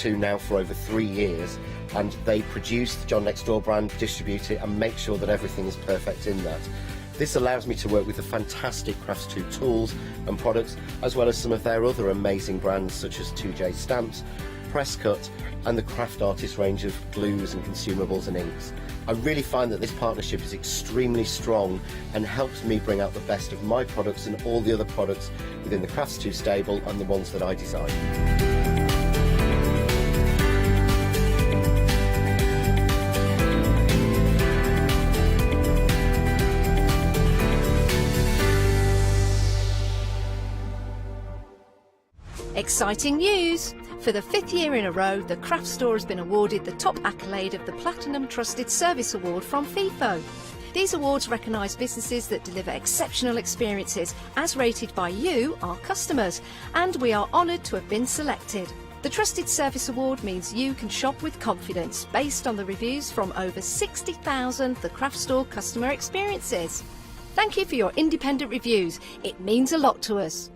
Crafts2 now for over 3 years, and they produce the John Next Door brand, distribute it and make sure that everything is perfect in that. This allows me to work with the fantastic Crafts2 tools and products, as well as some of their other amazing brands such as 2J Stamps, Press Cut and the Craft Artist range of glues and consumables and inks. I really find that this partnership is extremely strong and helps me bring out the best of my products and all the other products within the Crafts2 stable and the ones that I design. Exciting news! For the 5th year in a row, the Craft Store has been awarded the top accolade of the Platinum Trusted Service Award from Feefo. These awards recognise businesses that deliver exceptional experiences as rated by you, our customers, and we are honoured to have been selected. The Trusted Service Award means you can shop with confidence based on the reviews from over 60,000 The Craft Store customer experiences. Thank you for your independent reviews. It means a lot to us.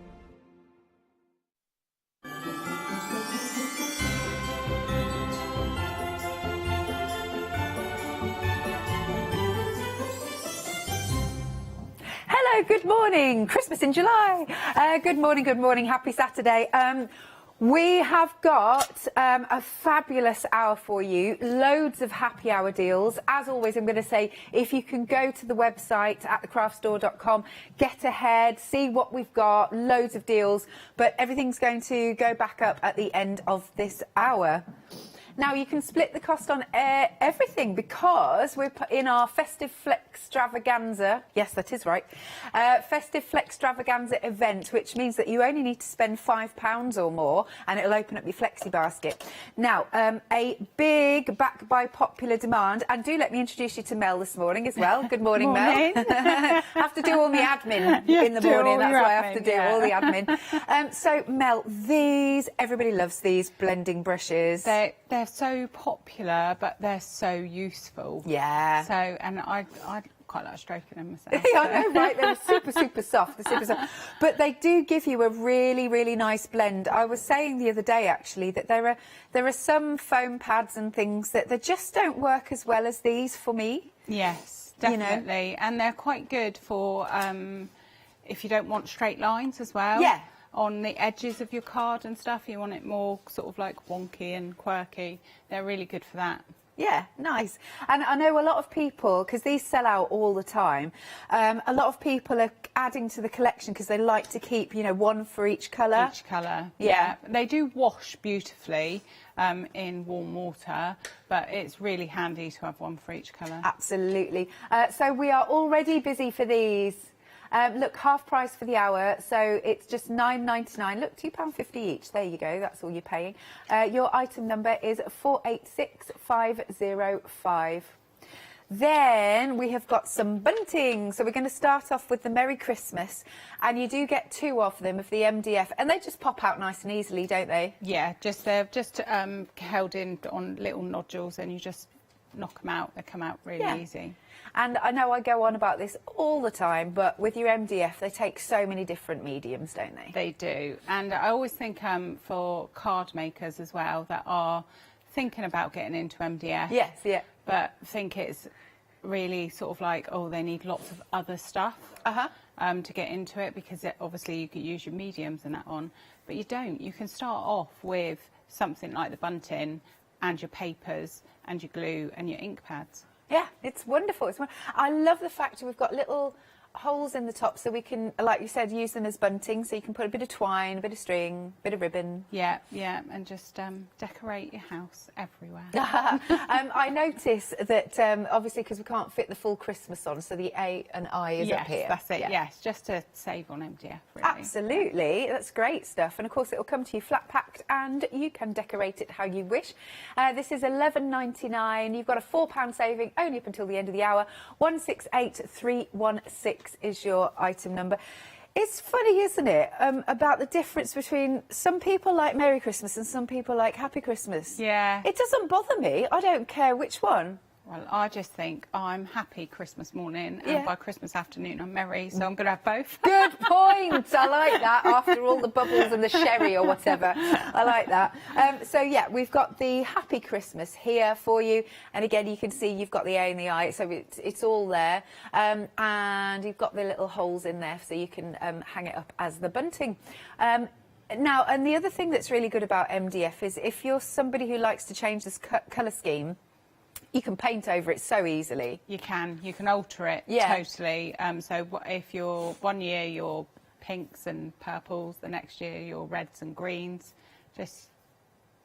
Good morning, Christmas in July. Good morning, happy Saturday. We have got a fabulous hour for you, loads of happy hour deals. As always, I'm going to say, if you can go to the website at thecraftstore.com, get ahead, see what we've got, loads of deals, but everything's going to go back up at the end of this hour. Now, you can split the cost on everything because we're in our Festive extravaganza. Yes, that is right. Festive extravaganza event, which means that you only need to spend £5 or more and it'll open up your flexi basket. Now, a big back by popular demand, and do let me introduce you to Mel this morning as well. Good morning, Mel. I have to do all the admin in the morning. That's why I have to do all the admin. So, Mel, these, everybody loves these blending brushes. They're so popular, but they're so useful. Yeah. So, and I quite like stroking them myself. Yeah, I know, right? They're super soft. They're super soft. But they do give you a really nice blend. I was saying the other day, actually, that there are some foam pads and things that they just don't work as well as these for me. Yes, definitely. You know? And they're quite good for if you don't want straight lines as well. Yeah. On the edges of your card and stuff, you want it more sort of like wonky and quirky. They're really good for that. Yeah, nice. And I know a lot of people, because these sell out all the time, a lot of people are adding to the collection because they like to keep, you know, one for each colour. Each colour, yeah. They do wash beautifully in warm water, but it's really handy to have one for each colour. Absolutely. So we are already busy for these. Look, half price for the hour, so it's just £9.99. Look, £2.50 each. There you go. That's all you're paying. Your item number is 486505. Then we have got some bunting. So we're going to start off with the Merry Christmas, and you do get 2 of them of the MDF, and they just pop out nice and easily, don't they? Yeah, they're just held in on little nodules, and you just knock them out. They come out really easy. And I know I go on about this all the time, but with your MDF, they take so many different mediums, don't they? They do. And I always think for card makers as well that are thinking about getting into MDF. Yes, yeah. But think it's really sort of like, oh, they need lots of other stuff to get into it, because obviously you could use your mediums and that on, but you don't. You can start off with something like the bunting and your papers and your glue and your ink pads. Yeah, it's wonderful. I love the fact that we've got little holes in the top so we can, like you said, use them as bunting, so you can put a bit of twine, a bit of string, a bit of ribbon. Yeah, and just decorate your house everywhere. I notice that obviously because we can't fit the full Christmas on, so the A and I is up here. That's it. Yes, just to save on MDF. Really. Absolutely, that's great stuff. And of course, it will come to you flat packed, and you can decorate it how you wish. This is £11.99. You've got a £4 saving only up until the end of the hour. 168316 is your item number. It's funny, isn't it, about the difference between some people like Merry Christmas and some people like Happy Christmas. Yeah. It doesn't bother me. I don't care which one. Well, I just think I'm happy Christmas morning, and Yeah. by Christmas afternoon I'm merry, so I'm going to have both. Good point. I like that. After all the bubbles and the sherry or whatever, I like that. So yeah, we've got the Happy Christmas here for you, and again you can see you've got the A and the I, so it's all there, and you've got the little holes in there so you can hang it up as the bunting. Now, and the other thing that's really good about MDF is if you're somebody who likes to change this colour scheme, you can paint over it so easily. You can alter it totally. So if you're one year you're pinks and purples, the next year you're reds and greens, just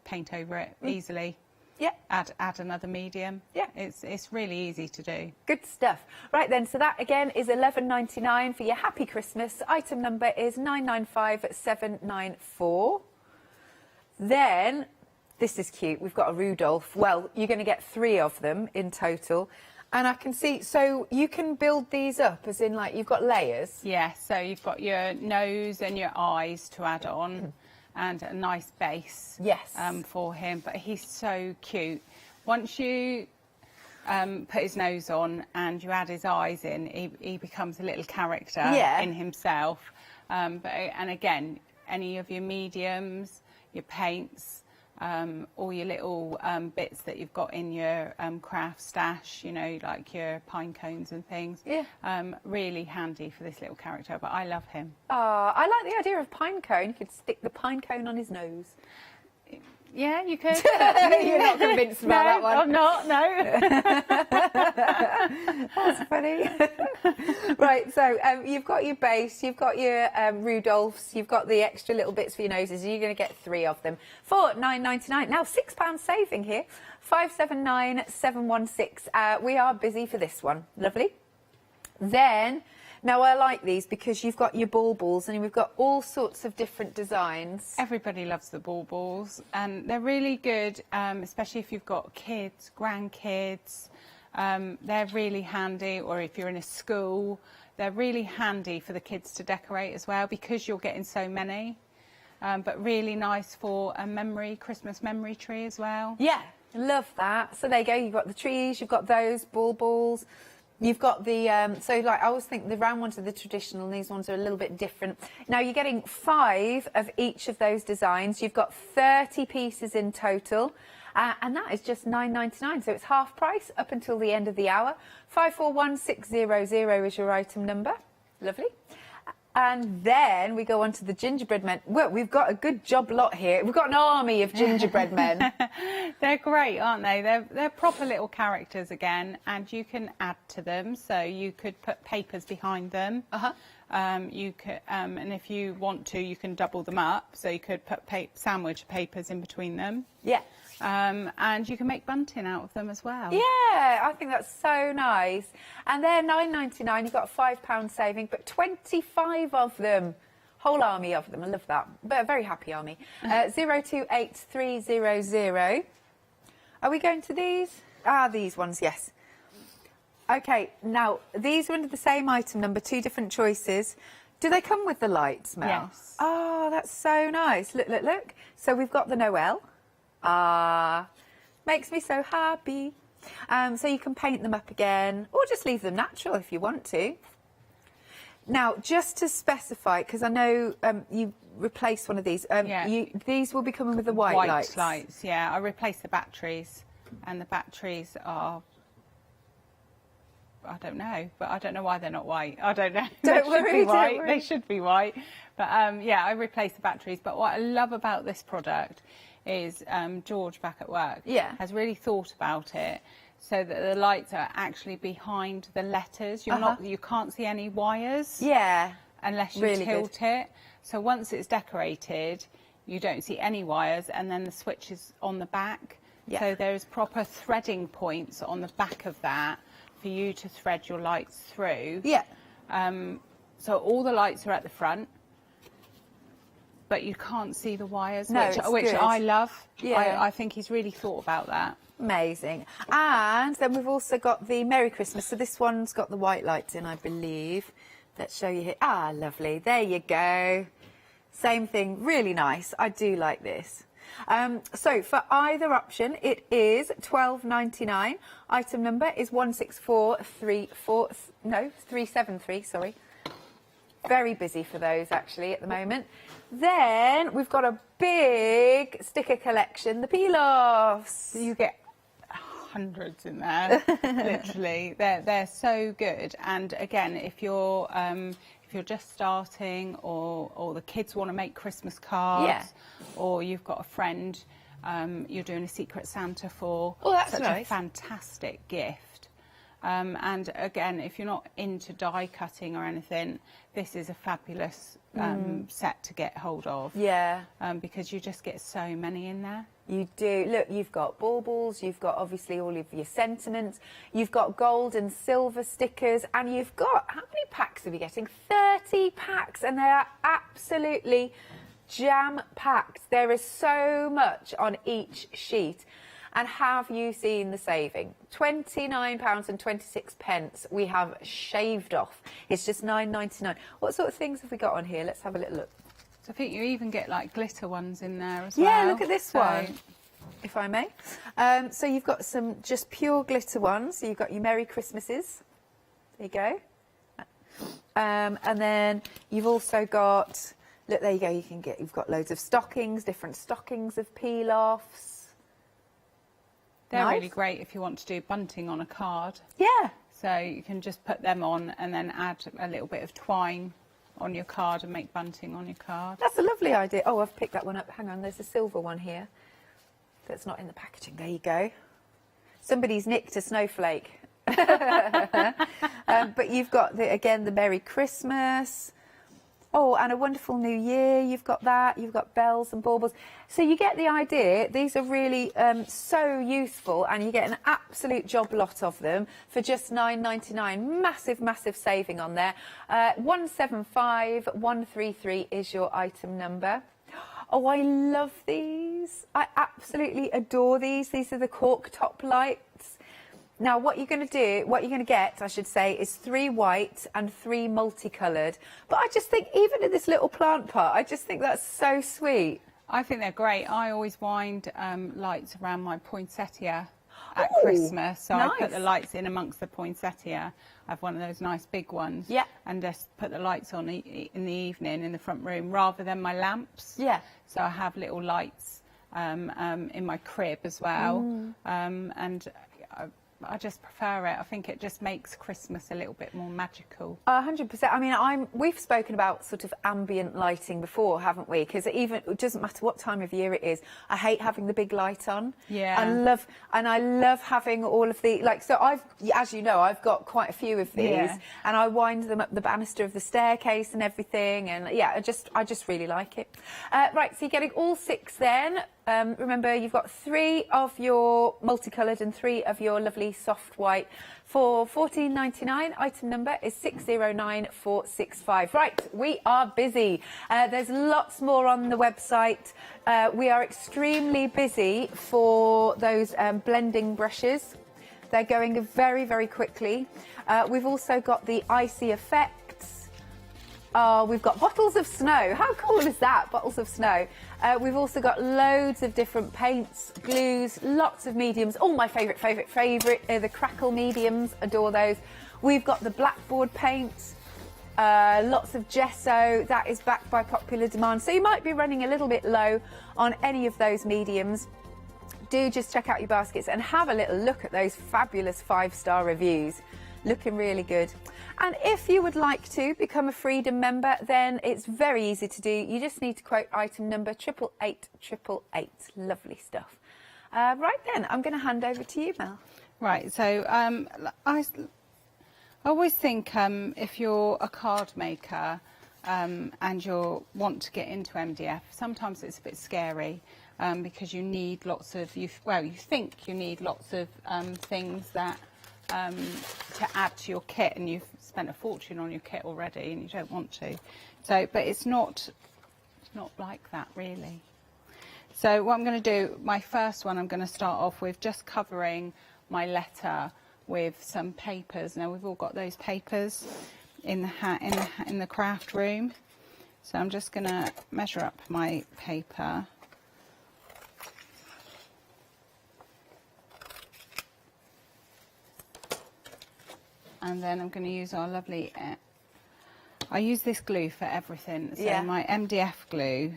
paint over it easily. Yeah. Add another medium. Yeah. It's really easy to do. Good stuff. Right then, so that again is $11.99 for your Happy Christmas. Item number is 995794. Then, this is cute. We've got a Rudolph. Well, you're going to get 3 of them in total. And I can see, so you can build these up as in like you've got layers. Yeah, so you've got your nose and your eyes to add on and a nice base for him. But he's so cute. Once you put his nose on and you add his eyes in, he becomes a little character in himself. And again, any of your mediums, your paints, all your little bits that you've got in your craft stash, you know, like your pine cones and things. Yeah. Really handy for this little character, but I love him. I like the idea of pine cone. You could stick the pine cone on his nose. Yeah, you could. You're not convinced about that one. I'm not, no. That's funny. Right, so you've got your base, you've got your Rudolphs, you've got the extra little bits for your noses. You're going to get 3 of them for £9.99. Now, £6 saving here, 579716. We are busy for this one. Lovely. Then, now I like these because you've got your baubles and we've got all sorts of different designs. Everybody loves the baubles, and they're really good, especially if you've got kids, grandkids. They're really handy, or if you're in a school, they're really handy for the kids to decorate as well because you're getting so many. But really nice for a Christmas memory tree as well. Yeah, love that. So there you go, you've got the trees, you've got those baubles. You've got the, so like I always think the round ones are the traditional and these ones are a little bit different. Now you're getting 5 of each of those designs. You've got 30 pieces in total. And that is just £9.99, so it's half price up until the end of the hour. 541600 is your item number. Lovely. And then we go on to the gingerbread men. Well, we've got a good job lot here. We've got an army of gingerbread men. They're great, aren't they? They're proper little characters again, and you can add to them. So you could put papers behind them. You could, and if you want to, you can double them up. So you could put sandwich papers in between them. Yeah. And you can make bunting out of them as well. Yeah, I think that's so nice. And they're £9.99. You've got a £5 saving, but 25 of them. Whole army of them. I love that. But a very happy army. 028300. Are we going to these? These ones, yes. Okay, now, these are under the same item number, 2 different choices. Do they come with the lights, Mel? Yes. Oh, that's so nice. Look, look, look. So we've got the Noel. Makes me so happy. So you can paint them up again, or just leave them natural if you want to. Now, just to specify, because I know you replaced one of these, these will be coming with the white lights. Yeah, I replaced the batteries, and the batteries are, I don't know, but I don't know why they're not white. I don't know. Don't worry, don't worry. They should be white. But yeah, I replaced the batteries. But what I love about this product is George back at work has really thought about it so that the lights are actually behind the letters. You can't see any wires unless you tilt it. So once it's decorated, you don't see any wires, and then the switch is on the back. So there's proper threading points on the back of that for you to thread your lights through. So all the lights are at the front, but you can't see the wires, which I love. I think he's really thought about that. Amazing. And then we've also got the Merry Christmas. So this one's got the white lights in, I believe. Let's show you here. Lovely. There you go. Same thing. Really nice. I do like this. So for either option, it is £12.99. Item number is 373. Sorry. Very busy for those actually at the moment. Then we've got a big sticker collection, the peel-offs. You get hundreds in there, literally. They're so good. And again, if you're just starting, or the kids want to make Christmas cards, or you've got a friend you're doing a Secret Santa for, oh, that's such nice. a fantastic gift. And again, if you're not into die cutting or anything, this is a fabulous set to get hold of. Yeah. Because you just get so many in there. You do. Look, you've got baubles, you've got obviously all of your sentiments, you've got gold and silver stickers, and you've got, how many packs are we getting? 30 packs, and they are absolutely jam-packed. There is so much on each sheet. And have you seen the saving? £29.26 we have shaved off. It's just £9.99. What sort of things have we got on here? Let's have a little look. So I think you even get like glitter ones in there as well. Yeah, look at this one, if I may. So you've got some just pure glitter ones. So you've got your Merry Christmases. There you go. And then you've also got, look, there you go. You've got loads of stockings, different stockings of peel-offs. They're Nice. really great if you want to do bunting on a card. Yeah. So you can just put them on and then add a little bit of twine on your card and make bunting on your card. That's a lovely idea. Oh, I've picked that one up. Hang on, there's a silver one here that's not in the packaging. There you go. Somebody's nicked a snowflake. But you've got, again, the Merry Christmas. Oh, and a wonderful New Year. You've got that. You've got bells and baubles. So you get the idea. These are really so useful, and you get an absolute job lot of them for just £9.99. Massive, massive saving on there. 175133 is your item number. Oh, I love these. I absolutely adore these. These are the Cork top lights. Now, what you're going to get, I should say, is 3 white and 3 multicoloured. But I just think, even in this little plant pot, I just think that's so sweet. I think they're great. I always wind lights around my poinsettia at Ooh, Christmas. So nice. I put the lights in amongst the poinsettia. I have one of those nice big ones. Yeah. And just put the lights on in the evening in the front room rather than my lamps. Yeah. So I have little lights in my crib as well. And I just prefer it. I think it just makes Christmas a little bit more magical. 100%. I mean, we've spoken about sort of ambient lighting before, haven't we? Because it doesn't matter what time of year it is. I hate having the big light on. Yeah. I love having all of the, like, so as you know, I've got quite a few of these, Yeah. and I wind them up the banister of the staircase and everything, and yeah, I just really like it. Right, so you're getting all 6 then. Remember, you've got 3 of your multicoloured and 3 of your lovely soft white for £14.99. Item number is 609465. Right, we are busy. There's lots more on the website. We are extremely busy for those blending brushes. They're going very, very quickly. We've also got the icy effects. We've got bottles of snow. How cool is that? Bottles of snow. We've also got loads of different paints, glues, lots of mediums. All my favourite, the crackle mediums. Adore those. We've got the blackboard paint, lots of gesso. That is backed by popular demand. So you might be running a little bit low on any of those mediums. Do just check out your baskets and have a little look at those fabulous 5-star reviews. Looking really good. And if you would like to become a Freedom member, then it's very easy to do. You just need to quote item number 88888. Lovely stuff. Right then, I'm going to hand over to you, Mel. Right, so I always think if you're a card maker and you want to get into MDF, sometimes it's a bit scary because you need lots of, you think you need lots of things that to add to your kit, and you've spent a fortune on your kit already and you don't want to. So, but it's not like that really. So what I'm going to do, my first one, I'm going to start off with just covering my letter with some papers. Now we've all got those papers in the craft room. So I'm just going to measure up my paper. And then I'm going to use our lovely... I use this glue for everything. So Yeah. my MDF glue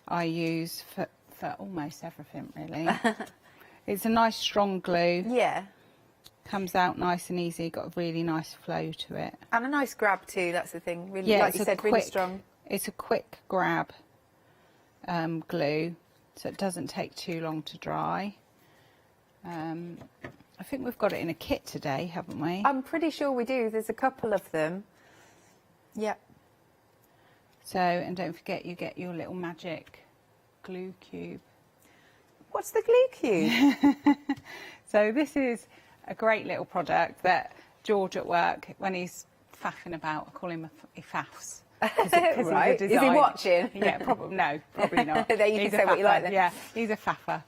I use for almost everything, really. It's a nice strong glue. Yeah. Comes out nice and easy. Got a really nice flow to it. And a nice grab too, that's the thing. Really, Yeah, like you said, really strong. It's a quick grab glue, so it doesn't take too long to dry. I think we've got it in a kit today, haven't we? I'm pretty sure we do. There's a couple of them. Yep. So, and don't forget you get your little magic glue cube. What's the glue cube? So this is a great little product that George at work, when he's faffing about, I call him he faffs. Right. Is he watching? Yeah, probably not. There you He's can a say what you like faffer, then. Yeah, he's a faffer.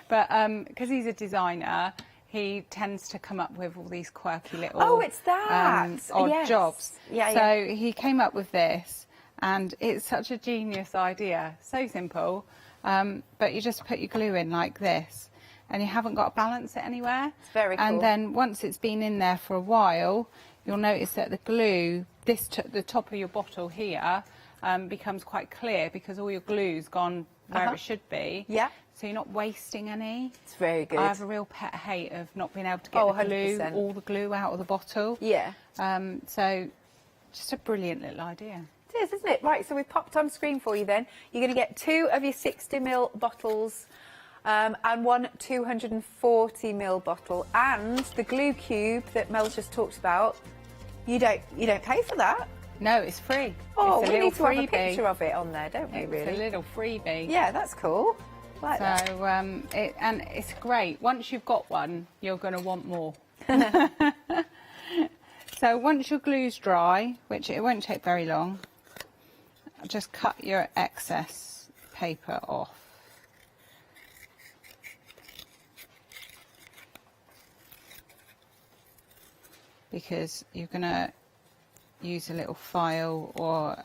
But because he's a designer, he tends to come up with all these quirky little Oh, it's that. odd Yes. jobs. Yeah, so yeah. he came up with this, and it's such a genius idea. So simple, but you just put your glue in like this, and you haven't got to balance it anywhere. It's very cool. And then once it's been in there for a while, you'll notice that the glue, the top of your bottle here, becomes quite clear because all your glue's gone where it should be. Yeah. So you're not wasting any. It's very good. I have a real pet hate of not being able to get Oh, the glue, 100%. all the glue out of the bottle. Yeah. So just a brilliant little idea. It is, isn't it? Right, so we've popped on screen for you then. You're going to get 2 of your 60ml bottles and 1 240ml bottle. And the glue cube that Mel's just talked about, you don't pay for that. No, it's free. Oh, it's a we little need to have a freebie. picture of it on there, don't we, It's really? a little freebie. Yeah, that's cool. Like that. So, and it's great. Once you've got one, you're going to want more. So once your glue's dry, which it won't take very long, just cut your excess paper off. Because you're going to use a little file, or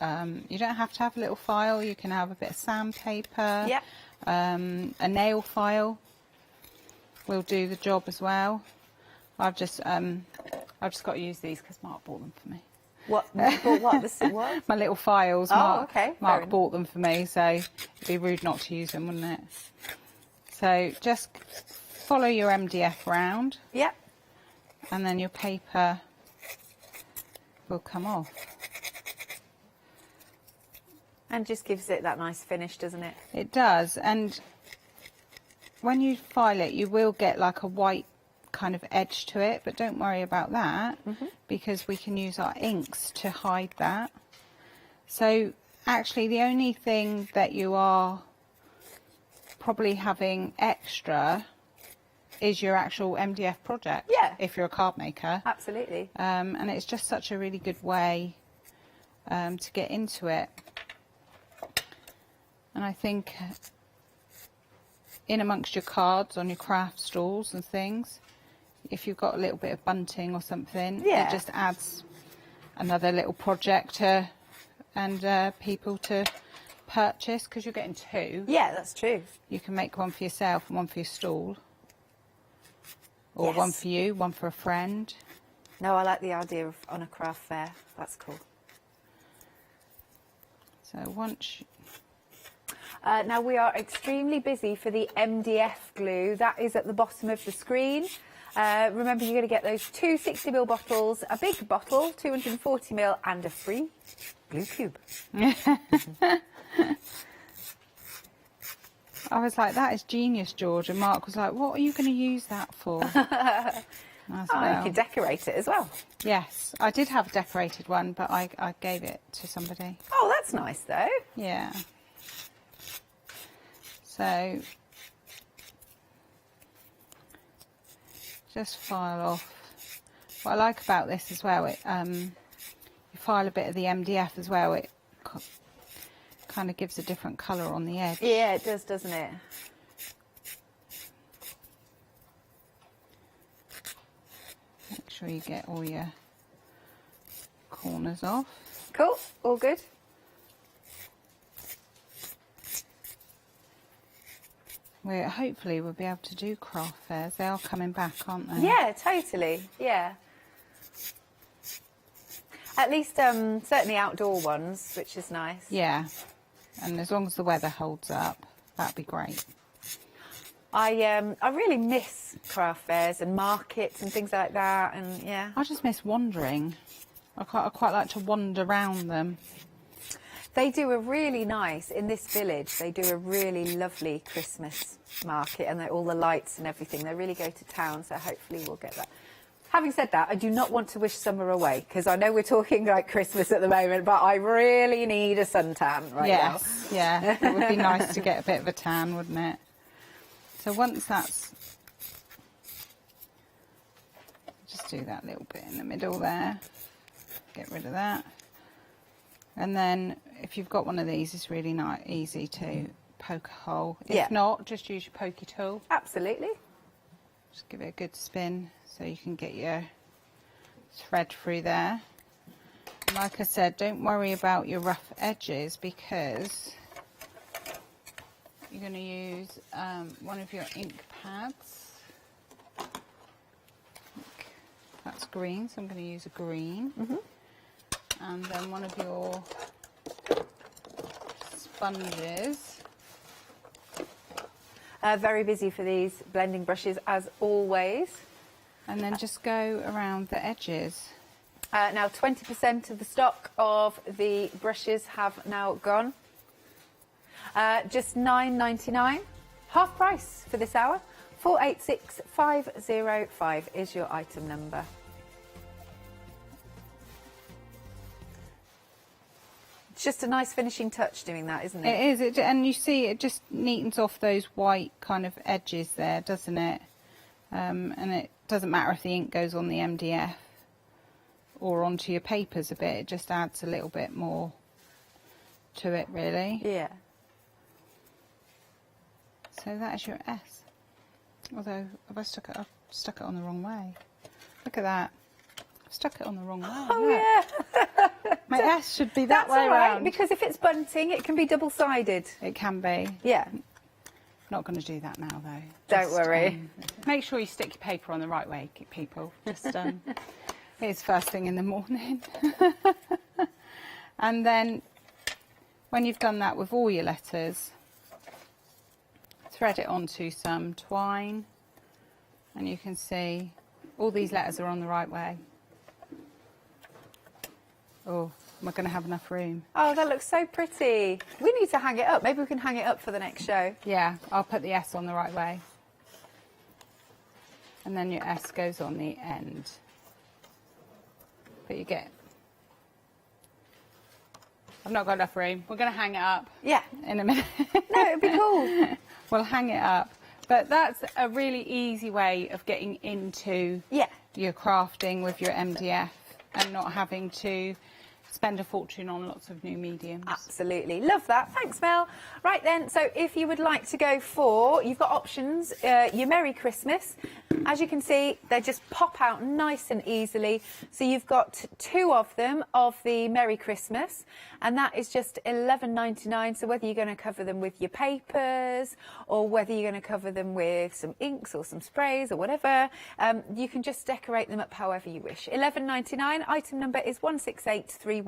you don't have to have a little file, you can have a bit of sandpaper. Yeah. A nail file will do the job as well. I've just got to use these because Mark bought them for me. What? What? My little files. Oh, Mark, okay, fair Mark enough. bought them for me, so it'd be rude not to use them, wouldn't it? So just follow your MDF round, Yeah. and then your paper will come off. And just gives it that nice finish, doesn't it? It does, and when you file it, you will get like a white kind of edge to it, but don't worry about that because we can use our inks to hide that. So actually the only thing that you are probably having extra is your actual MDF project. Yeah. If you're a card maker. Absolutely. And it's just such a really good way to get into it. And I think in amongst your cards on your craft stalls and things, if you've got a little bit of bunting or something, Yeah. it just adds another little project to, and people to purchase, because you're getting 2. Yeah, that's true. You can make one for yourself and one for your stall, or Yes. one for you, one for a friend. No, I like the idea of on a craft fair. That's cool. So once Now we are extremely busy for the MDF glue. That is at the bottom of the screen. Remember, you're going to get those 2 60ml bottles, a big bottle, 240ml, and a free glue cube. I was like, that is genius, George. And Mark was like, what are you going to use that for? And I was Oh, like, you can decorate it as well. yes, I did have a decorated one, but I gave it to somebody. Oh, that's nice though. Yeah. So just file off. What I like about this as well, it you file a bit of the MDF as well. It kind of gives a different colour on the edge. Yeah, it does, doesn't it? Make sure you get all your corners off. Cool, all good. Hopefully we'll be able to do craft fairs. They are coming back, aren't they? Yeah, totally. Yeah. At least certainly outdoor ones, which is nice. Yeah, and as long as the weather holds up, that'd be great. I really miss craft fairs and markets and things like that, and yeah. I just miss wandering. I quite like to wander around them. They do a really nice, in this village, they do a really lovely Christmas market, and all the lights and everything. They really go to town, so hopefully we'll get that. Having said that, I do not want to wish summer away, because I know we're talking like Christmas at the moment, but I really need a suntan right now. Yes, yeah. It would be nice to get a bit of a tan, wouldn't it? So once that's... Just do that little bit in the middle there. Get rid of that. And then if you've got one of these, it's really easy to poke a hole. If not, just use your pokey tool. Absolutely. Just give it a good spin so you can get your thread through there. And like I said, don't worry about your rough edges, because you're going to use one of your ink pads. That's green, so I'm going to use a green. And then one of your sponges. Very busy for these blending brushes, as always. And then just go around the edges. Now 20% of the stock of the brushes have now gone. Just £9.99, half price for this hour. 486505 is your item number. It's just a nice finishing touch doing that, isn't it? It is, and you see it just neatens off those white kind of edges there, doesn't it? And it doesn't matter if the ink goes on the MDF or onto your papers a bit, it just adds a little bit more to it, really. Yeah. So that is your S. Although, have I stuck it on the wrong way? Look at that. I've stuck it on the wrong way. Oh, look. yeah. My S should be that way all right, around. because if it's bunting, it can be double-sided. It can be. Yeah. Not going to do that now, though. Don't worry. Make sure you stick your paper on the right way, people. Just it's first thing in the morning. And then, when you've done that with all your letters, thread it onto some twine, and you can see all these letters are on the right way. Oh, am I going to have enough room? Oh, that looks so pretty. We need to hang it up. Maybe we can hang it up for the next show. Yeah, I'll put the S on the right way. And then your S goes on the end. But you get... I've not got enough room. We're going to hang it up. Yeah. In a minute. No, it'd be cool. We'll hang it up. But that's a really easy way of getting into your crafting with your MDF and not having to spend a fortune on lots of new mediums. Absolutely. Love that. Thanks, Mel. Right then, so if you would like to go for, you've got options, your Merry Christmas. As you can see, they just pop out nice and easily. So you've got two of them of the Merry Christmas, and that is just £11.99. So whether you're going to cover them with your papers or whether you're going to cover them with some inks or some sprays or whatever, you can just decorate them up however you wish. £11.99. Item number is 168316.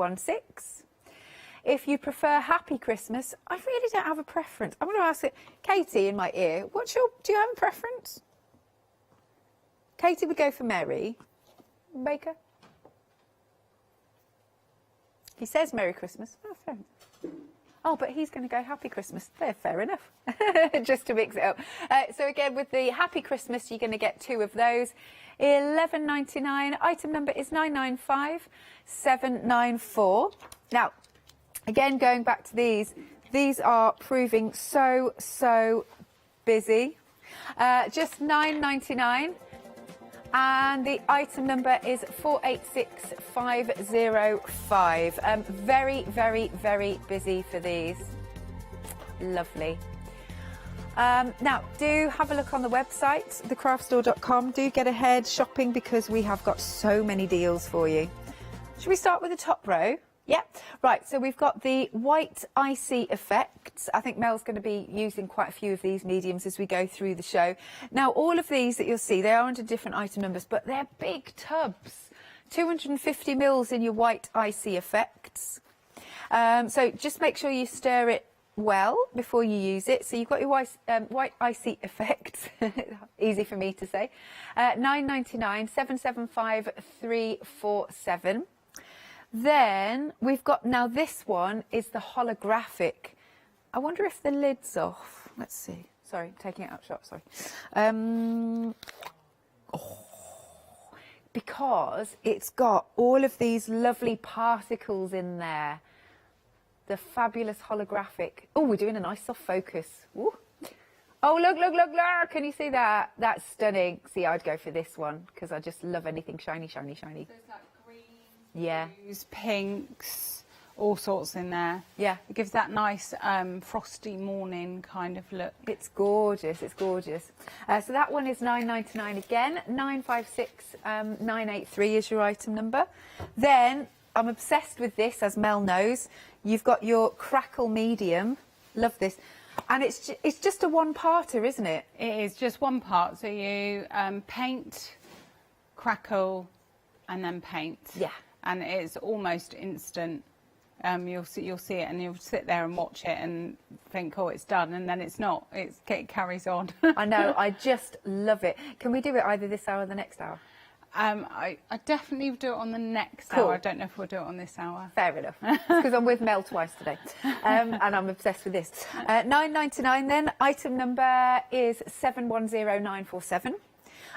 If you prefer Happy Christmas, I really don't have a preference. I'm going to ask it, Katie in my ear, do you have a preference? Katie would go for Merry. Baker? He says Merry Christmas. Oh, fair enough. Oh, but he's going to go Happy Christmas. Fair enough. Just to mix it up. So again, with the Happy Christmas, you're going to get two of those. £11.99. Item number is 995794. Now, again, going back to these are proving so busy. Just £9.99. And the item number is 486505. Very busy for these. Lovely. Now, do have a look on the website, thecraftstore.com. Do get ahead shopping because we have got so many deals for you. Should we start with the top row? Yeah. Right, so we've got the white icy effects. I think Mel's going to be using quite a few of these mediums as we go through the show. Now, all of these that you'll see, they are under different item numbers, but they're big tubs. 250 mils in your white icy effects. So just make sure you stir it well before you use it. So you've got your white icy effects, easy for me to say, £9.99, 775 347. Then we've got, now this one is the holographic. I wonder if the lid's off. Let's see. Sorry, taking it out shot, sorry. Because it's got all of these lovely particles in there. The fabulous holographic. Oh, we're doing a nice soft focus. Ooh. Oh, look, look, look, look. Can you see that? That's stunning. See, I'd go for this one because I just love anything shiny, shiny, shiny. There's like green, yeah, blues, pinks, all sorts in there. Yeah. It gives that nice frosty morning kind of look. It's gorgeous. It's gorgeous. So that one is £9.99 again. 956 983 is your item number. Then I'm obsessed with this, as Mel knows. You've got your crackle medium. Love this. And it's just a one-parter, isn't it? It is just one part. So you paint, crackle, and then paint. Yeah. And it's almost instant. You'll see it, and you'll sit there and watch it and think, oh, it's done, and then it's not. It carries on. I know. I just love it. Can we do it either this hour or the next hour? I definitely would do it on the next Cool. hour. I don't know if we'll do it on this hour. Fair enough. Because I'm with Mel twice today. And I'm obsessed with this. £9.99 then. Item number is 710947.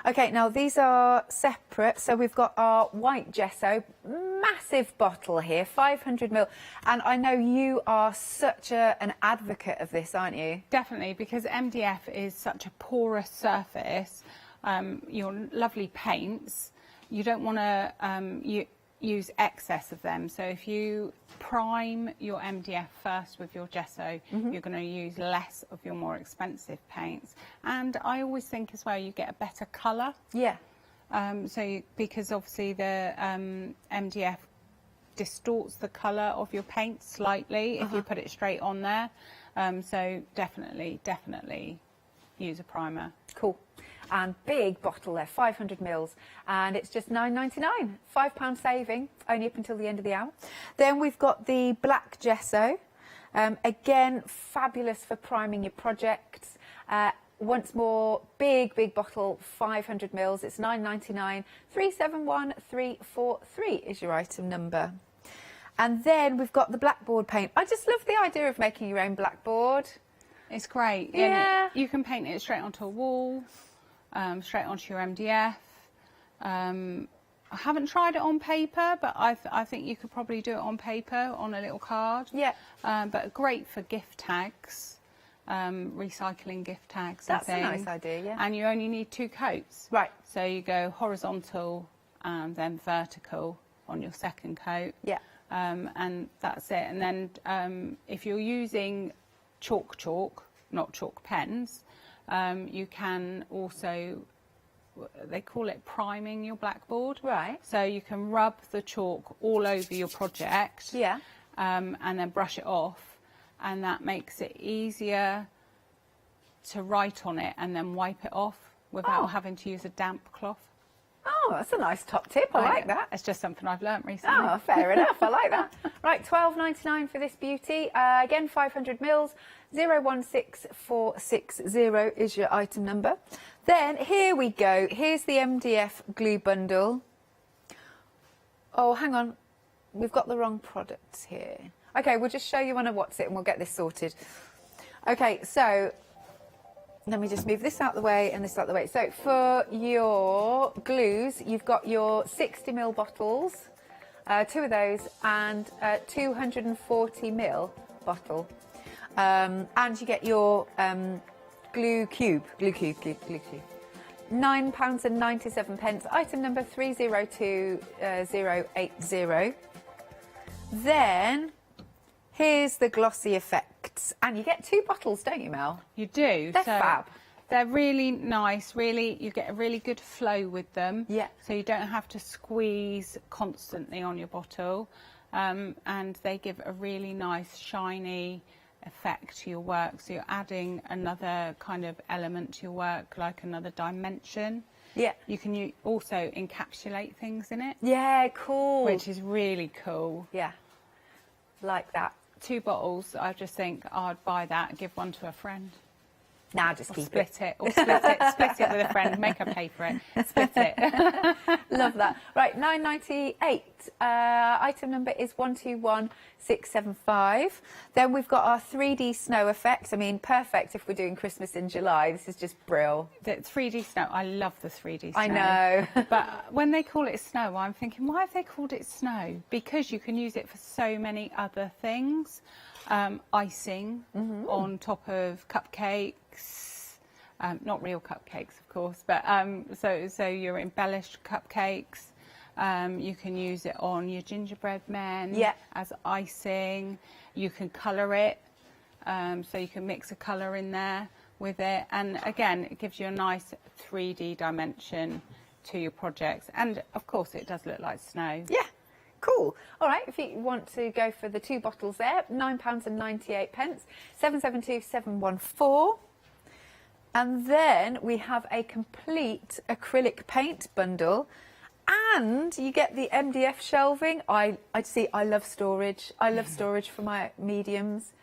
Okay, now these are separate. So we've got our white gesso, massive bottle here, 500 ml. And I know you are such an advocate of this, aren't you? Definitely, because MDF is such a porous surface. Your lovely paints, you don't want to use excess of them. So if you prime your MDF first with your gesso, you're going to use less of your more expensive paints. And I always think as well, you get a better colour. Yeah. Because obviously the MDF distorts the colour of your paint slightly if you put it straight on there. So definitely use a primer. Cool. And big bottle there, 500 mils, and it's just £9.99, £5 saving, only up until the end of the hour. Then we've got the black gesso, again fabulous for priming your projects. Once more, big bottle, 500 mils. It's £9.99. 371 343 is your item number. And then we've got the blackboard paint. I just love the idea of making your own blackboard. It's great. Yeah. You can paint it straight onto a wall. Straight onto your MDF. I haven't tried it on paper, but I think you could probably do it on paper, on a little card. Yeah. But great for gift tags, recycling gift tags. That's a nice idea, yeah. And you only need 2 coats. Right. So you go horizontal and then vertical on your second coat. Yeah. And that's it. And then if you're using chalk, not chalk pens, you can also, they call it priming your blackboard. Right. So you can rub the chalk all over your project. Yeah. And then brush it off, and that makes it easier to write on it and then wipe it off without having to use a damp cloth. Oh, that's a nice top tip. I like that. It's just something I've learnt recently. Oh, fair enough. I like that. Right, £12.99 for this beauty. Again, 500 mils. 016460 is your item number. Then here we go. Here's the MDF glue bundle. Oh, hang on. We've got the wrong products here. Okay, we'll just show you on a what's it and we'll get this sorted. Okay, so let me just move this out the way and this out the way. So for your glues, you've got your 60 ml bottles, 2 of those, and 240 ml bottle. And you get your glue cube. £9.97. Item number 302080. Then here's the glossy effects, and you get 2 bottles, don't you, Mel? You do. They're fab. They're really nice. Really, you get a really good flow with them. Yeah. So you don't have to squeeze constantly on your bottle, and they give a really nice shiny effect to your work. So you're adding another kind of element to your work, like another dimension. Yeah. You can also encapsulate things in it. Yeah, cool. Which is really cool. Yeah, like that. 2 bottles, I just think I'd buy that and give one to a friend. Now just keep split it. Or split it with a friend, make her pay for it, split it. Love that. Right, £9.98. Item number is 121675. Then we've got our 3D snow effect. I mean, perfect if we're doing Christmas in July. This is just brill. The 3D snow, I love the 3D snow. I know. But when they call it snow, I'm thinking, why have they called it snow? Because you can use it for so many other things. Icing on top of cupcakes, not real cupcakes, of course, but so your embellished cupcakes. You can use it on your gingerbread men as icing. You can colour it, so you can mix a colour in there with it. And again, it gives you a nice 3D dimension to your projects. And of course, it does look like snow. Yeah. Cool. All right, if you want to go for the 2 bottles there, £9.98, 772714. And then we have a complete acrylic paint bundle, and you get the MDF shelving. I love storage. I love storage for my mediums.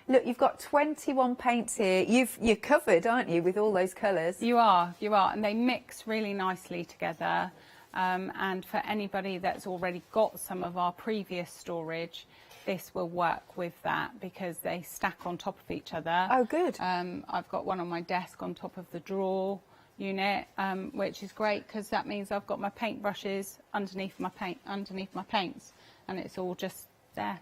Look, you've got 21 paints here. You're covered, aren't you, with all those colours? You are, and they mix really nicely together. And for anybody that's already got some of our previous storage, this will work with that because they stack on top of each other. Oh, good. I've got one on my desk on top of the drawer unit, which is great because that means I've got my paint brushes underneath my paints, and it's all just there.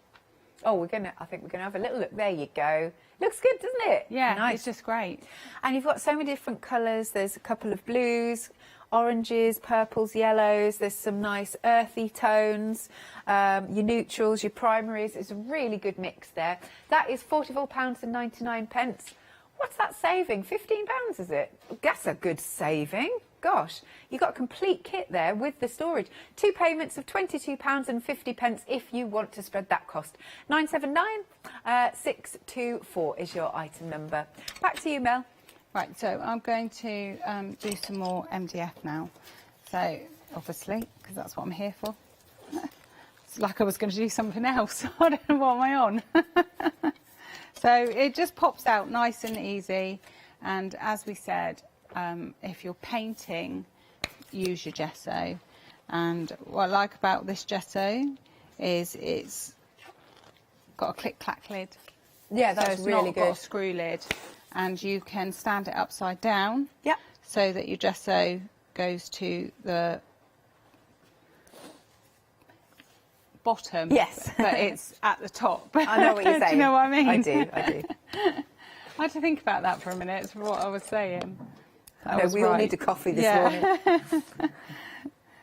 Oh, I think we're gonna have a little look. There you go. Looks good, doesn't it? Yeah, nice. It's just great. And you've got so many different colours. There's a couple of blues, oranges, purples, yellows. There's some nice earthy tones, your neutrals, your primaries. It's a really good mix there. That is £44.99. What's that saving? £15, is it? That's a good saving. Gosh, you got a complete kit there with the storage. 2 payments of £22.50 if you want to spread that cost. 979624 is your item number. Back to you, Mel. Right, so I'm going to do some more MDF now. So, obviously, because that's what I'm here for. It's like I was going to do something else. I don't know what am I on. So it just pops out nice and easy. And as we said, if you're painting, use your gesso. And what I like about this gesso is it's got a click-clack lid. Yeah, that's so really it's not good. got a screw lid. And you can stand it upside down. Yeah. So that your gesso goes to the bottom. Yes. But it's at the top. I know what you're saying. Do you know what I mean? I do. I had to think about that for a minute for what I was saying. No, we all need a coffee this morning.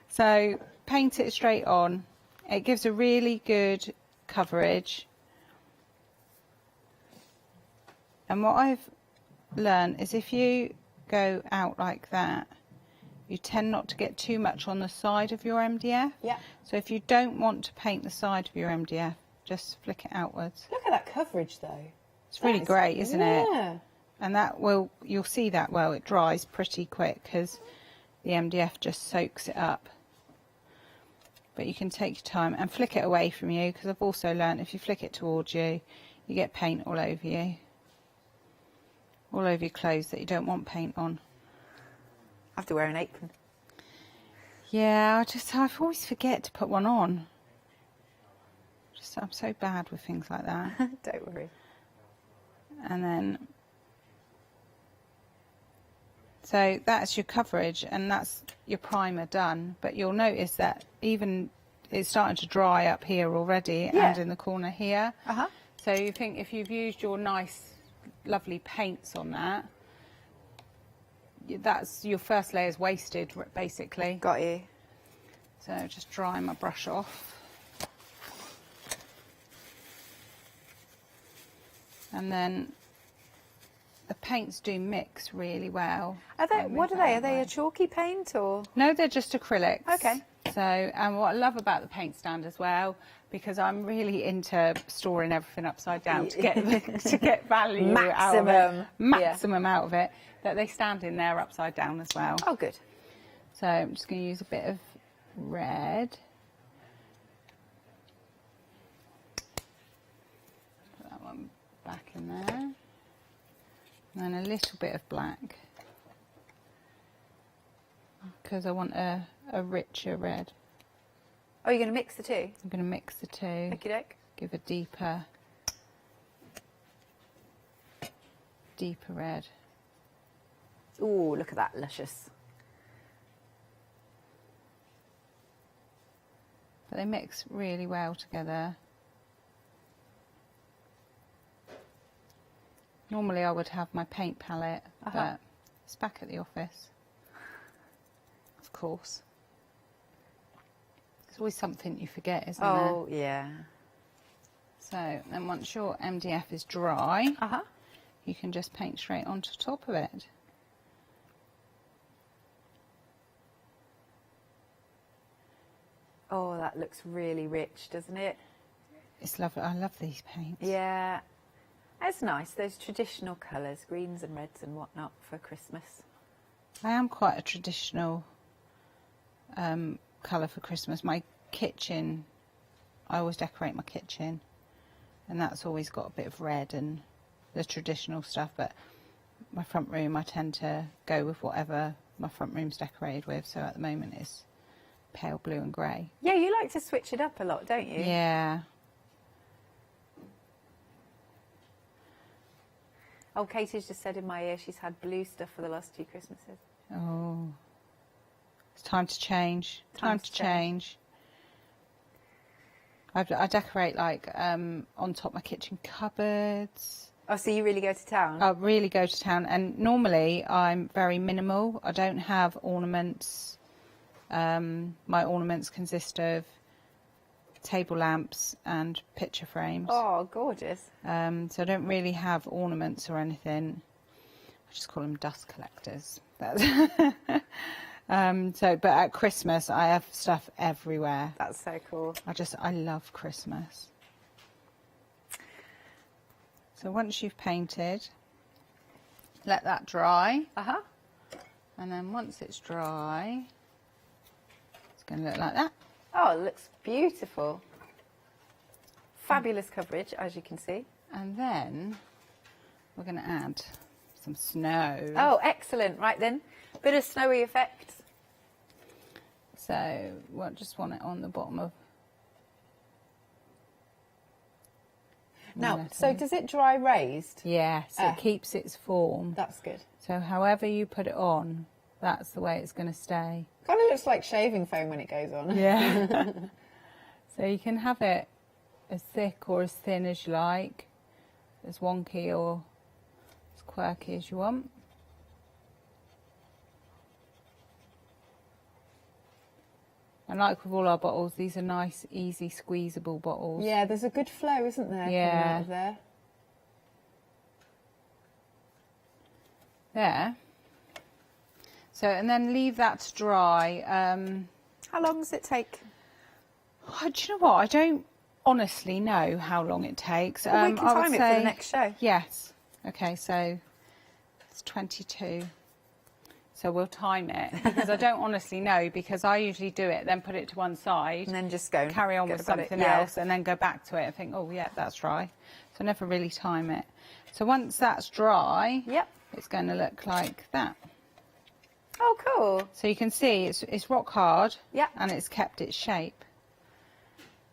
So paint it straight on. It gives a really good coverage. And what I've learned is if you go out like that, you tend not to get too much on the side of your MDF. Yeah. So if you don't want to paint the side of your MDF, just flick it outwards. Look at that coverage, though. It's really great, isn't it? Yeah. And you'll see that it dries pretty quick because the MDF just soaks it up. But you can take your time and flick it away from you because I've also learned if you flick it towards you, you get paint all over you. All over your clothes that you don't want paint on. I have to wear an apron. Yeah, I always forget to put one on. I'm so bad with things like that. Don't worry. And then, so that's your coverage and that's your primer done. But you'll notice that even it's starting to dry up here already and in the corner here. So you think if you've used your nice lovely paints on that, that's your first layer's wasted basically. Got you. So just dry my brush off. And then the paints do mix really well. Are they? when we What are put they? it Are they away. a chalky paint or? No, they're just acrylics. Okay. So, and what I love about the paint stand as well, because I'm really into storing everything upside down to get to get value out of it, maximum out of it, that they stand in there upside down as well. Oh, good. So I'm just going to use a bit of red. Put that one back in there. And then a little bit of black, because I want a richer red. Oh, you're going to mix the two? I'm going to mix the two, Okey-doke. give a deeper red. Oh, look at that, luscious. But they mix really well together. Normally I would have my paint palette, but it's back at the office. Of course. It's always something you forget, isn't there? Oh, yeah. So then once your MDF is dry, you can just paint straight onto top of it. Oh, that looks really rich, doesn't it? It's lovely. I love these paints. Yeah. It's nice, those traditional colours, greens and reds and whatnot for Christmas. I am quite a traditional colour for Christmas. My kitchen, I always decorate my kitchen, and that's always got a bit of red and the traditional stuff, but my front room I tend to go with whatever my front room's decorated with, so at the moment it's pale blue and grey. Yeah, you like to switch it up a lot, don't you? Yeah. Oh, Katie's just said in my ear she's had blue stuff for the last 2 Christmases. Oh. It's time to change. Time to change. I decorate like on top of my kitchen cupboards. Oh, so you really go to town? I really go to town, and normally I'm very minimal. I don't have ornaments. My ornaments consist of table lamps and picture frames. Oh, gorgeous. So I don't really have ornaments or anything. I just call them dust collectors. But at Christmas I have stuff everywhere. That's so cool. I love Christmas. So once you've painted, let that dry. And then once it's dry, it's going to look like that. Oh, it looks beautiful. Fabulous coverage, as you can see. And then we're going to add some snow. Oh, excellent. Right then, bit of snowy effect. So we'll just want it on the bottom of. Now, so does it dry raised? Yes, it keeps its form. That's good. So however you put it on, that's the way it's going to stay. Kind of looks like shaving foam when it goes on. Yeah. So you can have it as thick or as thin as you like, as wonky or as quirky as you want. And like with all our bottles, these are nice, easy, squeezable bottles. Yeah, there's a good flow, isn't there? Yeah. Coming out of there. There. So, and then leave that to dry. How long does it take? Oh, do you know what? I don't honestly know how long it takes. Well, we can I would time it for the next show. Yes. Okay, so it's 22. So we'll time it, because I don't honestly know, because I usually do it, then put it to one side. And then just go. Carry on go with about it. something Yeah. else, and then go back to it and think, oh, yeah, that's dry. So I never really time it. So once that's dry, Yep. it's going to look like that. Oh, cool. So you can see it's rock hard, Yep. and it's kept its shape.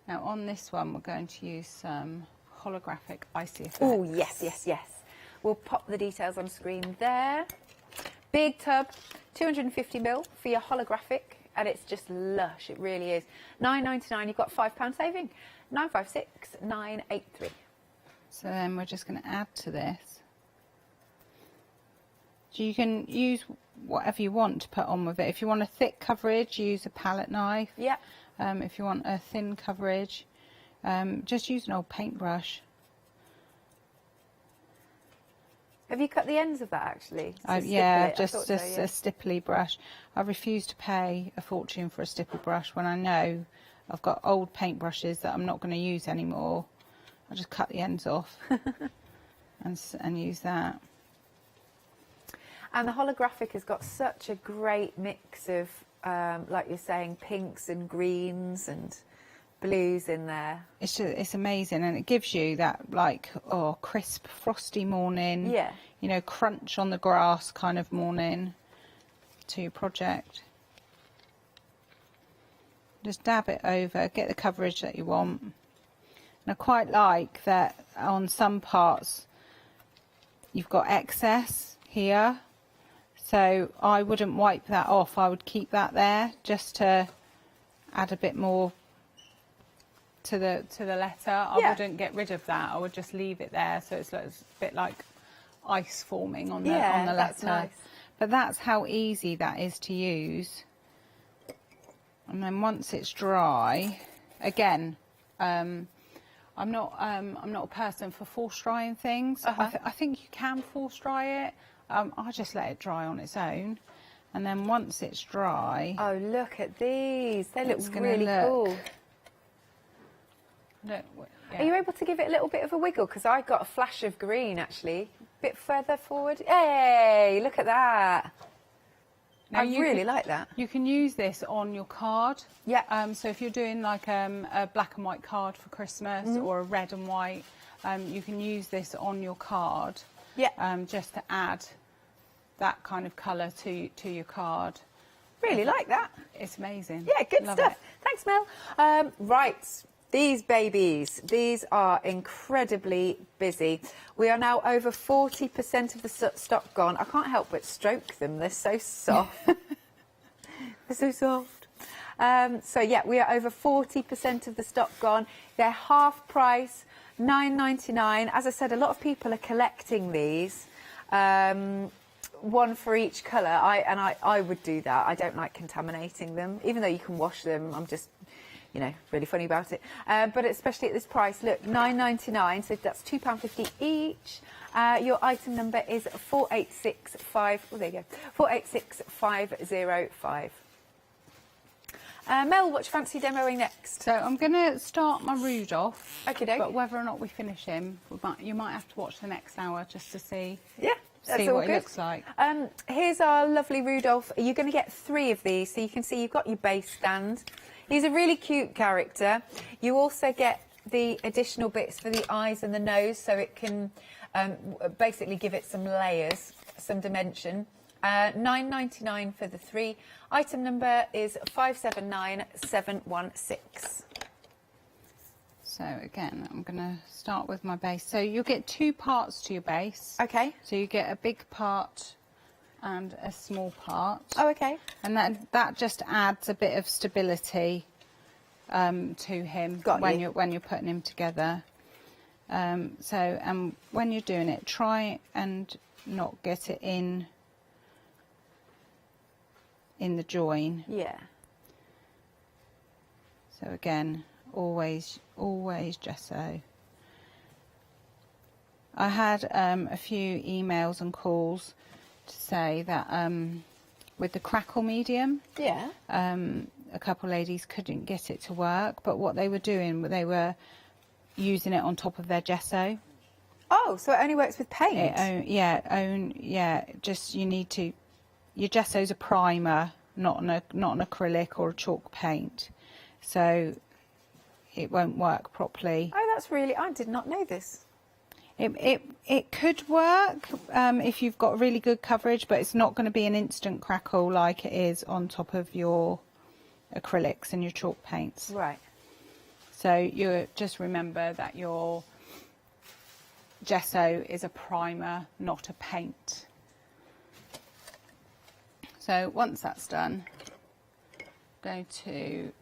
Now on this one, we're going to use some holographic icy effects. Oh, yes, yes, yes. We'll pop the details on screen there. Big tub, 250ml for your holographic, and it's just lush. It really is. £9.99. You've got £5 saving. 956 983. So then we're just going to add to this. So you can use whatever you want to put on with it. If you want a thick coverage, use a palette knife. Yeah. If you want a thin coverage, just use an old paintbrush. Have you cut the ends of that actually? Yeah, just a stipply brush. I refuse to pay a fortune for a stipple brush when I know I've got old paintbrushes that I'm not going to use anymore. I just cut the ends off and use that. And the holographic has got such a great mix of, like you're saying, pinks and greens and blues in there. It's amazing, and it gives you that like crisp, frosty morning. Yeah. You know, crunch on the grass kind of morning to your project. Just dab it over, get the coverage that you want. And I quite like that on some parts you've got excess here, so I wouldn't wipe that off. I would keep that there just to add a bit more to the letter. I wouldn't get rid of that. I would just leave it there, so it's a bit like ice forming on the letter. That's nice. But that's how easy that is to use. And then once it's dry, again, I'm not a person for force drying things. I think you can force dry it. I just let it dry on its own, and then once it's dry. Oh, look at these! They look really cool. Look, Are you able to give it a little bit of a wiggle? Because I got a flash of green actually. A bit further forward. Hey, look at that! Now, I really like that. You can use this on your card. Yeah. So if you're doing like a black and white card for Christmas or a red and white, you can use this on your card. Yeah. Just to add that kind of colour to your card. Really like that. It's amazing. Yeah, good Love stuff. it. Thanks, Mel. Right. These babies, these are incredibly busy. We are now over 40% of the stock gone. I can't help but stroke them. They're so soft. They're so soft. So yeah, we are over 40% of the stock gone. They're half price, £9.99. As I said, a lot of people are collecting these. One for each colour. I would do that. I don't like contaminating them, even though you can wash them. I'm just, you know, really funny about it. But especially at this price, look, £9.99, so that's £2.50 each. Your item number is 4865. Oh, there you go. 486505. Mel, what do you fancy demoing next? So I'm going to start my Rudolph. Okey-doke. But whether or not we finish him, you might have to watch the next hour just to see. Yeah. That's See all what good. it looks like. Here's our lovely Rudolph. You're going to get 3 of these, so you can see you've got your base stand. He's a really cute character. You also get the additional bits for the eyes and the nose, so it can basically give it some layers, some dimension. £9.99 for the 3. Item number is 579716. So again, I'm going to start with my base. So you'll get 2 parts to your base. Okay. So you get a big part and a small part. Oh, okay. And that just adds a bit of stability to him when you're putting him together. So when you're doing it, try and not get it in the join. Yeah. So again, always gesso. I had a few emails and calls to say that with the crackle medium, Yeah. a couple of ladies couldn't get it to work, but what they were doing, they were using it on top of their gesso. Oh, so it only works with paint? Just you need to. Your gesso's a primer, not an acrylic or a chalk paint, so it won't work properly. Oh, that's really. I did not know this. It could work if you've got really good coverage, but it's not going to be an instant crackle like it is on top of your acrylics and your chalk paints. Right. So you just remember that your gesso is a primer, not a paint. So once that's done, go to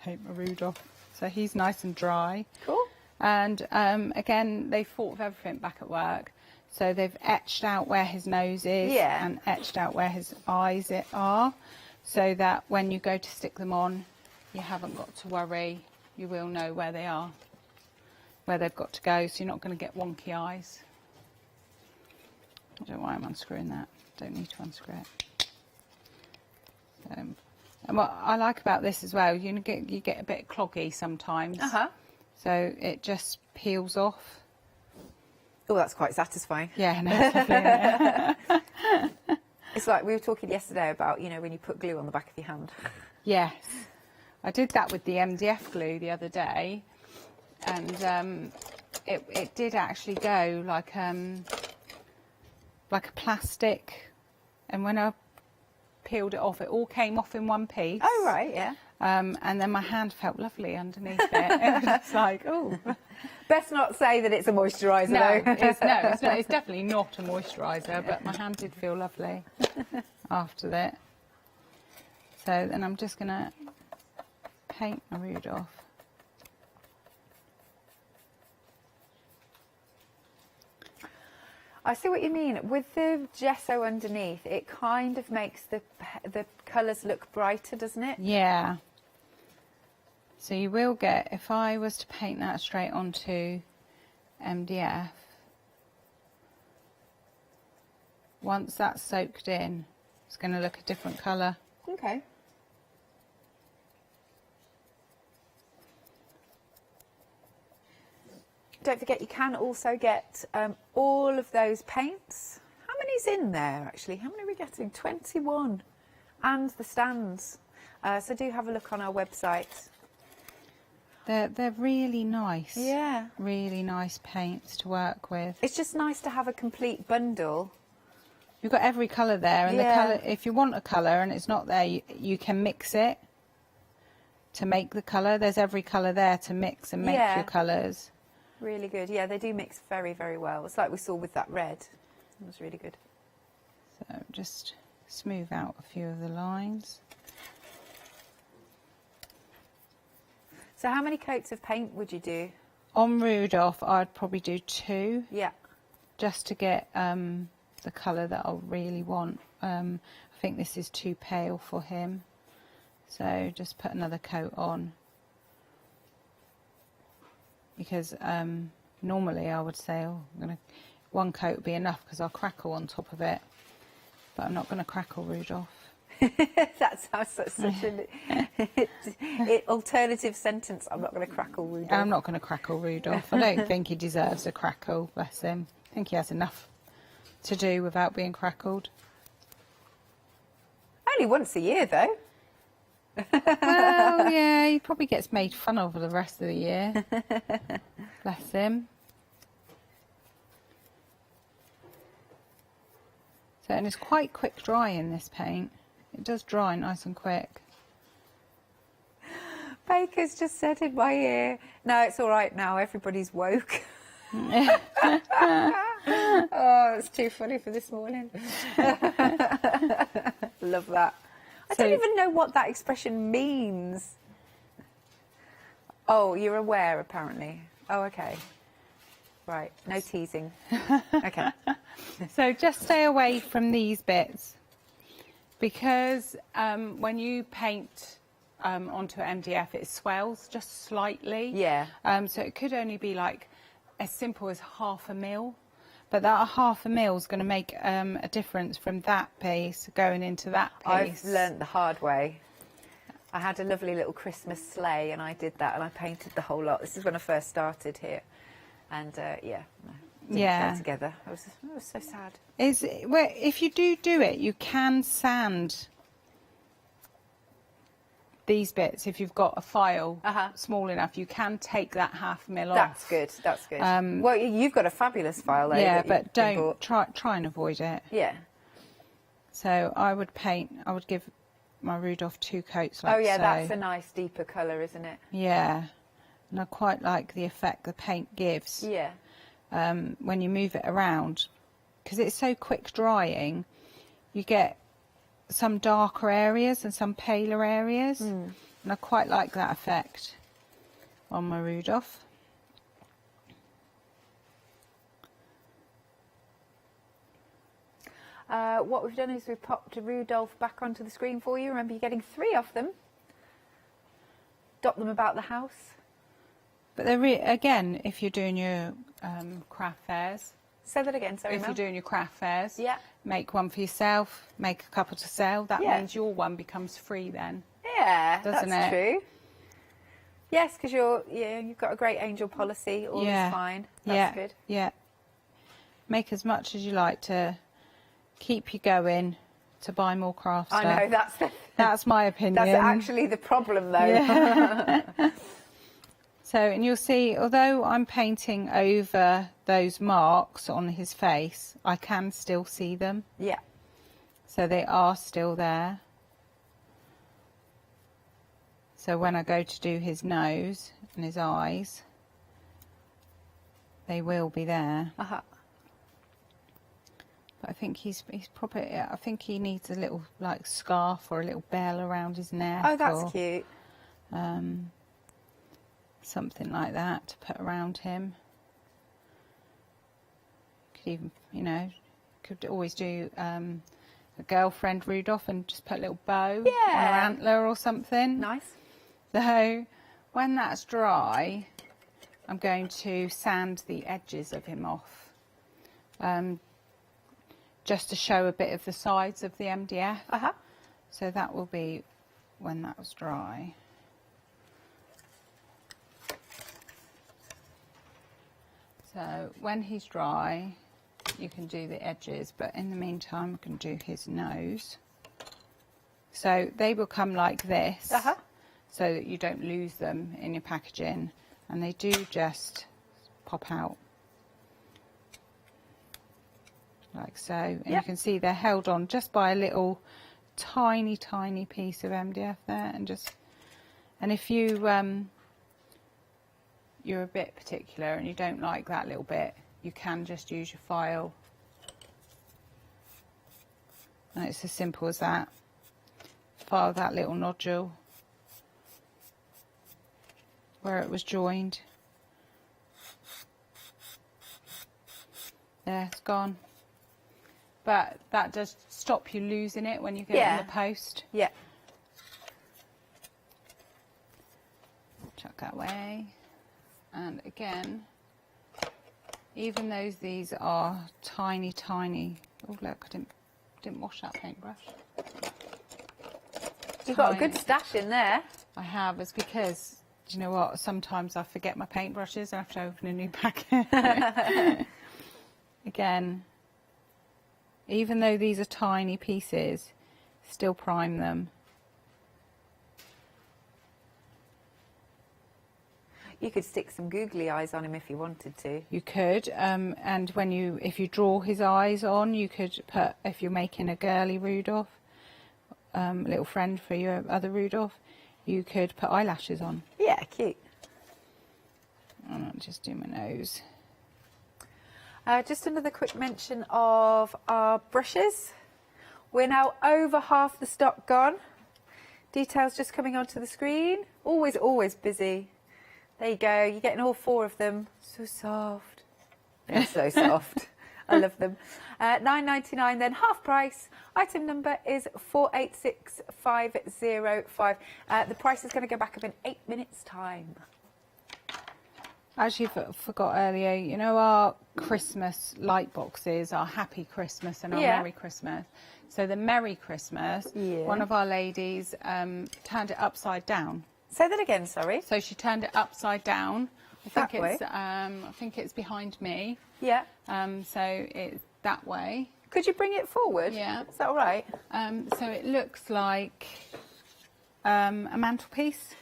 paint my Rudolph. So he's nice and dry. Cool. And again, they've thought of everything back at work. So they've etched out where his nose is and etched out where his eyes are, so that when you go to stick them on, you haven't got to worry. You will know where they are. where they've got to go, so you're not going to get wonky eyes. I don't know why I'm unscrewing that. Don't need to unscrew it. And what I like about this as well, you get a bit cloggy sometimes. So it just peels off. Oh, that's quite satisfying. Yeah, no, it's lovely, isn't it? It's like we were talking yesterday about, you know, when you put glue on the back of your hand. Yes, I did that with the MDF glue the other day, and it did actually go like a plastic, and when I peeled it off, it all came off in one piece. Oh, right, yeah. And then my hand felt lovely underneath it. It was just like, oh. Best not say that it's a moisturiser, No, though. it's not. It's definitely not a moisturiser, but my hand did feel lovely after that. So then I'm just going to paint my Rudolph. I see what you mean. With the gesso underneath, it kind of makes the colours look brighter, doesn't it? Yeah. So you will get, if I was to paint that straight onto MDF, once that's soaked in, it's going to look a different colour. Okay. Don't forget, you can also get all of those paints. How many's in there, actually? How many are we getting? 21. And the stands. So do have a look on our website. They're really nice. Yeah. Really nice paints to work with. It's just nice to have a complete bundle. You've got every colour there, and Yeah. the colour, if you want a colour and it's not there, you can mix it to make the colour. There's every colour there to mix and make Yeah. your colours. Really good. Yeah, they do mix very, very well. It's like we saw with that red. It was really good. So just smooth out a few of the lines. So how many coats of paint would you do? On Rudolph, I'd probably do 2, Yeah. just to get the colour that I really want. I think this is too pale for him, so just put another coat on. Because normally I would say, oh, one coat would be enough because I'll crackle on top of it, but I'm not going to crackle Rudolph. That sounds like such an alternative sentence. I'm not going to crackle Rudolph. I'm not going to crackle Rudolph. I don't think he deserves a crackle, bless him. I think he has enough to do without being crackled. Only once a year, though. Well, yeah, he probably gets made fun of for the rest of the year. Bless him. So, and it's quite quick drying, this paint. It does dry nice and quick. Baker's just said in my ear, no, it's all right now, everybody's woke. Oh, it's too funny for this morning. Love that. I don't even know what that expression means. Oh, you're aware, apparently. Oh, okay. Right, no teasing. Okay. So just stay away from these bits, because when you paint onto MDF, it swells just slightly. Yeah. So it could only be like as simple as 1/2 mil, but that 1/2 mil is going to make a difference from that piece going into that piece. I've learnt the hard way. I had a lovely little Christmas sleigh and I did that and I painted the whole lot. This is when I first started here. And yeah, no, didn't go together. I was so sad. Well, if you do it, you can sand these bits. If you've got a file small enough, you can take that 1/2 mil off. That's good. That's good. Well, you've got a fabulous file though. Yeah, but don't try and avoid it. Yeah. So I would give my Rudolph 2 coats like so. Oh yeah, that's a nice deeper colour, isn't it? Yeah, and I quite like the effect the paint gives. Yeah. When you move it around, because it's so quick drying, you get some darker areas and some paler areas, and I quite like that effect on my Rudolph. What we've done is we've popped Rudolph back onto the screen for you. Remember, you're getting 3 of them. Dot them about the house. But again, if you're doing your craft fairs, Say that again, sorry, if Mel. you're doing your craft fairs, Yeah. make one for yourself, make a couple to sell. That Yeah. means your one becomes free then. Yeah, Doesn't that's it? true. Yes, because you've got a great angel policy. All is fine. That's good. Yeah. Make as much as you like to keep you going to buy more craft stuff. I know, That's my opinion. that's actually the problem, though. Yeah. So, and you'll see, although I'm painting over those marks on his face, I can still see them. Yeah. So they are still there. So when I go to do his nose and his eyes, they will be there. Uh-huh. But I think he's probably, I think he needs a little like scarf or a little bell around his neck. Oh, that's or, cute. something like that to put around him. Could even, could always do a girlfriend Rudolph and just put a little bow on her antler or something. Nice. So when that's dry, I'm going to sand the edges of him off, just to show a bit of the sides of the MDF. Uh-huh. So that will be when that was dry. So when he's dry, you can do the edges, but in the meantime, I can do his nose. So they will come like this, so that you don't lose them in your packaging, and they do just pop out like so. And you can see they're held on just by a little tiny piece of MDF there, and if you you're a bit particular and you don't like that little bit, you can just use your file, and it's as simple as that. File that little nodule where it was joined. There, it's gone. But that does stop you losing it when you get it in the post. Yeah. Chuck that away. And again, even though these are tiny. Oh look, I didn't wash that paintbrush. You've got a good stash in there. I have. It's because, do you know what? Sometimes I forget my paintbrushes. I have to open a new packet. Again, even though these are tiny pieces, still prime them. You could stick some googly eyes on him if you wanted to. You could, and if you draw his eyes on, you could put, if you're making a girly Rudolph, little friend for your other Rudolph, you could put eyelashes on. Yeah, cute. And I'll just do my nose. Just another quick mention of our brushes. We're now over half the stock gone. Details just coming onto the screen. Always busy. There you go. You're getting all 4 of them. So soft. They're so soft. I love them. £9.99 then, half price. Item number is 486505. The price is going to go back up in 8 minutes' time. Actually, forgot earlier, you know our Christmas light boxes, our Happy Christmas and our Merry Christmas. So the Merry Christmas, one of our ladies turned it upside down. Say that again, sorry. So she turned it upside down. That way? I think it's behind me. Yeah. So it's that way. Could you bring it forward? Yeah. Is that all right? So it looks like a mantelpiece.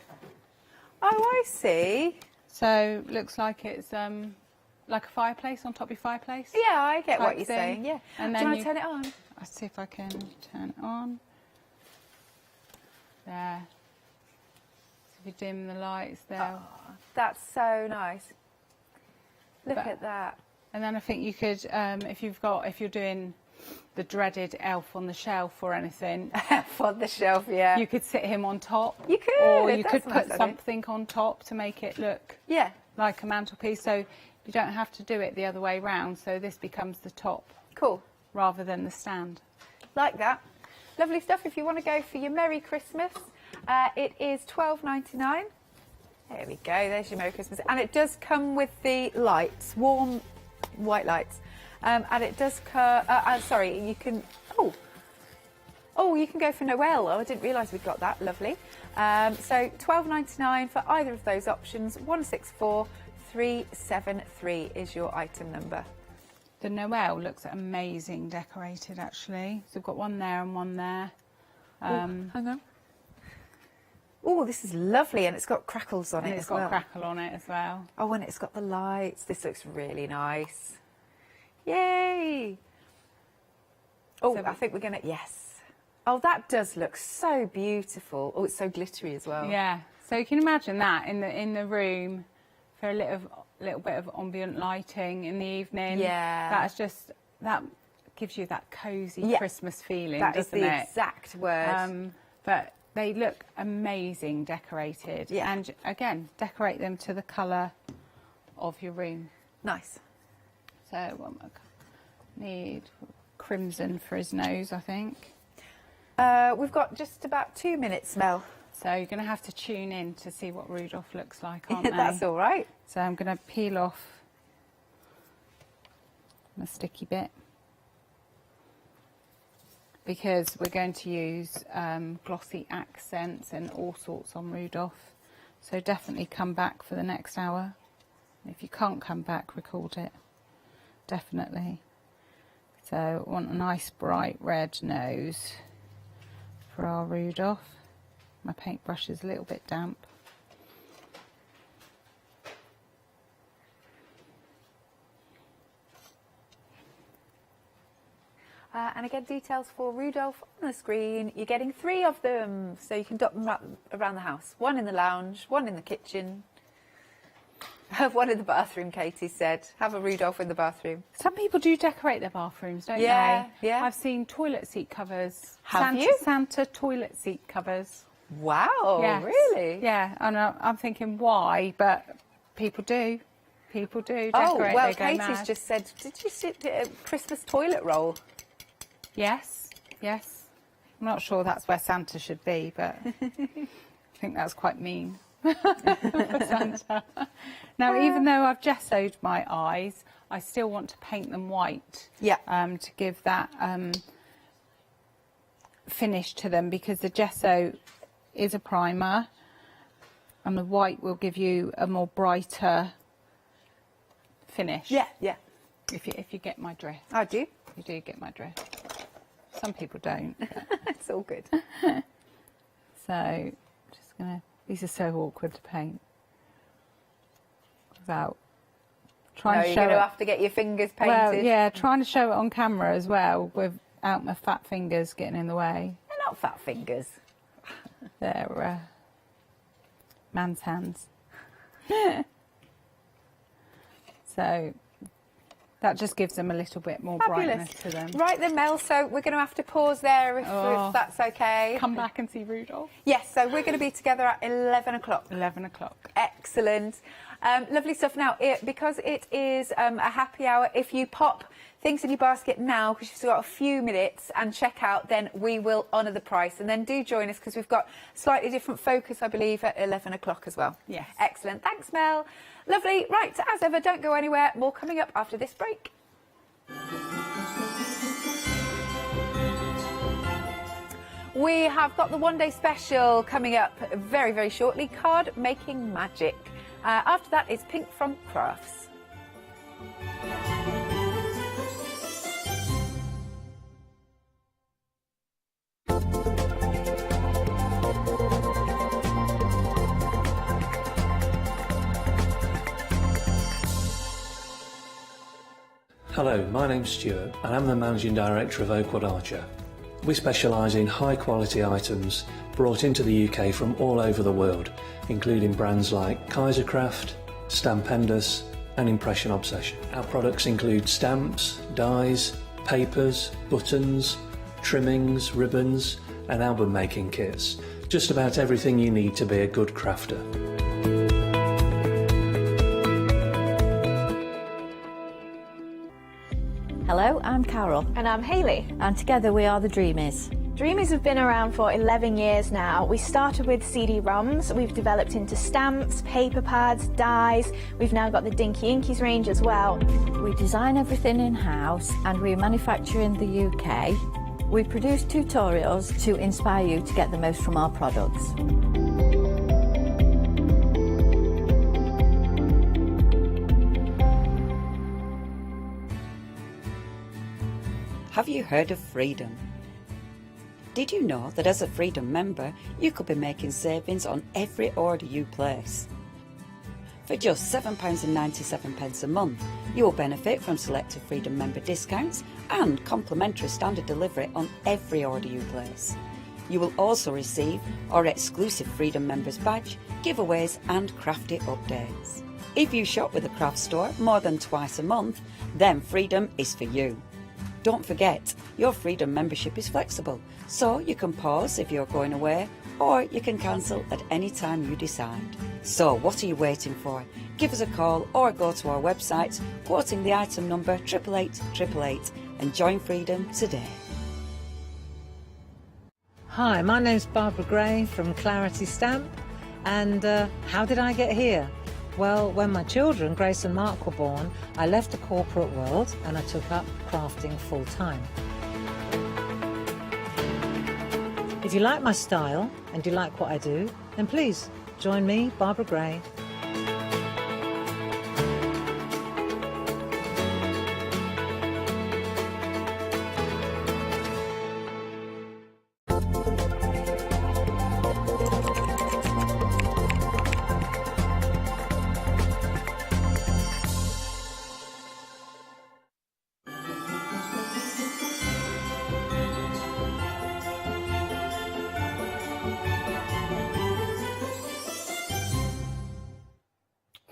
Oh, I see. So looks like it's like a fireplace on top of your fireplace. Yeah, I get what you're thing. saying. Yeah. And Do then you want to turn it on? I'll see if I can turn it on. There. So if you dim the lights there. Oh, that's so nice. Look at that. And then I think you could, if you're doing the dreaded elf on the shelf or anything. Elf on the shelf, yeah. You could sit him on top. You could. Or you could That's a put nice something on top to make it look like a mantelpiece. So you don't have to do it the other way round. So this becomes the top. Cool. Rather than the stand. Like that. Lovely stuff. If you want to go for your Merry Christmas, it is £12.99. There we go, there's your Merry Christmas. And it does come with the lights, warm white lights. And it does come, sorry, you can, oh, you can go for Noel. Oh, I didn't realise we'd got that, lovely. So £12.99 for either of those options. 164373 is your item number. The Noel looks amazing decorated, actually. So we've got one there and one there. Hang on. Oh, this is lovely, and it's got crackles on it as well. It's got crackle on it as well. Oh, and it's got the lights. This looks really nice. Yay! Oh, So I think we're going to... Yes. Oh, that does look so beautiful. Oh, it's so glittery as well. Yeah. So you can imagine that in the room for a little bit of ambient lighting in the evening. Yeah. That gives you that cosy Christmas feeling, that doesn't is the it? exact word. But they look amazing decorated. Yeah. And again, decorate them to the colour of your room. Nice. So what am I need? Crimson for his nose, I think. We've got just about 2 minutes, Mel. So you're going to have to tune in to see what Rudolph looks like, aren't they? That's all right. So I'm going to peel off the sticky bit, because we're going to use glossy accents and all sorts on Rudolph. So definitely come back for the next hour. If you can't come back, record it. Definitely. So I want a nice bright red nose for our Rudolph. My paintbrush is a little bit damp. And again, details for Rudolph on the screen. You're getting 3 of them, so you can dot them around the house. 1 in the lounge, 1 in the kitchen, 1 in the bathroom, Katie said. Have a Rudolph in the bathroom. Some people do decorate their bathrooms, don't they? Yeah. I've seen toilet seat covers. Have you? Santa toilet seat covers. Wow, Yes. really? Yeah, and I'm thinking why, but people do. People do decorate. Oh, well, they go Katie's mad. just said, did you see a Christmas toilet roll? Yes, yes. I'm not sure that's where Santa should be, but I think that's quite mean for Santa. Now, even though I've gessoed my eyes, I still want to paint them white. Yeah. To give that finish to them, because the gesso is a primer, and the white will give you a more brighter finish. Yeah, yeah. If you get my drift. I do. You do get my drift. Some people don't. It's all good. So, just gonna. These are so awkward to paint without trying to You're show going to it. have to get your fingers painted. Well, yeah, trying to show it on camera as well without my fat fingers getting in the way. They're not fat fingers. They're man's hands. So that just gives them a little bit more brightness to them. Right then, Mel, so we're going to have to pause there if that's okay. Come back and see Rudolph. Yes, so we're going to be together at 11 o'clock. 11 o'clock. Excellent. Lovely stuff. Now, because it is a happy hour, if you pop things in your basket now, because you've still got a few minutes, and check out, then we will honour the price. And then do join us, because we've got slightly different focus, I believe, at 11 o'clock as well. Yes. Excellent. Thanks, Mel. Lovely. Right, as ever, don't go anywhere. More coming up after this break. We have got the one-day special coming up very, very shortly, card making magic. After that, it's Pink from Crafts. Hello, my name's Stuart and I'm the Managing Director of Oakwood Archer. We specialise in high quality items brought into the UK from all over the world, including brands like Kaisercraft, Stampendous and Impression Obsession. Our products include stamps, dies, papers, buttons, trimmings, ribbons and album making kits. Just about everything you need to be a good crafter. Hello, I'm Carol. And I'm Hayley. And together we are the Dreamies. Dreamies have been around for 11 years now. We started with CD-ROMs, we've developed into stamps, paper pads, dies, we've now got the Dinky Inkies range as well. We design everything in-house and we manufacture in the UK. We produce tutorials to inspire you to get the most from our products. Have you heard of Freedom? Did you know that as a Freedom member, you could be making savings on every order you place? For just £7.97 a month, you will benefit from selected Freedom member discounts and complimentary standard delivery on every order you place. You will also receive our exclusive Freedom members badge, giveaways and crafty updates. If you shop with the craft store more than twice a month, then Freedom is for you. Don't forget, your Freedom membership is flexible, so you can pause if you're going away, or you can cancel at any time you decide. So what are you waiting for? Give us a call or go to our website, quoting the item number 88888 and join Freedom today. Hi, my name's Barbara Gray from Clarity Stamp, and how did I get here? Well, when my children, Grace and Mark, were born, I left the corporate world and I took up crafting full time. If you like my style and you like what I do, then please join me, Barbara Gray.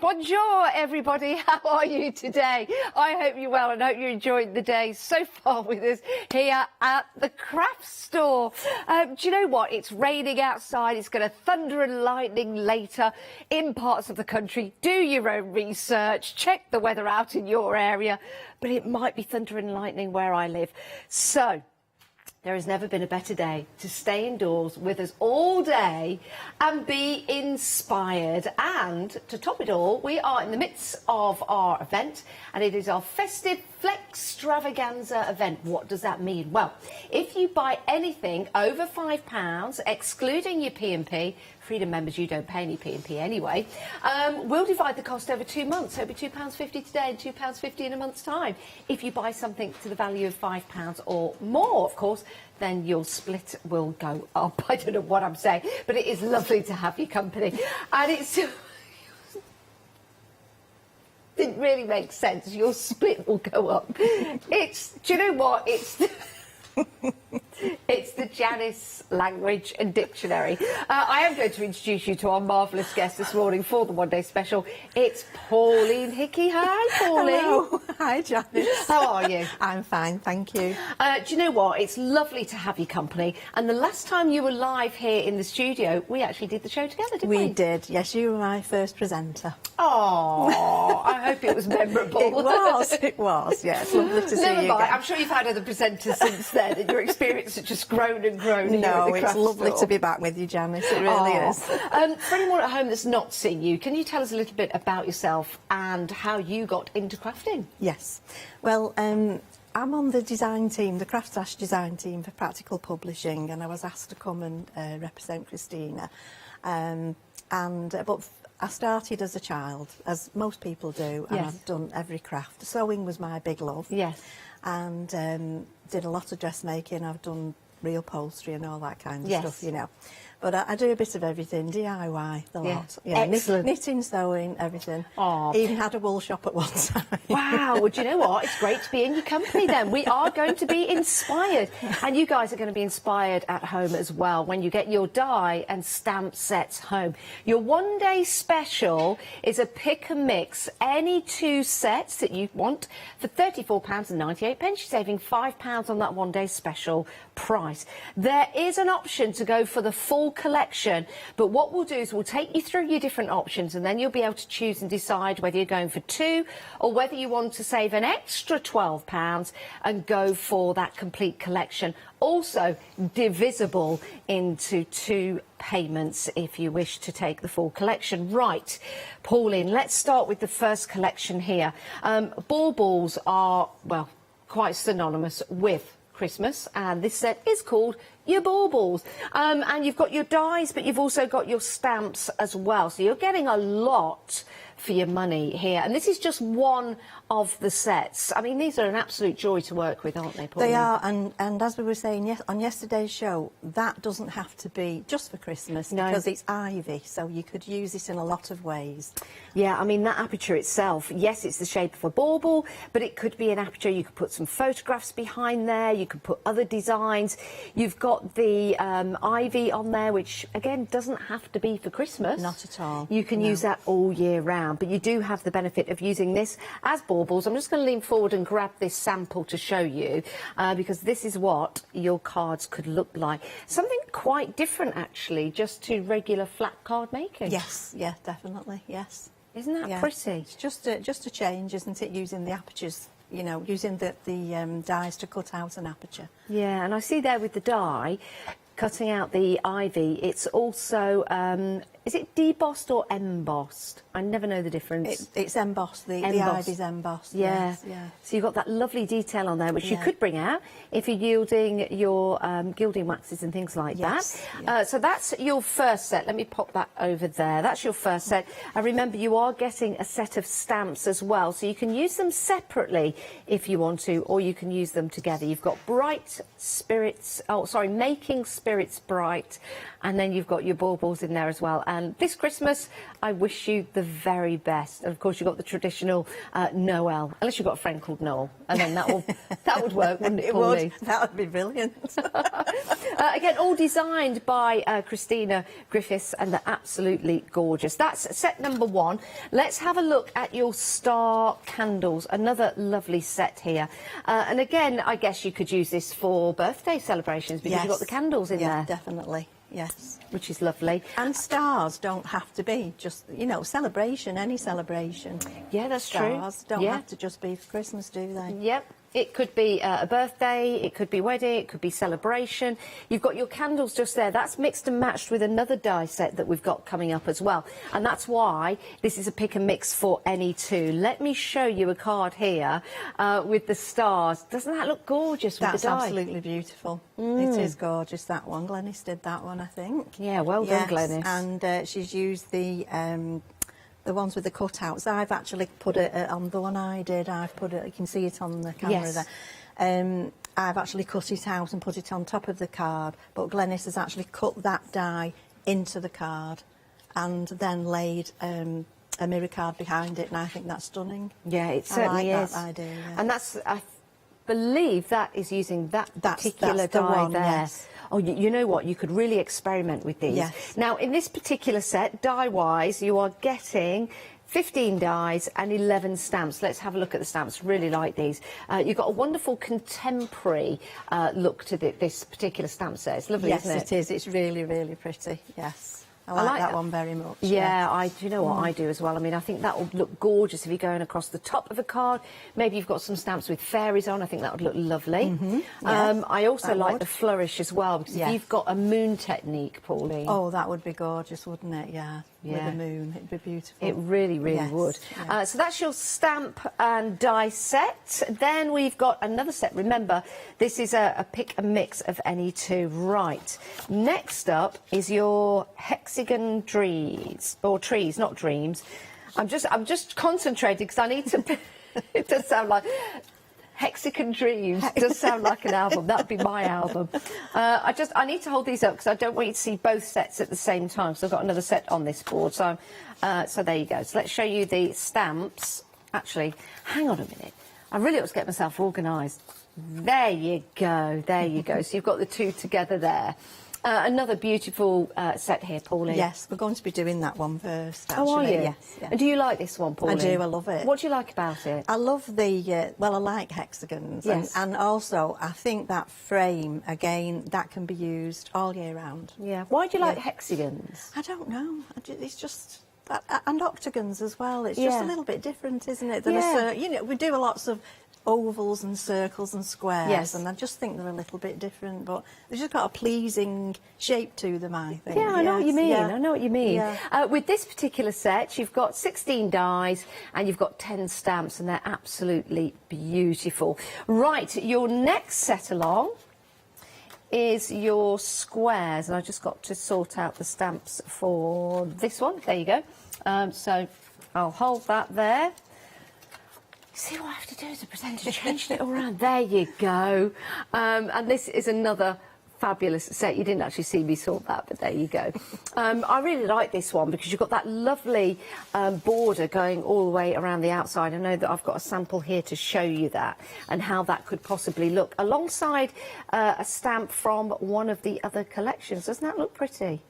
Bonjour everybody, how are you today? I hope you're well and hope you're enjoying the day so far with us here at the craft store. Do you know what? It's raining outside, it's going to thunder and lightning later in parts of the country. Do your own research, check the weather out in your area, but it might be thunder and lightning where I live. So, there has never been a better day to stay indoors with us all day and be inspired. And to top it all, we are in the midst of our event, and it is our Festive extravaganza event. What does that mean? Well, if you buy anything over £5, excluding your P&P, Freedom members, you don't pay any P&P anyway, we'll divide the cost over 2 months. So it'll be £2.50 today and £2.50 in a month's time. If you buy something to the value of £5 or more, of course, then your split will go up. I don't know what I'm saying, but it is lovely to have your company. And it's... didn't really make sense. Your split will go up. It's... Do you know what? It's... It's the Janice Language and Dictionary. I am going to introduce you to our marvellous guest this morning for the One Day Special. It's Pauline Hickey. Hi, Pauline. Hello. Hi, Janice. How are you? I'm fine, thank you. Do you know what? It's lovely to have your company. And the last time you were live here in the studio, we actually did the show together, didn't we? We did, yes. You were my first presenter. Oh, I hope it was memorable. It was, yes. Lovely to see Never you mind. again. I'm sure you've had other presenters since then, and your experience has just grown and grown. No, it's lovely to be back with you, Janice. It really is. For anyone at home that's not seen you, can you tell us a little bit about yourself and how you got into crafting? Yes. Well, I'm on the design team, the Craft design team for Practical Publishing, and I was asked to come and represent Christina. But I started as a child, as most people do, and I've done every craft. Sewing was my big love. Yes. And did a lot of dressmaking. I've done real upholstery and all that kind of stuff, you know. But I do a bit of everything, DIY, the lot. Yeah, excellent. Knitting, sewing, everything. Oh. Even had a wool shop at one time. Wow, well, do you know what? It's great to be in your company then. We are going to be inspired. And you guys are going to be inspired at home as well when you get your die and stamp sets home. Your one-day special is a pick and mix, any 2 sets that you want for £34.98. You're saving £5 on that one-day special price. There is an option to go for the full full collection, but what we'll do is we'll take you through your different options, and then you'll be able to choose and decide whether you're going for 2 or whether you want to save an extra £12 and go for that complete collection. Also divisible into 2 payments if you wish to take the full collection. Right, Pauline, let's start with the first collection here. Baubles are, well, quite synonymous with Christmas, and this set is called your baubles. And you've got your dies, but you've also got your stamps as well. So you're getting a lot for your money here. And this is just one of the sets. I mean, these are an absolute joy to work with, aren't they, Pauline? They are, and as we were saying on yesterday's show, that doesn't have to be just for Christmas, because it's ivy, so you could use it in a lot of ways. Yeah, I mean, that aperture itself, yes, it's the shape of a bauble, but it could be an aperture. You could put some photographs behind there, you could put other designs. You've got the ivy on there, which, again, doesn't have to be for Christmas. Not at all. You can use that all year round, but you do have the benefit of using this as baubles. I'm just going to lean forward and grab this sample to show you, because this is what your cards could look like. Something quite different, actually, just to regular flat card making. Yes, yeah, definitely, yes. Isn't that pretty? It's just a change, isn't it, using the apertures, you know, using the dies to cut out an aperture. Yeah, and I see there with the die, cutting out the ivy, it's also, is it debossed or embossed? I never know the difference. It's embossed, the ivy's embossed. Yeah. Yes, yeah. So you've got that lovely detail on there, which you could bring out if you're yielding your gilding waxes and things like that. So that's your first set. Let me pop that over there. That's your first set. And remember, you are getting a set of stamps as well, so you can use them separately if you want to, or you can use them together. You've got bright spirits, making spirits bright, and then you've got your baubles in there as well. And this Christmas, I wish you the very best. And of course, you've got the traditional Noel, unless you've got a friend called Noel, and then that would work, wouldn't it? It would. That would be brilliant. Again, all designed by Christina Griffiths, and they're absolutely gorgeous. That's set number 1. Let's have a look at your star candles. Another lovely set here. And again, I guess you could use this for birthday celebrations, because you've got the candles in there. Yeah, definitely. Yes. Which is lovely. And stars don't have to be just, you know, celebration, any celebration. Yeah, that's stars true. don't have to just be for Christmas, do they? Yep. It could be a birthday, it could be wedding, it could be celebration. You've got your candles just there. That's mixed and matched with another die set that we've got coming up as well. And that's why this is a pick and mix for any 2. Let me show you a card here with the stars. Doesn't that look gorgeous with the die? That's absolutely beautiful. It is gorgeous, that one. Glenys did that one, I think. Yeah, well done, Glenys. And she's used the ones with the cutouts. I've actually put it on the one I did. I've put it, you can see it on the camera there. I've actually cut it out and put it on top of the card, but Glenys has actually cut that die into the card and then laid a mirror card behind it, and I think that's stunning. Yeah, it certainly I like is. that idea, yeah. And that's, I believe that is using that particular that's the die one, there. yes. Oh, you know what? You could really experiment with these. Yes. Now, in this particular set, die-wise, you are getting 15 dies and 11 stamps. Let's have a look at the stamps. Really like these. You've got a wonderful contemporary look to this particular stamp set. It's lovely, isn't it? Yes, it is. It's really, really pretty. Yes. I like that one very much. Yeah, do you know what I do as well? I mean, I think that would look gorgeous if you're going across the top of a card. Maybe you've got some stamps with fairies on. I think that would look lovely. Yes, I also like the flourish as well, because if you've got a moon technique, Pauline. Oh, that would be gorgeous, wouldn't it? Yeah. With the moon, it'd be beautiful. It really, really would. Yeah. So that's your stamp and die set. Then we've got another set. Remember, this is a pick and mix of any 2. Right. Next up is your hexagon trees, or trees, not dreams. I'm just concentrating because I need to. It does sound like. Hexagon Dreams does sound like an album. That'd be my album. I need to hold these up because I don't want you to see both sets at the same time. So I've got another set on this board. So there you go. So let's show you the stamps. Actually, hang on a minute. I really ought to get myself organised. There you go. There you go. So you've got the 2 together there. Another beautiful set here, Pauline. Yes, we're going to be doing that one first, Oh, are actually. you? Yes, yes. And do you like this one, Pauline? I do, I love it. What do you like about it? I love the, well, I like hexagons. Yes. And also, I think that frame, again, that can be used all year round. Yeah. Why do you like hexagons? I don't know. It's just... And octagons as well. It's just a little bit different, isn't it? Than you know, we do lots of ovals and circles and squares, Yes. and I just think they're a little bit different, but they've just got a pleasing shape to them, I think. Yeah, I know what you mean. I know what you mean. Yeah. With this particular set, you've got 16 dies and you've got 10 stamps, and they're absolutely beautiful. Right, your next set along is your squares, and I just got to sort out the stamps for this one. There you go. So I'll hold that there. See, what I have to do as a presenter, change it all around. There you go. And this is another fabulous set. You didn't actually see me sort that, but there you go. I really like this one because you've got that lovely border going all the way around the outside. I know that I've got a sample here to show you that and how that could possibly look alongside a stamp from one of the other collections. Doesn't that look pretty?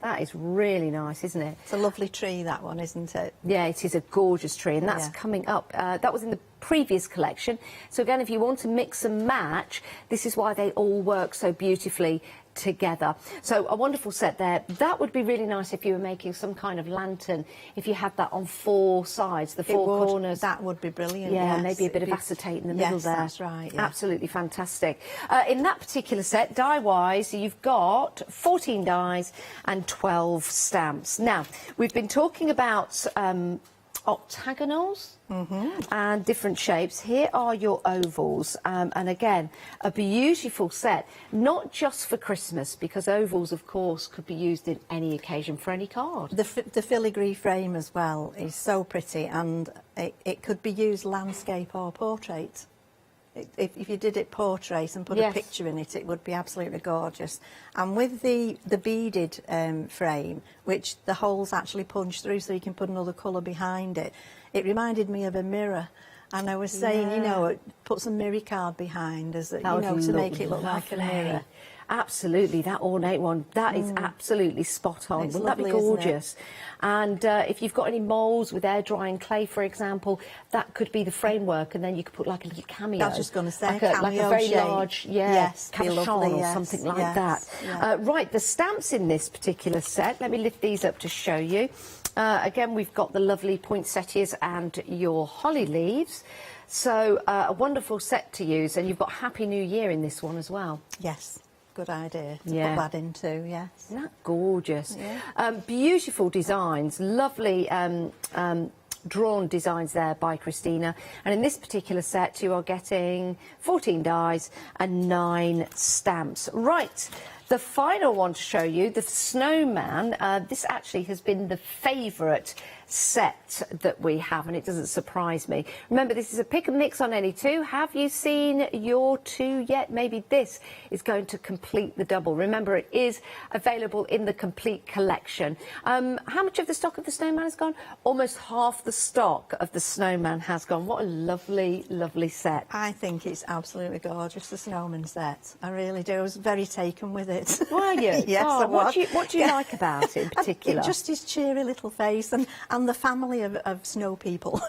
That is really nice, isn't it? It's a lovely tree, that one, isn't it? Yeah, it is a gorgeous tree, and that's coming up. That was in the previous collection. So again, if you want to mix and match, this is why they all work so beautifully together. So a wonderful set there. That would be really nice if you were making some kind of lantern, if you had that on 4 sides, the 4 corners. That would be brilliant. Yeah, yes. maybe a bit of acetate in the middle there. Yes, that's right. Yeah. Absolutely fantastic. In that particular set, die-wise, you've got 14 dies and 12 stamps. Now, we've been talking about octagonals and different shapes. Here are your ovals, and again, a beautiful set, not just for Christmas, because ovals, of course, could be used in any occasion for any card. The filigree frame as well is so pretty, and it could be used landscape or portrait. If you did it portrait and put a picture in it, it would be absolutely gorgeous. And with the beaded frame, which the holes actually punch through so you can put another colour behind it, it reminded me of a mirror. And I was saying, you know, put some mirror card behind as you know, to make it look like a mirror. Absolutely, that ornate one, that is absolutely spot on. It's Wouldn't lovely, that be isn't it? gorgeous? And if you've got any moulds with air drying clay, for example, that could be the framework, and then you could put like a little cameo. I was just going to say, like a very shape. large, yes, cabochon or something like that. Yeah. Right, the stamps in this particular set, let me lift these up to show you. Again, we've got the lovely poinsettias and your holly leaves. So a wonderful set to use, and you've got Happy New Year in this one as well. Yes. Good idea to Yeah. put that into, yes. Isn't that gorgeous? Yeah. Beautiful designs, lovely drawn designs there by Christina. And in this particular set, you are getting 14 dies and 9 stamps. Right. The final one to show you, the snowman, this actually has been the favourite set that we have, and it doesn't surprise me. Remember, this is a pick and mix on any two. Have you seen your two yet? Maybe this is going to complete the double. Remember, it is available in the complete collection. How much of the stock of the snowman has gone? Almost half the stock of the snowman has gone. What a lovely, lovely set. I think it's absolutely gorgeous, the snowman set. I really do. I was very taken with it. Were you? Yes, oh, I was. What do you like about it in particular? Just his cheery little face and the family of snow people.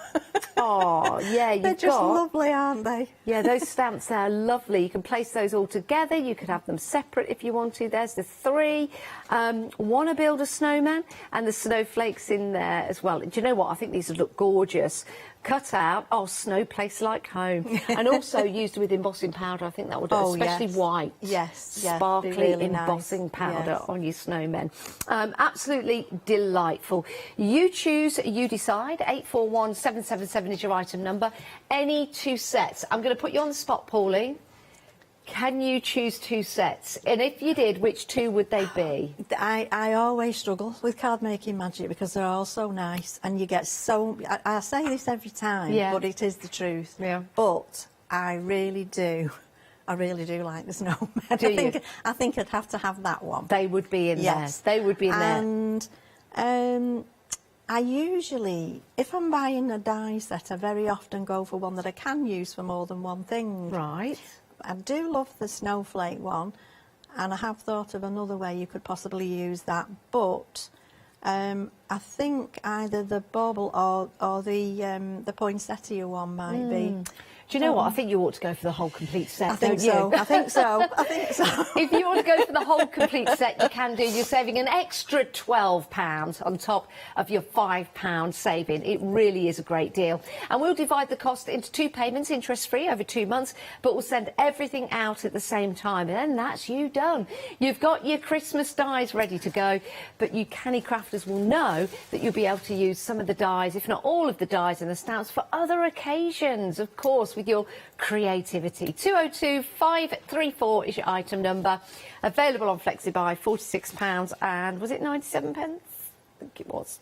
Oh, yeah, They're just lovely, aren't they? Yeah, those stamps there are lovely. You can place those all together. You could have them separate if you want to. There's the 3. Want to build a snowman? And the snowflakes in there as well. Do you know what? I think these would look gorgeous. Cut out, snow place like home. And also used with embossing powder. I think that would, especially white. Yes, sparkly really embossing nice. powder on your snowmen. Absolutely delightful. You choose, you decide. 841777 is your item number. Any 2 sets. I'm going to put you on the spot, Pauline. Can you choose 2 sets? And if you did, which 2 would they be? I always struggle with card making magic because they're all so nice, and you get so... I say this every time, but it is the truth. Yeah. But I really do like the snowman. I think I'd have to have that one. They would be in there. They would be in there. And I usually, if I'm buying a die set, I very often go for one that I can use for more than one thing. Right. I do love the snowflake one, and I have thought of another way you could possibly use that, but I think either the bauble or the poinsettia one might be. Do you know what? I think you ought to go for the whole complete set. I think so. I think so. I think so. If you want to go for the whole complete set, you can do. You're saving an extra £12 on top of your £5 saving. It really is a great deal. And we'll divide the cost into 2 payments, interest-free, over 2 months, but we'll send everything out at the same time. And then that's you done. You've got your Christmas dies ready to go, but you canny crafters will know that you'll be able to use some of the dies, if not all of the dies and the stamps, for other occasions, of course, with your creativity. 202 534 is your item number. Available on FlexiBuy, £46, and was it 97 pence? I think it was.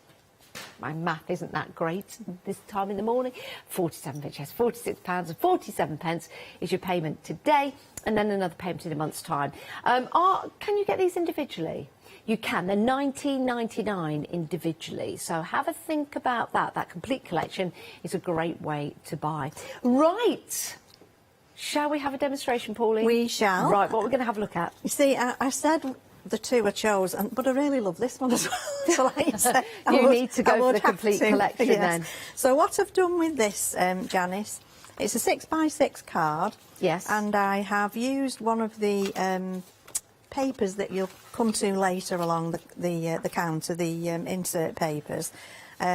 My math isn't that great this time in the morning. 47 pence, yes, £46 and 47 pence is your payment today, and then another payment in a month's time. Can you get these individually? You can. They're $19.99 individually. So have a think about that. That complete collection is a great way to buy. Right. Shall we have a demonstration, Pauline? We shall. Right, what we're going to have a look at. You see, I said the 2 I chose, but I really love this one as well. So like I said, you need to go for the complete collection then. So what I've done with this, Janice, it's a 6x6 card. Yes. And I have used one of the papers that you'll come to later along the counter, the insert papers,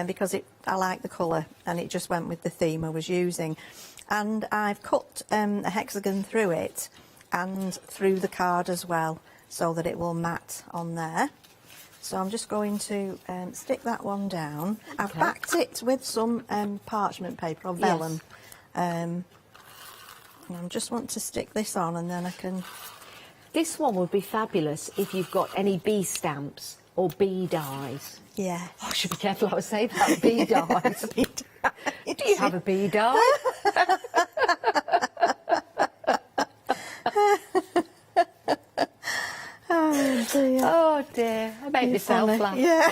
because I like the colour and it just went with the theme I was using. And I've cut a hexagon through it and through the card as well, so that it will mat on there. So I'm just going to stick that one down. Okay. I've backed it with some parchment paper or vellum. Yes. And I just want to stick this on, and then I can... This one would be fabulous if you've got any bee stamps or bee dies. Yeah. Oh, I should be careful how I say that. Bee dies. Do you have a bee die? Oh dear. Oh dear. I made myself laugh. Yeah.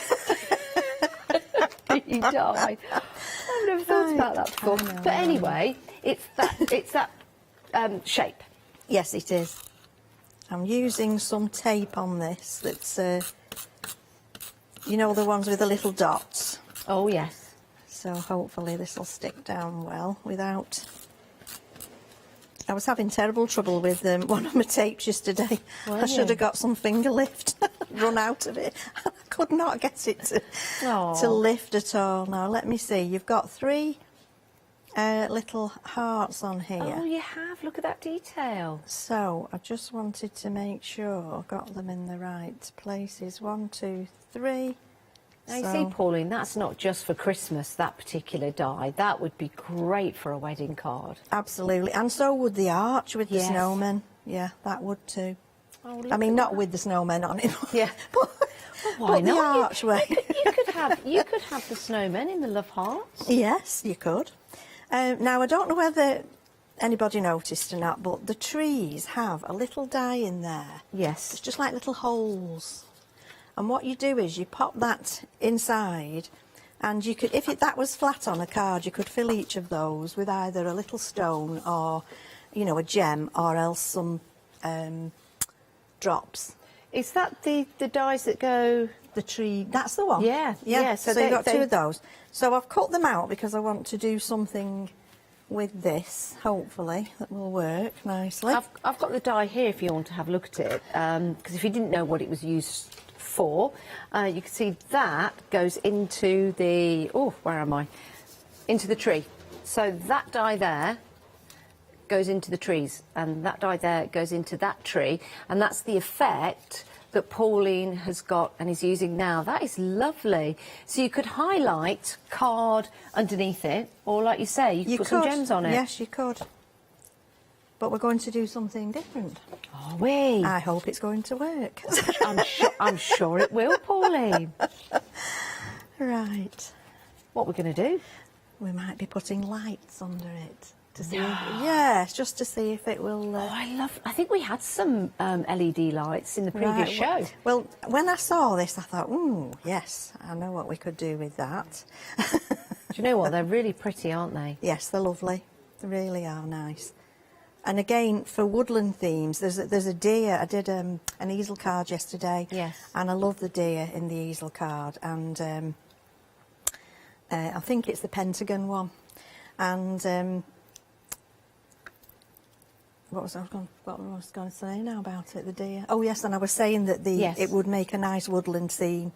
Bee die. I've never thought about that before. But anyway, it's that shape. Yes, it is. I'm using some tape on this that's, you know, the ones with the little dots. Oh, yes. So hopefully this will stick down well without... I was having terrible trouble with one of my tapes yesterday. I should have got some finger lift, run out of it. I could not get it to lift at all. Now, let me see. You've got 3... little hearts on here. Oh, you have. Look at that detail. So I just wanted to make sure I got them in the right places. 1, 2, 3. Now you see, Pauline, that's not just for Christmas, that particular die. That would be great for a wedding card. Absolutely. And so would the arch with the snowmen. Yeah, that would too. Oh, I mean, not with the snowmen on it. Yeah. But why not? The archway. You could have the snowmen in the love hearts. Yes, you could. Now, I don't know whether anybody noticed or not, but the trees have a little die in there. Yes. It's just like little holes. And what you do is you pop that inside, and you could, if that was flat on a card, you could fill each of those with either a little stone or, you know, a gem, or else some drops. Is that the dies that go... The tree, that's the one. Yeah, yeah. So you've got 2 of those. So I've cut them out because I want to do something with this, hopefully, that will work nicely. I've got the die here if you want to have a look at it, because if you didn't know what it was used for, you can see that goes into the... Oh, where am I? Into the tree. So that die there goes into the trees, and that die there goes into that tree, and that's the effect that Pauline has got and is using now. That is lovely. So you could highlight card underneath it, or like you say, you could put some gems on it. Yes, you could. But we're going to do something different. Are we? I hope it's going to work. I'm sure it will, Pauline. Right. What we're going to do? We might be putting lights under it. To see yes, just to see if it will... I think we had some LED lights in the previous show. Well, when I saw this, I thought, ooh, yes, I know what we could do with that. Do you know what? They're really pretty, aren't they? Yes, they're lovely. They really are nice. And again, for woodland themes, there's a deer. I did an easel card yesterday. Yes. And I love the deer in the easel card. And I think it's the pentagon one. And what was I going to say now about it, the deer? Oh, yes, and I was saying that it would make a nice woodland theme.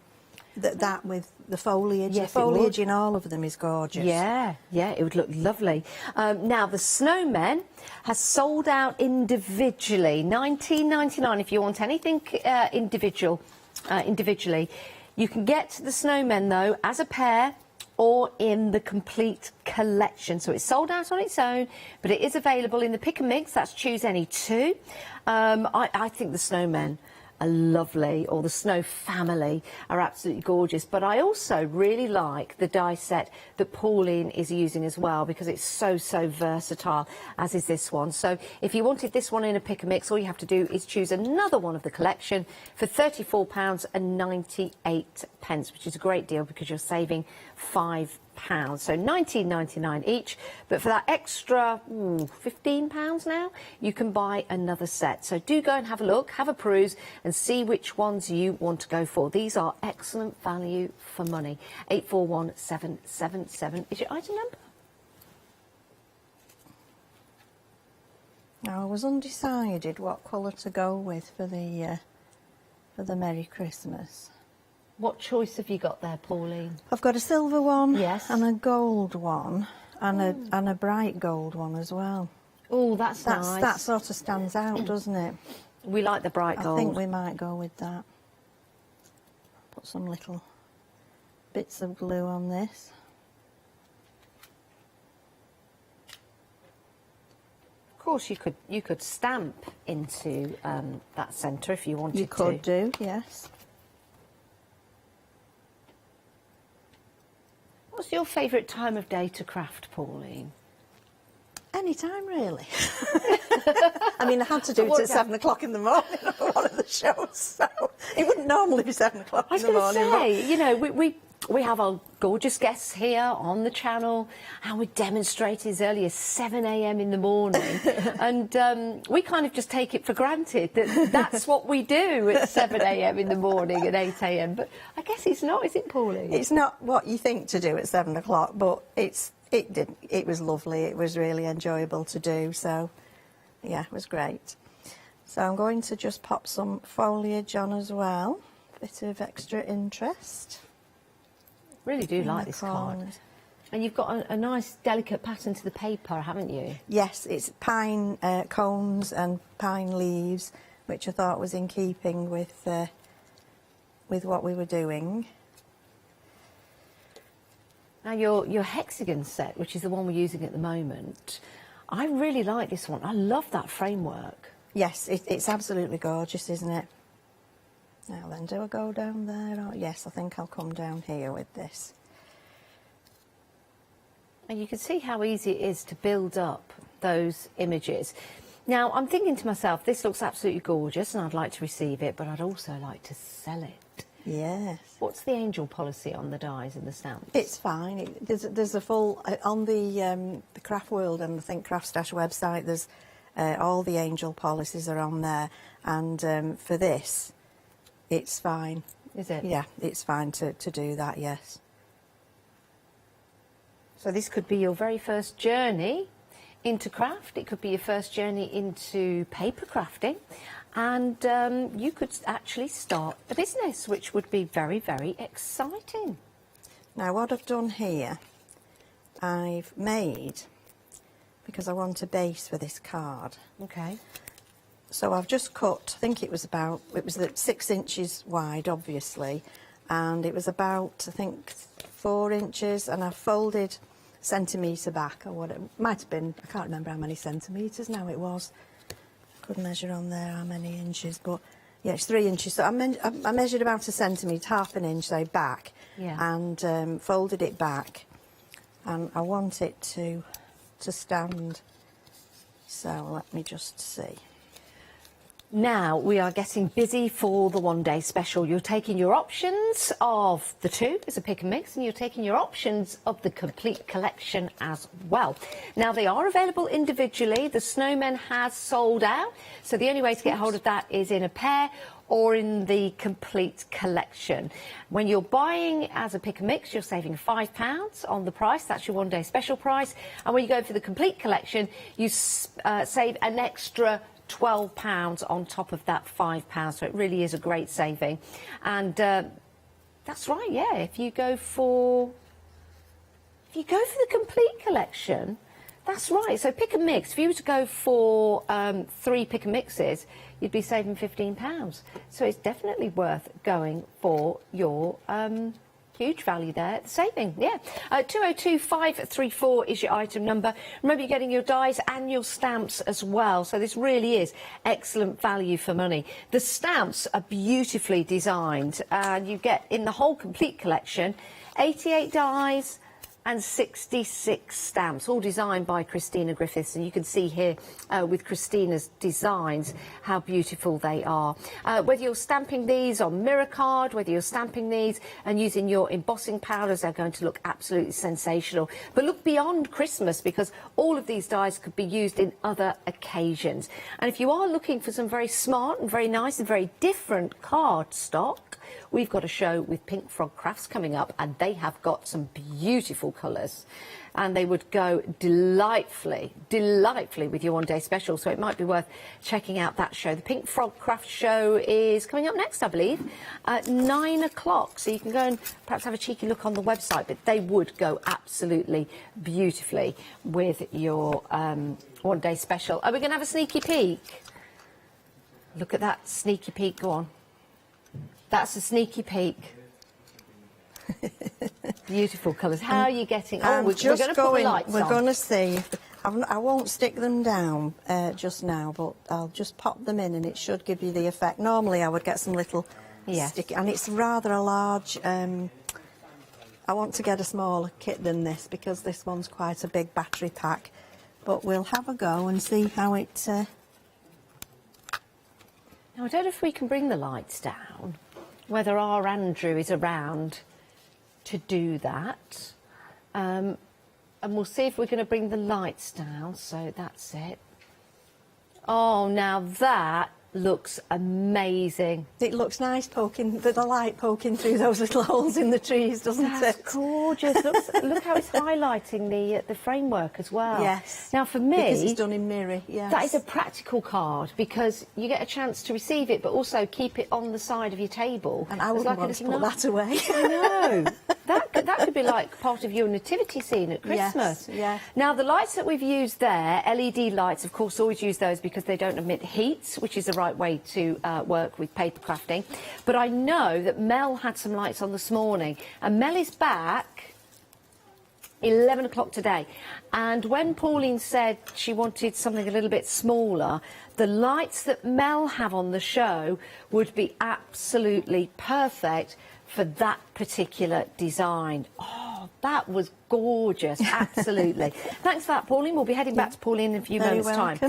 That with the foliage, yes, the foliage in all of them is gorgeous. Yeah, yeah, it would look lovely. Now the snowmen has sold out individually, $19.99 if you want anything individually. You can get the snowmen though as a pair or in the complete collection. So it's sold out on its own, but it is available in the pick and mix. That's choose any two. I think the snowmen are lovely, or the snow family are absolutely gorgeous, but I also really like the die set that Pauline is using as well, because it's so versatile, as is this one. So if you wanted this one in a pick and mix, all you have to do is choose another one of the collection for £34.98, which is a great deal because you're saving £5. So $19.99 each, but for that extra £15 now, you can buy another set. So do go and have a look, have a peruse, and see which ones you want to go for. These are excellent value for money. 841777 is your item number. Now, I was undecided what colour to go with for the Merry Christmas. What choice have you got there, Pauline? I've got a silver one, yes, and a gold one, and a bright gold one as well. Oh, that's nice. That sort of stands out, doesn't it? We like the bright gold. I think we might go with that. Put some little bits of glue on this. Of course, you could stamp into that centre if you wanted to. You could do, yes. What's your favourite time of day to craft, Pauline? Any time, really. I mean, I had to do it at 7 o'clock in the morning for one of the shows, so it wouldn't normally be 7 o'clock in the morning. I was going to say, you know, we have our gorgeous guests here on the channel, and we demonstrate as early as 7 a.m. in the morning, and we kind of just take it for granted that that's what we do at 7 a.m. in the morning and 8 a.m. But I guess it's not, is it, Pauline? It's not what you think to do at 7 o'clock, but it was lovely. It was really enjoyable to do, so yeah, it was great. So I'm going to just pop some foliage on as well, bit of extra interest. Really do like this card. And you've got a nice delicate pattern to the paper, haven't you? Yes, it's pine cones and pine leaves, which I thought was in keeping with what we were doing. Now your hexagon set, which is the one we're using at the moment, I really like this one. I love that framework. Yes, it's absolutely gorgeous, isn't it? Now then, do I go down there? Or, yes, I think I'll come down here with this. And you can see how easy it is to build up those images. Now, I'm thinking to myself, this looks absolutely gorgeous and I'd like to receive it, but I'd also like to sell it. Yes. What's the angel policy on the dies and the stamps? It's fine. There's a full... on the Craft World and I think Craft Stash website, there's all the angel policies are on there. And for this... it's fine. Is it? Yeah, it's fine to do that, yes. So this could be your very first journey into craft. It could be your first journey into paper crafting. And you could actually start a business, which would be very, very exciting. Now, what I've done here, I've made, because I want a base for this card. Okay. So I've just cut, I think it was 6 inches wide, obviously, and it was about, I think, 4 inches, and I folded centimetre back, or what it might have been, I can't remember how many centimetres now it was. I couldn't measure on there how many inches, but yeah, it's 3 inches. So I measured about a centimetre, half an inch, say, back, and folded it back, and I want it to stand. So let me just see. Now we are getting busy for the one-day special. You're taking your options of the two as a pick and mix, and you're taking your options of the complete collection as well. Now they are available individually. The Snowman has sold out, so the only way to get hold of that is in a pair or in the complete collection. When you're buying as a pick and mix, you're saving £5 on the price. That's your one-day special price. And when you go for the complete collection, you save an extra £12 on top of that £5, so it really is a great saving. And that's right, yeah, if you go for the complete collection, that's right. So pick and mix, if you were to go for 3 pick and mixes, you'd be saving £15. So it's definitely worth going for your huge value there, saving, yeah. 202534 is your item number. Remember, you're getting your dies and your stamps as well, so this really is excellent value for money. The stamps are beautifully designed, and you get in the whole complete collection 88 dies and 66 stamps, all designed by Christina Griffiths, and you can see here with Christina's designs how beautiful they are. Whether you're stamping these on mirror card, whether you're stamping these and using your embossing powders, they're going to look absolutely sensational. But look beyond Christmas, because all of these dies could be used in other occasions. And if you are looking for some very smart and very nice and very different card stock, we've got a show with Pink Frog Crafts coming up, and they have got some beautiful colours, and they would go delightfully with your one-day special, so it might be worth checking out that show. The Pink Frog Craft show is coming up next, I believe, at 9 o'clock, so you can go and perhaps have a cheeky look on the website, but they would go absolutely beautifully with your one-day special. Are we going to have a sneaky peek? Look at that sneaky peek, go on. That's a sneaky peek. Beautiful colours. How are you getting? Oh, we're going to put the lights on. We're going to see. I won't stick them down just now, but I'll just pop them in, and it should give you the effect. Normally, I would get some little sticky, and it's rather a large. I want to get a smaller kit than this, because this one's quite a big battery pack. But we'll have a go and see how it. Now, I don't know if we can bring the lights down. Whether our Andrew is around to do that. And we'll see if we're going to bring the lights down. So that's it. Oh, now that looks amazing. It looks nice poking, with the light poking through those little holes in the trees, doesn't it? That's gorgeous. Look how it's highlighting the framework as well. Yes. Now for me, because it's done in mirror. Yes. That is a practical card, because you get a chance to receive it, but also keep it on the side of your table. And I wouldn't want to put that away. I know. That could be like part of your nativity scene at Christmas. Yes, yeah. Now, the lights that we've used there, LED lights, of course, always use those because they don't emit heat, which is the right way to work with paper crafting. But I know that Mel had some lights on this morning, and Mel is back 11 o'clock today. And when Pauline said she wanted something a little bit smaller, the lights that Mel have on the show would be absolutely perfect for that particular design. Oh, that was gorgeous, absolutely. Thanks for that, Pauline. We'll be heading back to Pauline in a few moments' time.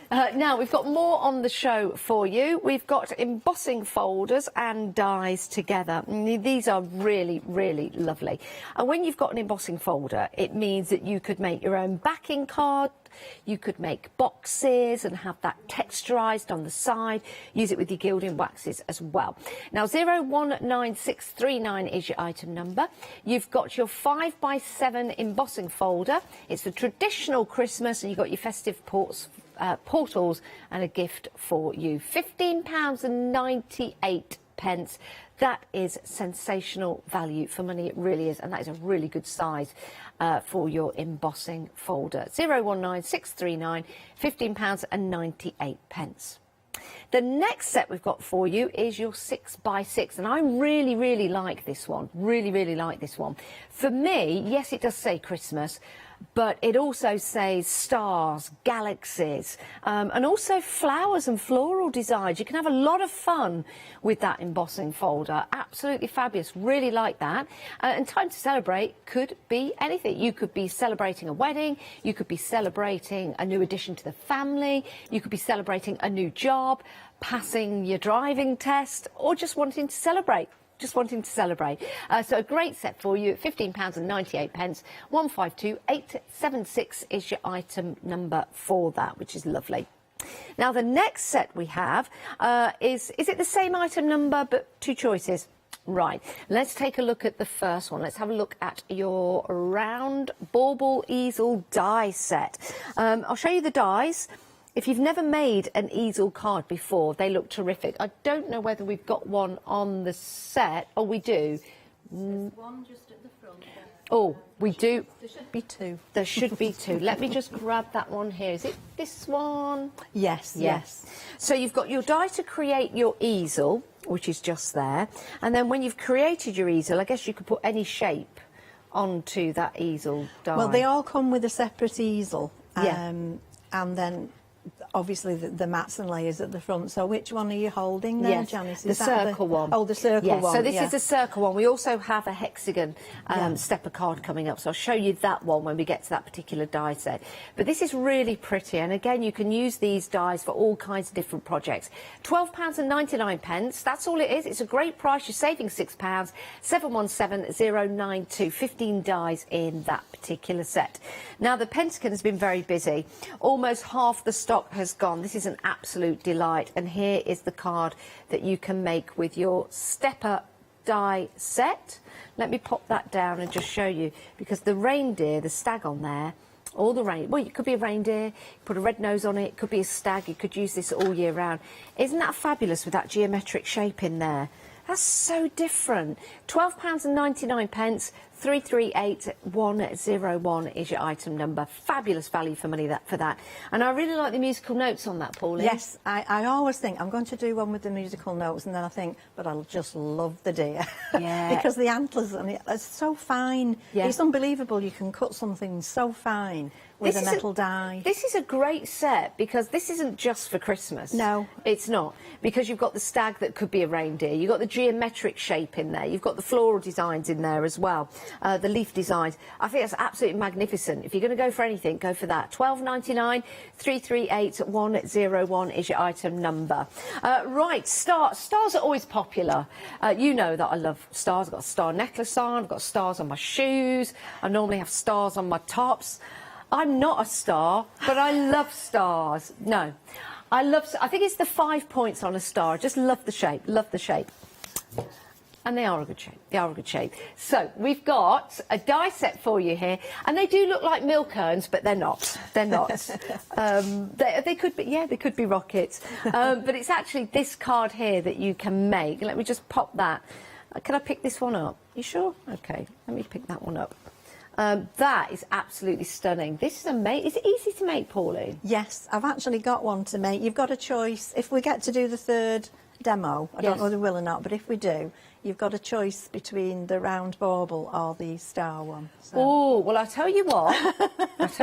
Now, we've got more on the show for you. We've got embossing folders and dies together. These are really, really lovely. And when you've got an embossing folder, it means that you could make your own backing card, you could make boxes and have that texturised on the side. Use it with your gilding waxes as well. Now, 019639 is your item number. You've got your 5x7 embossing folder. It's the traditional Christmas, and you've got your festive portals and a gift for you. £15.98. That is sensational value for money. It really is, and that is a really good size for your embossing folder. 019639, £15.98. The next set we've got for you is your 6x6, and I really, really like this one. Really, really like this one. For me, yes, it does say Christmas, but it also says stars, galaxies, and also flowers and floral designs. You can have a lot of fun with that embossing folder. Absolutely fabulous. Really like that. And time to celebrate could be anything. You could be celebrating a wedding. You could be celebrating a new addition to the family. You could be celebrating a new job, passing your driving test, or just wanting to celebrate. So a great set for you at £15.98. 152876 is your item number for that, which is lovely. Now the next set we have is it the same item number but two choices? Right, let's take a look at the first one. Let's have a look at your round bauble easel die set. I'll show you the dies. If you've never made an easel card before, they look terrific. I don't know whether we've got one on the set. Oh, we do. There's one just at the front. Oh, we do. There should be two. There should be two. Let me just grab that one here. Is it this one? Yes, yes. So you've got your die to create your easel, which is just there. And then when you've created your easel, I guess you could put any shape onto that easel die. Well, they all come with a separate easel. Yeah. And then obviously the mats and layers at the front. So which one are you holding there, Janice? The circle one. Oh, the circle one. So this is the circle one. We also have a hexagon stepper card coming up. So I'll show you that one when we get to that particular die set. But this is really pretty. And again, you can use these dies for all kinds of different projects. £12.99. That's all it is. It's a great price. You're saving £6. 717092. 15 dies in that particular set. Now, the Pentagon has been very busy. Almost half the stock has gone. This is an absolute delight. And here is the card that you can make with your stepper die set. Let me pop that down and just show you, because the reindeer, the stag on there, all the well, it could be a reindeer, put a red nose on it, it could be a stag, you could use this all year round. Isn't that fabulous with that geometric shape in there? That's so different. £12.99. 338101 is your item number. Fabulous value for money for that. And I really like the musical notes on that, Pauline. Yes, I always think I'm going to do one with the musical notes, and then I think, but I'll just love the deer. Yeah. Because the antlers, I mean, it's so fine. Yeah. It's unbelievable. You can cut something so fine with a metal die. This is a great set, because this isn't just for Christmas. No. It's not. Because you've got the stag that could be a reindeer. You've got the geometric shape in there. You've got the floral designs in there as well. The leaf designs. I think that's absolutely magnificent. If you're going to go for anything, go for that. £12.99. 338101 is your item number. Right, stars are always popular. You know that I love stars. I've got a star necklace on. I've got stars on my shoes. I normally have stars on my tops. I'm not a star, but I love stars. No, I think it's the 5 points on a star. I just love the shape, And they are a good shape. They are a good shape. So we've got a die set for you here, and they do look like milk urns, but they're not. They're not. They could be. Yeah, they could be rockets. But it's actually this card here that you can make. Let me just pop that. Can I pick this one up? You sure? Okay. Let me pick that one up. That is absolutely stunning. This is amazing. Is it easy to make, Pauline? Yes, I've actually got one to make. You've got a choice. If we get to do the third demo, I don't know whether we will or not, but if we do, you've got a choice between the round bauble or the star one. So. Oh, well, I'll tell you what. If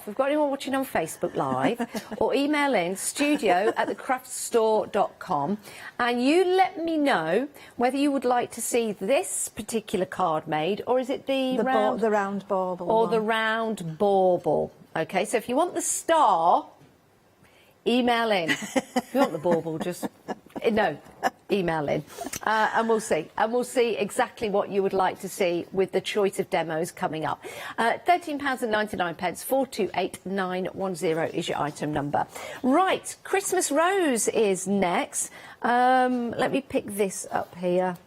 we've got anyone watching on Facebook Live, or email in studio@thecraftstore.com, and you let me know whether you would like to see this particular card made, or is it the round bauble or one. the round bauble. Okay, so if you want the star, email in. If you want the bauble, just no, email in, and we'll see. And we'll see exactly what you would like to see with the choice of demos coming up. £13.99. 428910 is your item number. Right, Christmas Rose is next. Let me pick this up here.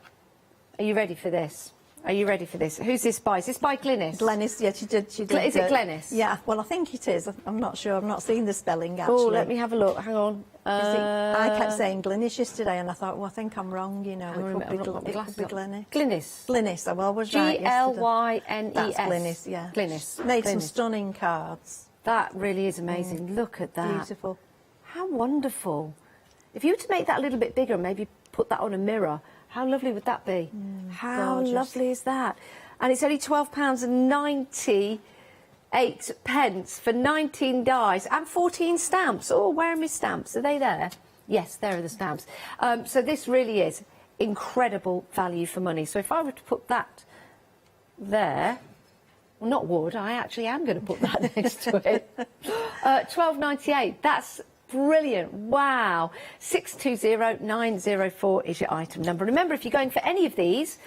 Are you ready for this? Are you ready for this? Who's this by? Is this by Glynis? Glynis, yeah, she did. Is it Glynis? Yeah, well, I think it is. I'm not sure. I've not seen the spelling, actually. Oh, let me have a look. Hang on. I kept saying Glynis yesterday, and I thought, well, I think I'm wrong, you know. It could be Glynis. Glynis. Glynis, I was right yesterday. Glynis. That's Glynis, yeah. Glynis. Made some stunning cards. That really is amazing. Look at that. Beautiful. How wonderful. If you were to make that a little bit bigger, maybe put that on a mirror, how lovely would that be? How gorgeous. lovely is that? And it's only £12.90 pence for 19 dies and 14 stamps. Oh, where are my stamps? Are they there? Yes, there are the stamps. So this really is incredible value for money. So if I were to put that there, well, not would, I actually am going to put that next to it. £12.98. That's brilliant. Wow. 620904 is your item number. Remember, if you're going for any of these,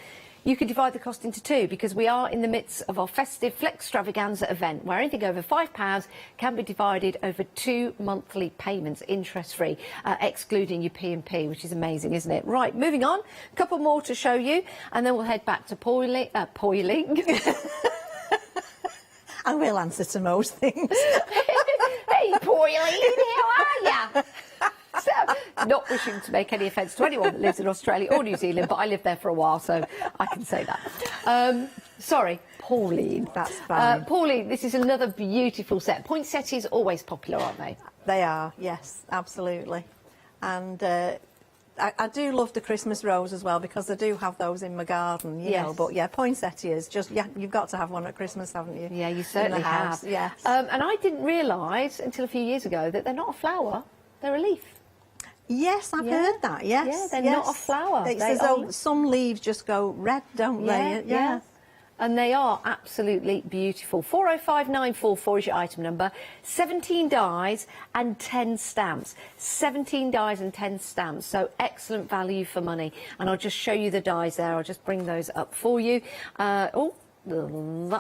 you can divide the cost into two, because we are in the midst of our festive extravaganza event where anything over £5 can be divided over 2 monthly payments, interest-free, excluding your P&P, which is amazing, isn't it? Right, moving on. A couple more to show you, and then we'll head back to poiling. I will answer to most things. Hey, Poiling, how are ya? So, not wishing to make any offence to anyone that lives in Australia or New Zealand, but I lived there for a while, so I can say that. Sorry, Pauline. That's fine. Pauline, this is another beautiful set. Poinsettias are always popular, aren't they? They are, yes, absolutely. And I do love the Christmas rose as well, because I do have those in my garden, you know. But yeah, poinsettias, you've got to have one at Christmas, haven't you? Yeah, you certainly have. Yes. And I didn't realise until a few years ago that they're not a flower, they're a leaf. Yes, I've heard that, yes. Yeah, they're not a flower. It's as though some leaves just go red, don't they? Yeah. And they are absolutely beautiful. 405944 is your item number. 17 dies and 10 stamps. 17 dies and 10 stamps. So excellent value for money. And I'll just show you the dies there. I'll just bring those up for you. That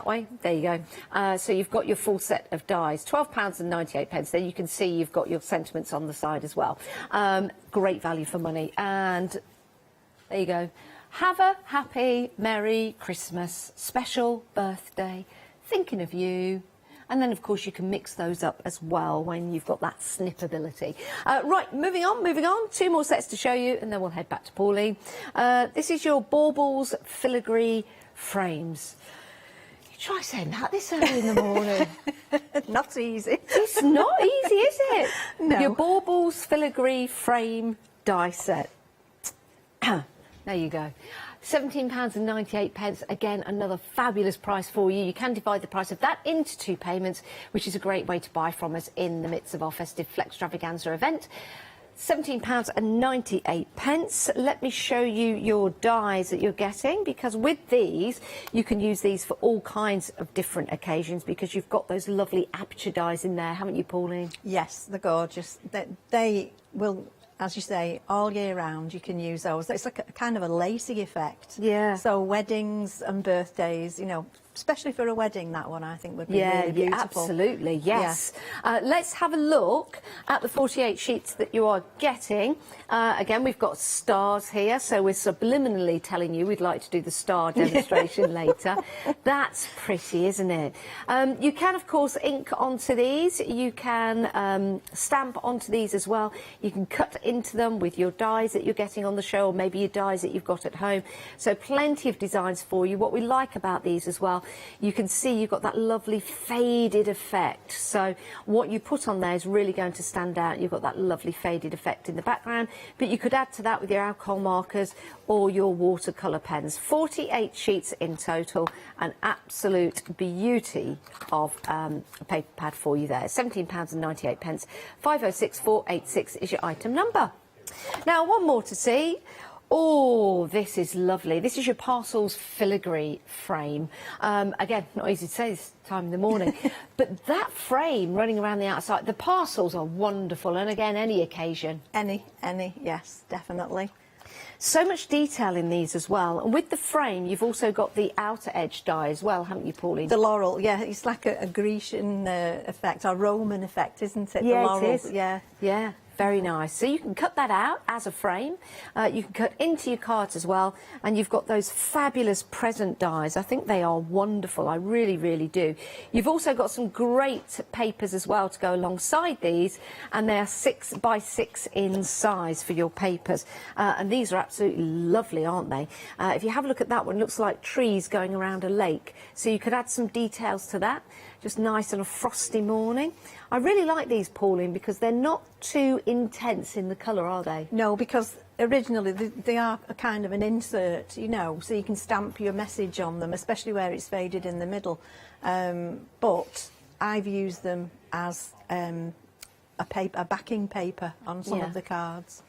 way, there you go. So you've got your full set of dies, £12.98. There you can see you've got your sentiments on the side as well. Great value for money. And there you go. Have a happy, Merry Christmas, special birthday, thinking of you. And then, of course, you can mix those up as well when you've got that snippability. Right, moving on. 2 more sets to show you, and then we'll head back to Pauline. This is your baubles filigree frames. You try saying that this early in the morning. Not easy. It's not easy, is it? No. Your baubles filigree frame die set. There you go. £17.98. Again, another fabulous price for you. You can divide the price of that into 2 payments, which is a great way to buy from us in the midst of our festive extravaganza event. £17.98. Let me show you your dies that you're getting, because with these you can use these for all kinds of different occasions, because you've got those lovely aperture dies in there, haven't you, Pauline? Yes, they're gorgeous. They will, as you say, all year round you can use those. It's like a kind of a lacy effect. Yeah. So weddings and birthdays, you know, especially for a wedding, that one I think would be really beautiful. Absolutely, yes. Yeah. Let's have a look at the 48 sheets that you are getting. Again, we've got stars here, so we're subliminally telling you we'd like to do the star demonstration later. That's pretty, isn't it? You can, of course, ink onto these. You can stamp onto these as well. You can cut into them with your dies that you're getting on the show, or maybe your dies that you've got at home. So plenty of designs for you. What we like about these as well, you can see you've got that lovely faded effect. So what you put on there is really going to stand out. You've got that lovely faded effect in the background, but you could add to that with your alcohol markers or your watercolour pens. 48 sheets in total, an absolute beauty of a paper pad for you there. £17.98. 506486 is your item number. Now, one more to see. Oh, this is lovely. This is your parcels filigree frame. Again, not easy to say this time in the morning, but that frame running around the outside, the parcels are wonderful. And again, any occasion. Any, yes, definitely. So much detail in these as well. And with the frame, you've also got the outer edge die as well, haven't you, Pauline? The laurel, yeah, it's like a Grecian effect, or Roman effect, isn't it? Yeah, the laurel, it is. Yeah. Very nice. So you can cut that out as a frame. You can cut into your cards as well. And you've got those fabulous present dies. I think they are wonderful. I really, really do. You've also got some great papers as well to go alongside these. And they are 6 by 6 in size for your papers. And these are absolutely lovely, aren't they? If you have a look at that one, it looks like trees going around a lake. So you could add some details to that. Just nice on a frosty morning. I really like these, Pauline, because they're not too intense in the colour, are they? No, because originally they are a kind of an insert, you know, so you can stamp your message on them, especially where it's faded in the middle. But I've used them as a backing paper on some of the cards.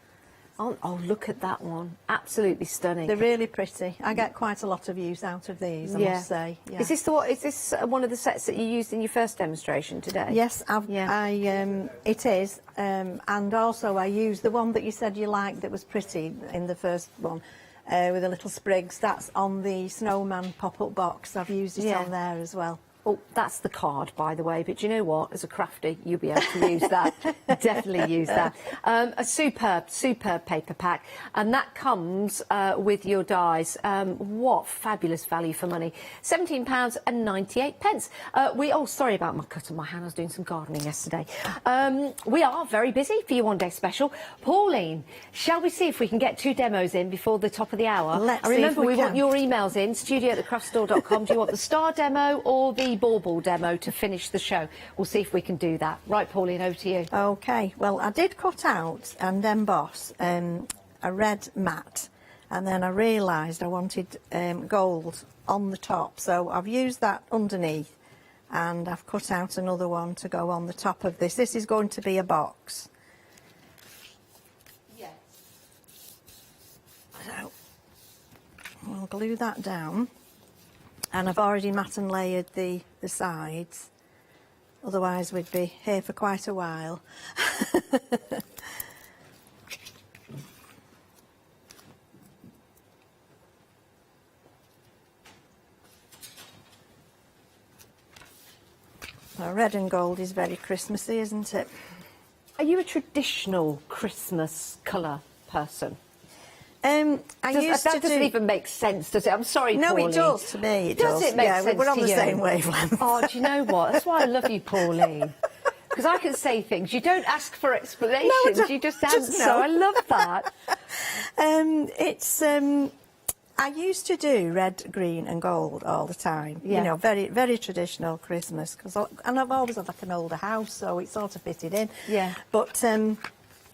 Oh, look at that one. Absolutely stunning. They're really pretty. I get quite a lot of use out of these, I must say. Yeah. Is this one of the sets that you used in your first demonstration today? Yes, it is. And also I used the one that you said you liked that was pretty in the first one, with the little sprigs. That's on the snowman pop-up box. I've used it on there as well. Oh, that's the card, by the way, but you know what? As a crafty, you'll be able to use that. Definitely use that. A superb paper pack, and that comes with your dies. What fabulous value for money. £17.98. Oh, sorry about my cut on my hand. I was doing some gardening yesterday. We are very busy for your one-day special. Pauline, shall we see if we can get 2 demos in before the top of the hour? Let's and remember, see if we want can. your emails in, studio@thecraftstore.com. Do you want the star demo or the bauble demo to finish the show? We'll see if we can do that. Right, Pauline, over to you. OK, well, I did cut out and emboss a red mat, and then I realised I wanted gold on the top, so I've used that underneath, and I've cut out another one to go on the top of this. This is going to be a box. Yes. So we'll glue that down. And I've already mat and layered the sides, otherwise we'd be here for quite a while. Well, red and gold is very Christmassy, isn't it? Are you a traditional Christmas colour person? That doesn't even make sense, does it? I'm sorry, No, Pauline. it does to me. It does. It make sense we're on to the you? same wavelength. Oh, do you know what? That's why I love you, Pauline. Because I can say things. You don't ask for explanations. No, you just just answer. no. I love that. I used to do red, green and gold all the time. Yeah. You know, very, very traditional Christmas. And I've always had like an older house, so it sort of fitted in. Yeah. But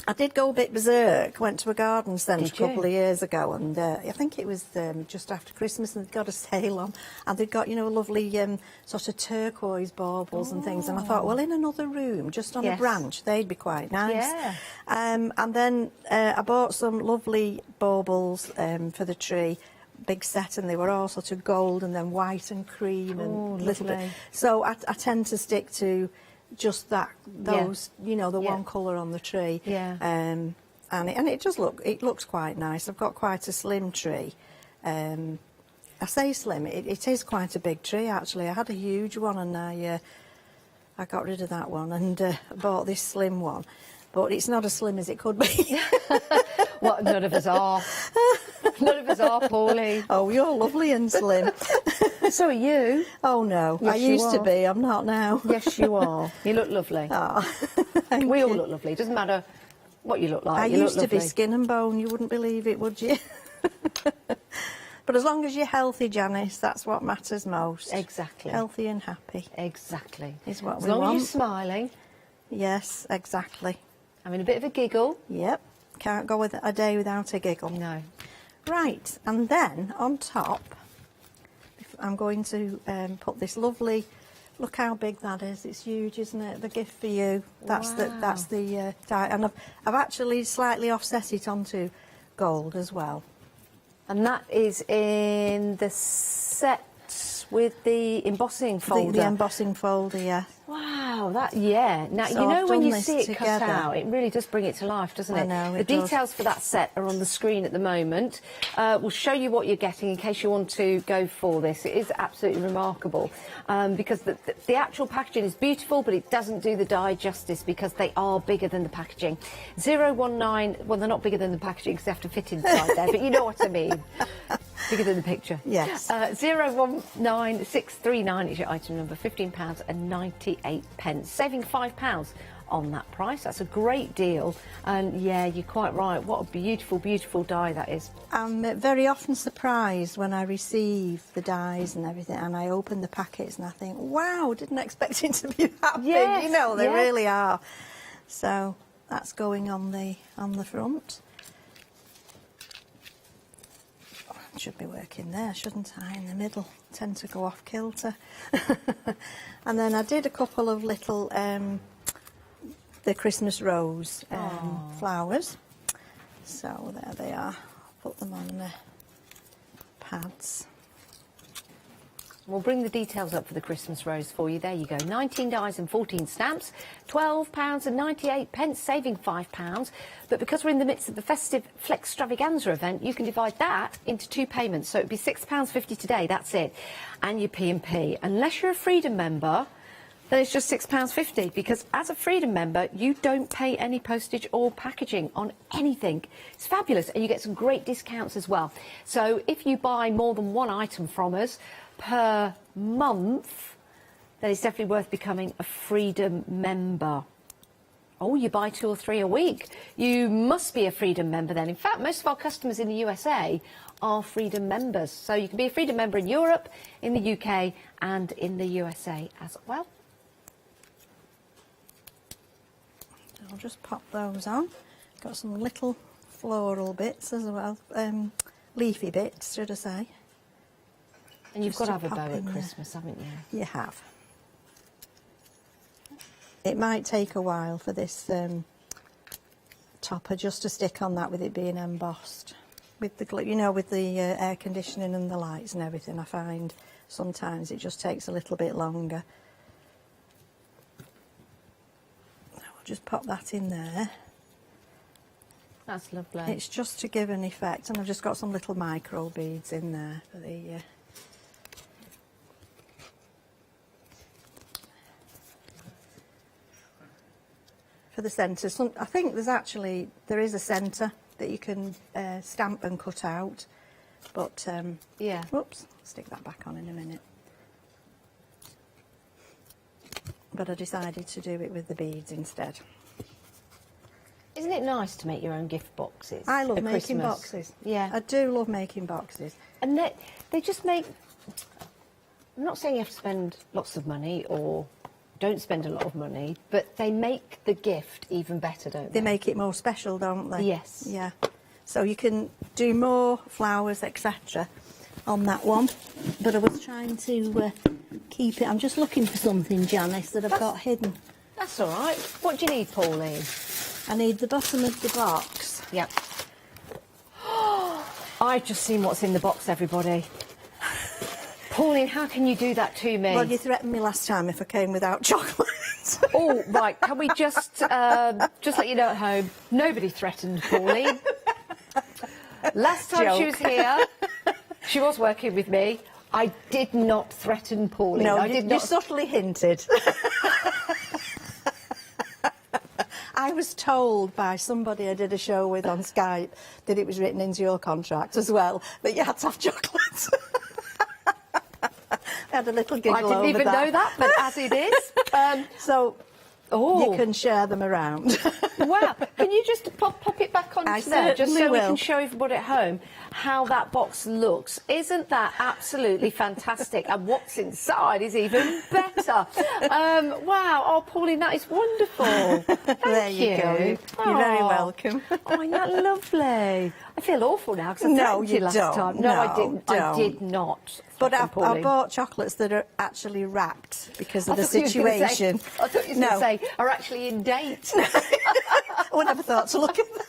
I did go a bit berserk. Went to a garden centre a couple of years ago, and I think it was just after Christmas, and they'd got a sale on, and they'd got, you know, lovely sort of turquoise baubles and things. And I thought, well, in another room, just on a branch, they'd be quite nice. Yeah. And then I bought some lovely baubles for the tree. Big set, and they were all sort of gold and then white and cream and little bit. So I tend to stick to just those, you know, the one colour on the tree. Yeah. And it does it looks quite nice. I've got quite a slim tree. I say slim, it is quite a big tree actually. I had a huge one, and I got rid of that one and bought this slim one. But it's not as slim as it could be. Well, none of us are. None of us are, Pauline. Oh, you're lovely and slim. So are you. Oh, no. Yes, I you used to are. be. I'm not now. Yes, you are. You look lovely. Oh, We all look lovely. It doesn't matter what you look like. I you used look to be lovely. skin and bone. You wouldn't believe it, would you? But as long as you're healthy, Janice, that's what matters most. Exactly. Healthy and happy. Exactly. Is what as we long want. as you're smiling, Yes, exactly. having a bit of a giggle. Yep. Can't go with a day without a giggle. No. Right, and then on top, I'm going to put this lovely. Look how big that is. It's huge, isn't it? The gift for you. That's the die, and I've actually slightly offset it onto gold as well. And that is in the set with the embossing folder. The embossing folder, yeah. Wow, Now, So you know I've when done you this see it cut together. out, it really does bring it to life, doesn't it? I know, The it does. details for that set are on the screen at the moment. We'll show you what you're getting in case you want to go for this. It is absolutely remarkable because the actual packaging is beautiful, but it doesn't do the die justice because they are bigger than the packaging. 019, well, they're not bigger than the packaging because they have to fit inside there, but you know what I mean. Bigger than the picture. Yes. 019639 is your item number, £15.98, saving £5 on that price. That's a great deal, and yeah, you're quite right. What a beautiful, beautiful die that is. I'm very often surprised when I receive the dies and everything, and I open the packets and I think, wow, didn't expect it to be that big. You know, they really are. So that's going on the front. Should be working there, shouldn't I? In the middle, tend to go off kilter. And then I did a couple of little the Christmas rose flowers. So there they are. Put them on the pads. We'll bring the details up for the Christmas rose for you. There you go. 19 dies and 14 stamps, £12.98, saving £5. But because we're in the midst of the Festive extravaganza event, you can divide that into 2 payments. So it'd be £6.50 today, that's it. And your P&P. Unless you're a Freedom member, then it's just £6.50, because as a Freedom member, you don't pay any postage or packaging on anything. It's fabulous, and you get some great discounts as well. So if you buy more than one item from us per month, then it's definitely worth becoming a Freedom member. Oh, you buy 2 or 3 a week. You must be a Freedom member then. In fact, most of our customers in the USA are Freedom members. So you can be a Freedom member in Europe, in the UK, and in the USA as well. I'll just pop those on. Got some little floral bits as well, leafy bits, should I say. And you've Just got to have a pop bow at in there. Christmas, haven't you? You have. It might take a while for this topper just to stick on that with it being embossed. With the, you know, with the air conditioning and the lights and everything, I find sometimes it just takes a little bit longer. I'll just pop that in there. That's lovely. It's just to give an effect, and I've just got some little micro beads in there for the centre. I think there is a centre that you can stamp and cut out, but yeah. Whoops, stick that back on in a minute. But I decided to do it with the beads instead. Isn't it nice to make your own gift boxes? I love for making Christmas? boxes. Yeah. I do love making boxes. And they just make... I'm not saying you have to spend lots of money or don't spend a lot of money, but they make the gift even better, don't they? They make it more special, don't they? Yes. Yeah. So you can do more flowers, etc. on that one. But I was trying to keep it... I'm just looking for something, Janice, that I've got hidden. That's all right. What do you need, Pauline? I need the bottom of the box. Yep. I've just seen what's in the box, everybody. Pauline, how can you do that to me? Well, you threatened me last time if I came without chocolate. Oh, right. Can we just let you know at home, nobody threatened Pauline. Last time she was here, she was working with me. I did not threaten Pauline. No, I did you not. subtly hinted. I was told by somebody I did a show with on Skype that it was written into your contract as well, that you had to have chocolate. I had a little giggle over that. I didn't even know that, but as it is. So you can share them around. Wow. Can you just pop it back onto I there, just so certainly we will. can show everybody at home how that box looks? Isn't that absolutely fantastic? And what's inside is even better. Wow. Oh, Pauline, that is wonderful. Thank There you go. You're very welcome. Oh, isn't that lovely? I feel awful now because I threatened you last time. No, I didn't. I did not. But I bought chocolates that are actually wrapped because of the situation. I thought you were going to say, are actually in date. I would never thought to look at that.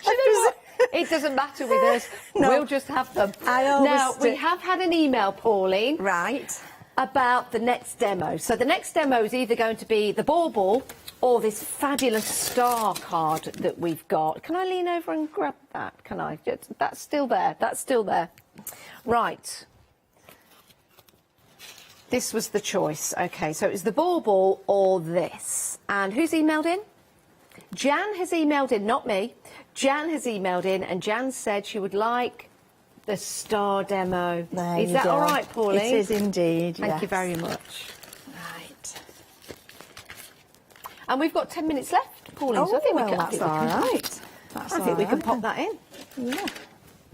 You know what? It doesn't matter with us. No. We'll just have them. We have had an email, Pauline. Right. About the next demo. So the next demo is either going to be the bauble or this fabulous star card that we've got. Can I lean over and grab that? Can I? That's still there. That's still there. Right. This was the choice. OK, so it was the bauble or this. And who's emailed in? Jan has emailed in, not me. Jan has emailed in, and Jan said she would like the star demo. Is that all right, Pauline? It is indeed, Thank you yes. very much. Right. And we've got 10 minutes left, Pauline, Oh, so I think well, we can... that's all right. I think we can pop that in. Yeah.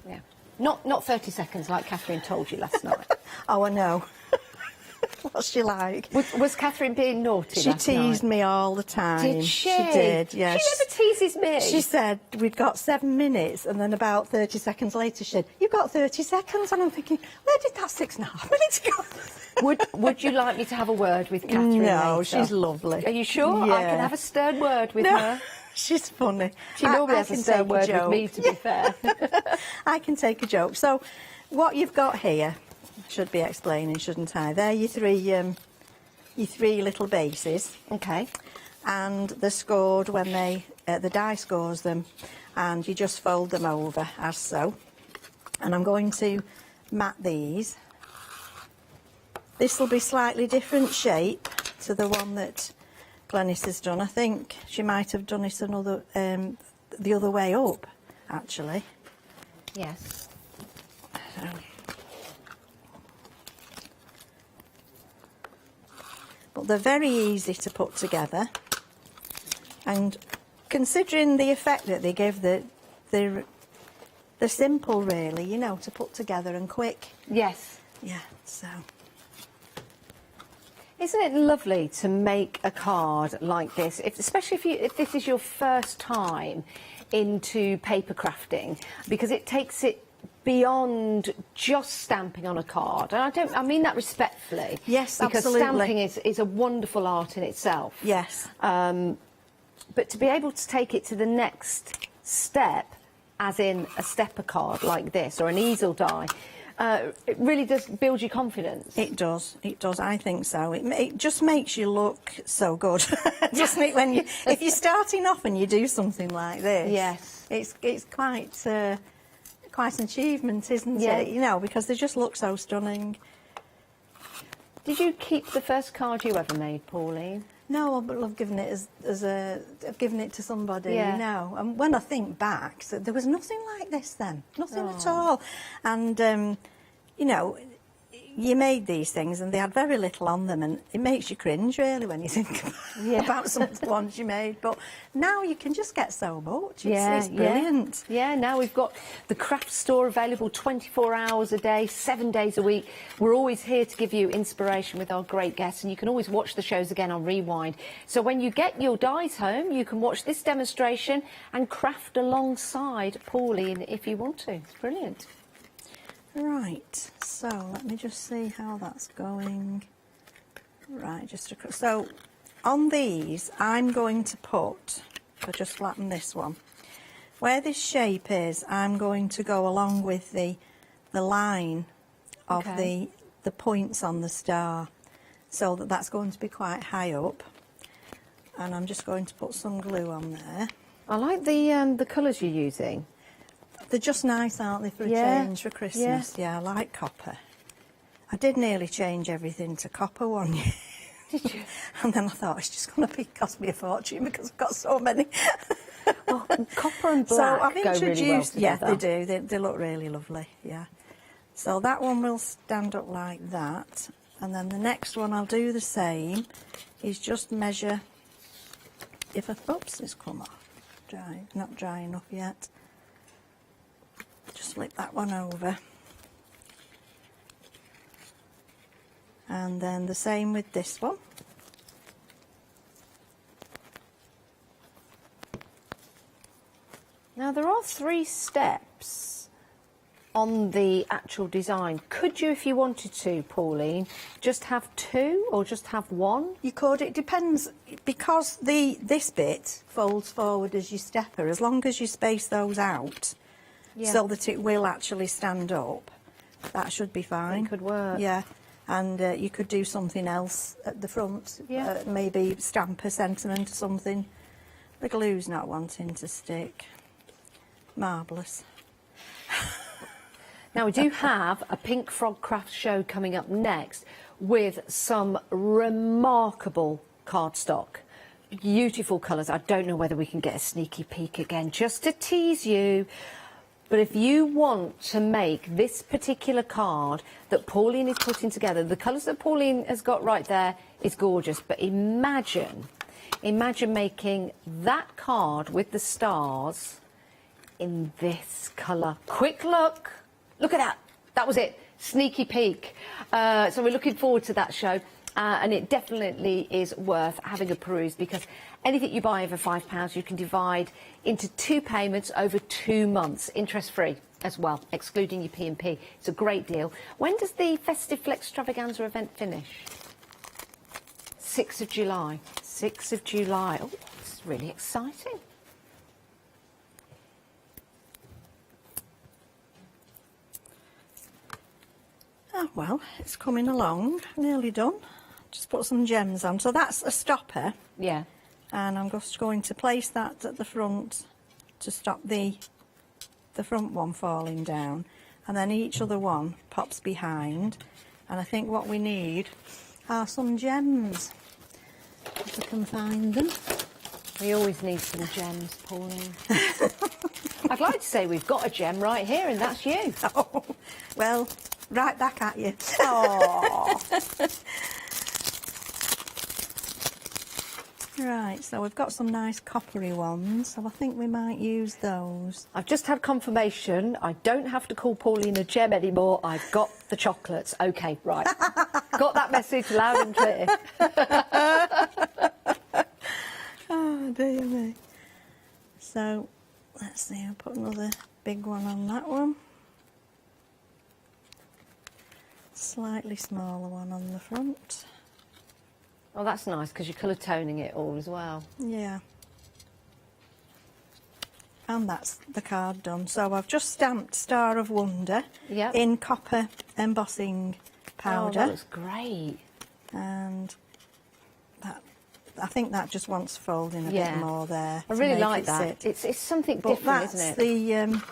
Yeah. Not 30 seconds like Catherine told you last night. Oh, I know. What's she like? Was Catherine being naughty She last teased night? me all the time. Did she? She did, yeah. She never teases me. She said we'd got 7 minutes, and then about 30 seconds later she said, "You've got 30 seconds." And I'm thinking, where did that 6.5 minutes go? Would you like me to have a word with Catherine No, later? she's lovely. Are you sure? Yeah. I can have a stern word with No, her. she's funny. She normally has a can stern take word with joke. me, to be fair. I can take a joke. So, what you've got here, I should be explaining, shouldn't I? They're your three little bases. Okay. And they're scored when the die scores them, and you just fold them over as so. And I'm going to mat these. This will be slightly different shape to the one that Glenys has done. I think she might have done it the other way up, actually. Yes. So. But they're very easy to put together, and considering the effect that they give, they're simple, really, you know, to put together and quick. Yes. Yeah, so. Isn't it lovely to make a card like this, especially if this is your first time into paper crafting, because it takes it beyond just stamping on a card, and I mean that respectfully. Yes, because absolutely. stamping is a wonderful art in itself. Yes. But to be able to take it to the next step, as in a stepper card like this or an easel die, it really does build your confidence. It does. It does. I think so. It just makes you look so good, doesn't it? When if you're starting off and you do something like this, yes, it's quite an achievement, isn't Yeah. it? You know, because they just look so stunning. Did you keep the first card you ever made, Pauline? No, but I've given it I've given it to somebody, Yeah. you know. And when I think back, so there was nothing like this then, nothing at all. And you know, you made these things and they had very little on them, and it makes you cringe really when you think about some of the ones you made. But now you can just get so much. It's brilliant. Yeah, now we've got the craft store available 24 hours a day, 7 days a week. We're always here to give you inspiration with our great guests, and you can always watch the shows again on Rewind. So when you get your dies home, you can watch this demonstration and craft alongside Pauline if you want to. It's brilliant. Right, so let me just see how that's going. Right, so on these I'm going to put, I'll just flatten this one. Where this shape is, I'm going to go along with the line of the points on the star, so that's going to be quite high up. And I'm just going to put some glue on there. I like the colours you're using. They're just nice, aren't they, for a change for Christmas? Yeah, I like copper. I did nearly change everything to copper one year. Did you? And then I thought it's just going to cost me a fortune because I've got so many. Well, copper and black so I've go introduced, really well yeah, together. they do. They look really lovely. Yeah. So that one will stand up like that, and then the next one I'll do the same. Is just measure. Oops, it's come off. Not dry enough yet. Just flip that one over. And then the same with this one. Now there are 3 steps on the actual design. Could you, if you wanted to, Pauline, just have 2 or just have 1? You could, it depends, because this bit folds forward as you stepper, as long as you space those out so that it will actually stand up, that should be fine. It could work. Yeah, and you could do something else at the front, maybe stamp a sentiment or something. The glue's not wanting to stick. Marvellous. Now we do have a Pink Frog Craft show coming up next with some remarkable cardstock. Beautiful colours. I don't know whether we can get a sneaky peek again just to tease you. But if you want to make this particular card that Pauline is putting together, the colours that Pauline has got right there is gorgeous. But imagine making that card with the stars in this colour. Quick look. Look at that. That was it. Sneaky peek. So we're looking forward to that show. And it definitely is worth having a peruse, because anything you buy over £5 you can divide into 2 payments over 2 months, interest-free as well, excluding your P&P. It's a great deal. When does the Festive Extravaganza event finish? 6th of July. 6th of July. Oh, it's really exciting. Oh, well, it's coming along, nearly done. Just put some gems on. So that's a stopper. Yeah. And I'm just going to place that at the front to stop the front one falling down. And then each other one pops behind. And I think what we need are some gems, if I can find them. We always need some gems, Pauline. I'd like to say we've got a gem right here, and that's you. Oh, well, right back at you. Oh. Right, so we've got some nice coppery ones, so I think we might use those. I've just had confirmation. I don't have to call Pauline a gem anymore. I've got the chocolates. OK, right. Got that message loud and clear. Oh, dear me. So, let's see, I'll put another big one on that one. Slightly smaller one on the front. Oh, that's nice, because you're colour toning it all as well. Yeah. And that's the card done. So I've just stamped Star of Wonder in copper embossing powder. Oh, that looks great. And that, I think that just wants folding a bit more there. I really like that. It's something different, isn't it?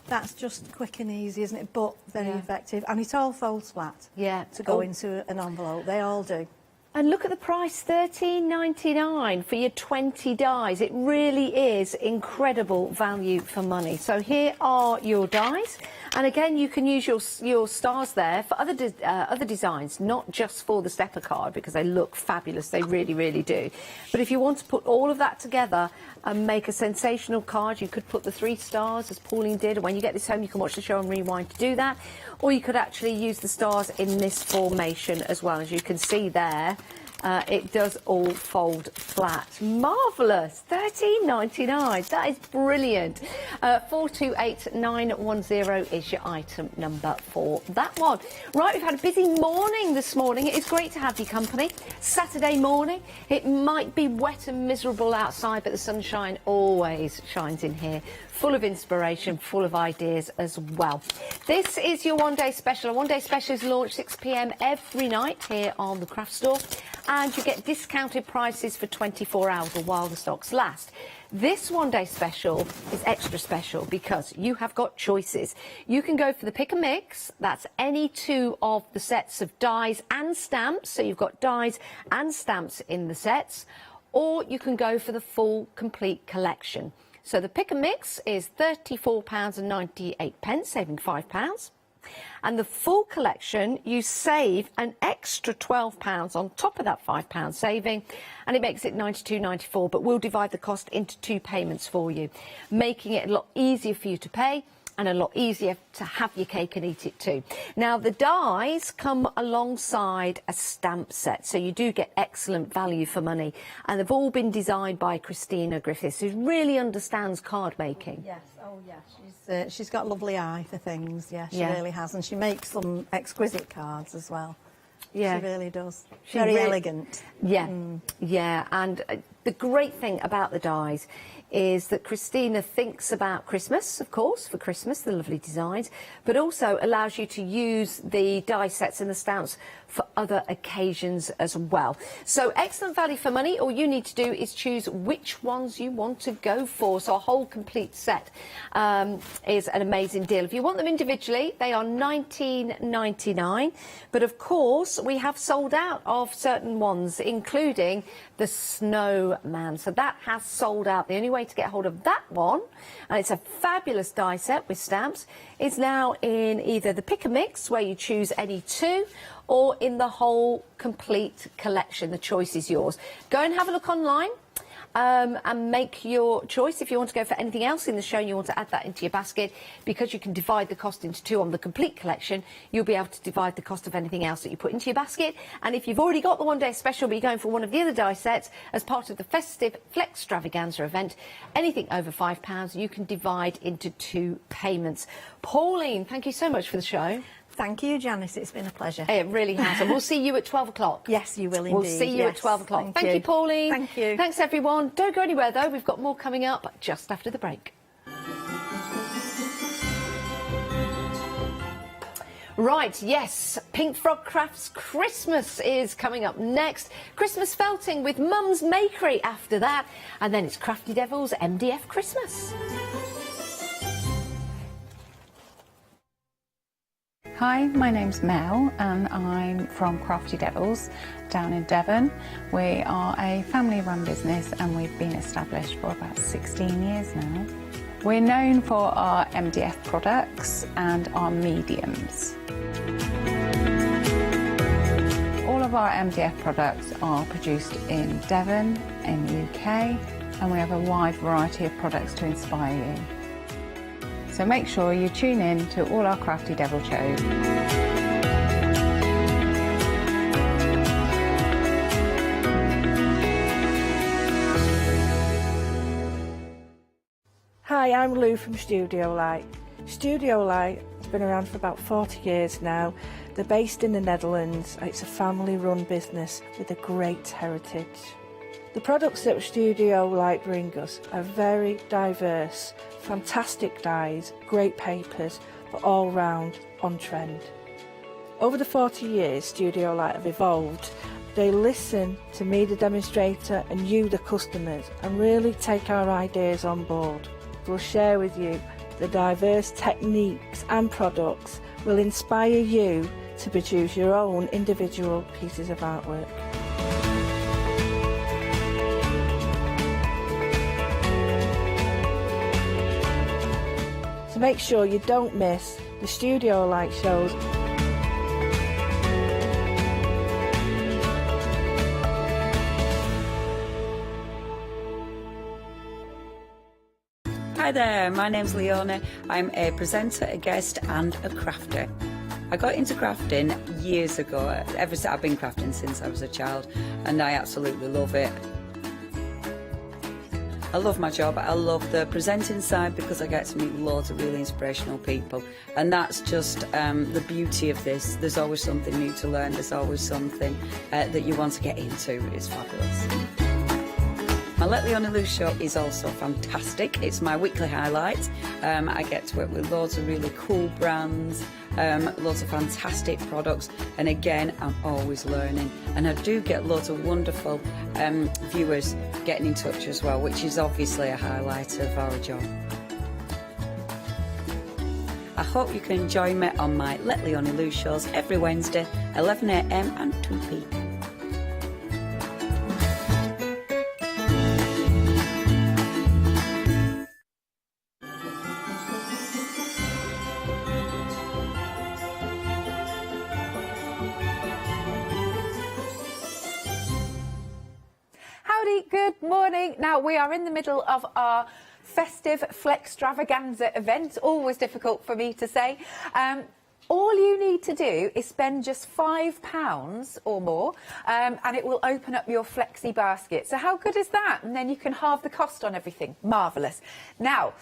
That's just quick and easy, isn't it? But very effective. And it all folds flat. Yeah. To go into an envelope. They all do. And look at the price, $13.99 for your 20 dies. It really is incredible value for money. So here are your dies. And again, you can use your stars there for other designs, not just for the stepper card, because they look fabulous. They really, really do. But if you want to put all of that together and make a sensational card, you could put the 3 stars, as Pauline did. And when you get this home, you can watch the show and rewind to do that. Or you could actually use the stars in this formation as well. As you can see there, it does all fold flat. Marvellous. $13.99. That is brilliant. 428910 is your item number for that one. Right, we've had a busy morning this morning. It's great to have your company. Saturday morning. It might be wet and miserable outside, but the sunshine always shines in here. Full of inspiration, full of ideas as well. This is your one-day special. A one-day special is launched 6 p.m. every night here on the craft store, and you get discounted prices for 24 hours or while the stocks last. This one-day special is extra special because you have got choices. You can go for the pick and mix. That's any 2 of the sets of dies and stamps. So you've got dies and stamps in the sets, or you can go for the full complete collection. So the pick and mix is £34.98, saving £5. And the full collection, you save an extra £12 on top of that £5 saving, and it makes it £92.94. But we'll divide the cost into 2 payments for you, making it a lot easier for you to pay and a lot easier to have your cake and eat it too. Now, the dies come alongside a stamp set, so you do get excellent value for money. And they've all been designed by Christina Griffiths, who really understands card making. Yes, oh yes. She's got a lovely eye for things, she really has. And she makes some exquisite cards as well. Yeah. She really does. She's very elegant. Yeah, yeah. And the great thing about the dies is that Christina thinks about Christmas, of course, for Christmas, the lovely designs, but also allows you to use the die sets and the stamps for other occasions as well. So excellent value for money. All you need to do is choose which ones you want to go for. So a whole complete set is an amazing deal. If you want them individually, they are $19.99. But of course, we have sold out of certain ones, including the snowman. So that has sold out. The only way to get hold of that one, and it's a fabulous die set with stamps, is now in either the pick and mix, where you choose any 2, or in the whole complete collection. The choice is yours. Go and have a look online. and make your choice. If you want to go for anything else in the show and you want to add that into your basket, because you can divide the cost into two on the complete collection, you'll be able to divide the cost of anything else that you put into your basket. And if you've already got the one day special but you're going for one of the other die sets as part of the Festive extravaganza event, anything over £5 you can divide into 2 payments. Pauline, thank you so much for the show. Thank you, Janice. It's been a pleasure. It really has. And we'll see you at 12 o'clock. Yes, you will indeed. We'll see you at 12 o'clock. Thank you, Pauline. Thank you. Thanks, everyone. Don't go anywhere, though. We've got more coming up just after the break. Right, yes, Pink Frog Crafts Christmas is coming up next. Christmas felting with Mum's Makery after that. And then it's Crafty Devil's MDF Christmas. Hi, my name's Mel and I'm from Crafty Devils down in Devon. We are a family-run business and we've been established for about 16 years now. We're known for our MDF products and our mediums. All of our MDF products are produced in Devon, in the UK, and we have a wide variety of products to inspire you. So make sure you tune in to all our Crafty Devil shows. Hi, I'm Lou from Studio Light. Studio Light has been around for about 40 years now. They're based in the Netherlands. It's a family-run business with a great heritage. The products that Studio Light bring us are very diverse, fantastic dyes, great papers, but all round on trend. Over the 40 years Studio Light have evolved. They listen to me, the demonstrator, and you, the customers, and really take our ideas on board. We'll share with you the diverse techniques and products will inspire you to produce your own individual pieces of artwork. So make sure you don't miss the Studio Light shows. Hi there, my name's Leona. I'm a presenter, a guest and a crafter. I got into crafting years ago. I've been crafting since I was a child and I absolutely love it. I love my job. I love the presenting side because I get to meet loads of really inspirational people, and that's just the beauty of this. There's always something new to learn. There's always something that you want to get into. It's fabulous. My Let Leona Loose show is also fantastic. It's my weekly highlight. I get to work with loads of really cool brands, loads of fantastic products, and again, I'm always learning. And I do get loads of wonderful viewers getting in touch as well, which is obviously a highlight of our job. I hope you can join me on my Let Leona Loose shows every Wednesday, 11 AM and 2 PM. Good morning. Now we are in the middle of our Festive extravaganza event. Always difficult for me to say. All you need to do is spend just £5 or more and it will open up your flexi basket. So how good is that? And then you can halve the cost on everything. Marvellous. Now,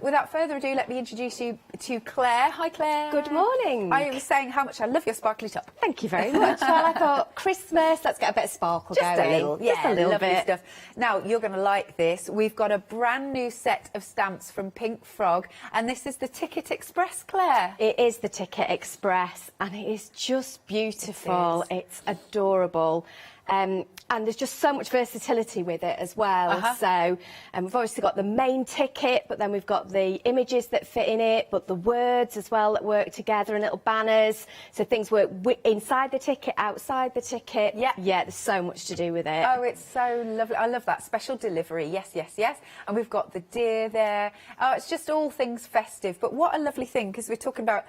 without further ado, let me introduce you to Claire. Hi, Claire. Good morning. I was saying how much I love your sparkly top. Thank you very much. Well, I thought Christmas, let's get a bit of sparkle just going. A little, yeah, just a little lovely bit. Stuff. Now, you're going to like this. We've got a brand new set of stamps from Pink Frog, and this is the Ticket Express, Claire. It is the Ticket Express, and it is just beautiful. It's adorable. And there's just so much versatility with it as well. So we've obviously got the main ticket, but then we've got the images that fit in it, but the words as well that work together and little banners. So things work inside the ticket, outside the ticket. Yeah, there's so much to do with it. Oh, it's so lovely. I love that. Special delivery. Yes, yes, yes. And we've got the deer there. Oh, it's just all things festive. But what a lovely thing, because we're talking about,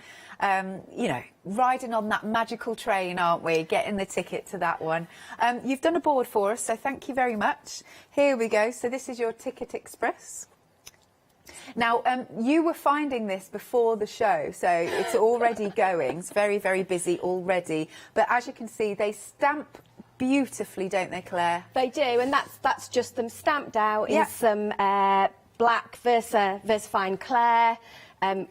you know, riding on that magical train, aren't we? Getting the ticket to that one. You've done a board for us, so thank you very much. Here we go. So this is your Ticket Express. Now, you were finding this before the show, so it's already going. It's very, very busy already. But as you can see, they stamp beautifully, don't they, Claire? They do, and that's just them stamped out in some black VersaFine Claire.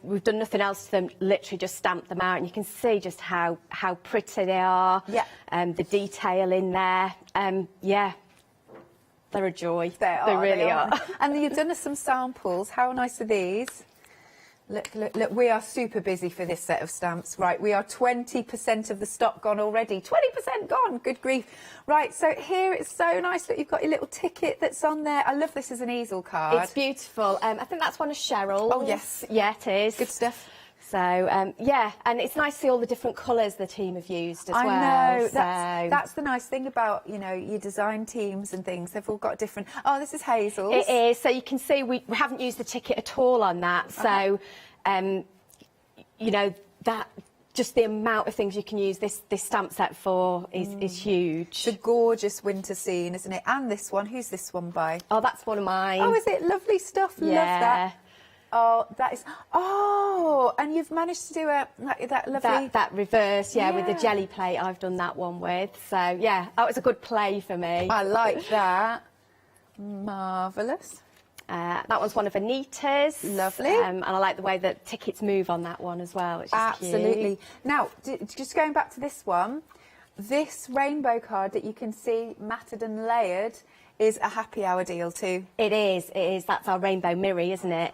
We've done nothing else to them, literally just stamped them out, and you can see just how pretty they are. Yeah. The detail in there. Yeah. They're a joy. They really are. And you've done us some samples. How nice are these? Look, we are super busy for this set of stamps. Right, we are 20% of the stock gone already. 20% gone, good grief. Right, so here it's so nice. Look, you've got your little ticket that's on there. I love this as an easel card. It's beautiful. I think that's one of Cheryl's. Oh, yes. Yeah, it is. Good stuff. So, yeah, and it's nice to see all the different colours the team have used as well. I know, so. that's the nice thing about, you know, your design teams and things. They've all got different... Oh, this is Hazel's. It is. So you can see we haven't used the ticket at all on that. So, you know, that... Just the amount of things you can use this stamp set for is huge. It's a gorgeous winter scene, isn't it? And this one, who's this one by? Oh, that's one of mine. Oh, is it? Lovely stuff. Yeah. Love that. Oh, that is... Oh, and you've managed to do that lovely... That reverse, yeah, with the jelly plate I've done that one with. So, yeah, that was a good play for me. I like that. Marvellous. That one's one of Anita's. Lovely. And I like the way that tickets move on that one as well, which is Absolutely. cute. Now, just going back to this one, this rainbow card that you can see matted and layered is a happy hour deal too. It is, it is. That's our rainbow mirror, isn't it?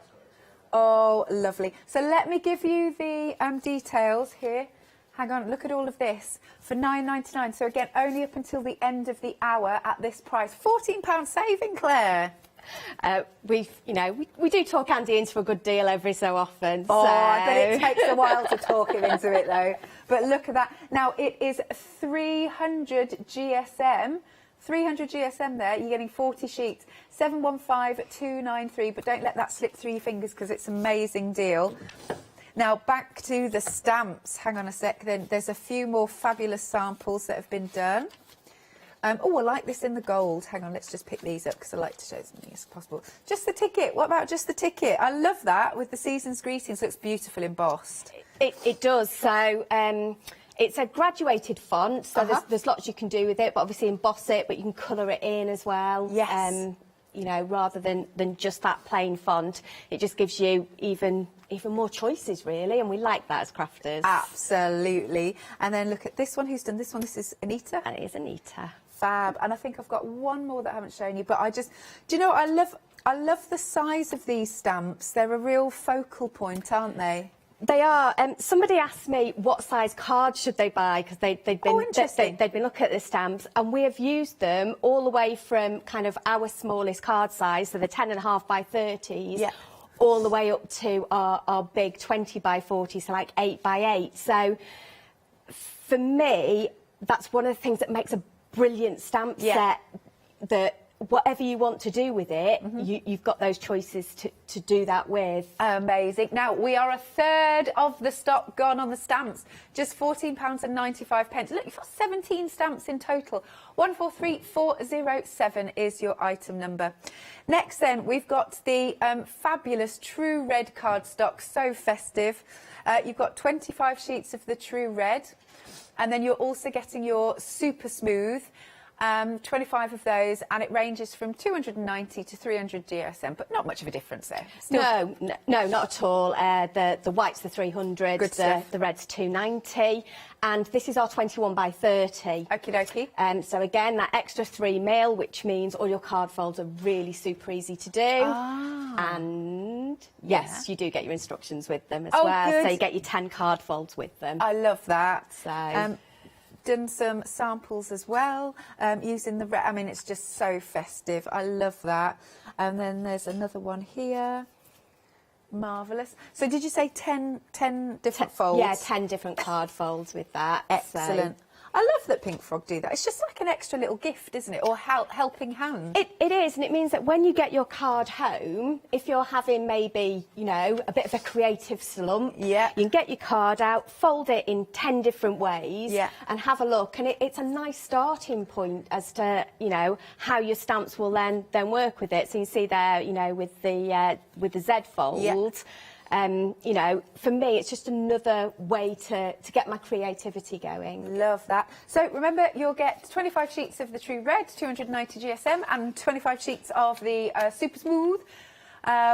Oh, lovely. So let me give you the details here. Hang on, look at all of this for £9.99. So again, only up until the end of the hour at this price. £14 saving, Claire. We do talk Andy into a good deal every so often. Oh, so. I bet it takes a while to talk him into it though. But look at that. Now it is 300 GSM. 300 GSM there, you're getting 40 sheets, 715,293, but don't let that slip through your fingers because it's an amazing deal. Now back to the stamps. Hang on a sec, then there's a few more fabulous samples that have been done. Oh, I like this in the gold. Hang on, let's just pick these up because I like to show as many as possible. Just the ticket. What about just the ticket? I love that with the season's greetings. Looks beautiful embossed. It does. So it's a graduated font, so there's lots you can do with it, but obviously emboss it, but you can colour it in as well. Yes. You know, rather than just that plain font, it just gives you even more choices, really, and we like that as crafters. Absolutely. And then look at this one. Who's done this one? This is Anita. And it is Anita. Fab. And I think I've got one more that I haven't shown you, but do you know, I love the size of these stamps. They're a real focal point, aren't they? They are. Somebody asked me what size cards should they buy because they'd been looking at the stamps, and we have used them all the way from kind of our smallest card size, so the 10.5 by 30s, all the way up to our big 20 by 40, so like 8 by 8. So for me, that's one of the things that makes a brilliant stamp set, that whatever you want to do with it, you've got those choices to do that with. Amazing. Now, we are a third of the stock gone on the stamps. Just £14.95. Look, you've got 17 stamps in total. 143407 is your item number. Next, then, we've got the fabulous True Red cardstock, so festive. You've got 25 sheets of the True Red. And then you're also getting your Super Smooth, 25 of those, and it ranges from 290 to 300 GSM, but not much of a difference there. No, not at all. The white's the 300, the red's 290, and this is our 21 by 30. Okie dokie. So again, that extra 3 mil, which means all your card folds are really super easy to do. And yes, you do get your instructions with them as well. Good. So you get your 10 card folds with them. I love that. So. Done some samples as well, using the red. I mean, it's just so festive. I love that. And then there's another one here. Marvellous. So did you say 10 different folds? Yeah, 10 different card folds with that. Excellent. So. I love that Pink Frog do that. It's just like an extra little gift, isn't it? Or helping hand. It is, and it means that when you get your card home, if you're having maybe, you know, a bit of a creative slump, you can get your card out, fold it in 10 different ways, and have a look. And it's a nice starting point as to, you know, how your stamps will then work with it. So you see there, you know, with the Z fold. You know, for me, it's just another way to get my creativity going. Love that. So remember, you'll get 25 sheets of the True Red, 290 GSM, and 25 sheets of the Super Smooth,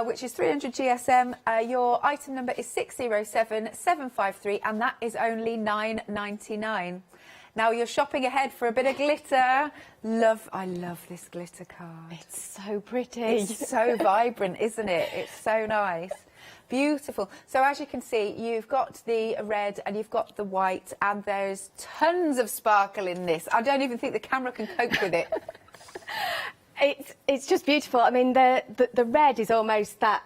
which is 300 GSM. Your item number is 607753, and that is only £9.99. Now you're shopping ahead for a bit of glitter. I love this glitter card. It's so pretty. It's so vibrant, isn't it? It's so nice. Beautiful. So as you can see, you've got the red and you've got the white, and there's tons of sparkle in this. I don't even think the camera can cope with it. It's just beautiful. I mean, the red is almost that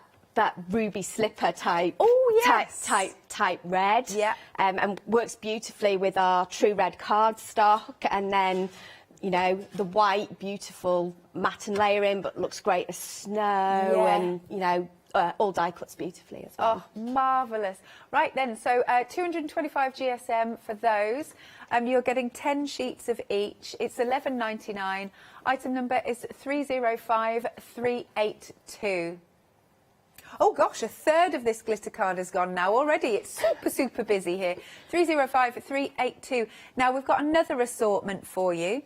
ruby slipper type. Oh yes. Type red. Yeah. And works beautifully with our True Red cardstock, and then, you know, the white, beautiful matte and layering, but looks great as snow, and, you know, all die cuts beautifully as well. Oh, marvellous. Right then, so 225 GSM for those. You're getting 10 sheets of each. It's £11.99. Item number is 305382. Oh gosh, a third of this glitter card has gone now already. It's super busy here. 305382. Now we've got another assortment for you.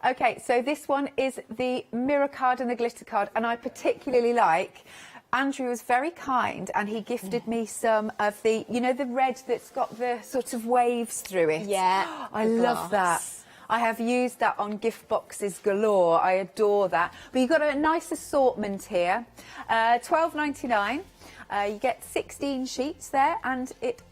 Okay, so this one is the mirror card and the glitter card, and I particularly like, Andrew was very kind and he gifted me some of the, you know, the red that's got the sort of waves through it. Yeah. I love that. I have used that on gift boxes galore. I adore that. But you've got a nice assortment here. £12.99. You get 16 sheets there, and it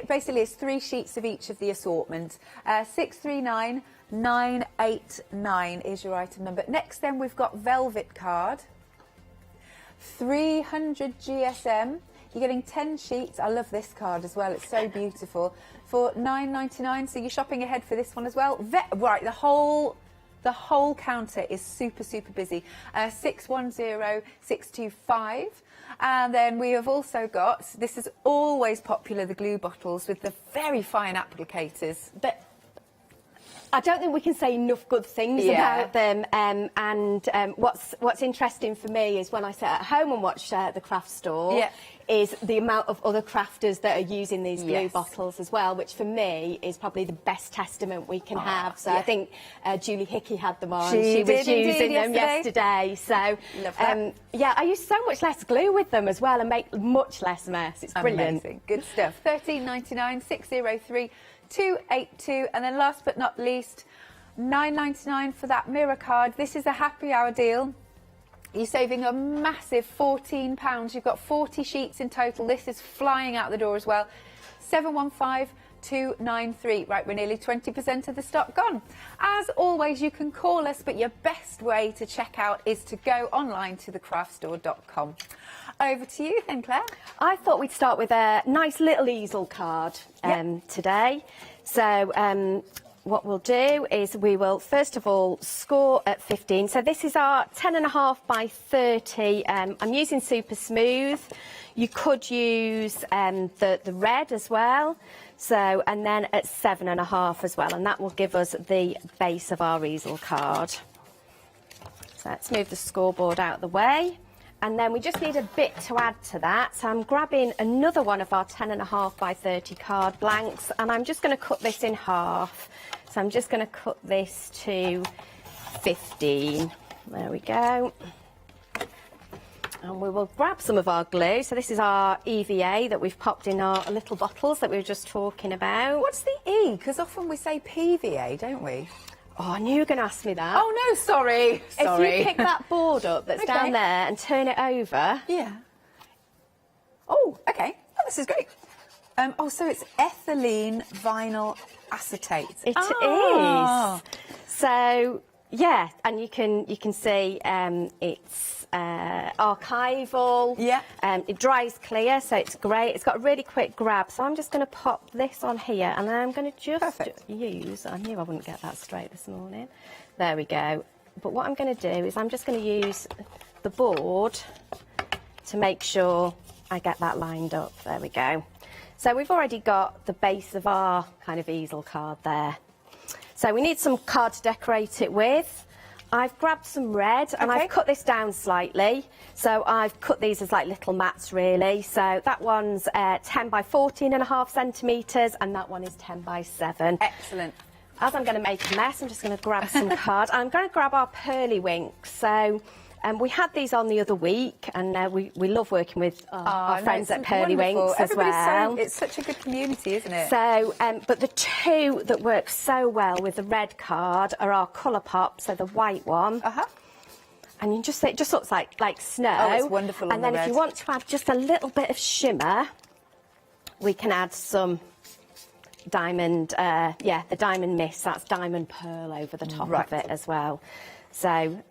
basically is 3 sheets of each of the assortment. 639989 is your item number. Next then we've got Velvet card. 300 GSM. You're getting 10 sheets. I love this card as well. It's so beautiful. For £9.99. So you're shopping ahead for this one as well. Right, the whole counter is super busy. 610625. And then we have also got, this is always popular, the glue bottles with the very fine applicators. But I don't think we can say enough good things about them. What's interesting for me is when I sit at home and watch the craft store, is the amount of other crafters that are using these glue bottles as well, which for me is probably the best testament we can have. So I think Julie Hickey had them on. She was using them yesterday. So yeah, I use so much less glue with them as well and make much less mess. It's brilliant. Amazing. Good stuff. £13.99, 603282, and then last but not least, £9.99 for that mirror card. This is a happy hour deal. You're saving a massive £14. You've got 40 sheets in total. This is flying out the door as well. 715293. Right, we're nearly 20% of the stock gone. As always, you can call us, but your best way to check out is to go online to thecraftstore.com. Over to you then, Claire. I thought we'd start with a nice little easel card today. So what we'll do is we will first of all score at 15. So this is our 10.5 by 30. I'm using Super Smooth. You could use the red as well. So, and then at 7.5 as well, and that will give us the base of our easel card. So let's move the scoreboard out of the way. And then we just need a bit to add to that. So I'm grabbing another one of our 10.5 by 30 card blanks, and I'm just going to cut this in half. So I'm just going to cut this to 15. There we go. And we will grab some of our glue. So this is our EVA that we've popped in our little bottles that we were just talking about. What's the E? Because often we say PVA, don't we? Oh, I knew you were going to ask me that. Oh, no, sorry. If you pick that board up that's down there and turn it over. Yeah. Oh, OK. Oh, this is great. Oh, so it's ethylene vinyl acetate. It is. So, yeah, and you can see it's archival. Yeah. It dries clear, so it's great. It's got a really quick grab. So I'm just going to pop this on here, and then I'm going to just use... I knew I wouldn't get that straight this morning. There we go. But what I'm going to do is I'm just going to use the board to make sure I get that lined up. There we go. So we've already got the base of our kind of easel card there. So we need some card to decorate it with. I've grabbed some red and I've cut this down slightly. So I've cut these as like little mats really. So that one's 10 by 14.5 centimetres and that one is 10 by 7. Excellent. As I'm going to make a mess, I'm just going to grab some card. I'm going to grab our pearly winks. So we had these on the other week, and we love working with our friends at Pearly Winks as well. It's such a good community, isn't it? So, but the two that work so well with the red card are our colour pop, so the white one. And you just it just looks like snow. Oh, it's wonderful. And then if you want to add just a little bit of shimmer, we can add some diamond, the diamond mist. That's diamond pearl over the top of it as well. So,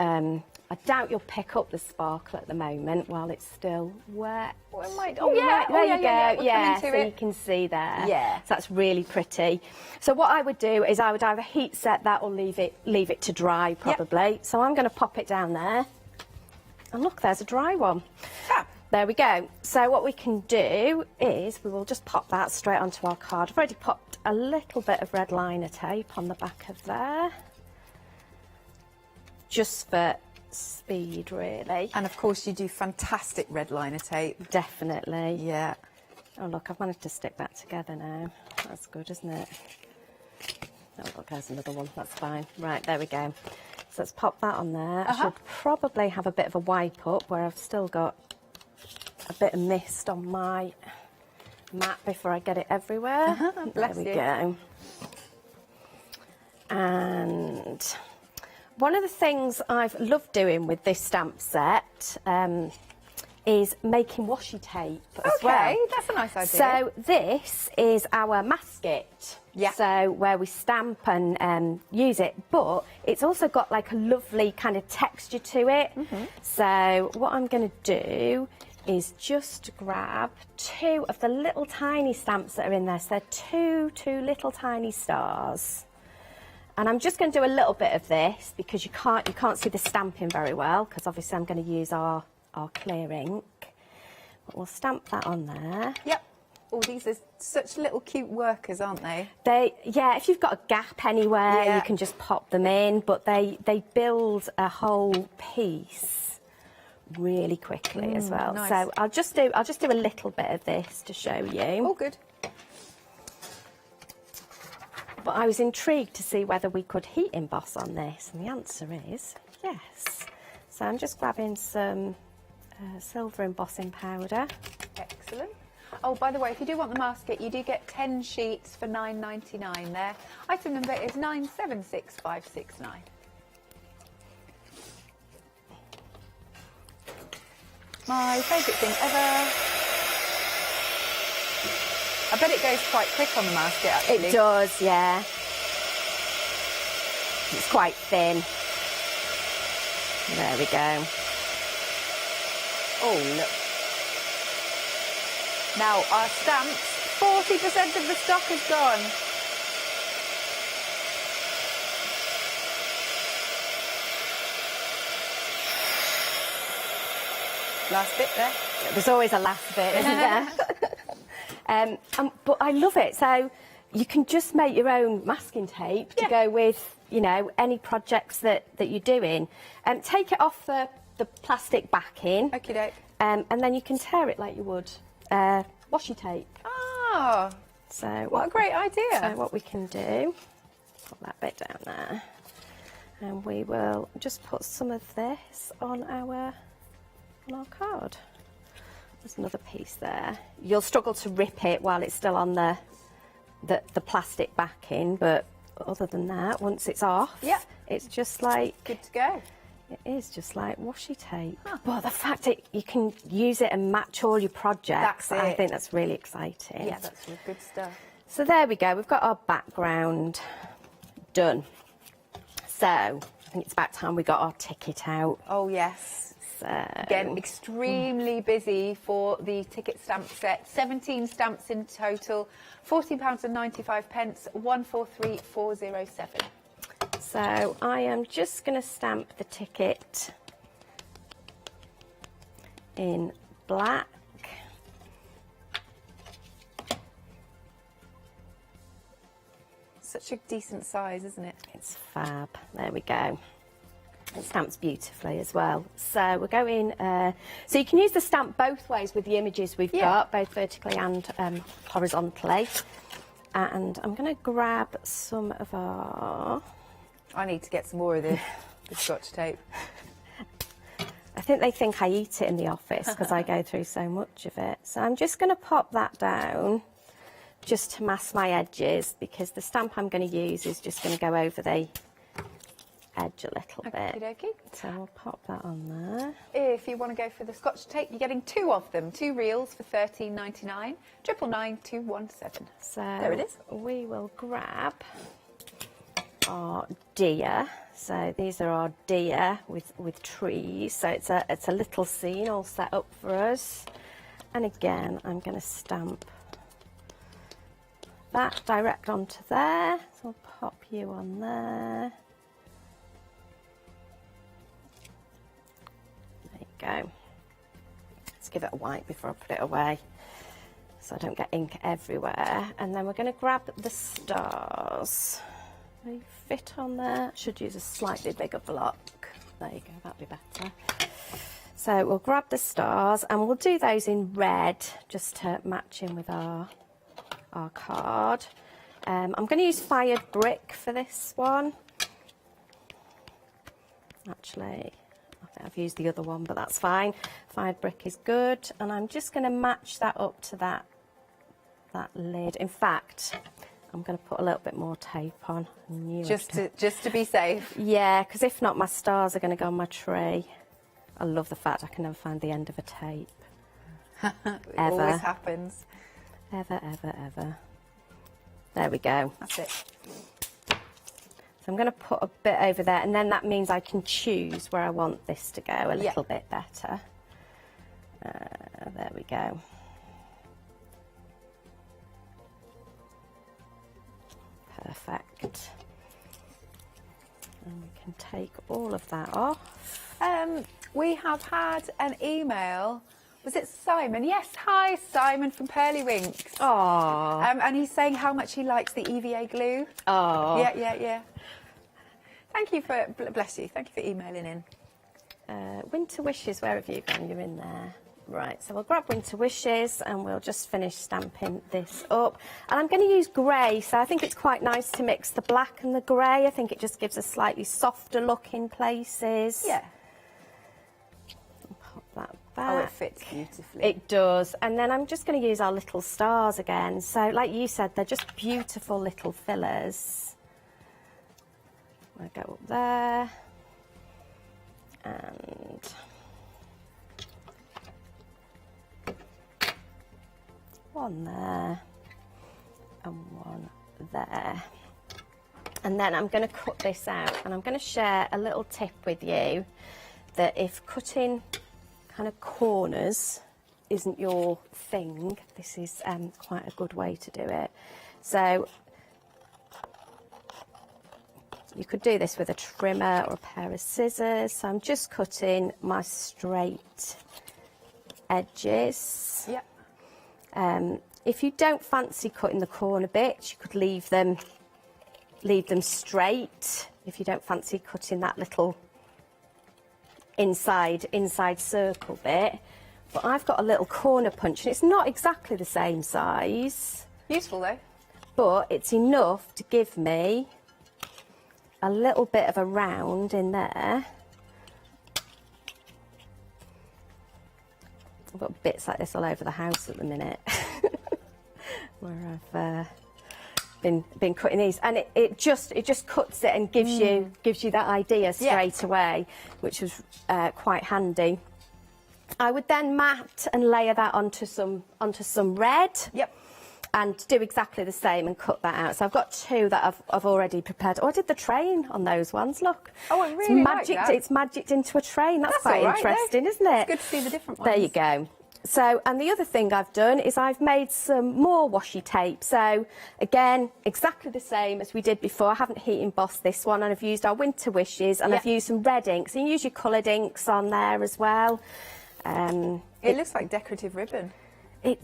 I doubt you'll pick up the sparkle at the moment while it's still wet. Well, it might. There you go. Yeah, So you can see there. Yeah. So that's really pretty. So what I would do is I would either heat set that or leave it to dry probably. Yep. So I'm going to pop it down there. And look, there's a dry one. Fab. There we go. So what we can do is we will just pop that straight onto our card. I've already popped a little bit of red liner tape on the back of there. Just for speed, really. And of course you do fantastic red liner tape. Definitely. Yeah. Oh look, I've managed to stick that together now. That's good, isn't it? Oh look, there's another one. That's fine. Right, there we go. So let's pop that on there. I should probably have a bit of a wipe up where I've still got a bit of mist on my mat before I get it everywhere. Bless there we you. go. And one of the things I've loved doing with this stamp set is making washi tape as well. That's a nice idea. So this is our masket. Yeah. So where we stamp and use it, but it's also got like a lovely kind of texture to it. So what I'm going to do is just grab two of the little tiny stamps that are in there. So they're two little tiny stars. And I'm just going to do a little bit of this because you can't see the stamping very well because obviously I'm going to use our clear ink. But we'll stamp that on there. Yep. Oh, these are such little cute workers, aren't they? Yeah, if you've got a gap anywhere, you can just pop them in. But they build a whole piece really quickly as well. Nice. So I'll just do a little bit of this to show you. Oh, good. But I was intrigued to see whether we could heat emboss on this, and the answer is yes. So I'm just grabbing some silver embossing powder. Excellent. Oh, by the way, if you do want the basket, you do get 10 sheets for £9.99 there. Item number is 976569. My favourite thing ever. I bet it goes quite quick on the basket, actually. It does, yeah. It's quite thin. There we go. Oh, look. Now, our stamps, 40% of the stock is gone. Last bit there. There's always a last bit, isn't there? But I love it. So you can just make your own masking tape to go with, you know, any projects that you're doing. Take it off the plastic backing. Okey-doke. And then you can tear it like you would washi tape. Ah, so what a great idea. So what we can do, put that bit down there, and we will just put some of this on our card. There's another piece there. You'll struggle to rip it while it's still on the plastic backing, but other than that, once it's off, it's just like good to go. It is just like washi tape. But the fact that you can use it and match all your projects, I think that's really exciting. Yeah, that's really good stuff. So there we go. We've got our background done. So I think it's about time we got our ticket out. Oh yes. So again, extremely busy for the ticket stamp set. 17 stamps in total, £14.95, 143407. So I am just going to stamp the ticket in black. Such a decent size, isn't it? It's fab. There we go. It stamps beautifully as well. So we're going, so you can use the stamp both ways with the images we've got, both vertically and horizontally. And I'm going to grab some of our... I need to get some more of this, the Scotch tape. I think they think I eat it in the office because I go through so much of it. So I'm just going to pop that down just to mask my edges, because the stamp I'm going to use is just going to go over the edge a little bit. Okey-dokey. So we'll pop that on there. If you want to go for the Scotch tape, you're getting 2 of them, 2 reels for £13.99, 999217. So there it is. We will grab our deer. So these are our deer with trees. So it's a little scene all set up for us. And again, I'm going to stamp that direct onto there. So I'll pop you on there. There you go. Let's give it a wipe before I put it away, so I don't get ink everywhere. And then we're going to grab the stars. They fit on there. Should use a slightly bigger block. There you go, that'll be better. So we'll grab the stars and we'll do those in red just to match in with our card. I'm going to use fired brick for this one. Actually, I think I've used the other one, but that's fine. Fired brick is good, and I'm just going to match that up to that lid. In fact, I'm going to put a little bit more tape on. Just to be safe. Yeah, because if not, my stars are going to go on my tree. I love the fact I can never find the end of a tape. It always happens. Ever, ever, ever. There we go. That's it. So I'm going to put a bit over there, and then that means I can choose where I want this to go a little bit better. There we go. Perfect. And we can take all of that off. We have had an email. Was it Simon? Yes, hi, Simon from Pearlywinks. Oh. And he's saying how much he likes the EVA glue. Oh. Yeah. Thank you for, bless you, thank you for emailing in. Winter Wishes, where have you gone? You're in there. Right, so we'll grab Winter Wishes and we'll just finish stamping this up. And I'm going to use grey, so I think it's quite nice to mix the black and the grey. I think it just gives a slightly softer look in places. Yeah. Pop that back. Oh, it fits beautifully. It does. And then I'm just going to use our little stars again. So, like you said, they're just beautiful little fillers. I go up there. And one there and one there. And then I'm going to cut this out, and I'm going to share a little tip with you that if cutting kind of corners isn't your thing, this is quite a good way to do it. So you could do this with a trimmer or a pair of scissors. So I'm just cutting my straight edges. Yep. If you don't fancy cutting the corner bits, you could leave them straight. If you don't fancy cutting that little inside circle bit. But I've got a little corner punch, and it's not exactly the same size. Useful though. But it's enough to give me a little bit of a round in there. I've got bits like this all over the house at the minute where I've been cutting these, and it just cuts it and gives you that idea straight away, which was quite handy. I would then mat and layer that onto some red. Yep. and do exactly the same and cut that out. So I've got 2 that I've already prepared. Oh, I did the train on those ones, look. Oh, I really like that. It's magicked into a train. That's quite interesting, isn't it? It's good to see the different ones. There you go. So, and the other thing I've done is I've made some more washi tape. So, again, exactly the same as we did before. I haven't heat embossed this one, and I've used our winter wishes, and I've used some red ink. So you use your coloured inks on there as well. It looks like decorative ribbon. It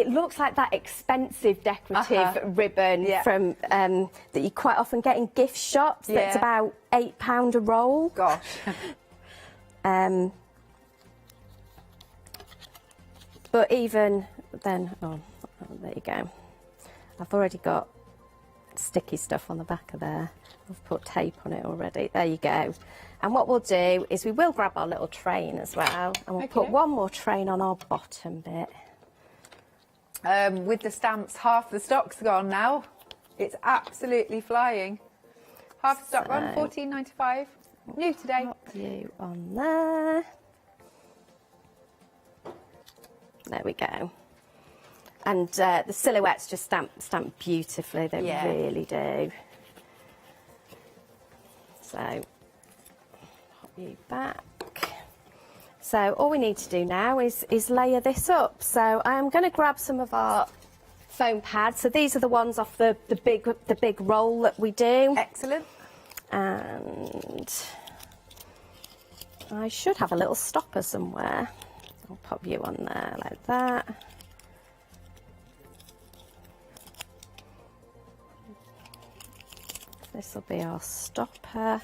looks like that expensive decorative ribbon from that you quite often get in gift shops. That's about £8 a roll. Gosh. But even then, oh, there you go. I've already got sticky stuff on the back of there. I've put tape on it already. There you go. And what we'll do is we will grab our little train as well, and we'll put one more train on our bottom bit. With the stamps, half the stock's gone now. It's absolutely flying. Half the stock gone, £14.95. New today. Pop you on there. There we go. And the silhouettes just stamp beautifully. They really do. So, pop you back. So all we need to do now is layer this up. So I am going to grab some of our foam pads. So these are the ones off the big roll that we do. Excellent. And I should have a little stopper somewhere. I'll pop you on there like that. This will be our stopper.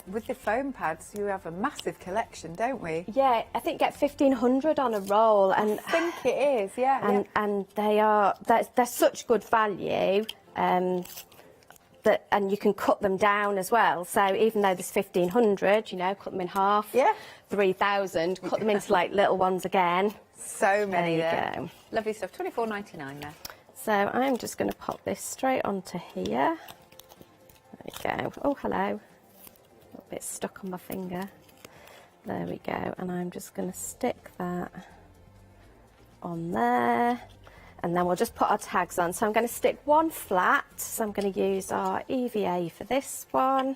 With the foam pads, you have a massive collection, don't we? Yeah, I think get 1,500 on a roll, and I think it is. Yeah, and they're such good value. That, and you can cut them down as well. So even though there's 1,500, you know, cut them in half. Yeah. 3,000, cut them into like little ones again. So many there. You go. Lovely stuff. £24.99 there. So I'm just going to pop this straight onto here. There we go. Oh, hello. A little bit stuck on my finger. There we go. And I'm just going to stick that on there. And then we'll just put our tags on. So I'm going to stick one flat. So I'm going to use our EVA for this one.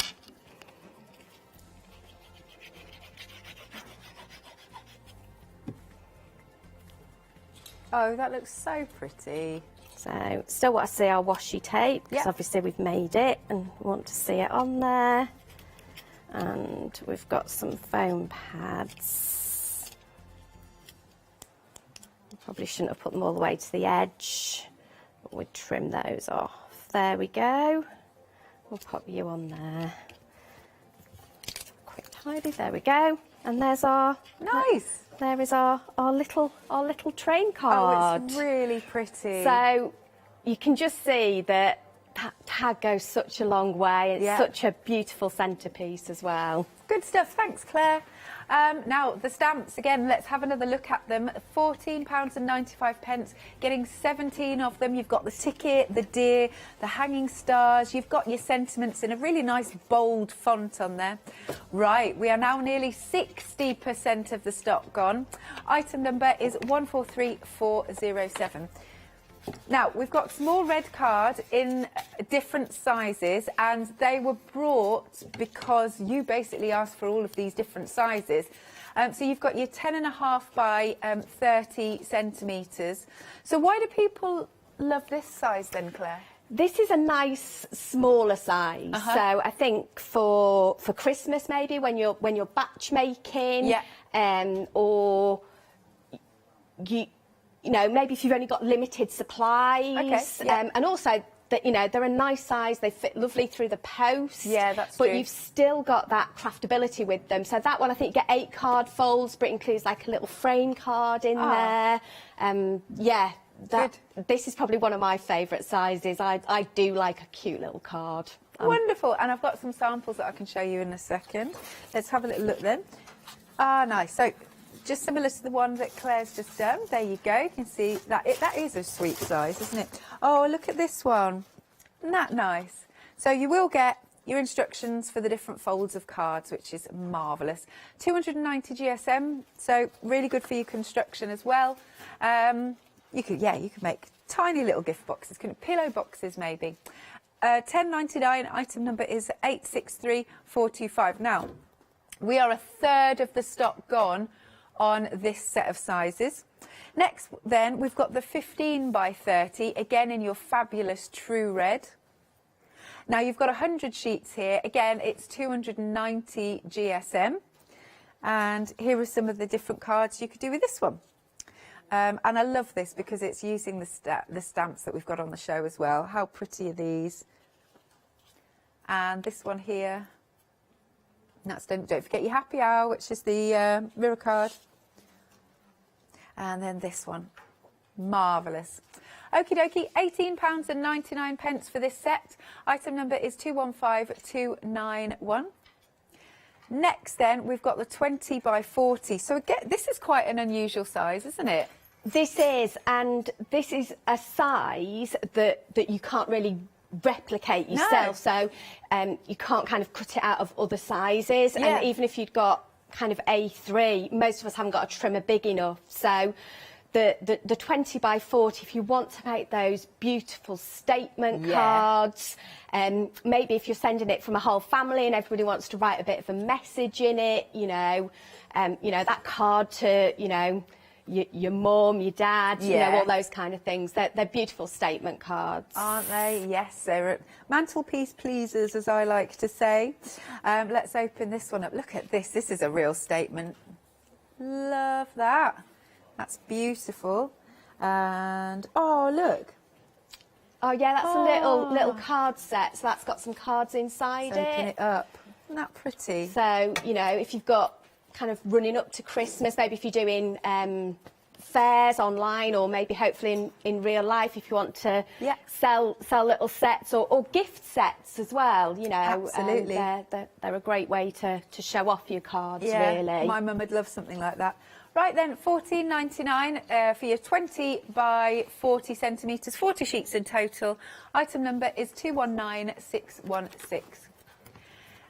Oh, that looks so pretty. So still want to see our washi tape, because obviously we've made it and want to see it on there. And we've got some foam pads. Probably shouldn't have put them all the way to the edge, but we'd trim those off. There we go. We'll pop you on there. Quick tidy, there we go. And there's our nice. There is our little train card. Oh, it's really pretty. So you can just see that tag goes such a long way. It's such a beautiful centrepiece as well. Good stuff. Thanks, Claire. Now, the stamps, again, let's have another look at them. £14.95, getting 17 of them. You've got the ticket, the deer, the hanging stars. You've got your sentiments in a really nice, bold font on there. Right, we are now nearly 60% of the stock gone. Item number is 143407. Now, we've got small red card in different sizes, and they were brought because you basically asked for all of these different sizes. So you've got your 10.5 by 30 centimetres. So why do people love this size then, Claire? This is a nice smaller size. So I think for Christmas maybe when you're batch making, or you know, maybe if you've only got limited supplies, and also that, you know, they're a nice size, they fit lovely through the post. Yeah, that's but true. You've still got that craftability with them. So that one, I think you get 8 card folds, but it includes like a little frame card in there. Yeah, this is probably one of my favourite sizes. I do like a cute little card. Wonderful, and I've got some samples that I can show you in a second. Let's have a little look then. Ah, nice. So, just similar to the one that Claire's just done. There you go. You can see that that is a sweet size, isn't it? Oh, look at this one. Isn't that nice? So you will get your instructions for the different folds of cards, which is marvellous. 290 GSM, so really good for your construction as well. You could make tiny little gift boxes, pillow boxes maybe. 10.99, item number is 863425. Now, we are a third of the stock gone on this set of sizes. Next then, we've got the 15 by 30, again in your fabulous true red. Now you've got 100 sheets here, again it's 290 GSM. And here are some of the different cards you could do with this one. And I love this because it's using the stamps that we've got on the show as well. How pretty are these? And this one here, that's don't forget your happy hour, which is the mirror card. And then this one, marvellous. Okie dokie, £18.99 for this set. Item number is 215291. Next then, we've got the 20 by 40. So again, this is quite an unusual size, isn't it? This is, and this is a size that you can't really replicate yourself. No. So you can't kind of cut it out of other sizes. Yeah. And even if you'd got kind of A3, most of us haven't got a trimmer big enough. So the 20 by 40, if you want to make those beautiful statement cards, maybe if you're sending it from a whole family and everybody wants to write a bit of a message in it, you know, that card to, you know, your mum, your dad, you know, all those kind of things. They're beautiful statement cards. Aren't they? Yes, they're mantelpiece pleasers, as I like to say. Let's open this one up. Look at this. This is a real statement. Love that. That's beautiful. And, oh, look. Oh, yeah, that's a little card set. So that's got some cards inside it. Open it up. Isn't that pretty? So, you know, if you've got kind of running up to Christmas, maybe if you're doing fairs online, or maybe hopefully in real life, if you want to sell little sets or gift sets as well, you know. Absolutely. They're a great way to show off your cards, really. My mum would love something like that. Right then, £14.99 for your 20 by 40 centimetres, 40 sheets in total. Item number is 219616.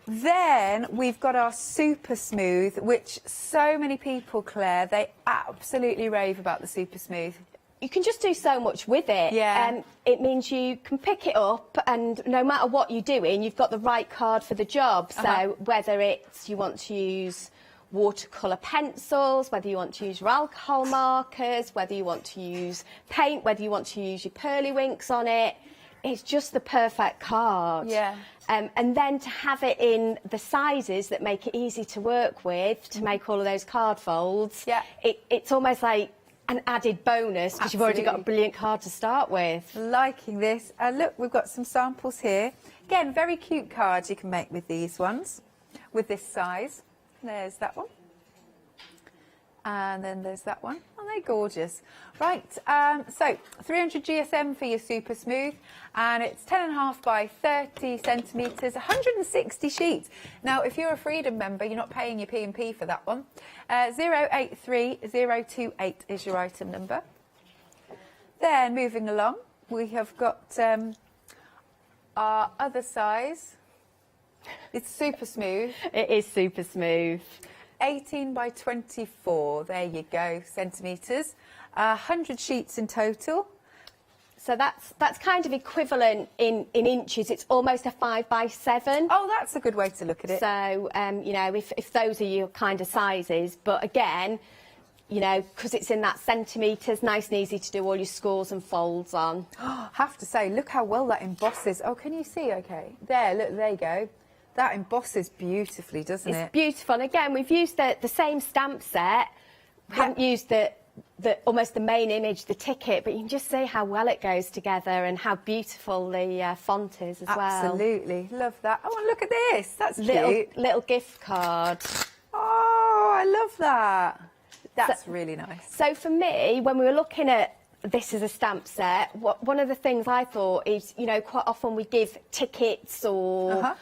Then we've got our Super Smooth, which so many people, Claire, they absolutely rave about the Super Smooth. You can just do so much with it. Yeah. It means you can pick it up, and no matter what you're doing, you've got the right card for the job. So whether it's you want to use watercolour pencils, whether you want to use your alcohol markers, whether you want to use paint, whether you want to use your pearlywinks on it, it's just the perfect card. Yeah. And then to have it in the sizes that make it easy to work with, to make all of those card folds, it's almost like an added bonus because you've already got a brilliant card to start with. Liking this. Look, we've got some samples here. Again, very cute cards you can make with these ones, with this size. There's that one. And then there's that one. Oh, they're gorgeous. Right, so 300 GSM for your Super Smooth, and it's 10.5 by 30 centimetres, 160 sheets. Now, if you're a Freedom member, you're not paying your P&P for that one. 083028 is your item number. Then, moving along, we have got our other size. It's Super Smooth. It is Super Smooth. 18 by 24, there you go, centimetres. 100 sheets in total. So that's kind of equivalent in inches. It's almost a 5 by 7. Oh, that's a good way to look at it. So, you know, if those are your kind of sizes, but again, you know, because it's in that centimetres, nice and easy to do all your scores and folds on. Have to say, look how well that embosses. Oh, can you see? Okay, there, look, there you go. That embosses beautifully, doesn't it? It's beautiful. And again, we've used the same stamp set. We haven't used the almost the main image, the ticket, but you can just see how well it goes together and how beautiful the font is as well. Absolutely. Love that. Oh, and look at this. That's cute. Little gift card. Oh, I love that. That's really nice. So for me, when we were looking at this as a stamp set, one of the things I thought is, you know, quite often we give tickets or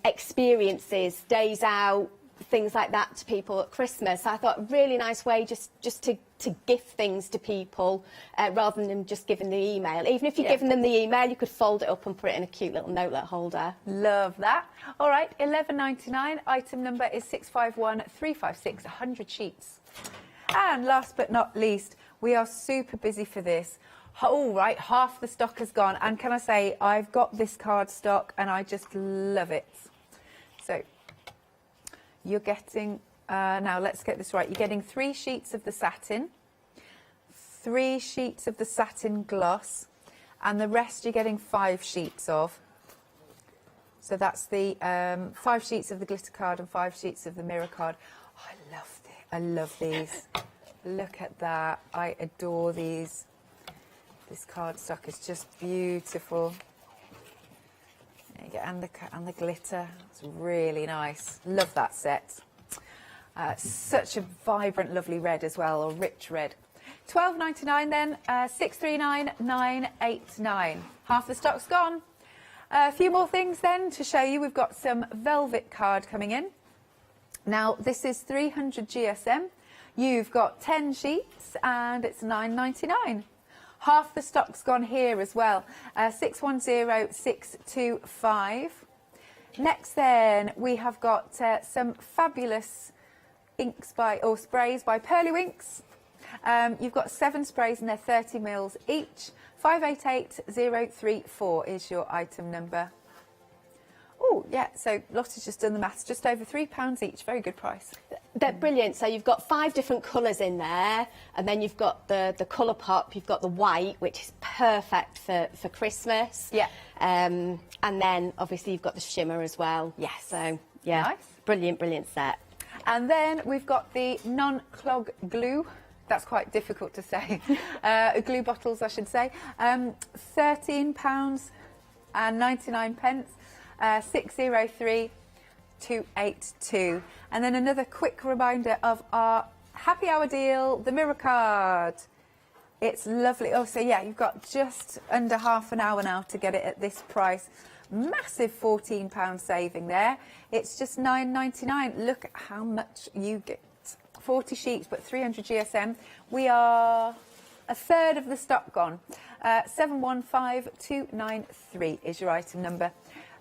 experiences, days out, things like that to people at Christmas. I thought a really nice way just to gift things to people rather than just giving the email. Even if you're giving them the email, you could fold it up and put it in a cute little notelet holder. Love that. All right, £11.99. Item number is 651356, 100 sheets. And last but not least, we are super busy for this. Oh, right, half the stock has gone. And can I say, I've got this card stock and I just love it. So you're getting, now let's get this right. You're getting 3 sheets of the satin, 3 sheets of the satin gloss, and the rest you're getting 5 sheets of. So that's the 5 sheets of the glitter card and 5 sheets of the mirror card. Oh, I love these. Look at that. I adore these. This cardstock is just beautiful. There you go, and the glitter. It's really nice. Love that set. Such a vibrant, lovely red as well, or rich red. £12.99 then. 639,989. Half the stock's gone. A few more things then to show you. We've got some velvet card coming in. Now this is 300 GSM. You've got 10 sheets and it's £9.99. Half the stock's gone here as well. 610625. Next then we have got some fabulous inks or sprays by Pearly Winks. You've got 7 sprays and they're 30 mils each. 588034 is your item number. Oh, yeah, so Lottie's just done the maths, just over £3 each. Very good price. They're brilliant. So you've got 5 different colours in there, and then you've got the colour pop, you've got the white, which is perfect for Christmas. Yeah. And then, obviously, you've got the shimmer as well. Yes. So, yeah, nice. Brilliant set. And then we've got the non-clog glue. That's quite difficult to say. Glue bottles, I should say. £13.99. 603282. And then another quick reminder of our happy hour deal, the mirror card. It's lovely. Oh, so yeah, you've got just under half an hour now to get it at this price. Massive £14 saving there. It's just £9.99. Look at how much you get. 40 sheets, but 300 GSM. We are a third of the stock gone. 715293 is your item number.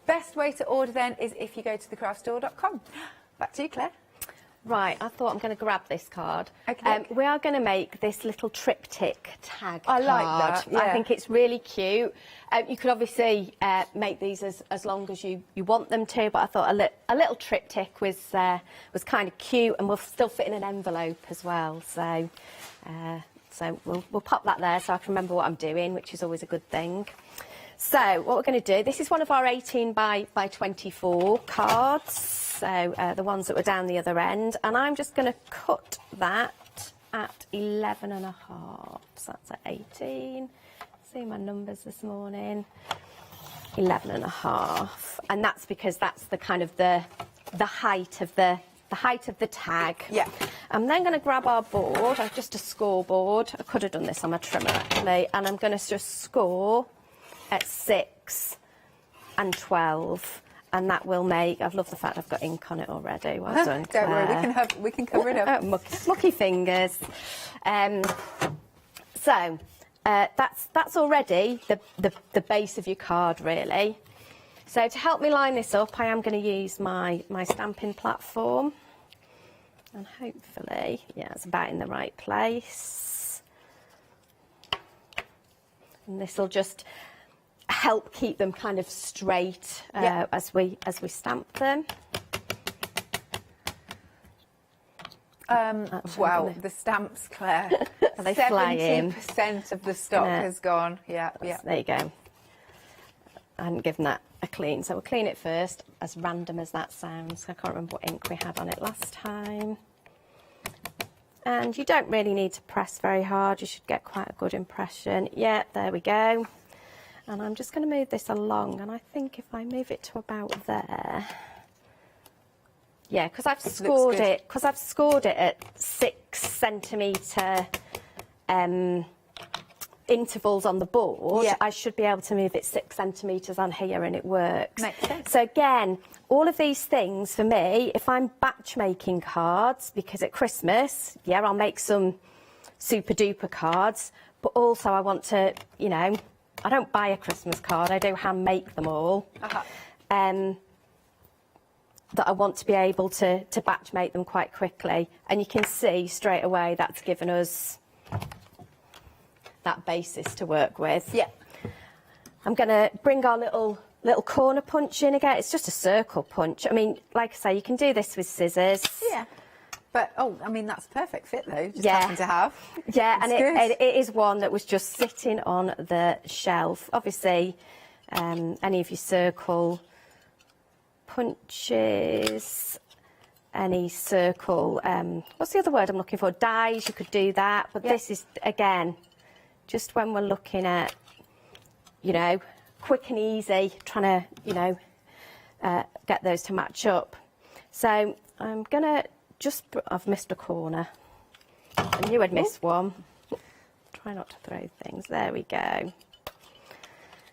Best way to order then is if you go to thecraftstore.com. Back to you, Claire. Right, I thought I'm going to grab this card. Okay. We are going to make this little triptych tag I card. like that, yeah. I think it's really cute. You could obviously make these as long as you want them to, but I thought a little triptych was kind of cute, and will still fit in an envelope as well. So we'll pop that there so I can remember what I'm doing, which is always a good thing. So what we're going to do, this is one of our 18 by 24 cards, so the ones that were down the other end, and I'm just going to cut that at 11.5, so that's at 18, see my numbers this morning, 11.5, and that's because that's the kind of the height of the tag. Yeah. I'm then going to grab our board, just a scoreboard. I could have done this on my trimmer actually, and I'm going to just score at 6 and 12, and that will make. I've loved the fact I've got ink on it already. Well done, Claire. Don't worry, we can cover it up. Mucky fingers. So that's already the base of your card, really. So to help me line this up, I am going to use my stamping platform, and hopefully, yeah, it's about in the right place. And this will just help keep them kind of straight as we stamp them. Wow, the stamps, Claire. Are they flying? 70% of the stock has gone. Yeah. There you go. I hadn't given that a clean, so we'll clean it first, as random as that sounds. I can't remember what ink we had on it last time. And you don't really need to press very hard, you should get quite a good impression. Yeah, there we go. And I'm just going to move this along, and I think if I move it to about there, yeah, because I've scored it at 6 centimetre intervals on the board, I should be able to move it 6 centimetres on here, and it works. Makes sense. So again, all of these things for me, if I'm batch making cards, because at Christmas, yeah, I'll make some super duper cards, but also I want to, you know, I don't buy a Christmas card, I do hand make them all. That I want to be able to batch make them quite quickly. And you can see straight away that's given us that basis to work with. Yeah. I'm going to bring our little corner punch in again. It's just a circle punch. I mean, like I say, you can do this with scissors. Yeah. But, I mean, that's a perfect fit, though. Just happen to have. Yeah, That's and good. it is one that was just sitting on the shelf. Obviously, any of your circle punches, any circle, what's the other word I'm looking for? Dies, you could do that. But this is, again, just when we're looking at, you know, quick and easy, trying to, you know, get those to match up. So I'm going to I've missed a corner. I knew I'd missed one. Try not to throw things. There we go.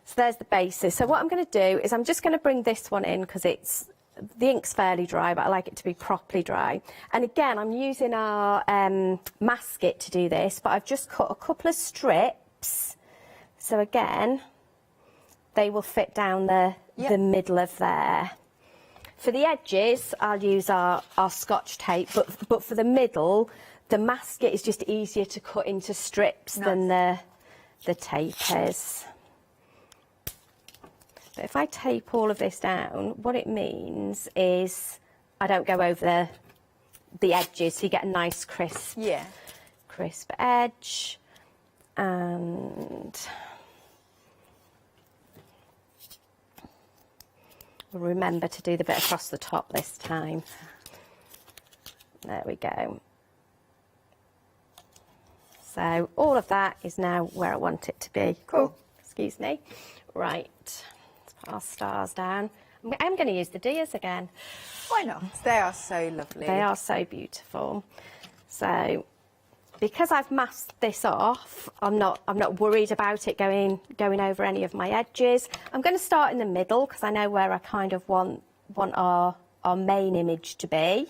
So there's the basis. So what I'm going to do is I'm just going to bring this one in because the ink's fairly dry, but I like it to be properly dry. And again, I'm using our masket to do this, but I've just cut a couple of strips. So again, they will fit down the middle of there. For the edges, I'll use our Scotch tape, but for the middle, the masket is just easier to cut into strips than the tape is. But if I tape all of this down, what it means is I don't go over the edges, so you get a nice crisp edge. And remember to do the bit across the top this time. There we go. So all of that is now where I want it to be. Cool. Excuse me. Right, let's put our stars down. I'm going to use the deers again. Why not? They are so lovely. They are so beautiful. So because I've masked this off, I'm not worried about it going over any of my edges. I'm going to start in the middle because I know where I kind of want our main image to be.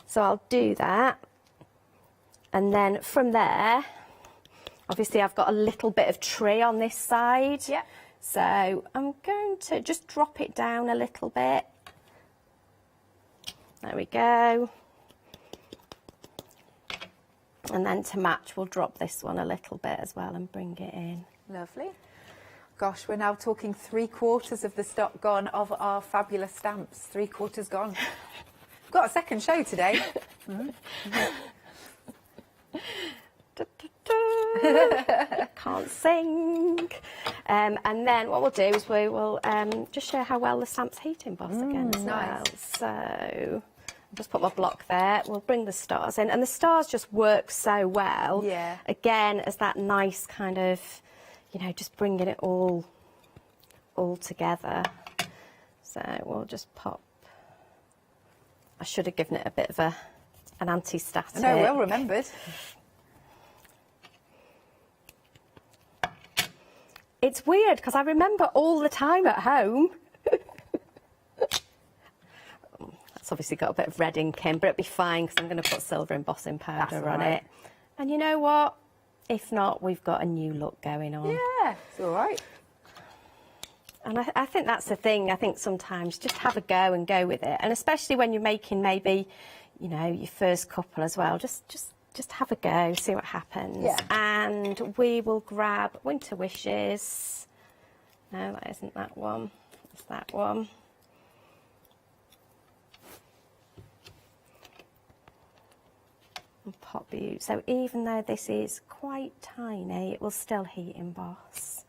So I'll do that. And then from there, obviously I've got a little bit of tree on this side. Yeah. So I'm going to just drop it down a little bit. There we go. And then to match, we'll drop this one a little bit as well and bring it in. Lovely. Gosh, we're now talking 3/4 of the stock gone of our fabulous stamps. 3/4 gone. We've got a second show today. Can't sing. And then what we'll do is we will just show how well the stamps heat emboss again as well. So just put my block there. We'll bring the stars in, and the stars just work so well. Yeah. Again, as that nice kind of, you know, just bringing it all together. So we'll just pop. I should have given it a bit of an anti-static. No, well remembered. It's weird because I remember all the time at home. That's obviously got a bit of red ink in, but it'll be fine because I'm going to put silver embossing powder on it. And you know what? If not, we've got a new look going on. Yeah, it's all right. And I think that's the thing. I think sometimes just have a go and go with it. And especially when you're making maybe, you know, your first couple as well, just have a go, see what happens. Yeah. And we will grab Winter Wishes. No, that isn't that one. It's that one. And pop you. So even though this is quite tiny, it will still heat emboss.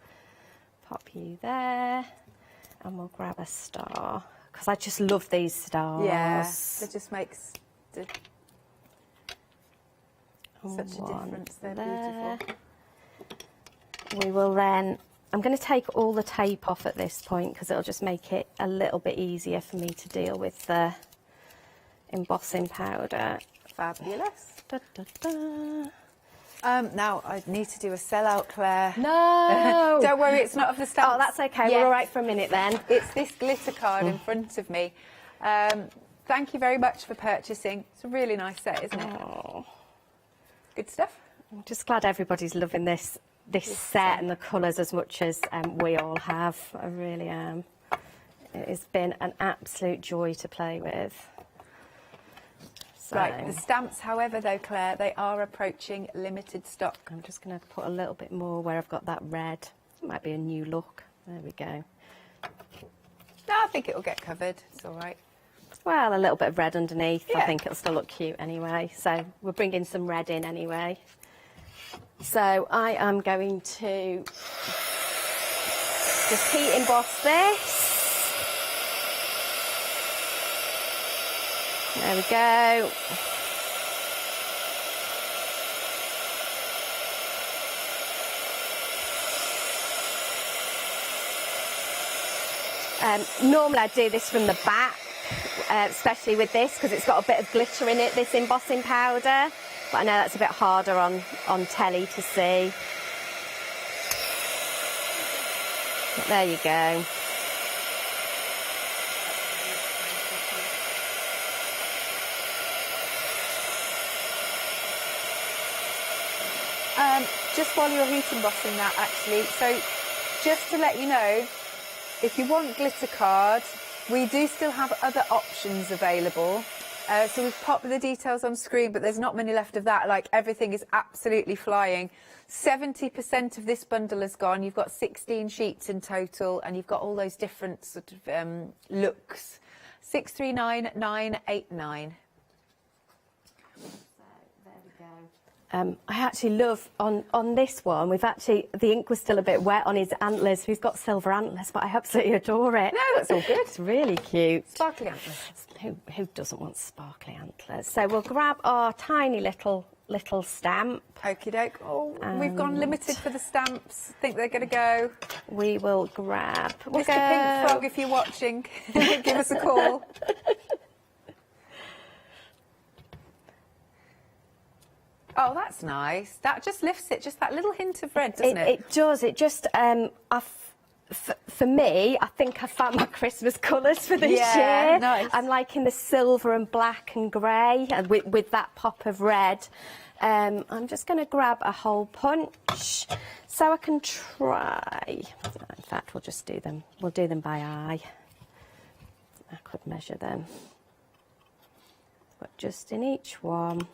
Pop you there, and we'll grab a star because I just love these stars. Yeah, it just makes such a difference. They're beautiful. We will then. I'm going to take all the tape off at this point because it'll just make it a little bit easier for me to deal with the embossing powder. Fabulous. Da, da, da. Now I need to do a sellout, Claire. No! Don't worry, it's not of the stamps. Oh, that's okay. We're all right for a minute then. It's this glitter card in front of me. Thank you very much for purchasing. It's a really nice set, isn't it? Oh. Good stuff. I'm just glad everybody's loving this set and the colours as much as we all have. I really am. It has been an absolute joy to play with. So, right, the stamps, however, though, Claire, they are approaching limited stock. I'm just going to put a little bit more where I've got that red. It might be a new look. There we go. No, I think it'll get covered. It's all right. Well, a little bit of red underneath. Yeah. I think it'll still look cute anyway. So we're bringing some red in anyway. So I am going to just heat emboss this. There we go. Normally I do this from the back, especially with this, because it's got a bit of glitter in it, this embossing powder. But I know that's a bit harder on telly to see. But there you go. Just while you're heat embossing that, actually, so just to let you know, if you want glitter card, we do still have other options available. So we've popped the details on screen, but there's not many left of that. Like, everything is absolutely flying. 70% of this bundle is gone. You've got 16 sheets in total, and you've got all those different sort of looks. 639989. I actually love, on this one, the ink was still a bit wet on his antlers. He's got silver antlers, but I absolutely adore it. No, that's all good. It's really cute. Sparkly antlers. Who doesn't want sparkly antlers? So we'll grab our tiny little stamp. Okie doke. Oh, we've gone limited for the stamps. Think they're going to go. We will grab... Mr. Pink Frog, if you're watching, give us a call. Oh, that's nice. That just lifts it, just that little hint of red, doesn't it? It does. It just, for me, I think I found my Christmas colours for this year. Nice. I'm liking the silver and black and grey with that pop of red. I'm just going to grab a hole punch so I can try. In fact, we'll just do them. We'll do them by eye. I could measure them. But just in each one.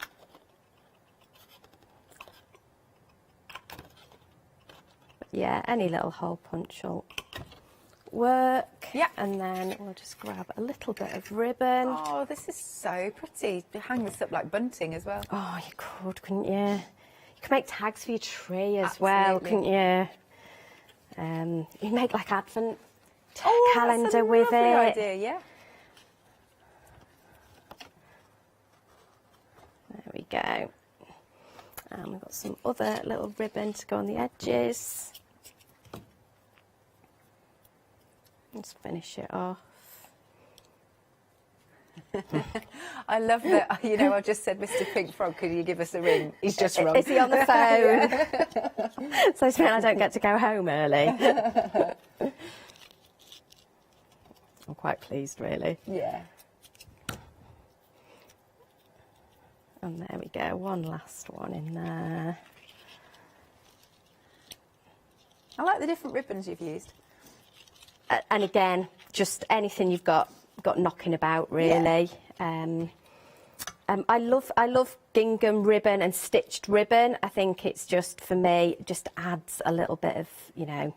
Yeah, any little hole punch will work. Yeah. And then we'll just grab a little bit of ribbon. Oh, this is so pretty. You hang this up like bunting as well. Oh, you could, couldn't you? You could make tags for your tree as well, Absolutely. couldn't you? You make like advent calendar that's a with lovely it. idea, yeah. There we go. And we've got some other little ribbon to go on the edges. Let's finish it off. I love that, you know, I just said, Mr. Pink Frog, could you give us a ring? He's just rung. Is he on the phone? So it's mean I don't get to go home early. I'm quite pleased, really. Yeah. And there we go, one last one in there. I like the different ribbons you've used. And again, just anything you've got knocking about, really. Yeah. I love gingham ribbon and stitched ribbon. I think it's just, for me, just adds a little bit of, you know,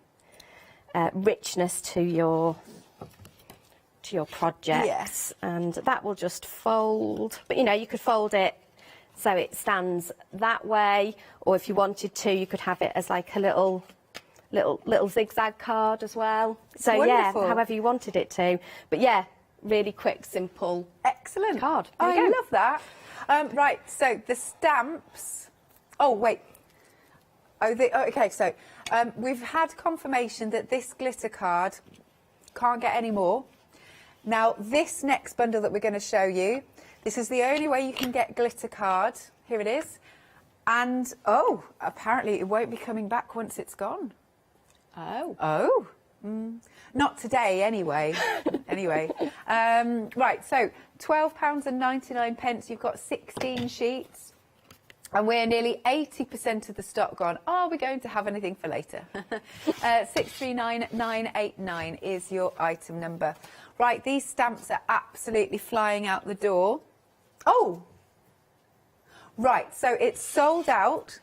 richness to your projects. Yeah. And that will just fold. But, you know, you could fold it so it stands that way, or if you wanted to, you could have it as like a little zigzag card as well. So Wonderful. yeah, however you wanted it to. But yeah, really quick, simple, excellent card. There I you go. love that. Right, so the stamps. Oh wait. Okay. So we've had confirmation that this glitter card can't get any more. Now this next bundle that we're going to show you, this is the only way you can get glitter card. Here it is. And oh, apparently it won't be coming back once it's gone. Oh. Oh. Not today, anyway. Anyway, right. So £12.99. You've got 16 sheets, and we're nearly 80% of the stock gone. Are we going to have anything for later? 639989 is your item number. Right. These stamps are absolutely flying out the door. Oh, Right, so it's sold out.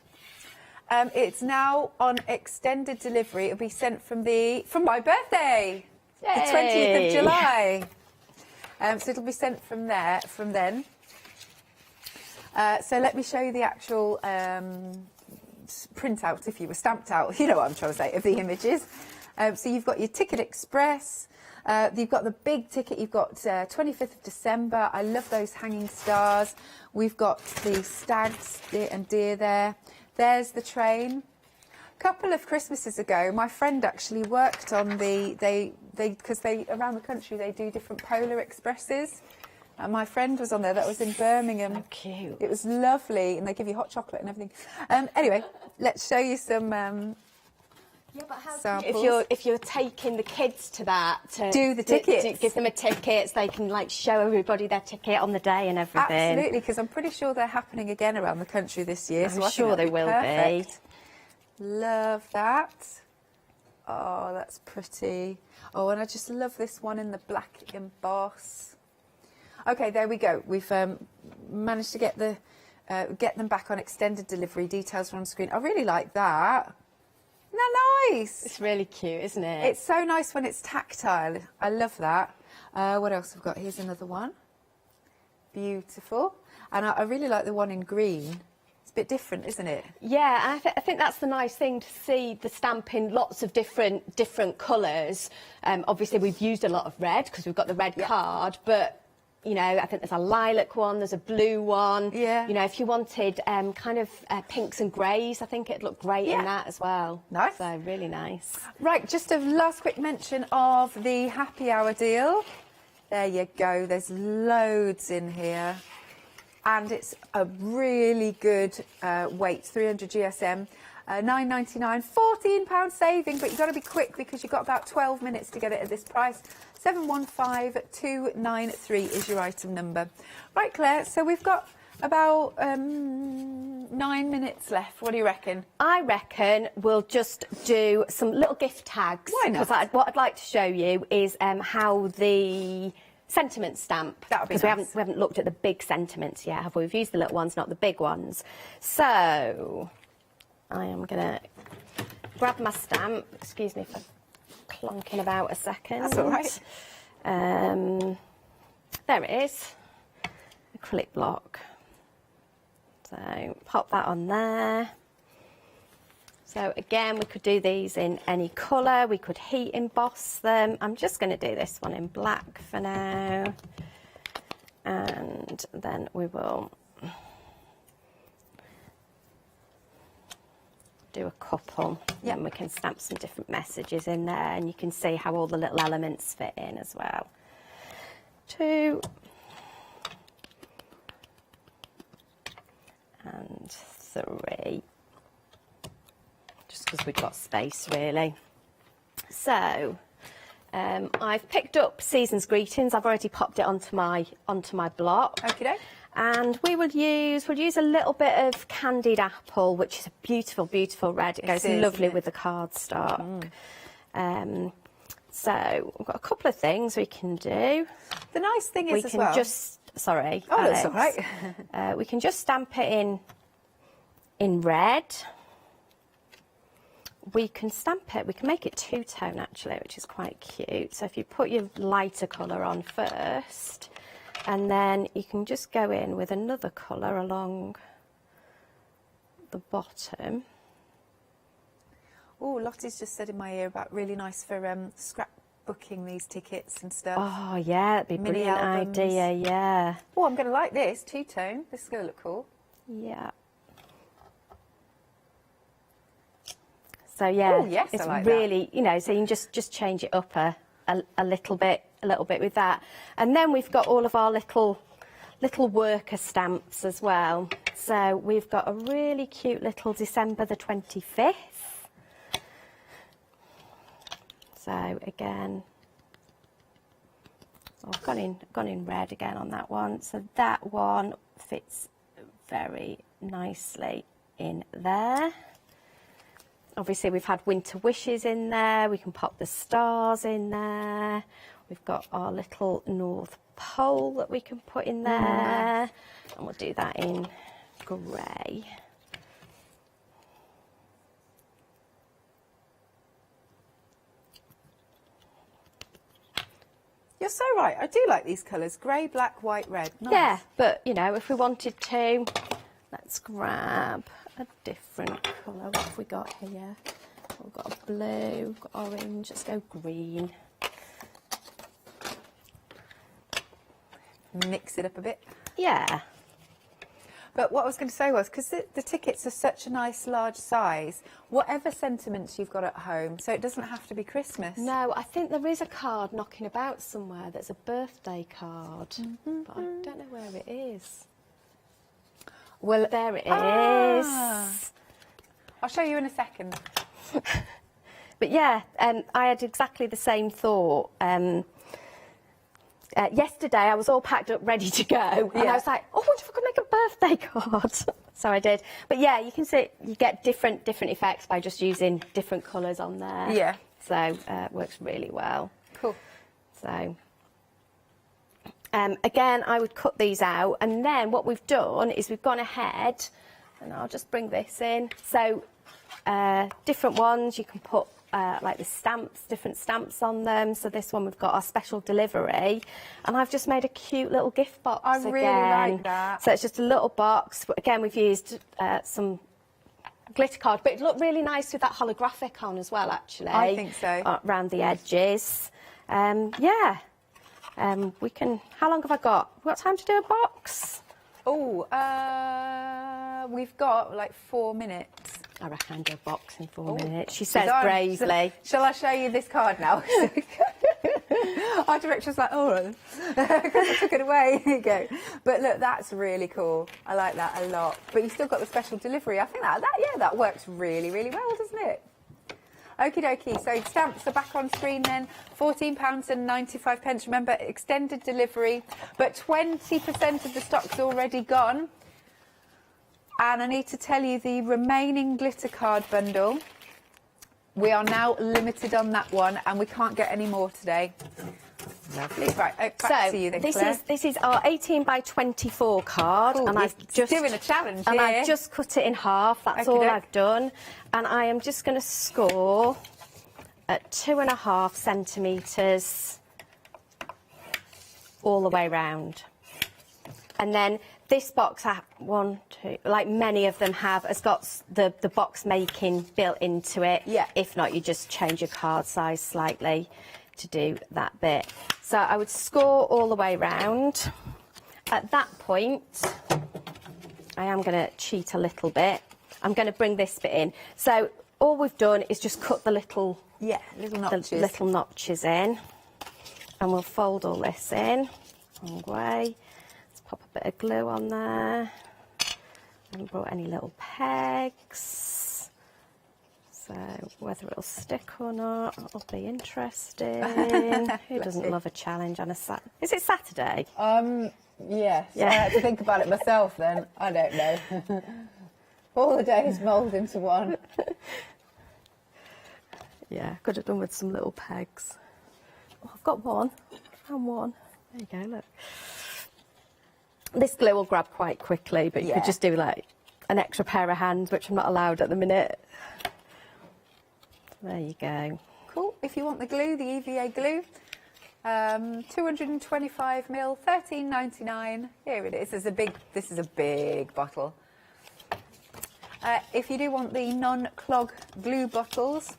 It's now on extended delivery. It'll be sent from my birthday, the 20th of July. So it'll be sent from then. So let me show you the actual printout, if you were stamped out, you know what I'm trying to say, of the images. So you've got your Ticket Express, you've got the big ticket, you've got 25th of December, I love those hanging stars. We've got the stags and deer there. There's the train. A couple of Christmases ago, my friend actually worked on because around the country they do different polar expresses. And my friend was on there. That was in Birmingham. Oh, cute. It was lovely, and they give you hot chocolate and everything. Anyway, let's show you some samples. If you're taking the kids to that, do the tickets, give them a ticket, so they can like show everybody their ticket on the day and everything. Absolutely, because I'm pretty sure they're happening again around the country this year. I'm sure they will be. Love that. Oh, that's pretty. Oh, and I just love this one in the black emboss. Okay, there we go. We've managed to get them back on extended delivery. Details are on screen. I really like that. Isn't that nice? It's really cute, isn't it? It's so nice when it's tactile. I love that. What else have we got? Here's another one. Beautiful. And I really like the one in green. It's a bit different, isn't it? Yeah, and I think that's the nice thing, to see the stamp in lots of different colours. Obviously, we've used a lot of red because we've got the red card, but you know, I think there's a lilac one, there's a blue one. Yeah. You know, if you wanted kind of pinks and greys, I think it'd look great in that as well. Nice. So, really nice. Right, just a last quick mention of the happy hour deal. There you go, there's loads in here. And it's a really good weight, 300 GSM. £9.99, £14 saving, but you've got to be quick because you've got about 12 minutes to get it at this price. 715293 is your item number. Right, Claire, so we've got about 9 minutes left. What do you reckon? I reckon we'll just do some little gift tags. Why not? Because what I'd like to show you is how the sentiment stamp, that would be because nice. we haven't looked at the big sentiments yet, have we? We've used the little ones, not the big ones. So I am going to grab my stamp. Excuse me for clonking about a second. That's all right. There it is. Acrylic block. So pop that on there. So again, we could do these in any colour. We could heat emboss them. I'm just going to do this one in black for now. And then we will do a couple, and we can stamp some different messages in there, and you can see how all the little elements fit in as well. 2 and 3, just because we've got space really. So I've picked up Season's Greetings. I've already popped it onto my block. Okay. And we'll use a little bit of candied apple, which is a beautiful, beautiful red. It goes lovely with the cardstock. So we've got a couple of things we can do. The nice thing is we can sorry. Oh, that's all right. We can just stamp it in red. We can stamp it. We can make it two-tone actually, which is quite cute. So if you put your lighter colour on first, and then you can just go in with another colour along the bottom. Oh, Lottie's just said in my ear about really nice for scrapbooking these tickets and stuff. Oh, yeah, that'd be a Mini brilliant albums. idea, yeah. Oh, I'm going to like this, two-tone. This is going to look cool. Yeah. So, yeah, Ooh, yes, it's I like really, you know, so you can just change it up a little bit with that. And then we've got all of our little worker stamps as well. So we've got a really cute little December the 25th. So again, I've gone in red again on that one. So that one fits very nicely in there. Obviously, we've had winter wishes in there. We can pop the stars in there. We've got our little North Pole that we can put in there. And we'll do that in grey. You're so right. I do like these colours. Grey, black, white, red. Nice. Yeah, but, you know, if we wanted to, let's grab a different colour. What have we got here? We've got a blue, we've got orange, let's go green. Mix it up a bit. Yeah. But what I was going to say was, because the tickets are such a nice large size, whatever sentiments you've got at home, so it doesn't have to be Christmas. No, I think there is a card knocking about somewhere that's a birthday card, but I don't know where it is. Well, there it is. I'll show you in a second. But yeah, I had exactly the same thought. Yesterday I was all packed up ready to go and I was like, oh, what if I could make a birthday card? So I did. But yeah, you can see you get different effects by just using different colours on there. Yeah. So it works really well. Cool. So again, I would cut these out, and then what we've done is we've gone ahead, and I'll just bring this in. So different ones you can put like the stamps, different stamps on them. So this one we've got our special delivery, and I've just made a cute little gift box. I really like that. So it's just a little box, but again we've used some glitter card, but it looked really nice with that holographic on as well, actually. I think so. Around the edges. Yeah. We can. How long have I got? We've got time to do a box. Oh, we've got like 4 minutes. I reckon I can do a box in 4 minutes. She says bravely. Shall I show you this card now? Our director's like, oh, because I took it away. Here you go. But look, that's really cool. I like that a lot. But you still got the special delivery. I think that works really, really well, doesn't it? Okie dokie. So stamps are back on screen then. £14.95. Remember, extended delivery, but 20% of the stock's already gone. And I need to tell you, the remaining glitter card bundle, we are now limited on that one, and we can't get any more today. Lovely. Right, back to you then, Claire. This is our 18 by 24 card, Ooh, and I've just doing a challenge and here. I've just cut it in half. That's all I've done, and I am just going to score at 2.5 centimetres all the way round, and then. This box, like many of them have, has got the box making built into it. Yeah. If not, you just change your card size slightly to do that bit. So I would score all the way round. At that point, I am going to cheat a little bit. I'm going to bring this bit in. So all we've done is just cut the little notches in, and we'll fold all this in. Wrong way. Pop a bit of glue on there. I haven't brought any little pegs, so whether it'll stick or not, that'll be interesting. Who doesn't love a challenge on a Saturday? Is it Saturday? Yes. Yeah. I had to think about it myself then. I don't know. All the days mould into one. Yeah, could have done with some little pegs. Oh, I've got one. Found one. There you go, look. This glue will grab quite quickly, but you could just do like an extra pair of hands, which I'm not allowed at the minute. There you go. Cool. If you want the glue, the EVA glue, 225ml, £13.99. Here it is. This is a big bottle. If you do want the non-clog glue bottles,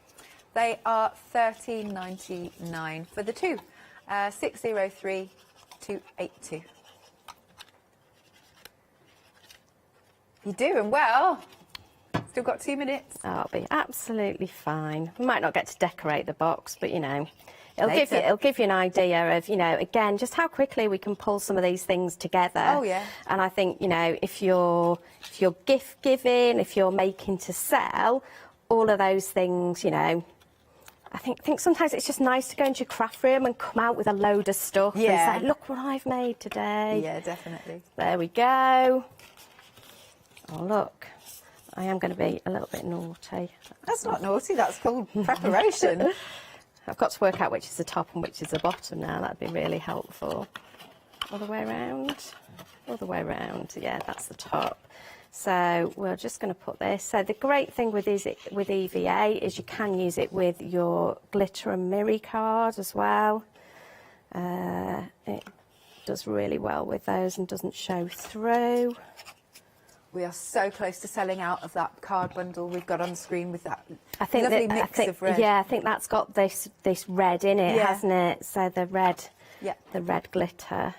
they are £13.99 for the two. 603282. You're doing well. Still got 2 minutes. That'll be absolutely fine. We might not get to decorate the box, but you know, it'll give you an idea of, you know, again, just how quickly we can pull some of these things together. Oh yeah. And I think, you know, if you're gift giving, if you're making to sell, all of those things, you know, I think sometimes it's just nice to go into your craft room and come out with a load of stuff. Yeah. And say, look what I've made today. Yeah, definitely. There we go. Oh, look, I am going to be a little bit naughty. That's not naughty, that's called preparation. I've got to work out which is the top and which is the bottom now. That'd be really helpful. All the way around. All the way around. Yeah, that's the top. So we're just going to put this. So the great thing with EVA is you can use it with your glitter and mirror card as well. It does really well with those and doesn't show through. We are so close to selling out of that card bundle we've got on screen with that lovely mix of red. Yeah, I think that's got this red in it, hasn't it? So the red glitter.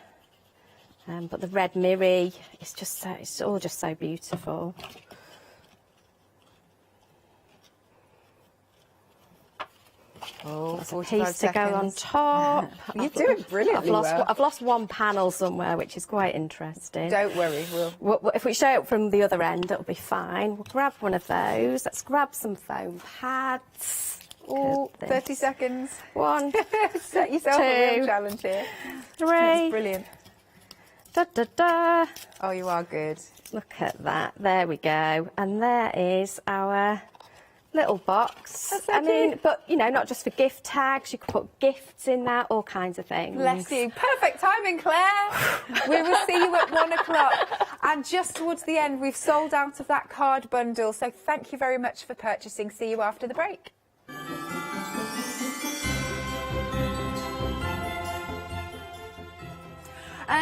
But the red mirror, it's all just so beautiful. Oh, there's a piece to go on top. You're doing brilliantly well. I've lost one panel somewhere, which is quite interesting. Don't worry, if we show it from the other end, it'll be fine. We'll grab one of those. Let's grab some foam pads. Oh, 30 seconds. 1, set yourself 2, a real challenge here. 3. That's brilliant. Da, da, da. Oh, you are good. Look at that. There we go. And there is our little box. That's so cute. But, you know, not just for gift tags. You could put gifts in that, all kinds of things. Bless you. Perfect timing, Claire. We will see you at 1 o'clock. And just towards the end, we've sold out of that card bundle. So thank you very much for purchasing. See you after the break.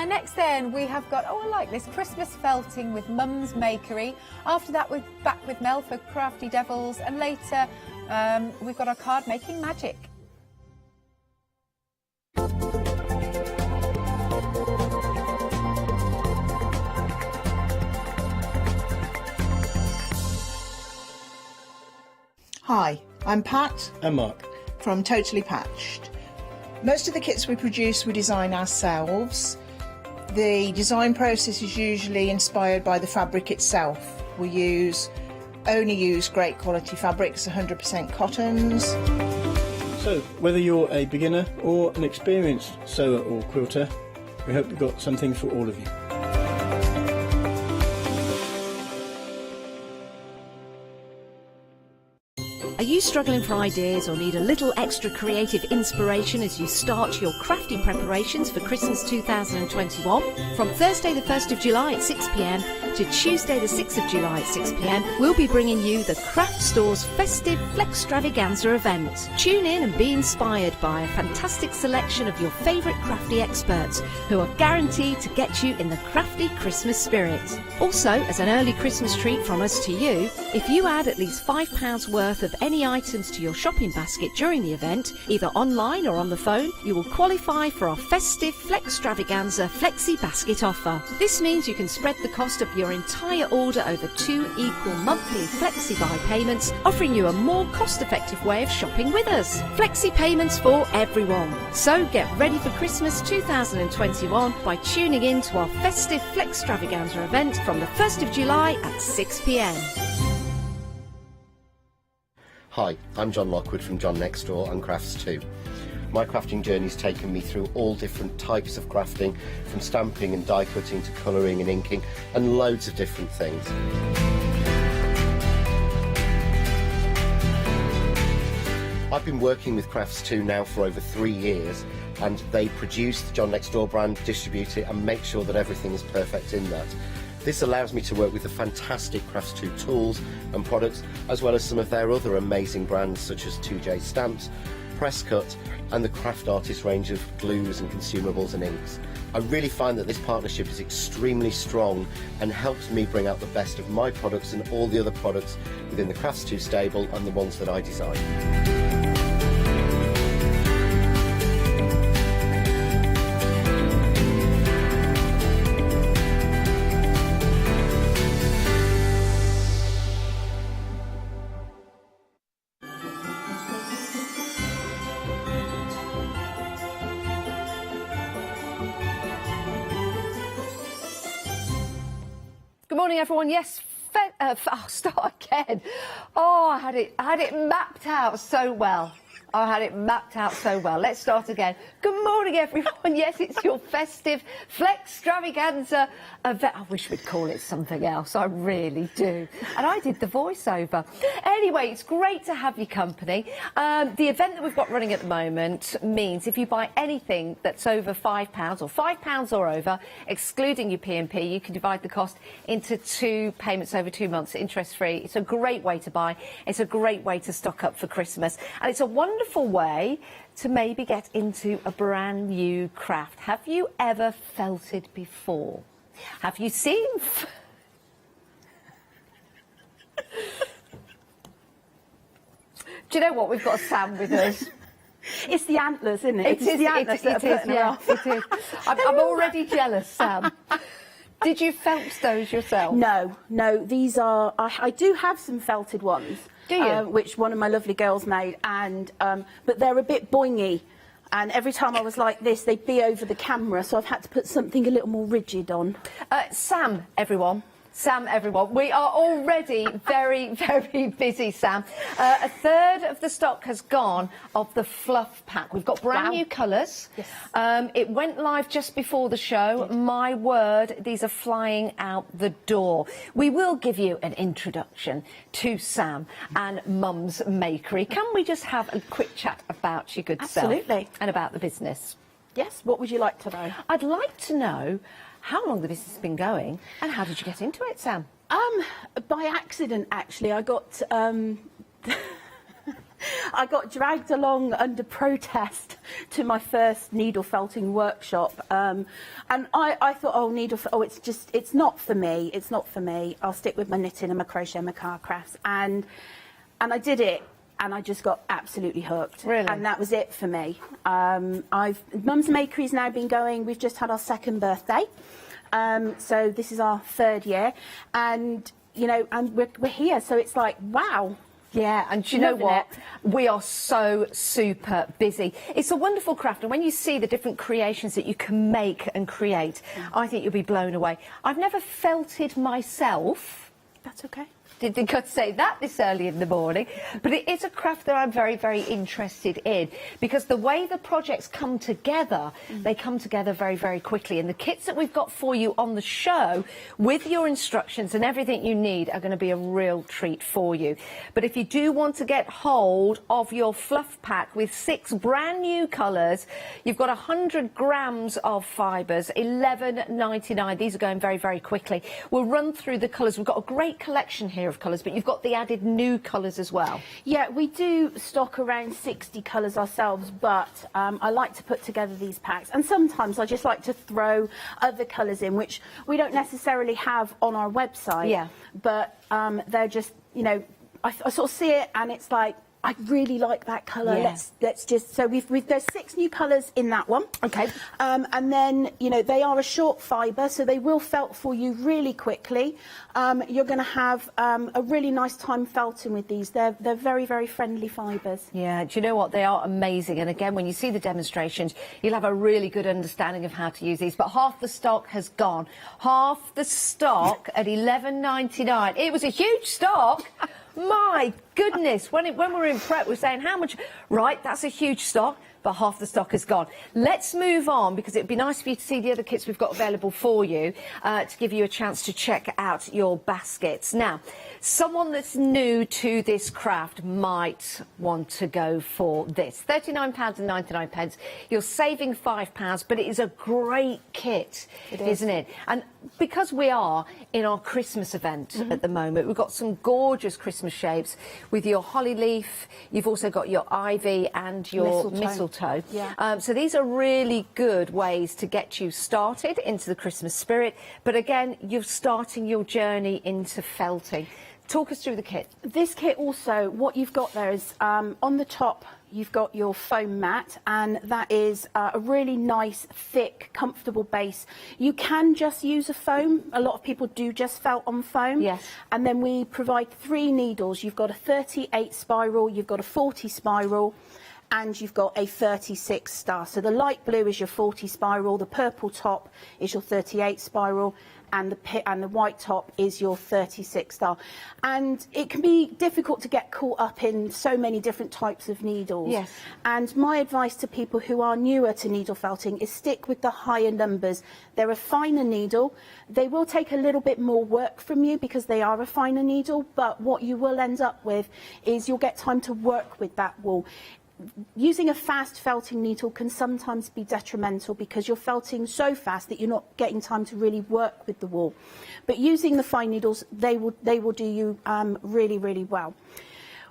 Next then, we have got, I like this, Christmas felting with Mum's Makery. After that, we're back with Mel for Crafty Devils. And later, we've got our card making magic. Hi, I'm Pat. And Mark. From Totally Patched. Most of the kits we produce, we design ourselves. The design process is usually inspired by the fabric itself. We only use great quality fabrics, 100% cottons. So, whether you're a beginner or an experienced sewer or quilter, we hope we've got something for all of you. Are you struggling for ideas or need a little extra creative inspiration as you start your crafty preparations for Christmas 2021? From Thursday the 1st of July at 6 p.m. to Tuesday the 6th of July at 6 p.m, we'll be bringing you the Craft Store's Festive extravaganza event. Tune in and be inspired by a fantastic selection of your favourite crafty experts who are guaranteed to get you in the crafty Christmas spirit. Also, as an early Christmas treat from us to you, if you add at least £5 worth of any items to your shopping basket during the event, either online or on the phone, you will qualify for our Festive extravaganza Flexi Basket offer. This means you can spread the cost of your entire order over 2 equal monthly Flexi buy payments, offering you a more cost-effective way of shopping with us. Flexi payments for everyone. So get ready for Christmas 2021 by tuning in to our Festive extravaganza event from the 1st of July at 6 p.m. Hi, I'm John Lockwood from John Next Door and Crafts Too. My crafting journey's taken me through all different types of crafting, from stamping and die cutting to colouring and inking, and loads of different things. I've been working with Crafts Too now for over 3 years, and they produce the John Next Door brand, distribute it, and make sure that everything is perfect in that. This allows me to work with the fantastic Crafts 2 tools and products, as well as some of their other amazing brands such as 2J Stamps, Press Cut, and the Craft Artist range of glues and consumables and inks. I really find that this partnership is extremely strong and helps me bring out the best of my products and all the other products within the Crafts 2 stable and the ones that I design. Good morning, everyone. Yes, I'll start again. Oh, I had it mapped out so well. I had it mapped out so well. Let's start again. Good morning, everyone. Yes, it's your festive extravaganza event. I wish we'd call it something else. I really do. And I did the voiceover. Anyway, it's great to have your company. The event that we've got running at the moment means if you buy anything that's over £5 or £5 or over, excluding your P&P, you can divide the cost into 2 payments over 2 months, interest-free. It's a great way to buy. It's a great way to stock up for Christmas. And it's a wonderful way to maybe get into a brand new craft. Have you ever felted before? Have you seen... Do you know what? We've got Sam with us. It's the antlers, isn't it? It is, yeah, it is. I'm already jealous, Sam. Did you felt those yourself? No, these are... I do have some felted ones. Do you? Which one of my lovely girls made, and but they're a bit boingy. And every time I was like this, they'd be over the camera, so I've had to put something a little more rigid on. Sam, everyone. Sam, everyone, we are already very, very busy, Sam. A third of the stock has gone of the fluff pack. We've got brand new colours. Yes. It went live just before the show. My word, these are flying out the door. We will give you an introduction to Sam and Mum's Makery. Can we just have a quick chat about your good self? Absolutely. And about the business? Yes, what would you like to know? I'd like to know how long the business has been going and how did you get into it, Sam? By accident, actually. I got I got dragged along under protest to my first needle felting workshop, and I thought, it's not for me. It's not for me. I'll stick with my knitting and my crochet and my card crafts, and I did it. And I just got absolutely hooked. Really? And that was it for me. Mum's Makery's now been going. We've just had our 2nd birthday. So this is our 3rd year. And, you know, and we're here. So it's like, wow. Yeah, and do you know what? We are so super busy. It's a wonderful craft, and when you see the different creations that you can make and create, I think you'll be blown away. I've never felted myself. That's okay. Did God say that this early in the morning? But it is a craft that I'm very, very interested in, because the way the projects come together, they come together very, very quickly. And the kits that we've got for you on the show, with your instructions and everything you need, are going to be a real treat for you. But if you do want to get hold of your fluff pack with 6 brand new colours, you've got 100 grams of fibres, $11.99. These are going very, very quickly. We'll run through the colours. We've got a great collection here of colours, but you've got the added new colours as well. Yeah, we do stock around 60 colours ourselves, but I like to put together these packs, and sometimes I just like to throw other colours in, which we don't necessarily have on our website. Yeah. But they're just, you know, I sort of see it and it's like, I really like that colour. Yeah. Let's just, so there's 6 new colours in that one. Okay. And then, you know, they are a short fibre, so they will felt for you really quickly. You're going to have a really nice time felting with these. They're very, very friendly fibres. Yeah, do you know what? They are amazing. And again, when you see the demonstrations, you'll have a really good understanding of how to use these. But half the stock has gone. Half the stock at $11.99. It was a huge stock. My goodness, when we were in prep, we were saying how much, right, that's a huge stock, but half the stock is gone. Let's move on, because it'd be nice for you to see the other kits we've got available for you, to give you a chance to check out your baskets. Now, someone that's new to this craft might want to go for this. £39.99. You're saving £5, but it is a great kit, isn't it? And because we are in our Christmas event at the moment, we've got some gorgeous Christmas shapes with your holly leaf. You've also got your ivy and your mistletoe. Yeah. So these are really good ways to get you started into the Christmas spirit. But again, you're starting your journey into felting. Talk us through the kit. This kit also, what you've got there is on the top, you've got your foam mat, and that is a really nice, thick, comfortable base. You can just use a foam. A lot of people do just felt on foam. Yes. And then we provide 3 needles. You've got a 38 spiral, you've got a 40 spiral, and you've got a 36 star. So the light blue is your 40 spiral, the purple top is your 38 spiral, and the white top is your 36 style. And it can be difficult to get caught up in so many different types of needles. Yes. And my advice to people who are newer to needle felting is stick with the higher numbers. They're a finer needle. They will take a little bit more work from you because they are a finer needle, but what you will end up with is you'll get time to work with that wool. Using a fast felting needle can sometimes be detrimental because you're felting so fast that you're not getting time to really work with the wool. But using the fine needles, they will do you really, really well.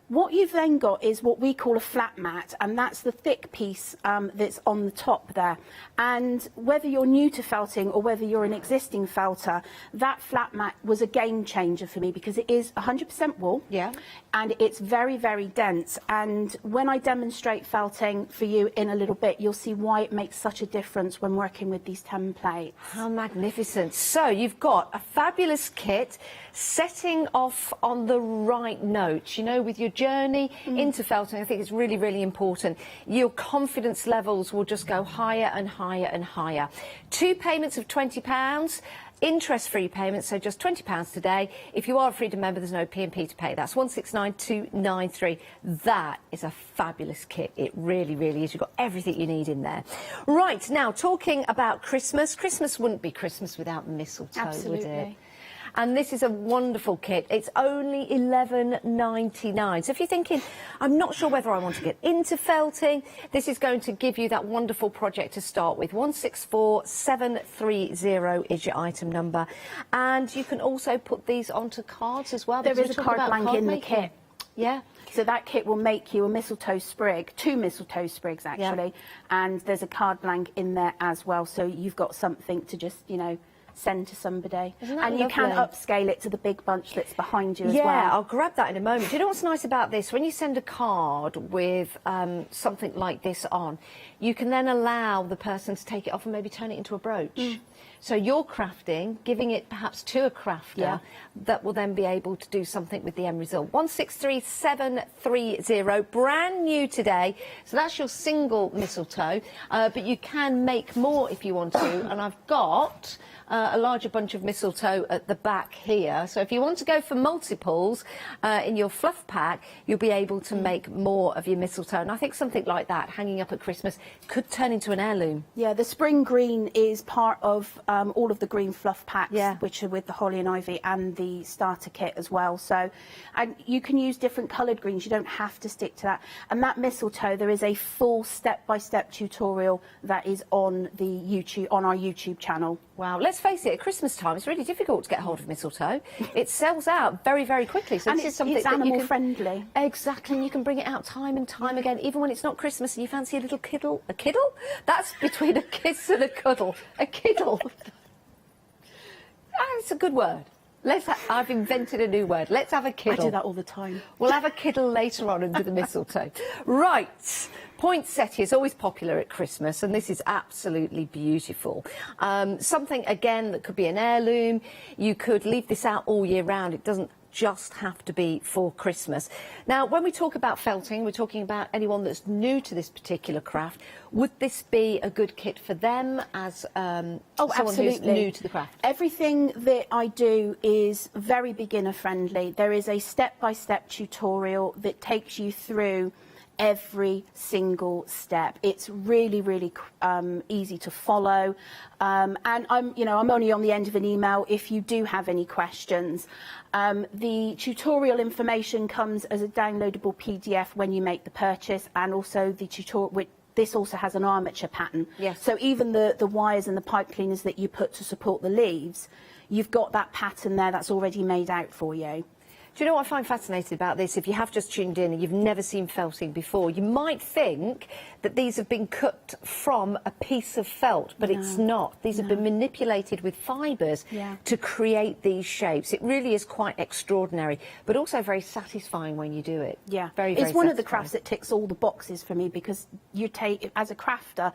What you've then got is what we call a flat mat, and that's the thick piece that's on the top there. And whether you're new to felting or whether you're an existing felter, that flat mat was a game changer for me because it is 100% wool. Yeah. And it's very, very dense. And when I demonstrate felting for you in a little bit, you'll see why it makes such a difference when working with these templates. How magnificent. So you've got a fabulous kit setting off on the right notes, you know, with your journey into felting. I think it's really, really important. Your confidence levels will just go higher and higher and higher. 2 payments of £20. Interest-free payments, so just £20 today. If you are a Freedom member, there's no P&P to pay. That's 169293. That is a fabulous kit. It really, really is. You've got everything you need in there. Right, now, talking about Christmas. Christmas wouldn't be Christmas without mistletoe, Absolutely. would it? And this is a wonderful kit. It's only $11.99. So if you're thinking, I'm not sure whether I want to get into felting, this is going to give you that wonderful project to start with. 164730 is your item number. And you can also put these onto cards as well. There is a card blank in the kit. Yeah. So that kit will make you a mistletoe sprig, 2 mistletoe sprigs actually, and there's a card blank in there as well. So you've got something to just, you know, send to somebody. And you can upscale it to the big bunch that's behind you as well. Yeah, I'll grab that in a moment. Do you know what's nice about this? When you send a card with something like this on, you can then allow the person to take it off and maybe turn it into a brooch. So you're crafting, giving it perhaps to a crafter that will then be able to do something with the end result. 163730, brand new today. So that's your single mistletoe, but you can make more if you want to. And I've got a larger bunch of mistletoe at the back here. So if you want to go for multiples in your fluff pack, you'll be able to make more of your mistletoe. And I think something like that, hanging up at Christmas, could turn into an heirloom. Yeah, the spring green is part of all of the green fluff packs, which are with the holly and ivy and the starter kit as well. So, and you can use different coloured greens. You don't have to stick to that. And that mistletoe, there is a full step-by-step tutorial that is on the YouTube, on our YouTube channel. Wow, let's face it, at Christmas time, it's really difficult to get hold of mistletoe. It sells out very, very quickly. So and this is something it's that animal you can, friendly. Exactly, and you can bring it out time and time again, even when it's not Christmas and you fancy a little kiddle. A kiddle? That's between a kiss and a cuddle. A kiddle. It's a good word. I've invented a new word. Let's have a kiddle. I do that all the time. We'll have a kiddle later on under the mistletoe. Right. Poinsettia is always popular at Christmas, and this is absolutely beautiful. Something, again, that could be an heirloom. You could leave this out all year round. It doesn't just have to be for Christmas. Now, when we talk about felting, we're talking about anyone that's new to this particular craft. Would this be a good kit for them as someone who's new to the craft? Everything that I do is very beginner friendly. There is a step-by-step tutorial that takes you through every single step. It's really, really easy to follow. And I'm only on the end of an email if you do have any questions. The tutorial information comes as a downloadable PDF when you make the purchase, and also the tutorial. This also has an armature pattern. Yes. So even the wires and the pipe cleaners that you put to support the leaves, you've got that pattern there that's already made out for you. Do you know what I find fascinating about this? If you have just tuned in and you've never seen felting before, you might think that these have been cut from a piece of felt, but it's not. These have been manipulated with fibres to create these shapes. It really is quite extraordinary, but also very satisfying when you do it. Yeah, very, very it's one of the satisfying. crafts that ticks all the boxes for me, because you take, as a crafter,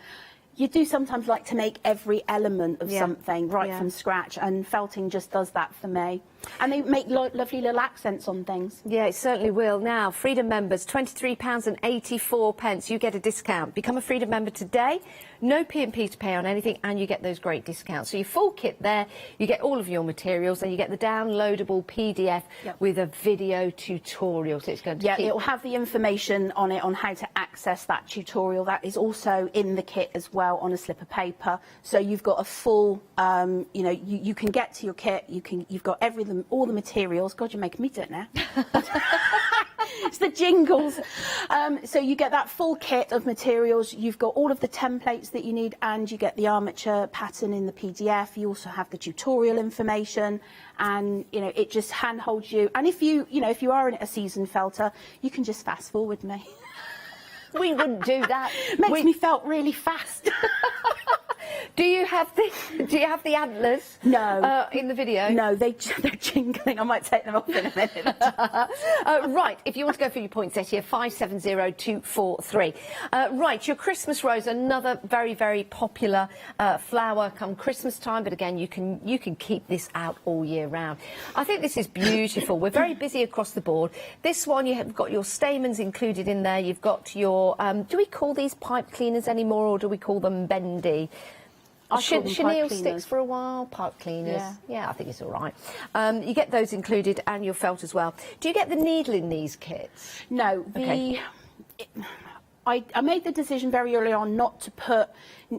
you do sometimes like to make every element of something right from scratch, and felting just does that for me. And they make lovely little accents on things. Yeah, it certainly will. Now, Freedom members, £23.84. You get a discount. Become a Freedom member today. No P&P to pay on anything, and you get those great discounts. So your full kit there, you get all of your materials, and you get the downloadable PDF with a video tutorial. So it's going to keep... it'll have the information on it on how to access that tutorial. That is also in the kit as well on a slip of paper. So you've got a full, you know, you can get to your kit. You've got everything. All the materials. God, you're making me do it now. It's the jingles. So you get that full kit of materials. You've got all of the templates that you need, and you get the armature pattern in the PDF. You also have the tutorial information, and you know, it just handholds you. And if you are a seasoned felter, you can just fast forward me. We wouldn't do that. Makes me felt really fast. Do you have the antlers? No. In the video? No, they're jingling. I might take them off in a minute. Right, if you want to go for your poinsettia here, 570243. Right, your Christmas rose, another very, very popular flower come Christmas time, but again, you can keep this out all year round. I think this is beautiful. We're very busy across the board. This one, you have got your stamens included in there. You've got your, do we call these pipe cleaners anymore, or do we call them bendy? Chenille sticks for a while, pipe cleaners. Yeah, I think it's all right. You get those included, and your felt as well. Do you get the needle in these kits? No. I made the decision very early on not to put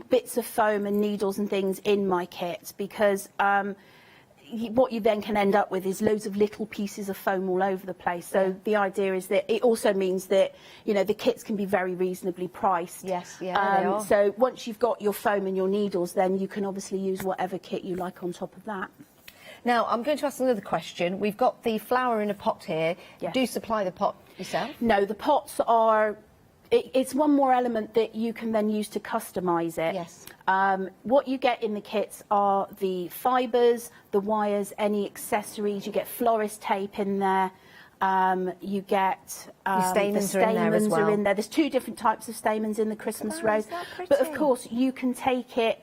bits of foam and needles and things in my kits, because what you then can end up with is loads of little pieces of foam all over the place. So the idea is that it also means that, you know, the kits can be very reasonably priced. Yes, they are. So once you've got your foam and your needles, then you can obviously use whatever kit you like on top of that. Now, I'm going to ask another question. We've got the flower in a pot here. Do you supply the pot yourself? No, the pots are... It's one more element that you can then use to customise it. Yes. What you get in the kits are the fibres, the wires, any accessories. You get florist tape in there. You get the stamens, the stamens are in there. There's two different types of stamens in the Christmas rose. But of course, you can take it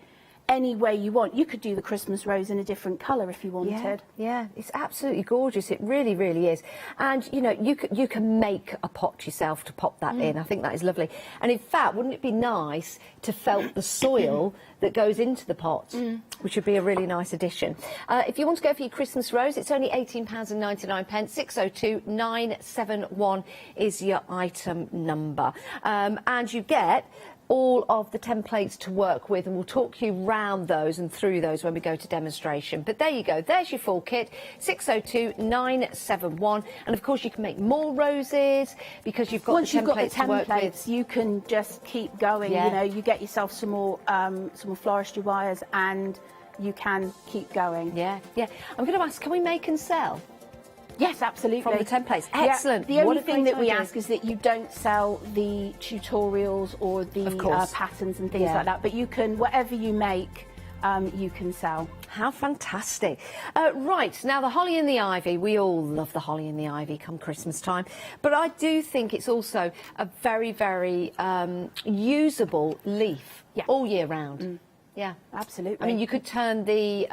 any way you want. You could do the Christmas rose in a different colour if you wanted. Yeah, it's absolutely gorgeous. It really, really is. And you know, you can make a pot yourself to pop that in. I think that is lovely. And in fact, wouldn't it be nice to felt the soil that goes into the pot, which would be a really nice addition. If you want to go for your Christmas rose, it's only £18.99. 602971 is your item number, and you get all of the templates to work with, and we'll talk you round those and through those when we go to demonstration. But there you go, there's your full kit, 602971, and of course you can make more roses because you've got Once the you've got the templates to work with. You can just keep going. You know, you get yourself some more floristry wires, and you can keep going. Yeah. I'm going to ask, can we make and sell? Yes, absolutely. From the templates. Excellent. The only thing that we ask is that you don't sell the tutorials or the patterns and things like that. But you can, whatever you make, you can sell. How fantastic. Right, now the holly and the ivy. We all love the holly and the ivy come Christmas time. But I do think it's also a very, very usable leaf all year round. Yeah, absolutely. I mean, you could turn the...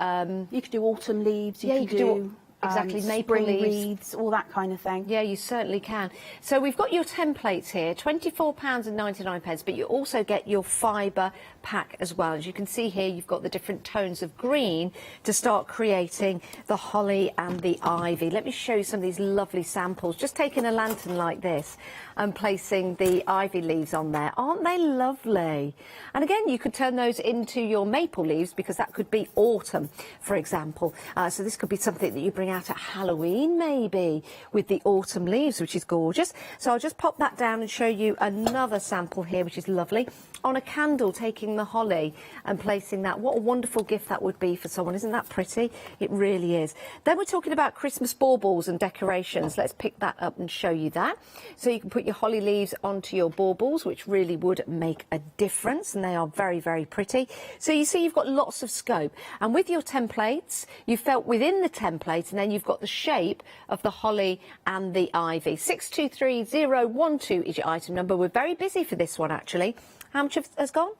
you could do autumn leaves. You could do exactly, maple spring leaves, wreaths, all that kind of thing. Yeah, you certainly can. So we've got your templates here, £24.99, but you also get your fibre pack as well. As you can see here, you've got the different tones of green to start creating the holly and the ivy. Let me show you some of these lovely samples. Just taking a lantern like this and placing the ivy leaves on there. Aren't they lovely? And again, you could turn those into your maple leaves, because that could be autumn, for example. So this could be something that you bring out at Halloween, maybe, with the autumn leaves, which is gorgeous. So I'll just pop that down and show you another sample here, which is lovely. On a candle, taking the holly and placing that. What a wonderful gift that would be for someone. Isn't that pretty? It really is. Then we're talking about Christmas baubles and decorations. Let's pick that up and show you that. So you can put your holly leaves onto your baubles, which really would make a difference, and they are very, very pretty. So you see you've got lots of scope, and with your templates you felt within the template, and then you've got the shape of the holly and the ivy. 623012 is your item number. We're very busy for this one, actually. How much has gone?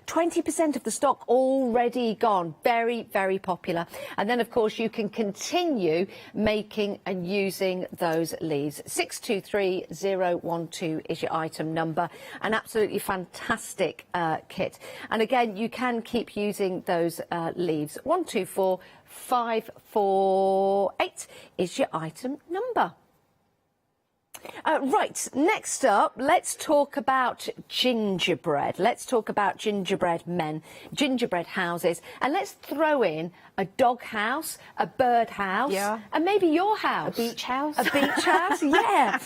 20% of the stock already gone. Very, very popular. And then, of course, you can continue making and using those leaves. 623012 is your item number. An absolutely fantastic kit. And again, you can keep using those leaves. 124548 is your item number. Right, next up, let's talk about gingerbread. Let's talk about gingerbread men, gingerbread houses, and let's throw in a dog house, a bird house, and maybe your house. A beach house. A beach house, yeah.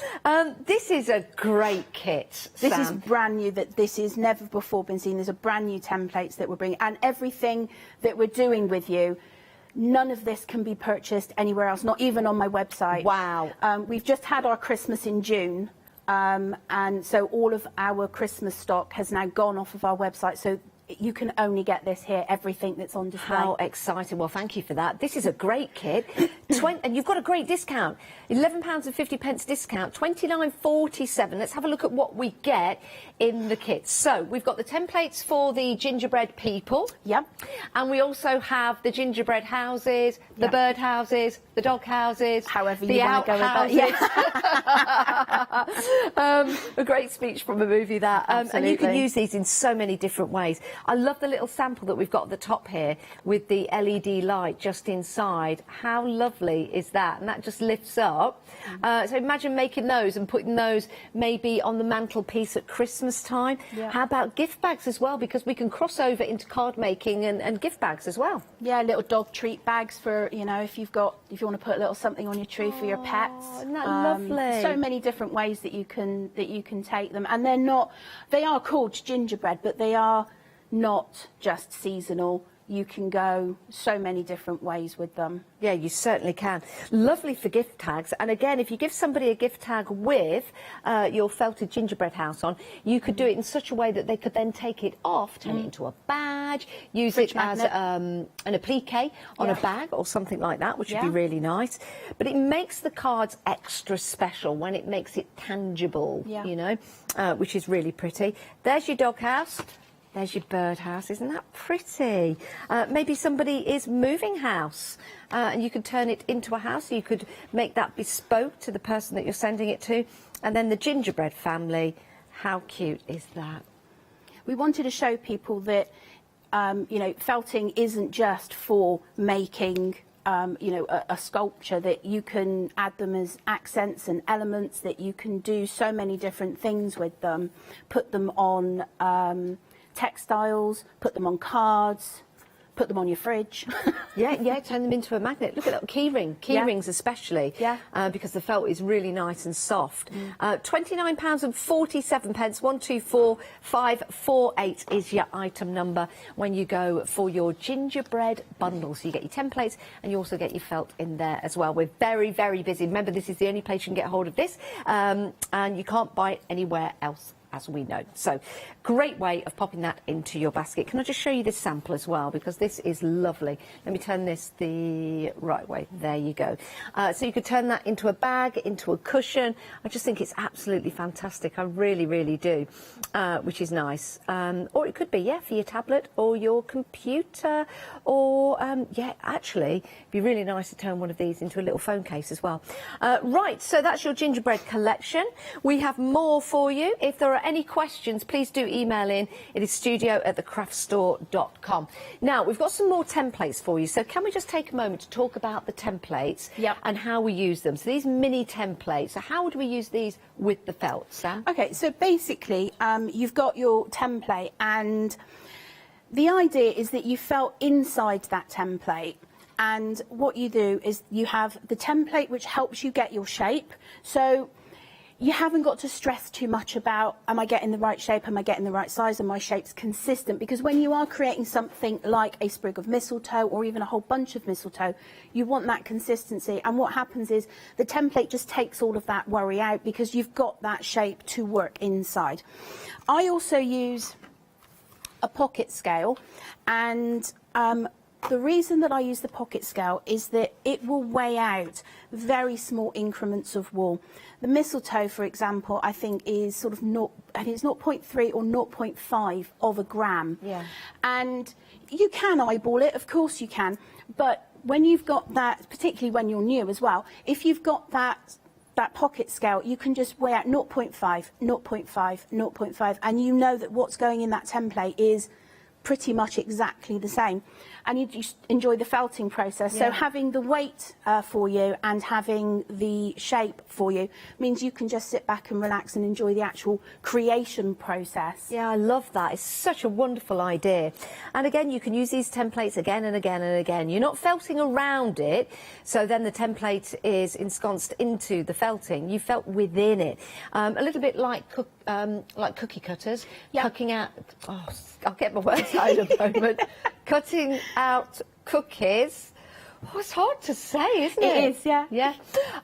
This is a great kit, This Sam. is brand new, that this has never before been seen. There's a brand new templates that we're bringing, and everything that we're doing with you, none of this can be purchased anywhere else, not even on my website. Wow. We've just had our Christmas in June, and so all of our Christmas stock has now gone off of our website. So you can only get this here, everything that's on display. How exciting. Well, thank you for that. This is a great kit. And you've got a great discount. £11.50 discount, £29.47. Let's have a look at what we get in the kit. So we've got the templates for the gingerbread people. Yep. And we also have the gingerbread houses, the bird houses, the dog houses, however the you want to go about it. A great speech from a movie, that. And you can Absolutely. use these in so many different ways. I love the little sample that we've got at the top here with the LED light just inside. How lovely is that? And that just lifts up. So imagine making those and putting those maybe on the mantelpiece at Christmas time. Yeah. How about gift bags as well? Because we can cross over into card making and gift bags as well. Yeah, little dog treat bags for, you know, if you want to put a little something on your tree for your pets. Isn't that lovely? So many different ways that you can take them, and they are called gingerbread, but they are not just seasonal. You can go so many different ways with them. Yeah, you certainly can. Lovely for gift tags. And again, if you give somebody a gift tag with your felted gingerbread house on, you could do it in such a way that they could then take it off, turn it into a badge, use Fridge it as an applique on a bag or something like that, which would be really nice. But it makes the cards extra special when it makes it tangible, you know, which is really pretty. There's your dog house. There's your bird house. Isn't that pretty? Maybe somebody is moving house and you could turn it into a house. You could make that bespoke to the person that you're sending it to. And then the gingerbread family. How cute is that? We wanted to show people that, you know, felting isn't just for making, you know, a sculpture, that you can add them as accents and elements, that you can do so many different things with them, put them on textiles, put them on cards, put them on your fridge. yeah, turn them into a magnet. Look at that key rings especially, because the felt is really nice and soft. £29.47, 124548 is your item number when you go for your gingerbread bundle. So you get your templates and you also get your felt in there as well. We're very, very busy. Remember, this is the only place you can get hold of this, and you can't buy it anywhere else, as we know. So great way of popping that into your basket. Can I just show you this sample as well, because this is lovely. Let me turn this the right way. There you go. So you could turn that into a bag, into a cushion. I just think it's absolutely fantastic. I really, really do, which is nice. Or it could be, for your tablet or your computer, or actually it'd be really nice to turn one of these into a little phone case as well. Right, so that's your gingerbread collection. We have more for you. If there are any questions, please do email in. It is studio@thecraftstore.com. Now, we've got some more templates for you. So can we just take a moment to talk about the templates and how we use them? So these mini templates, so how would we use these with the felt, Sam? Okay, so basically, you've got your template, and the idea is that you felt inside that template. And what you do is you have the template, which helps you get your shape. So you haven't got to stress too much about, am I getting the right shape, am I getting the right size, and my shape's consistent? Because when you are creating something like a sprig of mistletoe or even a whole bunch of mistletoe, you want that consistency. And what happens is the template just takes all of that worry out, because you've got that shape to work inside. I also use a pocket scale, and The reason that I use the pocket scale is that it will weigh out very small increments of wool. The mistletoe, for example, I think is sort of I think it's 0.3 or 0.5 of a gram. Yeah. And you can eyeball it, of course you can, but when you've got that, particularly when you're new as well, if you've got that pocket scale, you can just weigh out 0.5, 0.5, 0.5, and you know that what's going in that template is pretty much exactly the same. And you just enjoy the felting process. So having the weight for you and having the shape for you means you can just sit back and relax and enjoy the actual creation process. Yeah, I love that. It's such a wonderful idea. And again, you can use these templates again and again and again. You're not felting around it, so then the template is ensconced into the felting. You felt within it. A little bit like cookie cutters, cutting out... Oh, I'll get my words out in a moment. Cutting out cookies. Oh, it's hard to say, isn't it? It is, yeah. Yeah.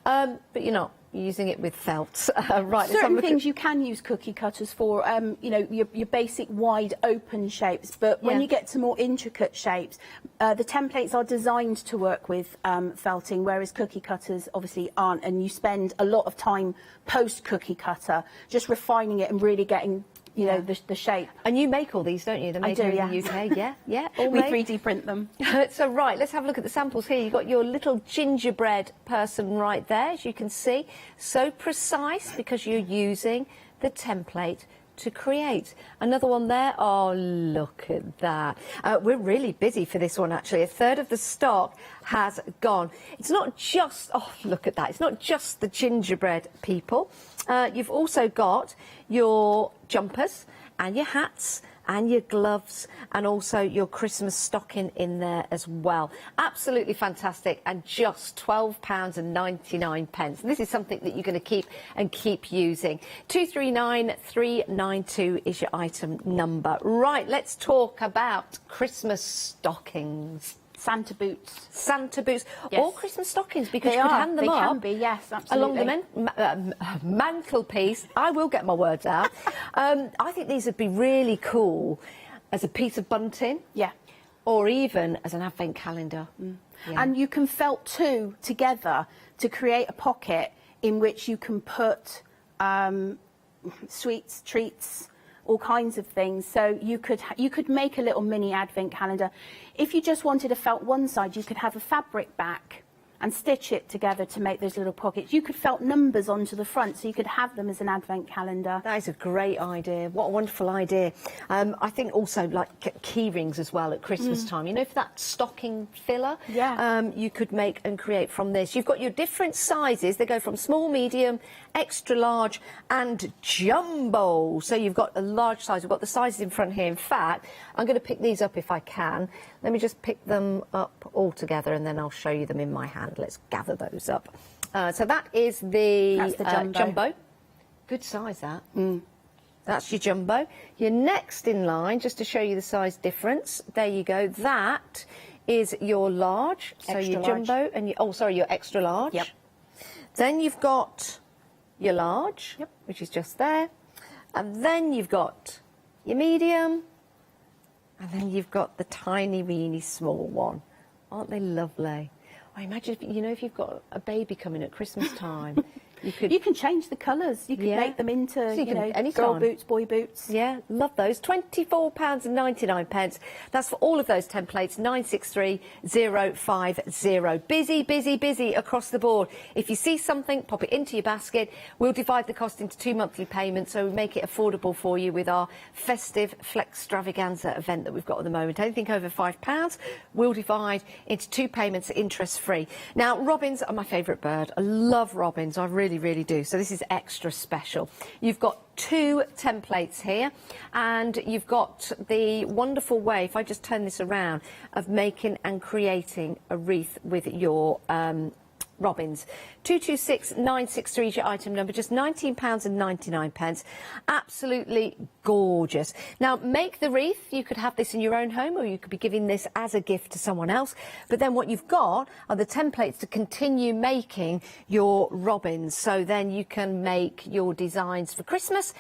But you're not using it with felt. Right. Certain things you can use cookie cutters for, you know, your basic wide open shapes. But when you get to more intricate shapes, the templates are designed to work with felting, whereas cookie cutters obviously aren't. And you spend a lot of time post cookie cutter just refining it and really getting, you know, the shape. And you make all these, don't you? They're made here in the UK. Yeah, all we made. 3D print them. So, right, let's have a look at the samples here. You've got your little gingerbread person right there, as you can see. So precise because you're using the template to create. Another one there. Oh, look at that. We're really busy for this one, actually. A third of the stock has gone. It's not just... Oh, look at that. It's not just the gingerbread people. You've also got your jumpers and your hats and your gloves and also your Christmas stocking in there as well. Absolutely fantastic, and just £12.99. And this is something that you're going to keep using. 239392 is your item number. Right, let's talk about Christmas stockings. Santa boots. Santa boots. Yes. Or Christmas stockings, because They you could are. hang them They up. can be, yes, absolutely. Along the mantelpiece. I will get my words out. I think these would be really cool as a piece of bunting. Yeah. Or even as an advent calendar. Yeah. And you can felt two together to create a pocket in which you can put sweets, treats, all kinds of things. So you could make a little mini advent calendar. If you just wanted a felt one side, you could have a fabric back and stitch it together to make those little pockets. You could felt numbers onto the front, so you could have them as an advent calendar. That is a great idea. What a wonderful idea. I think also like key rings as well at Christmas time. You know, for that stocking filler, you could make and create from this. You've got your different sizes. They go from small, medium, extra large and jumbo. So you've got a large size. We've got the sizes in front here. In fact, I'm going to pick these up if I can. Let me just pick them up all together and then I'll show you them in my hand. Let's gather those up. So that is the jumbo. Good size, that. That's your jumbo. Your next in line, just to show you the size difference, there you go. That is your large. So your jumbo and your extra large. Yep. Then you've got your large, which is just there. And then you've got your medium. And then you've got the tiny, weeny, small one. Aren't they lovely? I imagine, if you've got a baby coming at Christmas time, you can change the colours. You can make them into, anytime. Girl boots, boy boots. Yeah, love those. £24.99. That's for all of those templates. 963050. Busy, busy, busy across the board. If you see something, pop it into your basket. We'll divide the cost into 2 monthly payments, so we make it affordable for you with our Festive extravaganza event that we've got at the moment. Anything over £5, we'll divide into 2 payments, interest-free. Now, robins are my favourite bird. I love robins. I really do. So this is extra special. You've got 2 templates here, and you've got the wonderful way, if I just turn this around, of making and creating a wreath with your robins. 226963 is your item number, just £19.99. Absolutely gorgeous. Now, make the wreath. You could have this in your own home, or you could be giving this as a gift to someone else. But then what you've got are the templates to continue making your robins. So then you can make your designs for Christmas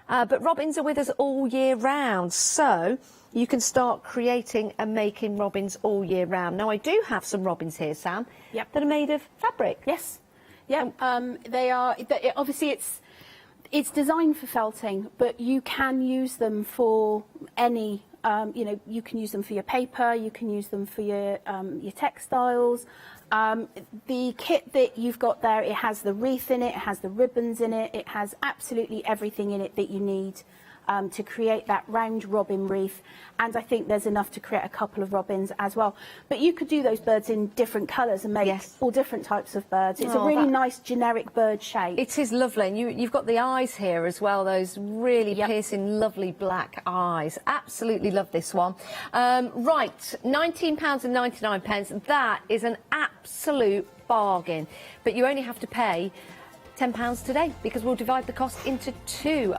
but robins are with us all year round, so you can start creating and making robins all year round. Now, I do have some robins here, Sam, that are made of fabric. Yes. Yeah, obviously it's designed for felting, but you can use them for any, you can use them for your paper, you can use them for your textiles. The kit that you've got there, it has the wreath in it, it has the ribbons in it, it has absolutely everything in it that you need to create that round robin wreath, and I think there's enough to create a couple of robins as well. But you could do those birds in different colours and make all different types of birds. It's a really nice generic bird shape. It is lovely, and you've got the eyes here as well, those really piercing, lovely black eyes. Absolutely love this one. Right, £19.99. That is an absolute bargain, but you only have to pay £10 today, because we'll divide the cost into two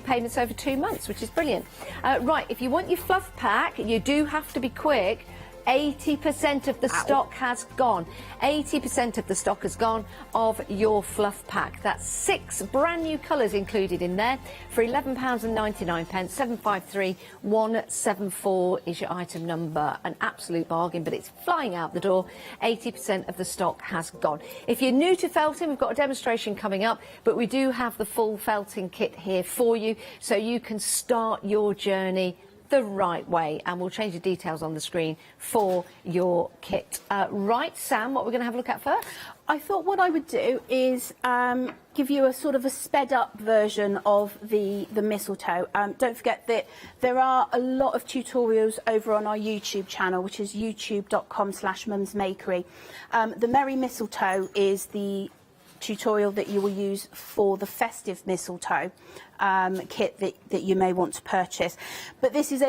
payments over 2 months, which is brilliant. Right, if you want your fluff pack, you do have to be quick. 80% of the stock has gone. 80% of the stock has gone of your fluff pack. That's 6 brand new colours included in there for £11.99. 753174 is your item number. An absolute bargain, but it's flying out the door. 80% of the stock has gone. If you're new to felting, we've got a demonstration coming up, but we do have the full felting kit here for you, so you can start your journey the right way, and we'll change the details on the screen for your kit. Right, Sam, what we're going to have a look at first? I thought what I would do is give you a sort of a sped up version of the mistletoe. Don't forget that there are a lot of tutorials over on our YouTube channel, which is youtube.com/mumsmakery. The Merry Mistletoe is the tutorial that you will use for the festive mistletoe kit that you may want to purchase. But this is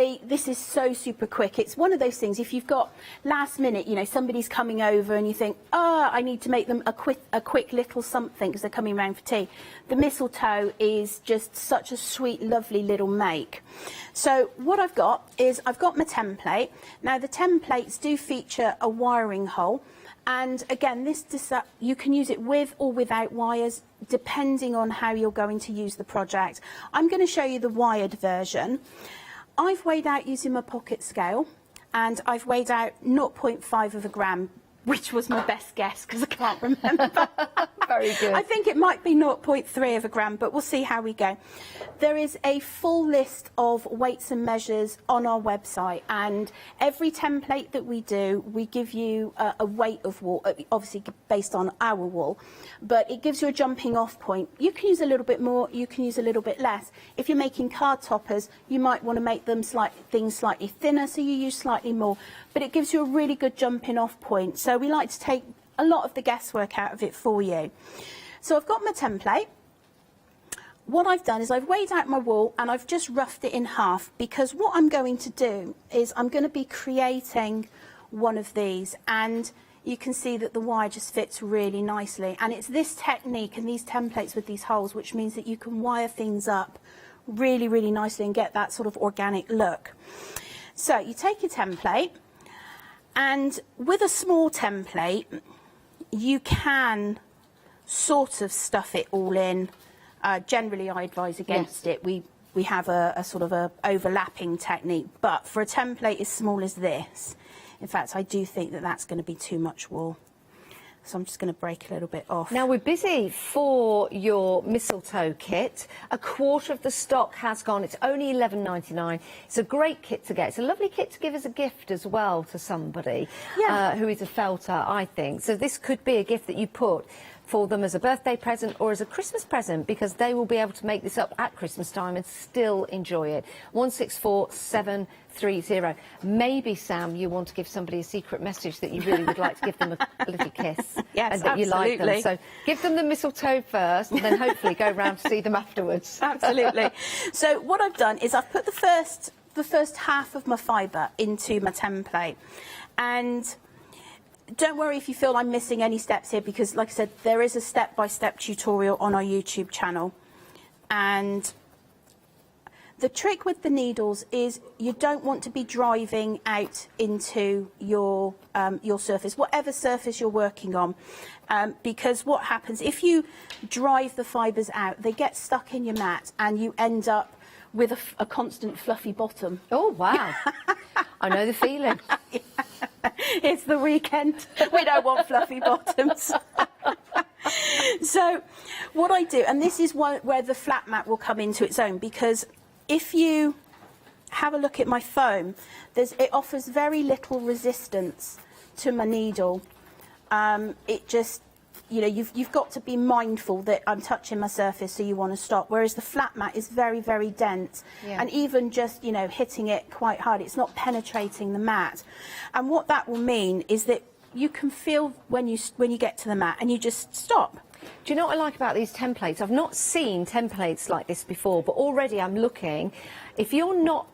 so super quick. It's one of those things, if you've got last minute, somebody's coming over and you think, I need to make them a quick little something because they're coming around for tea. The mistletoe is just such a sweet, lovely little make. So what I've got is I've got my template. Now the templates do feature a wiring hole. And again, you can use it with or without wires, depending on how you're going to use the project. I'm going to show you the wired version. I've weighed out using my pocket scale, and I've weighed out 0.5 of a gram, which was my best guess because I can't remember. Very good. I think it might be 0.3 of a gram, but we'll see how we go. There is a full list of weights and measures on our website, and every template that we do, we give you a weight of wool, obviously based on our wool, but it gives you a jumping off point. You can use a little bit more, you can use a little bit less. If you're making card toppers, you might want to make them things slightly thinner, so you use slightly more, but it gives you a really good jumping off point. So we like to take a lot of the guesswork out of it for you. So I've got my template. What I've done is I've weighed out my wool and I've just roughed it in half, because what I'm going to do is I'm going to be creating one of these, and you can see that the wire just fits really nicely, and it's this technique and these templates with these holes which means that you can wire things up really, really nicely and get that sort of organic look. So you take your template, and with a small template you can sort of stuff it all in. Generally I advise against it. We have a sort of a overlapping technique, but for a template as small as this, in fact I do think that that's going to be too much wool. So I'm just going to break a little bit off. Now we're busy for your mistletoe kit. A quarter of the stock has gone. It's only £11.99. It's a great kit to get. It's a lovely kit to give as a gift as well to somebody who is a felter, I think. So this could be a gift that you put for them as a birthday present or as a Christmas present, because they will be able to make this up at Christmas time and still enjoy it. 164730. Maybe, Sam, you want to give somebody a secret message that you really would like to give them a little kiss. Yes, and that you like them. So give them the mistletoe first and then hopefully go round to see them afterwards. Absolutely. So what I've done is I've put the first half of my fibre into my template, and don't worry if you feel I'm missing any steps here, because like I said, there is a step-by-step tutorial on our YouTube channel, and The trick with the needles is you don't want to be driving out into your surface, whatever surface you're working on, because what happens if you drive the fibres out, they get stuck in your mat and you end up with a constant fluffy bottom. Oh wow! I know the feeling. It's the weekend. We don't want fluffy bottoms. So what I do, and this is where the flat mat will come into its own, because if you have a look at my foam, it offers very little resistance to my needle. It just, you know, you've got to be mindful that I'm touching my surface, so you want to stop. Whereas the flat mat is very, very dense, and even just, you know, hitting it quite hard, it's not penetrating the mat. And what that will mean is that you can feel when you get to the mat, and you just stop. Do you know what I like about these templates? I've not seen templates like this before, but already I'm looking. If you're not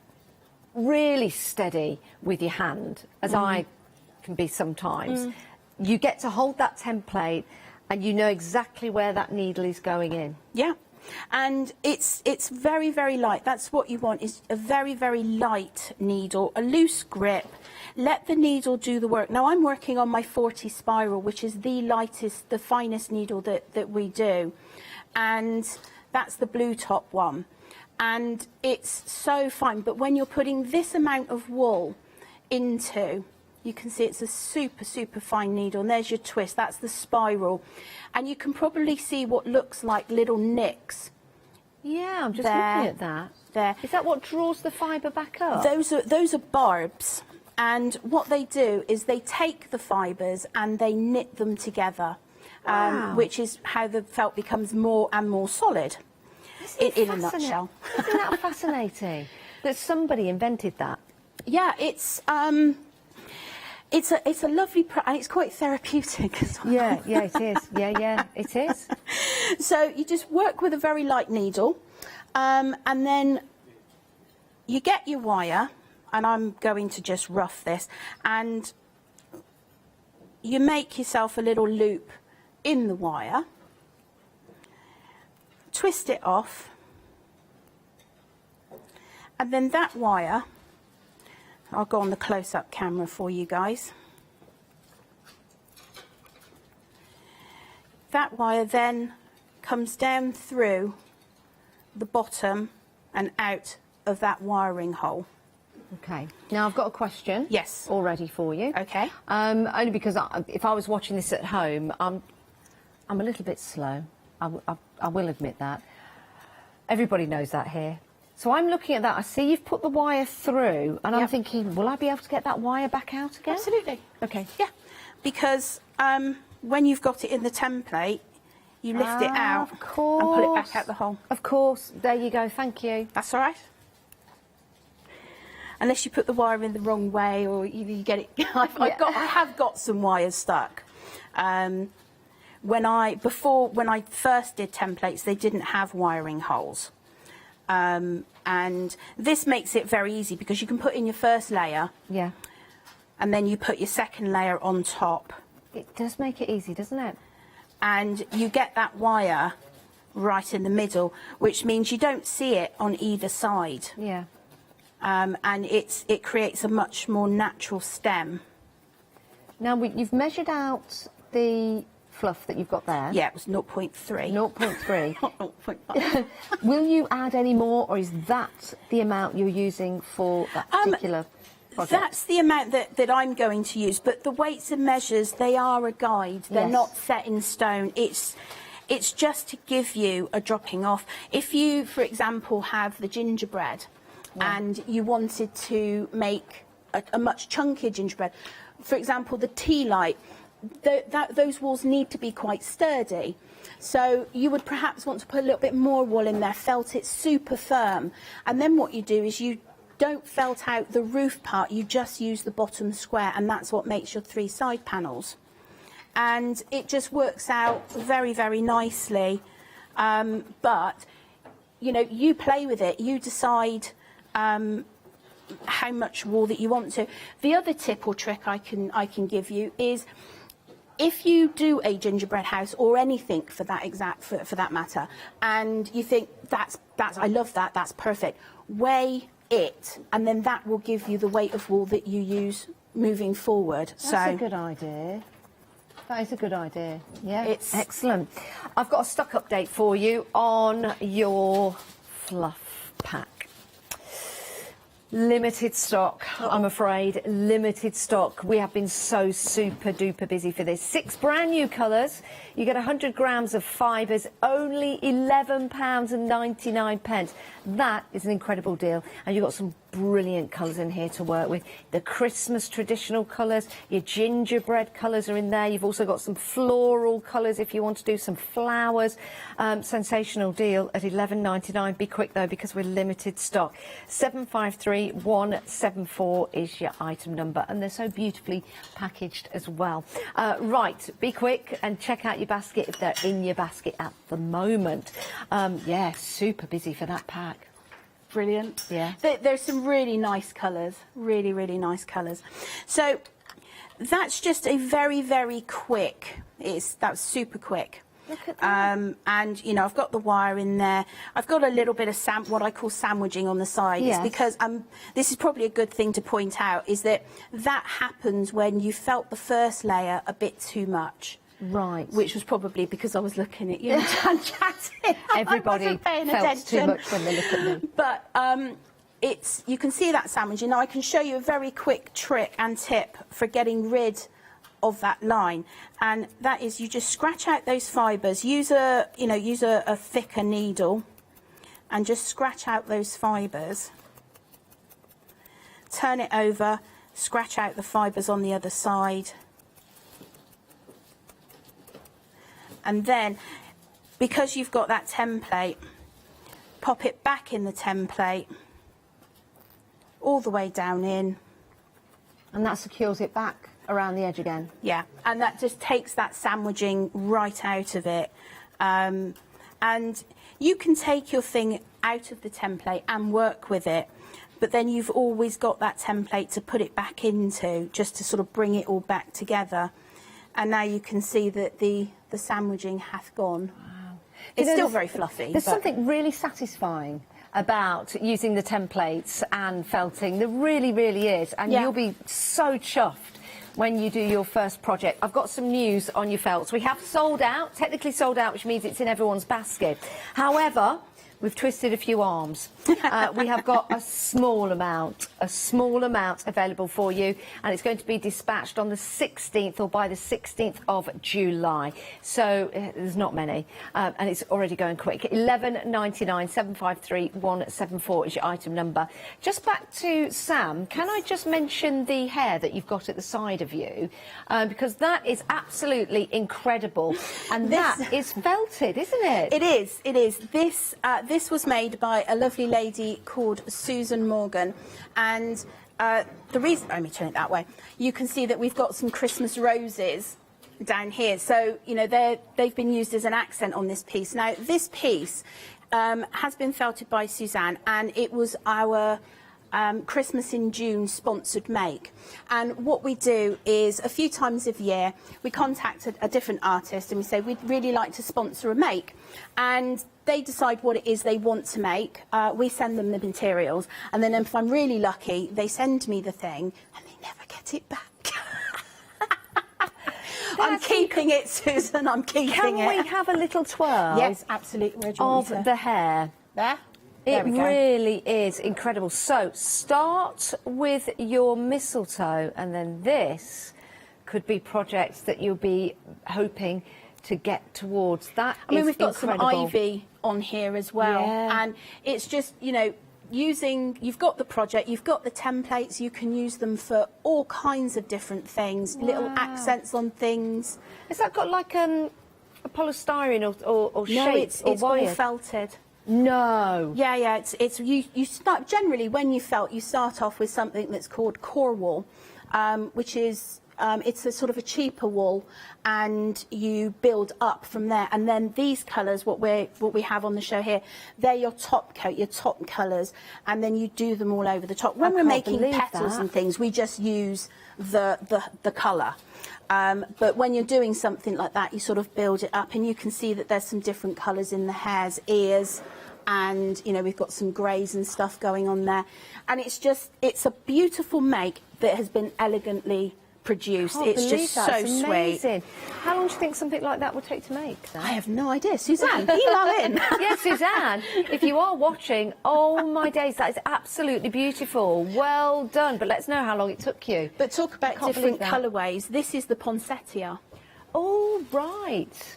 really steady with your hand, as I can be sometimes, you get to hold that template and you know exactly where that needle is going in. Yeah. And it's very, very light. That's what you want, is a very, very light needle, a loose grip. Let the needle do the work. Now I'm working on my 40 spiral, which is the lightest, the finest needle that we do. And that's the blue top one. And it's so fine. But when you're putting this amount of wool into, you can see it's a super, super fine needle. And there's your twist. That's the spiral. And you can probably see what looks like little nicks. Yeah, I'm just there, looking at that. There. Is that what draws the fibre back up? Those are barbs. And what they do is they take the fibres and they knit them together, which is how the felt becomes more and more solid, in a nutshell. Isn't that fascinating that somebody invented that? Yeah, it's a lovely, and it's quite therapeutic as well. Yeah, it is. Yeah, it is. So you just work with a very light needle, and then you get your wire. And I'm going to just rough this, and you make yourself a little loop in the wire, twist it off, and then that wire, I'll go on the close-up camera for you guys. That wire then comes down through the bottom and out of that wiring hole. Okay. Now I've got a question. Yes. Already for you. Okay. Only because if I was watching this at home, I'm a little bit slow. I will admit that. Everybody knows that here. So I'm looking at that. I see you've put the wire through, and I'm thinking, will I be able to get that wire back out again? Absolutely. Okay. Yeah. Because when you've got it in the template, you lift it out and pull it back out the hole. Of course. There you go. Thank you. That's all right. Unless you put the wire in the wrong way, or you get it. I have got some wires stuck. When I first did templates, they didn't have wiring holes, and this makes it very easy because you can put in your first layer, and then you put your second layer on top. It does make it easy, doesn't it? And you get that wire right in the middle, which means you don't see it on either side. Yeah. And it creates a much more natural stem. Now you've measured out the fluff that you've got there. Yeah, it was 0.3. 0.3. Not 0.5. Will you add any more, or is that the amount you're using for that particular project? That's the amount that I'm going to use, but the weights and measures, they are a guide. They're not set in stone. It's just to give you a dropping off. If you, for example, have the gingerbread, and you wanted to make a much chunkier gingerbread, for example, the tea light, those walls need to be quite sturdy. So you would perhaps want to put a little bit more wool in there, felt it super firm. And then what you do is you don't felt out the roof part, you just use the bottom square, and that's what makes your 3 side panels. And it just works out very, very nicely. But, you know, you play with it, you decide how much wool that you want to. The other tip or trick I can give you is, if you do a gingerbread house or anything for that matter, and you think that's I love that, that's perfect, weigh it, and then that will give you the weight of wool that you use moving forward. That's a good idea. That is a good idea. Yeah, it's excellent. I've got a stock update for you on your fluff pack. Limited stock, I'm afraid. Limited stock. We have been so super duper busy for this. 6 brand new colours. You get 100 grams of fibres, only £11.99. That is an incredible deal. And you've got some brilliant colours in here to work with. The Christmas traditional colours, your gingerbread colours are in there. You've also got some floral colours if you want to do some flowers. Sensational deal at £11.99. Be quick though, because we're limited stock. 753174 is your item number, and they're so beautifully packaged as well. Right, be quick and check out your basket if they're in your basket at the moment. Yeah, super busy for that pack. Brilliant. Yeah. There's some really nice colours, really, really nice colours. So that's just a very, very quick, that's super quick. Look at that. And, you know, I've got the wire in there. I've got a little bit of what I call sandwiching on the side. Yes. It's because this is probably a good thing to point out, is that happens when you felt the first layer a bit too much. Right. Which was probably because I was looking at you and chatting. Everybody felt too much when they look at me. But you can see that sandwiching. Now I can show you a very quick trick and tip for getting rid of that line, and that is you just scratch out those fibres. Use a thicker needle and just scratch out those fibres. Turn it over, scratch out the fibres on the other side. And then, because you've got that template, pop it back in the template, all the way down in. And that secures it back around the edge again. Yeah, and that just takes that sandwiching right out of it. And you can take your thing out of the template and work with it, but then you've always got that template to put it back into, just to sort of bring it all back together. And now you can see that the sandwiching hath gone. Wow. It's still very fluffy. There's something really satisfying about using the templates and felting. There really, really is. And you'll be so chuffed when you do your first project. I've got some news on your felts. We have sold out, technically sold out, which means it's in everyone's basket. However, we've twisted a few arms. We have got a small amount available for you, and it's going to be dispatched on the 16th or by the 16th of July. So there's not many, and it's already going quick. £11.99, 753174 is your item number. Just back to Sam, can I just mention the hair that you've got at the side of you? Because that is absolutely incredible, and that is felted, isn't it? It is, it is. This was made by a lovely lady called Susan Morgan, and the reason, let me turn it that way, you can see that we've got some Christmas roses down here, so you know they've been used as an accent on this piece. Now this piece has been felted by Suzanne, and it was our Christmas in June sponsored make. And what we do is a few times a year we contact a different artist and we say we'd really like to sponsor a make, and they decide what it is they want to make. We send them the materials, and then if I'm really lucky they send me the thing and they never get it back. I'm keeping it, Susan, I'm keeping it. Can we have a little twirl? Yes, absolutely. Of the hair. There? It really is incredible. So start with your mistletoe, and then this could be projects that you'll be hoping to get towards. That I mean, is we've got incredible. some ivy on here as well, and it's just, you know, you've got the project, you've got the templates, you can use them for all kinds of different things, little accents on things. Has that got like a polystyrene or no, shapes or it's wire? all felted. No. Yeah, you start generally when you felt, you start off with something that's called core wool, which is it's a sort of a cheaper wool, and you build up from there. And then these colours, what we have on the show here, they're your top coat, your top colours, and then you do them all over the top. When we're making petals and things, we just use the colour. But when you're doing something like that, you sort of build it up, and you can see that there's some different colours in the hare's ears, and you know we've got some greys and stuff going on there, and it's a beautiful make that has been elegantly produced. It's just so it's amazing. sweet. How long do you think something like that would take to make? Then? I have no idea. Suzanne, email in. Yes, Suzanne, if you are watching, oh my days, that is absolutely beautiful. Well done. But let's know how long it took you. But talk about different colourways. This is the poinsettia. Oh, right.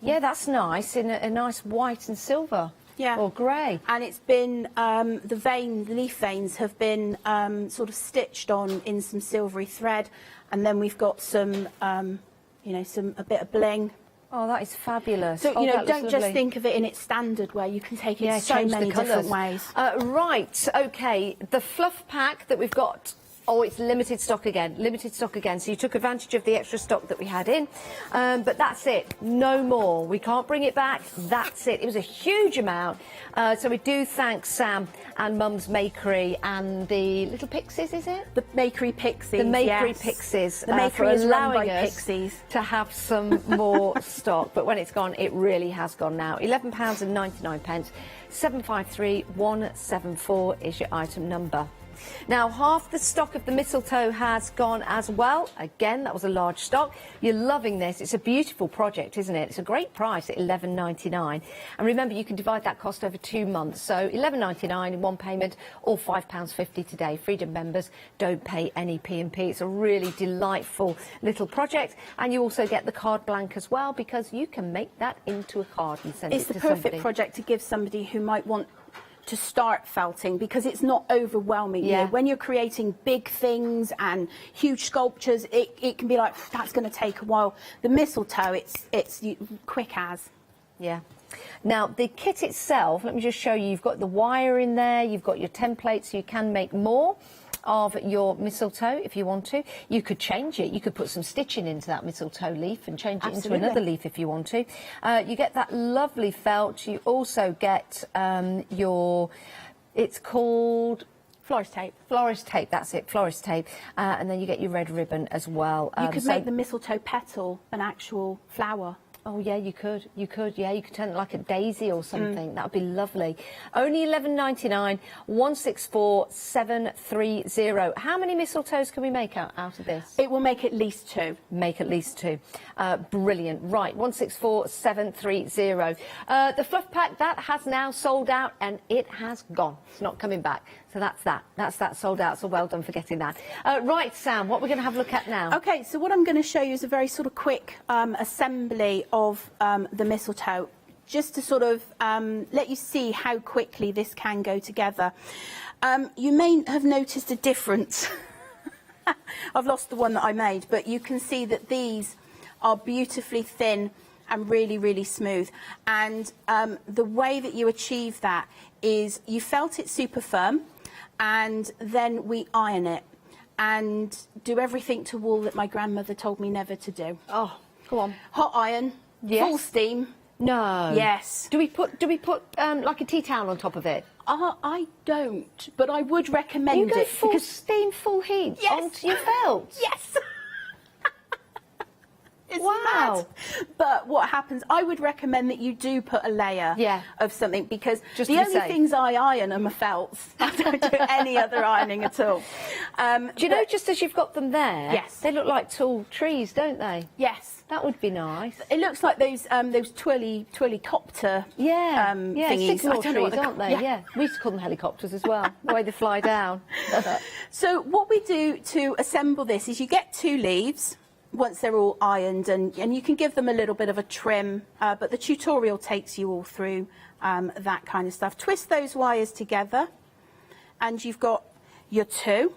Yeah, that's nice, in a nice white and silver. Yeah. Or grey. And it's been, the leaf veins have been sort of stitched on in some silvery thread. And then we've got some, you know, a bit of bling. Oh, that is fabulous. So, oh, you know, don't just think of it in its standard way. You can take it so many different ways. Right, OK. The fluff pack that we've got... Oh, it's limited stock again, So you took advantage of the extra stock that we had in. But that's it, no more. We can't bring it back, that's it. It was a huge amount. So we do thank Sam and Mum's Makery and the Little Pixies, is it? The Makery Pixies, The Makery Pixies. The Makery for is run allowing by us Pixies. to have some more stock. But when it's gone, it really has gone now. £11.99. 753174 is your item number. Now, half the stock of the mistletoe has gone as well. Again, that was a large stock. You're loving this. It's a beautiful project, isn't it? It's a great price at £11.99. And remember, you can divide that cost over 2 months. So £11.99 in one payment, or £5.50 today. Freedom members don't pay any P&P. It's a really delightful little project. And you also get the card blank as well, because you can make that into a card and send it to somebody. It's the perfect project to give somebody who might want to start felting, because it's not overwhelming. Yeah. You know, when you're creating big things and huge sculptures, it can be like, that's going to take a while. The mistletoe, it's quick as. Yeah. Now, the kit itself, let me just show you, you've got the wire in there, you've got your templates, so you can make more of your mistletoe if you want to. You could change it. You could put some stitching into that mistletoe leaf and change it into another leaf if you want to. You get that lovely felt. You also get it's called... Florist tape. Florist tape, that's it, florist tape. And then you get your red ribbon as well. You could make the mistletoe petal an actual flower. Oh, yeah, you could, yeah. You could turn it like a daisy or something. That would be lovely. Only £11.99, 164730. How many mistletoes can we make out of this? It will make at least 2. Make at least 2. Brilliant. Right, 164730. The fluff pack, that has now sold out and it has gone. It's not coming back. So that's that. That's sold out. So well done for getting that. Right, Sam, what we're going to have a look at now? OK, so what I'm going to show you is a very sort of quick assembly of the mistletoe, just to sort of let you see how quickly this can go together. You may have noticed a difference. I've lost the one that I made, but you can see that these are beautifully thin and really, really smooth. And the way that you achieve that is you felt it super firm, and then we iron it and do everything to wool that my grandmother told me never to do. Oh, go on. Hot iron, full steam. No. Yes. Do we put like a tea towel on top of it? I don't, but I would recommend you go it. Full steam, full heat onto your felt? Yes. It's wow. mad. But what happens, I would recommend that you do put a layer of something, because just the only things I iron are my felts. I don't do any other ironing at all. Do you know, just as you've got them there, yes, they look like tall trees, don't they? Yes. That would be nice. It looks like those twirly copter thingies. Sycamore trees, aren't they? Yeah. We used to call them helicopters as well, the way they fly down. So what we do to assemble this is you get 2 leaves, once they're all ironed, and you can give them a little bit of a trim, but the tutorial takes you all through that kind of stuff. Twist those wires together, and you've got your 2.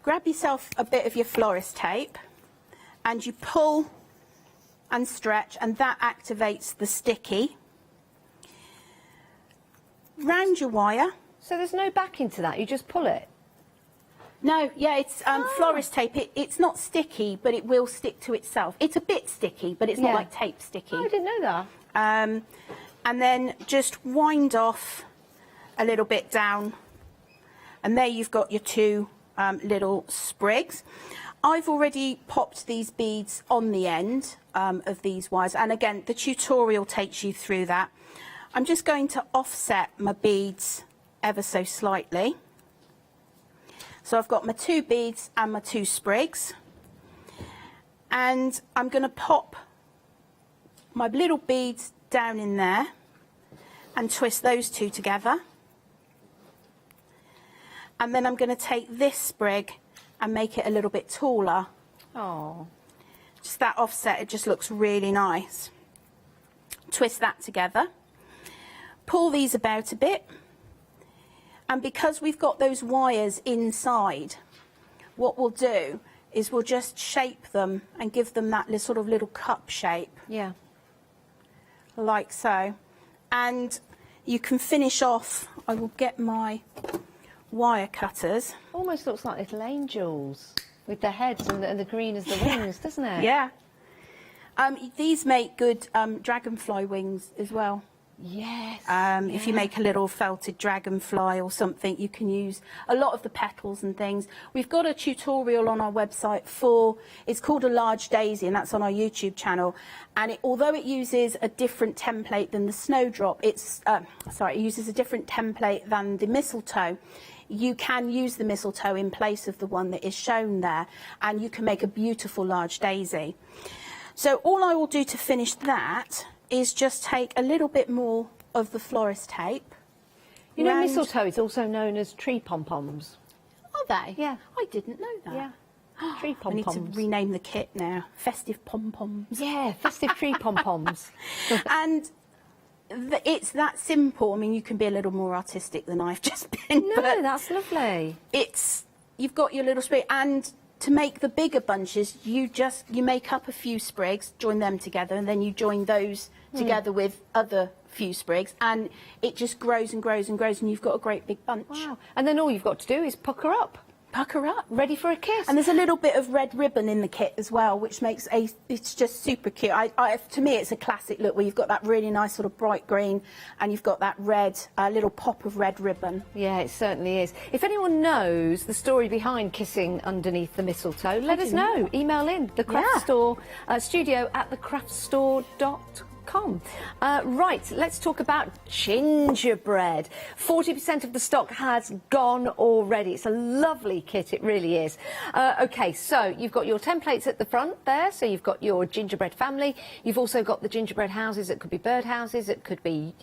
Grab yourself a bit of your florist tape, and you pull and stretch, and that activates the sticky. Round your wire. So there's no backing to that, you just pull it? No, yeah, it's florist tape. It's not sticky, but it will stick to itself. It's a bit sticky, but it's not like tape sticky. Oh, I didn't know that. And then just wind off a little bit down, and there you've got your 2 little sprigs. I've already popped these beads on the end of these wires, and again, the tutorial takes you through that. I'm just going to offset my beads ever so slightly. So I've got my 2 beads and my 2 sprigs. And I'm going to pop my little beads down in there and twist those 2 together. And then I'm going to take this sprig and make it a little bit taller. Oh. Just that offset, it just looks really nice. Twist that together. Pull these about a bit. And because we've got those wires inside, what we'll do is we'll just shape them and give them that sort of little cup shape. Yeah. Like so. And you can finish off, I will get my wire cutters. Almost looks like little angels with their heads and the green as the wings, doesn't it? Yeah. These make good dragonfly wings as well. Yes. If you make a little felted dragonfly or something, you can use a lot of the petals and things. We've got a tutorial on our website it's called a large daisy, and that's on our YouTube channel. And although it uses a different template than the snowdrop, it uses a different template than the mistletoe. You can use the mistletoe in place of the one that is shown there, and you can make a beautiful large daisy. So all I will do to finish that is just take a little bit more of the florist tape. You know, mistletoe is also known as tree pom-poms. Are they? Yeah. I didn't know that. Yeah. Tree I need pom-poms. to rename the kit now. Festive pom-poms. Yeah, festive tree pom-poms. And it's that simple. I mean, you can be a little more artistic than I've just been. No, but that's lovely. You've got your little sprig, and to make the bigger bunches, you make up a few sprigs, join them together, and then you join those together with other few sprigs, and it just grows and grows and grows, and you've got a great big bunch. Wow. And then all you've got to do is pucker up. Pucker up. Ready for a kiss. And there's a little bit of red ribbon in the kit as well, which makes it's just super cute. To me, it's a classic look where you've got that really nice sort of bright green, and you've got that red, little pop of red ribbon. Yeah, it certainly is. If anyone knows the story behind kissing underneath the mistletoe, let us know. Email in the craft store, studio@thecraftstore.com. Right, let's talk about gingerbread. 40% of the stock has gone already. It's a lovely kit, it really is. OK, so you've got your templates at the front there, so you've got your gingerbread family. You've also got the gingerbread houses. It could be bird houses, it could be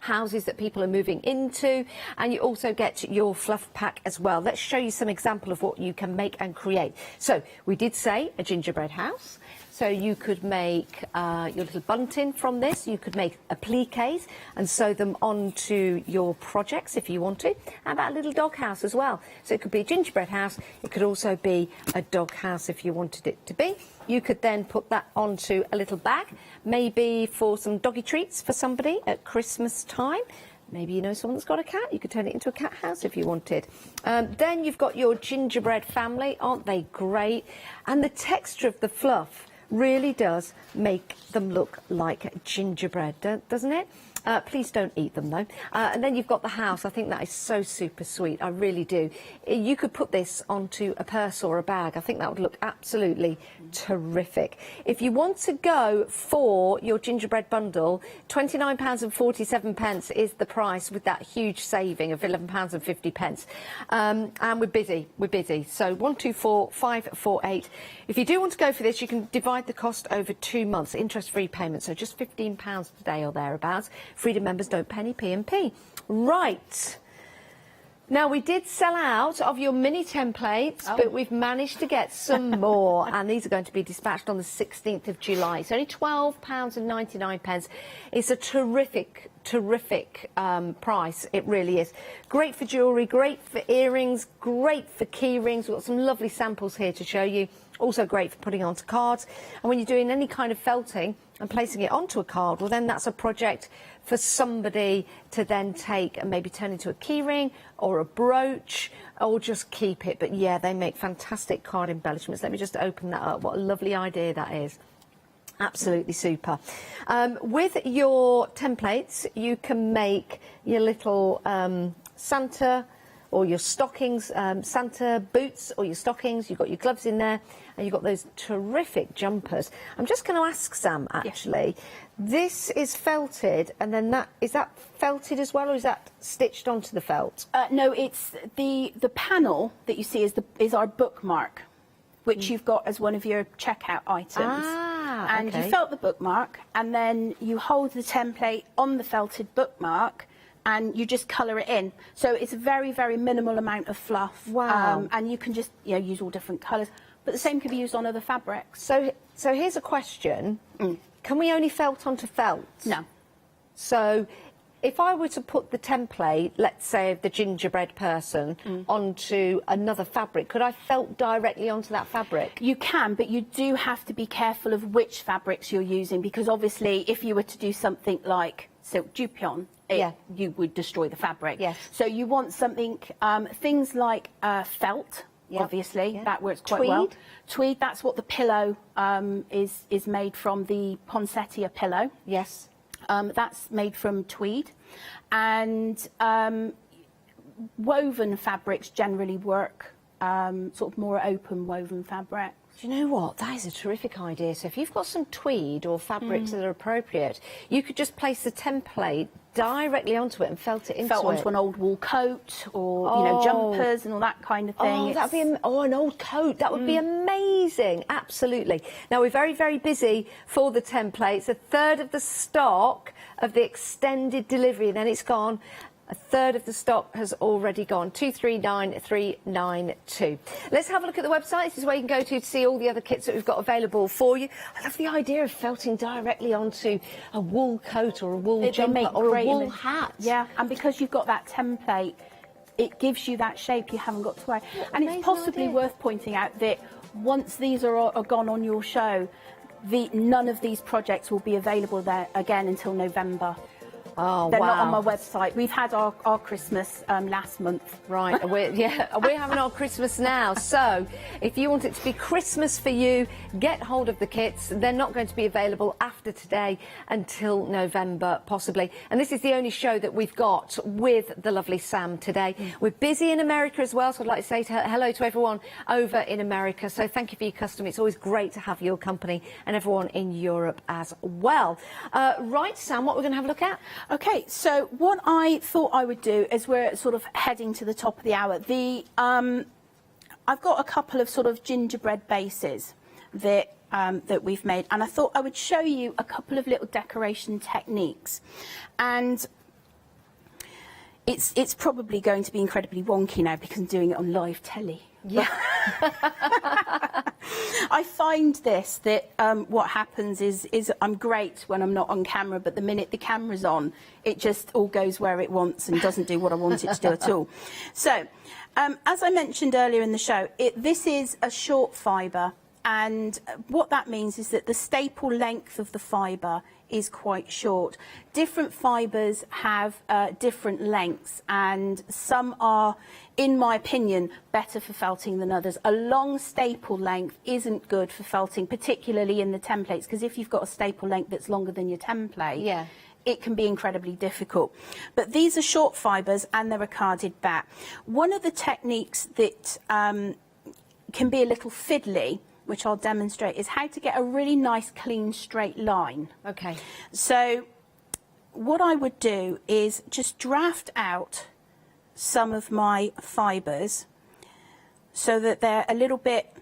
houses that people are moving into, and you also get your fluff pack as well. Let's show you some example of what you can make and create. So we did say a gingerbread house. So you could make your little bunting from this. You could make appliques and sew them onto your projects if you want to. How about a little dog house as well? So it could be a gingerbread house. It could also be a dog house if you wanted it to be. You could then put that onto a little bag, maybe for some doggy treats for somebody at Christmas time. Maybe you know someone that's got a cat. You could turn it into a cat house if you wanted. Then you've got your gingerbread family. Aren't they great? And the texture of the fluff really does make them look like gingerbread, doesn't it? Please don't eat them though. And then you've got the house. I think that is so super sweet. I really do. You could put this onto a purse or a bag. I think that would look absolutely terrific. If you want to go for your gingerbread bundle, £29.47 is the price with that huge saving of £11.50. And we're busy. So 124548. If you do want to go for this, you can divide the cost over 2 months, interest-free payment, so just £15 today or thereabouts. Freedom members don't pay any P&P. Right. Now, we did sell out of your mini templates, but we've managed to get some more, and these are going to be dispatched on the 16th of July. It's only £12.99. It's a terrific price. It really is. Great for jewellery, great for earrings, great for key rings. We've got some lovely samples here to show you. Also great for putting onto cards. And when you're doing any kind of felting and placing it onto a card, well, then that's a project for somebody to then take and maybe turn into a key ring or a brooch, or just keep it. But yeah, they make fantastic card embellishments. Let me just open that up. What a lovely idea that is. Absolutely super. With your templates, you can make your little Santa or your stockings, Santa boots or your stockings. You've got your gloves in there, and you've got those terrific jumpers. I'm just going to ask Sam, actually, this is felted, and then is that felted as well, or is that stitched onto the felt? No, it's the panel that you see is our bookmark, which you've got as one of your checkout items. And you felt the bookmark, and then you hold the template on the felted bookmark, and you just colour it in. So it's a very, very minimal amount of fluff. Wow. And you can just use all different colours. But the same can be used on other fabrics. So here's a question. Can we only felt onto felt? No. So if I were to put the template, let's say of the gingerbread person, onto another fabric, could I felt directly onto that fabric? You can, but you do have to be careful of which fabrics you're using, because obviously if you were to do something like silk dupion, you would destroy the fabric. Yes. So you want something, things like felt, obviously, that works quite well. Tweed, that's what the pillow is made from, the poinsettia pillow. Yes. That's made from tweed, and woven fabrics generally work, sort of more open woven fabric. Do you know what? That is a terrific idea. So if you've got some tweed or fabrics that are appropriate, you could just place the template directly onto it and felt it into Felt onto an old wool coat, or jumpers and all that kind of thing. Oh, that'd be an old coat. That would be amazing. Absolutely. Now we're very, very busy for the templates. A third of the stock of the extended delivery, then it's gone. A third of the stock has already gone. 239392. Let's have a look at the website. This is where you can go to see all the other kits that we've got available for you. I love the idea of felting directly onto a wool coat or a wool jumper or a wool hat. Yeah, and because you've got that template, it gives you that shape you haven't got to wear. And it's possibly worth pointing out that once these are gone on your show, none of these projects will be available there again until November. Oh, They're not on my website. We've had our Christmas last month. Right, we're having our Christmas now. So if you want it to be Christmas for you, get hold of the kits. They're not going to be available after today until November, possibly. And this is the only show that we've got with the lovely Sam today. We're busy in America as well, so I'd like to say hello to everyone over in America. So thank you for your custom. It's always great to have your company, and everyone in Europe as well. Right, Sam, what we're going to have a look at? Okay, so what I thought I would do is we're sort of heading to the top of the hour. I've got a couple of sort of gingerbread bases that we've made, and I thought I would show you a couple of little decoration techniques. And it's probably going to be incredibly wonky now because I'm doing it on live telly. Yeah. I find that what happens is I'm great when I'm not on camera, but the minute the camera's on, it just all goes where it wants and doesn't do what I want it to do at all. So, as I mentioned earlier in the show, this is a short fibre, and what that means is that the staple length of the fibre is quite short. Different fibres have different lengths, and some are, in my opinion, better for felting than others. A long staple length isn't good for felting, particularly in the templates, because if you've got a staple length that's longer than your template, it can be incredibly difficult. But these are short fibres and they're a carded batt. One of the techniques that can be a little fiddly, which I'll demonstrate, is how to get a really nice, clean, straight line. Okay. So what I would do is just draft out some of my fibres so that they're a little bit,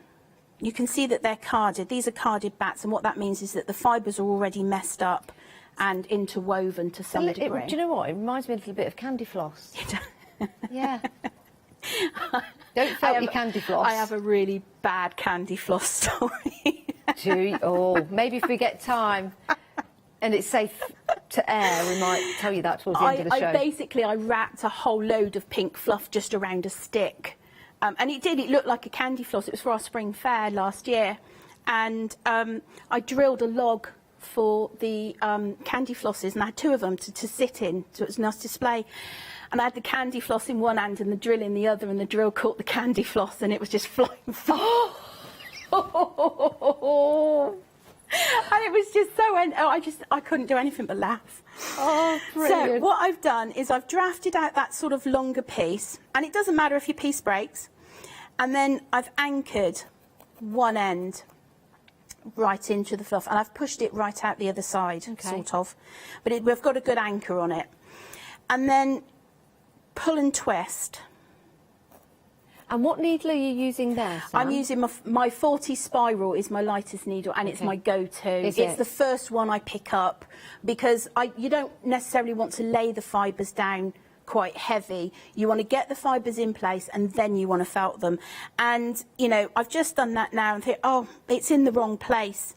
you can see that they're carded. These are carded batts, and what that means is that the fibres are already messed up and interwoven to some degree. Do you know what? It reminds me a little bit of candy floss. Yeah. Don't felt your candy floss. I have a really bad candy floss story. Do you? Oh, maybe if we get time and it's safe to air, we might tell you that towards the end of the show. I wrapped a whole load of pink fluff just around a stick. And it looked like a candy floss. It was for our spring fair last year. And I drilled a log for the candy flosses, and I had two of them to sit in, so it was a nice display. And I had the candy floss in one hand and the drill in the other, and the drill caught the candy floss and it was just flying. And it was just so, I couldn't do anything but laugh. Oh, brilliant. So what I've done is I've drafted out that sort of longer piece, and it doesn't matter if your piece breaks, and then I've anchored one end right into the fluff, and I've pushed it right out the other side, sort of. But we've got a good anchor on it. And then pull and twist. And what needle are you using there, Sam? I'm using my 40 spiral is my lightest needle, and it's my go-to. It's the first one I pick up because you don't necessarily want to lay the fibres down quite heavy. You want to get the fibres in place and then you want to felt them. And, you know, I've just done that now and think, oh, it's in the wrong place.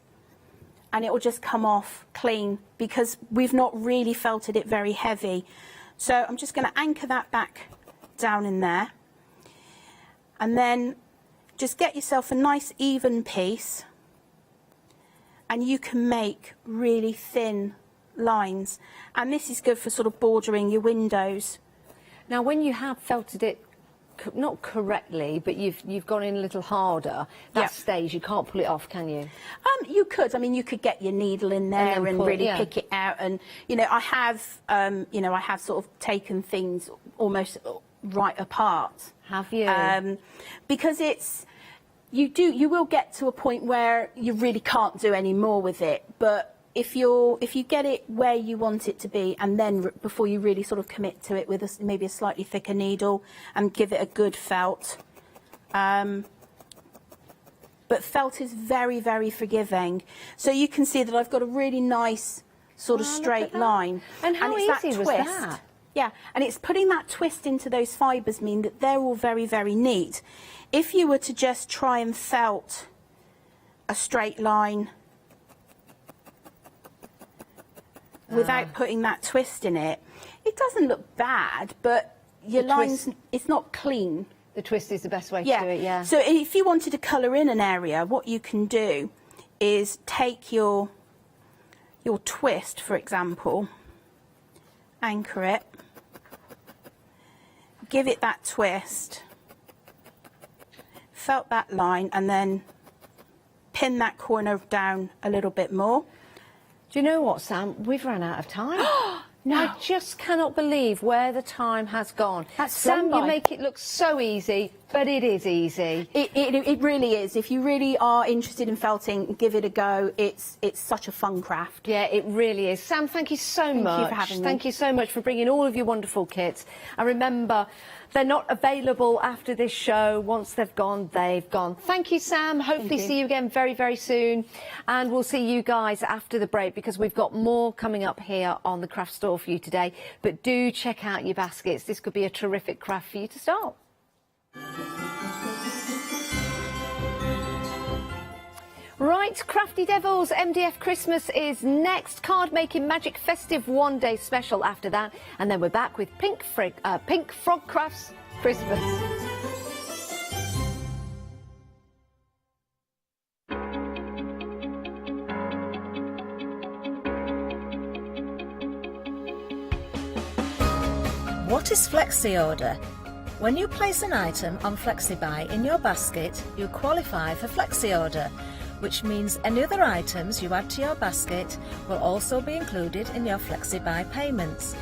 And it will just come off clean because we've not really felted it very heavy. So I'm just going to anchor that back down in there. And then just get yourself a nice even piece, and you can make really thin lines. And this is good for sort of bordering your windows. Now, when you have felted it, not correctly, but you've gone in a little harder, that stage, you can't pull it off, can you? You could. I mean, you could get your needle in there and really pick it out. And, you know, I have sort of taken things almost right apart. Have you? Because you will get to a point where you really can't do any more with it. But if you get it where you want it to be, and then before you really sort of commit to it with maybe a slightly thicker needle and give it a good felt. But felt is very, very forgiving. So you can see that I've got a really nice sort of straight line. And how easy was that? Yeah, and it's putting that twist into those fibres mean that they're all very, very neat. If you were to just try and felt a straight line without putting that twist in it, it doesn't look bad, but your lines, it's not clean. The twist is the best way to do it, yeah. So if you wanted to colour in an area, what you can do is take your twist, for example, anchor it, give it that twist, felt that line, and then pin that corner down a little bit more. Do you know what, Sam? We've run out of time. No. I just cannot believe where the time has gone. Sam, you make it look so easy, but it is easy. It really is. If you really are interested in felting, give it a go. It's such a fun craft. Yeah, it really is. Sam, thank you so much. Thank you for having me. Thank you so much for bringing all of your wonderful kits. And remember, they're not available after this show. Once they've gone, they've gone. Thank you, Sam. Hopefully see you again very, very soon. And we'll see you guys after the break because we've got more coming up here on the craft store for you today. But do check out your baskets. This could be a terrific craft for you to start. Right, Crafty Devils, MDF Christmas is next. Card making magic festive one-day special after that. And then we're back with Pink Frog Crafts Christmas. What is Flexi Order? When you place an item on FlexiBuy in your basket, you qualify for Flexi Order, which means any other items you add to your basket will also be included in your FlexiBuy payments.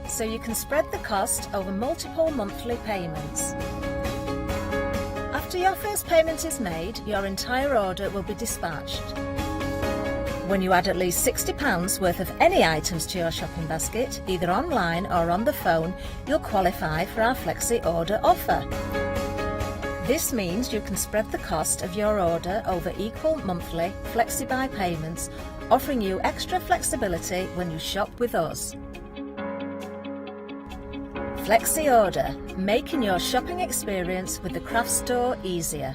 So you can spread the cost over multiple monthly payments. After your first payment is made, your entire order will be dispatched. When you add at least £60 worth of any items to your shopping basket, either online or on the phone, you'll qualify for our Flexi Order offer. This means you can spread the cost of your order over equal monthly FlexiBuy payments, offering you extra flexibility when you shop with us. Flexi Order, making your shopping experience with the craft store easier.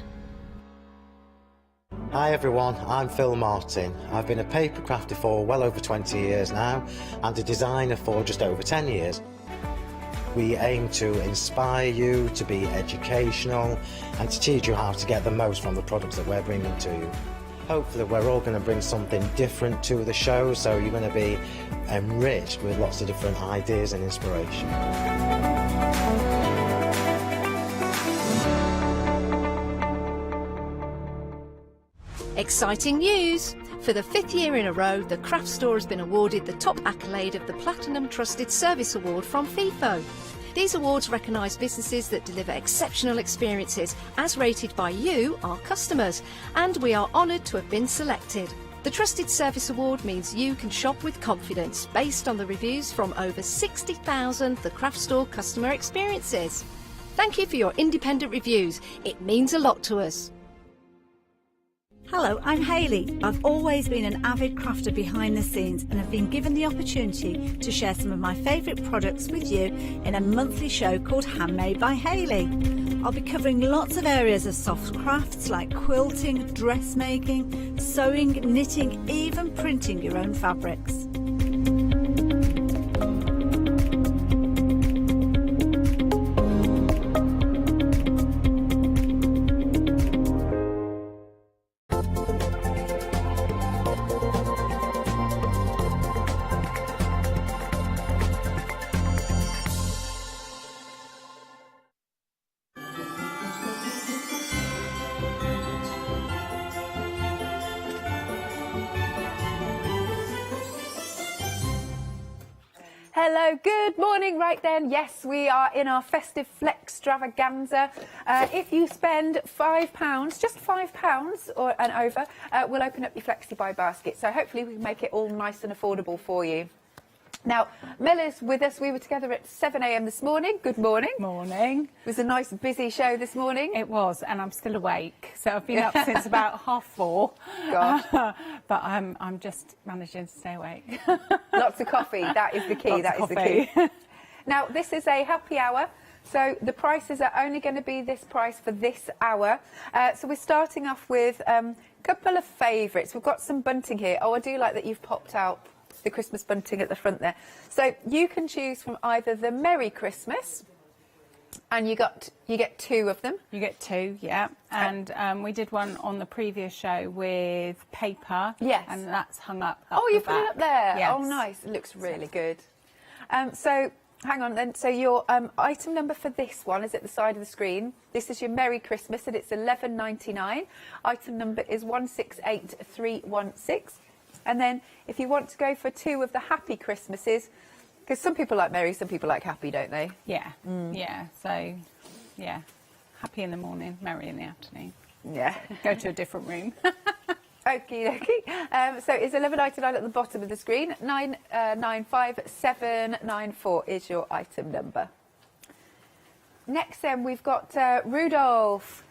Hi everyone, I'm Phil Martin. I've been a paper crafter for well over 20 years now and a designer for just over 10 years. We aim to inspire you, to be educational and to teach you how to get the most from the products that we're bringing to you. Hopefully we're all going to bring something different to the show, so you're going to be enriched with lots of different ideas and inspiration. Exciting news! For the 5th year in a row, the craft store has been awarded the top accolade of the Platinum Trusted Service Award from Feefo. These awards recognise businesses that deliver exceptional experiences as rated by you, our customers, and we are honoured to have been selected. The Trusted Service Award means you can shop with confidence based on the reviews from over 60,000 The Craft Store customer experiences. Thank you for your independent reviews. It means a lot to us. Hello, I'm Hayley. I've always been an avid crafter behind the scenes and have been given the opportunity to share some of my favourite products with you in a monthly show called Handmade by Hayley. I'll be covering lots of areas of soft crafts like quilting, dressmaking, sewing, knitting, even printing your own fabrics. Hello, good morning. Right then, yes, we are in our festive extravaganza. If you spend £5, just £5 or and over, we'll open up your Flexi Buy basket. So hopefully we can make it all nice and affordable for you. Now, Mel is with us. We were together at 7 a.m. this morning. Good morning. Morning. It was a nice, busy show this morning. It was, and I'm still awake. So I've been up since about 4:30. God. But I'm just managing to stay awake. Lots of coffee. That is the key. Lots that of is the key. Now, this is a happy hour. So the prices are only going to be this price for this hour. So we're starting off with a couple of favourites. We've got some bunting here. Oh, I do like that you've popped out the Christmas bunting at the front there. So you can choose from either the Merry Christmas, and you get two of them. You get two, yeah. And we did one on the previous show with paper. Yes. And that's hung up. Oh, you've put it up there. Yes. Oh, nice. It looks really good. So hang on then. So your item number for this one is at the side of the screen. This is your Merry Christmas, and it's $11.99. Item number is 168316. And then if you want to go for two of the Happy Christmases, because some people like Merry, some people like Happy, don't they? Yeah, yeah. So, yeah, Happy in the morning, Merry in the afternoon. Yeah. Go to a different room. Okie dokie. So it's $11.99 at the bottom of the screen. 995794 is your item number. Next then we've got Rudolph.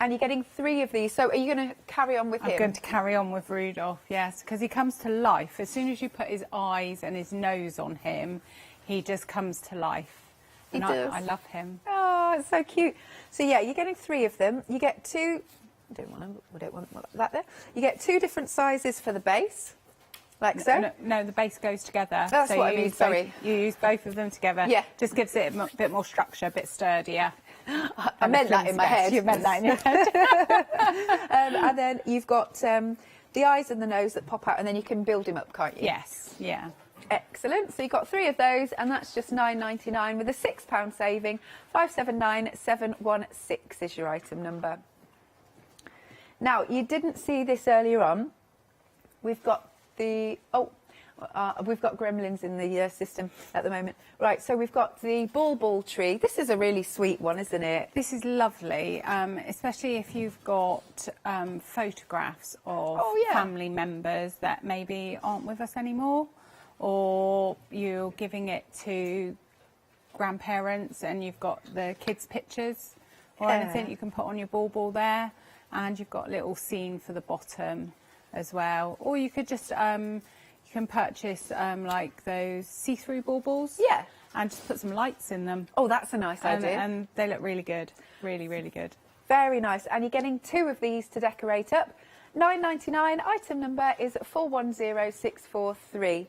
And you're getting three of these. So are you going to carry on with him? I'm going to carry on with Rudolph, yes, because he comes to life. As soon as you put his eyes and his nose on him, he just comes to life. He does. I love him. Oh, it's so cute. So yeah, you're getting three of them. You get two. We don't want that there. You get two different sizes for the base, like so. No, the base goes together. That's so what I mean. Sorry, you use both of them together. Yeah, just gives it a bit more structure, a bit sturdier. I meant that in my head. You meant that in your head. And then you've got the eyes and the nose that pop out, and then you can build him up, can't you? Yes, yeah. Excellent. So you've got three of those, and that's just £9.99 with a £6 saving. 579716 is your item number. Now, you didn't see this earlier on. We've got the... we've got gremlins in the system at the moment. Right, so we've got the bauble tree. This is a really sweet one, isn't it? This is lovely, especially if you've got photographs of family members that maybe aren't with us anymore, or you're giving it to grandparents and you've got the kids' pictures or anything you can put on your bauble there, and you've got a little scene for the bottom as well. Or you could just... you can purchase like those see-through baubles. Yeah. And just put some lights in them. Oh, that's a nice idea. And they look really good. Really, really good. Very nice. And you're getting two of these to decorate up. £9.99. Item number is 410643.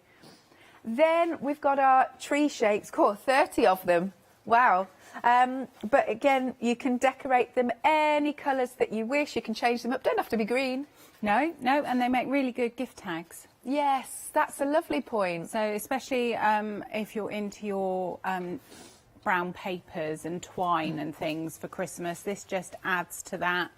Then we've got our tree shapes. Cool, 30 of them. Wow. But again, you can decorate them any colours that you wish. You can change them up. Don't have to be green. No, and they make really good gift tags. Yes, that's a lovely point. So especially if you're into your brown papers and twine and things for Christmas, this just adds to that,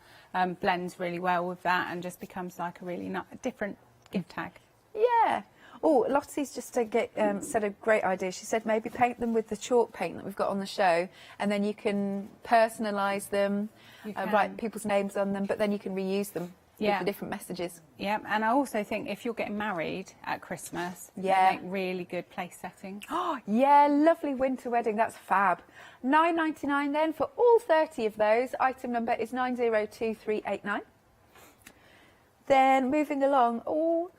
blends really well with that, and just becomes like a really different gift tag. Yeah. Oh, Lottie's just said a great idea. She said maybe paint them with the chalk paint that we've got on the show, and then you can personalise them, write people's names on them, but then you can reuse them with the different messages. Yeah, and I also think if you're getting married at Christmas, they make really good place settings. Oh, yeah, lovely winter wedding. That's fab. $9.99 then for all 30 of those. Item number is 902389. Then moving along. Oh,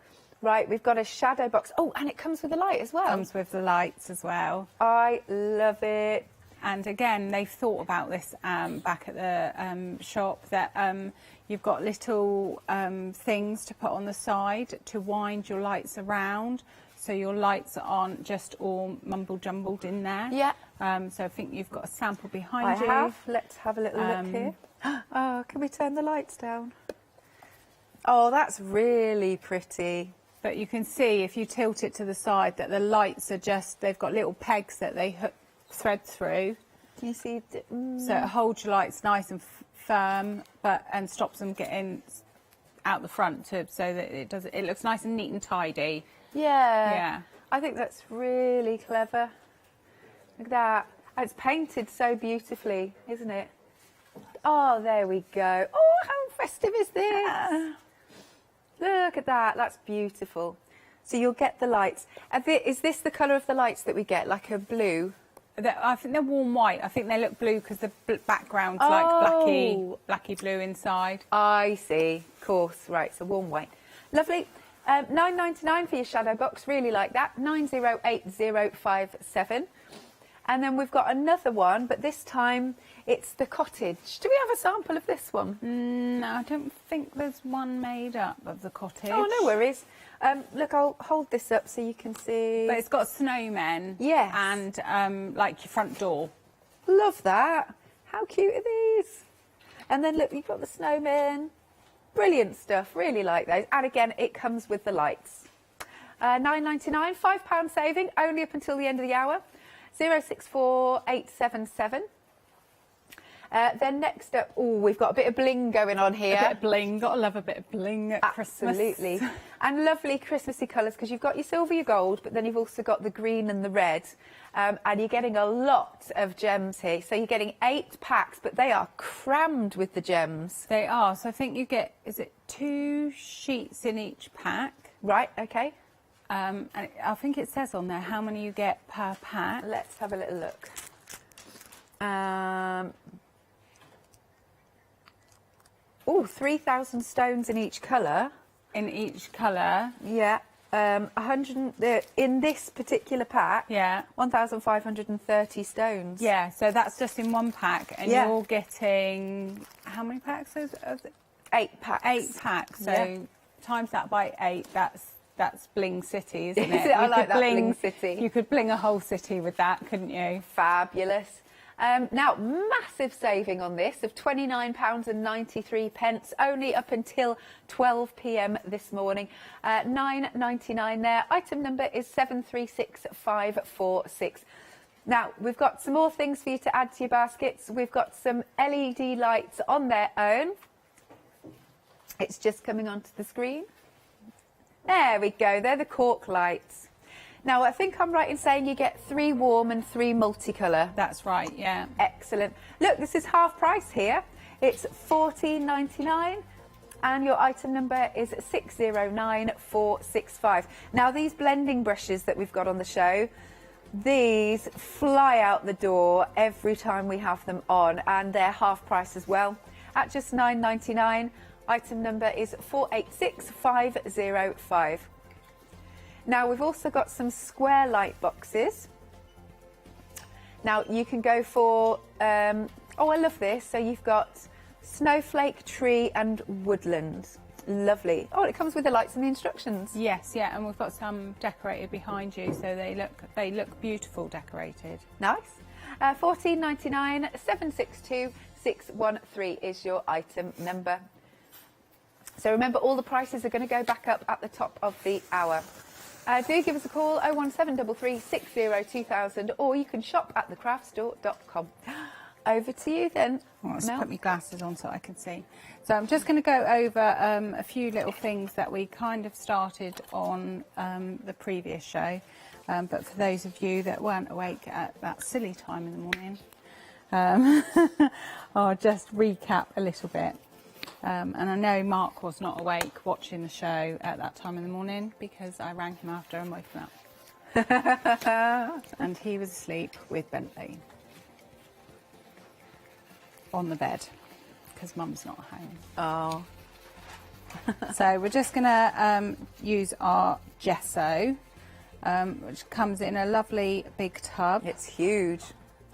right, we've got a shadow box. Oh, and it comes with a light as well. Comes with the lights as well. I love it. And again, they've thought about this back at the shop, that you've got little things to put on the side to wind your lights around, so your lights aren't just all mumble-jumbled in there. Yeah. So I think you've got a sample behind you. I have. Let's have a little look here. Oh, can we turn the lights down? Oh, that's really pretty. But you can see, if you tilt it to the side, that the lights are just, they've got little pegs that they thread through. Can you see? So it holds your lights nice and firm, and stops them getting out the front, so that it looks nice and neat and tidy. Yeah. Yeah. I think that's really clever. Look at that. It's painted so beautifully, isn't it? Oh, there we go. Oh, how festive is this? Look at that. That's beautiful. So you'll get the lights. Is this the colour of the lights that we get, like a blue? I think they're warm white. I think they look blue because the background's like blacky blue inside. I see. Of course. Right, so warm white. Lovely. $9.99 for your shadow box. Really like that. 908057. And then we've got another one, but this time it's the cottage. Do we have a sample of this one? No, I don't think there's one made up of the cottage. Oh, no worries. Look, I'll hold this up so you can see. But it's got snowmen. Yes. And like your front door. Love that. How cute are these? And then look, you've got the snowmen. Brilliant stuff. Really like those. And again, it comes with the lights. $9.99, £5 saving, only up until the end of the hour. 064877. Then next up, we've got a bit of bling going on here. A bit of bling. Gotta love a bit of bling at Christmas. Absolutely. And lovely Christmassy colours, because you've got your silver, your gold, but then you've also got the green and the red. And you're getting a lot of gems here. So you're getting 8 packs, but they are crammed with the gems. They are. So I think you get, is it 2 sheets in each pack? Right, okay. And I think it says on there how many you get per pack. Let's have a little look. 3,000 stones in each colour. In each colour? Yeah. 100 in this particular pack. Yeah. 1,530 stones. Yeah. So that's just in one pack, and you're getting how many packs? 8 packs. 8 packs. So times that by 8. That's Bling City, isn't it? I like that, Bling City. You could bling a whole city with that, couldn't you? Fabulous. Now, massive saving on this of £29.93, only up until 12 p.m. this morning. $9.99 there. Item number is 736546. Now, we've got some more things for you to add to your baskets. We've got some LED lights on their own. It's just coming onto the screen. There we go. They're the Cork lights. Now, I think I'm right in saying you get 3 warm and 3 multicolour. That's right, yeah. Excellent. Look, this is half price here. It's $14.99 and your item number is 609465. Now, these blending brushes that we've got on the show, these fly out the door every time we have them on, and they're half price as well at just $9.99. Item number is 486505. Now, we've also got some square light boxes. Now, you can go for, I love this. So you've got snowflake, tree and woodland. Lovely. Oh, it comes with the lights and the instructions. Yes, yeah, and we've got some decorated behind you, so they look beautiful decorated. Nice. $14.99, 762613 is your item number. So remember, all the prices are going to go back up at the top of the hour. Do give us a call, 01733 60 2000, or you can shop at thecraftstore.com. over to you then. Let's Mel. put my glasses on so I can see. So I'm just going to go over a few little things that we kind of started on the previous show. But for those of you that weren't awake at that silly time in the morning, I'll just recap a little bit. And I know Mark was not awake watching the show at that time in the morning because I rang him after and woke him up. And he was asleep with Bentley on the bed because Mum's not home. Oh. So we're just going to use our gesso, which comes in a lovely big tub. It's huge.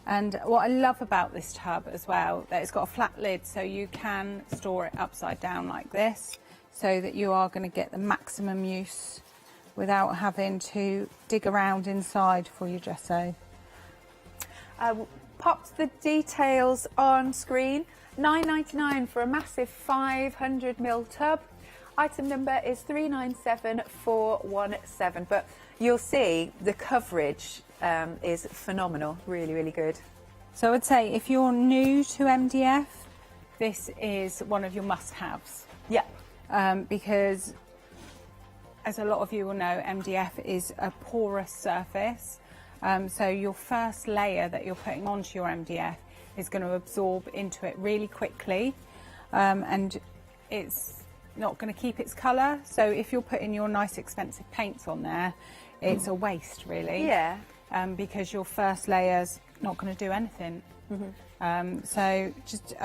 And what I love about this tub as well, that it's got a flat lid so you can store it upside down like this, so that you are going to get the maximum use without having to dig around inside for your gesso. Popped the details on screen. $9.99 for a massive 500ml tub. Item number is 397417. But you'll see the coverage is phenomenal. Really, really good. So I would say if you're new to MDF, this is one of your must-haves. Yeah. Because, as a lot of you will know, MDF is a porous surface. So your first layer that you're putting onto your MDF is going to absorb into it really quickly, and it's not going to keep its colour. So if you're putting your nice expensive paints on there, it's a waste really. Yeah. Because your first layer's not going to do anything. So just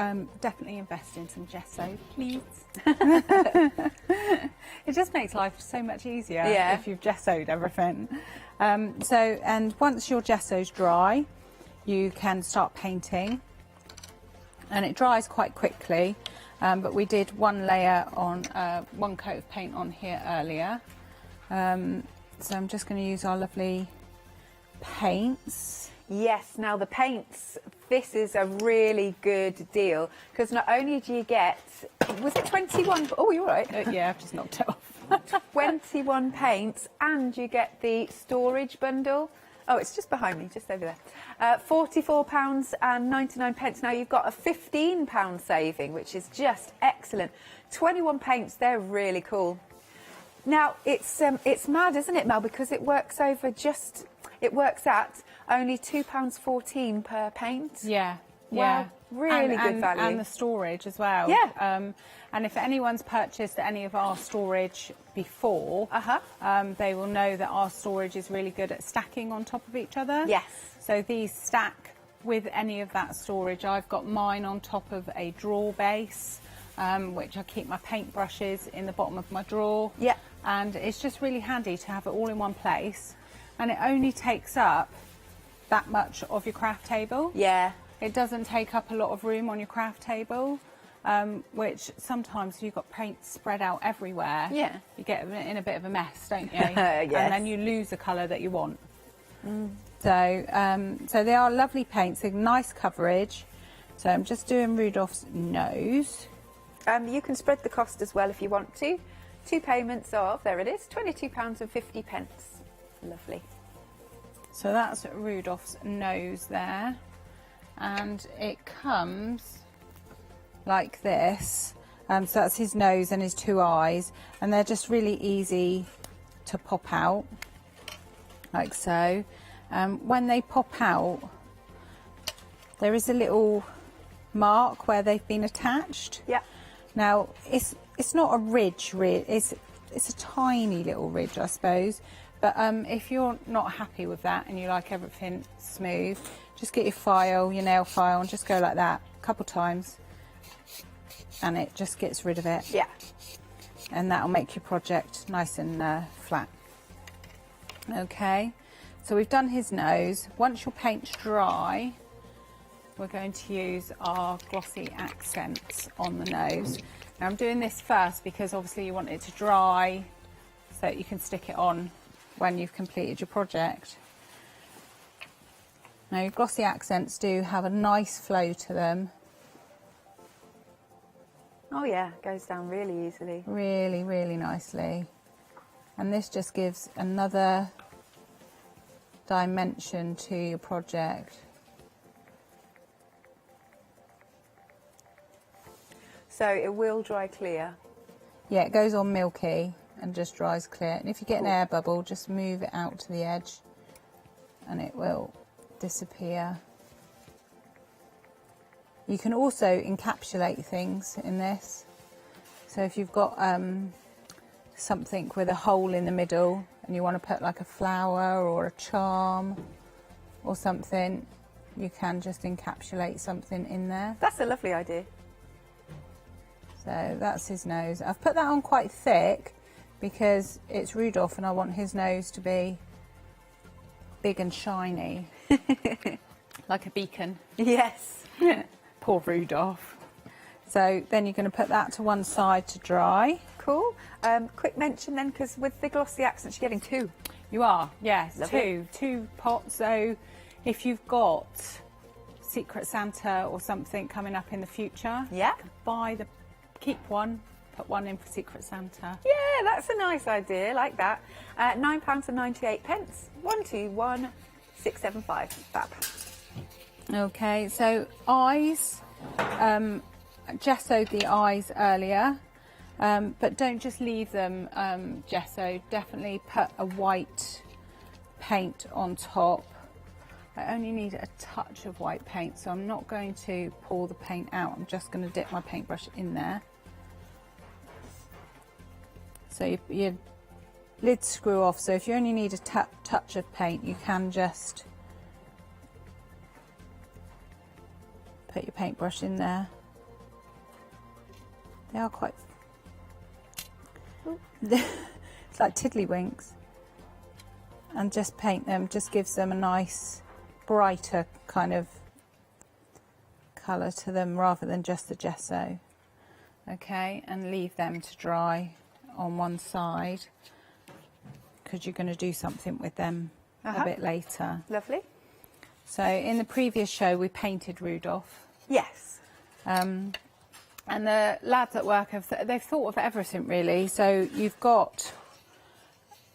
definitely invest in some gesso, please. It just makes life so much easier if you've gessoed everything. And once your gesso's dry, you can start painting, and it dries quite quickly. But we did one layer on one coat of paint on here earlier. So I'm just going to use our lovely paints. Yes, now the paints, this is a really good deal because not only do you get, was it 21? Oh, you're right. Yeah, I've just knocked it off. 21 paints, and you get the storage bundle. Oh, it's just behind me, just over there. £44.99. Now you've got a £15 saving, which is just excellent. 21 paints, they're really cool. Now it's mad, isn't it, Mel? Because it works over just, it works at only £2.14 per paint. Yeah. Wow, Yeah, really good value. And the storage as well. Yeah. And if anyone's purchased any of our storage before, they will know that our storage is really good at stacking on top of each other. Yes. So these stack with any of that storage. I've got mine on top of a drawer base, which I keep my paintbrushes in the bottom of my drawer. Yeah. And it's just really handy to have it all in one place. And it only takes up that much of your craft table. Yeah. It doesn't take up a lot of room on your craft table, which sometimes you've got paint spread out everywhere. Yeah. You get in a bit of a mess, don't you? Yes. And then you lose the colour that you want. So they are lovely paints, they're nice coverage. So I'm just doing Rudolph's nose. You can spread the cost as well if you want to. 2 payments of, there it is, £22.50. Lovely. So that's Rudolph's nose there. And it comes like this. So that's his nose and his 2 eyes. And they're just really easy to pop out, like so. When they pop out, there is a little mark where they've been attached. Yeah. Now, it's not a ridge, it's a tiny little ridge, I suppose. But if you're not happy with that and you like everything smooth, just get your file, your nail file, and just go like that a couple times, and it just gets rid of it. Yeah. And that'll make your project nice and flat. Okay, so we've done his nose. Once your paint's dry, we're going to use our glossy accents on the nose. Now I'm doing this first because obviously you want it to dry so that you can stick it on when you've completed your project. Now your glossy accents do have a nice flow to them. Oh yeah, goes down really easily. Really, really nicely. And this just gives another dimension to your project. So it will dry clear. Yeah, it goes on milky and just dries clear. And if you get an air bubble, just move it out to the edge and it will disappear. You can also encapsulate things in this. So if you've got something with a hole in the middle and you want to put like a flower or a charm or something, you can just encapsulate something in there. That's a lovely idea. So that's his nose. I've put that on quite thick because it's Rudolph and I want his nose to be big and shiny. Like a beacon. Yes. Poor Rudolph. So then you're going to put that to one side to dry. Cool. Quick mention then, because with the glossy accents, you're getting two. You are, yes, Lovely. two pots. So if you've got Secret Santa or something coming up in the future, keep one, put one in for Secret Santa. Yeah, that's a nice idea, like that. £9.98. 121675. Fab. Okay, so eyes. Gessoed the eyes earlier, but don't just leave them gessoed. Definitely put a white paint on top. I only need a touch of white paint, so I'm not going to pour the paint out. I'm just going to dip my paintbrush in there. So your lids screw off, so if you only need a touch of paint, you can just put your paintbrush in there. They are quite... it's like tiddlywinks. And just paint them, just gives them a nice, brighter kind of colour to them rather than just the gesso. Okay, and leave them to dry on one side because you're going to do something with them a bit later. Lovely. So in the previous show we painted Rudolph. Yes. And the lads at work they've thought of everything really. So you've got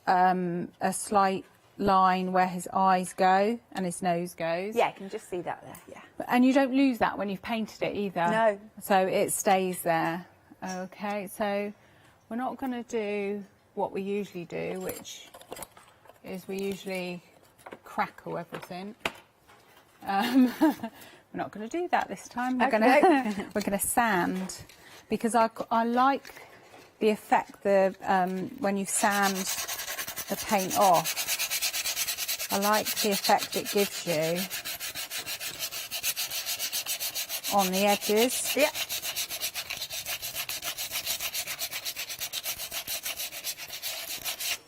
a slight line where his eyes go and his nose goes. Yeah, I can just see that there, yeah. And you don't lose that when you've painted it either. No. So it stays there. Okay, so we're not going to do what we usually do, which is we usually crackle everything. We're not going to do that this time. We're going to sand, because I like the effect when you sand the paint off. I like the effect it gives you on the edges. Yeah.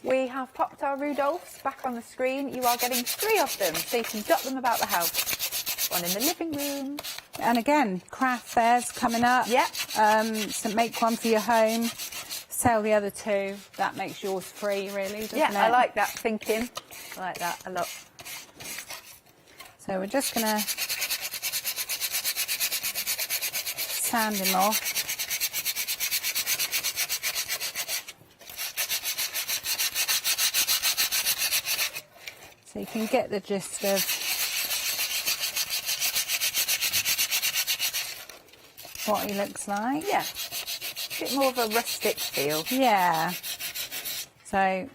We have popped our Rudolphs back on the screen. You are getting 3 of them, so you can dot them about the house. One in the living room. And again, craft fairs coming up. Yeah. So make one for your home, sell the other 2. That makes yours free, really, doesn't it? I like that thinking. I like that a lot. So we're just going to sand him off. So you can get the gist of what he looks like. Yeah, a bit more of a rustic feel. Yeah. So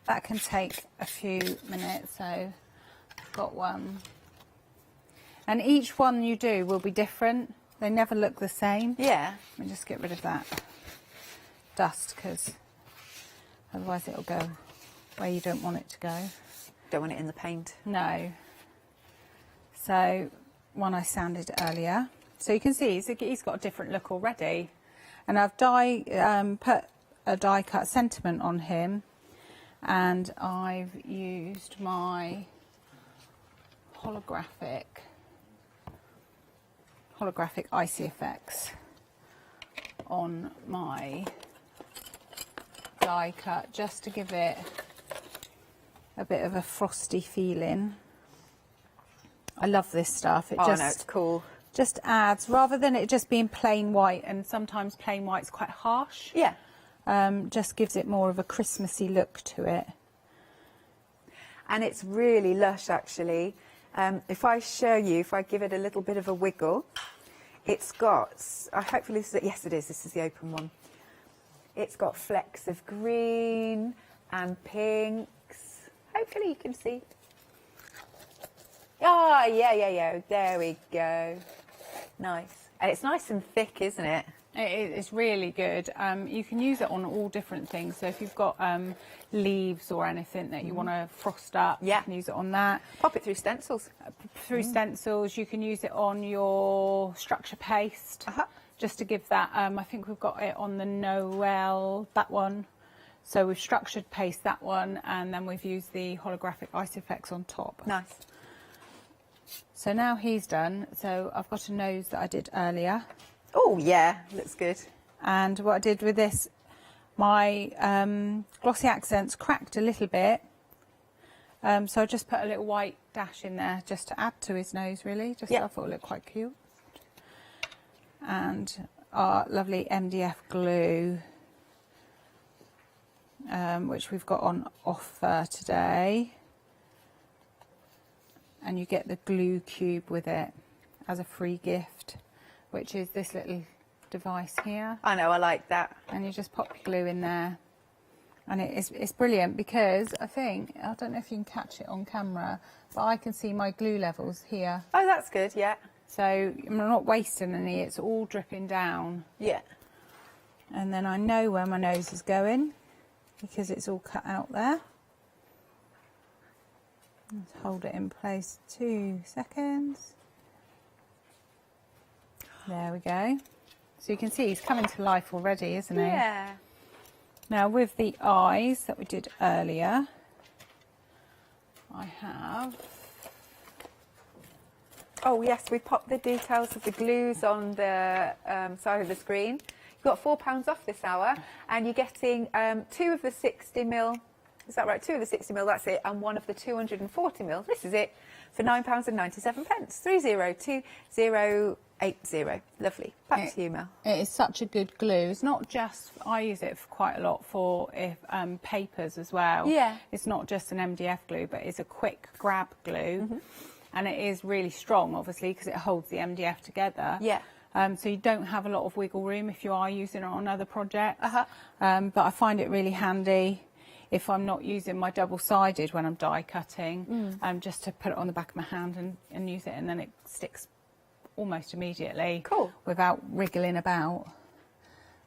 that can take a few minutes. So I've got one. And each one you do will be different. They never look the same. Yeah. Let me just get rid of that dust, because otherwise it'll go where you don't want it to go. Don't want it in the paint. No. So one I sanded earlier. So you can see he's got a different look already. And I've put a die cut sentiment on him, and I've used my holographic icy effects on my die cut, just to give it a bit of a frosty feeling. I love this stuff. No, it's cool. Just adds, rather than it just being plain white, and sometimes plain white's quite harsh. Yeah. Just gives it more of a Christmassy look to it. And it's really lush, actually. If I show you, if I give it a little bit of a wiggle, It's got, hopefully this is, yes it is, this is the open one. It's got flecks of green and pinks. Hopefully you can see. Oh, yeah, there we go. Nice. And it's nice and thick, isn't it? It's really good. You can use it on all different things. So if you've got leaves or anything that you want to frost up, you can use it on that. Pop it through stencils. Stencils. You can use it on your structure paste, just to give that. I think we've got it on the Noel, that one. So we've structured paste that one, and then we've used the holographic ice effects on top. Nice. So now he's done. So I've got a nose that I did earlier. Oh yeah, looks good. And what I did with this, my glossy accents cracked a little bit. So I just put a little white dash in there just to add to his nose, really. Just so I thought it looked quite cute. And our lovely MDF glue, which we've got on offer today. And you get the glue cube with it as a free gift, which is this little device here. I know, I like that. And you just pop your glue in there. And it's brilliant because I don't know if you can catch it on camera, but I can see my glue levels here. Oh, that's good, yeah. So I'm not wasting any, it's all dripping down. Yeah. And then I know where my nose is going because it's all cut out there. Let's hold it in place 2 seconds. There we go. So you can see he's coming to life already, isn't he? Yeah. Now with the eyes that we did earlier, I have... Oh yes, we popped the details of the glues on the side of the screen. You've got £4 off this hour, and you're getting 2 of the 60mm. Is that right? 2 of the 60mm, that's it, and 1 of the 240mm. This is it for £9.97. 302080. Lovely. Back to you, Mel. It is such a good glue. It's not just, I use it for quite a lot for papers as well. Yeah. It's not just an MDF glue, but it's a quick grab glue. And it is really strong, obviously, because it holds the MDF together. Yeah. So you don't have a lot of wiggle room if you are using it on other projects. But I find it really handy if I'm not using my double-sided when I'm die cutting, just to put it on the back of my hand and use it, and then it sticks almost immediately. Cool. Without wriggling about.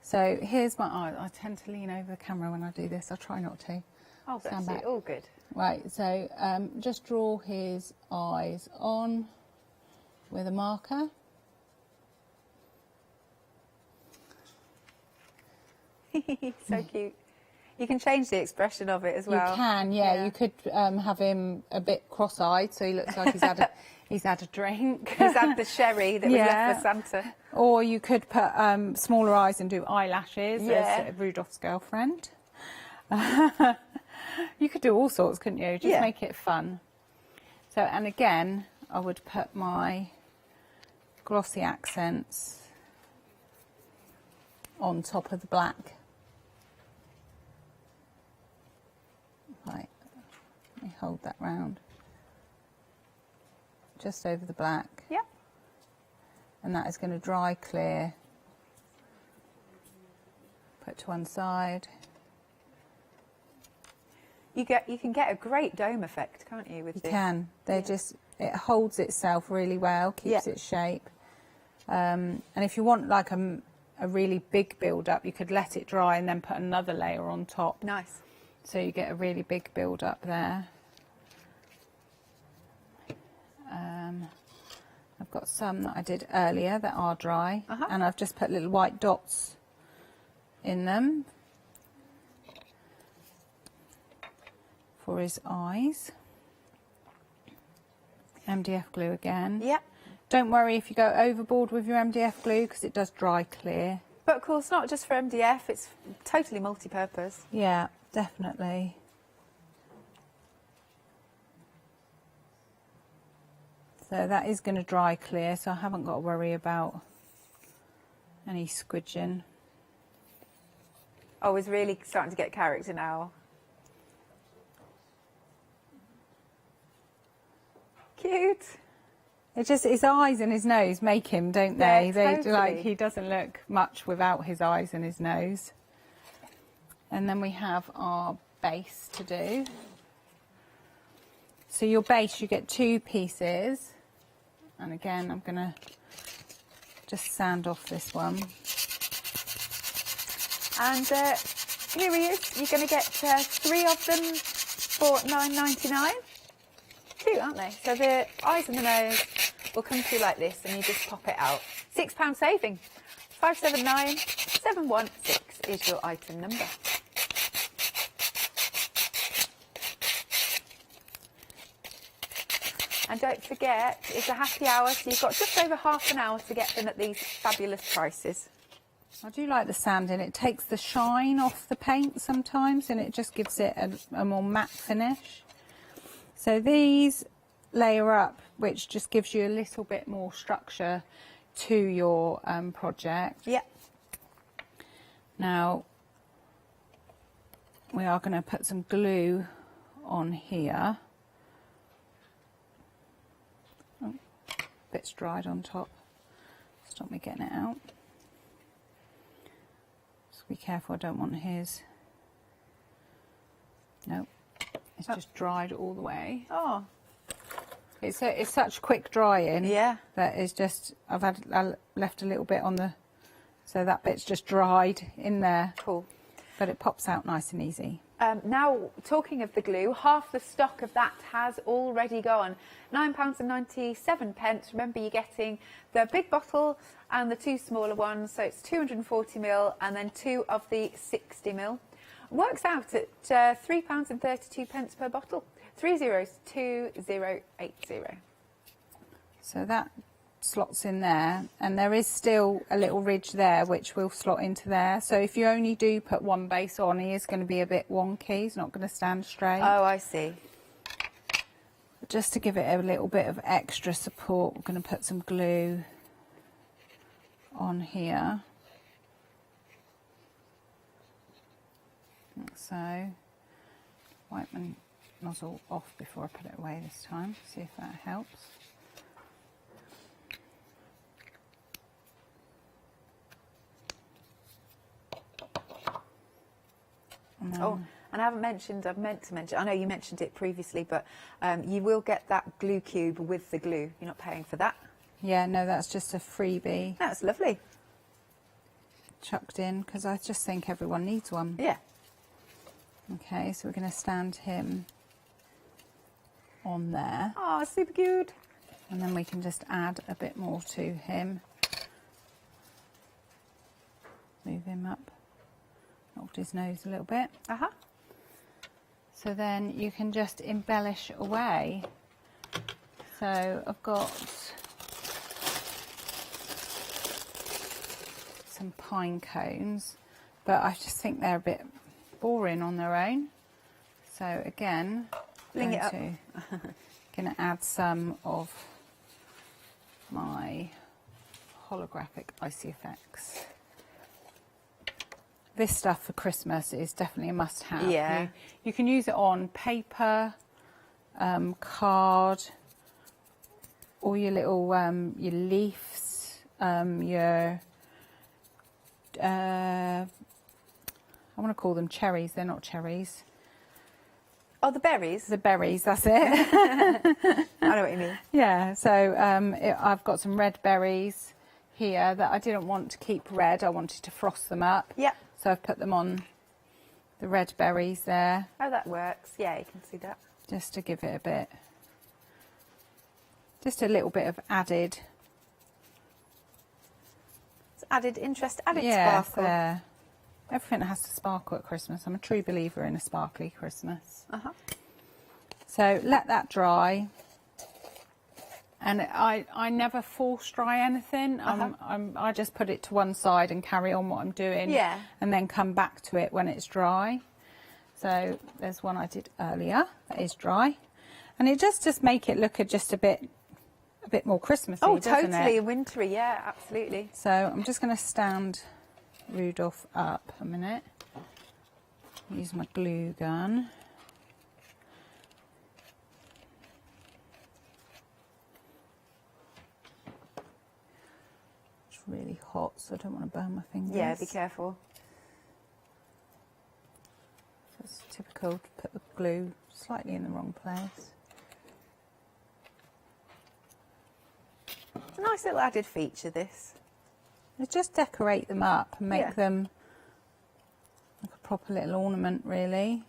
So here's my eye. I tend to lean over the camera when I do this. I try not to. Oh, Stand that's back. it. All good. Right, so just draw his eyes on with a marker. So cute. You can change the expression of it as well. You can, yeah. You could have him a bit cross-eyed, so he looks like he's had a drink. He's had the sherry that was left for Santa. Or you could put smaller eyes and do eyelashes as Rudolph's girlfriend. You could do all sorts, couldn't you? Just make it fun. So, and again, I would put my glossy accents on top of the black. Right, let me hold that round. Just over the black. Yep. And that is going to dry clear. Put to one side. You can get a great dome effect, can't you, with this? You can. It holds itself really well, keeps its shape. And if you want like a really big build up, you could let it dry and then put another layer on top. Nice. So you get a really big build up there. I've got some that I did earlier that are dry, and I've just put little white dots in them for his eyes. MDF glue again. Yep. Don't worry if you go overboard with your MDF glue, because it does dry clear. But of course, not just for MDF, it's totally multi-purpose. Yeah, definitely. So that is going to dry clear, so I haven't got to worry about any squidging. Oh, it's really starting to get character now. Cute. his eyes and his nose make him, don't Yeah, they? They totally. like, he doesn't look much without his eyes and his nose. And then we have our base to do. So your base, you get 2 pieces. And again, I'm going to just sand off this one. And here he is. You're going to get 3 of them for £9.99. 2, aren't they? So the eyes and the nose will come through like this, and you just pop it out. £6 saving. 579 716 is your item number. And don't forget, it's a happy hour, so you've got just over half an hour to get them at these fabulous prices. I do like the sanding. It takes the shine off the paint sometimes, and it just gives it a more matte finish. So these layer up, which just gives you a little bit more structure to your project. Yeah. Now, we are going to put some glue on here. Oh, bit's dried on top. Stop me getting it out. Just be careful, I don't want his. Nope, it's just dried all the way. Oh. It's such quick drying. Yeah. That is just, I left a little bit on the, so that bit's just dried in there. Cool. But it pops out nice and easy. Now, talking of the glue, half the stock of that has already gone. £9.97. Remember, you're getting the big bottle and the 2 smaller ones, so it's 240ml and then 2 of the 60ml. Works out at £3.32 per bottle. 302080. So that slots in there, and there is still a little ridge there which will slot into there. So if you only do put one base on, he is going to be a bit wonky. He's not going to stand straight. Oh, I see. Just to give it a little bit of extra support, we're going to put some glue on here. Like so. Wipe my nozzle off before I put it away this time, see if that helps. Oh, and I've meant to mention, I know you mentioned it previously, but you will get that glue cube with the glue. You're not paying for that. Yeah, no, that's just a freebie. That's lovely. Chucked in, because I just think everyone needs one. Yeah. Okay, so we're going to stand him on there. Oh, super cute. And then we can just add a bit more to him. Move him up. Knocked his nose a little bit. So then you can just embellish away. So I've got some pine cones, but I just think they're a bit boring on their own. So again, Bling it up. Going to add some of my holographic icy effects. This stuff for Christmas is definitely a must-have. Yeah. You can use it on paper, card, all your little your leaves, your I want to call them cherries. They're not cherries. Oh, the berries? The berries, that's it. I know what you mean. Yeah, so I've got some red berries here that I didn't want to keep red. I wanted to frost them up. Yeah. So I've put them on the red berries there. Oh, that works. Yeah, you can see that. Just to give it a bit, just a little bit of added. It's added interest, added Yeah, sparkle. there. Everything has to sparkle at Christmas. I'm a true believer in a sparkly Christmas. So let that dry. And I never force dry anything. I just put it to one side and carry on what I'm doing. Yeah. And then come back to it when it's dry. So there's one I did earlier that is dry. And it just make it look just a bit more Christmassy, doesn't totally it? wintry, yeah, absolutely. So I'm just going to stand Rudolph up a minute. Use my glue gun. so I don't want to burn my fingers. Yeah, be careful. So it's typical to put the glue slightly in the wrong place. It's a nice little added feature, this. You just decorate them up and make them like a proper little ornament, really.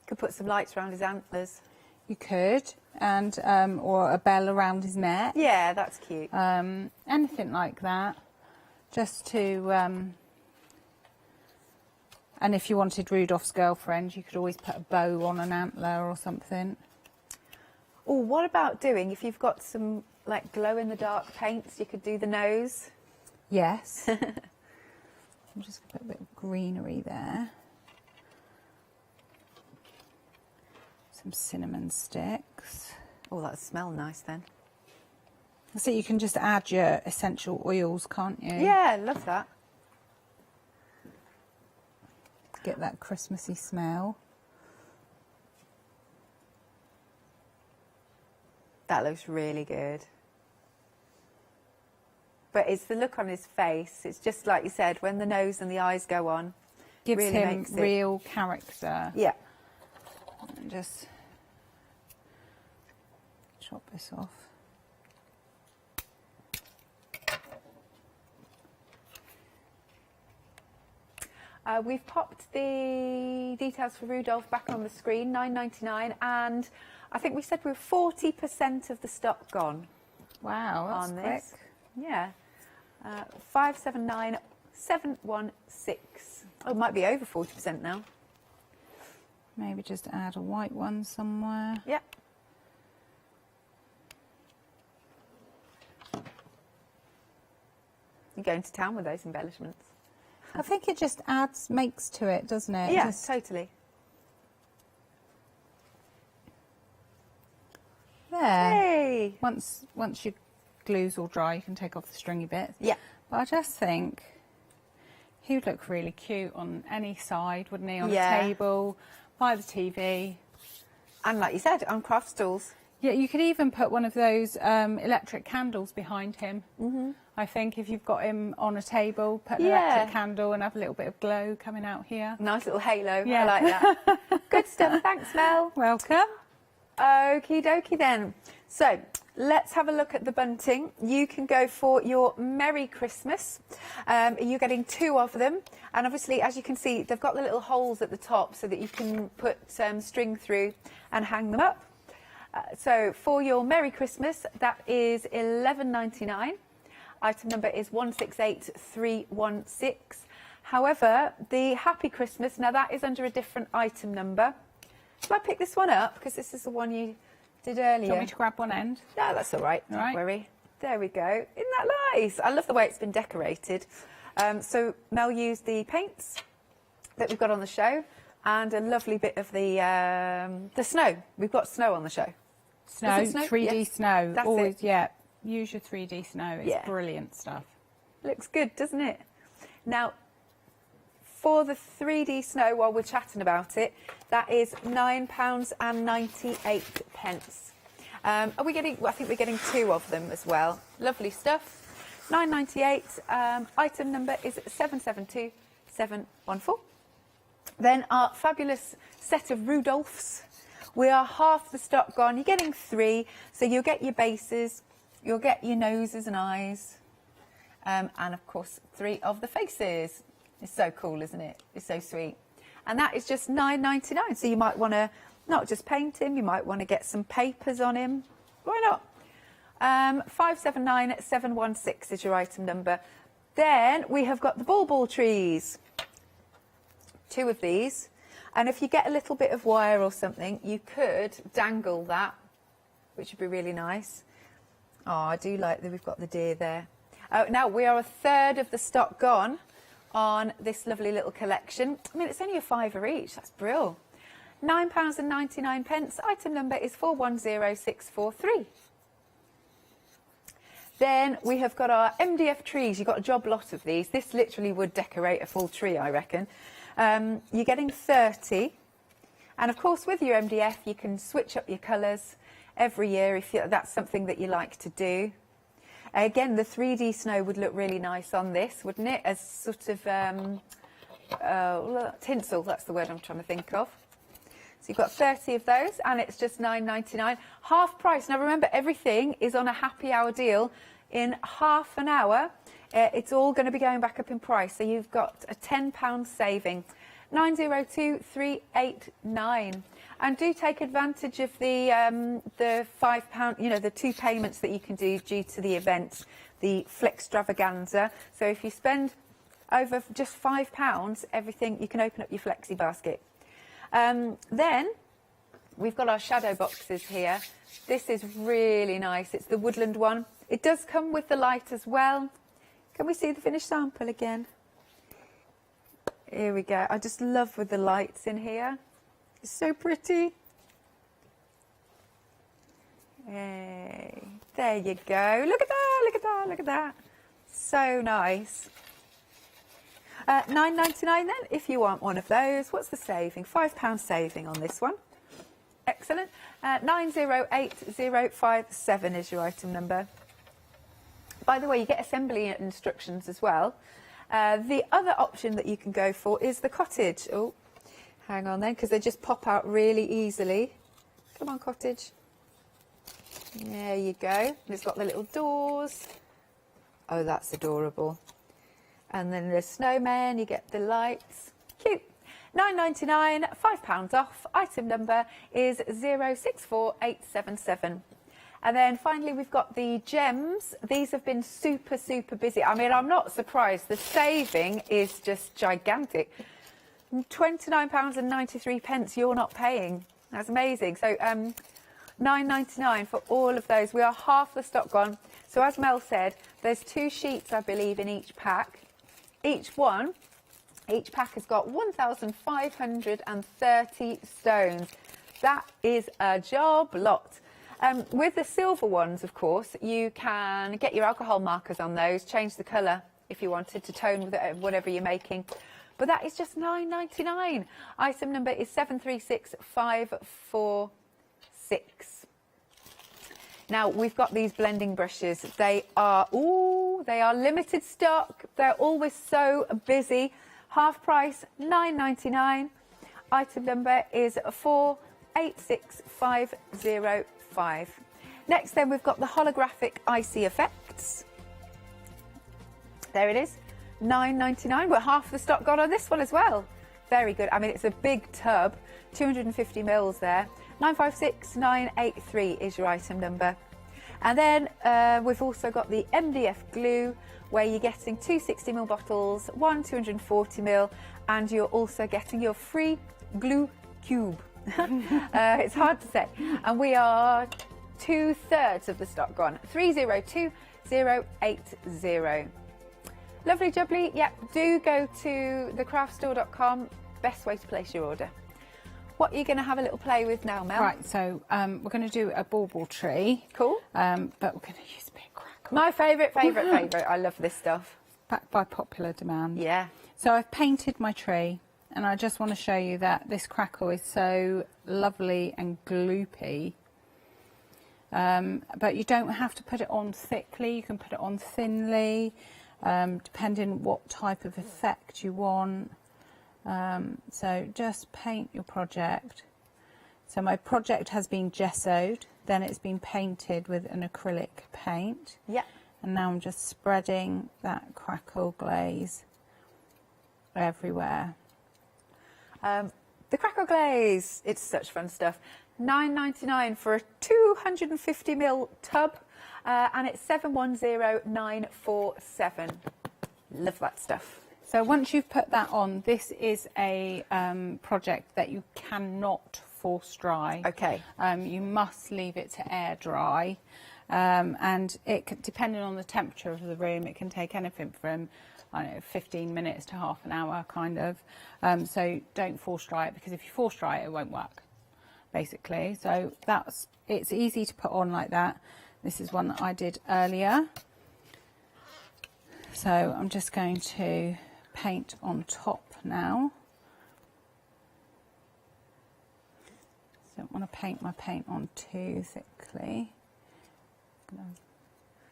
Could put some lights around his antlers. You could, and or a bell around his neck. Yeah, that's cute. Anything like that, just to. And if you wanted Rudolph's girlfriend, you could always put a bow on an antler or something. Oh, what about doing, if you've got some like glow-in-the-dark paints, you could do the nose? Yes. I'm just going to put a bit of greenery there. Some cinnamon sticks. Oh, that'll smell nice then. So you can just add your essential oils, can't you? Yeah, love that. Get that Christmassy smell. That looks really good. But it's the look on his face. It's just like you said, when the nose and the eyes go on. Gives really him makes it... real character. Yeah. And just chop this off. We've popped the details for Rudolph back on the screen, $9.99, and I think we said we're 40% of the stock gone. Wow, that's on quick. this. Yeah. 579716. Oh, it might be over 40% now. Maybe just add a white one somewhere. Yeah. You're going to town with those embellishments. I think it just makes to it, doesn't it? Yeah, Just, totally. there. Hey! Once your glue's all dry, you can take off the stringy bits. Yeah. But I just think he would look really cute on any side, wouldn't he? On Yeah. a table, by the TV. And like you said, on craft stools. Yeah, you could even put one of those electric candles behind him. Mm-hmm. I think if you've got him on a table, put an Yeah. electric candle and have a little bit of glow coming out here. Nice little halo. Yeah. I like that. Good stuff. Thanks, Mel. Welcome. Okie dokie then. So let's have a look at the bunting. You can go for your Merry Christmas. You're getting 2 of them. And obviously, as you can see, they've got the little holes at the top so that you can put string through and hang them up. So for your Merry Christmas, that is $11.99. Item number is 168316. However, the Happy Christmas, now that is under a different item number. Shall I pick this one up? Because this is the one you did earlier. Do you want me to grab one end? No, that's all right. Don't worry. There we go. Isn't that nice? I love the way it's been decorated. So Mel used the paints that we've got on the show and a lovely bit of the snow. We've got snow on the show. Snow, Is it snow? 3D Yes. snow. That's Always, it. yeah. Use your 3D snow. It's Yeah. brilliant stuff. Looks good, doesn't it? Now, for the 3D snow, while we're chatting about it, that is £9.98. Are we getting? I think we're getting 2 of them as well. Lovely stuff. £9.98. Item number is 772714. Then our fabulous set of Rudolphs. We are half the stock gone. You're getting 3, so you'll get your bases, you'll get your noses and eyes, and of course 3 of the faces. It's so cool, isn't it? It's so sweet. And that is just $9.99. So you might want to not just paint him, you might want to get some papers on him. Why not? 579716 is your item number. Then we have got the bauble trees. 2 of these. And if you get a little bit of wire or something, you could dangle that, which would be really nice. Oh, I do like that we've got the deer there. Now, we are a third of the stock gone on this lovely little collection. I mean, it's only a £5 each. That's brilliant. £9.99. Item number is 410643. Then we have got our MDF trees. You've got a job lot of these. This literally would decorate a full tree, I reckon. You're getting 30. And of course, with your MDF, you can switch up your colours every year if that's something that you like to do. Again, the 3D snow would look really nice on this, wouldn't it? As sort of tinsel, that's the word I'm trying to think of. So you've got 30 of those, and it's just £9.99, half price. Now remember, everything is on a happy hour deal. In half an hour, it's all going to be going back up in price. So you've got a £10 saving. 902389. And do take advantage of the £5, you know, the 2 payments that you can do due to the event, the extravaganza. So if you spend over just £5, everything, you can open up your flexi basket. Then we've got our shadow boxes here. This is really nice. It's the woodland one. It does come with the light as well. Can we see the finished sample again? Here we go. I just love with the lights in here. It's so pretty. Hey, there you go. Look at that, look at that, look at that. So nice. £9.99 then, if you want one of those. What's the saving? £5 saving on this one. Excellent. 908057 is your item number. By the way, you get assembly instructions as well. The other option that you can go for is the cottage. Oh, hang on then, because they just pop out really easily. Come on, cottage. There you go. And it's got the little doors. Oh, that's adorable. And then the snowman, you get the lights. Cute. £9.99, £5 off. Item number is 064877. And then finally, we've got the gems. These have been super, super busy. I mean, I'm not surprised. The saving is just gigantic. £29.93 you're not paying. That's amazing. So £9.99 for all of those. We are half the stock gone. So as Mel said, there's 2 sheets, I believe, in each pack. Each pack has got 1,530 stones. That is a job lot. With the silver ones, of course, you can get your alcohol markers on those, change the colour if you wanted to tone with it, whatever you're making. But that is just £9.99. Item number is 736546. Now, we've got these blending brushes. They are limited stock. They're always so busy. Half price, £9.99. Item number is 486505. Next then, we've got the holographic icy effects. There it is, £9.99. We're half the stock gone on this one as well. Very good. I mean, it's a big tub, 250 mils there. 956983 is your item number. And then we've also got the MDF glue, where you're getting 2 60ml bottles, 1 240ml, and you're also getting your free glue cube. It's hard to say. And we are 2/3 of the stock gone. 302080. Lovely jubbly. Yep, do go to thecraftstore.com. Best way to place your order. What are you going to have a little play with now, Mel? Right, so we're going to do a bauble tree. Cool. But we're going to use a bit of crackle. My favourite. I love this stuff. Backed by popular demand. Yeah. So I've painted my tree, and I just want to show you that this crackle is so lovely and gloopy. But you don't have to put it on thickly. You can put it on thinly, depending what type of effect you want. So just paint your project. So my project has been gessoed, then it's been painted with an acrylic paint. Yeah. And now I'm just spreading that crackle glaze everywhere. The crackle glaze, it's such fun stuff. £9.99 for a 250ml tub, and it's 710947. Love that stuff. So once you've put that on, this is a project that you cannot force dry. Okay. You must leave it to air dry, and depending on the temperature of the room, it can take anything from 15 minutes to half an hour, kind of. So don't force dry it, because if you force dry it, it won't work, basically. So it's easy to put on like that. This is one that I did earlier. So I'm just going to paint on top now. Don't want to paint my paint on too thickly.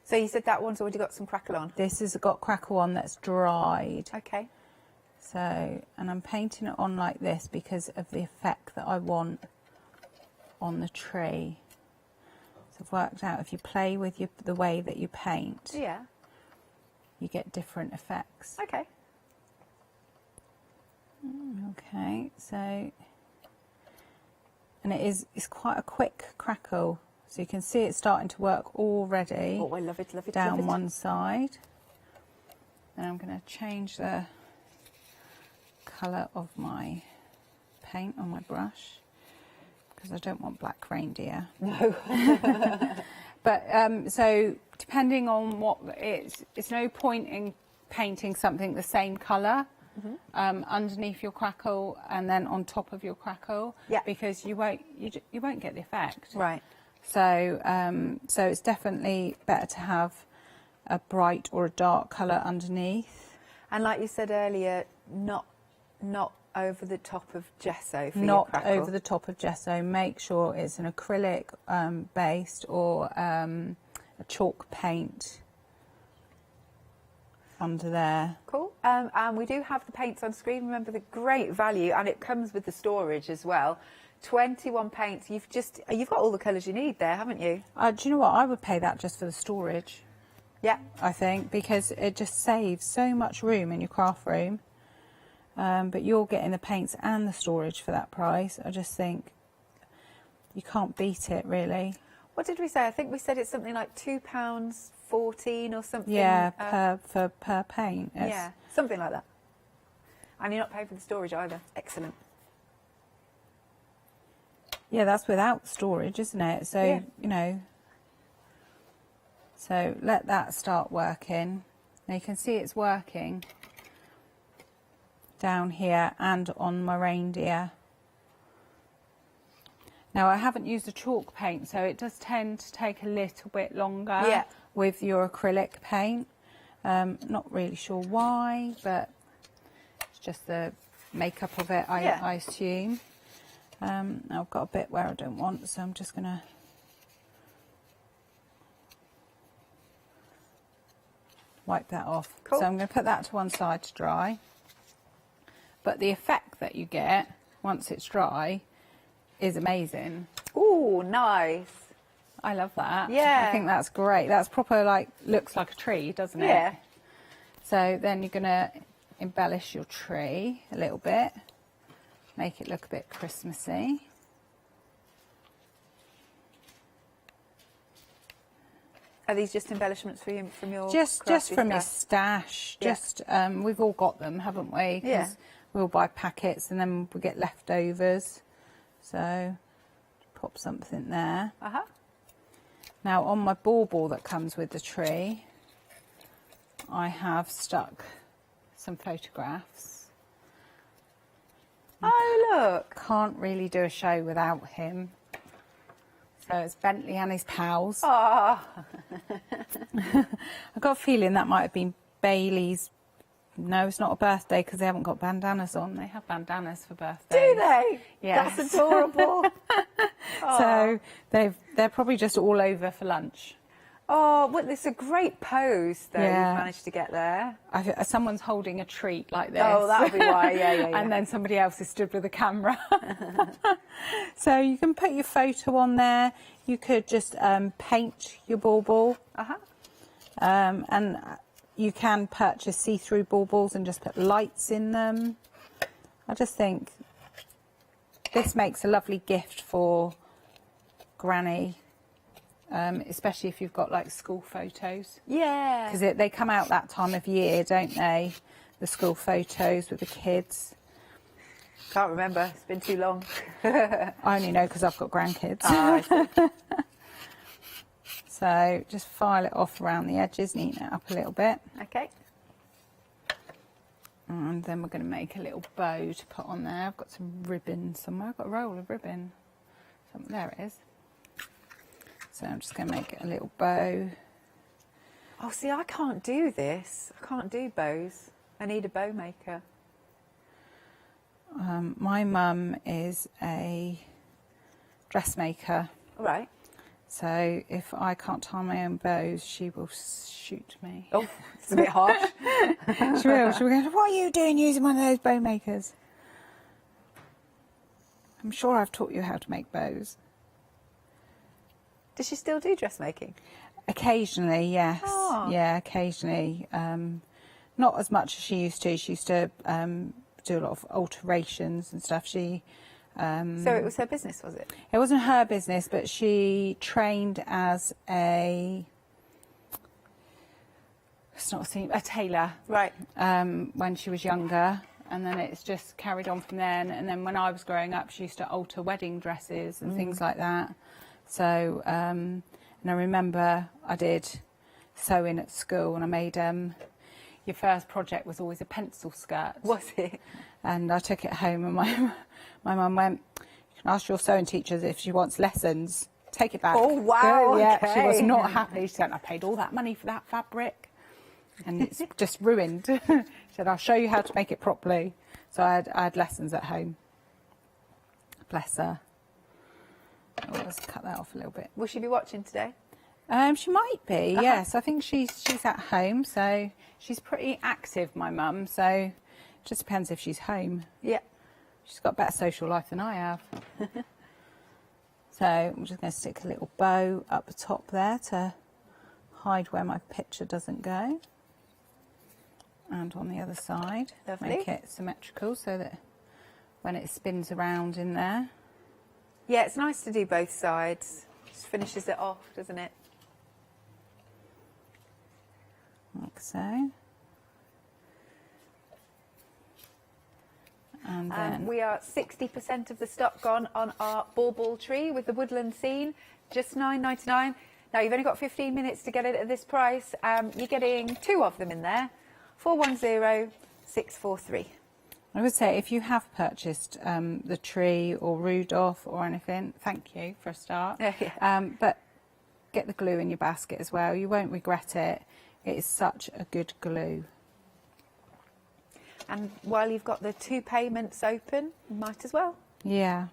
So you said that one's already got some crackle on? This has got crackle on that's dried. Okay. So, and I'm painting it on like this because of the effect that I want on the tree. So I've worked out if you play with the way that you paint, Yeah. you get different effects. Okay. Okay, so, and it's quite a quick crackle. So you can see it's starting to work already. Oh, I love it, love it, down love it. one side. And I'm going to change the colour of my paint on my brush because I don't want black reindeer. No. But so depending on what it's no point in painting something the same colour underneath your crackle and then on top of your crackle, because you won't get the effect. Right. So so it's definitely better to have a bright or a dark colour underneath. And like you said earlier, not over the top of gesso for your Not crackle. over the top of gesso. Make sure it's an acrylic based or a chalk paint under there. Cool. And we do have the paints on screen. Remember, the great value, and it comes with the storage as well. 21 paints. You've got all the colours you need there, haven't you? Do you know what? I would pay that just for the storage. Yeah. I think, because it just saves so much room in your craft room. But you're getting the paints and the storage for that price. I just think you can't beat it, really. What did we say? I think we said it's something like £2.14 or something. Yeah, per paint. Yeah, something like that. And you're not paying for the storage either. Excellent. Yeah, that's without storage, isn't it? So, Yeah. you know, so let that start working. Now you can see it's working down here and on my reindeer. Now I haven't used a chalk paint, so it does tend to take a little bit longer with your acrylic paint. Not really sure why, but it's just the makeup of it, I assume. Now I've got a bit where I don't want, so I'm just going to wipe that off. Cool. So I'm going to put that to one side to dry. But the effect that you get once it's dry is amazing. Ooh, nice. I love that. Yeah. I think that's great. That's proper, like, looks like a tree, doesn't it? Yeah. So then you're going to embellish your tree a little bit. Make it look a bit Christmassy. Are these just embellishments for you, from your Just crafty from your stuff? stash. Yeah. Just we've all got them, haven't we? 'Cause Yeah. we all buy packets and then we get leftovers. So pop something there. Now on my bauble that comes with the tree, I have stuck some photographs. Oh, look. Can't really do a show without him. So it's Bentley and his pals. Ah. I've got a feeling that might have been Bailey's. No, it's not a birthday because they haven't got bandanas on. They have bandanas for birthdays. Do they? Yes. That's adorable. So they're probably just all over for lunch. Oh, well, it's a great pose, though, Yeah. you've managed to get there. Someone's holding a treat like this. Oh, that'll be why, yeah. And then somebody else is stood with a camera. So you can put your photo on there. You could just paint your bauble. And you can purchase see-through baubles and just put lights in them. I just think this makes a lovely gift for Granny. Especially if you've got like school photos. Yeah. Because they come out that time of year, don't they? The school photos with the kids. Can't remember. It's been too long. I only know because I've got grandkids. Ah, I see. So just file it off around the edges, neaten it up a little bit. Okay. And then we're going to make a little bow to put on there. I've got some ribbon somewhere. I've got a roll of ribbon. There it is. So I'm just going to make a little bow. Oh, see, I can't do this. I can't do bows. I need a bow maker. My mum is a dressmaker. All right. So if I can't tie my own bows, she will shoot me. Oh, it's a bit harsh. She will. She'll go, what are you doing using one of those bow makers? I'm sure I've taught you how to make bows. Does she still do dressmaking? Occasionally, yes. Oh. Yeah, occasionally. Not as much as she used to. She used to do a lot of alterations and stuff. She. So it was her business, was it? It wasn't her business, but she trained as a tailor. Right. When she was younger. And then it's just carried on from then. And then when I was growing up, she used to alter wedding dresses and things like that. So, and I remember I did sewing at school, and I made, your first project was always a pencil skirt. Was it? And I took it home, and my mum went, you can ask your sewing teacher if she wants lessons. Take it back. Oh, wow, Yeah, okay. she was not happy. She said, I paid all that money for that fabric. And it's just ruined. She said, I'll show you how to make it properly. So I had lessons at home. Bless her. Oh, let's cut that off a little bit. Will she be watching today? She might be, yes. I think she's at home, so she's pretty active, my mum. So it just depends if she's home. Yeah. She's got a better social life than I have. So I'm just going to stick a little bow up the top there to hide where my picture doesn't go. And on the other side, Lovely. make it symmetrical so that when it spins around in there. Yeah, it's nice to do both sides. Just finishes it off, doesn't it? Like so. And then we are 60% of the stock gone on our bauble tree with the woodland scene, just $9.99. Now you've only got 15 minutes to get it at this price. You're getting 2 of them in there, 410643. I would say if you have purchased the tree or Rudolph or anything, thank you for a start. But get the glue in your basket as well. You won't regret it. It is such a good glue. And while you've got the 2 payments open, you might as well. Yeah.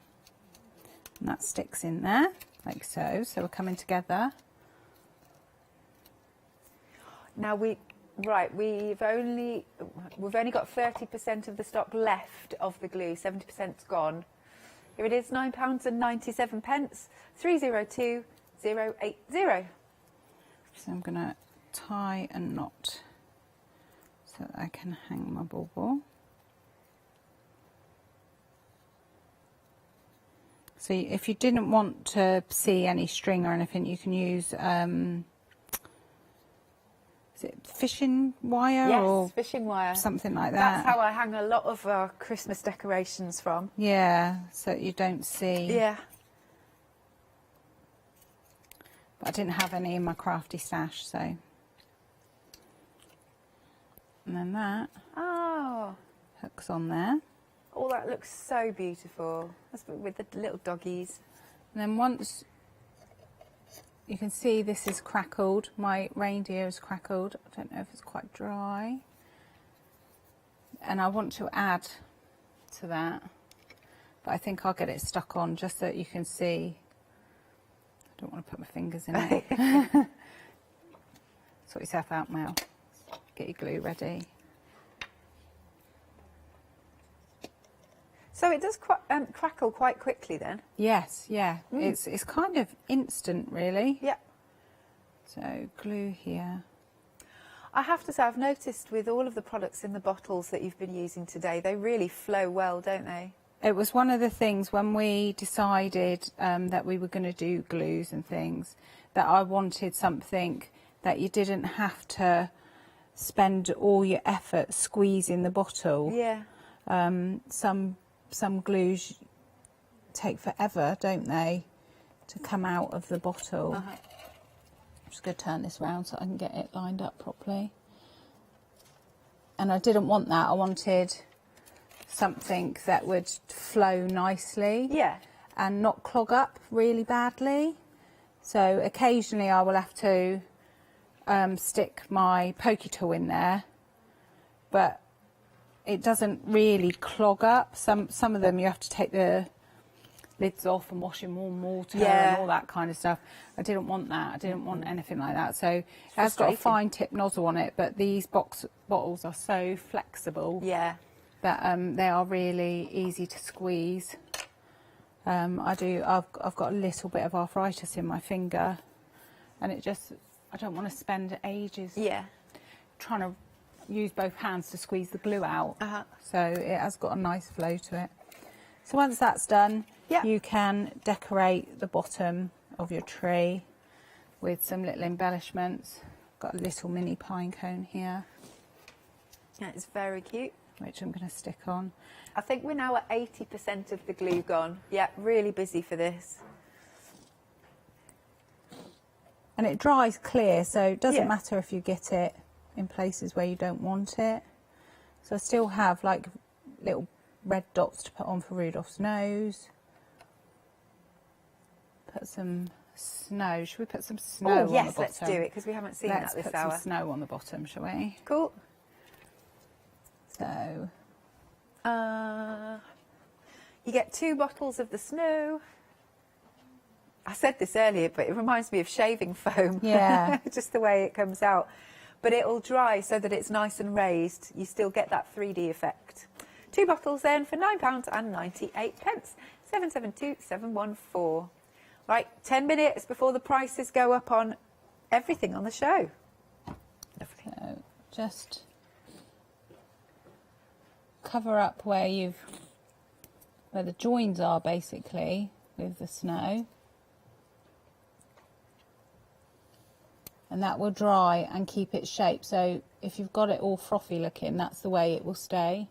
And that sticks in there, like so. So we're coming together. Now we've only got 30% of the stock left of the glue. 70%'s gone. Here it is, £9.97, 302080. So I'm going to tie a knot so that I can hang my bauble. So if you didn't want to see any string or anything, you can use is it fishing wire? Yes, or fishing wire. Something like that. That's how I hang a lot of our Christmas decorations from. Yeah, so you don't see. Yeah. But I didn't have any in my crafty stash, so. And then that hooks on there. Oh, that looks so beautiful. That's with the little doggies. And then once you can see this is crackled, my reindeer is crackled. I don't know if it's quite dry. And I want to add to that, but I think I'll get it stuck on just so that you can see. I don't want to put my fingers in it. Sort yourself out, Mel. Get your glue ready. So it does crackle quite quickly then? Yes, yeah. It's kind of instant, really. Yeah. So glue here. I have to say, I've noticed with all of the products in the bottles that you've been using today, they really flow well, don't they? It was one of the things when we decided that we were going to do glues and things, that I wanted something that you didn't have to spend all your effort squeezing the bottle. Yeah. Some glues take forever, don't they, to come out of the bottle. I'm just going to turn this round so I can get it lined up properly. And I didn't want that. I wanted something that would flow nicely. Yeah. And not clog up really badly. So occasionally I will have to stick my pokey tool in there, but it doesn't really clog up. Some of them you have to take the lids off and wash in warm water Yeah. and all that kind of stuff. I didn't want that. I didn't want anything like that. So it has got a fine tip nozzle on it, but these bottles are so flexible. Yeah. That they are really easy to squeeze. I've got a little bit of arthritis in my finger, and I don't want to spend ages trying to use both hands to squeeze the glue out. So it has got a nice flow to it. So once that's done, you can decorate the bottom of your tree with some little embellishments. Got a little mini pine cone here. That is very cute. Which I'm going to stick on. I think we're now at 80% of the glue gone. Yeah, really busy for this. And it dries clear, so it doesn't matter if you get it in places where you don't want it. So I still have like little red dots to put on for Rudolph's nose. Put some snow. Should we put some snow on the bottom? Yes, let's do it, because we haven't seen that this hour. Let's put some snow on the bottom, shall we? Cool. So, you get 2 bottles of the snow. I said this earlier, but it reminds me of shaving foam. Yeah. Just the way it comes out. But it'll dry so that it's nice and raised. You still get that 3D effect. 2 bottles then for £9.98. 772-714. Right, 10 minutes before the prices go up on everything on the show. So just cover up where the joins are basically with the snow, and that will dry and keep its shape. So if you've got it all frothy looking, that's the way it will stay.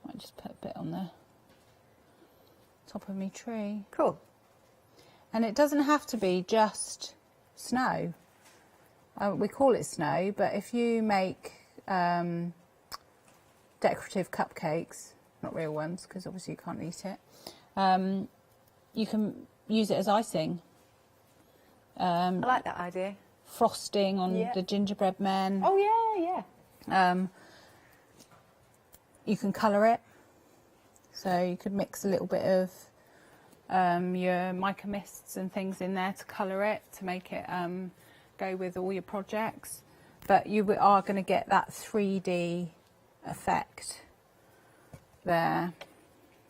Might just put a bit on the top of my tree. Cool. And it doesn't have to be just snow. We call it snow, but if you make decorative cupcakes, not real ones because obviously you can't eat it, you can use it as icing. I like that idea. Frosting on the gingerbread men. Oh yeah. You can colour it, so you could mix a little bit of your mica mists and things in there to colour it, to make it go with all your projects. But you are going to get that 3D effect there.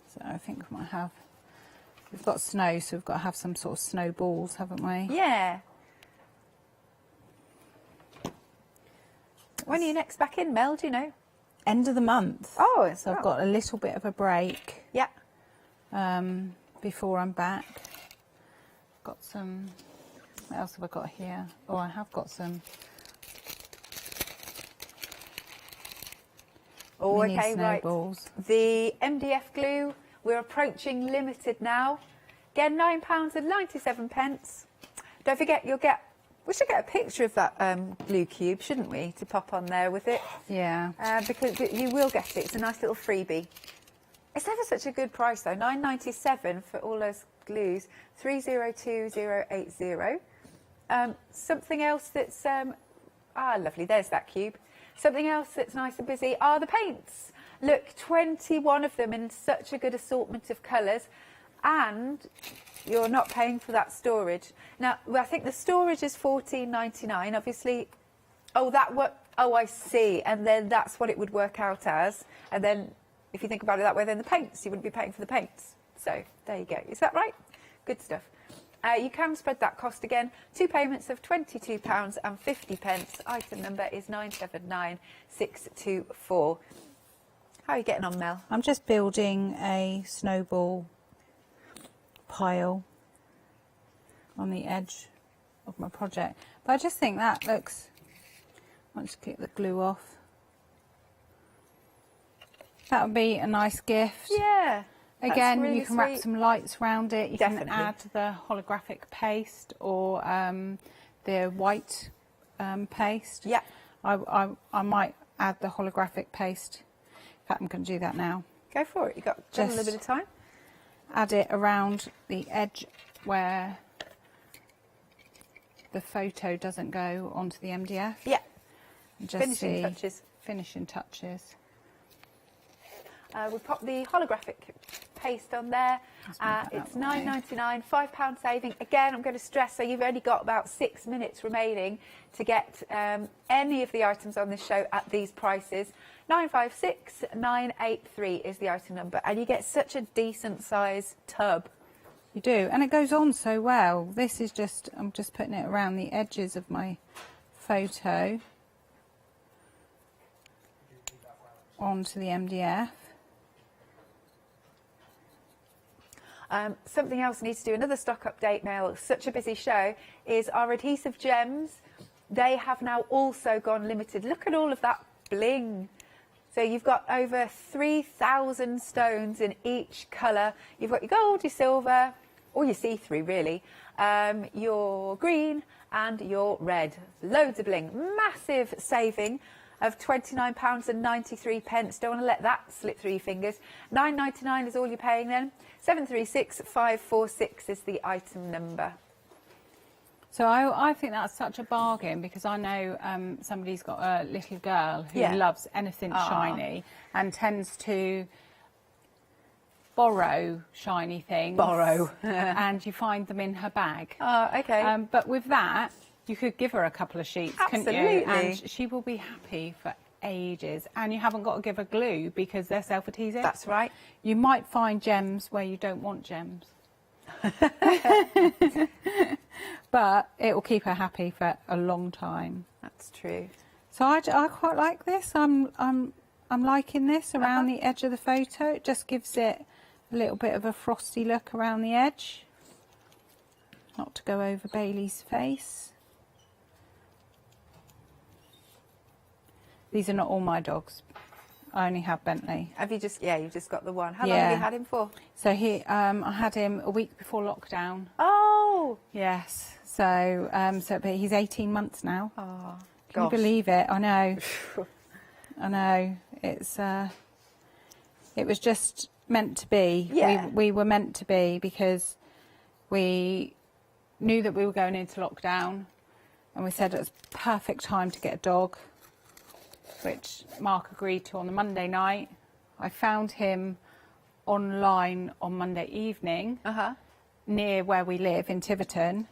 So I think we might have, we've got snow, so we've got to have some sort of snowballs, haven't we? Yeah. When are you next back in, Mel, do you know? End of the month. Oh, so I've got a little bit of a break. Yeah. Before I'm back. Got some, what else have I got here? Oh, I have got some mini snowballs. Right. The MDF glue, we're approaching limited now. Again, £9.97. Don't forget, we should get a picture of that glue cube, shouldn't we, to pop on there with it? Yeah. Because you will get it. It's a nice little freebie. It's never such a good price though. £9.97 for all those glues. 302080. Something else that's lovely. There's that cube. Something else that's nice and busy are the paints. Look, 21 of them in such a good assortment of colours, and you're not paying for that storage. Now, I think the storage is $14.99. Obviously, I see. And then that's what it would work out as. And then, if you think about it that way, then the paints, you wouldn't be paying for the paints. So there you go. Is that right? Good stuff. You can spread that cost again. 2 payments of £22.50. Item number is 979624. How are you getting on, Mel? I'm just building a snowball pile on the edge of my project. But I just think that looks... I'll just get the glue off. That would be a nice gift. Yeah. Again, really you can wrap sweet. some lights around it. You Definitely. can add the holographic paste or the white paste. Yeah. I might add the holographic paste. In fact, I'm going to do that now. Go for it. You've got just a little bit of time. Add it around the edge where the photo doesn't go onto the MDF. Yeah. And just Finishing touches. Finishing touches. We pop the holographic paste on there. It's £9.99, £5 saving. Again, I'm going to stress, so you've only got about 6 minutes remaining to get any of the items on this show at these prices. 956983 is the item number, and you get such a decent size tub. You do, and it goes on so well. This is just, I'm just putting it around the edges of my photo onto the MDF. Something else needs to do, another stock update, Mel, such a busy show, is our adhesive gems. They have now also gone limited. Look at all of that bling. So you've got over 3,000 stones in each colour. You've got your gold, your silver, or your see-through really, your green and your red. Loads of bling. Massive saving of £29.93. Don't want to let that slip through your fingers. £9.99 is all you're paying then. 736546 is the item number. So I think that's such a bargain, because I know somebody's got a little girl who loves anything shiny and tends to borrow shiny things. And you find them in her bag. Oh, okay. But with that, you could give her a couple of sheets, couldn't you? And she will be happy for ages. And you haven't got to give her glue because they're self-adhesive. That's right. You might find gems where you don't want gems. But it will keep her happy for a long time. That's true. So I quite like this. I'm liking this around the edge of the photo. It just gives it a little bit of a frosty look around the edge. Not to go over Bailey's face. These are not all my dogs. I only have Bentley. Have you just, you've just got the one. How long have you had him for? So I had him a week before lockdown. Oh! Yes. So, but he's 18 months now. Oh, Can you believe it? I know. I know. It's, it was just meant to be. Yeah. We were meant to be, because we knew that we were going into lockdown, and we said it was perfect time to get a dog, which Mark agreed to on the Monday night. I found him online on Monday evening near where we live in Tiverton,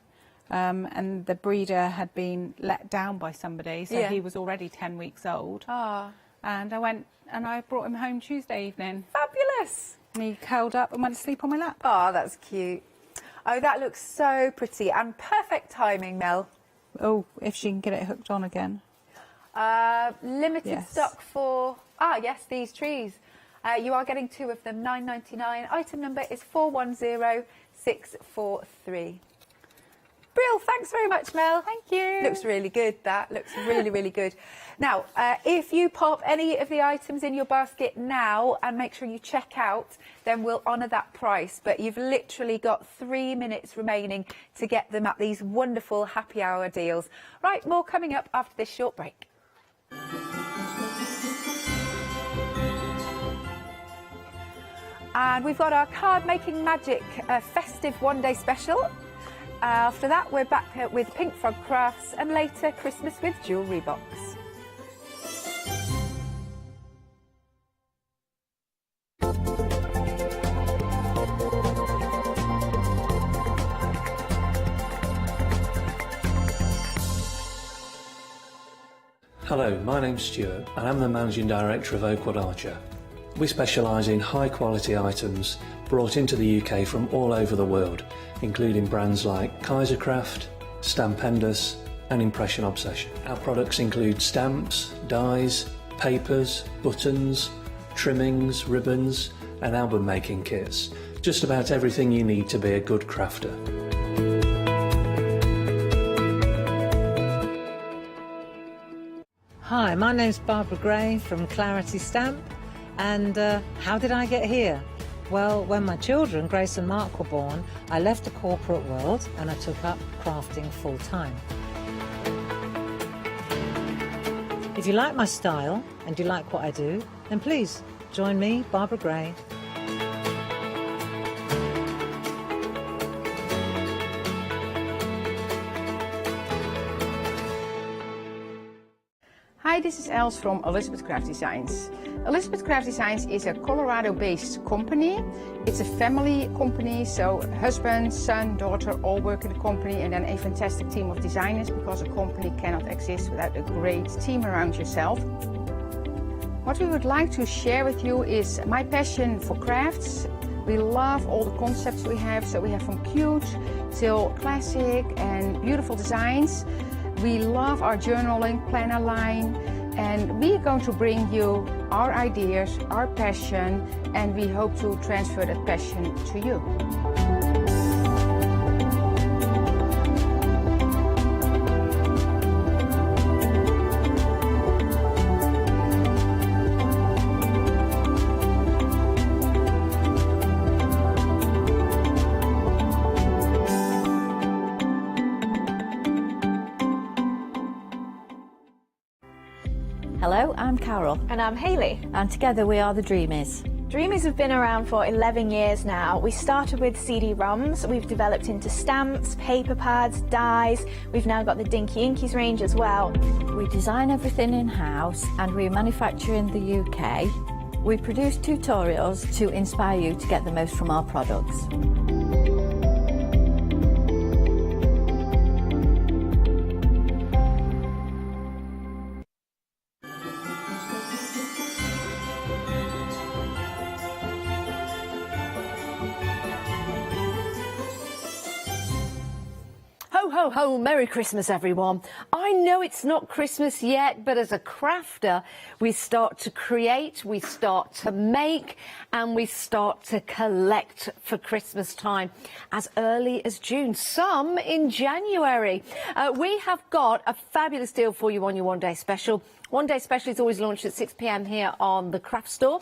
and the breeder had been let down by somebody, so he was already 10 weeks old. And I went and I brought him home Tuesday evening. Fabulous! And he curled up and went to sleep on my lap. Oh, that's cute. Oh, that looks so pretty, and perfect timing, Mel. Oh, if she can get it hooked on again. Limited stock for, yes, these trees. You are getting 2 of them, £9.99. Item number is 410643. Brill, thanks very much, Mel. Thank you. Looks really good, that. Looks really, really good. Now, if you pop any of the items in your basket now and make sure you check out, then we'll honour that price. But you've literally got 3 minutes remaining to get them at these wonderful happy hour deals. Right, more coming up after this short break. And we've got our card making magic festive one-day special. After that, we're back with Pink Frog Crafts, and later Christmas with Jewellery Box. Hello, my name's Stuart and I'm the Managing Director of Oakwood Archer. We specialise in high quality items brought into the UK from all over the world, including brands like Kaisercraft, Stampendous and Impression Obsession. Our products include stamps, dies, papers, buttons, trimmings, ribbons and album making kits. Just about everything you need to be a good crafter. Hi, my name's Barbara Gray from Clarity Stamp, and how did I get here? Well, when my children, Grace and Mark, were born, I left the corporate world and I took up crafting full time. If you like my style and you like what I do, then please join me, Barbara Gray. Hi, this is Els from Elizabeth Craft Designs. Elizabeth Craft Designs is a Colorado-based company. It's a family company, so husband, son, daughter all work in the company, and then a fantastic team of designers, because a company cannot exist without a great team around yourself. What we would like to share with you is my passion for crafts. We love all the concepts we have, so we have from cute till classic and beautiful designs. We love our journaling planner line, and we are going to bring you our ideas, our passion, and we hope to transfer that passion to you. Hello, I'm Carol. And I'm Hayley. And together we are the Dreamies. Dreamies have been around for 11 years now. We started with CD-ROMs, we've developed into stamps, paper pads, dies. We've now got the Dinky Inkies range as well. We design everything in-house and we manufacture in the UK. We produce tutorials to inspire you to get the most from our products. Ho, ho, Merry Christmas, everyone. I know it's not Christmas yet, but as a crafter, we start to create, we start to make, and we start to collect for Christmas time as early as June, some in January. We have got a fabulous deal for you on your one-day special. One-day special is always launched at 6 p.m. here on the Craft Store.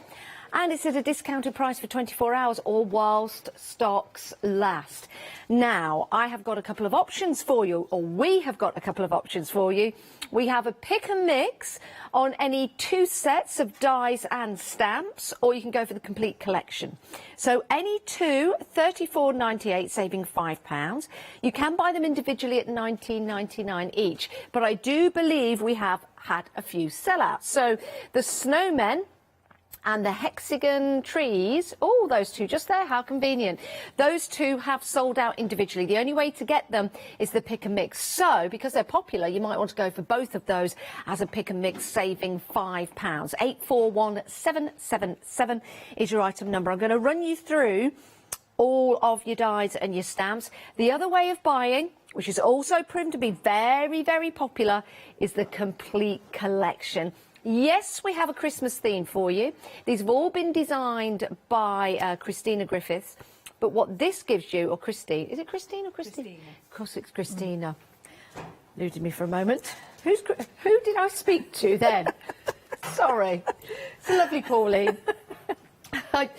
And it's at a discounted price for 24 hours or whilst stocks last. Now, I have got a couple of options for you, or we have got a couple of options for you. We have a pick and mix on any 2 sets of dies and stamps, or you can go for the complete collection. So any 2, $34.98, saving £5. You can buy them individually at $19.99 each, but I do believe we have had a few sellouts. So the snowmen and the hexagon trees, oh, those two just there, how convenient. Those two have sold out individually. The only way to get them is the pick and mix. So, because they're popular, you might want to go for both of those as a pick and mix, saving £5. 841777 is your item number. I'm going to run you through all of your dies and your stamps. The other way of buying, which is also proven to be very, very popular, is the complete collection. Yes, we have a Christmas theme for you. These have all been designed by Christina Griffiths. But what this gives you, or Christine, is it Christine or Christine? Of course it's Christina. Eluded me for a moment. Who did I speak to then? Sorry. It's a lovely Pauline. I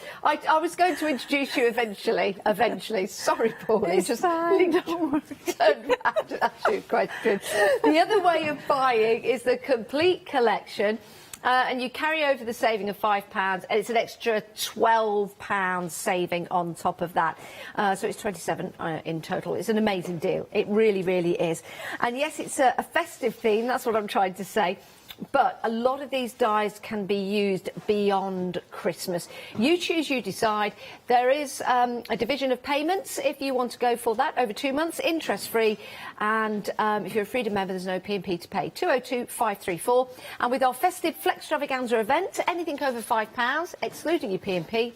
was going to introduce you eventually. Sorry, Pauline. It's just fine. don't turn around and ask you a question. The other way of buying is the complete collection. And you carry over the saving of £5, and it's an extra £12 saving on top of that. So it's 27 in total. It's an amazing deal. It really, really is. And yes, it's a festive theme. That's what I'm trying to say. But a lot of these dies can be used beyond Christmas. You choose, you decide. There is a division of payments if you want to go for that over 2 months, interest-free. And if you're a Freedom member, there's no P&P to pay. 202-534. And with our festive extravaganza event, anything over £5, excluding your P&P,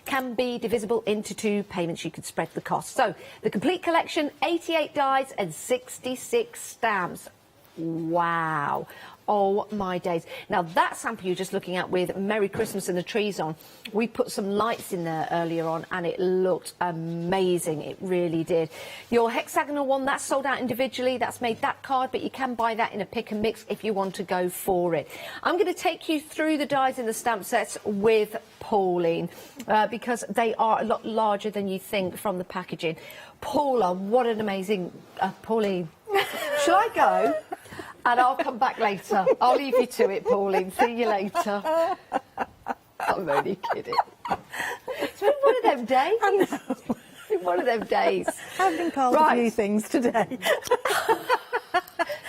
can be divisible into 2 payments. You could spread the cost. So the complete collection, 88 dies and 66 stamps. Wow. Oh my days. Now that sample you're just looking at with Merry Christmas and the trees on, we put some lights in there earlier on and it looked amazing. It really did. Your hexagonal one, that's sold out individually. That's made that card, but you can buy that in a pick and mix if you want to go for it. I'm going to take you through the dies in the stamp sets with Pauline because they are a lot larger than you think from the packaging. Paula, what an amazing... Pauline, shall I go? And I'll come back later. I'll leave you to it, Pauline. See you later. I'm only kidding. It's been one of them days. It's been one of them days. I've been called a few things today.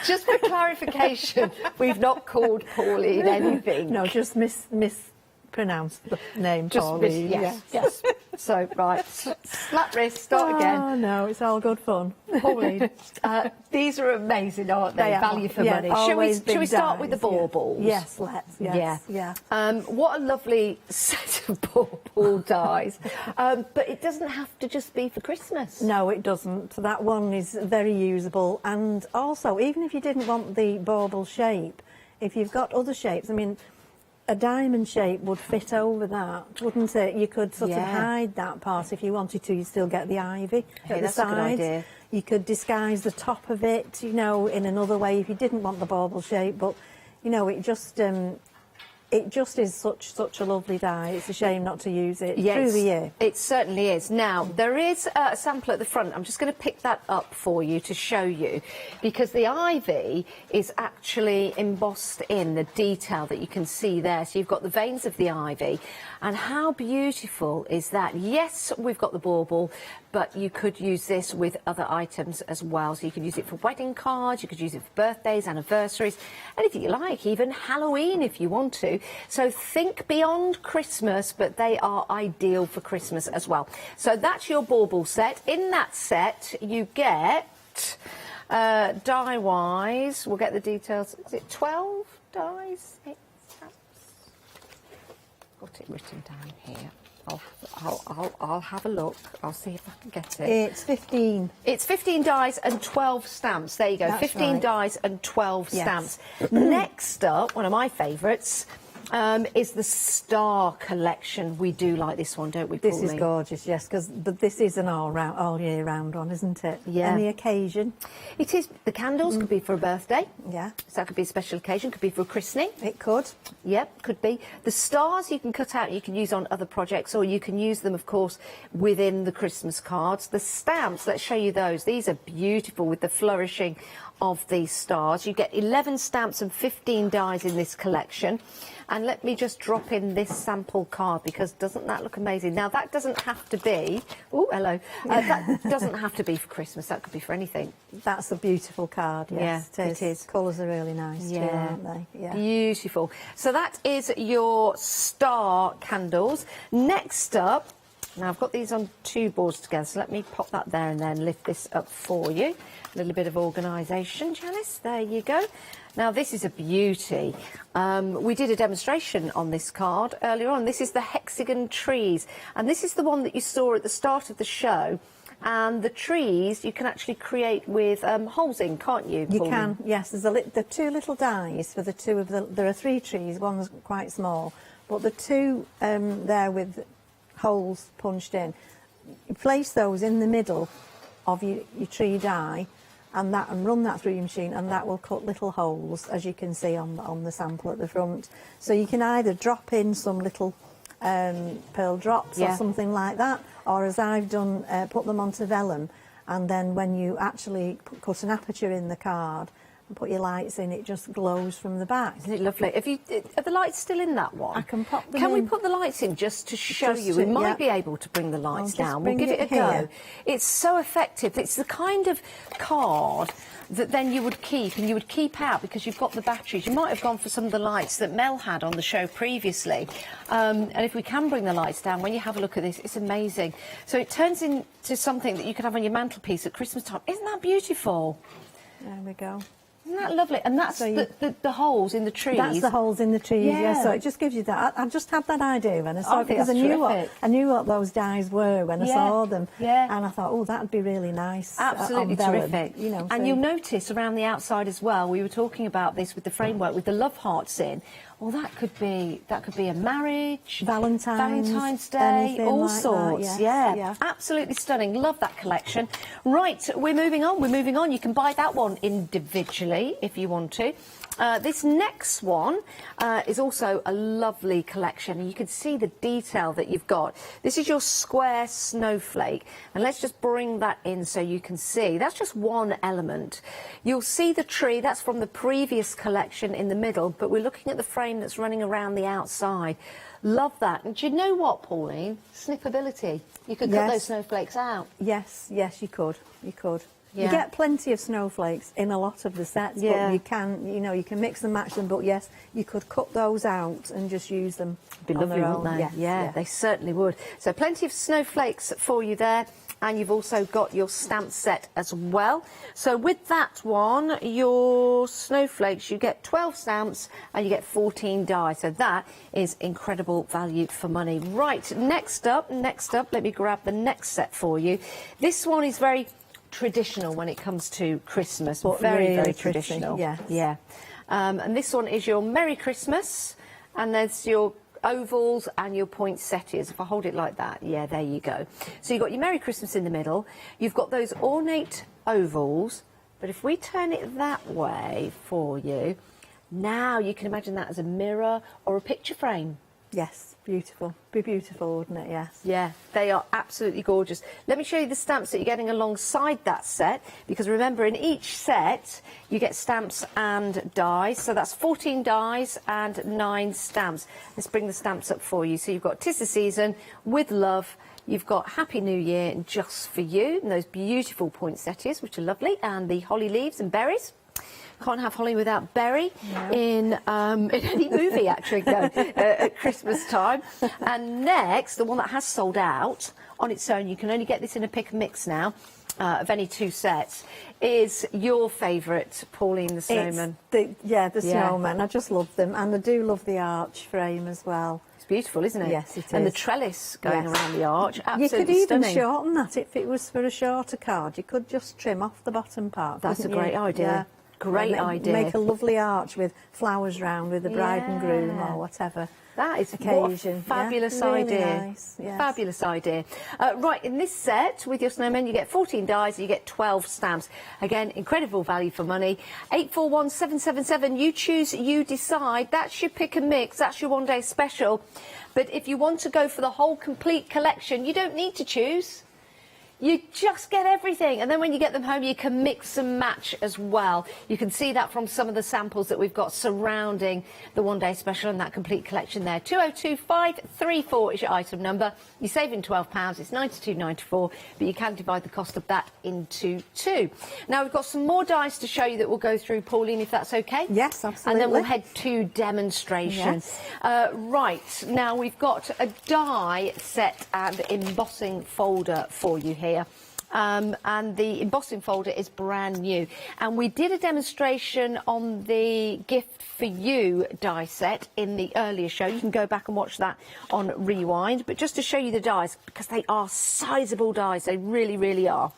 Just for clarification, we've not called Pauline anything. No, just mispronounced the name Just Pauline. yes. So, right, slap wrist, start again. Oh, no, it's all good fun. Pauline, these are amazing, aren't they? They are. Value for Yeah, money. always Shall we start with the dies, baubles? Yes, let's. Yes, yeah. What a lovely set of bauble dies. But it doesn't have to just be for Christmas. No, it doesn't. That one is very usable. And also, even if you didn't want the bauble shape, if you've got other shapes, I mean, a diamond shape would fit over that, wouldn't it? You could sort of hide that part if you wanted to. You'd still get the ivy at the that's sides. a good idea. You could disguise the top of it, you know, in another way if you didn't want the bauble shape. But, you know, it just is such a lovely die. It's a shame not to use it through the year. It certainly is. Now, there is a sample at the front. I'm just going to pick that up for you to show you, because the ivy is actually embossed in the detail that you can see there. So you've got the veins of the ivy, and how beautiful is that? Yes, we've got the bauble, but you could use this with other items as well. So you could use it for wedding cards, you could use it for birthdays, anniversaries, anything you like, even Halloween if you want to. So think beyond Christmas, but they are ideal for Christmas as well. So that's your bauble set. In that set, you get, die-wise, we'll get the details, is it 12 dies? Got it written down here. I'll have a look. I'll see if I can get it. It's 15. It's 15 dies and 12 stamps. There you go. That's 15 right. dies and 12 Yes. stamps. Next up, one of my favourites, is the Star collection. We do like this one, don't we, This is Pauline? gorgeous, yes, but this is an all year round one, isn't it? Yeah. Any occasion. It is. The candles could be for a birthday. Yeah. So that could be a special occasion. Could be for a christening. It could. Yep, could be. The stars you can cut out, you can use on other projects, or you can use them, of course, within the Christmas cards. The stamps, let's show you those. These are beautiful with the flourishing of these stars. You get 11 stamps and 15 dies in this collection. And let me just drop in this sample card, because doesn't that look amazing? Now, that doesn't have to be... Oh, hello. That doesn't have to be for Christmas. That could be for anything. That's a beautiful card, yes. Yeah, it is. Colours are really nice too, aren't they? Yeah. Beautiful. So that is your Star candles. Next up, now I've got these on two boards together, so let me pop that there and then lift this up for you. A little bit of organisation, Janice. There you go. Now, this is a beauty. We did a demonstration on this card earlier on. This is the hexagon trees, and this is the one that you saw at the start of the show. And the trees you can actually create with holes in, can't you, You Pauline? can, yes. There's the two little dies for the two of the... There are 3 trees, one's quite small, but the two there with holes punched in, you place those in the middle of your tree die, and run that through your machine, and that will cut little holes, as you can see on the sample at the front. So you can either drop in some little pearl drops or something like that, or as I've done, put them onto vellum, and then when you actually cut an aperture in the card and put your lights in, it just glows from the back. Isn't it lovely? Are the lights still in that one? I can pop them Can we in. put the lights in just to show Just you? to- We might yeah. be able to bring the lights just down. We'll bring give it a it here. go. It's so effective. It's the kind of card that then you would keep, and you would keep out because you've got the batteries. You might have gone for some of the lights that Mel had on the show previously. And if we can bring the lights down, when you have a look at this, it's amazing. So it turns into something that you could have on your mantelpiece at Christmas time. Isn't that beautiful? There we go. Isn't that lovely? And that's the holes in the trees. That's the holes in the trees, yeah. So Yeah. it just gives you that. I just had that idea when I saw I it, think because that's terrific. I knew what those dies were when I Yeah. saw them. Yeah. And I thought, oh, that'd be really nice. Absolutely on vellum, terrific. You know, and so- you'll notice around the outside as well, we were talking about this with the framework, with the love hearts in. Well, that could be a marriage, Valentine's Day, anything all like that, sorts. yes, Yeah, yeah. absolutely stunning. Love that collection. Right, we're moving on. We're moving on. You can buy that one individually if you want to. This next one is also a lovely collection. You can see the detail that you've got. This is your square snowflake, and let's just bring that in so you can see. That's just one element. You'll see the tree. That's from the previous collection in the middle, but we're looking at the frame that's running around the outside. Love that. And do you know what, Pauline? Snippability. You could cut Yes. those snowflakes out. Yes, you could. You could. You get plenty of snowflakes in a lot of the sets, but you can, you can mix and match them. But yes, you could cut those out and just use them. Be lovely, wouldn't they? Yes, yeah, they certainly would. So plenty of snowflakes for you there. And you've also got your stamp set as well. So with that one, your snowflakes, you get 12 stamps and you get 14 die. So that is incredible value for money. Right, next up, let me grab the next set for you. This one is very traditional when it comes to Christmas. But very, really very pretty, traditional. yes. Yeah. And this one is your Merry Christmas, and there's your ovals and your poinsettias. If I hold it like that, yeah, there you go. So you've got your Merry Christmas in the middle. You've got those ornate ovals, but if we turn it that way for you, now you can imagine that as a mirror or a picture frame. Yes, beautiful. Be beautiful, wouldn't it? Yes. Yeah, they are absolutely gorgeous. Let me show you the stamps that you're getting alongside that set, because remember, in each set you get stamps and dies. So that's 14 dies and 9 stamps. Let's bring the stamps up for you. So you've got 'Tis the Season, With Love, you've got Happy New Year, and Just for You, and those beautiful poinsettias, which are lovely, and the holly leaves and berries. Can't have holly without berry in any movie, actually, at Christmas time. And next, the one that has sold out on its own, you can only get this in a pick and mix now, of any 2 sets, is your favourite, Pauline the Snowman. The snowman. I just love them, and I do love the arch frame as well. It's beautiful, isn't it? Yes, it is. And the trellis going around the arch, absolutely You could even stunning. shorten that if it was for a shorter card. You could just trim off the bottom part. That's a couldn't great you? idea. Yeah. Great idea. Make a lovely arch with flowers round with the bride and groom or whatever. That is occasion. What a fabulous really idea. Nice. Yes. Fabulous idea. Right, in this set with your snowmen, you get 14 dies, you get 12 stamps. Again, incredible value for money. 841777. You choose, you decide. That's your pick and mix. That's your one-day special. But if you want to go for the whole complete collection, you don't need to choose. You just get everything, and then when you get them home you can mix and match as well. You can see that from some of the samples that we've got surrounding the one-day special and that complete collection there. 202534 is your item number. You're saving £12, it's £92.94, but you can divide the cost of that into 2. Now we've got some more dies to show you that we'll go through, Pauline, if that's okay? Yes, absolutely. And then we'll head to demonstration. Yes. Right, now we've got a die set and embossing folder for you here. And the embossing folder is brand new, and we did a demonstration on the gift for you die set in the earlier show. You can go back and watch that on Rewind, but just to show you the dies, because they are sizable dies, they really are.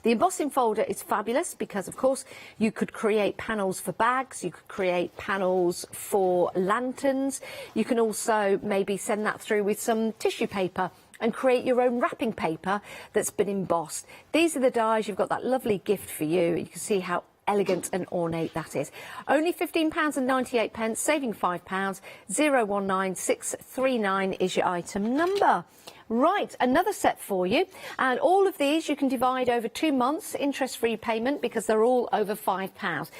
The embossing folder is fabulous because, of course, you could create panels for bags, you could create panels for lanterns, you can also maybe send that through with some tissue paper and create your own wrapping paper that's been embossed. These are the dies. You've got that lovely gift for you. You can see how elegant and ornate that is. Only £15.98, saving £5. 019639 is your item number. Right, another set for you, and all of these you can divide over 2 months, interest-free payment, because they're all over £5.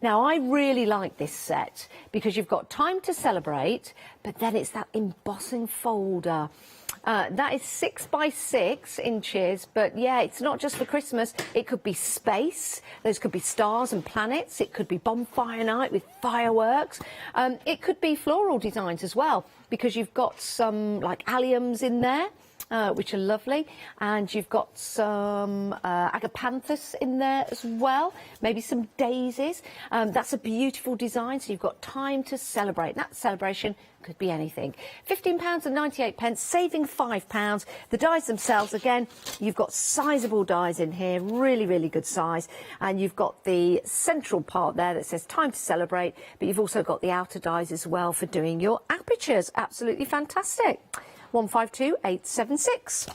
Now, I really like this set because you've got time to celebrate, but then it's that embossing folder. That is 6 by 6 inches, but yeah, it's not just for Christmas. It could be space. Those could be stars and planets. It could be bonfire night with fireworks. It could be floral designs as well, because you've got some like alliums in there, which are lovely, and you've got some agapanthus in there as well, maybe some daisies. That's a beautiful design, so you've got time to celebrate. That celebration could be anything. £15.98, saving £5. The dies themselves, again, you've got sizable dies in here, really good size, and you've got the central part there that says time to celebrate, but you've also got the outer dies as well for doing your apertures. Absolutely fantastic. 152876.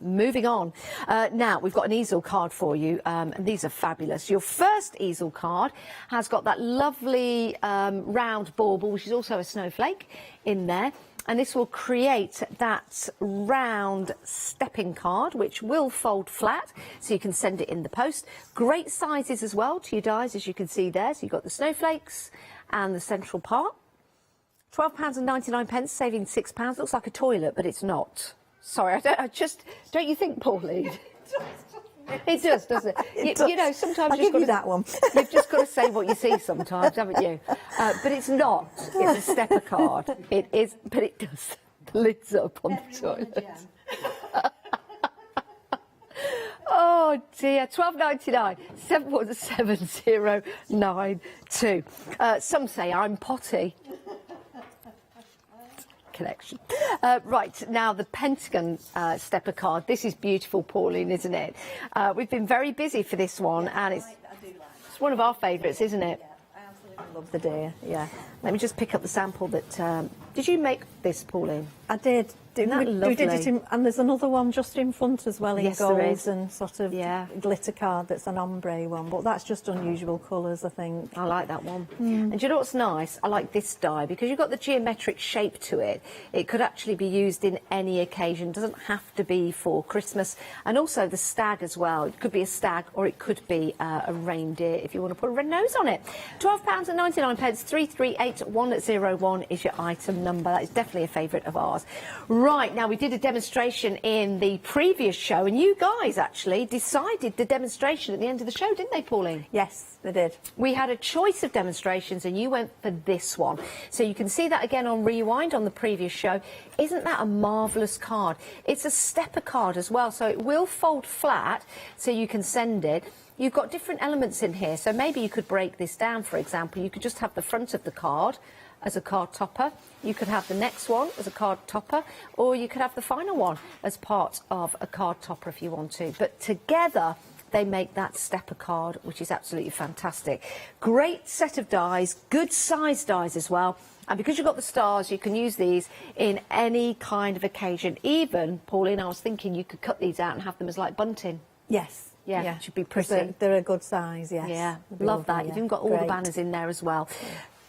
Moving on. Now, we've got an easel card for you, and these are fabulous. Your first easel card has got that lovely round bauble, which is also a snowflake, in there. And this will create that round stepping card, which will fold flat, so you can send it in the post. Great sizes as well to your dies, as you can see there. So you've got the snowflakes and the central part. £12.99, saving £6. Looks like a toilet, but it's not. Sorry, don't you think, Pauline? It does, doesn't it? You know, sometimes I'll give you that one. You've just got to say what you see sometimes, haven't you? But it's not. It's a stepper card. It is, but it does. The lid's up on the toilet. Oh dear, £12.99, 717092. Some say I'm potty. Connection. Right, now the Pentagon stepper card. This is beautiful, Pauline, isn't it? We've been very busy for this one, and it's one of our favourites, isn't it? I absolutely love the deer, yeah. Let me just pick up the sample that... did you make this, Pauline? I did. Isn't that lovely? We did it in, and there's another one just in front as well in Yes, there gold is. and sort of glitter card that's an ombre one, but that's just unusual colours, I think. I like that one. And do you know what's nice? I like this die because you've got the geometric shape to it. It could actually be used in any occasion. It doesn't have to be for Christmas. And also the stag as well. It could be a stag or it could be a reindeer if you want to put a red nose on it. £12.99, 338101 is your item number. That is definitely a favourite of ours. Right, now we did a demonstration in the previous show and you guys actually decided the demonstration at the end of the show, didn't they, Pauline? Yes, they did. We had a choice of demonstrations and you went for this one. So you can see that again on Rewind on the previous show. Isn't that a marvellous card? It's a stepper card as well, so it will fold flat so you can send it. You've got different elements in here, so maybe you could break this down, for example. You could just have the front of the card as a card topper, you could have the next one as a card topper, or you could have the final one as part of a card topper if you want to. But together they make that stepper card, which is absolutely fantastic. Great set of dies, good size dies as well. And because you've got the stars, you can use these in any kind of occasion. Even, Pauline, I was thinking you could cut these out and have them as like bunting. Yes. Yeah, it should be pretty. They're a good size, yes. Yeah, love that. You've even got all the banners in there as well.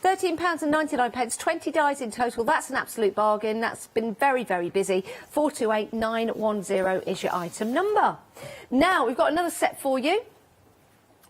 £13.99, 20 dies in total. That's an absolute bargain. That's been very, very busy. 428910 is your item number. Now, we've got another set for you.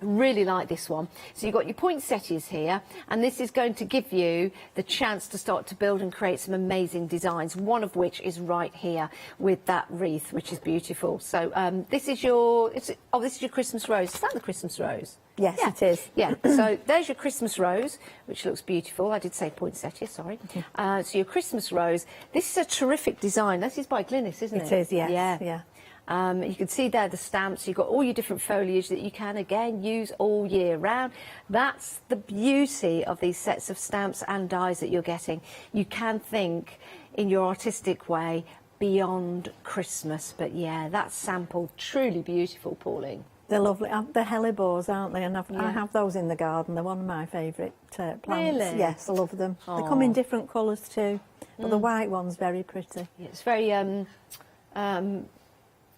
Really like this one. So you've got your poinsettias here, and this is going to give you the chance to start to build and create some amazing designs, one of which is right here with that wreath, which is beautiful. So this is your this is your Christmas rose. Is that the Christmas rose? Yes, it is. Yeah, so there's your Christmas rose, which looks beautiful. I did say poinsettia, sorry. So your Christmas rose. This is a terrific design. This is by Glynis, isn't it? It is, yes. Yeah. You can see there the stamps. You've got all your different foliage that you can, again, use all year round. That's the beauty of these sets of stamps and dies that you're getting. You can think in your artistic way beyond Christmas. But, yeah, that sample, truly beautiful, Pauline. They're lovely. They're hellebores, aren't they? And I have those in the garden. They're one of my favourite plants. Really? Yes, I love them. They come in different colours too, but the white one's very pretty. Yeah, it's very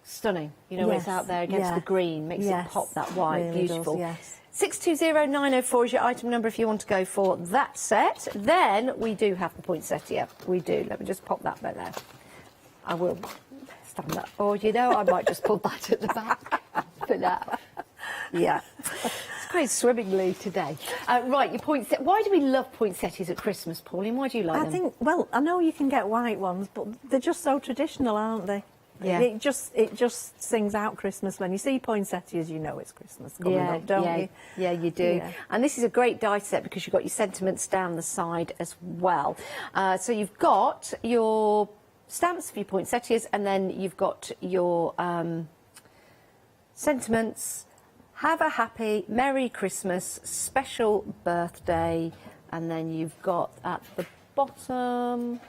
stunning. You know, when it's out there against the green, makes it pop that white. Really beautiful. Does, yes. 620904 is your item number if you want to go for that set. Then we do have the poinsettia. We do. Let me just pop that back there. I will stand that. Or, you know, I might just put that at the back for now. Yeah. It's going swimmingly today. Right, your poinsettia. Why do we love poinsettias at Christmas, Pauline? Why do you like them? I think, well, I know you can get white ones, but they're just so traditional, aren't they? Yeah. It just sings out Christmas. When you see poinsettias, you know it's Christmas coming up, don't you? Yeah, you do. Yeah. And this is a great die set because you've got your sentiments down the side as well. So you've got your stamps for your poinsettias, and then you've got your sentiments. Have a happy, Merry Christmas, special birthday, and then you've got at the bottom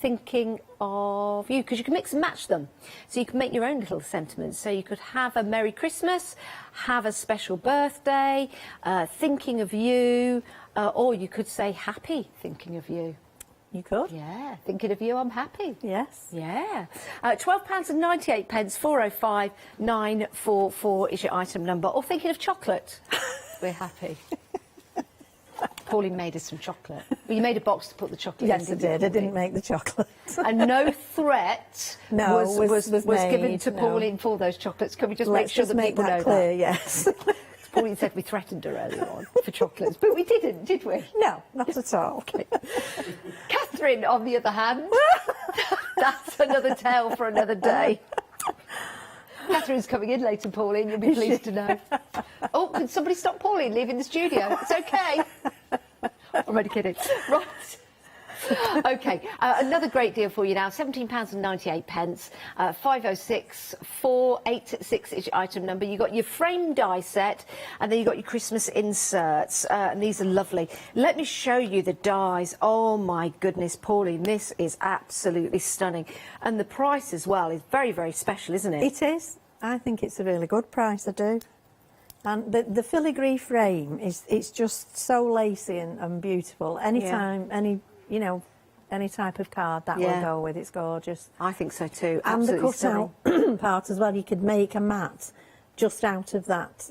thinking of you, because you can mix and match them. So you can make your own little sentiments. So you could have a Merry Christmas, have a special birthday, thinking of you, or you could say happy thinking of you. You could? Yeah, thinking of you, I'm happy. Yes. Yeah. £12.98, 405944 is your item number. Or thinking of chocolate. We're happy. Pauline made us some chocolate. Well, you made a box to put the chocolate in. Yes, I did. I didn't make the chocolate. And no threat was given to Pauline for those chocolates. Can we just make sure that people know that? Clear, yes. Pauline said we threatened her earlier on for chocolates, but we didn't, did we? No, not at all. Okay. Catherine, on the other hand, that's another tale for another day. Catherine's coming in later, Pauline. You'll be pleased to know. Oh, can somebody stop Pauline leaving the studio? It's okay. I'm only kidding. Right. OK, another great deal for you now, £17.98, 506 486 each item number. You've got your frame die set, and then you've got your Christmas inserts, and these are lovely. Let me show you the dies. Oh my goodness, Pauline, this is absolutely stunning. And the price as well is very, very special, isn't it? It is. I think it's a really good price, I do. And the filigree frame it's just so lacy and beautiful. Anytime, you know, any type of card that will go with, it's gorgeous. I think so too. And Absolutely the cut-out part as well, you could make a mat just out of that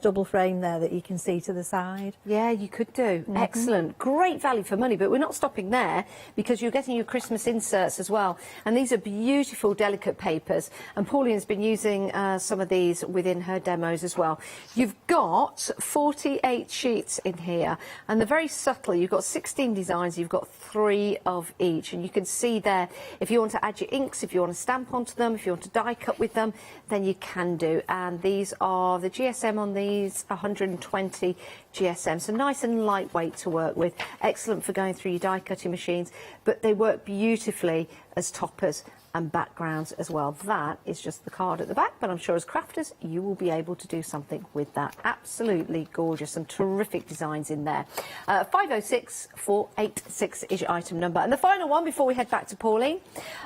double frame there that you can see to the side. Yeah, you could do. Excellent. Great value for money, but we're not stopping there because you're getting your Christmas inserts as well. And these are beautiful, delicate papers. And Pauline's been using some of these within her demos as well. You've got 48 sheets in here, and they're very subtle. You've got 16 designs, you've got 3 of each. And you can see there, if you want to add your inks, if you want to stamp onto them, if you want to die cut with them, then you can do. And these are the GSM on these 120 GSM, so nice and lightweight to work with. Excellent for going through your die cutting machines, but they work beautifully as toppers and backgrounds as well. That is just the card at the back, but I'm sure as crafters you will be able to do something with that. Absolutely gorgeous, some terrific designs in there. 506 486 is your item number. And the final one before we head back to Pauline,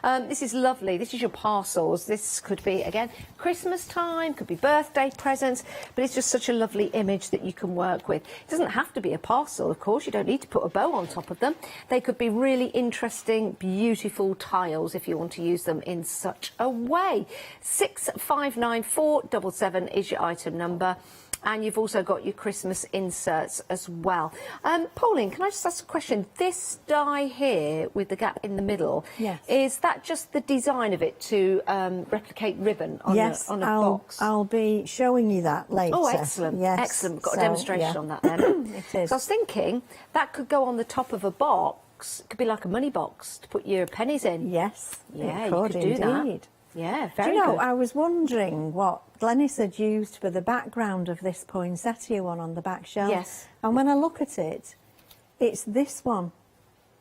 this is lovely. This is your parcels. This could be, again, Christmas time, could be birthday presents, but it's just such a lovely image that you can work with. It doesn't have to be a parcel, of course. You don't need to put a bow on top of them. They could be really interesting, beautiful tiles if you want to use them in such a way. 659477 is your item number. And you've also got your Christmas inserts as well. Pauline, can I just ask a question? This die here with the gap in the middle, is that just the design of it to replicate ribbon on a box? I'll be showing you that later. Oh, excellent. Yes. Excellent. We've got a demonstration on that then. It is. So I was thinking that could go on the top of a box. It could be like a money box to put your pennies in. Yes. Yeah, it you could could do indeed. that. Yeah, very Do you know, good. I was wondering what Glenys had used for the background of this poinsettia one on the back shelf. Yes. And when I look at it, it's this one.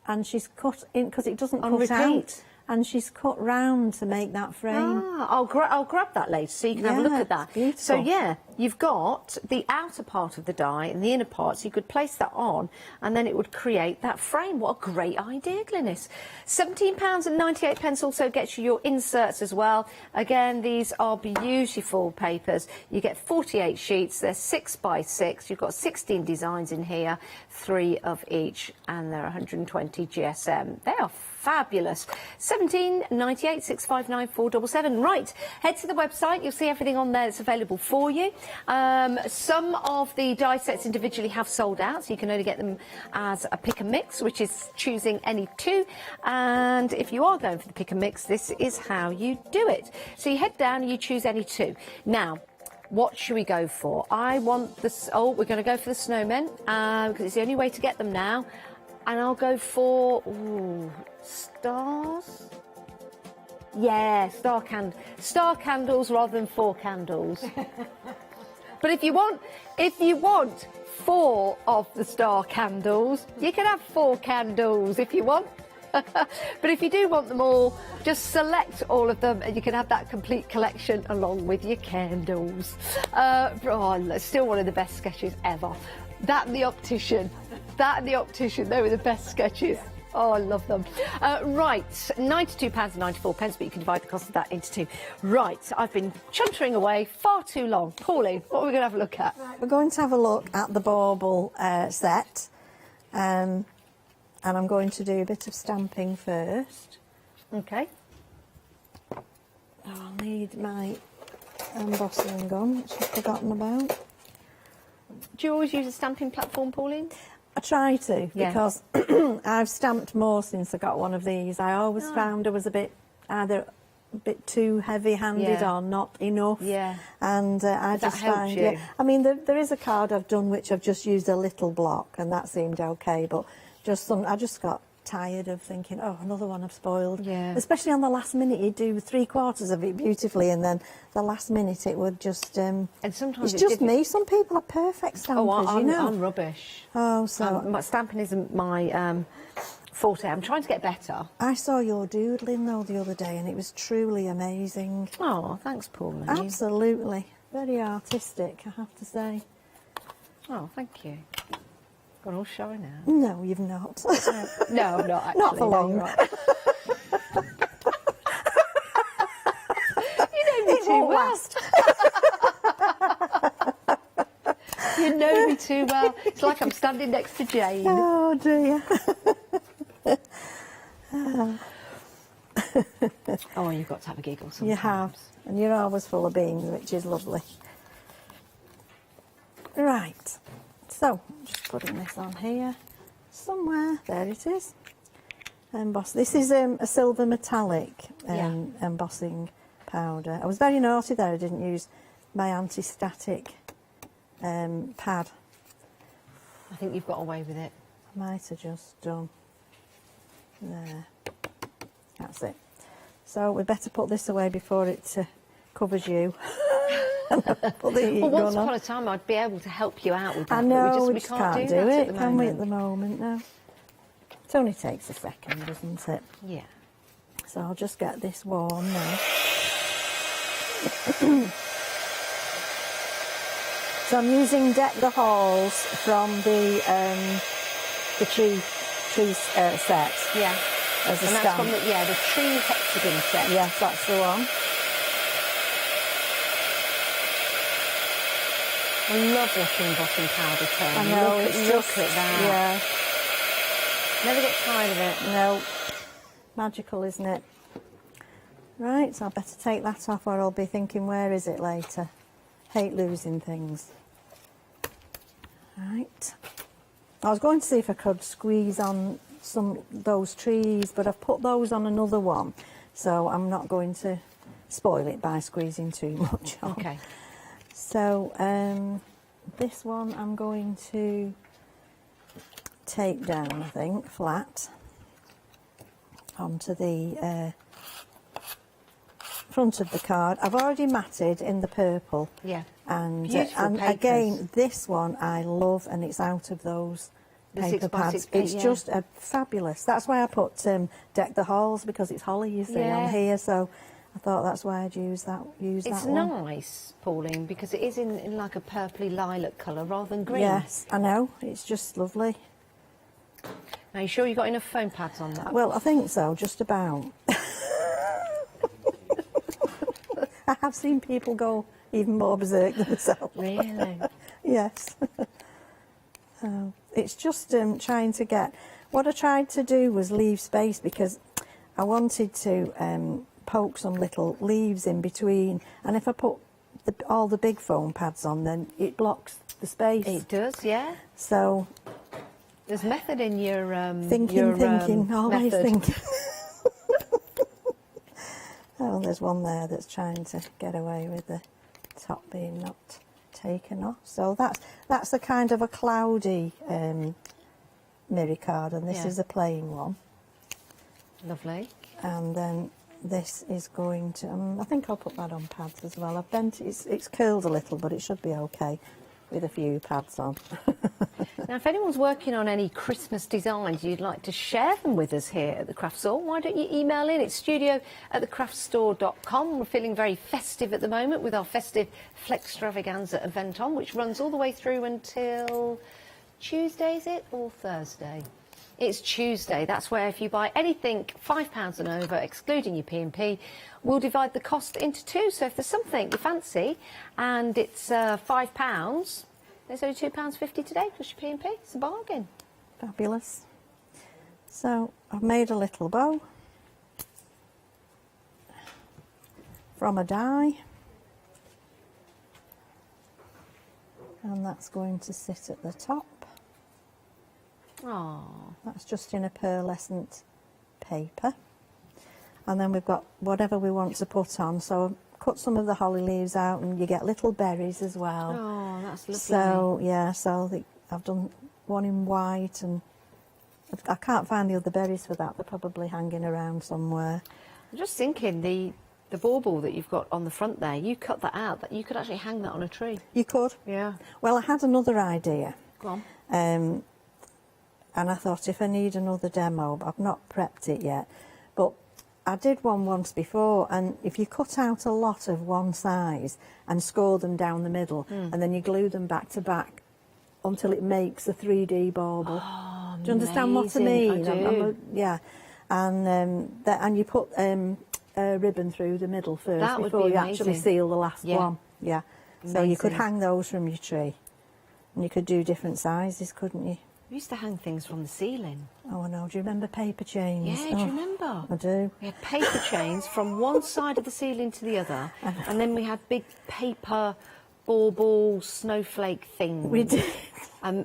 And she's cut in, because it doesn't On cut out. repeat. And she's cut round to make that frame. Ah, I'll grab that later so you can have a look at that. So yeah, you've got the outer part of the die and the inner part, so you could place that on and then it would create that frame. What a great idea, Glenys. £17.98 also gets you your inserts as well. Again, these are beautiful papers. You get 48 sheets, they're 6 by 6. You've got 16 designs in here, 3 of each, and they're 120 GSM. They are fabulous. 17.98 659 477. Right, head to the website. You'll see everything on there that's available for you. Some of the die sets individually have sold out, so you can only get them as a pick and mix, which is choosing any 2. And if you are going for the pick and mix, this is how you do it. So you head down and you choose any 2. Now, what should we go for? I want this. Oh, we're going to go for the snowmen because it's the only way to get them now. And I'll go for stars. Yeah, star candles rather than 4 candles. But if you want 4 of the star candles, you can have 4 candles if you want. But if you do want them all, just select all of them and you can have that complete collection along with your candles. Still one of the best sketches ever. That and the optician, they were the best sketches. Oh, I love them. Right, £92.94, but you can divide the cost of that into 2. Right, I've been chuntering away far too long. Pauline, what are we going to have a look at? We're going to have a look at the bauble set. And I'm going to do a bit of stamping first. Okay. I'll need my embossing gun, which I've forgotten about. Do you always use a stamping platform, Pauline? I try to, because I've stamped more since I got one of these. I always found I was either a bit too heavy-handed or not enough. Yeah. And I just find, I mean, there is a card I've done which I've just used a little block, and that seemed okay, but I just got tired of thinking, oh, another one I've spoiled. Yeah. Especially on the last minute, you'd do 3/4 of it beautifully, and then the last minute it would just... and sometimes it's just me. Some people are perfect stampers, I'm, you know. I'm rubbish. Oh, so... my stamping isn't my forte. I'm trying to get better. I saw your doodling, though, the other day, and it was truly amazing. Oh, thanks, Pauline. Absolutely. Very artistic, I have to say. Oh, thank you. Got all shy now. No, you've not. No, not actually. Not for long. No, you know me too well. You know me too well. It's like I'm standing next to Jane. Oh, dear. Oh, you've got to have a giggle sometimes. You have. And you're always full of beans, which is lovely. Right. So, just putting this on here somewhere. There it is. Emboss. This is a silver metallic embossing powder. I was very naughty there. I didn't use my anti-static pad. I think you've got away with it. I might have just done. There. That's it. So we better put this away before it covers you. Well, once upon a time I'd be able to help you out with that. I know, but we just can't do it, can we, at the moment? No. It only takes a second, doesn't it? Yeah. So I'll just get this warm now. So I'm using Deck the Halls from the tree set. Yeah. As a and stamp. that's from the tree hexagon set. Yes, that's the one. I love watching embossing powder turn. I know, look at that. Yeah. Never get tired of it. No. Magical, isn't it? Right, so I better take that off or I'll be thinking, where is it later? Hate losing things. Right. I was going to see if I could squeeze on those trees, but I've put those on another one, so I'm not going to spoil it by squeezing too much on. Okay. So this one I'm going to tape down, I think, flat onto the front of the card. I've already matted in the purple. Yeah. And Beautiful papers. Again, this one I love, and it's out of those paper pads. It's just fabulous. That's why I put Deck the Halls, because it's holly, you see, on here. So I thought that's why I'd use that. It's nice, Pauline, because it is in like a purpley lilac colour rather than green. Yes, I know. It's just lovely. Now, you sure you got enough foam pads on that? Well, I think so, just about. I have seen people go even more berserk themselves. Really? Yes. It's just trying to get... What I tried to do was leave space, because I wanted to poke some little leaves in between, and if I put all the big foam pads on, then it blocks the space. It does, yeah. So... There's method in your thinking, always method. thinking. Oh, there's one there that's trying to get away with the top being not taken off. So that's a kind of a cloudy mirror card, and this is a plain one. Lovely. And then this is going to... I think I'll put that on pads as well. I've bent it's curled a little, but it should be okay with a few pads on. Now, if anyone's working on any Christmas designs you'd like to share them with us here at the Craft Store, why don't you email in? It's studio@thecraftstore.com. We're feeling very festive at the moment with our Festive extravaganza event on, which runs all the way through until Tuesday, is it, or Thursday? It's Tuesday. That's where if you buy anything £5 and over, excluding your P&P, we'll divide the cost into two. So if there's something you fancy and it's £5, there's only £2.50 today plus your P&P. It's a bargain. Fabulous. So I've made a little bow from a die, and that's going to sit at the top. Oh, that's just in a pearlescent paper, and then we've got whatever we want to put on. So cut some of the holly leaves out, and you get little berries as well. Oh, that's lovely. So yeah, so I've done one in white and I can't find the other berries for that. They're probably hanging around somewhere. I'm just thinking the bauble that you've got on the front there, you cut that out, that you could actually hang that on a tree. You could? Yeah. Well, I had another idea. Go on. And I thought if I need another demo, but I've not prepped it yet. But I did one once before, and if you cut out a lot of one size and score them down the middle, and then you glue them back to back until it makes a 3D bauble. Oh, do you understand what I mean? I do. Yeah. And you put a ribbon through the middle first That would before be you actually amazing. seal the last Yeah. one. Yeah. So you could Amazing. hang those from your tree. And you could do different sizes, couldn't you? We used to hang things from the ceiling. Oh, I know. Do you remember paper chains? Yeah, do you remember? I do. We had paper chains from one side of the ceiling to the other, and then we had big paper bauble snowflake things. We did.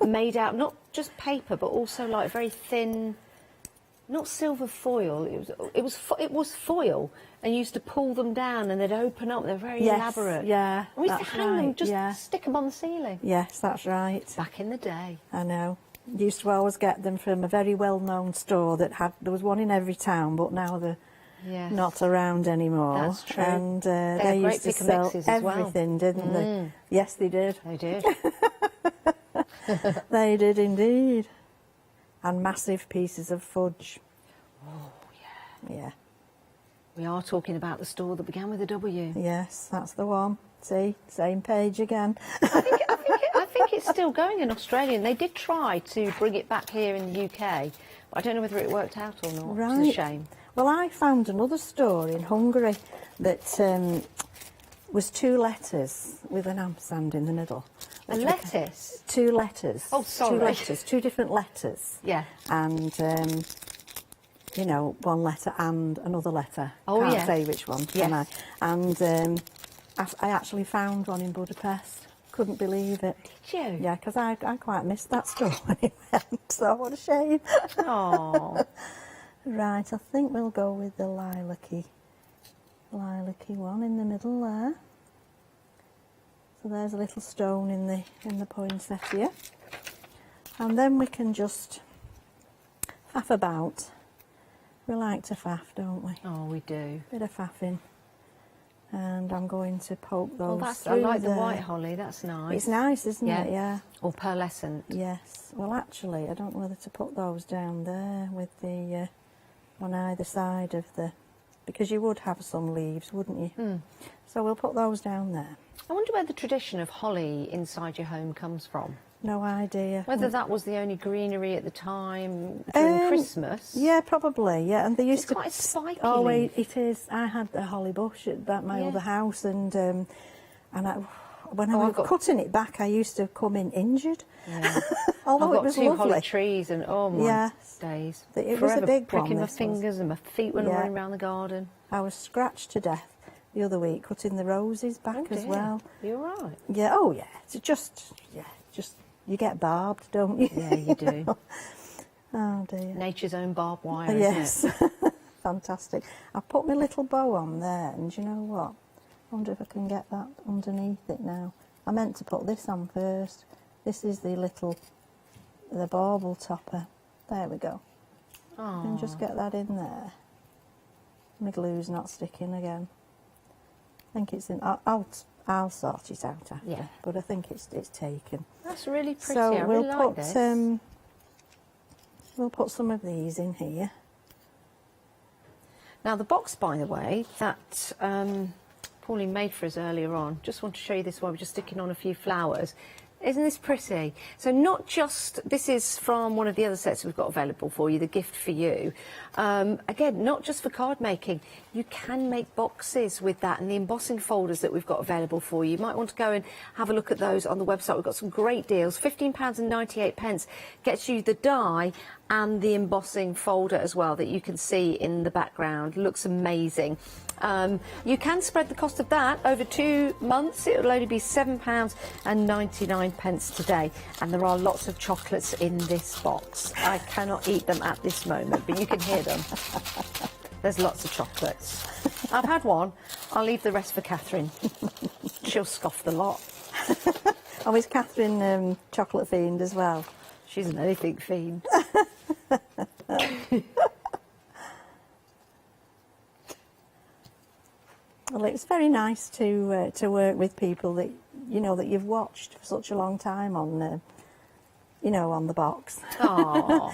Made out not just paper, but also like very thin, not silver foil. It was foil, and you used to pull them down, and they'd open up. They're very Yes, elaborate. yeah, And we used to that's hang them, right, just yeah. stick them on the ceiling. Yes, that's right. Back in the day. I know. Used to always get them from a very well-known store that had. There was one in every town, but now they're Yes. not around anymore. That's true. And They they had great used to pick and sell mixes as well. everything, didn't they? Mm. Yes, they did. They did. They did indeed. And massive pieces of fudge. Oh, yeah. Yeah. We are talking about the store that began with a W. Yes, that's the one. See, same page again. I think it's still going in Australia, and they did try to bring it back here in the UK, but I don't know whether it worked out or not. Right. It's a shame. Well, I found another store in Hungary that was 2 letters with an ampersand in the middle. A lettuce? 2 letters. Oh, sorry. 2 letters, 2 different letters. Yeah. And, you know, 1 letter and another letter. Oh, Can't yeah. say which one, can I? Yes. And I actually found one in Budapest. Couldn't believe it. Did you? Yeah, because I quite missed that store when it went, so what a shame. Oh. Right, I think we'll go with the lilac-y one in the middle there. So there's a little stone in the poinsettia. And then we can just faff about. We like to faff, don't we? Oh, we do. Bit of faffing. And I'm going to poke those I through like the there. white holly, that's nice. It's nice, isn't it? Yeah. Or pearlescent. Yes. Well, actually, I don't know whether to put those down there with the on either side of the, because you would have some leaves, wouldn't you? Mm. So we'll put those down there. I wonder where the tradition of holly inside your home comes from. No idea. Whether that was the only greenery at the time during Christmas. Yeah, probably. Yeah, and they used It's to. quite a spiky Oh, leaf. it is. I had the holly bush at my Yeah. other house, and when I Oh, was I've got- cutting it back, I used to come in injured. Yeah. Although I've got it was 2 lovely. holly trees, and oh my Yes. days. It was a Forever big pricking one, my this was. fingers and my feet when I'm Yeah. running around the garden. I was scratched to death the other week cutting the roses back Oh as dear. well. You're right. Yeah. Oh yeah. It's just you get barbed, don't you? Yeah, you do. Oh dear. Nature's own barbed wire, Yes. isn't it? Fantastic. I've put my little bow on there, and do you know what? I wonder if I can get that underneath it now. I meant to put this on first. This is the bauble topper. There we go. And just get that in there. My glue's not sticking again. I think it's in. I'll sort it out after. Yeah. But I think it's taken. That's really pretty. So I we'll really put like this. we'll put some of these in here. Now the box, by the way, that Pauline made for us earlier on, just want to show you this while we're just sticking on a few flowers. Isn't this pretty? So not just, this is from one of the other sets we've got available for you, the gift for you. Again, not just for card making, you can make boxes with that, and the embossing folders that we've got available for you. You might want to go and have a look at those on the website. We've got some great deals. £15.98 gets you the die and the embossing folder as well that you can see in the background. Looks amazing. You can spread the cost of that over 2 months. It will only be £7.99 today, and there are lots of chocolates in this box. I cannot eat them at this moment, but you can hear them. There's lots of chocolates. I've had one. I'll leave the rest for Catherine. She'll scoff the lot. Oh, is Catherine chocolate fiend as well? She's an anything fiend. Well, it's very nice to work with people that you know that you've watched for such a long time on, you know, on the box. Oh,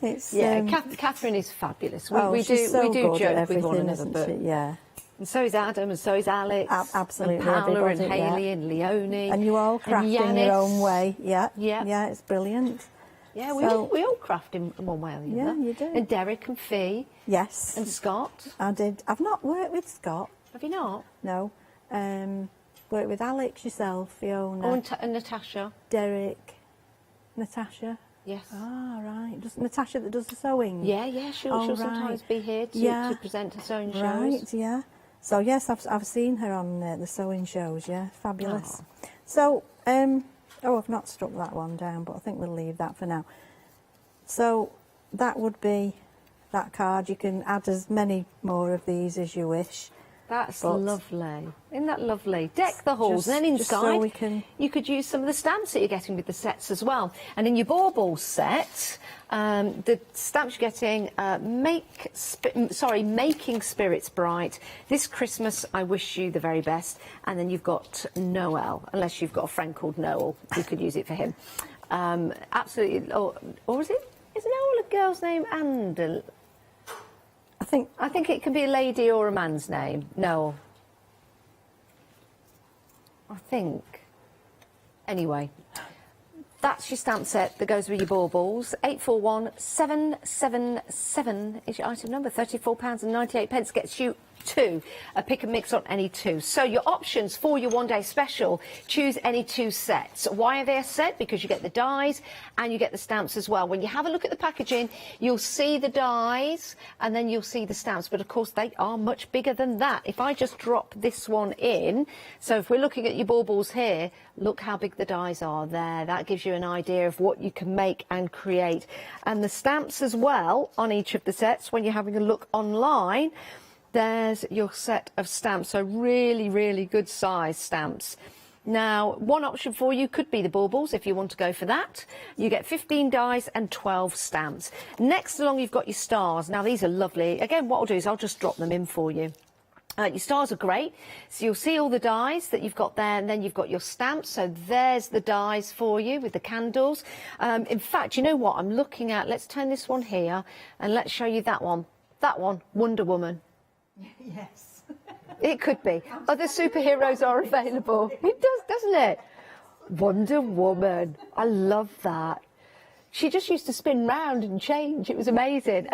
it's Catherine is fabulous. We do joke with one another, but yeah. And so is Adam, and so is Alex, absolutely, and Paola, and everybody, Hayley, and Leonie, and you all craft in your own way. Yeah, it's brilliant. Yeah, we So- all craft in one way or the other. Yeah, you do. And Derek and Fee. Yes. And Scott. I did. I've not worked with Scott. Have you not? No. Worked with Alex, yourself, Fiona. Oh, and Natasha. Derek. Natasha. Yes. Ah, right. Just Natasha that does the sewing. Yeah, she'll sometimes be here to present her sewing shows. Right, yeah. So yes, I've seen her on the sewing shows. Yeah, fabulous. So I've not struck that one down, but I think we'll leave that for now. So that would be that card. You can add as many more of these as you wish. That's lovely. Isn't that lovely? Deck the halls, and then inside you could use some of the stamps that you're getting with the sets as well. And in your baubles set, the stamps you're getting, Making Spirits Bright. This Christmas, I wish you the very best. And then you've got Noel, unless you've got a friend called Noel, you could use it for him. Absolutely. Or is Noel a girl's name and I think it can be a lady or a man's name. No. I think. Anyway, that's your stamp set that goes with your baubles. 841777 is your item number. £34.98 gets you a pick and mix on any two. So your options for your one-day special, choose any two sets. Why are they a set? Because you get the dies and you get the stamps as well. When you have a look at the packaging, you'll see the dies and then you'll see the stamps, but of course they are much bigger than that. If I just drop this one in, so if we're looking at your baubles here, look how big the dies are there. That gives you an idea of what you can make and create. And the stamps as well on each of the sets, when you're having a look online, there's your set of stamps, so really, really good size stamps. Now, one option for you could be the baubles, if you want to go for that. You get 15 dies and 12 stamps. Next along, you've got your stars. Now, these are lovely. Again, what I'll do is I'll just drop them in for you. Your stars are great, so you'll see all the dies that you've got there, and then you've got your stamps, so there's the dies for you with the candles. In fact, you know what I'm looking at? Let's turn this one here, and let's show you that one. That one, Wonder Woman. Yes. It could be. Other superheroes are available. It does, doesn't it? Wonder Woman. I love that. She just used to spin round and change. It was amazing.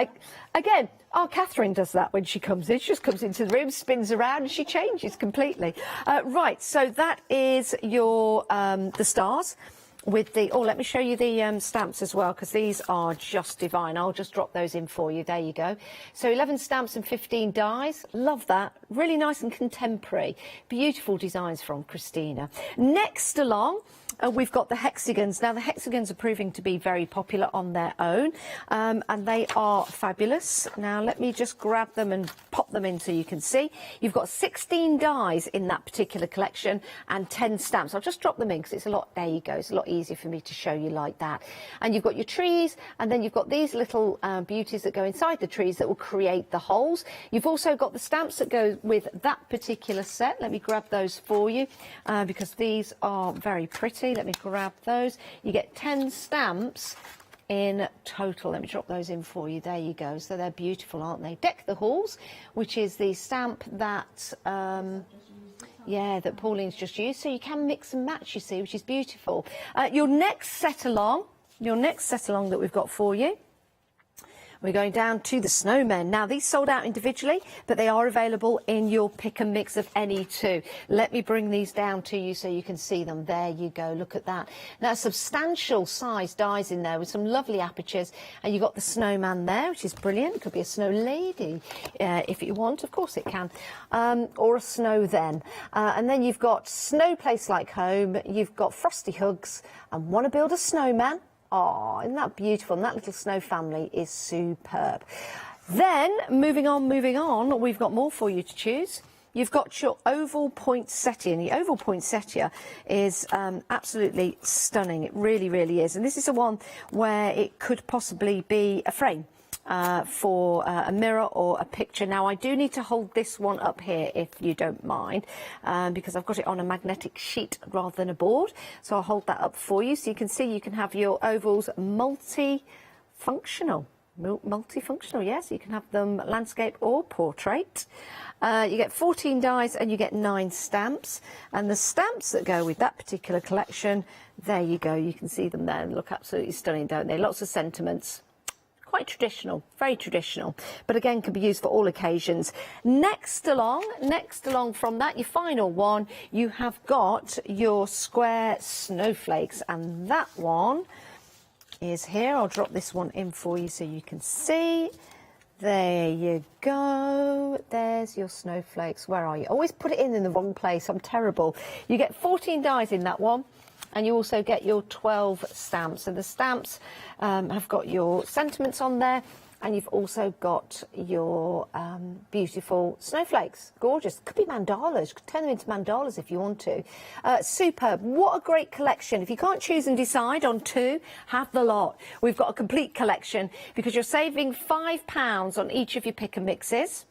Again, our Catherine does that when she comes in. She just comes into the room, spins around, and she changes completely. Right, so that is your the stars. With the let me show you the stamps as well, because these are just divine. I'll just drop those in for you. There you go. So 11 stamps and 15 dies. Love that. Really nice and contemporary. Beautiful designs from Christina. Next along, we've got the hexagons. Now, the hexagons are proving to be very popular on their own, and they are fabulous. Now, let me just grab them and pop them in so you can see. You've got 16 dies in that particular collection and 10 stamps. I'll just drop them in because it's a lot, there you go, it's a lot easier for me to show you like that. And you've got your trees, and then you've got these little beauties that go inside the trees that will create the holes. You've also got the stamps that go with that particular set. Let me grab those for you because these are very pretty. Let me grab those. You get 10 stamps in total. Let me drop those in for you. There you go. So they're beautiful, aren't they? Deck the Halls, which is the stamp that that Pauline's just used. So you can mix and match, you see, which is beautiful. Your next set along that we've got for you, we're going down to the snowmen. Now, these sold out individually, but they are available in your pick and mix of any two. Let me bring these down to you so you can see them. There you go. Look at that. Now, substantial size dies in there with some lovely apertures. And you've got the snowman there, which is brilliant. It could be a snow lady if you want. Of course it can. Or a snow then. And then you've got Snow Place Like Home. You've got Frosty Hugs and Want to Build a Snowman. Oh, isn't that beautiful? And that little snow family is superb. Then, moving on, we've got more for you to choose. you've got your oval poinsettia, and the oval poinsettia is absolutely stunning. It really, really is. And this is the one where it could possibly be a frame for a mirror or a picture. Now, I do need to hold this one up here, if you don't mind, because I've got it on a magnetic sheet rather than a board. So I'll hold that up for you, so you can see you can have your ovals multifunctional, yes. You can have them landscape or portrait. You get 14 dies and you get 9 stamps. And the stamps that go with that particular collection, there you go. You can see them there and look absolutely stunning, don't they? Lots of sentiments. Quite traditional, very traditional, but again can be used for all occasions. Next along from that, your final one, you have got your square snowflakes, and that one is here. I'll drop this one in for you so you can see. There you go. There's your snowflakes. Where are you? Always put it in the wrong place. I'm terrible. You get 14 dies in that one. And you also get your 12 stamps. And the stamps have got your sentiments on there. And you've also got your beautiful snowflakes. Gorgeous. Could be mandalas. Could turn them into mandalas if you want to. Superb. What a great collection. If you can't choose and decide on 2, have the lot. We've got a complete collection because you're saving £5 on each of your pick and mixes.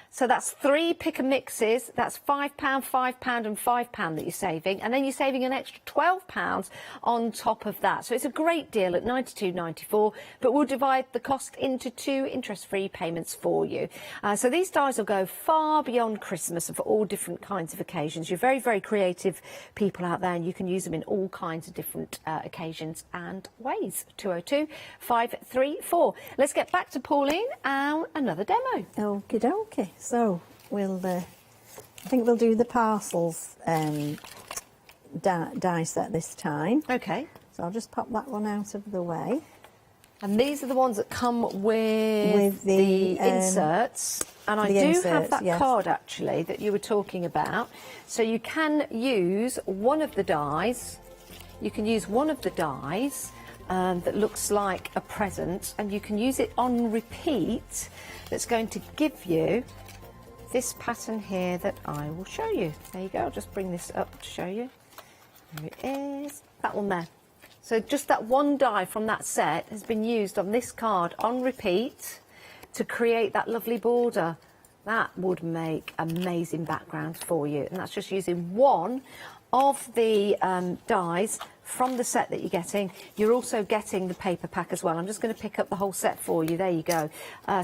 So that's 3 pick and mixes. That's £5, £5 and £5 that you're saving, and then you're saving an extra £12 on top of that. So it's a great deal at £92.94, but we'll divide the cost into 2 interest-free payments for you. So these dies will go far beyond Christmas and for all different kinds of occasions. You're very, very creative people out there, and you can use them in all kinds of different occasions and ways. 202 534. Let's get back to Pauline and another demo. Okie dokie. So we'll, I think we'll do the parcels die set this time. Okay. So I'll just pop that one out of the way. And these are the ones that come with the inserts. And I do have that card, actually, that you were talking about. So you can use one of the dies. You can use one of the dies that looks like a present, and you can use it on repeat. That's going to give you this pattern here that I will show you. There you go. I'll just bring this up to show you. There it is. That one there. So just that one die from that set has been used on this card on repeat to create that lovely border. That would make amazing backgrounds for you. And that's just using one of the dies from the set that you're getting. You're also getting the paper pack as well. I'm just going to pick up the whole set for you. There you go.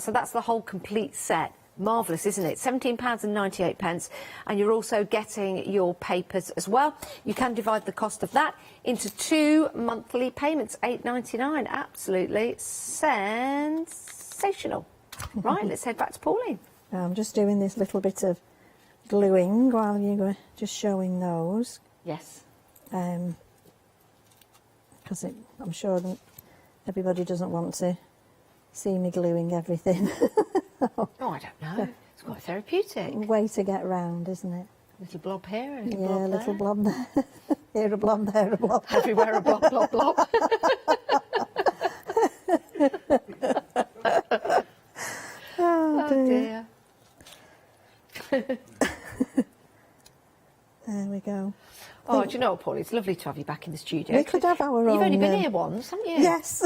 So that's the whole complete set. Marvellous, isn't it? £17.98, and you're also getting your papers as well. You can divide the cost of that into 2 monthly payments, £8.99. Absolutely sensational. Right, let's head back to Pauline. I'm just doing this little bit of gluing while you were just showing those. Yes. Because I'm sure that everybody doesn't want to see me gluing everything. Oh, I don't know. It's quite therapeutic. Way to get round, isn't it? Little blob here, a yeah, blob little there. blob there. Here a blob, there a blob. Everywhere a blob, blob, blob. Oh dear. There we go. Oh, do you know what, Paul? It's lovely to have you back in the studio. We could have our own... You've only been here once, haven't you? Yes.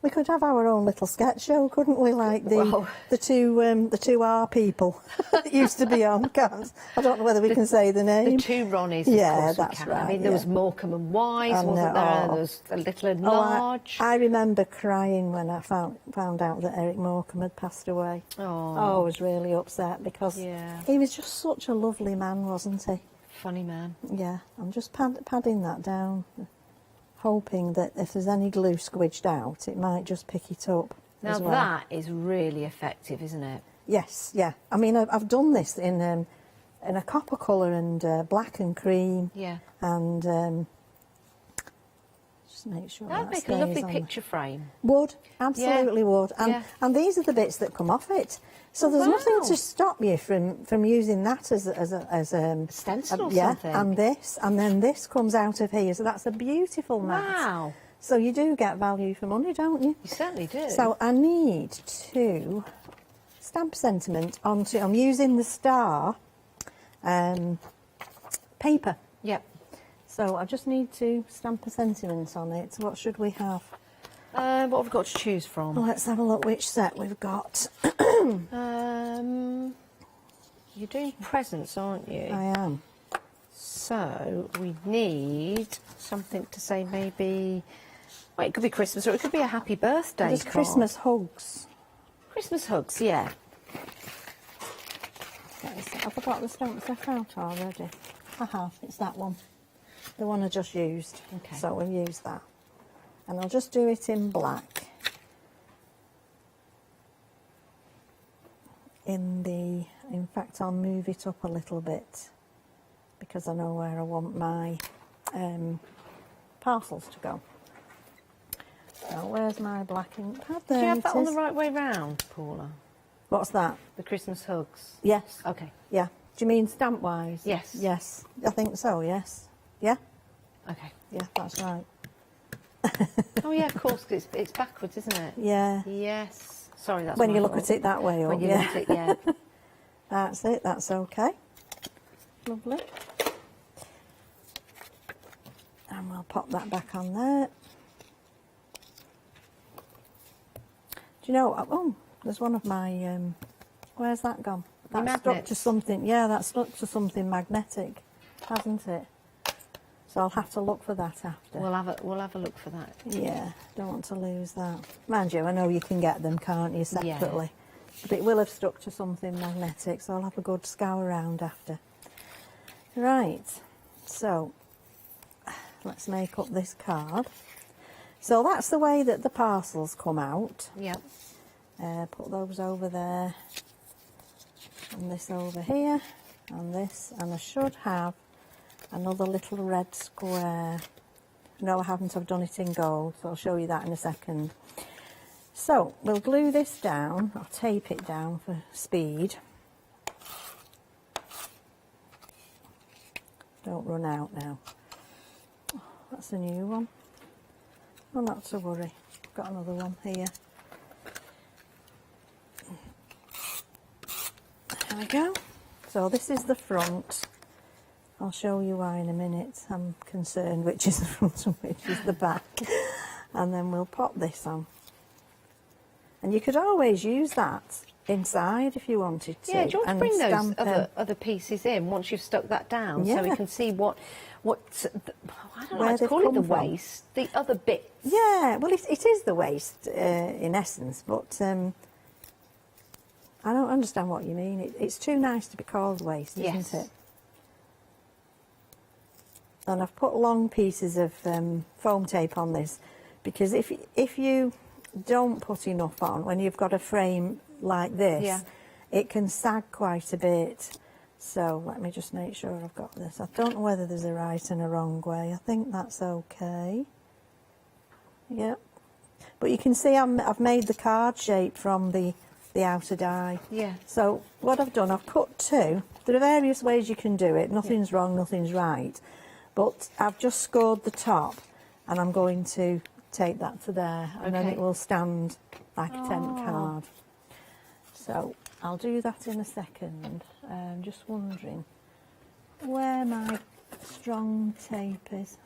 We could have our own little sketch show, couldn't we? Like the two R people that used to be on. I don't know whether we can say the name. The 2 Ronnies. Yeah, of course that's we can. right. I mean, there was Morecambe and Wise, wasn't there? There was a Little and Large. I remember crying when I found out that Eric Morecambe had passed away. Oh, I was really upset because he was just such a lovely man, wasn't he? Funny man. Yeah, I'm just padding that down, hoping that if there's any glue squidged out, it might just pick it up. Now as well. that is really effective, isn't it? Yes, yeah. I mean, I've done this in a copper colour and black and cream. Yeah. And just make sure That'd that make a stays lovely on. picture frame. Would, absolutely would. And these are the bits that come off it. So there's nothing to stop you from using that as a stencil or yeah, something. and then this comes out of here. So that's a beautiful mat. Wow. So you do get value for money, don't you? You certainly do. So I need to stamp sentiment onto, I'm using the star paper. Yep. So I just need to stamp a sentiment on it. What should we have? What have we got to choose from? Well, let's have a look which set we've got. You're doing presents, aren't you? I am. So we need something to say maybe... Well, it could be Christmas or it could be a happy birthday There's card. Christmas hugs. Christmas hugs, yeah. Have I got the stamp set out already? I have, it's that one. The one I just used. Okay. So we'll use that. And I'll just do it in black. In fact, I'll move it up a little bit because I know where I want my parcels to go. So where's my black ink pad? Do you There have it that on the is. right way round, Paula? What's that? The Christmas hugs? Yes. Okay. Yeah. Do you mean stamp-wise? Yes. Yes. I think so, yes. Yeah? Okay. Yeah, that's right. Oh, yeah, of course, 'cause it's backwards, isn't it? Yeah. Yes. Sorry, that's When my you look fault. at it that way, When up, you yeah. look at it, yeah. That's it, that's okay. Lovely. And we'll pop that back on there. Do you know, oh, there's one of my, where's that gone? Your That stuck magnets. to something, yeah, that stuck to something magnetic, hasn't it? So I'll have to look for that after. We'll have a look for that. Yeah, don't want to lose that. Mind you, I know you can get them, can't you, separately? But it will have stuck to something magnetic, so I'll have a good scour around after. Right, so let's make up this card. So that's the way that the parcels come out. Yep. Put those over there, and this over here, and this, and I should have another little red square. No, I haven't, I've done it in gold, so I'll show you that in a second. So, we'll glue this down, or tape it down for speed. Don't run out now. Oh, that's a new one. Oh, not to worry, I've got another one here. There we go. So this is the front. I'll show you why in a minute. I'm concerned which is the front and which is the back. And then we'll pop this on. And you could always use that inside if you wanted to. Yeah, do you want to and bring those stamp other pieces in once you've stuck that down, Yeah. so we can see what I don't know Where how to they've call it, the come from. waste, the other bits. Yeah, well, it is the waste in essence, but I don't understand what you mean. It's too nice to be called waste, isn't Yes. it? And I've put long pieces of foam tape on this because if you don't put enough on when you've got a frame like this, Yeah. it can sag quite a bit. So let me just make sure I've got this. I don't know whether there's a right and a wrong way. I think that's okay. Yep. But you can see I've made the card shape from the outer die. Yeah. So what I've done, I've cut two. There are various ways you can do it. Nothing's wrong, nothing's right. But I've just scored the top and I'm going to take that to there and then Okay. it will stand like a tent card. So I'll do that in a second. Just wondering where my strong tape is.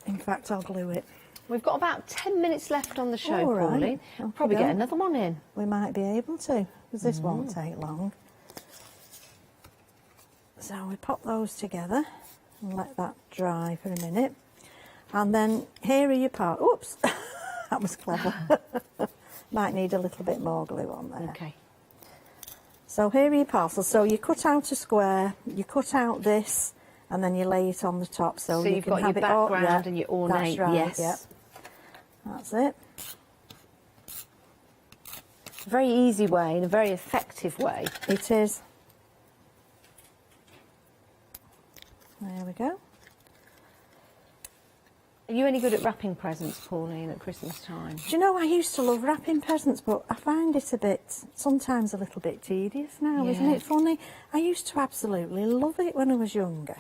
In fact, I'll glue it. We've got about 10 minutes left on the show, All right. Pauline. We'll probably get another one in. We might be able to, because this won't take long. So we pop those together and let that dry for a minute. And then here are your parts. Oops, that was clever. Might need a little bit more glue on there. Okay. So here are your parcels. So you cut out a square, you cut out this, and then you lay it on the top. So you you've can got your have it all, background yeah, and your ornate, that's right, yes. Yep. That's it. A very easy way and a very effective way. It is. There we go. Are you any good at wrapping presents, Pauline, at Christmas time? Do you know, I used to love wrapping presents, but I find it sometimes a little bit tedious now, isn't Yeah. it funny? I used to absolutely love it when I was younger,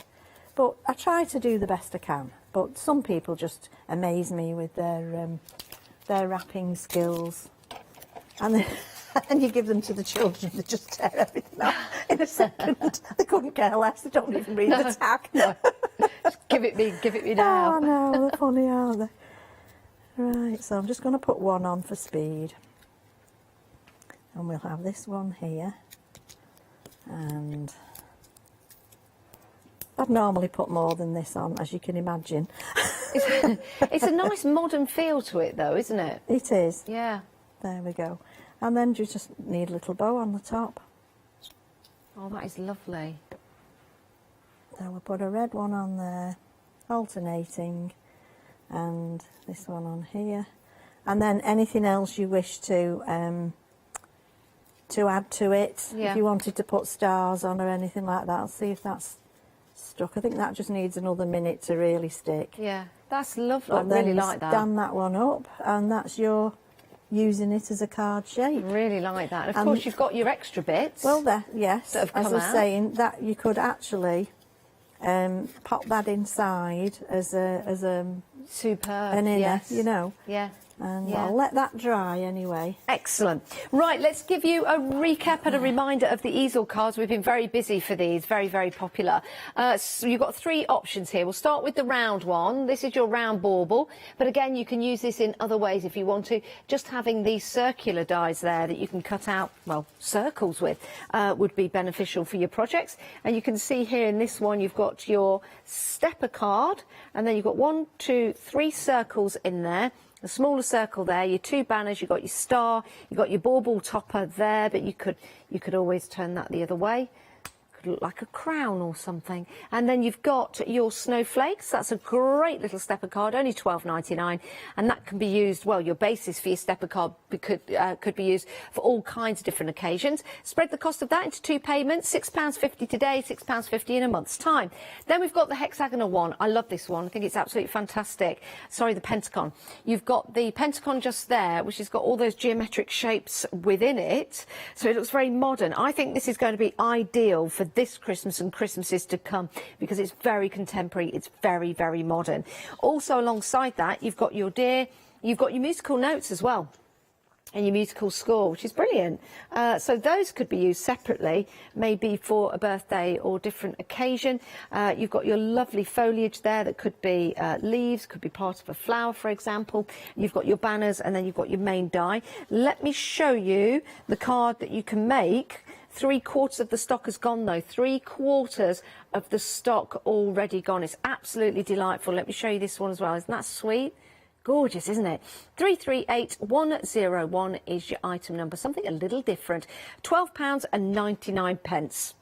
but I try to do the best I can. But some people just amaze me with their wrapping skills. and then and you give them to the children, they just tear everything up in a second. They couldn't care less, they don't even read the tag. Just give it me now. Oh no, they're funny, aren't they? Right, so I'm just going to put one on for speed. And we'll have this one here. And I'd normally put more than this on, as you can imagine. It's a nice modern feel to it, though, isn't it? It is. Yeah. There we go. And then you just need a little bow on the top. Oh, that is lovely. So we'll put a red one on there, alternating, and this one on here. And then anything else you wish to add to it. Yeah. If you wanted to put stars on or anything like that, I'll see if that's stuck. I think that just needs another minute to really stick. Yeah, that's lovely. I But then really you like that. stand that one up, and that's your using it as a card shape. Really like that. And of course, you've got your extra bits. Well, yes, that have as I come was out. saying, that you could actually pop that inside as a superb an inner, yes. you know. Yeah. And Yeah. I'll let that dry anyway. Excellent. Right, let's give you a recap and a reminder of the easel cards. We've been very busy for these, very, very popular. So you've got three options here. We'll start with the round one. This is your round bauble. But again, you can use this in other ways if you want to. Just having these circular dies there that you can cut out, well, circles with, would be beneficial for your projects. And you can see here in this one, you've got your stepper card. And then you've got 1, 2, 3 circles in there. A smaller circle there, your 2 banners, you've got your star, you've got your bauble topper there, but you could always turn that the other way. Could look like a crown or something. And then you've got your snowflakes. That's a great little stepper card, only $12.99, and that can be used, well, your basis for your stepper card could be used for all kinds of different occasions. Spread the cost of that into 2 payments, £6.50 today, £6.50 in a month's time. Then we've got the hexagonal one. I love this one. I think it's absolutely fantastic. Sorry, the pentagon. You've got the pentagon just there, which has got all those geometric shapes within it, so it looks very modern. I think this is going to be ideal for this Christmas and Christmases to come because it's very contemporary. It's very, very modern. Also, alongside that, you've got your deer, you've got your musical notes as well, and your musical score, which is brilliant. So those could be used separately, maybe for a birthday or different occasion. You've got your lovely foliage there that could be leaves, could be part of a flower, for example. You've got your banners, and then you've got your main die. Let me show you the card that you can make. 3/4 of the stock has gone though. 3/4 of the stock already gone. It's absolutely delightful. Let me show you this one as well. Isn't that sweet? Gorgeous, isn't it? 338101 is your item number. Something a little different. £12.99.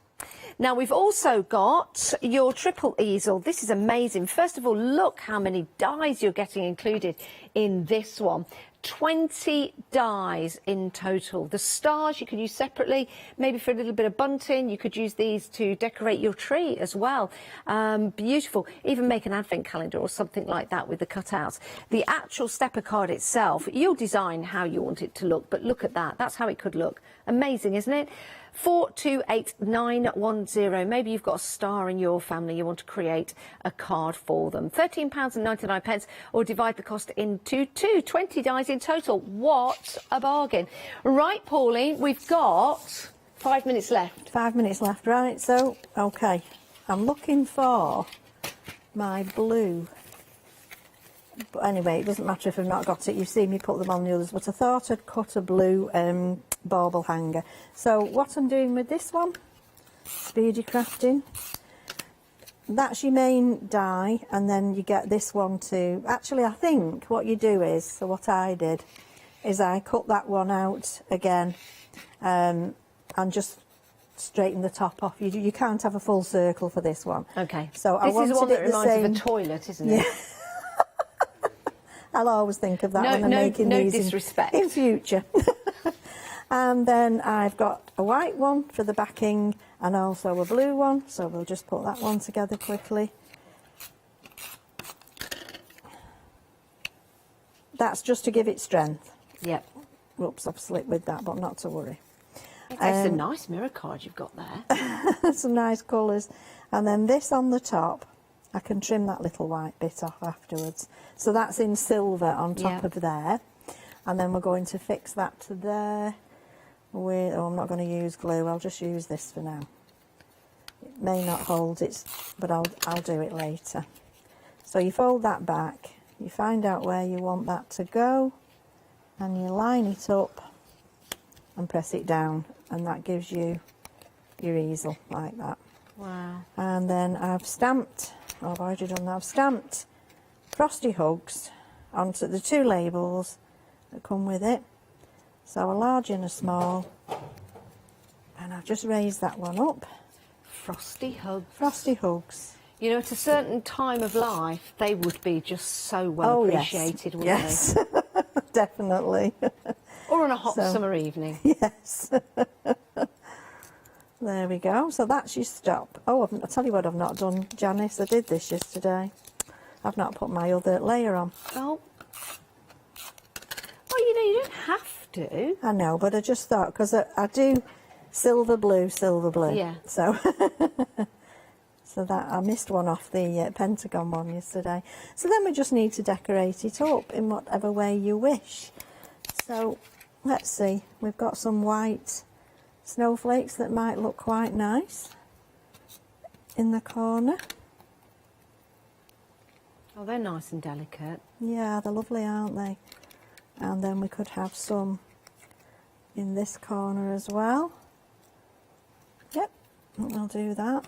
Now, we've also got your triple easel. This is amazing. First of all, look how many dies you're getting included in this one. 20 dies in total. The stars you could use separately, maybe for a little bit of bunting. You could use these to decorate your tree as well. Beautiful. Even make an advent calendar or something like that with the cutouts. The actual stepper card itself, you'll design how you want it to look, but look at that. That's how it could look. Amazing, isn't it? 428910. Maybe you've got a star in your family, you want to create a card for them. £13.99, or divide the cost into 2. 20 dies in total. What a bargain. Right, Pauline, we've got 5 minutes left. 5 minutes left, right. So, okay, I'm looking for my blue. But anyway, it doesn't matter if I've not got it. You've seen me put them on the others, but I thought I'd cut a blue bauble hanger. So what I'm doing with this one, speedy crafting, that's your main die, and then you get this one too. Actually, I think what you do is, so what I did, is I cut that one out again, and just straighten the top off. You can't have a full circle for this one. Okay. So this I wanted is one that it the reminds same. of a toilet, isn't it? Yeah. I'll always think of that when I'm making no these disrespect. in future. And then I've got a white one for the backing and also a blue one, so we'll just put that one together quickly. That's just to give it strength. Yep. Whoops, I've slipped with that, but not to worry. It's a nice mirror card you've got there. Some nice colours. And then this on the top, I can trim that little white bit off afterwards. So that's in silver on top of there. and then we're going to fix that to there. Oh, I'm not going to use glue, I'll just use this for now. It may not hold it, but I'll do it later. So you fold that back, you find out where you want that to go, and you line it up and press it down, and that gives you your easel like that. Wow. And then I've stamped, I've already done that, I've stamped Frosty Hugs onto the 2 labels that come with it. So a large and a small, and I've just raised that one up. Frosty Hugs. Frosty Hugs. You know, at a certain time of life, they would be just so well appreciated, wouldn't yes. they? Definitely. Or on a hot summer evening. Yes. There we go. So that's your stop. Oh, I'll tell you what I've not done, Janice. I did this yesterday. I've not put my other layer on. Oh. Well, you know, you don't have to. I know, but I just thought, because I do silver blue. Yeah. So, so that I missed one off the Pentagon one yesterday. So then we just need to decorate it up in whatever way you wish. So let's see. We've got some white snowflakes that might look quite nice in the corner. Oh, they're nice and delicate. Yeah, they're lovely, aren't they? And then we could have some in this corner as well. Yep, we'll do that.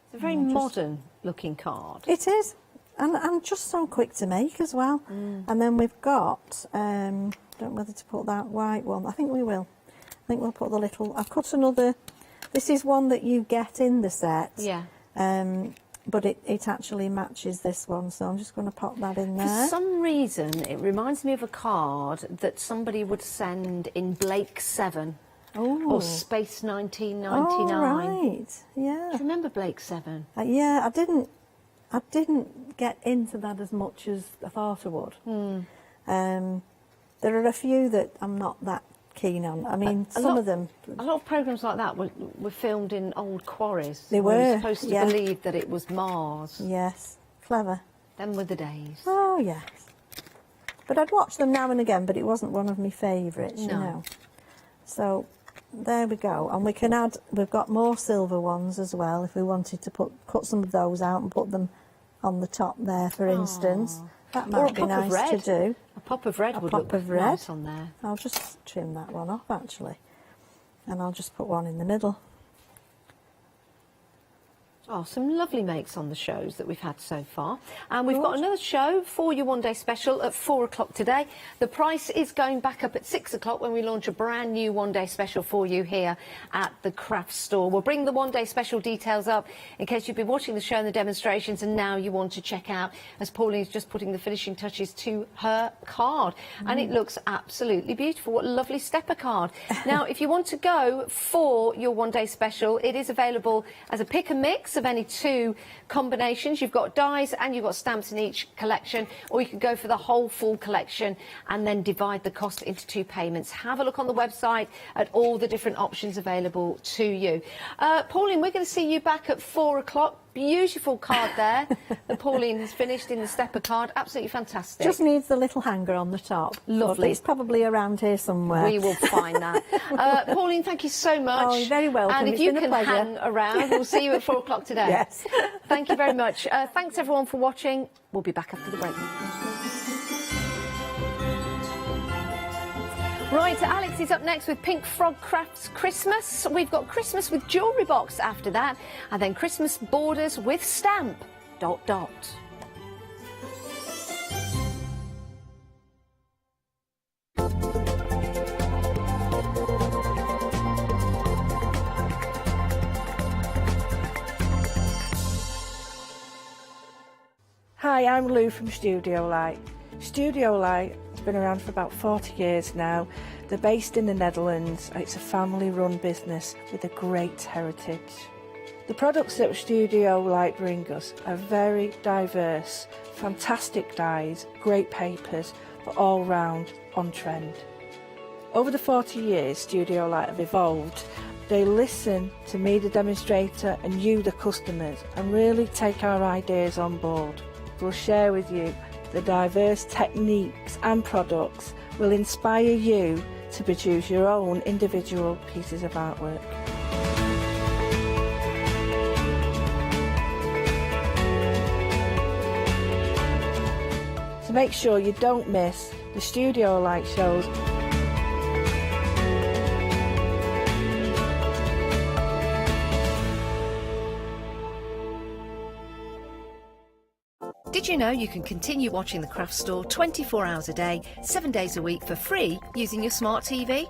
It's a very modern looking card. It is, and just so quick to make as well. And then we've got, don't know whether to put that white one. I think we will. I think we'll put the little, I've cut another, this is one that you get in the set. Yeah. But it actually matches this one, so I'm just going to pop that in there. For some reason, it reminds me of a card that somebody would send in Blake 7. Or Space 1999. Oh, right. Yeah. Do you remember Blake 7? Yeah, I didn't get into that as much as I thought I would. There are a few that I'm not that keen on. I mean, some of them. A lot of programmes like that were filmed in old quarries. They were. We were supposed to believe that it was Mars. Yes, clever. Them were the days. Oh, yes. But I'd watch them now and again, but it wasn't one of my favourites, you know. So there we go. And we can add, we've got more silver ones as well, if we wanted to cut some of those out and put them on the top there, for instance. That might be nice to do. A pop of red would look nice on there. I'll just trim that one off, actually. And I'll just put one in the middle. Oh, some lovely makes on the shows that we've had so far. And we've got another show for your one-day special at 4 o'clock today. The price is going back up at 6 o'clock when we launch a brand new one-day special for you here at the craft store. We'll bring the one-day special details up in case you've been watching the show and the demonstrations and now you want to check out, as Pauline's just putting the finishing touches to her card. And it looks absolutely beautiful. What a lovely stepper card. Now, if you want to go for your one-day special, it is available as a pick and mix of any 2 combinations. You've got dies and you've got stamps in each collection, or you could go for the whole full collection and then divide the cost into 2 payments. Have a look on the website at all the different options available to you. Pauline, we're going to see you back at 4 o'clock. Beautiful card there that Pauline has finished in the stepper card. Absolutely fantastic. Just needs the little hanger on the top. Lovely. It's probably around here somewhere. We will find that. Pauline, thank you so much. Oh, you're very welcome. And if It's you been a can pleasure. hang around, we'll see you at 4 o'clock today. Yes. Thank you very much. Thanks everyone for watching. We'll be back after the break. Right, Alex is up next with Pink Frog Crafts Christmas. We've got Christmas with Jewellery Box after that, and then Christmas Borders with Stamp. ... Hi, I'm Lou from Studio Light. Studio Light has been around for about 40 years now. They're based in the Netherlands. It's a family-run business with a great heritage. The products that Studio Light bring us are very diverse, fantastic dyes, great papers, but all round on trend. Over the 40 years Studio Light have evolved. They listen to me, the demonstrator, and you, the customers, and really take our ideas on board. will share with you the diverse techniques and products will inspire you to produce your own individual pieces of artwork. So make sure you don't miss the studio light shows. Did you know you can continue watching the craft store 24 hours a day, 7 days a week for free using your smart TV?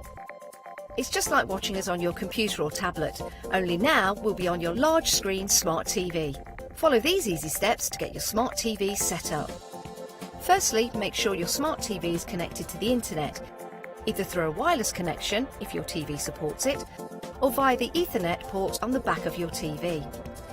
It's just like watching us on your computer or tablet, only now we'll be on your large screen smart TV. Follow these easy steps to get your smart TV set up. Firstly, make sure your smart TV is connected to the internet, either through a wireless connection if your TV supports it, or via the Ethernet port on the back of your TV.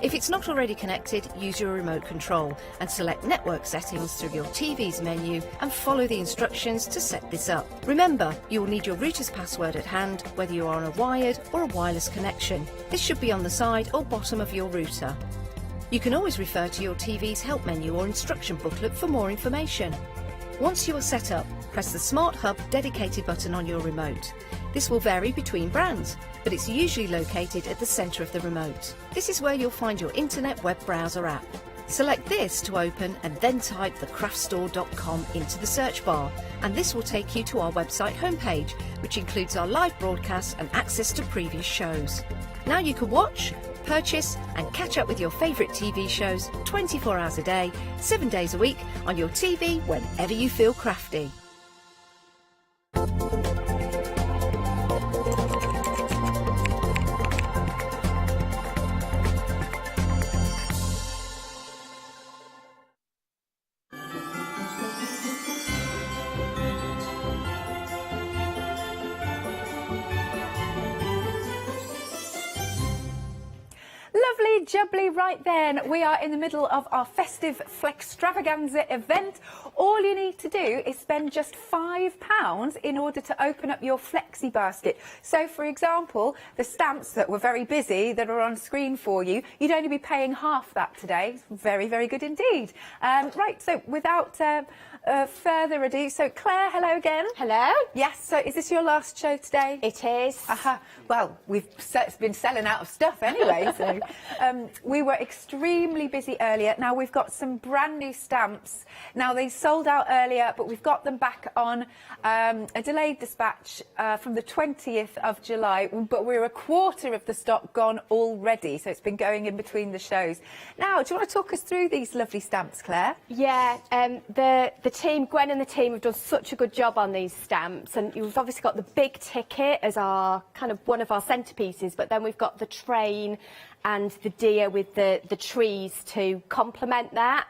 If it's not already connected, use your remote control and select network settings through your TV's menu and follow the instructions to set this up. Remember, you will need your router's password at hand, whether you are on a wired or a wireless connection. This should be on the side or bottom of your router. You can always refer to your TV's help menu or instruction booklet for more information. Once you are set up, press the Smart Hub dedicated button on your remote. This will vary between brands, but it's usually located at the centre of the remote. This is where you'll find your internet web browser app. Select this to open and then type thecraftstore.com into the search bar, and this will take you to our website homepage, which includes our live broadcasts and access to previous shows. Now you can watch, purchase and catch up with your favourite TV shows 24 hours a day, 7 days a week on your TV whenever you feel crafty. Lovely jubbly right then. We are in the middle of our festive extravaganza event. All you need to do is spend just £5 in order to open up your flexi basket. So for example, the stamps that were very busy that are on screen for you, you'd only be paying half that today. Very, very good indeed. Right, so without further ado, so Claire, hello again. Hello. Yes, so is this your last show today? It is. Well, we've been selling out of stuff anyway, so we were extremely busy earlier. Now we've got some brand new stamps. Now they sold out earlier, but we've got them back on a delayed dispatch from the 20th of July, but we're a quarter of the stock gone already, so it's been going in between the shows. Now, do you want to talk us through these lovely stamps, Claire? Yeah, the team, Gwen and the team have done such a good job on these stamps, and you've obviously got the big ticket as our kind of one of our centerpieces, but then we've got the train and the deer with the trees to complement that.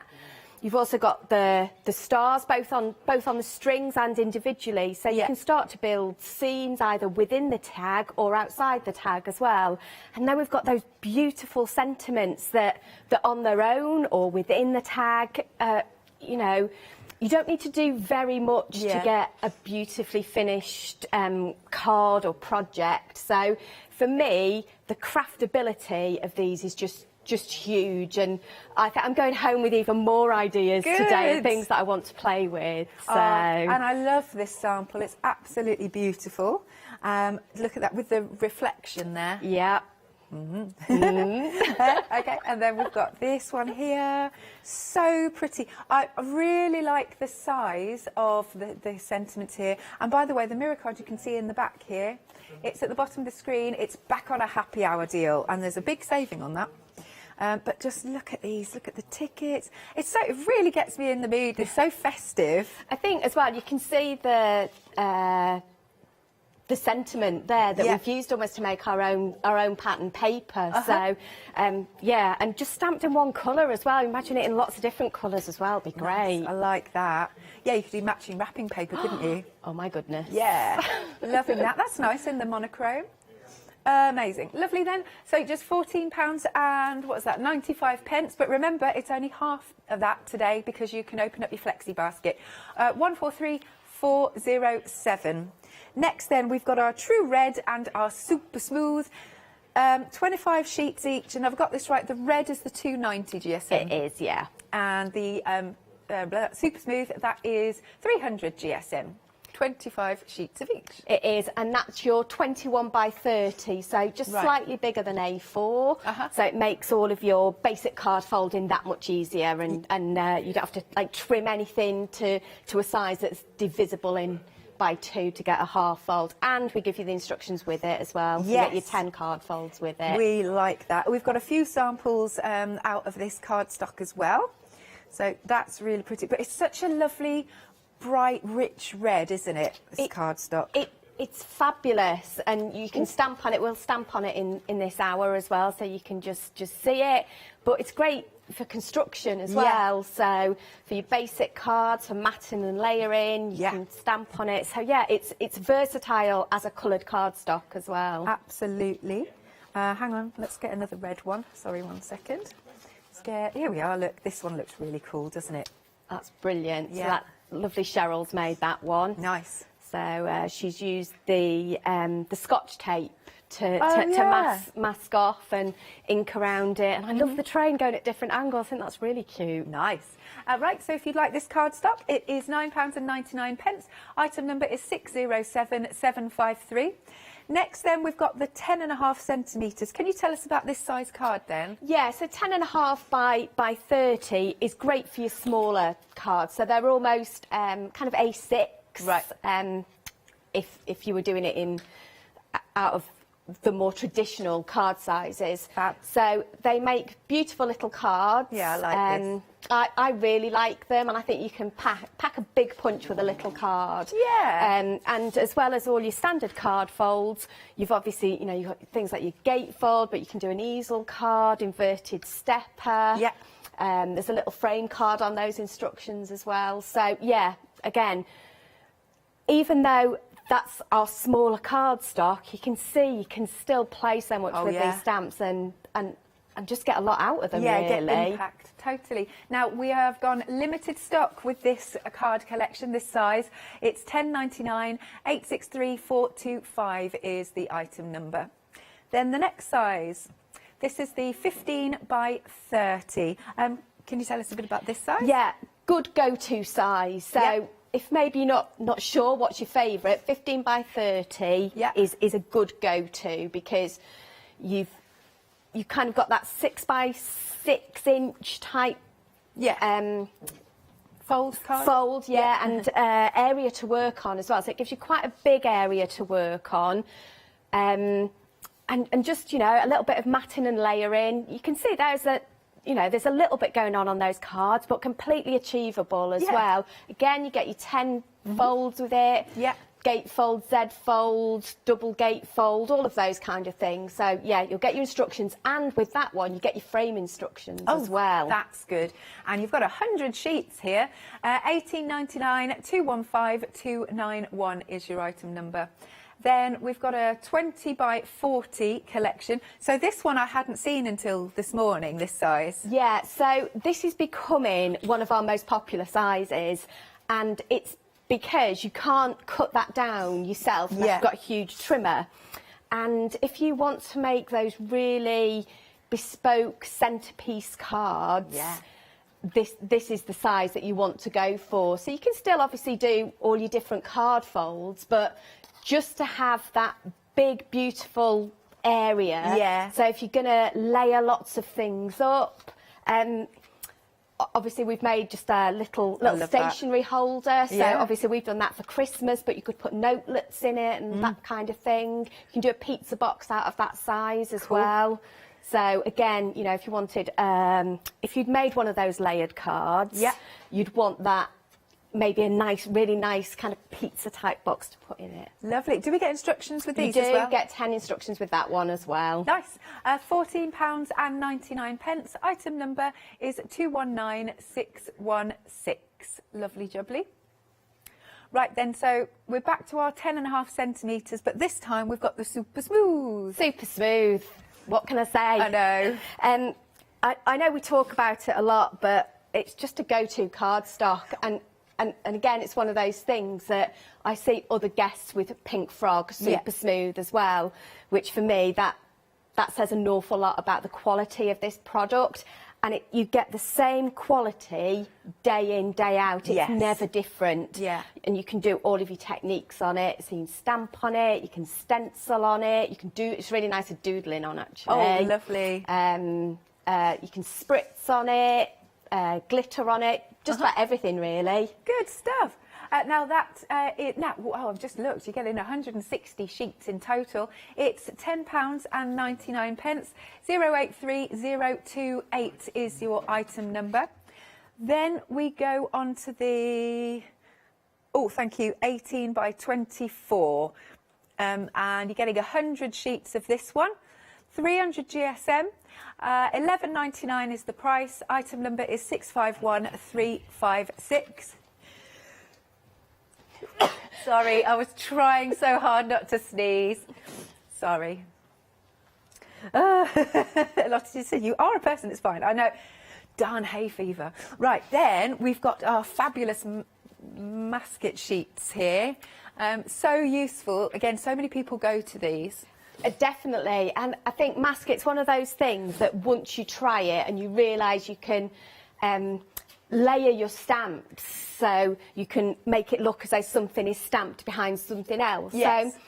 You've also got the stars both on the strings and individually, so you can start to build scenes either within the tag or outside the tag as well. And then we've got those beautiful sentiments that on their own or within the tag, you know, you don't need to do very much to get a beautifully finished card or project. So for me, the craftability of these is just huge, and I think I'm going home with even more ideas today, things that I want to play with. So. And I love this sample. It's absolutely beautiful. Look at that with the reflection there. Yeah. Okay, and then we've got this one here. So pretty. I really like the size of the sentiments here. And by the way, the mirror card you can see in the back here, it's at the bottom of the screen. It's back on a happy hour deal, and there's a big saving on that. But just look at these, look at the tickets. It really gets me in the mood. It's so festive. I think as well, you can see the sentiment there that we've used almost to make our own pattern paper. So yeah, and just stamped in one colour as well. Imagine it in lots of different colours as well. It'd be great. Nice. I like that. Yeah, you could do matching wrapping paper, couldn't you? Oh my goodness. Yeah, loving that. That's nice in the monochrome. Amazing. Lovely then. So just £14 and what's that, 95 pence. But remember, it's only half of that today because you can open up your flexi basket. 143407. Next then, we've got our True Red and our Super Smooth. 25 sheets each, and I've got this right, the red is the 290 GSM. It is, yeah. And the super smooth, that is 300 GSM. 25 sheets of each. It is, and that's your 21 by 30, so just slightly bigger than A4. So it makes all of your basic card folding that much easier, and you don't have to like trim anything to a size that's divisible in by 2 to get a half fold, and we give you the instructions with it as well. So you get your 10 card folds with it. We like that. We've got a few samples out of this cardstock as well, so that's really pretty. But it's such a lovely, bright, rich red, isn't it? This cardstock. It's fabulous, and you can stamp on it. We'll stamp on it in this hour as well, so you can just see it. But it's great for construction as well. So for your basic cards, for matting and layering, you can stamp on it. So yeah, it's versatile as a coloured cardstock as well. Absolutely. Hang on, let's get another red one. Sorry, 1 second. Here we are. Look, this one looks really cool, doesn't it? That's brilliant. Yeah. So that lovely Cheryl's made that one. Nice. So she's used the Scotch tape to mask off and ink around it, and I love the train going at different angles. I think that's really cute. Nice. Right, so if you'd like this cardstock, it is £9.99. Item number is 607753. Next then, we've got the 10.5 centimetres. Can you tell us about this size card then? Yeah, so 10.5 by 30 is great for your smaller cards. So they're almost kind of A6. Right. If you were doing it out of the more traditional card sizes. So they make beautiful little cards. Yeah, I like this. I really like them, and I think you can pack a big punch with a little card. Yeah. And as well as all your standard card folds, you've obviously, you've got things like your gatefold, but you can do an easel card, inverted stepper. Yeah. There's a little frame card on those instructions as well. So yeah, again, even though that's our smaller cardstock, you can see you can still play so much with these stamps and just get a lot out of them, really. Get impact, totally. Now, we have gone limited stock with this card collection, this size. It's $10.99, 863425 is the item number. Then the next size, this is the 15 by 30. Can you tell us a bit about this size? Yeah, good go-to size. So if maybe you're not sure what's your favourite, 15 by 30 is a good go-to, because you've kind of got that 6 by 6 inch type fold and area to work on as well. So it gives you quite a big area to work on. And just, a little bit of matting and layering. You can see there's a little bit going on those cards, but completely achievable as well. Again, you get your 10 folds with it. Yeah. Gatefold, Z-fold, double gatefold, all of those kind of things. So, yeah, you'll get your instructions, and with that one, you get your frame instructions as well. That's good. And you've got 100 sheets here. $18.99, 215291 is your item number. Then we've got a 20 by 40 collection. So this one I hadn't seen until this morning, this size. Yeah, so this is becoming one of our most popular sizes, and it's because you can't cut that down yourself unless you've got a huge trimmer. And if you want to make those really bespoke centrepiece cards, this is the size that you want to go for. So you can still obviously do all your different card folds, but just to have that big, beautiful area. Yeah. So if you're going to layer lots of things up, obviously we've made just a little stationery holder. So obviously we've done that for Christmas, but you could put notelets in it and that kind of thing. You can do a pizza box out of that size as well. So again, if you wanted, if you'd made one of those layered cards, you'd want that. Maybe a really nice kind of pizza type box to put in it. Lovely. Do we get instructions with these as well? You do get 10 instructions with that one as well. Nice. £14.99. Item number is 219616. Lovely jubbly. Right then, so we're back to our 10.5 centimetres, but this time we've got the super smooth. Super smooth. What can I say? I know. I know we talk about it a lot, but it's just a go-to cardstock, and again, it's one of those things that I see other guests with Pink Frog, super smooth as well, which for me, that says an awful lot about the quality of this product. And you get the same quality day in, day out. It's never different. Yeah. And you can do all of your techniques on it. So you can stamp on it, you can stencil on it, you can do, it's really nice at doodling on, actually. Oh, lovely. You can spritz on it, glitter on it, just about everything, really. Good stuff. Now I've just looked. You're getting 160 sheets in total. It's £10.99. 083028 is your item number. Then we go on to the 18 by 24, and you're getting 100 sheets of this one. 300 GSM. 11.99 is the price. Item number is 651356. Sorry, I was trying so hard not to sneeze. Sorry. Lottie said, you are a person, it's fine. I know. Darn hay fever. Right, then we've got our fabulous masket sheets here. So useful. Again, so many people go to these. Definitely. And I think masket's one of those things that once you try it and you realise you can layer your stamps, so you can make it look as though something is stamped behind something else. Yes. So,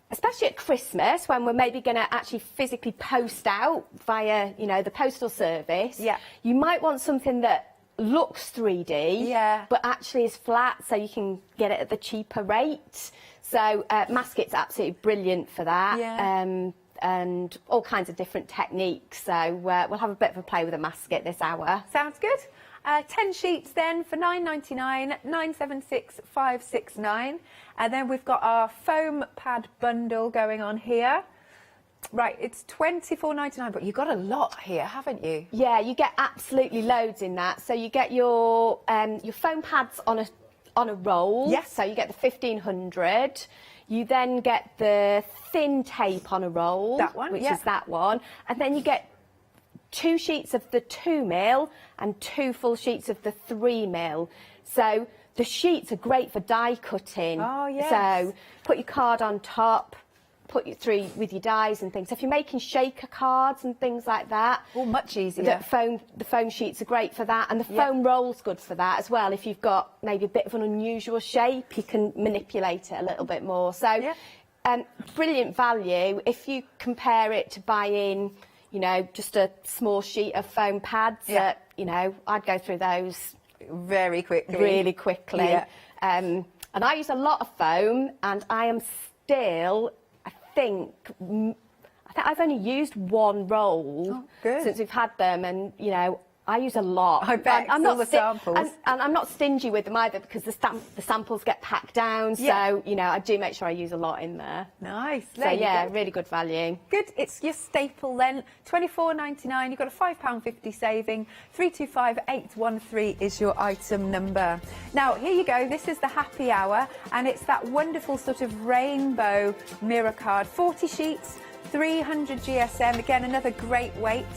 especially at Christmas, when we're maybe going to actually physically post out via, you know, the postal service, you might want something that looks 3D, but actually is flat, so you can get it at the cheaper rate. So masket's absolutely brilliant for that. And all kinds of different techniques. So we'll have a bit of a play with a masket this hour. Sounds good. 10 sheets then for £9.99, 976569. And then we've got our foam pad bundle going on here. Right, it's £24.99, but you've got a lot here, haven't you? Yeah, you get absolutely loads in that. So you get your foam pads on a roll. Yes. So you get the 1500. You then get the thin tape on a roll. That one, which is that one. And then you get 2 sheets of the 2mm and 2 full sheets of the 3mm. So the sheets are great for die cutting. Oh, yes. So put your card on top, put it through with your dies and things. So if you're making shaker cards and things like that, much easier. The foam sheets are great for that, and the foam roll's good for that as well. If you've got maybe a bit of an unusual shape, you can manipulate it a little bit more. So brilliant value if you compare it to buying, you know, just a small sheet of foam pads. You know, I'd go through those very quickly, really quickly. And I use a lot of foam, and I am still, I think I've only used 1 roll since we've had them, and you know, I use a lot. I bet. I'm not the samples. and I'm not stingy with them either, because the samples get packed down. So you know, I do make sure I use a lot in there. Nice. So yeah, really good value. Good. It's your staple then. £24.99. You've got a £5.50 saving. 325813 is your item number. Now here you go. This is the happy hour, and it's that wonderful sort of rainbow mirror card. 40 sheets, 300 GSM. Again, another great weight.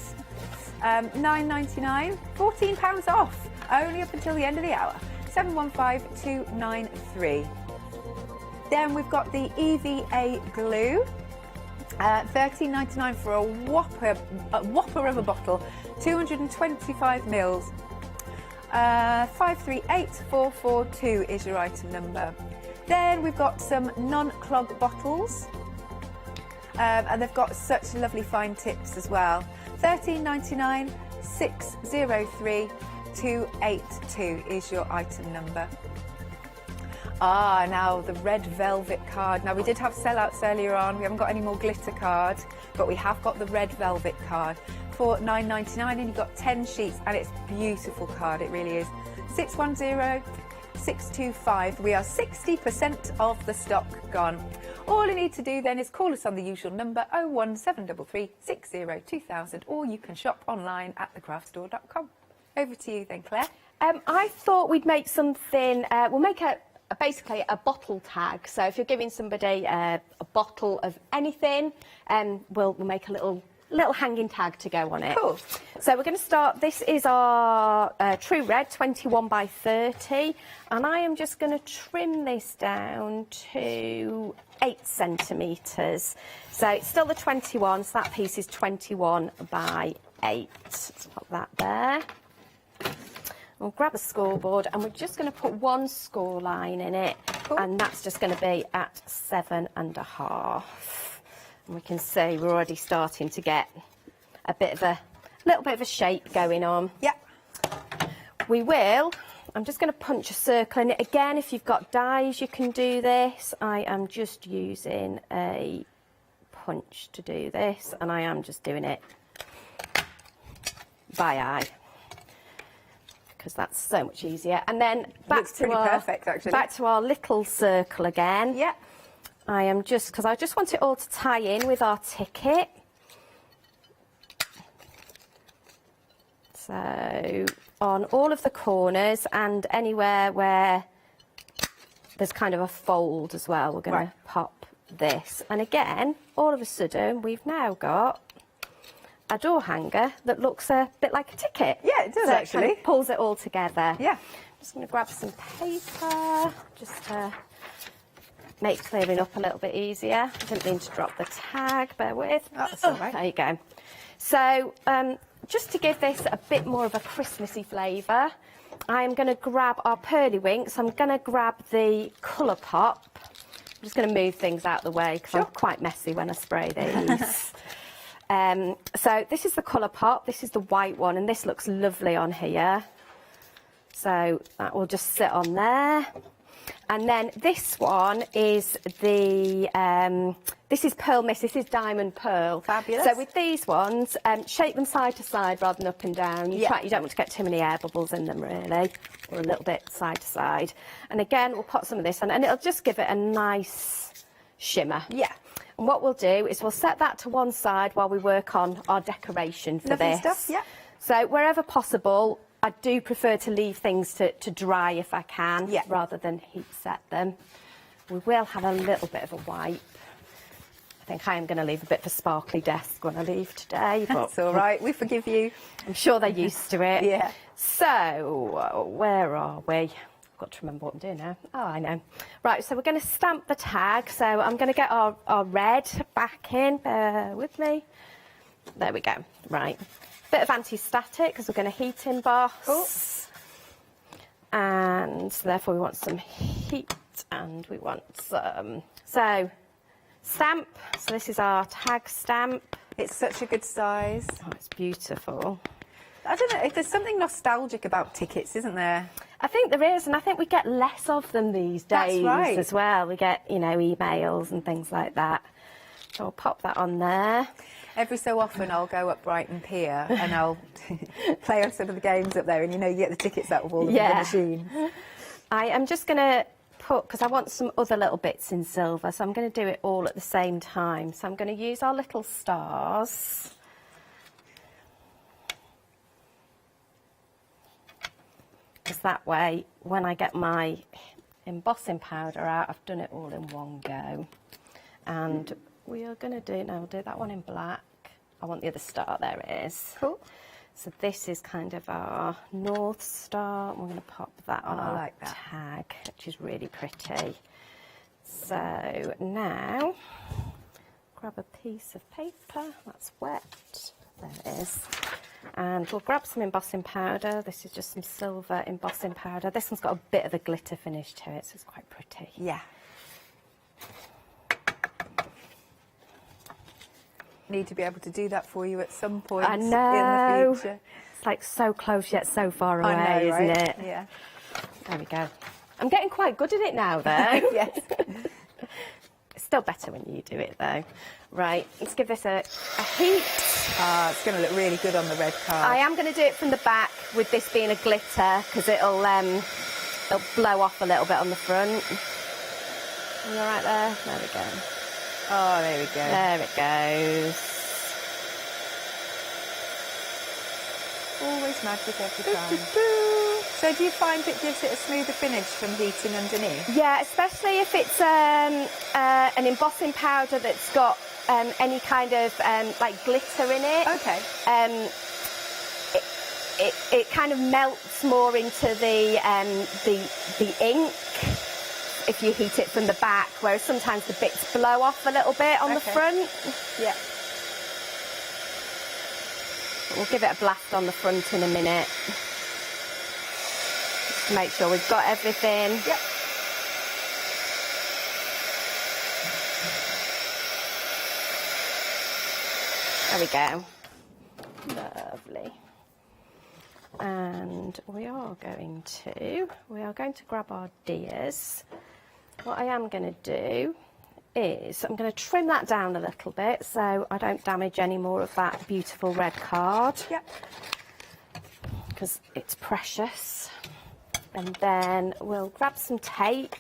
£9.99, £14 off, only up until the end of the hour. 715293. Then we've got the EVA glue, £13.99 for a whopper of a bottle, 225 mils. 538442 is your item number. Then we've got some non-clog bottles, and they've got such lovely fine tips as well. £13.99, 603282 is your item number. Now the red velvet card. Now we did have sellouts earlier on. We haven't got any more glitter cards, but we have got the red velvet card for £9.99, and you've got 10 sheets, and it's a beautiful card. It really is. 610625. We are 60% of the stock gone. All you need to do then is call us on the usual number 01733 602000, or you can shop online at thecraftstore.com. Over to you then, Claire. I thought we'd make something. We'll make basically a bottle tag. So if you're giving somebody a bottle of anything, we'll make a little little hanging tag to go on it. Cool. So we're going to start, this is our True Red 21 by 30, and I am just going to trim this down to 8 centimetres. So it's still the 21, so that piece is 21 by 8. Let's pop that there. We'll grab a scoreboard, and we're just going to put one score line in it, and that's just going to be at 7.5. And we can see we're already starting to get a little bit of a shape going on. Yep. We will. I'm just going to punch a circle in it. Again, if you've got dies, you can do this. I am just using a punch to do this, and I am just doing it by eye, because that's so much easier. And then back Looks pretty perfect, actually. Back to our little circle again. Yeah. I am just, because I just want it all to tie in with our ticket. So on all of the corners and anywhere where there's kind of a fold as well, we're going to pop this. And again, all of a sudden, we've now got a door hanger that looks a bit like a ticket. Yeah, it does, so actually. It kind of pulls it all together. Yeah. I'm just going to grab some paper, just to make clearing up a little bit easier. I didn't mean to drop the tag, bear with. Oh, that's all right. There you go. So, just to give this a bit more of a Christmassy flavour, I'm going to grab our pearly winks. I'm going to grab the colour pop. I'm just going to move things out of the way because I'm quite messy when I spray these. So this is the colour pop. This is the white one, and this looks lovely on here. So that will just sit on there. And then this one is the, this is pearl mist, this is diamond pearl. Fabulous. So with these ones, shape them side to side rather than up and down. You don't want to get too many air bubbles in them really, or a little bit side to side. And again, we'll put some of this on, and it'll just give it a nice shimmer. Yeah. And what we'll do is we'll set that to one side while we work on our decoration for Lovely this. stuff, yeah. So wherever possible, I do prefer to leave things to dry if I can, rather than heat set them. We will have a little bit of a wipe. I think I am going to leave a bit of a sparkly desk when I leave today. But that's all right, we forgive you. I'm sure they're used to it. Yeah. So, where are we? I've got to remember what I'm doing now. Oh, I know. Right, so we're going to stamp the tag. So I'm going to get our red back in. Bear with me. There we go. Right. Bit of anti-static because we're going to heat emboss. And therefore we want some heat and we want some. So, stamp. So this is our tag stamp. It's such a good size. Oh, it's beautiful. I don't know, if there's something nostalgic about tickets, isn't there? I think there is, and I think we get less of them these days as well. We get, you know, emails and things like that. So I'll pop that on there. Every so often I'll go up Brighton Pier and I'll play on some of the games up there, and you know, you get the tickets out of all of the machines. I am just going to put, because I want some other little bits in silver, so I'm going to do it all at the same time. So I'm going to use our little stars. Because that way, when I get my embossing powder out, I've done it all in one go. And we are going to do, now we'll do that one in black. I want the other star, there it is. Cool. So this is kind of our North Star. We're going to pop that on our tag, which is really pretty. So now, grab a piece of paper that's wet. There it is. And we'll grab some embossing powder. This is just some silver embossing powder. This one's got a bit of a glitter finish to it, so it's quite pretty. Yeah. Need to be able to do that for you at some point in the future. It's like so close yet so far away, I know, right? isn't it? Yeah. There we go. I'm getting quite good at it now, though. Yes. It's still better when you do it, though. Right, let's give this a heat. Ah, it's going to look really good on the red card. I am going to do it from the back with this being a glitter, because it'll blow off a little bit on the front. Are you all right there? There we go. Oh, there we go. There it goes. Always magic every time. So do you find it gives it a smoother finish from heating underneath? Yeah, especially if it's an embossing powder that's got any kind of like glitter in it. Okay. It kind of melts more into the ink if you heat it from the back, whereas sometimes the bits blow off a little bit on the front. Yeah. We'll give it a blast on the front in a minute. Just to make sure we've got everything. Yep. There we go. Lovely. And we are going to grab our deers. What I am going to do is I'm going to trim that down a little bit so I don't damage any more of that beautiful red card. Yep. Because it's precious. And then we'll grab some tape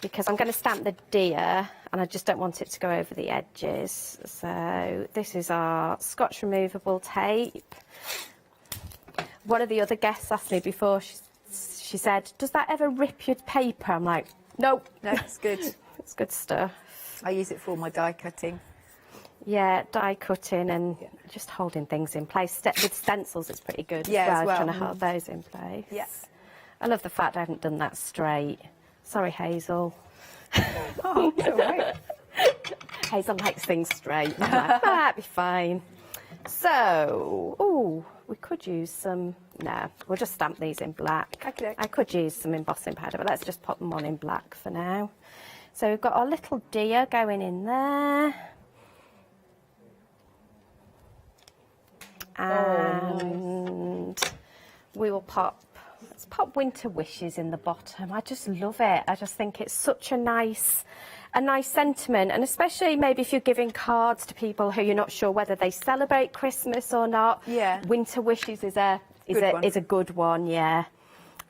because I'm going to stamp the deer and I just don't want it to go over the edges. So this is our Scotch removable tape. One of the other guests asked me before, she said, does that ever rip your paper? I'm like, nope. No, it's good. It's good stuff. I use it for all my die cutting. Yeah, die cutting and just holding things in place. With stencils, it's pretty good as well. Trying to hold those in place. Yes. I love the fact I haven't done that straight. Sorry, Hazel. Oh, it's all right. Hazel likes things straight. I'm like, that'd be fine. So, ooh, we could use some. No, we'll just stamp these in black. Okay. I could use some embossing powder, but let's just pop them on in black for now. So we've got our little deer going in there. And we will let's pop Winter Wishes in the bottom. I just love it. I just think it's such a nice sentiment, and especially maybe if you're giving cards to people who you're not sure whether they celebrate Christmas or not. Yeah. Winter Wishes is a good one, yeah.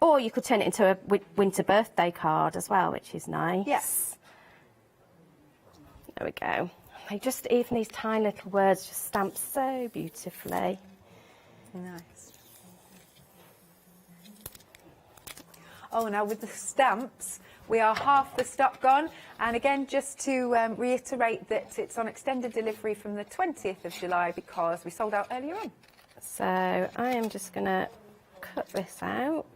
Or you could turn it into a winter birthday card as well, which is nice. Yes. There we go. Even these tiny little words just stamp so beautifully. Nice. Oh, now with the stamps, we are half the stock gone. And again, just to reiterate that it's on extended delivery from the 20th of July because we sold out earlier on. So I am just going to cut this out.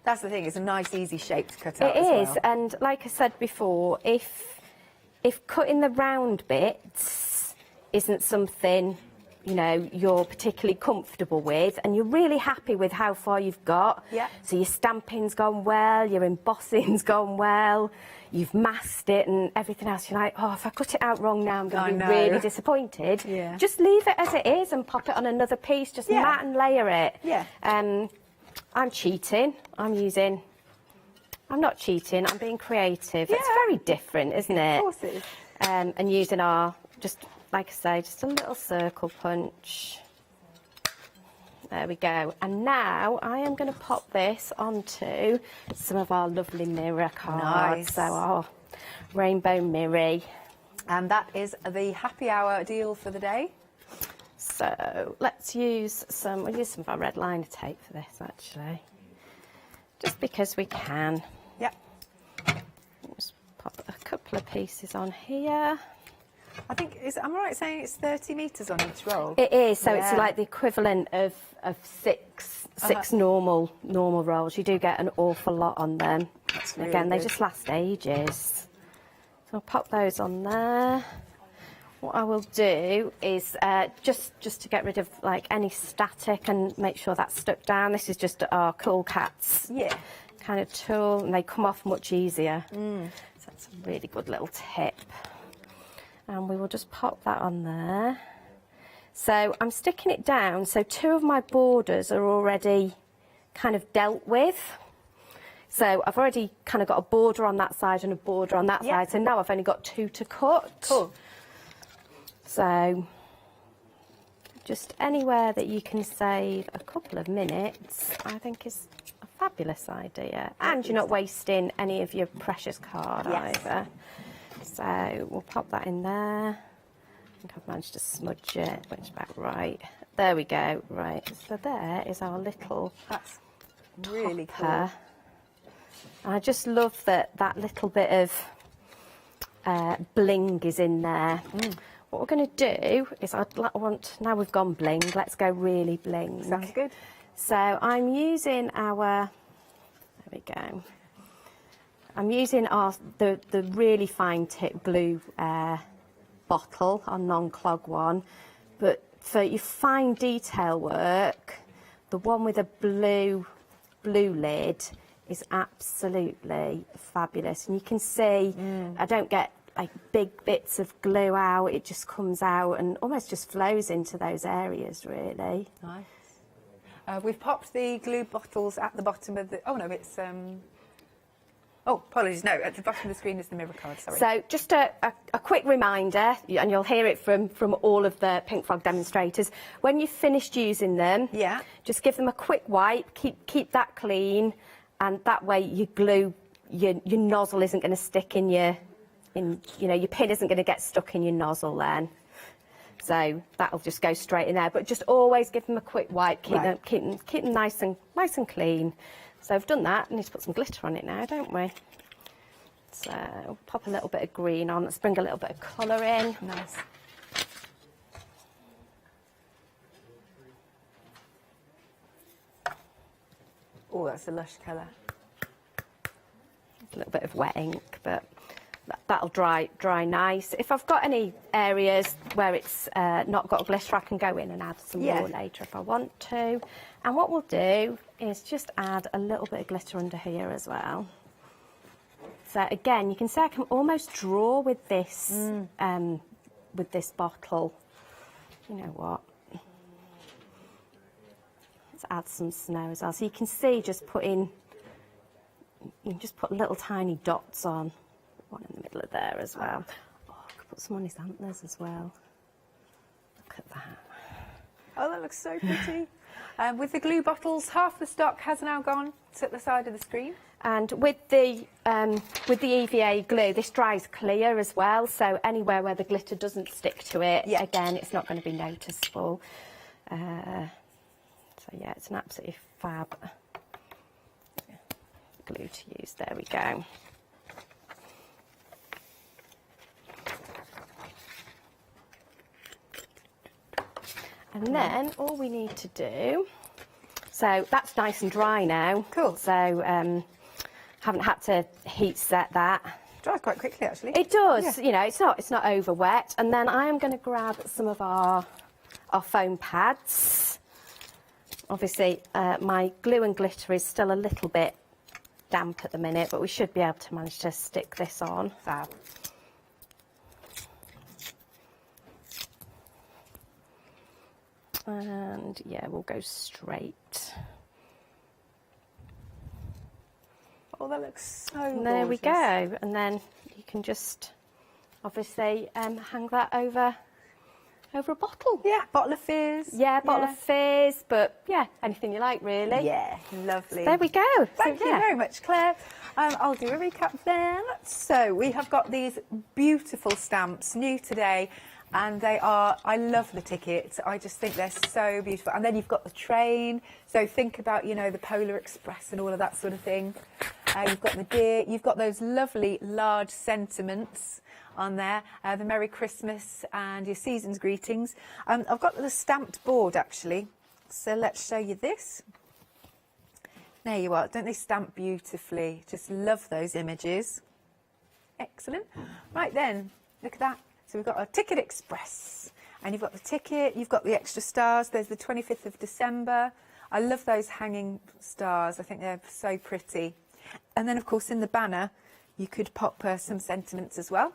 That's the thing, it's a nice, easy shape to cut out. It as is, well. and like I said before, if cutting the round bits isn't something you're particularly comfortable with and you're really happy with how far you've got, so your stamping's gone well, your embossing's gone well, you've masked it and everything else, you're like, oh, if I cut it out wrong now I'm going to be really disappointed. Just leave it as it is and pop it on another piece, just mat and layer it. I'm cheating. I'm not cheating, I'm being creative. It's very different, isn't it? Of course it is. And using our, like I say, just a little circle punch. There we go. And now I am going to pop this onto some of our lovely mirror cards. Nice. So our rainbow mirror. And that is the happy hour deal for the day. So let's use we'll use some of our red liner tape for this actually. Just because we can. Yep. Just pop a couple of pieces on here. I think, am I right saying it's 30 metres on each roll? It is, so it's like the equivalent of six normal rolls. You do get an awful lot on them. That's and really again, they good. just last ages. So I'll pop those on there. What I will do is just to get rid of any static and make sure that's stuck down. This is just our Cool Cats kind of tool, and they come off much easier. So that's a really good little tip. And we will just pop that on there. So I'm sticking it down, so two of my borders are already kind of dealt with. So I've already kind of got a border on that side and a border on that side, so now I've only got two to cut. Cool. So just anywhere that you can save a couple of minutes, I think is a fabulous idea. And you're not wasting any of your precious card either. So we'll pop that in there. I think I've managed to smudge it, which is about right. There we go. Right, so there is our little really topper. And I just love that little bit of bling is in there. What we're going to do is now we've gone bling, let's go really bling. Sounds good. So I'm using there we go. I'm using the really fine tip blue bottle, our non-clog one, but for your fine detail work, the one with a blue lid is absolutely fabulous. And you can see I don't get like big bits of glue out, it just comes out and almost just flows into those areas, really. Nice. We've popped the glue bottles at the bottom of the... Oh, no, it's... Oh, apologies, no, at the bottom of the screen is the mirror card, sorry. So just a quick reminder, and you'll hear it from all of the Pink Frog demonstrators, when you've finished using them, just give them a quick wipe, keep that clean, and that way your glue, your nozzle isn't going to stick in your pin isn't going to get stuck in your nozzle then. So that'll just go straight in there, but just always give them a quick wipe, keep them nice and clean. So I've done that. I need to put some glitter on it now, don't we? So we'll pop a little bit of green on. Let's bring a little bit of colour in. Nice. Oh, that's a lush colour. A little bit of wet ink, but that'll dry nice. If I've got any areas where it's not got a glitter, I can go in and add some more later if I want to. And what we'll do is just add a little bit of glitter under here as well. So again, you can see I can almost draw with this bottle. You know what? Let's add some snow as well. So you can see you can just put little tiny dots on. One in the middle of there as well. Oh, I could put some on his antlers as well. Look at that. Oh, that looks so pretty. With the glue bottles, half the stock has now gone to the side of the screen. And with the EVA glue, this dries clear as well, so anywhere where the glitter doesn't stick to it, again, it's not going to be noticeable. So yeah, it's an absolutely fab glue to use. There we go. And then all we need to do, so that's nice and dry now. Cool. So haven't had to heat set that. It dries quite quickly, actually. It does. You know, it's not over wet. And then I am going to grab some of our foam pads. Obviously, my glue and glitter is still a little bit damp at the minute, but we should be able to manage to stick this on. Fab. And yeah, we'll go straight. Oh, that looks so gorgeous. There we go. And then you can just obviously hang that over a bottle. Yeah, bottle of fizz. Yeah, bottle of fizz, but yeah, anything you like really. Yeah, lovely. So there we go. Thank you very much, Claire. I'll do a recap then. So we have got these beautiful stamps, new today. And they are, I love the tickets. I just think they're so beautiful. And then you've got the train. So think about, you know, the Polar Express and all of that sort of thing. You've got the deer. You've got those lovely large sentiments on there. The Merry Christmas and your season's greetings. I've got the stamped board, actually. So let's show you this. There you are. Don't they stamp beautifully? Just love those images. Excellent. Right then, look at that. So we've got a Ticket Express, and you've got the ticket, you've got the extra stars. There's the 25th of December. I love those hanging stars. I think they're so pretty. And then, of course, in the banner, you could pop some sentiments as well.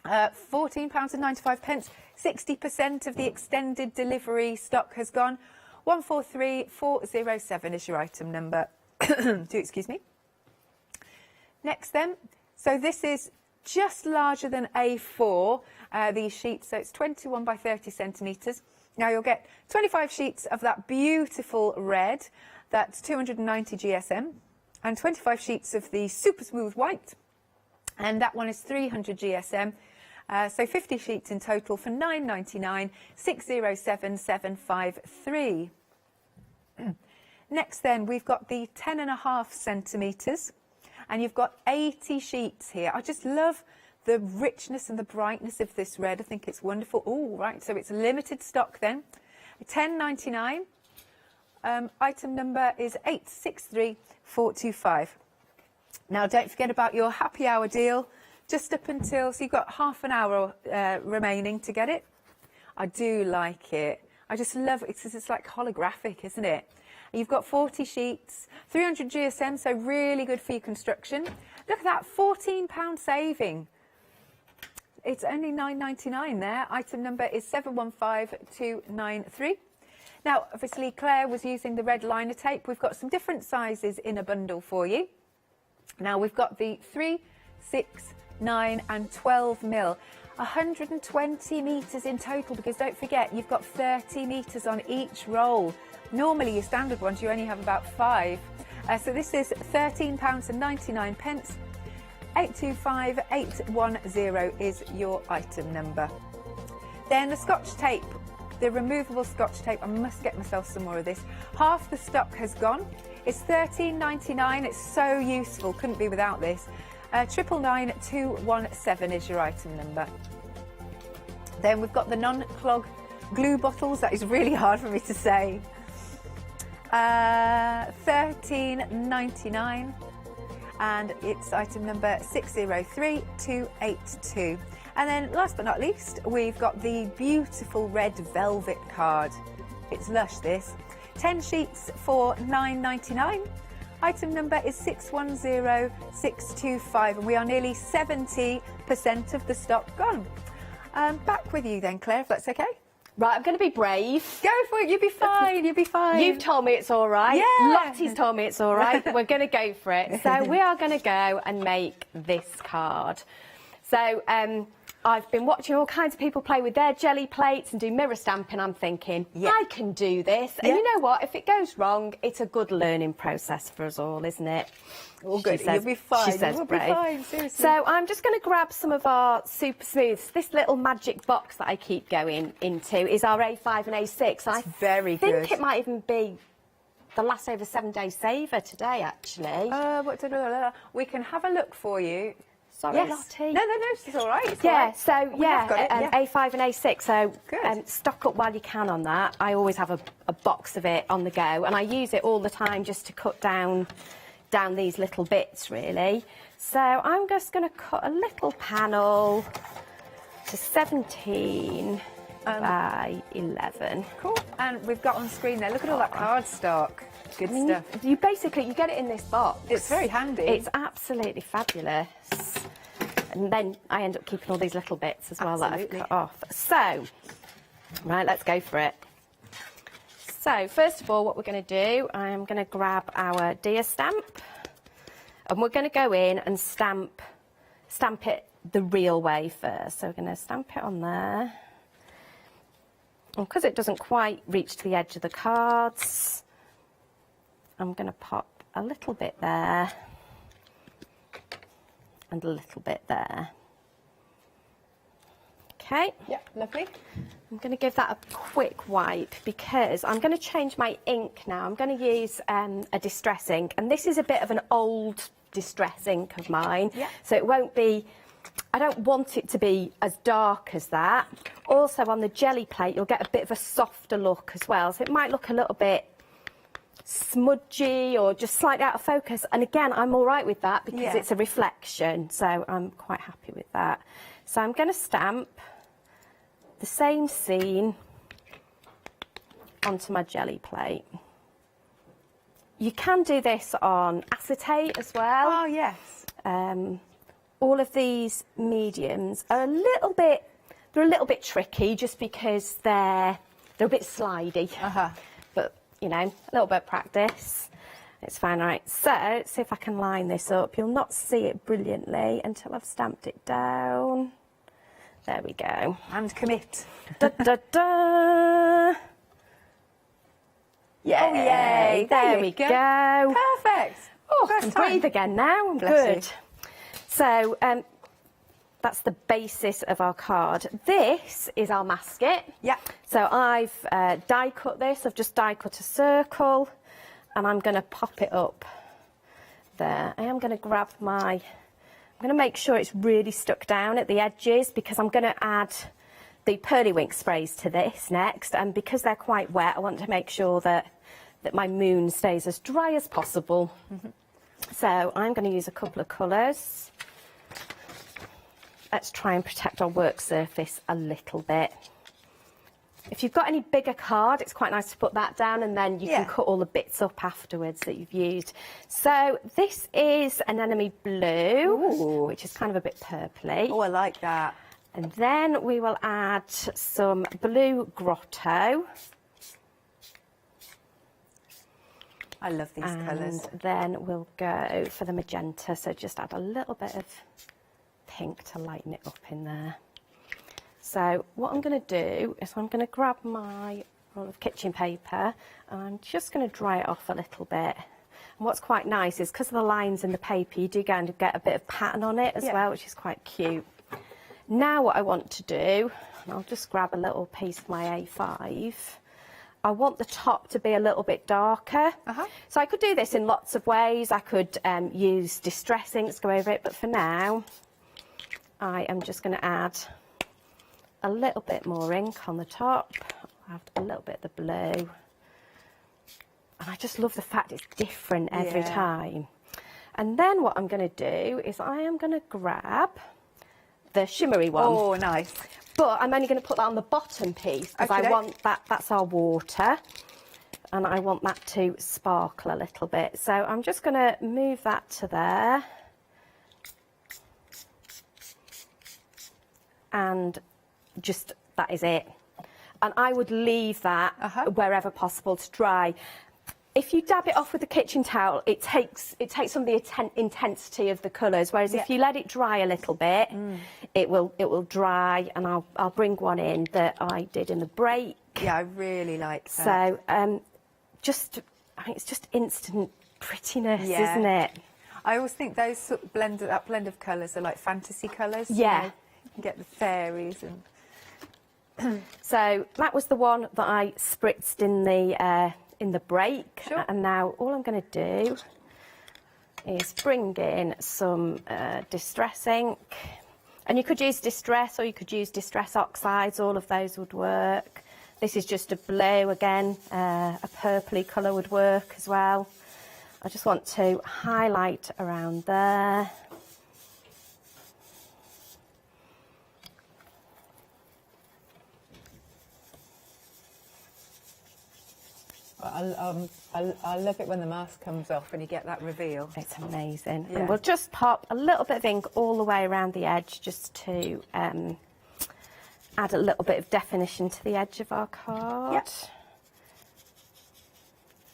£14.95. 60% of the extended delivery stock has gone. 143407 is your item number. Do excuse me. Next then, so this is just larger than A4, these sheets, so it's 21 by 30 centimetres. Now you'll get 25 sheets of that beautiful red, that's 290 GSM, and 25 sheets of the super smooth white, and that one is 300 GSM. So 50 sheets in total for £9.99, 607753. Next then, we've got the 10.5 centimetres. And you've got 80 sheets here. I just love the richness and the brightness of this red. I think it's wonderful. Oh, right, so it's limited stock then. £10.99. Item number is 863425. Now, don't forget about your happy hour deal. Just up until, so you've got half an hour remaining to get it. I do like it. I just love it. It's like holographic, isn't it? You've got 40 sheets, 300 GSM, so really good for your construction. Look at that, £14 saving. It's only £9.99 there. Item number is 715293. Now, obviously, Claire was using the red liner tape. We've got some different sizes in a bundle for you. Now, we've got the 3, 6, 9 and 12 mil. 120 metres in total, because don't forget, you've got 30 metres on each roll. Normally, your standard ones, you only have about 5. So this is £13.99. 825810 is your item number. Then the Scotch tape, the removable Scotch tape. I must get myself some more of this. Half the stock has gone. It's £13.99. It's so useful. Couldn't be without this. 999217 is your item number. Then we've got the non-clog glue bottles. That is really hard for me to say. £13.99. And it's item number 603282. And then last but not least, we've got the beautiful red velvet card. It's lush, this. 10 sheets for £9.99. Item number is 610625, and we are nearly 70% of the stock gone. Back with you then, Claire, if that's okay. Right, I'm going to be brave. Go for it, you'll be fine, you'll be fine. You've told me it's all right. Yeah. Lottie's told me it's all right. We're going to go for it. So we are going to go and make this card. So I've been watching all kinds of people play with their jelly plates and do mirror stamping. I'm thinking, I can do this. And you know what? If it goes wrong, it's a good learning process for us all, isn't it? All good. You'll be fine. She says You'll brave. be fine, seriously. So I'm just going to grab some of our super smooths. This little magic box that I keep going into is our A5 and A6. That's very good. I think it might even be the last over 7-day saver today, actually. We can have a look for you. Sorry, yes. Lottie. No, it's all right. It's yeah, all right. so We have got it, A5 and A6, so Good. stock up while you can on that. I always have a box of it on the go, and I use it all the time just to cut down these little bits, really. So I'm just going to cut a little panel to 17 by 11. Cool. And we've got on screen there, look at all that cardstock. Good stuff. You get it in this box. It's very handy. It's absolutely fabulous. And then I end up keeping all these little bits as well that I've cut off. So, right, let's go for it. So, first of all, what we're going to do, I'm going to grab our Dear stamp, and we're going to go in and stamp it the real way first. So we're going to stamp it on there. And because it doesn't quite reach to the edge of the cards, I'm going to pop a little bit there and a little bit there. Okay. Yeah, lovely. I'm going to give that a quick wipe because I'm going to change my ink now. I'm going to use a distress ink, and this is a bit of an old distress ink of mine. Yeah. So it won't be, I don't want it to be as dark as that. Also on the jelly plate, you'll get a bit of a softer look as well. So it might look a little bit smudgy or just slightly out of focus, and again I'm all right with that because it's a reflection, so I'm quite happy with that. So I'm going to stamp the same scene onto my jelly plate. You can do this on acetate as well. Oh yes. All of these mediums are a little bit tricky just because they're a bit slidey. But you know, a little bit of practice, it's fine. Right, so let's see if I can line this up. You'll not see it brilliantly until I've stamped it down. There we go. And commit. Da, da, da. Yay! Oh, yay. There we go. Perfect. Oh, I can breathe again now. I'm good. So that's the basis of our card. This is our masket. Yeah. So I've die cut this. I've just die cut a circle, and I'm going to pop it up there. I am going to grab my going to make sure it's really stuck down at the edges because I'm going to add the Pearlywink sprays to this next, and because they're quite wet, I want to make sure that my moon stays as dry as possible. So I'm going to use a couple of colours. Let's try and protect our work surface a little bit. If you've got any bigger card, it's quite nice to put that down, and then you can cut all the bits up afterwards that you've used. So this is Anemone Blue, which is kind of a bit purpley. Oh, I like that. And then we will add some Blue Grotto. I love these colours. And then we'll go for the magenta, so just add a little bit of pink to lighten it up in there. So what I'm going to do is I'm going to grab my roll of kitchen paper and I'm just going to dry it off a little bit. And what's quite nice is because of the lines in the paper, you do kind of get a bit of pattern on it as well, which is quite cute. Now what I want to do, and I'll just grab a little piece of my A5, I want the top to be a little bit darker. So I could do this in lots of ways. I could use distress inks to go over it, but for now, I am just going to add a little bit more ink on the top. I'll add a little bit of the blue. And I just love the fact it's different every time. And then what I'm going to do is I am going to grab the shimmery one. Oh, nice. But I'm only going to put that on the bottom piece because I want that's our water. And I want that to sparkle a little bit. So I'm just going to move that to there. And just, that is it. And I would leave that wherever possible to dry. If you dab it off with a kitchen towel, it takes some of the intensity of the colours. Whereas if you let it dry a little bit, it will dry. And I'll bring one in that I did in the break. Yeah, I really like that. So I mean, it's just instant prettiness, isn't it? I always think those sort of that blend of colours are like fantasy colours. Yeah. You know, you can get the fairies and. So that was the one that I spritzed in the break. And now all I'm going to do is bring in some distress ink. And you could use distress or you could use distress oxides. All of those would work. This is just a blue again. A purpley colour would work as well. I just want to highlight around there. I love it when the mask comes off and you get that reveal. It's amazing. Yeah. And we'll just pop a little bit of ink all the way around the edge just to add a little bit of definition to the edge of our card. Yep.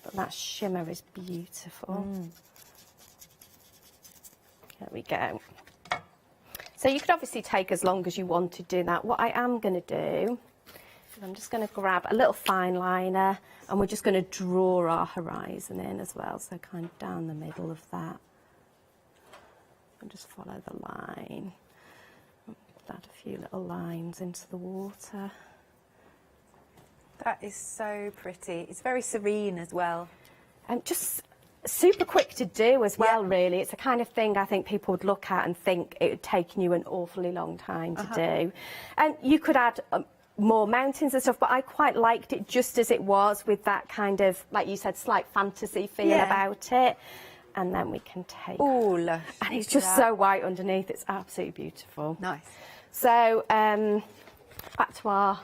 But that shimmer is beautiful. There we go. So you could obviously take as long as you want to do that. What I am going to do is I'm just going to grab a little fine liner and we're just going to draw our horizon in as well. So kind of down the middle of that. And just follow the line. Add a few little lines into the water. That is so pretty. It's very serene as well. And just super quick to do as well, really. It's the kind of thing I think people would look at and think it would take you an awfully long time to do. And you could add more mountains and stuff, but I quite liked it just as it was with that kind of, like you said, slight fantasy feel about it. And then we can take... Oh, lush. And it's just so white underneath. It's absolutely beautiful. Nice. So, back to our...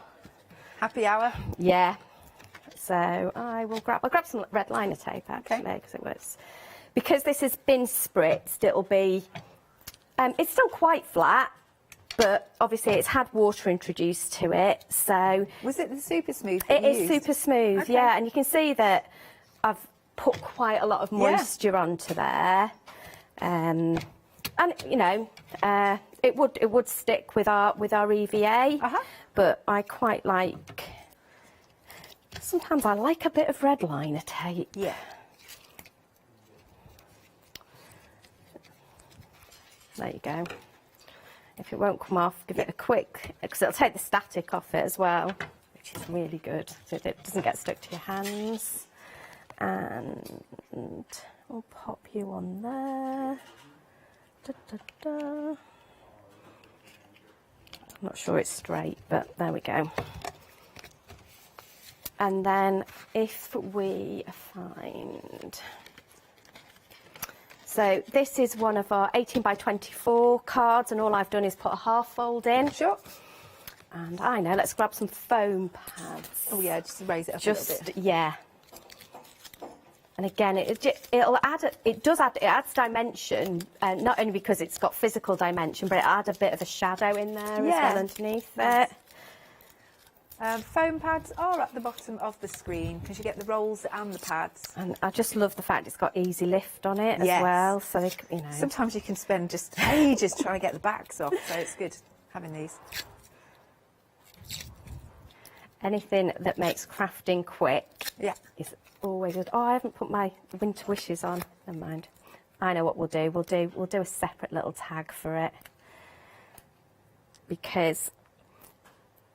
happy hour? Yeah. So I'll grab some red liner tape, actually, because it was... Because this has been spritzed, it'll be... it's still quite flat, but obviously it's had water introduced to it, so... Was it the super smooth It is super smooth, yeah, and you can see that I've put quite a lot of moisture onto there. And, you know, it would stick with our EVA, but I quite like... Sometimes I like a bit of red liner tape. Yeah. There you go. If it won't come off, give it a quick, because it'll take the static off it as well, which is really good, so it doesn't get stuck to your hands. And we'll pop you on there. I'm not sure it's straight, but there we go. And then if we find... So this is one of our 18 by 24 cards, and all I've done is put a half fold in. Sure. And I know, let's grab some foam pads. Oh yeah, just raise it up a little bit. Yeah. And again, it'll add, it adds dimension, not only because it's got physical dimension, but it adds a bit of a shadow in there as well underneath it. Foam pads are at the bottom of the screen because you get the rolls and the pads. And I just love the fact it's got easy lift on it as well. So they, you know, sometimes you can spend just ages trying to get the backs off, so it's good having these. Anything that makes crafting quick is always good. Oh, I haven't put my winter wishes on. Never mind. I know what we'll do. We'll do a separate little tag for it, because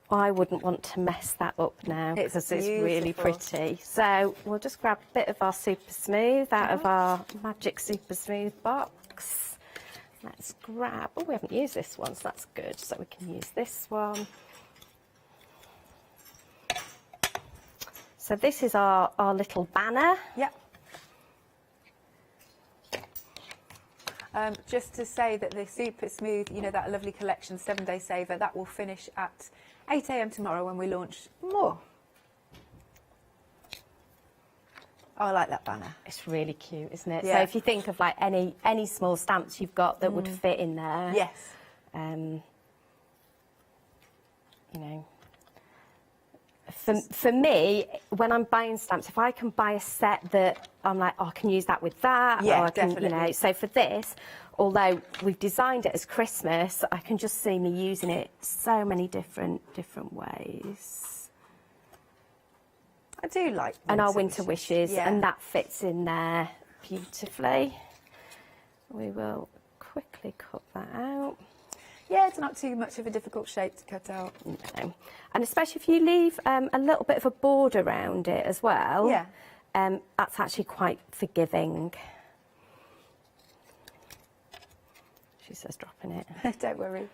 I wouldn't want to mess that up now, because it's really pretty. So we'll just grab a bit of our Super Smooth out of our Magic Super Smooth box. Let's grab, oh, we haven't used this one, so that's good. So we can use this one. So this is our little banner. Yep. Just to say that the Super Smooth, you know, that lovely collection, 7-day saver, that will finish at 8 AM tomorrow when we launch more. Oh, I like that banner. It's really cute, isn't it? Yeah. So if you think of like any small stamps you've got that would fit in there. Yes. You know, for me, when I'm buying stamps, if I can buy a set that I'm like, oh, I can use that with that, yeah, or I can, definitely. you know. So for this, although we've designed it as Christmas, I can just see me using it so many different ways. I do like and our winter wishes, yeah. and that fits in there beautifully. We will quickly cut that out. Yeah, it's not too much of a difficult shape to cut out. No. And especially if you leave a little bit of a border around it as well, yeah. That's actually quite forgiving. She says dropping it. Don't worry.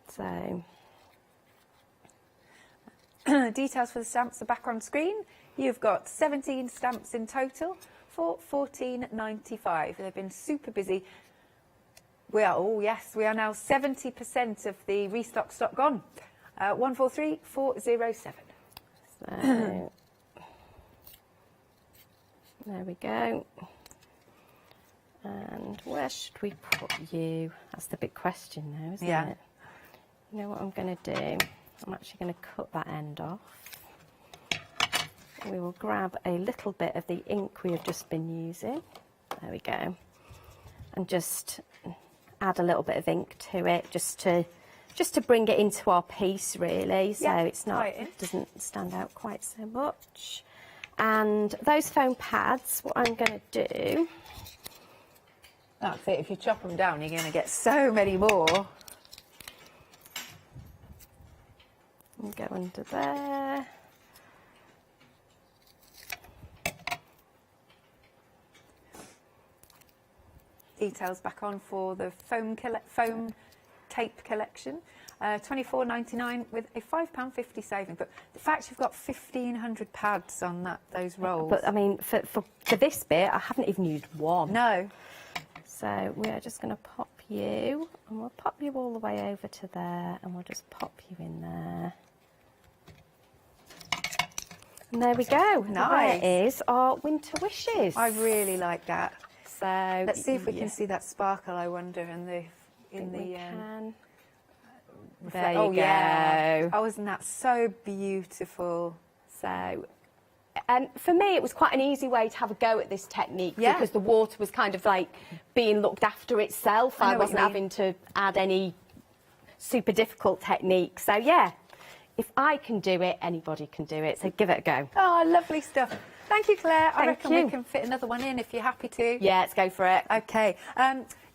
So, details for the stamps are back on screen. You've got 17 stamps in total for £14.95. They've been super busy. We are, oh yes, we are now 70% of the restock stock gone. 143407. So, there we go. And where should we put you? That's the big question now, isn't it? You know what I'm going to do? I'm actually going to cut that end off. We will grab a little bit of the ink we have just been using. There we go. And just add a little bit of ink to it, just to bring it into our piece, really, so it's not, it doesn't stand out quite so much. And those foam pads, what I'm going to do, that's it, if you chop them down you're going to get so many more. and go under there. Details back on for the foam tape collection. £24.99 with a £5.50 saving. But the fact you've got 1,500 pads on those rolls. But I mean, for this bit, I haven't even used one. No. So we are just going to pop you, and we'll pop you all the way over to there, and we'll just pop you in there. And there we go. Nice. There is our winter wishes. I really like that. So let's see if we can see that sparkle. I wonder in the can. There you go. Yeah. Oh, isn't that so beautiful? So, for me, it was quite an easy way to have a go at this technique because the water was kind of like being looked after itself. I wasn't having to add any super difficult technique. So, yeah, if I can do it, anybody can do it. So give it a go. Oh, lovely stuff. Thank you, Claire. I Thank reckon you. we can fit another one in if you're happy to. Yeah, let's go for it. Okay.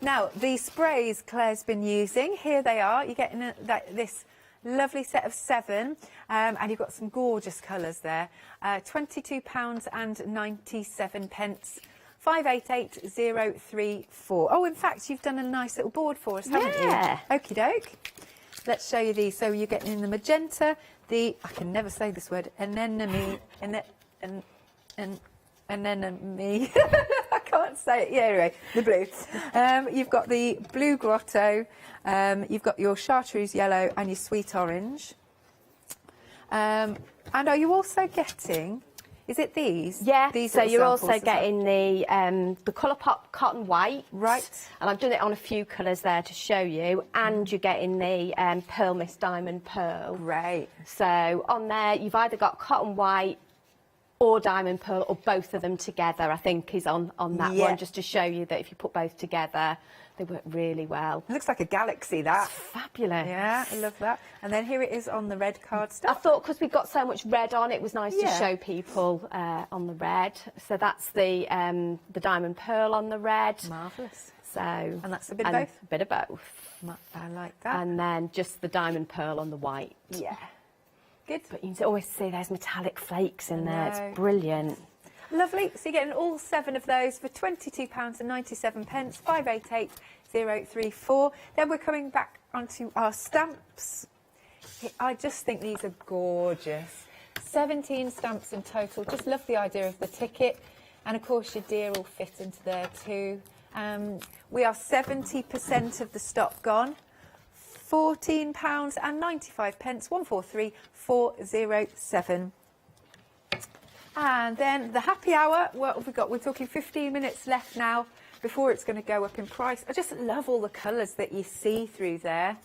Now, the sprays Claire's been using, here they are. You're getting this lovely set of 7, and you've got some gorgeous colours there. £22.97 588034. Oh, in fact, you've done a nice little board for us, haven't Yeah. you? Okie doke. Let's show you these. So you're getting in the magenta, I can never say this word, anemone, anemone. I can't say it. Yeah, anyway, the blue. You've got the blue grotto, you've got your chartreuse yellow and your sweet orange. And are you also getting, is it these? Yeah, these so you're samples also as well? getting the Colourpop cotton white. Right. And I've done it on a few colours there to show you. And you're getting the Pearl Mist Diamond Pearl. Right. So on there, you've either got cotton white or diamond pearl, or both of them together, I think is on that one, just to show you that if you put both together, they work really well. It looks like a galaxy, that. It's fabulous. Yeah, I love that. And then here it is on the red cardstock. I thought because we've got so much red on, it was nice to Yeah. show people on the red. So that's the diamond pearl on the red. Marvellous. So, and that's a bit of both? A bit of both. I like that. And then just the diamond pearl on the white. Yeah. Good. But you can always see there's metallic flakes in there. No. It's brilliant. Lovely. So you're getting all 7 of those for £22.97, 588034. Then we're coming back onto our stamps. I just think these are gorgeous. 17 stamps in total. Just love the idea of the ticket. And of course your deer will fit into there too. We are 70% of the stock gone. £14.95, 143407. And then the happy hour, what have we got? We're talking 15 minutes left now before it's going to go up in price. I just love all the colours that you see through there.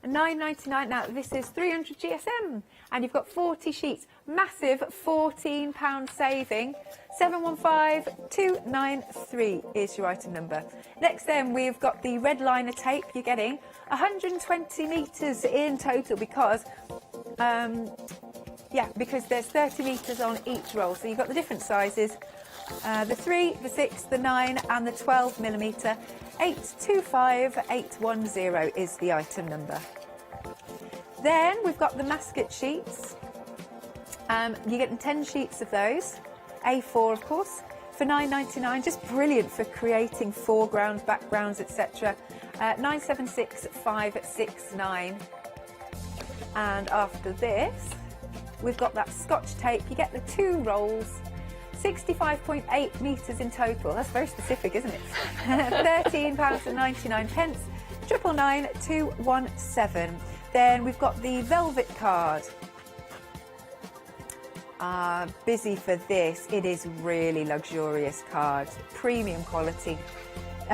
£9.99. Now this is 300 GSM and you've got 40 sheets. Massive £14 saving. 715293 is your item number. Next then we've got the red liner tape. You're getting 120 metres in total because because there's 30 metres on each roll. So you've got the different sizes. The 3, the 6, the 9 and the 12mm. 825810 is the item number. Then we've got the mascot sheets. You're getting 10 sheets of those, A4 of course, for £9.99. Just brilliant for creating foreground, backgrounds, etc. 976569. And after this, we've got that Scotch tape. You get the 2 rolls. 65.8 metres in total. That's very specific, isn't it? £13.99, 9999217. Then we've got the velvet card. Busy for this. It is really luxurious card, premium quality.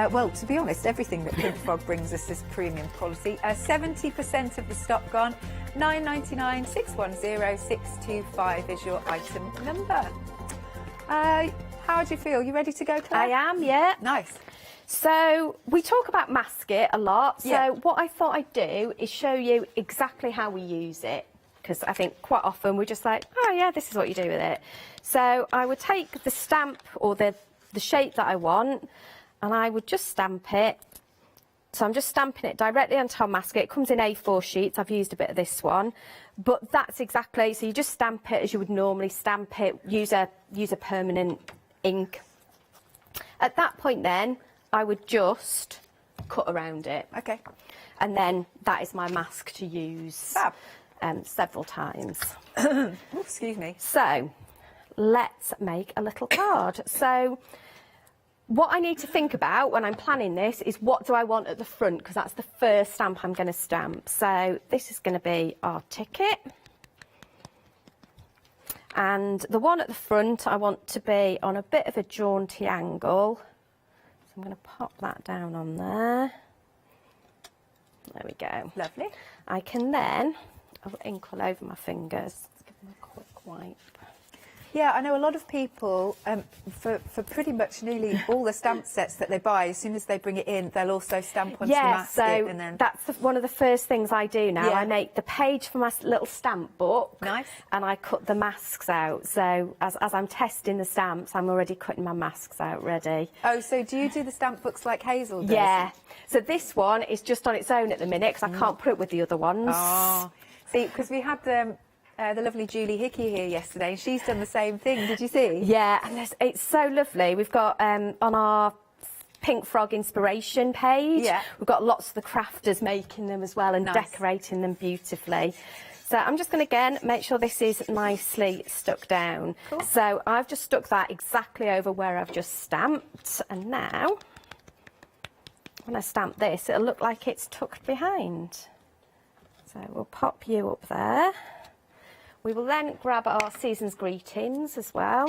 Well, to be honest, everything that Pink Frog brings us is premium quality. 70% of the stock gone. £9.99, 610625 is your item number. How do you feel? You ready to go, Claire? I am, yeah. Nice. So we talk about mascot a lot. So Yeah. what I thought I'd do is show you exactly how we use it. Because I think quite often we're just like, oh yeah, this is what you do with it. So I would take the stamp or the shape that I want and I would just stamp it. So I'm just stamping it directly onto our mascot. It comes in A4 sheets. I've used a bit of this one. But that's exactly, so you just stamp it as you would normally stamp it, use a permanent ink. At that point then, I would just cut around it. Okay. And then that is my mask to use several times. Excuse me. So, let's make a little card. So, what I need to think about when I'm planning this is what do I want at the front, because that's the first stamp I'm going to stamp. So this is going to be our ticket. And the one at the front I want to be on a bit of a jaunty angle. So I'm going to pop that down on there. There we go. Lovely. I can then, I'll ink all over my fingers. Let's give them a quick wipe. Yeah, I know a lot of people, for pretty much nearly all the stamp sets that they buy, as soon as they bring it in, they'll also stamp onto the mascot. So and then... that's one of the first things I do now. Yeah. I make the page for my little stamp book. Nice. And I cut the masks out. So as I'm testing the stamps, I'm already cutting my masks out ready. Oh, so do you do the stamp books like Hazel does? Yeah. So this one is just on its own at the minute because I can't put it with the other ones. Oh. See, because we had the lovely Julie Hickey here yesterday, and she's done the same thing. Did you see? Yeah, and it's so lovely. We've got on our Pink Frog inspiration page, we've got lots of the crafters making them as well and decorating them beautifully. So I'm just going to, again, make sure this is nicely stuck down. Cool. So I've just stuck that exactly over where I've just stamped. And now, when I stamp this, it'll look like it's tucked behind. So we'll pop you up there. We will then grab our season's greetings as well.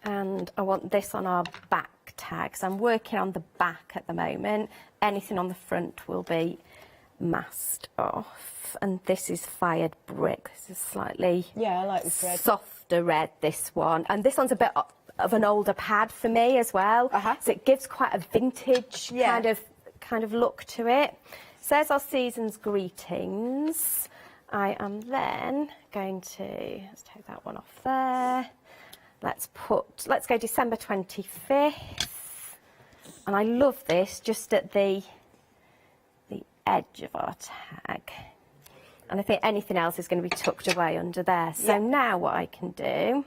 And I want this on our back tags. I'm working on the back at the moment. Anything on the front will be masked off. And this is fired brick. This is slightly I like this red. Softer red, this one. And this one's a bit of an older pad for me as well. So it gives quite a vintage kind of look to it. So there's our season's greetings. I am then going to, let's take that one off there. Let's go December 25th. And I love this just at the edge of our tag. And I think anything else is going to be tucked away under there. So now what I can do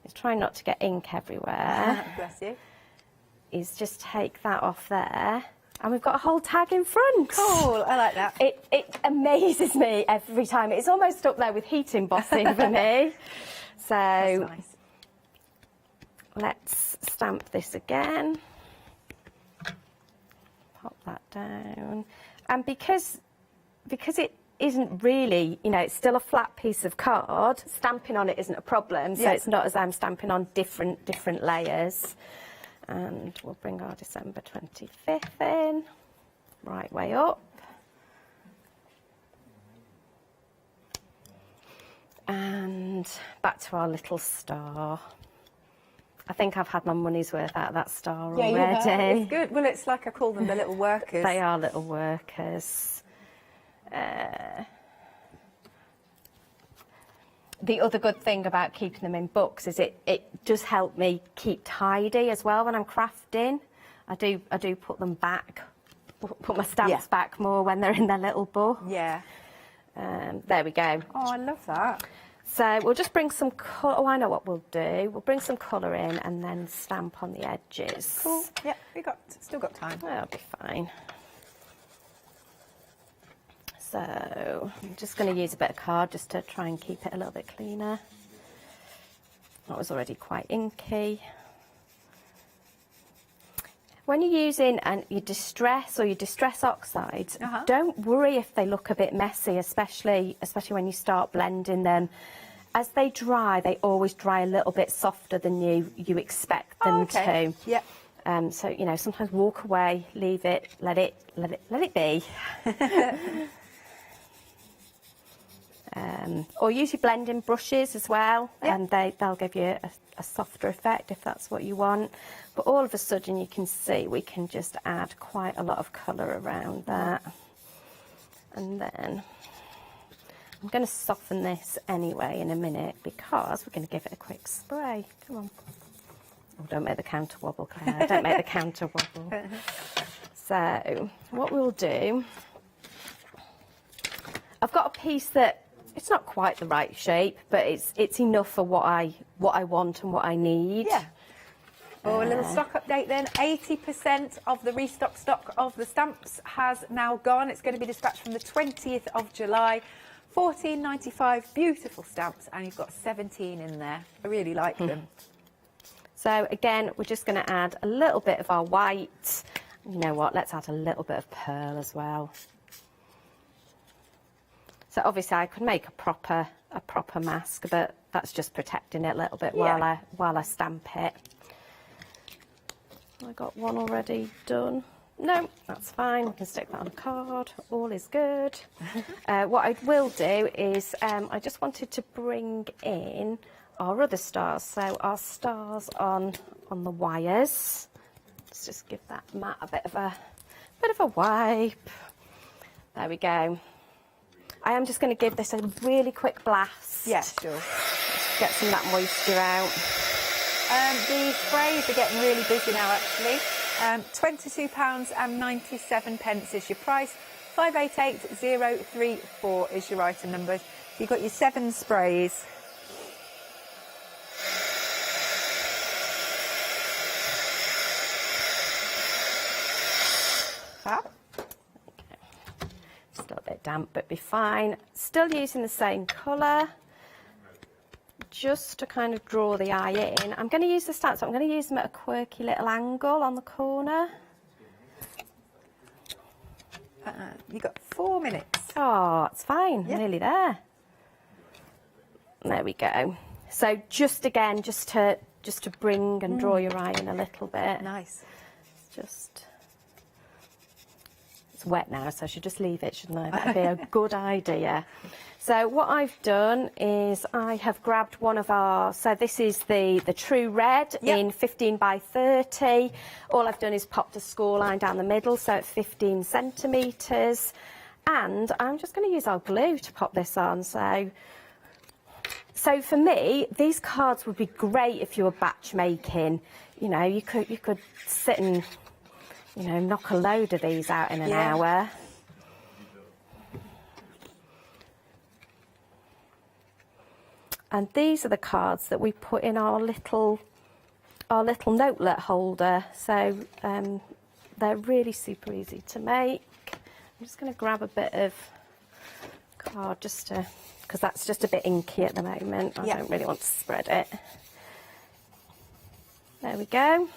is try not to get ink everywhere. Bless you. Is just take that off there. And we've got a whole tag in front. Cool, I like that. It amazes me every time. It's almost up there with heat embossing for me. So that's nice. Let's stamp this again. Pop that down. And because it isn't really, it's still a flat piece of card, stamping on it isn't a problem. So it's not as I'm stamping on different layers. And we'll bring our December 25th in, right way up. And back to our little star. I think I've had my money's worth out of that star already. It's good. Well, it's like I call them the little workers. They are little workers. The other good thing about keeping them in books is it does help me keep tidy as well when I'm crafting. I do put them back, put my stamps back more when they're in their little book. Yeah. There we go. Oh, I love that. So we'll just bring some colour. Oh, I know what we'll do. We'll bring some colour in and then stamp on the edges. Cool. Yeah, still got time. That'll be fine. So I'm just going to use a bit of card just to try and keep it a little bit cleaner. That was already quite inky. When you're using your distress or your distress oxides, don't worry if they look a bit messy, especially when you start blending them. As they dry, they always dry a little bit softer than you expect them to. Yeah. So sometimes walk away, leave it, let it be. Or use your blending brushes as well, and they'll give you a softer effect if that's what you want. But all of a sudden you can see we can just add quite a lot of colour around that. And then I'm going to soften this anyway in a minute because we're going to give it a quick spray. Come on. Oh, don't make the counter wobble, Claire. Don't make the counter wobble. So what we'll do, I've got a piece that it's not quite the right shape, but it's enough for what I want and what I need. Yeah. Oh, a little stock update then. 80% of the restock stock of the stamps has now gone. It's going to be dispatched from the 20th of July. £14.95, beautiful stamps, and you've got 17 in there. I really like them. So again, we're just going to add a little bit of our white. You know what? Let's add a little bit of pearl as well. So obviously I could make a proper mask, but that's just protecting it a little bit while I stamp it. I got one already done. No, that's fine. We can stick that on a card. All is good. What I will do is I just wanted to bring in our other stars. So our stars on the wires. Let's just give that mat a bit of a wipe. There we go. I am just going to give this a really quick blast. Yeah, sure. Let's get some of that moisture out. The sprays are getting really busy now, actually. £22.97 is your price. 588034 is your item numbers. You've got your 7 sprays. Still a bit damp, but be fine. Still using the same colour, just to kind of draw the eye in. I'm going to use the stamps, but I'm going to use them at a quirky little angle on the corner. You've got 4 minutes. Oh, it's fine. Nearly there. There we go. So just again, just to bring and draw your eye in a little bit. Nice. It's wet now, so I should just leave it, shouldn't I? That'd be a good idea. So what I've done is I have grabbed one of our, so this is the true red in 15 by 30. All I've done is popped a score line down the middle, so it's 15 centimetres. And I'm just going to use our glue to pop this on. So for me, these cards would be great if you were batch making. You know, you could sit and, you know, knock a load of these out in an hour. And these are the cards that we put in our little notelet holder. So they're really super easy to make. I'm just going to grab a bit of card because that's just a bit inky at the moment. I don't really want to spread it. There we go.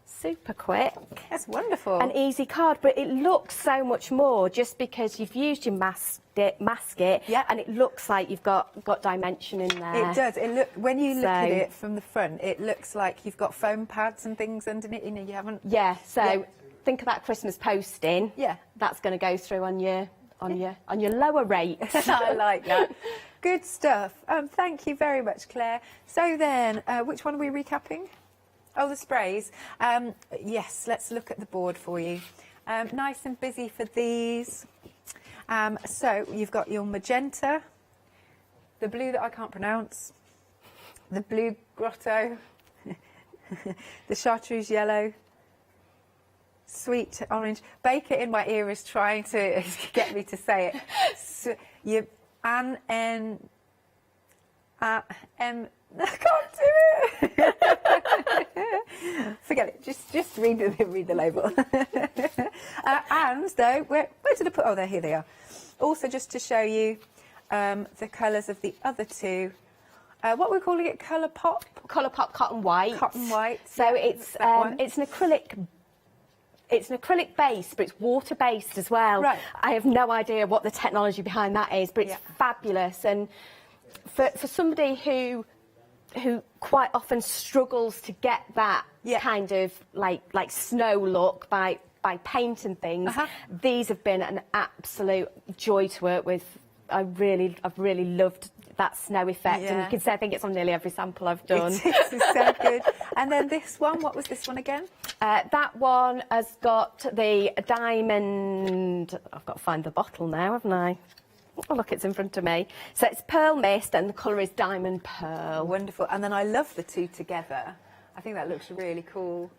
Super quick. That's wonderful. An easy card, but it looks so much more just because you've used your mask it, and it looks like you've got dimension in there. It does. When you look at it from the front, it looks like you've got foam pads and things underneath. You know, you haven't. Yeah. So think of that Christmas posting. Yeah. That's going to go through on your lower rate. I like that. Good stuff. Thank you very much, Claire. So then, which one are we recapping? Oh, the sprays. Yes, let's look at the board for you. Nice and busy for these. So you've got your magenta, the blue that I can't pronounce, the blue grotto, the chartreuse yellow, sweet orange. Bake It in my ear is trying to get me to say it. So I can't do it. Forget it. Just read the label. And though, where did I put? Oh, there. Here they are. Also, just to show you the colours of the other two. What we're calling it, colour pop. Colour pop cotton white. Cotton white. So it's an acrylic. It's an acrylic base, but it's water based as well. Right. I have no idea what the technology behind that is, but it's fabulous. And for somebody who quite often struggles to get that kind of like snow look by paint and things, these have been an absolute joy to work with. I've really loved that snow effect, and you can say I think it's on nearly every sample I've done. It's so good. And then this one, what was this one again? That one has got the diamond. I've got to find the bottle now, haven't I? Oh, look, it's in front of me. So it's Pearl Mist, and the colour is Diamond Pearl. Wonderful. And then I love the two together. I think that looks really cool.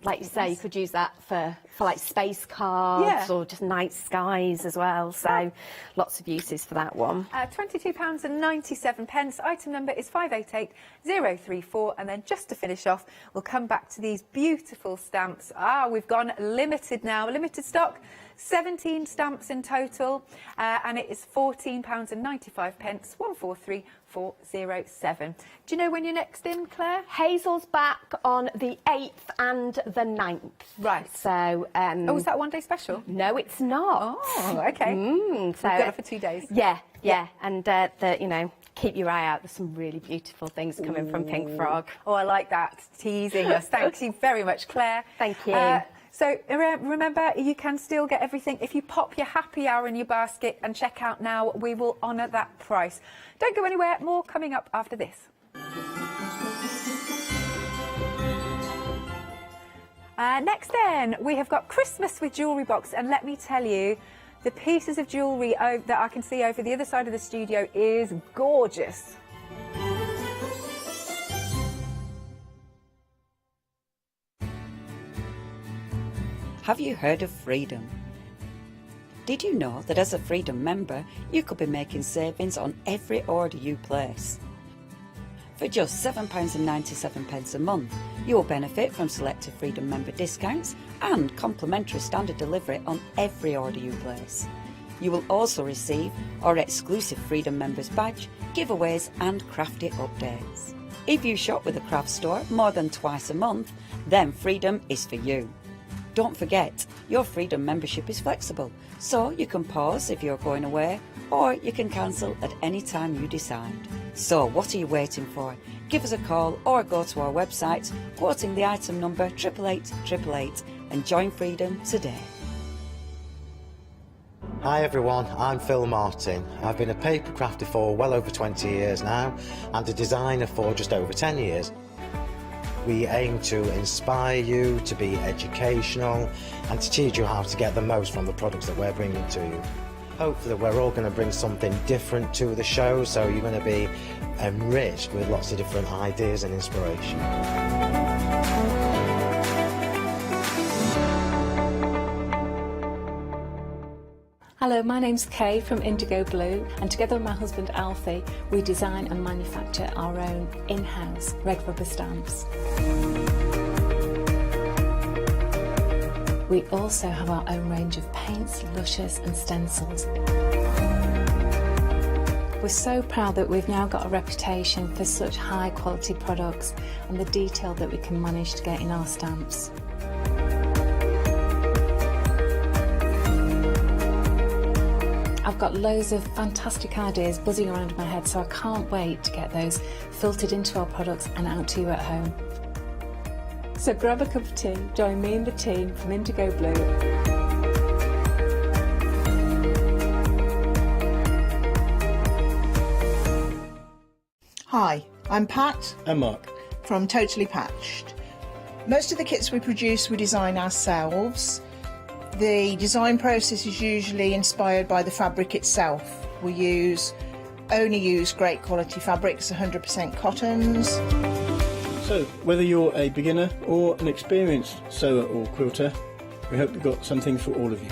Like you say, you could use that for like space cards or just night skies as well. So lots of uses for that one. £22.97. Item number is 588034. And then just to finish off, we'll come back to these beautiful stamps. We've gone limited now. Limited stock. 17 stamps in total, and it is £14.95. 143407. Do you know when you're next in, Claire? Hazel's back on the 8th and the 9th. Right. So, is that one day special? No, it's not. Oh, okay. So we've got it for 2 days. Yeah. And keep your eye out. There's some really beautiful things coming from Pink Frog. Oh, I like that. Teasing us. Thank you very much, Claire. Thank you. So remember, you can still get everything. If you pop your happy hour in your basket and check out now, we will honour that price. Don't go anywhere. More coming up after this. Next then, we have got Christmas with Jewellery Box. And let me tell you, the pieces of jewellery that I can see over the other side of the studio is gorgeous. Have you heard of Freedom? Did you know that as a Freedom member, you could be making savings on every order you place? For just £7.97 a month, you will benefit from selected Freedom member discounts and complimentary standard delivery on every order you place. You will also receive our exclusive Freedom Members badge, giveaways and crafty updates. If you shop with a craft store more than twice a month, then Freedom is for you. Don't forget, your Freedom membership is flexible, so you can pause if you're going away, or you can cancel at any time you decide. So what are you waiting for? Give us a call or go to our website, quoting the item number 88888 and join Freedom today. Hi everyone, I'm Phil Martin. I've been a paper crafter for well over 20 years now and a designer for just over 10 years. We aim to inspire you, to be educational and to teach you how to get the most from the products that we're bringing to you. Hopefully we're all going to bring something different to the show, so you're going to be enriched with lots of different ideas and inspiration. Hello, my name's Kay from Indigo Blue, and together with my husband Alfie, we design and manufacture our own in-house red rubber stamps. We also have our own range of paints, lushes and stencils. We're so proud that we've now got a reputation for such high quality products and the detail that we can manage to get in our stamps. I've got loads of fantastic ideas buzzing around in my head, so I can't wait to get those filtered into our products and out to you at home. So grab a cup of tea, join me and the team from Indigo Blue. Hi, I'm Pat. And Mark. From Totally Patched. Most of the kits we produce we design ourselves. The design process is usually inspired by the fabric itself. We only use great quality fabrics, 100% cottons. So, whether you're a beginner or an experienced sewer or quilter, we hope we've got something for all of you.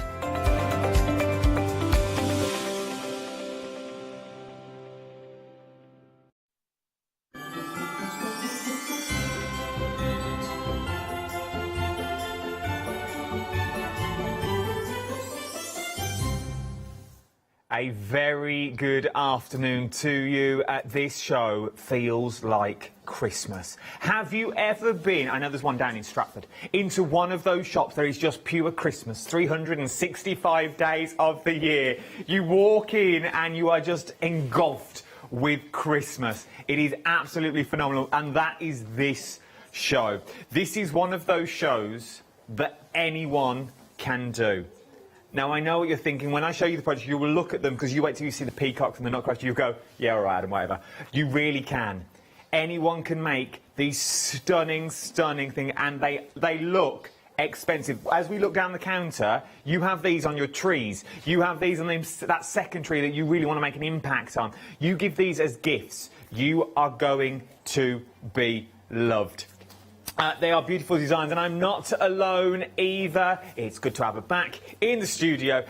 A very good afternoon to you. This show feels like Christmas. Have you ever been, I know there's one down in Stratford, into one of those shops that is just pure Christmas, 365 days of the year? You walk in and you are just engulfed with Christmas. It is absolutely phenomenal, and that is this show. This is one of those shows that anyone can do. Now, I know what you're thinking. When I show you the products, you will look at them, because you wait till you see the peacocks and the nutcrackers, you go, yeah, all right, and whatever. You really can. Anyone can make these stunning, stunning things, and they look expensive. As we look down the counter, you have these on your trees. You have these on that second tree that you really want to make an impact on. You give these as gifts. You are going to be loved. They are beautiful designs, and I'm not alone either. It's good to have her back in the studio.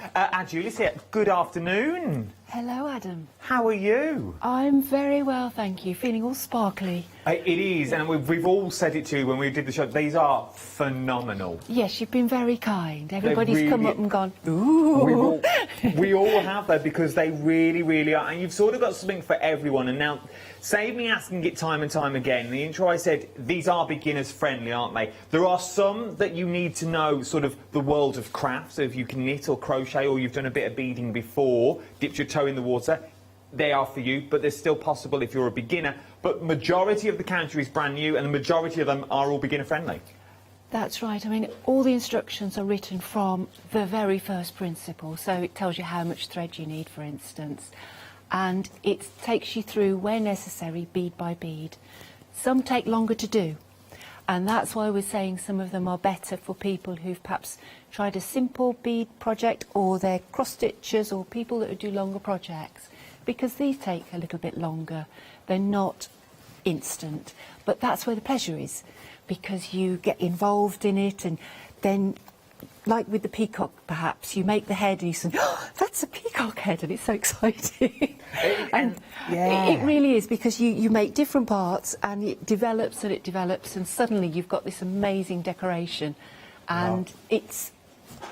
Julie's here. Good afternoon. Hello, Adam. How are you? I'm very well, thank you. Feeling all sparkly. It is, and we've all said it to you when we did the show. These are phenomenal. Yes, you've been very kind. Everybody's really come up and gone, ooh. We all have though, because they really, really are. And you've sort of got something for everyone. And now, save me asking it time and time again. In the intro I said, these are beginners friendly, aren't they? There are some that you need to know sort of the world of craft. So if you can knit or crochet, or you've done a bit of beading before, dipped your toe in the water, they are for you, but they're still possible if you're a beginner. But majority of the counter is brand new, and the majority of them are all beginner friendly. That's right. I mean, all the instructions are written from the very first principle, so it tells you how much thread you need, for instance, and it takes you through, where necessary, bead by bead. Some take longer to do, and that's why we're saying some of them are better for people who've perhaps tried a simple bead project, or they're cross-stitchers, or people that do longer projects, because these take a little bit longer. They're not instant, but that's where the pleasure is, because you get involved in it, and then like with the peacock, perhaps, you make the head and you say, oh, that's a peacock head, and it's so exciting. And it really is, because you make different parts and it develops and suddenly you've got this amazing decoration. And it's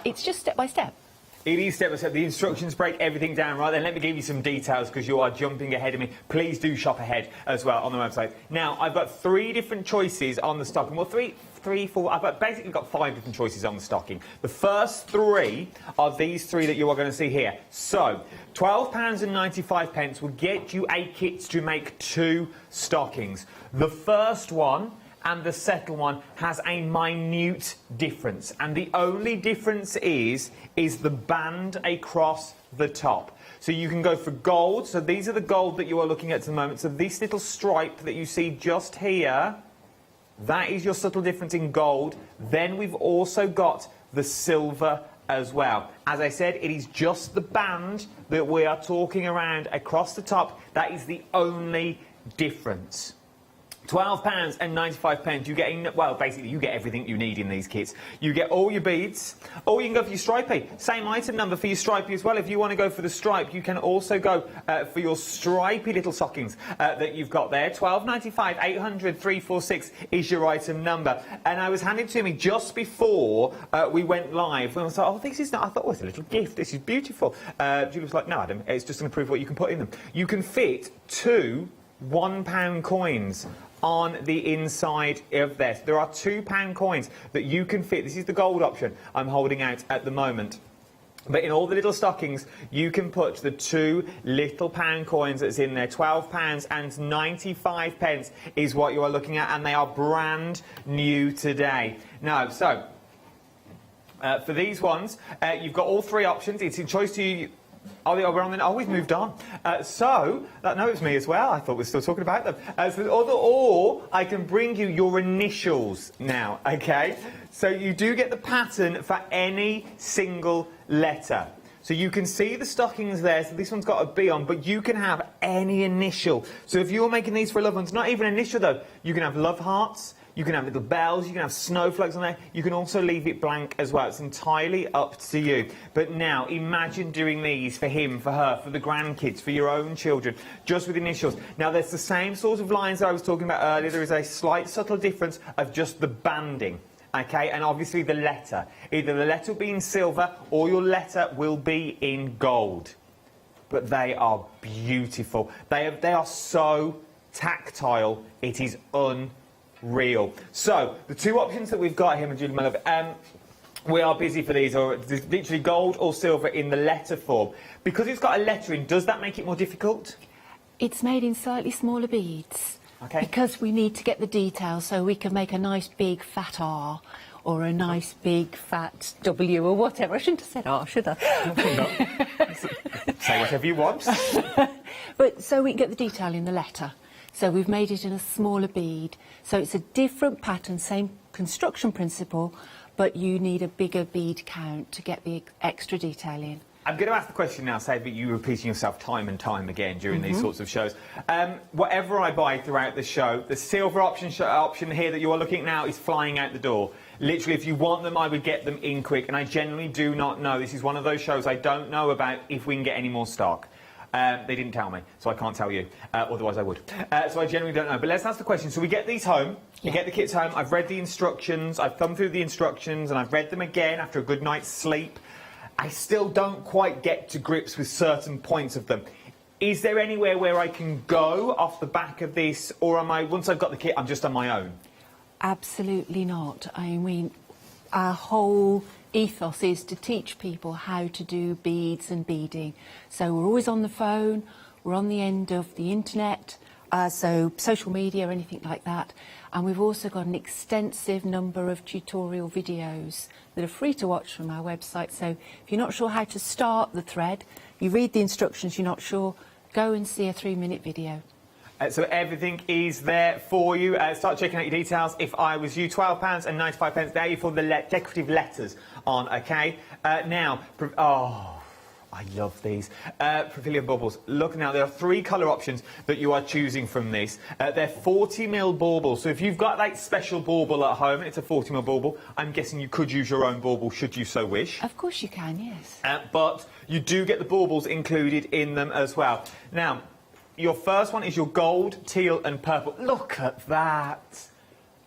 just step by step. It is step by step. The instructions break everything down. Right then, let me give you some details because you are jumping ahead of me. Please do shop ahead as well on the website. Now, I've got 3 different choices on the stocking. Well, three, 4. I've basically got 5 different choices on the stocking. The first 3 are these 3 that you are going to see here. So, £12.95 will get you a kit to make 2 stockings. The first one and the second one has a minute difference, and the only difference is the band across the top. So you can go for gold. So these are the gold that you are looking at the moment. So this little stripe that you see just here, that is your subtle difference in gold. Then we've also got the silver as well. As I said, it is just the band that we are talking around across the top. That is the only difference. £12.95. You're getting, well, basically you get everything you need in these kits. You get all your beads, or you can go for your stripey. Same item number for your stripey as well. If you want to go for the stripe, you can also go for your stripey little stockings that you've got there. £12.95, 800 346 is your item number. And I was handed to me just before we went live. And I was like, oh, this is not, I thought, oh, it's a little gift. This is beautiful. Julie was like, no, Adam, it's just going to prove what you can put in them. You can fit 2 £1 coins on the inside of this. There are £2 coins that you can fit. This is the gold option I'm holding out at the moment. But in all the little stockings, you can put the 2 little pound coins that's in there. £12.95 is what you are looking at, and they are brand new today. Now, so, for these ones, you've got all 3 options. It's in choice to you. Oh, we're on the. Oh, we've moved on. No, it was me as well. I thought we were still talking about them. Or I can bring you your initials now. Okay. So you do get the pattern for any single letter. So you can see the stockings there. So this one's got a B on, but you can have any initial. So if you're making these for loved ones, not even an initial though, you can have love hearts. You can have little bells, you can have snowflakes on there, you can also leave it blank as well. It's entirely up to you. But now, imagine doing these for him, for her, for the grandkids, for your own children, just with initials. Now, there's the same sort of lines that I was talking about earlier. There is a slight subtle difference of just the banding, okay, and obviously the letter. Either the letter will be in silver or your letter will be in gold. But they are beautiful. They are so tactile, it is unreal. So, the 2 options that we've got here, my Julie, my love, we are busy for these, or literally gold or silver in the letter form. Because it's got a letter in, does that make it more difficult? It's made in slightly smaller beads. Okay. Because we need to get the details, so we can make a nice big fat R or a nice big fat W or whatever. I shouldn't have said R, should I? Say whatever you want. But so we can get the detail in the letter. So we've made it in a smaller bead. So it's a different pattern, same construction principle, but you need a bigger bead count to get the extra detail in. I'm going to ask the question now, say that you repeating yourself time and time again during these sorts of shows. Whatever I buy throughout the show, the silver option here that you are looking at now is flying out the door. Literally, if you want them, I would get them in quick, and I generally do not know. This is one of those shows I don't know about if we can get any more stock. They didn't tell me, so I can't tell you. Otherwise, I would. So I generally don't know. But let's ask the question. So we get these home. We get the kits home. I've read the instructions. I've thumbed through the instructions, and I've read them again after a good night's sleep. I still don't quite get to grips with certain points of them. Is there anywhere where I can go off the back of this, or am I, once I've got the kit, I'm just on my own? Absolutely not. I mean, our whole ethos is to teach people how to do beads and beading. So we're always on the phone, we're on the end of the internet, so social media, anything like that. And we've also got an extensive number of tutorial videos that are free to watch from our website. So if you're not sure how to start the thread, you read the instructions, you're not sure, go and see a 3-minute video. So everything is there for you. Start checking out your details. If I was you, £12.95 there for the decorative letters on, okay? Now, I love these. Pavilion baubles. Look now, there are 3 colour options that you are choosing from this. They're 40mm baubles. So if you've got that special bauble at home and it's a 40mm bauble, I'm guessing you could use your own bauble should you so wish. Of course you can, yes. But you do get the baubles included in them as well. Now, your first one is your gold, teal and purple. Look at that.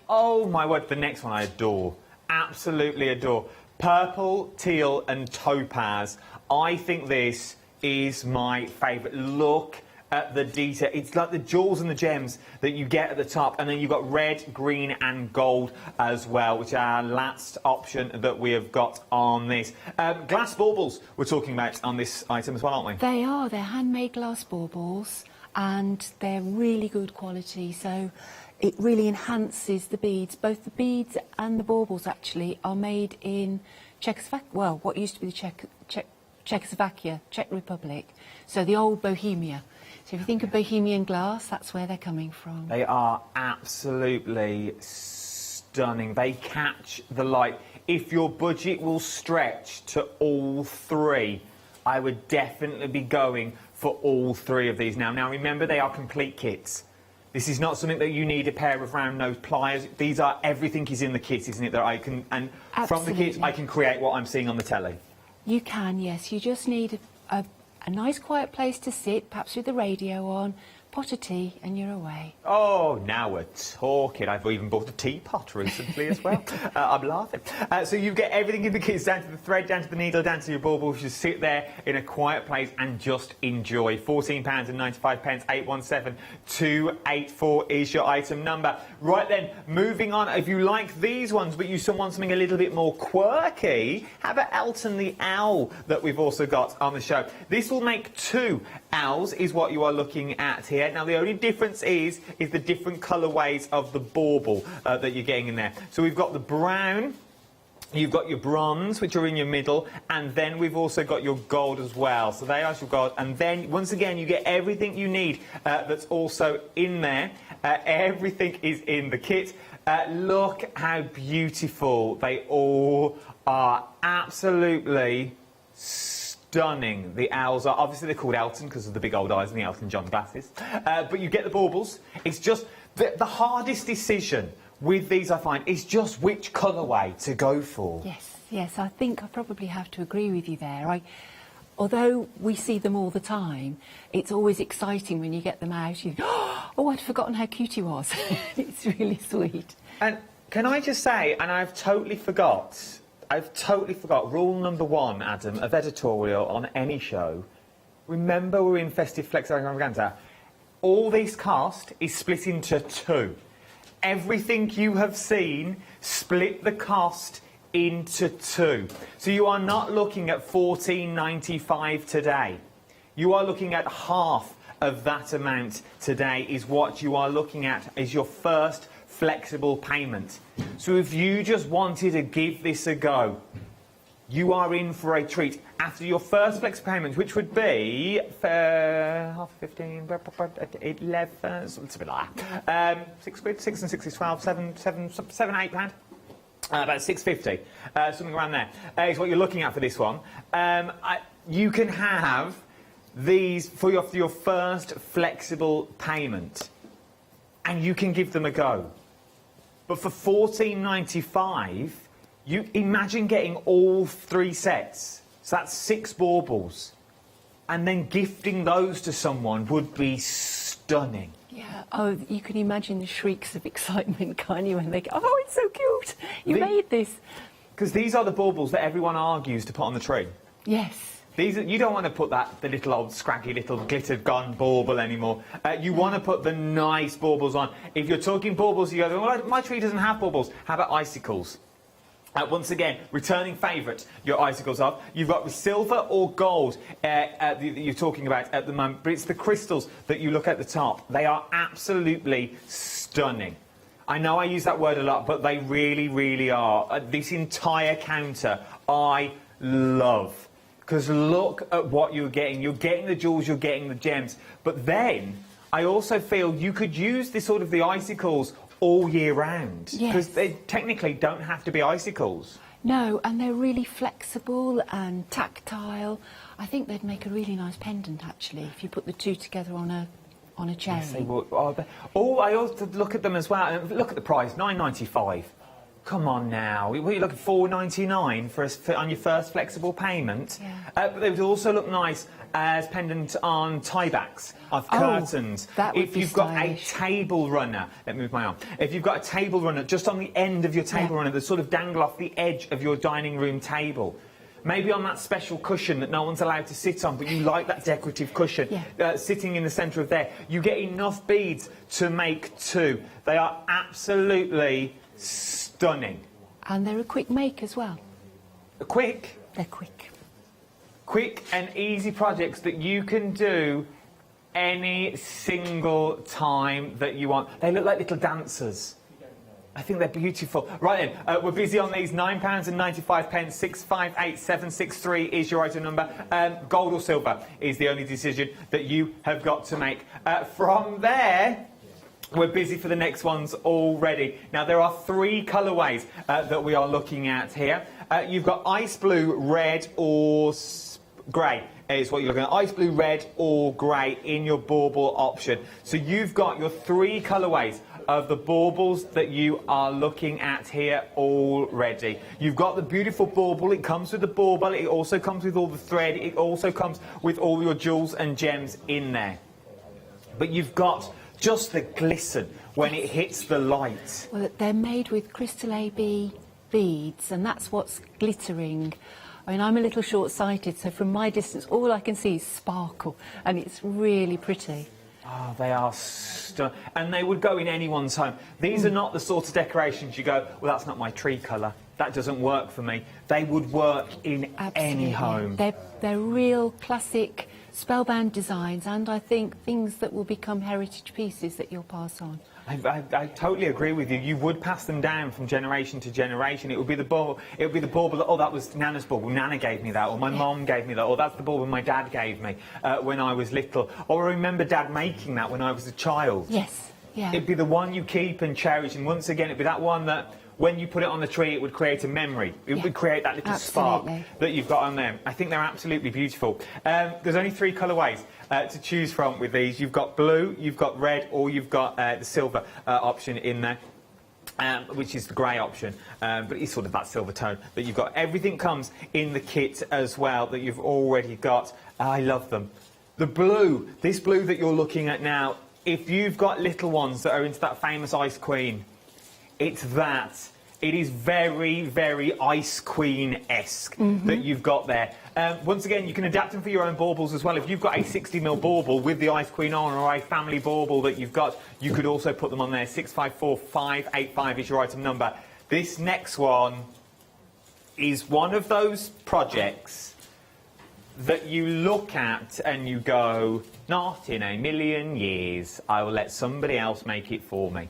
Oh my word, the next one I adore. Absolutely adore. Purple, teal and topaz. I think this is my favourite. Look at the detail. It's like the jewels and the gems that you get at the top, and then you've got red, green and gold as well, which are our last option that we have got on this. Glass baubles we're talking about on this item as well, aren't we? They are. They're handmade glass baubles, and they're really good quality, so it really enhances the beads. Both the beads and the baubles actually are made in Czechoslovakia, well, what used to be the Czechoslovakia, Czech Republic, so the old Bohemia. So if you think of Bohemian glass, that's where they're coming from. They are absolutely stunning. They catch the light. If your budget will stretch to all 3, I would definitely be going for all 3 of these now. Now remember, they are complete kits. This is not something that you need a pair of round nose pliers. These are, everything is in the kit, isn't it? That I can, and from the kit I can create what I'm seeing on the telly. You can, yes. You just need a nice quiet place to sit, perhaps with the radio on, pot of tea and you're away. Oh, now we're talking. I've even bought a teapot recently as well. I'm laughing. So you get everything in the kits, down to the thread, down to the needle, down to your baubles. You just sit there in a quiet place and just enjoy. £14.95, 817-284 is your item number. Right then, moving on. If you like these ones, but you want something a little bit more quirky, how about Elton the Owl that we've also got on the show? This will make 2 owls, is what you are looking at here. Now, the only difference is the different colourways of the bauble that you're getting in there. So we've got the brown, you've got your bronze, which are in your middle, and then we've also got your gold as well. So they are your gold, and then, once again, you get everything you need that's also in there. Everything is in the kit. Look how beautiful they all are. Absolutely stunning. The owls are, obviously they're called Elton because of the big old eyes and the Elton John glasses. But you get the baubles. It's just the hardest decision with these, I find, is just which colourway to go for. Yes, I think I probably have to agree with you there. Although we see them all the time, it's always exciting when you get them out. You think, oh, I'd forgotten how cute he was. It's really sweet. And can I just say, and I've totally forgot, rule number 1, Adam, of editorial on any show. Remember, we're in Festive, Festive, extravaganza. All this cast is split into 2. Everything you have seen, split the cost into 2. So you are not looking at £14.95 today. You are looking at half of that amount today is what you are looking at as your first flexible payment. So if you just wanted to give this a go, you are in for a treat. After your first flex payment, which would be half 15, 11, it's a bit like that. £6, 6 and 6 is 12, 7, £8. About £6.50, something around there, is what you're looking at for this one. You can have these for your first flexible payment, and you can give them a go. But for £14.95, you imagine getting all 3 sets. So that's 6 baubles, and then gifting those to someone would be stunning. Yeah. Oh, you can imagine the shrieks of excitement, can't you, when they go, oh, it's so cute, you made this. Because these are the baubles that everyone argues to put on the tree. Yes. These are, you don't want to put the little old scraggy little glittered gun bauble anymore. You want to put the nice baubles on. If you're talking baubles, you go, well, my tree doesn't have baubles. How about icicles? Once again, returning favourite, your icicles are. You've got the silver or gold that you're talking about at the moment, but it's the crystals that you look at the top. They are absolutely stunning. I know I use that word a lot, but they really, really are. This entire counter, I love. Because look at what you're getting. You're getting the jewels, you're getting the gems. But then, I also feel you could use this the icicles all year round. Because they technically don't have to be icicles. No, and they're really flexible and tactile. I think they'd make a really nice pendant, actually, if you put the two together on a chain. Yes, they would. Oh, I also look at them as well. Look at the price, $9.95. Come on now. What are you looking for? $4.99 on your first flexible payment? Yeah. But they would also look nice as pendant on tie-backs of curtains. That would if be you've got stylish. a table runner, let me move my arm. If you've got a table runner just on the end of your table runner that sort of dangle off the edge of your dining room table, maybe on that special cushion that no one's allowed to sit on, but you like that decorative cushion sitting in the centre of there, you get enough beads to make two. They are absolutely stunning. And they're a quick make as well. Quick? They're quick. Quick and easy projects that you can do any single time that you want. They look like little dancers. I think they're beautiful. Right then, we're busy on these. £9.95, 658763 is your item number. Gold or silver is the only decision that you have got to make. From there, we're busy for the next ones already. Now, there are three colourways that we are looking at here. You've got ice blue, red or grey is what you're looking at. Ice blue, red or grey in your bauble option. So you've got your three colourways of the baubles that you are looking at here already. You've got the beautiful bauble. It comes with the bauble. It also comes with all the thread. It also comes with all your jewels and gems in there. But you've got just the glisten when it hits the light. Well, they're made with crystal AB beads, and that's what's glittering. I mean, I'm a little short-sighted, so from my distance, all I can see is sparkle, and it's really pretty. Oh, they are stunning. And they would go in anyone's home. These are not the sort of decorations you go, well, that's not my tree colour. That doesn't work for me. They would work in any home. They're real classic spellbound designs, and I think things that will become heritage pieces that you'll pass on. I totally agree with you. You would pass them down from generation to generation. It would be the bauble. It would be the bauble that, oh, that was Nana's bauble. Nana gave me that, or my mum gave me that, or that's the bauble my dad gave me when I was little. Or I remember Dad making that when I was a child. Yes, yeah. It'd be the one you keep and cherish, and once again, it'd be that one that, when you put it on the tree, it would create a memory. It would create that little spark that you've got on there. I think they're absolutely beautiful. There's only three colourways to choose from with these. You've got blue, you've got red, or you've got the silver option in there. Which is the grey option, but it's sort of that silver tone that you've got. Everything comes in the kit as well that you've already got. I love them. The blue, this blue that you're looking at now, if you've got little ones that are into that famous Ice Queen, it's that. It is very, very Ice Queen-esque that you've got there. Once again, you can adapt them for your own baubles as well. If you've got a 60mm bauble with the Ice Queen on, or a family bauble that you've got, you could also put them on there. 654585 is your item number. This next one is one of those projects that you look at and you go, not in a million years, I will let somebody else make it for me.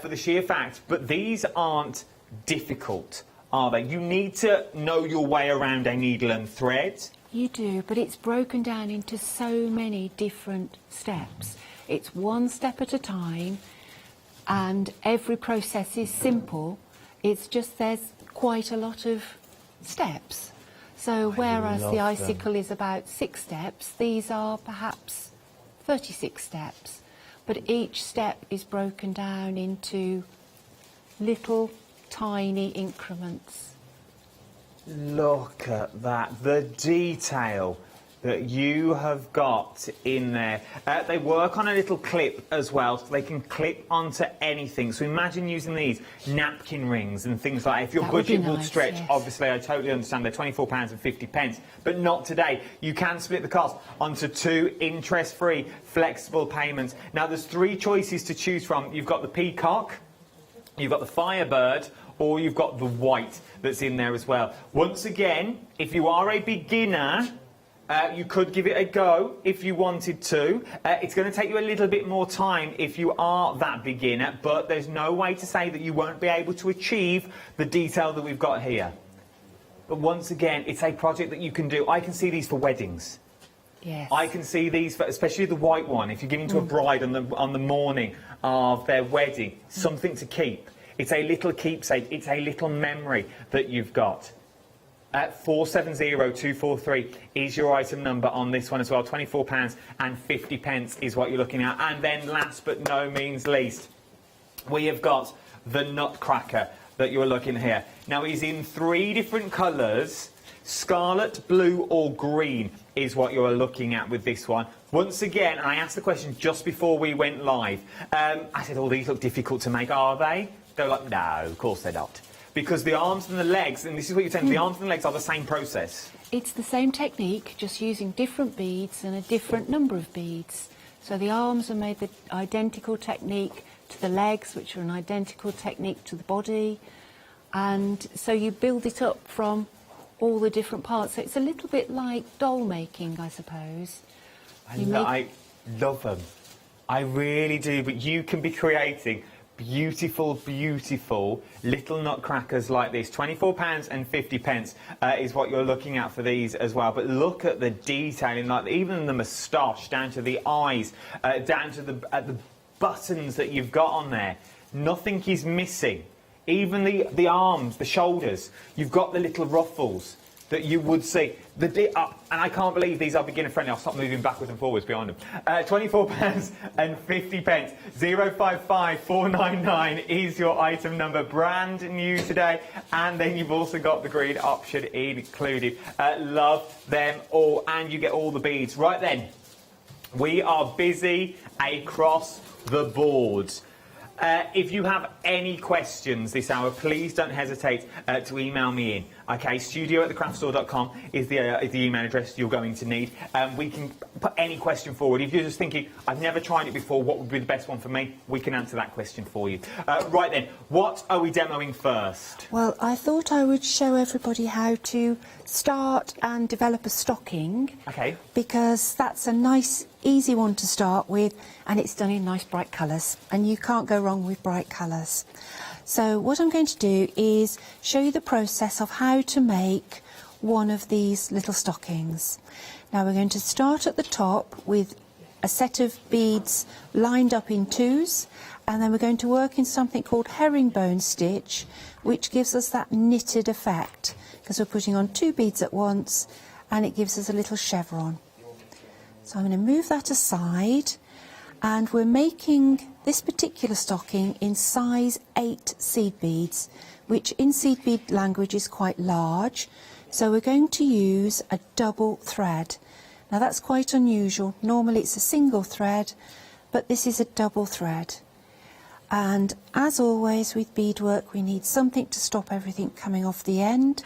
For the sheer fact, but these aren't difficult, are they? You need to know your way around a needle and thread. You do, but it's broken down into so many different steps. It's one step at a time, and every process is simple. It's just there's quite a lot of steps. So whereas the icicle is about 6 steps, these are perhaps 36 steps. But each step is broken down into little tiny increments. Look at that, the detail that you have got in there. They work on a little clip as well, so they can clip onto anything. So imagine using these napkin rings and things like that. If your budget would stretch, obviously I totally understand they're £24.50, but not today. You can split the cost onto 2 interest-free flexible payments. Now there's 3 choices to choose from. You've got the peacock, you've got the firebird, or you've got the white that's in there as well. Once again, if you are a beginner, you could give it a go if you wanted to. It's going to take you a little bit more time if you are that beginner, but there's no way to say that you won't be able to achieve the detail that we've got here. But once again, it's a project that you can do. I can see these for weddings. Yes. I can see these, for, especially the white one, if you're giving to a bride on the morning of their wedding, something to keep. It's a little keepsake. It's a little memory that you've got. 470243 is your item number on this one as well. £24.50 is what you're looking at. And then last but no means least, we have got the Nutcracker that you're looking here. Now, he's in 3 different colours. Scarlet, blue or green is what you're looking at with this one. Once again, I asked the question just before we went live. I said, oh, these look difficult to make, are they? They're like, no, of course they're not. Because the arms and the legs, and this is what you're saying, the arms and the legs are the same process. It's the same technique, just using different beads and a different number of beads. So the arms are made the identical technique to the legs, which are an identical technique to the body. And so you build it up from all the different parts. So it's a little bit like doll making, I suppose. I love them. I really do. But you can be creating beautiful, beautiful little nutcrackers like this. £24.50 is what you're looking at for these as well. But look at the detailing, like even the moustache, down to the eyes, down to the buttons that you've got on there. Nothing is missing. Even the arms, the shoulders, you've got the little ruffles that you would see. And I can't believe these are beginner friendly. I'll stop moving backwards and forwards behind them. £24.50. 055499 is your item number. Brand new today. And then you've also got the green option included. Love them all. And you get all the beads. Right then, we are busy across the board. If you have any questions this hour, please don't hesitate to email me in. Okay, studio@thecraftstore.com is the email address you're going to need. We can put any question forward. If you're just thinking, I've never tried it before, what would be the best one for me? We can answer that question for you. Right then, what are we demoing first? Well, I thought I would show everybody how to start and develop a stocking. Okay. Because that's a nice, easy one to start with, and it's done in nice bright colours, and you can't go wrong with bright colours. So what I'm going to do is show you the process of how to make one of these little stockings. Now we're going to start at the top with a set of beads lined up in twos, and then we're going to work in something called herringbone stitch, which gives us that knitted effect, because we're putting on 2 beads at once, and it gives us a little chevron. So I'm going to move that aside, and we're making this particular stocking in size 8 seed beads, which in seed bead language is quite large. So we're going to use a double thread. Now that's quite unusual. Normally it's a single thread, but this is a double thread. And as always with beadwork, we need something to stop everything coming off the end.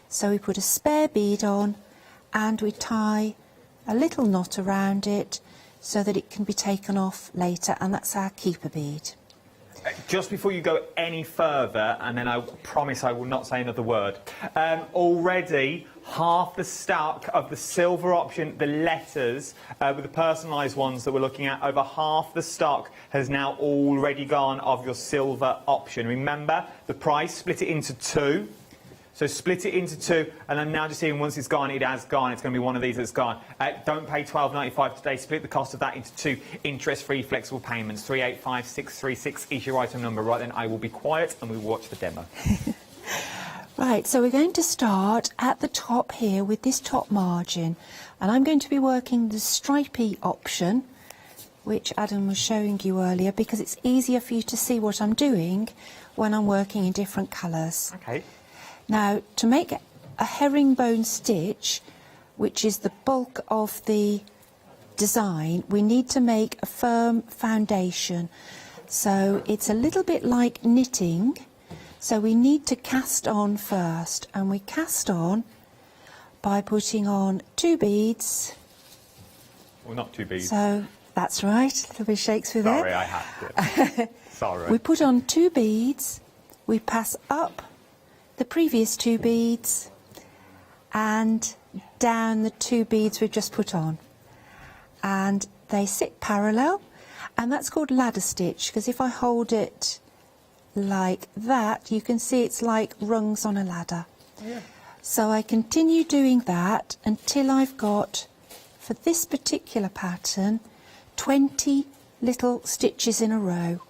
So we put a spare bead on, and we tie a little knot around it so that it can be taken off later, and that's our keeper bead. Just before you go any further, and then I promise I will not say another word, already half the stock of the silver option, the letters, with the personalised ones that we're looking at, over half the stock has now already gone of your silver option. Remember, the price, split it into 2. So split it into 2, and I'm now just seeing once it's gone, it has gone. It's going to be one of these that's gone. Don't pay $12.95 today. Split the cost of that into 2 interest-free flexible payments. 385636 is your item number. Right then, I will be quiet and we will watch the demo. Right, so we're going to start at the top here with this top margin, and I'm going to be working the stripy option, which Adam was showing you earlier, because it's easier for you to see what I'm doing when I'm working in different colours. Okay. Now, to make a herringbone stitch, which is the bulk of the design, we need to make a firm foundation. So it's a little bit like knitting. So we need to cast on first, and we cast on by putting on 2 beads. Well, not 2 beads. So that's right, a little bit shakes with it. Sorry, I have to. Sorry. We put on 2 beads, we pass up the previous 2 beads and down the 2 beads we've just put on, and they sit parallel, and that's called ladder stitch, because if I hold it like that, you can see it's like rungs on a ladder. Yeah. So I continue doing that until I've got, for this particular pattern, 20 little stitches in a row,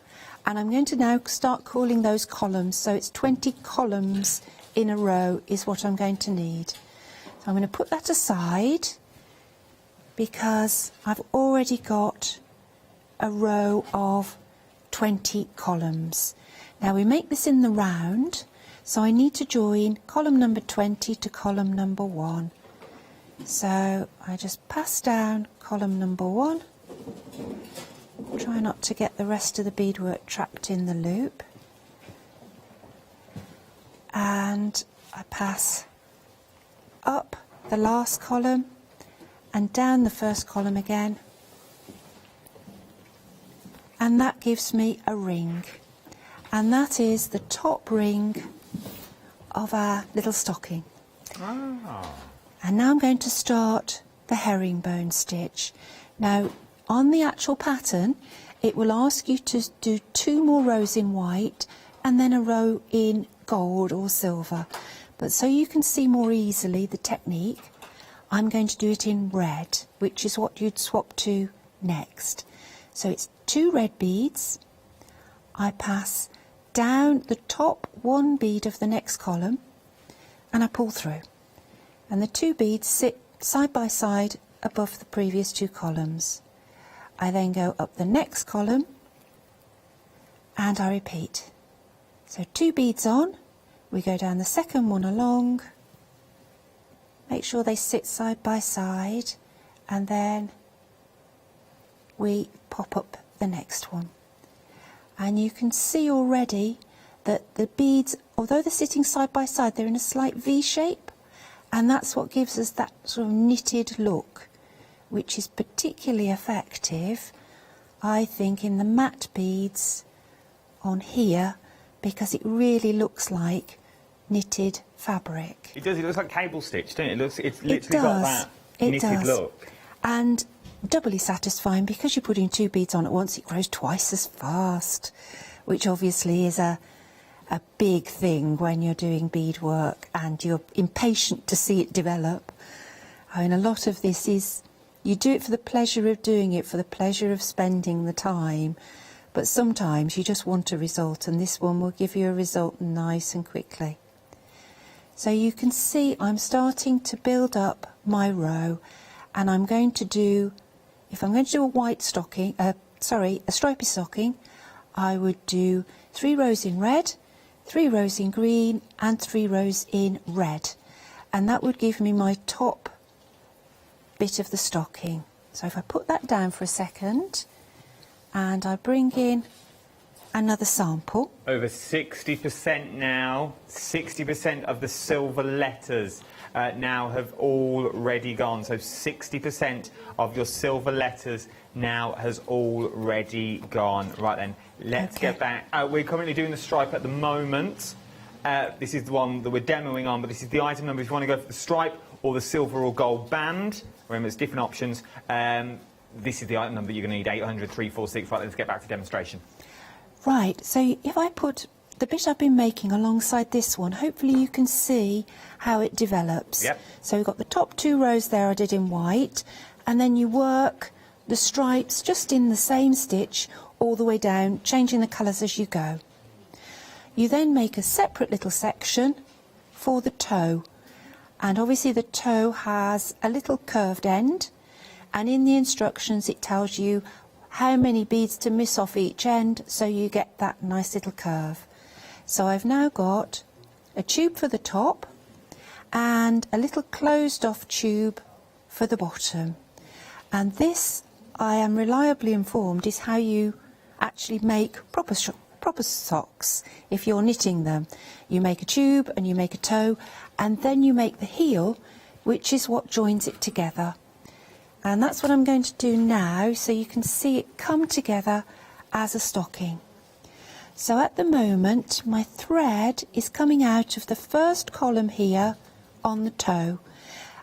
And I'm going to now start calling those columns. So it's 20 columns in a row is what I'm going to need. So I'm going to put that aside because I've already got a row of 20 columns. Now we make this in the round, so I need to join column number 20 to column number 1. So I just pass down column number 1. Try not to get the rest of the beadwork trapped in the loop. And I pass up the last column and down the first column again. And that gives me a ring. And that is the top ring of our little stocking. Ah. And now I'm going to start the herringbone stitch. Now, on the actual pattern, it will ask you to do 2 more rows in white and then a row in gold or silver. But so you can see more easily the technique, I'm going to do it in red, which is what you'd swap to next. So it's 2 red beads. I pass down the top 1 bead of the next column and I pull through. And the 2 beads sit side by side above the previous 2 columns. I then go up the next column and I repeat. So 2 beads on, we go down the second one along, make sure they sit side by side, and then we pop up the next one. And you can see already that the beads, although they're sitting side by side, they're in a slight V shape, and that's what gives us that sort of knitted look, which is particularly effective, I think, in the matte beads on here, because it really looks like knitted fabric. It does, it looks like cable stitch, doesn't it? It's literally got that knitted look. And doubly satisfying because you're putting 2 beads on at once, it grows twice as fast, which obviously is a big thing when you're doing beadwork and you're impatient to see it develop. I mean, a lot of this is, you do it for the pleasure of doing it, for the pleasure of spending the time, but sometimes you just want a result, and this one will give you a result nice and quickly. So you can see I'm starting to build up my row, and I'm going to do, if I'm going to do a white stocking, a stripy stocking, I would do 3 rows in red, 3 rows in green, and 3 rows in red, and that would give me my top bit of the stocking. So if I put that down for a second and I bring in another sample. Over 60% now, 60% of the silver letters now have already gone. So 60% of your silver letters now has already gone. Right then, let's get back. We're currently doing the stripe at the moment. This is the one that we're demoing on, but this is the item number. If you want to go for the stripe or the silver or gold band, remember there's different options. This is the item number you're going to need, 800 346. Right, let's get back to demonstration. Right, so if I put the bit I've been making alongside this one, hopefully you can see how it develops. Yep. So we've got the top 2 rows there I did in white, and then you work the stripes just in the same stitch all the way down, changing the colours as you go. You then make a separate little section for the toe, and obviously the toe has a little curved end, and in the instructions it tells you how many beads to miss off each end so you get that nice little curve. So I've now got a tube for the top and a little closed off tube for the bottom, and this, I am reliably informed, is how you actually make proper socks if you're knitting them. You make a tube and you make a toe, and then you make the heel, which is what joins it together. And that's what I'm going to do now, so you can see it come together as a stocking. So at the moment my thread is coming out of the first column here on the toe,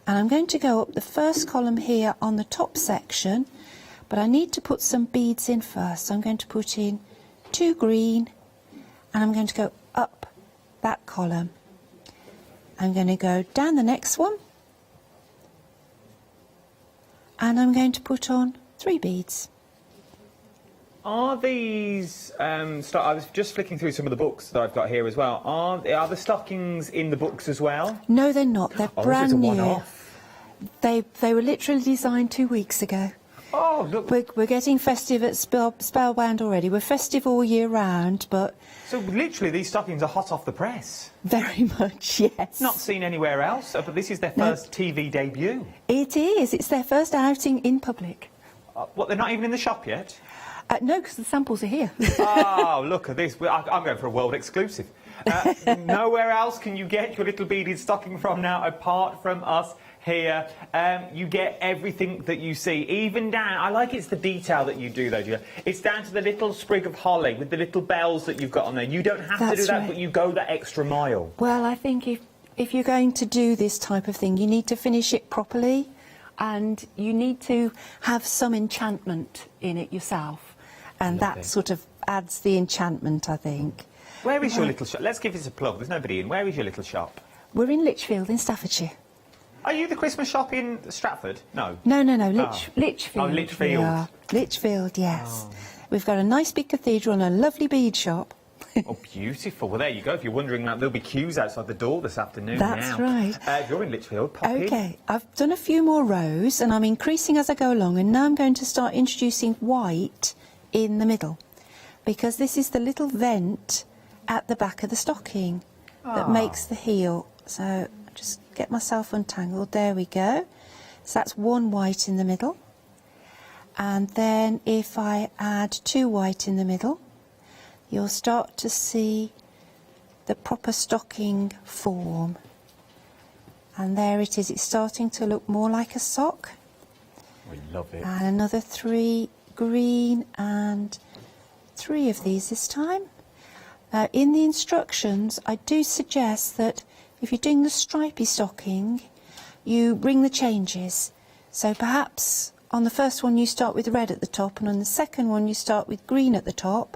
and I'm going to go up the first column here on the top section, but I need to put some beads in first. So I'm going to put in 2 green, and I'm going to go up that column. I'm going to go down the next one, and I'm going to put on 3 beads. Are these, I was just flicking through some of the books that I've got here as well. Are the stockings in the books as well? No, they're not. They're brand this is a new. one-off. They were literally designed 2 weeks ago. Oh, look. We're getting festive at Spellbound already. We're festive all year round, but... So literally these stockings are hot off the press? Very much, yes. Not seen anywhere else, but this is their first TV debut. It is. It's their first outing in public. What, they're not even in the shop yet? No, because the samples are here. Oh, look at this. I'm going for a world exclusive. Nowhere else can you get your little beaded stocking from now, apart from us here. You get everything that you see, even down. I like it's the detail that you do, though, Julia. It's down to the little sprig of holly with the little bells that you've got on there. You don't have to do that, right. but you go that extra mile. Well, I think if you're going to do this type of thing, you need to finish it properly, and you need to have some enchantment in it yourself. And that sort of adds the enchantment, I think. Where is your little shop? Let's give this a plug. There's nobody in. Where is your little shop? We're in Lichfield in Staffordshire. Are you the Christmas shop in Stratford? No. No, Oh. Lichfield. Oh, Lichfield. We are. Lichfield, yes. We've got a nice big cathedral and a lovely bead shop. Oh, beautiful. Well, there you go. If you're wondering, there'll be queues outside the door this afternoon. That's now. right. If you're in Lichfield, pop in. OK, I've done a few more rows and I'm increasing as I go along, and now I'm going to start introducing white in the middle, because this is the little vent at the back of the stocking that makes the heel. So just get myself untangled. There we go. So that's one white in the middle. And then if I add 2 white in the middle, you'll start to see the proper stocking form. And there it is. It's starting to look more like a sock. We love it. And another 3 green and 3 of these this time. In the instructions, I do suggest that if you're doing the stripy stocking, you bring the changes. So perhaps on the first one you start with red at the top, and on the second one you start with green at the top,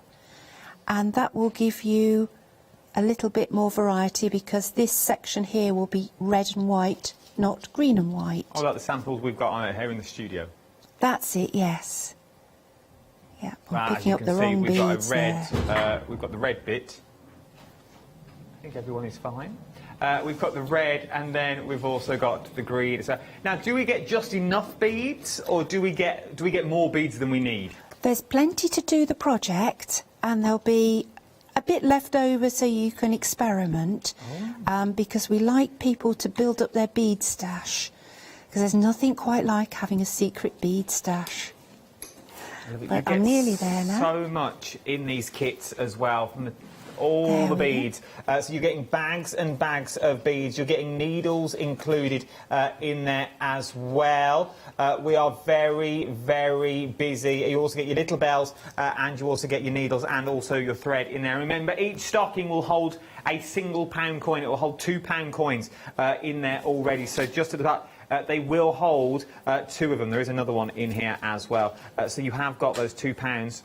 and that will give you a little bit more variety, because this section here will be red and white, not green and white. Oh, like the samples we've got on it here in the studio. That's it, yes. Yeah, I'm As picking you up can the see, wrong we've got a beads red. there. We've got the red bit. I think everyone is fine. We've got the red, and then we've also got the green. So now, do we get just enough beads, or do we get more beads than we need? There's plenty to do the project, and there'll be a bit left over so you can experiment, because we like people to build up their bead stash, because there's nothing quite like having a secret bead stash. But I'm nearly there now. So much in these kits as well, from all the beads. So you're getting bags and bags of beads. You're getting needles included in there as well. We are very, very busy. You also get your little bells, and you also get your needles and also your thread in there. Remember, each stocking will hold a single £1 coin. It will hold £2 coins in there already. So just at the back. They will hold 2 of them. There is another one in here as well. So you have got those £2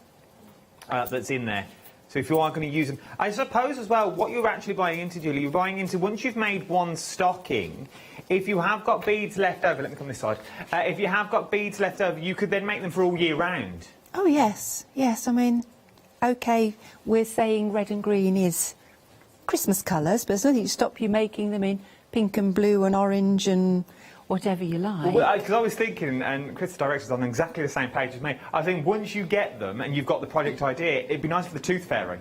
that's in there. So if you are going to use them, I suppose as well, what you're actually buying into, Julie, you're buying into, once you've made one stocking, if you have got beads left over, let me come this side, if you have got beads left over, you could then make them for all year round. Oh, yes, yes. I mean, OK, we're saying red and green is Christmas colours, but there's nothing to stop you making them in pink and blue and orange and whatever you like. Well, because I was thinking, and Chris, the director's on exactly the same page as me, I think once you get them and you've got the project idea, it'd be nice for the tooth fairy.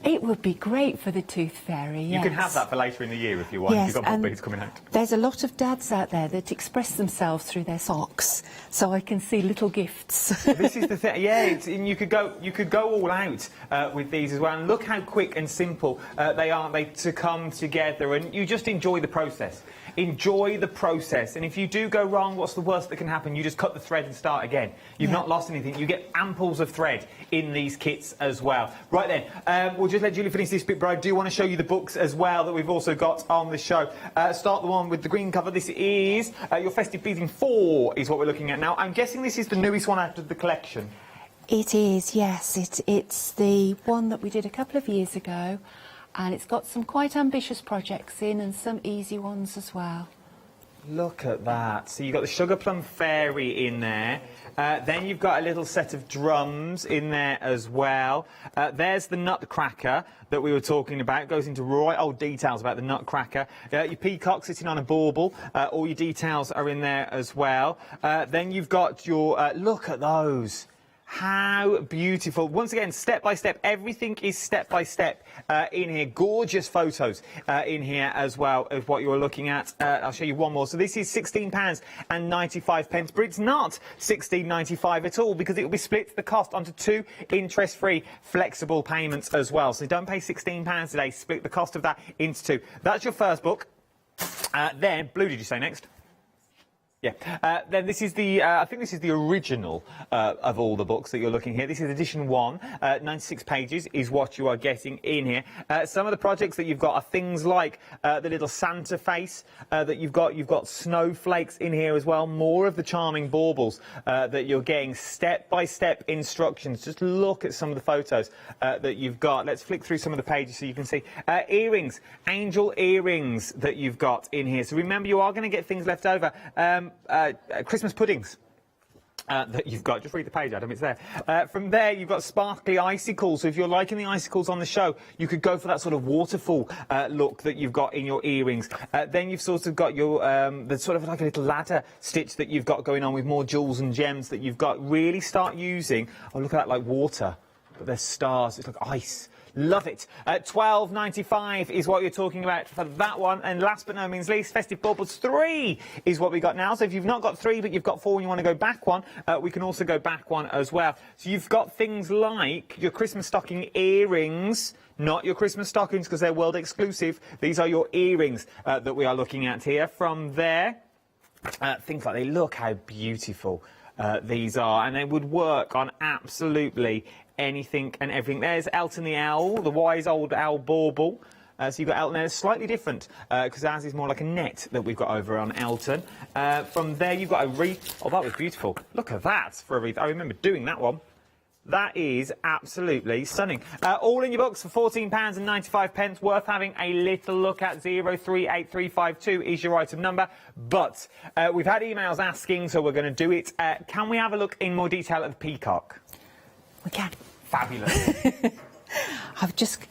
It would be great for the tooth fairy, yes. You can have that for later in the year if you want, Yes, if you've got more and beads coming out. There's a lot of dads out there that express themselves through their socks, so I can see little gifts. This is the thing, yeah, and you could go all out with these as well, and look how quick and simple they are to come together, and you just enjoy the process. Enjoy the process, and if you do go wrong, what's the worst that can happen? You just cut the thread and start again. You've not lost anything. You get amples of thread in these kits as well. Right then, we'll just let Julie finish this bit, but I do want to show you the books as well that we've also got on the show. Start the one with the green cover. This is your Festive Beading 4 is what we're looking at now. I'm guessing this is the newest one out of the collection. It is, yes. It's the one that we did a couple of years ago, and it's got some quite ambitious projects in and some easy ones as well. Look at that. So you've got the sugar plum fairy in there. Then you've got a little set of drums in there as well. There's the nutcracker that we were talking about. It goes into right old details about the nutcracker. Your peacock sitting on a bauble. All your details are in there as well. Then you've got your... look at those. How beautiful. Once again, step by step. Everything is step by step in here. Gorgeous photos in here as well of what you're looking at. I'll show you one more. So this is £16.95, but it's not £16.95 at all because it will be split the cost onto 2 interest-free flexible payments as well. So don't pay £16 today. Split the cost of that into 2. That's your first book. Then, Blue, did you say next? Yeah. Then this is the, I think this is the original of all the books that you're looking here. This is edition 1. 96 pages is what you are getting in here. Some of the projects that you've got are things like the little Santa face that you've got. You've got snowflakes in here as well. More of the charming baubles that you're getting. Step-by-step instructions. Just look at some of the photos that you've got. Let's flick through some of the pages so you can see. Earrings. Angel earrings that you've got in here. So remember, you are going to get things left over. Christmas puddings that you've got. Just read the page, Adam, it's there. From there, you've got sparkly icicles. So if you're liking the icicles on the show, you could go for that sort of waterfall look that you've got in your earrings. Then you've sort of got your, the sort of like a little ladder stitch that you've got going on with more jewels and gems that you've got. Really start using, oh, look at that, like water, but they're stars, it's like ice. Love it. £12.95 is what you're talking about for that one. And last but no means least, Festive Baubles 3 is what we got now. So if you've not got 3 but you've got 4 and you want to go back one, we can also go back one as well. So you've got things like your Christmas stocking earrings, not your Christmas stockings because they're world exclusive. These are your earrings that we are looking at here. From there, things like, they look how beautiful these are, and they would work on absolutely anything and everything. There's Elton the owl, the wise old owl bauble. So you've got Elton there, slightly different because ours is more like a net that we've got over on Elton. From there you've got a wreath. Oh, that was beautiful. Look at that for a wreath. I remember doing that one. That is absolutely stunning. All in your books for £14.95, worth having a little look at. 038352 is your item number. But we've had emails asking, so we're going to do it. Can we have a look in more detail at the peacock? We can. Fabulous. I've just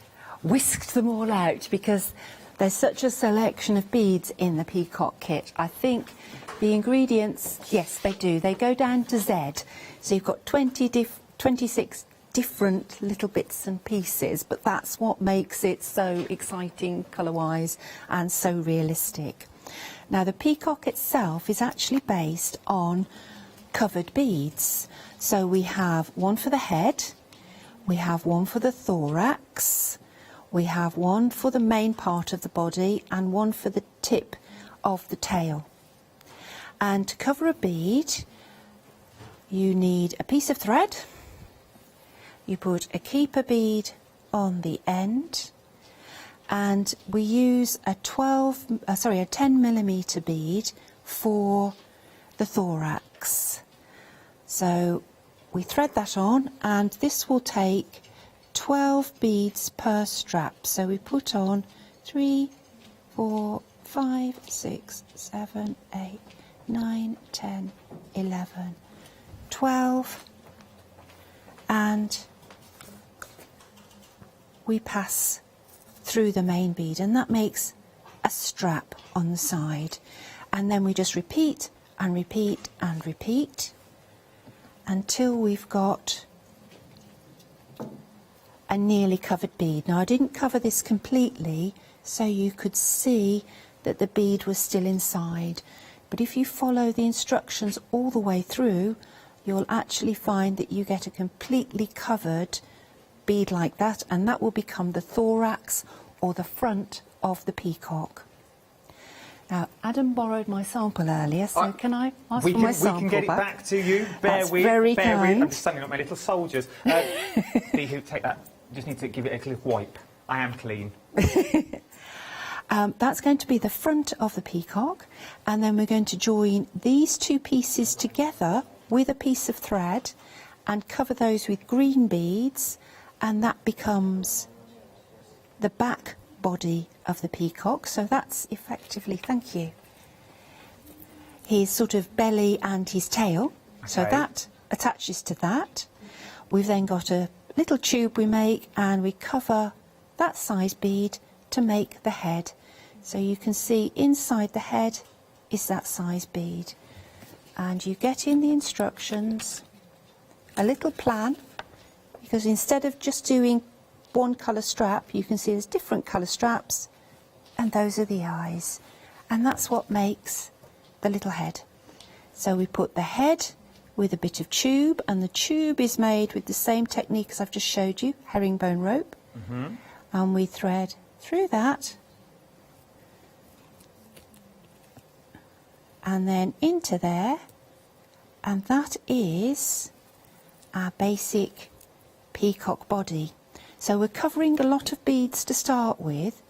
whisked them all out because there's such a selection of beads in the peacock kit. I think the ingredients, yes, they do. They go down to Z. So you've got 26 different little bits and pieces, but that's what makes it so exciting colour-wise and so realistic. Now, the peacock itself is actually based on covered beads. So we have one for the head, we have one for the thorax, we have one for the main part of the body and one for the tip of the tail. And to cover a bead, you need a piece of thread. You put a keeper bead on the end, and we use a 10mm bead for the thorax. So we thread that on, and this will take 12 beads per strap. So we put on 3, 4, 5, 6, 7, 8, 9, 10, 11, 12, and we pass through the main bead, and that makes a strap on the side. And then we just repeat and repeat and repeat until we've got a nearly covered bead. Now, I didn't cover this completely so you could see that the bead was still inside, but if you follow the instructions all the way through, you'll actually find that you get a completely covered bead like that, and that will become the thorax or the front of the peacock. Now, Adam borrowed my sample earlier, so can I ask for my sample We can get it back to you. Bear with. Very bear kind. with. I'm just standing up my little soldiers. See who take that. Just need to give it a little wipe. I am clean. That's going to be the front of the peacock, and then we're going to join these two pieces together with a piece of thread and cover those with green beads, and that becomes the back body of the peacock. So that's effectively, thank you, his sort of belly and his tail. So Okay. that attaches to that. We've then got a little tube we make, and we cover that size bead to make the head. So you can see inside the head is that size bead. And you get in the instructions a little plan, because instead of just doing one colour strap, you can see there's different colour straps, and those are the eyes. And that's what makes the little head. So we put the head with a bit of tube, and the tube is made with the same technique as I've just showed you, herringbone rope. And we thread through that and then into there, and that is our basic peacock body. So we're covering a lot of beads to start with,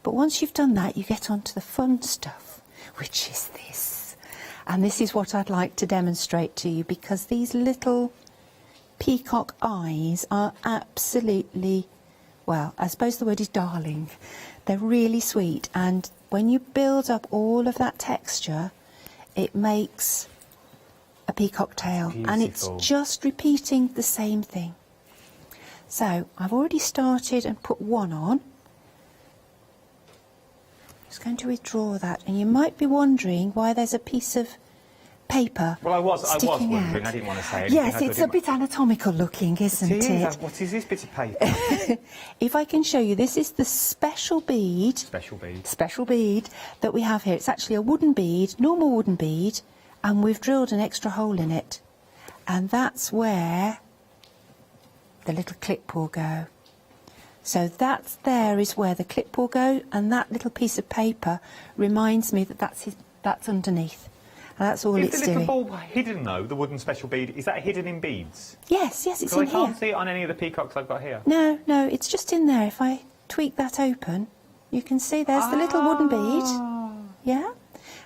but once you've done that, you get onto the fun stuff, which is this. And this is what I'd like to demonstrate to you, because these little peacock eyes are absolutely, well, I suppose the word is darling. They're really sweet, and when you build up all of that texture, it makes a peacock tail, and it's just repeating the same thing. So I've already started and put one on. Just going to withdraw that, and you might be wondering why there's a piece of paper. Well, I was sticking wondering. out. I didn't want to say anything. Yes, it's a bit anatomical looking, isn't it? What is this bit of paper? If I can show you, this is the special bead. Special bead. Special bead that we have here. It's actually a wooden bead, normal wooden bead, and we've drilled an extra hole in it. And that's where the little clip will go. So that's there is where the clip will go, and that little piece of paper reminds me that that's underneath. And that's all it's Is the little doing. ball hidden, though, the wooden special bead? Is that hidden in beads? Yes, yes, it's So in I can't here. see it on any of the peacocks I've got here. No, no, it's just in there. If I tweak that open, you can see there's the little wooden bead. Yeah?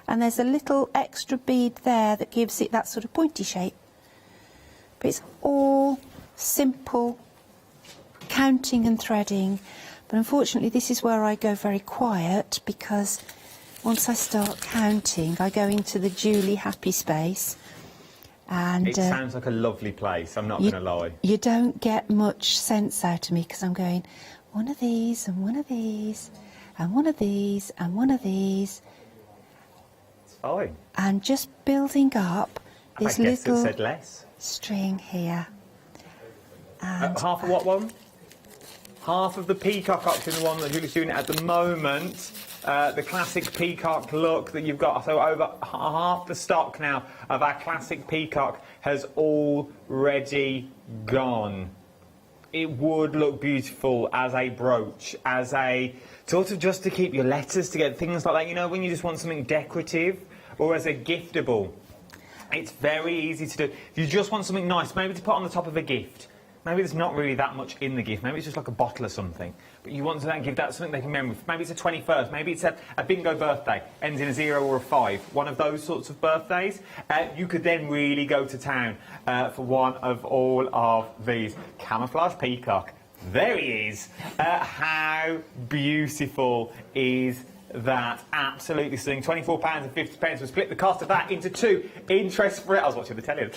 And there's a little extra bead there that gives it that sort of pointy shape. But it's all simple counting and threading. But unfortunately, this is where I go very quiet, because once I start counting, I go into the Julie happy space. And It sounds like a lovely place, I'm not going to lie. you don't get much sense out of me, because I'm going one of these and one of these and one of these and one of these, It's fine. and just building up this I guess it little said less. string here. And Half of what one? Half of the peacock option, the one that Julie's doing at the moment. The classic peacock look that you've got. So over half the stock now of our classic peacock has already gone. It would look beautiful as a brooch, as a sort of just to keep your letters together, things like that. You know, when you just want something decorative, or as a giftable. It's very easy to do. If you just want something nice, maybe to put on the top of a gift. Maybe there's not really that much in the gift. Maybe it's just like a bottle or something. But you want to then give that something they can remember. Maybe it's a 21st. Maybe it's a bingo birthday. Ends in a 0 or a 5. One of those sorts of birthdays. You could then really go to town for one of all of these. Camouflage peacock. There he is. How beautiful is that? Absolutely stunning. £24.50. We'll split the cost of that into two interest-free. I was watching the telly.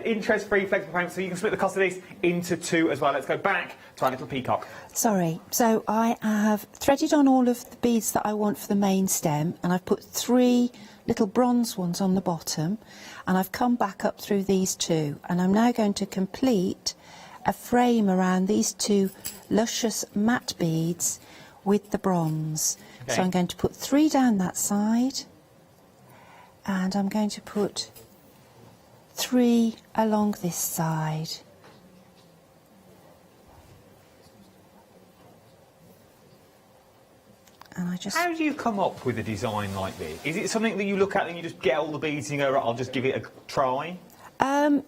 Interest-free flexible payments, so you can split the cost of these into two as well. Let's go back to our little peacock. sorry, so I have threaded on all of the beads that I want for the main stem, and I've put 3 little bronze ones on the bottom, and I've come back up through these 2, and I'm now going to complete a frame around these 2 luscious matte beads with the bronze. Okay. So I'm going to put 3 down that side, and I'm going to put 3 along this side. And I just... How do you come up with a design like this? Is it something that you look at and you just get all the beads and you go, right, I'll just give it a try?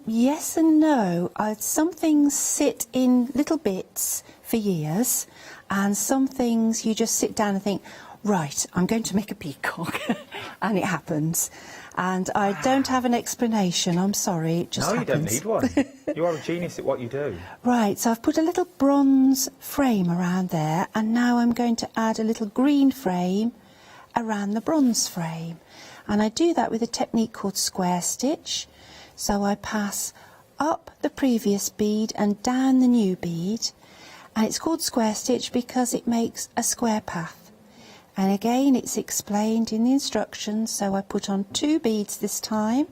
Yes and no. Some things sit in little bits for years, and some things you just sit down and think, right, I'm going to make a peacock, and it happens. And I don't have an explanation, I'm sorry, it just happens. No, you don't need one. You are a genius at what you do. Right, so I've put a little bronze frame around there, and now I'm going to add a little green frame around the bronze frame. And I do that with a technique called square stitch. So I pass up the previous bead and down the new bead, and it's called square stitch because it makes a square path. And again, it's explained in the instructions. So I put on 2 beads this time,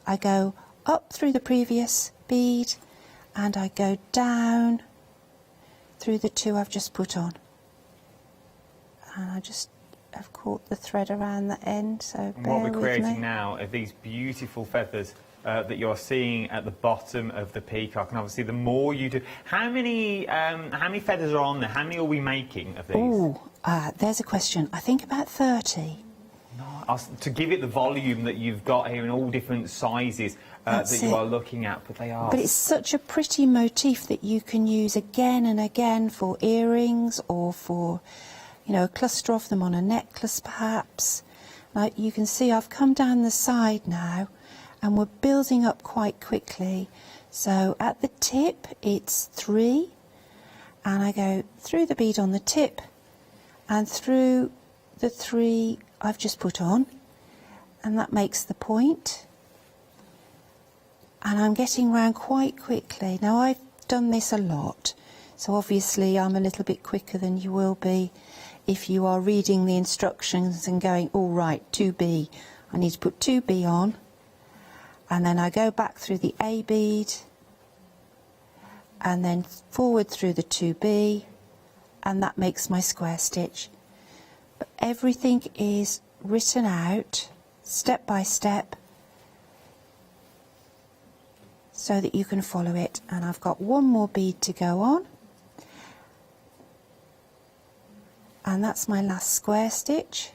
I go up through the previous bead, and I go down through the 2 I've just put on, and I just have caught the thread around the end, so And bear what we're with creating me. now are these beautiful feathers that you're seeing at the bottom of the peacock, and obviously the more you do, how many feathers are on there? How many are we making of these? Oh, there's a question. I think about 30. To give it the volume that you've got here in all different sizes that you are looking at, but they are. But it's such a pretty motif that you can use again and again for earrings, or for, you know, a cluster of them on a necklace perhaps. Like you can see, I've come down the side now, and we're building up quite quickly. So at the tip it's 3, and I go through the bead on the tip and through the 3 I've just put on, and that makes the point. And I'm getting round quite quickly. Now I've done this a lot, so obviously I'm a little bit quicker than you will be if you are reading the instructions and going, all right, 2B, I need to put 2B on, and then I go back through the A bead and then forward through the 2B, and that makes my square stitch. But everything is written out step by step so that you can follow it. And I've got 1 more bead to go on, and that's my last square stitch.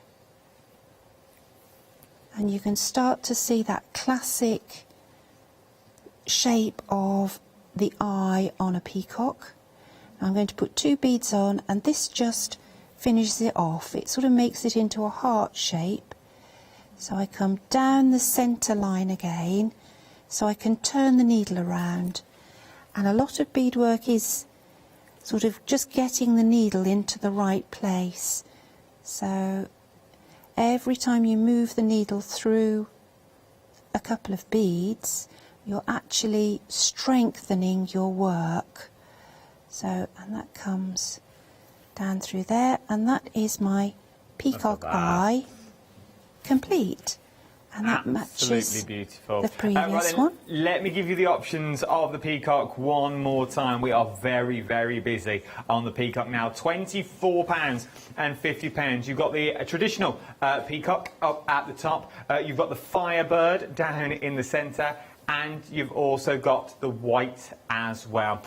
And you can start to see that classic shape of the eye on a peacock. I'm going to put 2 beads on, and this just finishes it off. It sort of makes it into a heart shape. So I come down the centre line again, so I can turn the needle around. And a lot of beadwork is sort of just getting the needle into the right place. So every time you move the needle through a couple of beads, you're actually strengthening your work. So, and that comes down through there, and that is my peacock eye complete. And that matches Absolutely beautiful. the previous right then, one. Let me give you the options of the peacock one more time. We are very, very busy on the peacock now. £24.50. You've got the traditional peacock up at the top. You've got the Firebird down in the centre. And you've also got the white as well.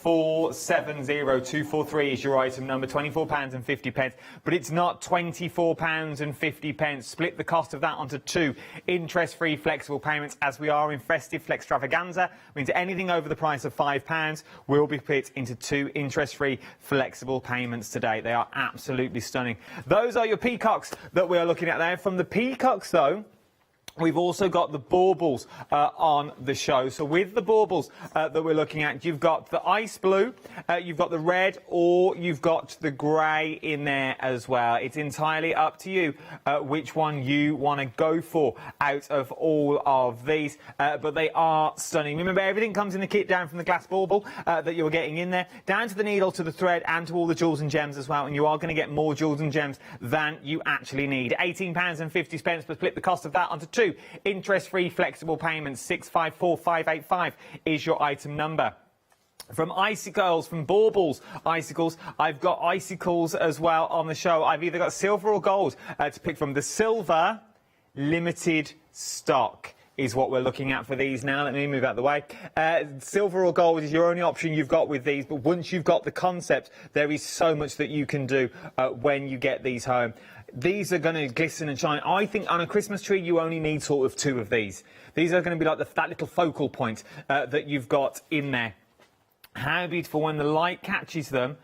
470243 is your item number, £24.50. But it's not £24.50. Split the cost of that onto 2 interest-free flexible payments, as we are in Festive extravaganza. Means anything over the price of £5 will be split into 2 interest-free flexible payments today. They are absolutely stunning. Those are your peacocks that we are looking at there. From the peacocks, though, we've also got the baubles on the show. So with the baubles that we're looking at, you've got the ice blue, you've got the red, or you've got the grey in there as well. It's entirely up to you which one you want to go for out of all of these. But they are stunning. Remember, everything comes in the kit, down from the glass bauble that you're getting in there, down to the needle, to the thread, and to all the jewels and gems as well. And you are going to get more jewels and gems than you actually need. £18.50, but split the cost of that onto 2 interest-free flexible payments. 654585 is your item number. From icicles, from baubles icicles, I've got icicles as well on the show. I've either got silver or gold to pick from. The silver limited stock is what we're looking at for these now. Let me move out of the way. Silver or gold is your only option you've got with these, but once you've got the concept, there is so much that you can do when you get these home. These are going to glisten and shine. I think on a Christmas tree you only need sort of 2 of these. These are going to be like that little focal point that you've got in there. How beautiful. When the light catches them,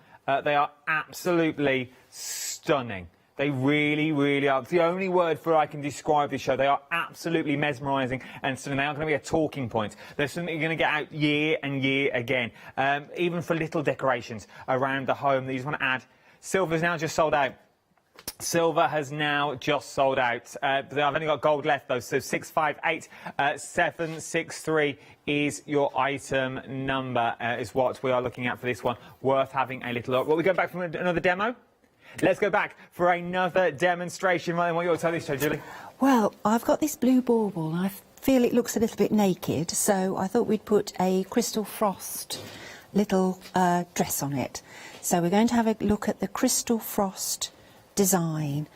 they are absolutely stunning. They really, really are. It's the only word for I can describe this show. They are absolutely mesmerising and stunning. They are going to be a talking point. They're something you're going to get out year and year again. Even for little decorations around the home that you just want to add. Silver's now just sold out. Silver has now just sold out. I've only got gold left though, so 658763 is your item number, is what we are looking at for this one. Worth having a little look. Well, we go back from another demo. Let's go back for another demonstration. Right, what you want to tell this show, Julie? Well, I've got this blue bauble and I feel it looks a little bit naked, so I thought we'd put a crystal frost little dress on it. So we're going to have a look at the crystal frost design.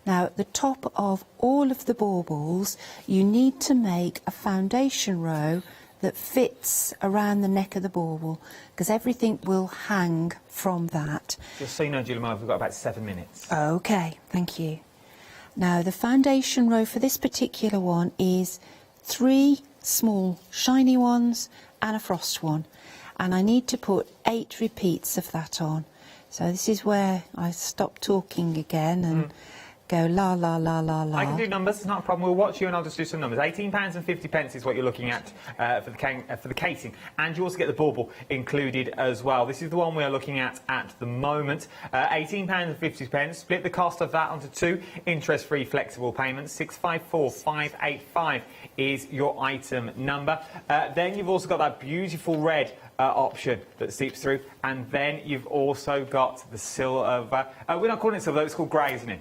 Now, at the top of all of the baubles, you need to make a foundation row that fits around the neck of the bauble, because everything will hang from that. Just so you know, Julie, we've got about 7 minutes. OK, thank you. Now, the foundation row for this particular one is 3 small shiny ones and a frost one. And I need to put 8 repeats of that on. So this is where I stop talking again and go la la la la la. I can do numbers, it's not a problem. We'll watch you and I'll just do some numbers. £18.50 is what you're looking at for the casing, and you also get the bauble included as well. This is the one we are looking at the moment. £18.50. Split the cost of that onto 2 interest-free flexible payments. 654585 is your item number. Then you've also got that beautiful red option that seeps through, and then you've also got the silver. We're not calling it silver, it's called grey, isn't it?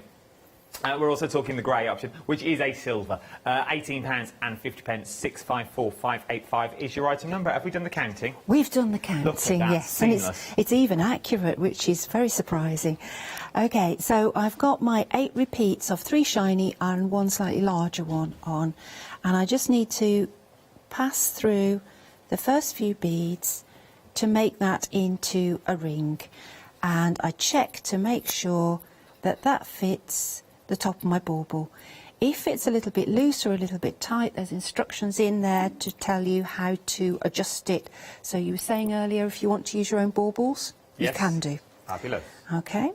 We're also talking the grey option, which is a silver. £18.50, 654585 is your item number. Have we done the counting? We've done the counting, yes. Seamless. And it's even accurate, which is very surprising. OK, so I've got my 8 repeats of 3 shiny and 1 slightly larger one on. And I just need to pass through the first few beads to make that into a ring. And I check to make sure that that fits the top of my bauble. If it's a little bit loose or a little bit tight, there's instructions in there to tell you how to adjust it. So you were saying earlier, if you want to use your own baubles, yes, you can do. Fabulous. Okay.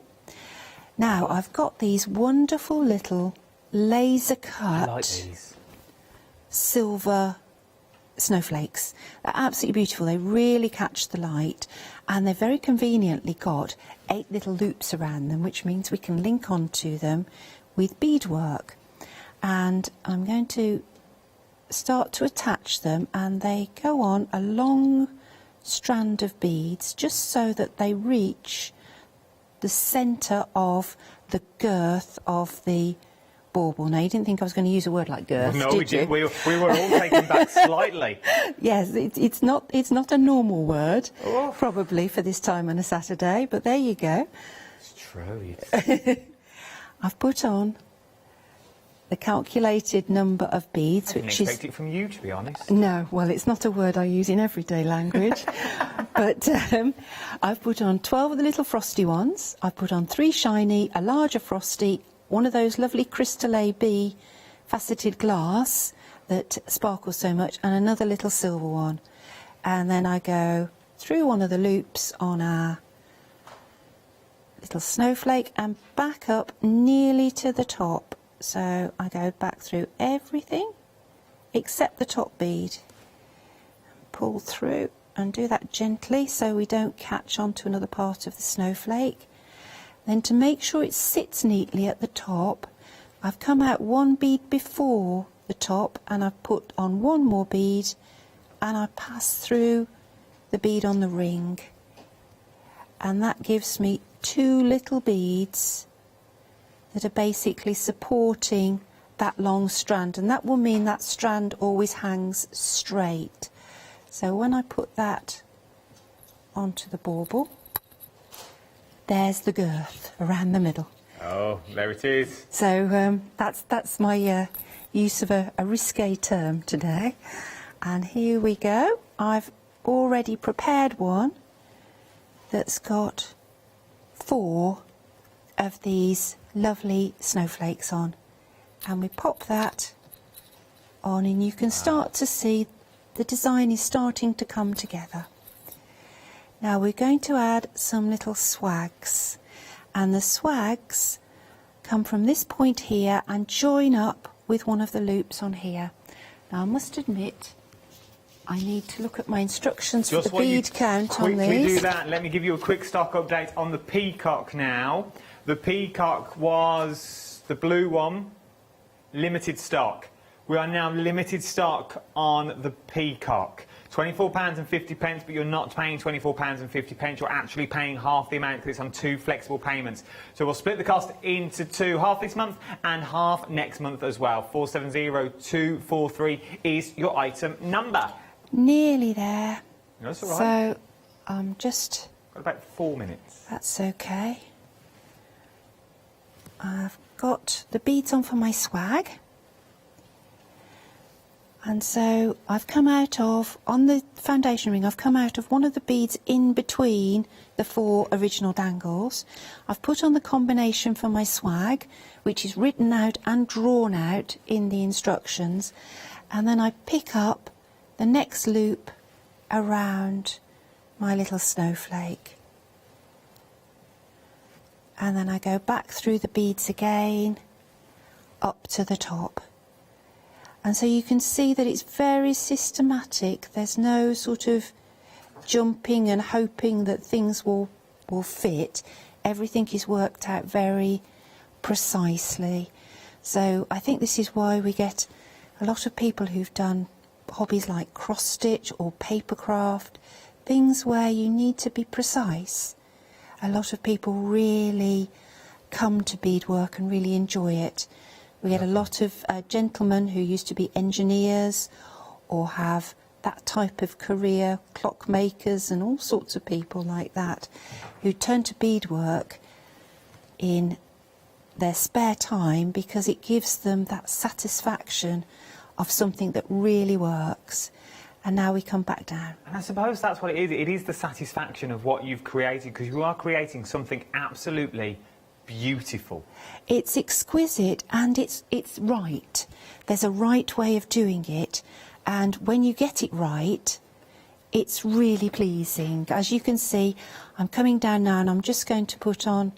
Now, I've got these wonderful little laser cut I like these. Silver snowflakes. They're absolutely beautiful. They really catch the light, and they've very conveniently got 8 little loops around them, which means we can link onto them with beadwork. And I'm going to start to attach them, and they go on a long strand of beads just so that they reach the centre of the girth of the bauble. Now, you didn't think I was going to use a word like girth, no, did we didn't. you? We were all taken back slightly. Yes, it's not a normal word, probably, for this time on a Saturday, but there you go. It's true. I've put on the calculated number of beads, I didn't which expect it from you, to be honest. No, well, it's not a word I use in everyday language. But I've put on 12 of the little frosty ones. I've put on 3 shiny, a larger frosty, one of those lovely Crystal AB faceted glass that sparkles so much, and another little silver one. And then I go through one of the loops on our little snowflake and back up nearly to the top. So I go back through everything except the top bead, pull through and do that gently so we don't catch onto another part of the snowflake. Then, to make sure it sits neatly at the top, I've come out 1 bead before the top and I've put on 1 more bead, and I pass through the bead on the ring, and that gives me 2 little beads that are basically supporting that long strand, and that will mean that strand always hangs straight. So when I put that onto the bauble, there's the girth around the middle. Oh, there it is. So that's my use of a risque term today. And here we go. I've already prepared one that's got 4 of these lovely snowflakes on, and we pop that on, and you can start to see the design is starting to come together. Now we're going to add some little swags, and the swags come from this point here and join up with one of the loops on here. Now I must admit I need to look at my instructions for the bead count on these. Quickly do that. Let me give you a quick stock update on the peacock now. The peacock was the blue one, limited stock. We are now limited stock on the peacock. £24.50, but you're not paying £24.50. You're actually paying half the amount because it's on 2 flexible payments. So we'll split the cost into 2, half this month and half next month as well. 470243 is your item number. Nearly there. That's all right. So I'm just... Got about 4 minutes. That's okay. I've got the beads on for my swag. And so I've come out of, on the foundation ring, I've come out of one of the beads in between the 4 original dangles. I've put on the combination for my swag, which is written out and drawn out in the instructions. And then I pick up the next loop around my little snowflake. And then I go back through the beads again, up to the top. And so you can see that it's very systematic. There's no sort of jumping and hoping that things will fit. Everything is worked out very precisely. So I think this is why we get a lot of people who've done hobbies like cross stitch or papercraft, things where you need to be precise. A lot of people really come to beadwork and really enjoy it. We get a lot of gentlemen who used to be engineers or have that type of career, clockmakers and all sorts of people like that, who turn to beadwork in their spare time because it gives them that satisfaction of something that really works. And now we come back down. And I suppose that's what it is. It is the satisfaction of what you've created, because you are creating something absolutely beautiful. It's exquisite and it's right. There's a right way of doing it, and when you get it right, it's really pleasing. As you can see, I'm coming down now and I'm just going to put on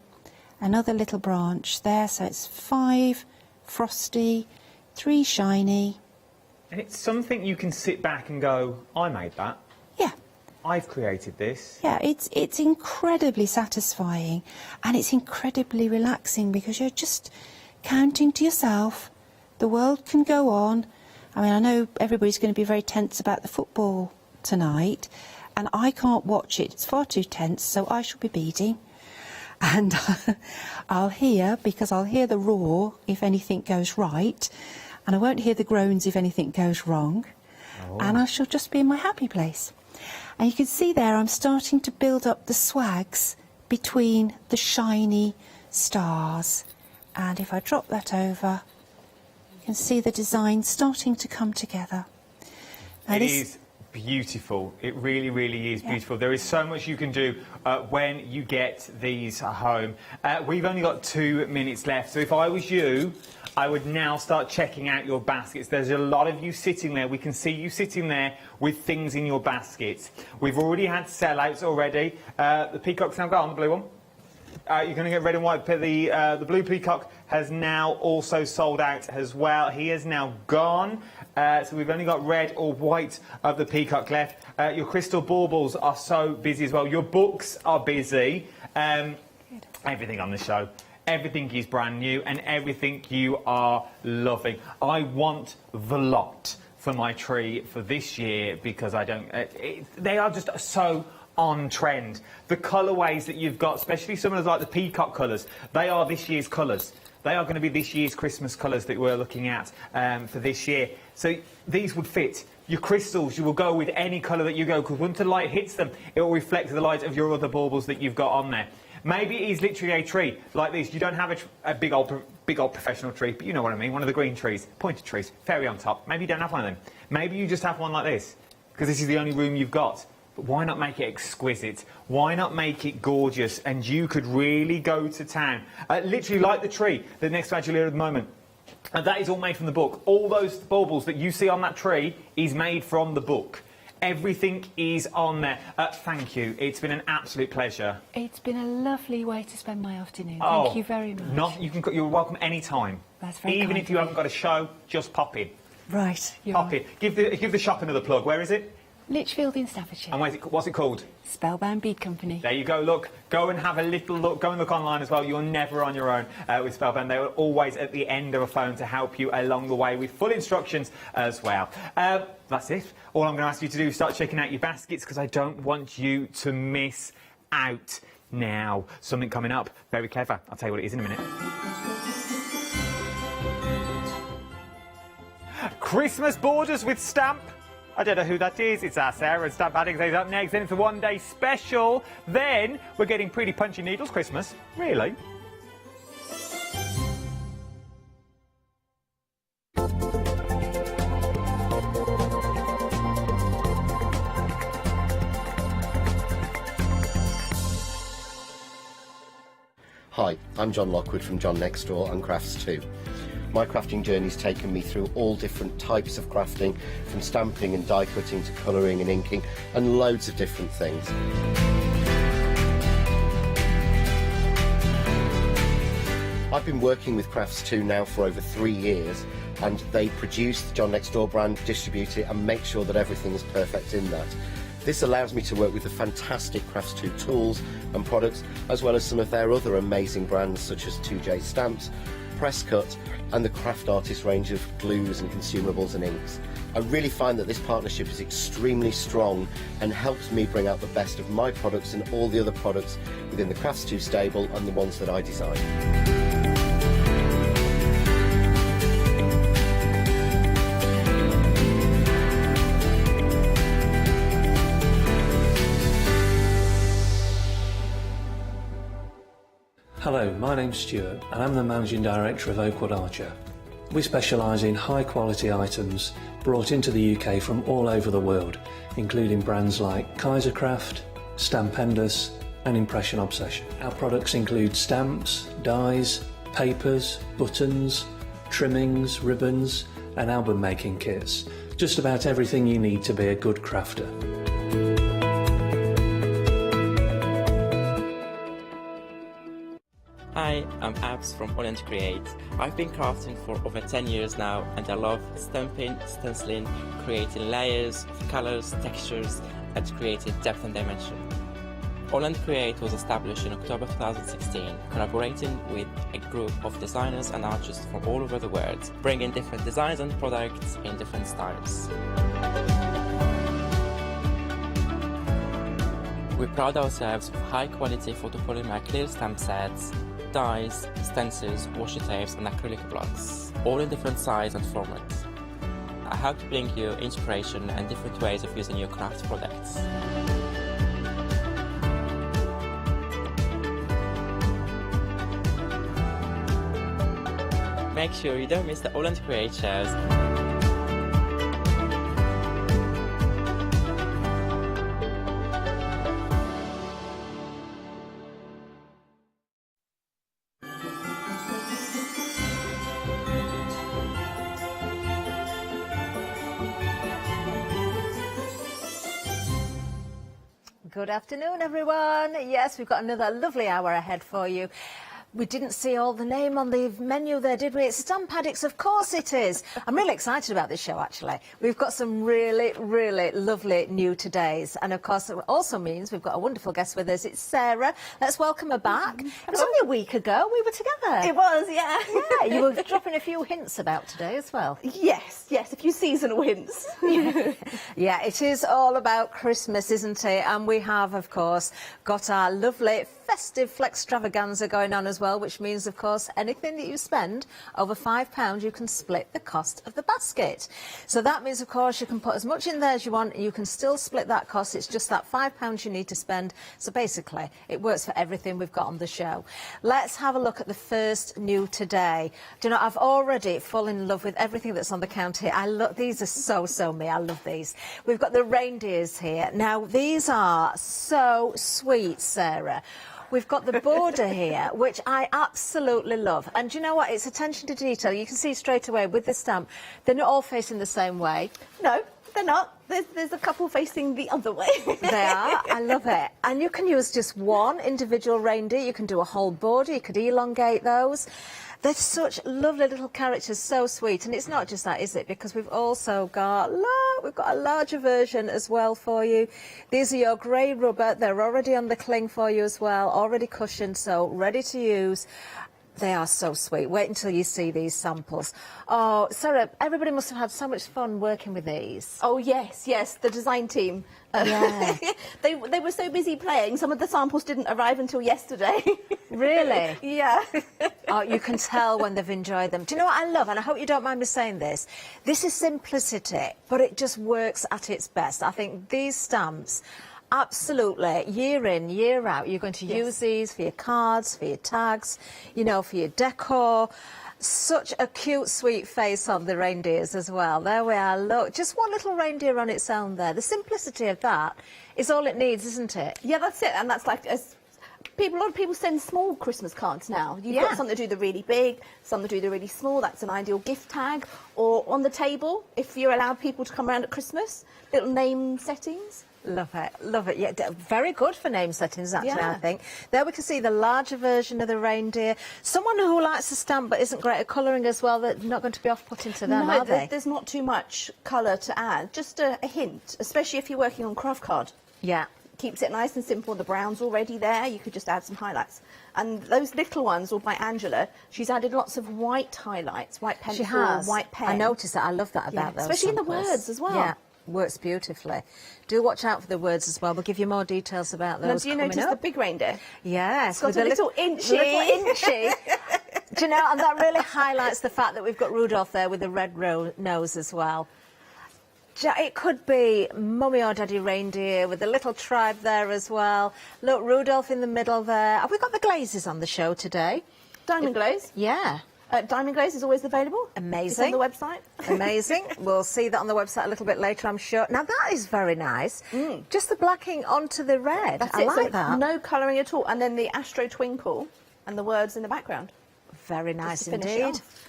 another little branch there. So it's 5 frosty, 3 shiny. And it's something you can sit back and go, I made that. Yeah. I've created this. Yeah, it's incredibly satisfying and it's incredibly relaxing because you're just counting to yourself. The world can go on. I mean, I know everybody's going to be very tense about the football tonight and I can't watch it. It's far too tense, so I shall be beading. And I'll hear the roar if anything goes right, and I won't hear the groans if anything goes wrong. Oh. And I shall just be in my happy place. And you can see there I'm starting to build up the swags between the shiny stars. And if I drop that over, you can see the design starting to come together. Now it is beautiful. It really, really is beautiful. There is so much you can do when you get these home. We've only got 2 minutes left, so if I was you, I would now start checking out your baskets. There's a lot of you sitting there. We can see you sitting there with things in your baskets. We've already had sellouts already. The peacock's now gone, the blue one. You're going to get red and white. The blue peacock has now also sold out as well. He is now gone. So we've only got red or white of the peacock left. Your crystal baubles are so busy as well. Your books are busy. Everything on the show. Everything is brand new and everything you are loving. I want the lot for my tree for this year because I don't... they are just so on trend. The colourways that you've got, especially some of those like the peacock colours, they are this year's colours. They are going to be this year's Christmas colours that we're looking at for this year. So these would fit. Your crystals, you will go with any colour that you go, because once the light hits them, it will reflect the light of your other baubles that you've got on there. Maybe it is literally a tree like this. You don't have a big old professional tree, but you know what I mean, one of the green trees, pointed trees, fairy on top. Maybe you don't have one of them. Maybe you just have one like this, because this is the only room you've got. But why not make it exquisite? Why not make it gorgeous? And you could really go to town. Literally like the tree that's next to Angelina at the moment. That is all made from the book. All those baubles that you see on that tree is made from the book. Everything is on there. Thank you. It's been an absolute pleasure. It's been a lovely way to spend my afternoon. Thank you very much. You're welcome any time. That's very Even kind if you haven't got a show, just pop in. Right. Pop in. Give the shop another plug. Where is it? Lichfield in Staffordshire. And what's it called? Spellbound Bead Company. There you go, look. Go and have a little look. Go and look online as well. You're never on your own with Spellbound. They are always at the end of a phone to help you along the way with full instructions as well. That's it. All I'm going to ask you to do is start checking out your baskets because I don't want you to miss out now. Something coming up. Very clever. I'll tell you what it is in a minute. Christmas borders with stamp. I don't know who that is. It's our Sarah and Stamp Addicts Days up next. Then it's a one-day special. Then we're getting Pretty Punchy Needles Christmas. Really? Hi, I'm John Lockwood from John Next Door and Crafts 2. My crafting journey's taken me through all different types of crafting, from stamping and die cutting to colouring and inking, and loads of different things. I've been working with Crafts 2 now for over 3 years, and they produce the John Next Door brand, distribute it and make sure that everything is perfect in that. This allows me to work with the fantastic Crafts 2 tools and products, as well as some of their other amazing brands such as 2J Stamps, Press Cut and the Craft Artist range of glues and consumables and inks. I really find that this partnership is extremely strong and helps me bring out the best of my products and all the other products within the Crafts 2 stable and the ones that I design. Hello, my name's Stuart and I'm the Managing Director of Oakwood Archer. We specialise in high quality items brought into the UK from all over the world, including brands like Kaisercraft, Stampendous and Impression Obsession. Our products include stamps, dies, papers, buttons, trimmings, ribbons and album making kits. Just about everything you need to be a good crafter. Hi, I'm Abs from Noel and Create. I've been crafting for over 10 years now and I love stamping, stenciling, creating layers, colours, textures and creating depth and dimension. Noel and Create was established in October 2016, collaborating with a group of designers and artists from all over the world, bringing different designs and products in different styles. We pride ourselves with high quality photopolymer clear stamp sets, dies, stencils, washi tapes and acrylic blocks, all in different size and formats. I hope to bring you inspiration and different ways of using your craft products. Make sure you don't miss the Noel and Create shows. Good afternoon, everyone. Yes, we've got another lovely hour ahead for you. We didn't see all the name on the menu there, did we? It's Stamp Addicts, of course it is. I'm really excited about this show, actually. We've got some really, really lovely new todays. And, of course, it also means we've got a wonderful guest with us. It's Sarah. Let's welcome her back. It was only a week ago we were together. It was, yeah. Yeah, you were dropping a few hints about today as well. Yes, a few seasonal hints. Yeah, it is all about Christmas, isn't it? And we have, of course, got our lovely festive extravaganza going on as well, which means, of course, anything that you spend over £5, you can split the cost of the basket. So that means, of course, you can put as much in there as you want. You can still split that cost. It's just that £5 you need to spend. So basically, it works for everything we've got on the show. Let's have a look at the first new today. Do you know, I've already fallen in love with everything that's on the counter here. I love these. Are so me. I love these. We've got the reindeers here. Now, these are so sweet, Sarah. We've got the border here, which I absolutely love. And do you know what? It's attention to detail. You can see straight away with the stamp, they're not all facing the same way. No, they're not. There's a couple facing the other way. They are. I love it. And you can use just one individual reindeer. You can do a whole border. You could elongate those. They're such lovely little characters, so sweet. And it's not just that, is it? Because we've also got, look, we've got a larger version as well for you. These are your grey rubber. They're already on the cling for you as well, already cushioned, so ready to use. They are so sweet. Wait until you see these samples. Oh, Sarah, everybody must have had so much fun working with these. Oh, yes, yes, the design team. Yeah. They were so busy playing, some of the samples didn't arrive until yesterday. Really? Yeah. Oh, you can tell when they've enjoyed them. Do you know what I love? And I hope you don't mind me saying this. This is simplicity, but it just works at its best. I think these stamps, absolutely, year in, year out, you're going to use these for your cards, for your tags, you know, for your decor. Such a cute, sweet face on the reindeers as well. There we are, look, just one little reindeer on its own there. The simplicity of that is all it needs, isn't it? Yeah, that's it. And that's like, a lot of people send small Christmas cards now. You've got some that do the really big, some that do the really small. That's an ideal gift tag. Or on the table, if you allow people to come around at Christmas, little name settings. Love it, love it. Yeah, very good for name settings, actually, Yeah. I think. There we can see the larger version of the reindeer. Someone who likes to stamp but isn't great at colouring as well, they're not going to be off-putting to them, are they? There's not too much colour to add. Just a hint, especially if you're working on craft card. Yeah. Keeps it nice and simple. The brown's already there. You could just add some highlights. And those little ones, all by Angela, she's added lots of white highlights, white pencil, She has. white pen. I noticed that. I love that about those especially in the samples. words as well. Yeah, works beautifully. Do watch out for the words as well. We'll give you more details about those. Now, do you coming notice up. the big reindeer? Yes, It's got with a the little inchy. Do you know, and that really highlights the fact that we've got Rudolph there with the red nose as well. It could be Mummy or Daddy Reindeer with a little tribe there as well. Look, Rudolph in the middle there. Have we got the glazes on the show today? Diamond glaze? Yeah. Diamond glaze is always available. Amazing. It's on the website. Amazing. We'll see that on the website a little bit later, I'm sure. Now, that is very nice. Just the blacking onto the red. That's I it. like So that. no colouring at all. And then the Astro Twinkle and the words in the background. Very nice to finish it indeed. off.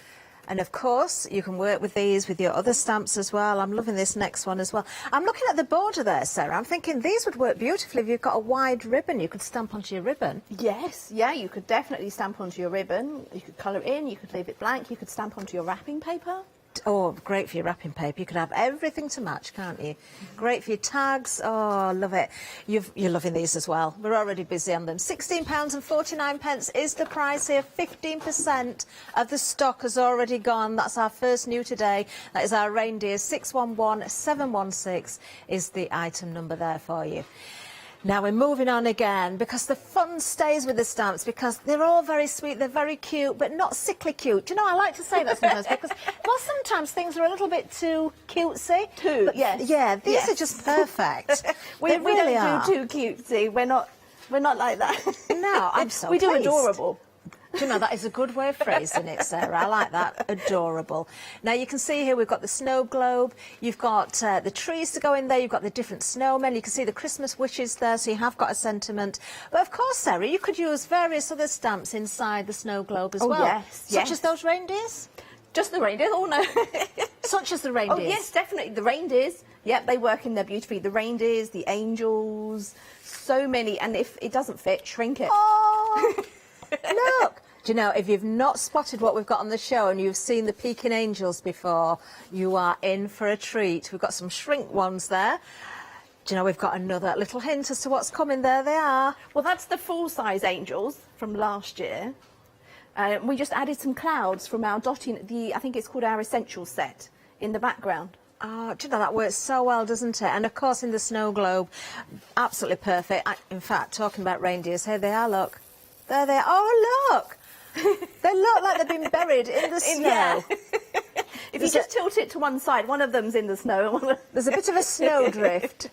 And of course, you can work with these with your other stamps as well. I'm loving this next one as well. I'm looking at the border there, Sarah. I'm thinking these would work beautifully if you've got a wide ribbon. You could stamp onto your ribbon. Yes, yeah, you could definitely stamp onto your ribbon. You could colour it in, you could leave it blank, you could stamp onto your wrapping paper. Oh, great for your wrapping paper. You could have everything to match, can't you? Great for your tags. Oh, love it. You're loving these as well. We're already busy on them. £16.49 is the price here. 15% of the stock has already gone. That's our first new today. That is our reindeer. 611716 is the item number there for you. Now we're moving on again because the fun stays with the stamps because they're all very sweet, they're very cute, but not sickly cute. Do you know, I like to say that sometimes because, well, sometimes things are a little bit too cutesy. But, yes. Yeah, these Yes. are just perfect. We They really don't are. do too cutesy. We're not like that. No, I'm so We do pleased. adorable. Do you know, that is a good way of phrasing it, Sarah. I like that. Adorable. Now, you can see here we've got the snow globe. You've got the trees to go in there. You've got the different snowmen. You can see the Christmas wishes there, so you have got a sentiment. But, of course, Sarah, you could use various other stamps inside the snow globe as well. Yes, Such as those reindeers? Just the reindeers? Oh, no. Such as the reindeers? Oh, yes, definitely. The reindeers. Yep, they work in there beautifully. The reindeers, the angels, so many. And if it doesn't fit, shrink it. Oh, look. Do you know, if you've not spotted what we've got on the show and you've seen the peeking angels before, you are in for a treat. We've got some shrink ones there. Do you know, we've got another little hint as to what's coming. There they are. Well, that's the full-size angels from last year. We just added some clouds from our dotting, I think it's called our Essentials set, in the background. Oh, do you know, that works so well, doesn't it? And, of course, in the snow globe, absolutely perfect. In fact, talking about reindeers, here they are, look. There they are. Oh, look. They look like they've been buried in the snow. Yeah. If you just tilt it to one side, one of them's in the snow. There's a bit of a snowdrift.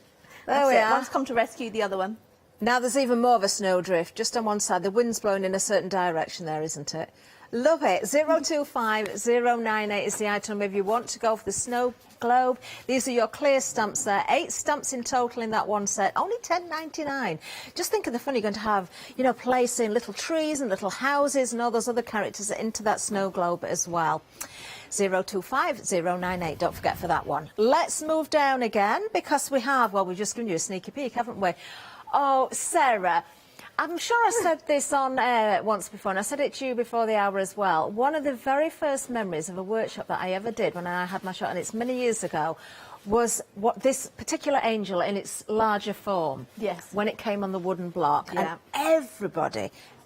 There we are. One's come to rescue the other one. Now there's even more of a snowdrift just on one side. The wind's blowing in a certain direction there, isn't it? Love it. 025098 is the item if you want to go for the snow globe. These are your clear stamps there. 8 stamps in total in that one set. Only £10.99. Just think of the fun you're going to have, you know, placing little trees and little houses and all those other characters into that snow globe as well. 025098. Don't forget for that one. Let's move down again because we have, well, we've just given you a sneaky peek, haven't we? Oh, Sarah, I'm sure I said this on air once before, and I said it to you before the hour as well. One of the very first memories of a workshop that I ever did when I had my shop, and it's many years ago, was what this particular angel in its larger form. Yes. When it came on the wooden block. Yeah. And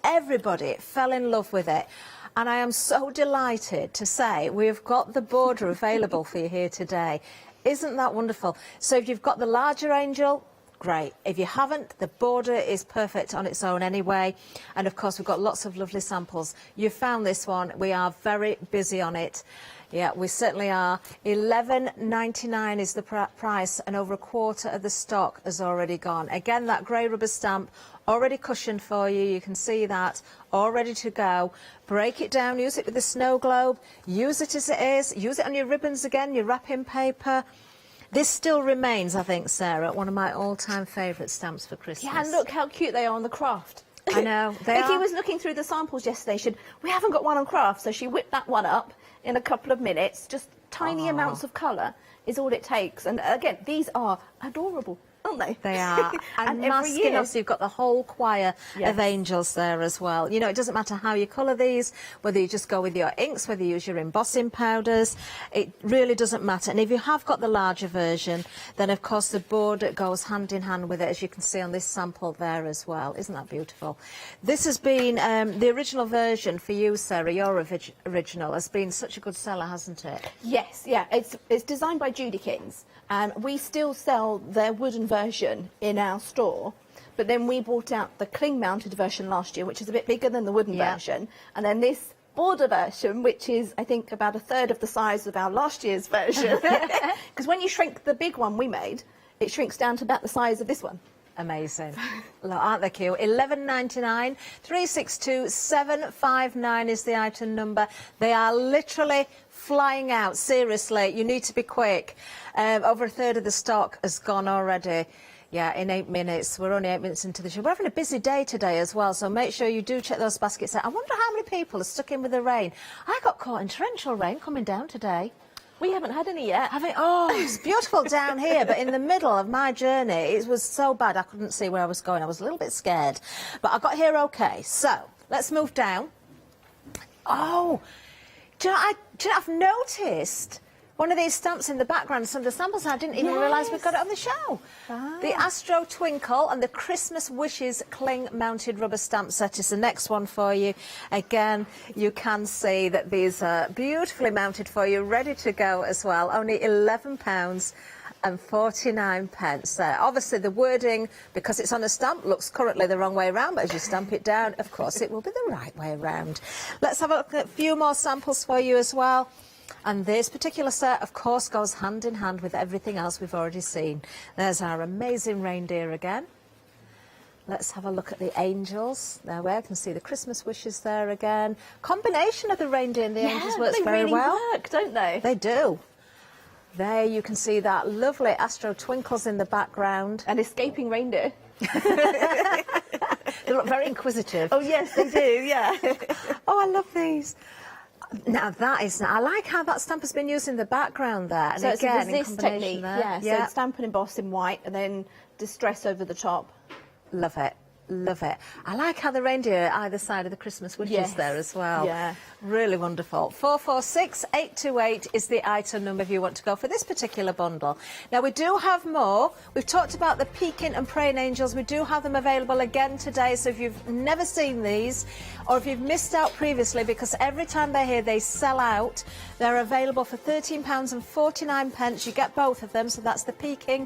everybody fell in love with it. And I am so delighted to say we've got the border available for you here today. Isn't that wonderful? So if you've got the larger angel, great. If you haven't, the border is perfect on its own anyway. And of course, we've got lots of lovely samples. You've found this one. We are very busy on it. Yeah, we certainly are. $11.99 is the price, and over a quarter of the stock has already gone. Again, that grey rubber stamp already cushioned for you. You can see that, all ready to go. Break it down, use it with the snow globe, use it as it is, use it on your ribbons again, your wrapping paper. This still remains, I think, Sarah, one of my all-time favourite stamps for Christmas. Yeah, and look how cute they are on the craft. I know, they Vicky are. was looking through the samples yesterday. She said, we haven't got one on craft, so she whipped that one up in a couple of minutes. Just tiny amounts of colour is all it takes. And again, these are adorable, aren't they? They are. And masking us, you've got the whole choir of angels there as well. You know, it doesn't matter how you colour these, whether you just go with your inks, whether you use your embossing powders, it really doesn't matter. And if you have got the larger version, then of course the border goes hand in hand with it, as you can see on this sample there as well. Isn't that beautiful? This has been the original version for you, Sarah, your original, has been such a good seller, hasn't it? Yes, yeah. It's designed by Judy Kings, and we still sell their wooden version in our store. But then we brought out the cling-mounted version last year, which is a bit bigger than the wooden version, and then this border version, which is, I think, about a third of the size of our last year's version. Because when you shrink the big one we made, it shrinks down to about the size of this one. Amazing. Look, aren't they cute? $11.99, 362759 is the item number. They are literally flying out. Seriously, you need to be quick. Over a third of the stock has gone already. Yeah, in 8 minutes. We're only 8 minutes into the show. We're having a busy day today as well, so make sure you do check those baskets out. I wonder how many people are stuck in with the rain. I got caught in torrential rain coming down today. We haven't had any yet. Oh, it's beautiful down here, but in the middle of my journey, it was so bad I couldn't see where I was going. I was a little bit scared, but I got here okay. So, let's move down. Oh, do you know, I've noticed one of these stamps in the background, some of the samples, I didn't even realise we've got it on the show. The Astro Twinkle and the Christmas Wishes Cling Mounted Rubber Stamp Set is the next one for you. Again, you can see that these are beautifully mounted for you, ready to go as well. Only £11.49 there. Obviously, the wording, because it's on a stamp, looks currently the wrong way around, but as you stamp it down, of course, it will be the right way around. Let's have a look at a few more samples for you as well. And this particular set, of course, goes hand in hand with everything else we've already seen. There's our amazing reindeer again. Let's have a look at the angels. There we can see the Christmas wishes there again. Combination of the reindeer and the angels works very well. They really work, don't they? They do. There you can see that lovely Astro Twinkles in the background. An escaping reindeer. They look very inquisitive. Oh, yes, they do, yeah. Oh, I love these. Now that is, I like how that stamp has been used in the background there. And So again, it's a resist technique, yeah. So stamp and emboss in white and then distress over the top. Love it. Love it. I like how the reindeer are either side of the Christmas wishes there as well. Yeah. Really wonderful. 446828 is the item number if you want to go for this particular bundle. Now, we do have more. We've talked about the Peking and Praying Angels. We do have them available again today. So if you've never seen these or if you've missed out previously, because every time they're here, they sell out. They're available for £13.49. You get both of them. So that's the Peking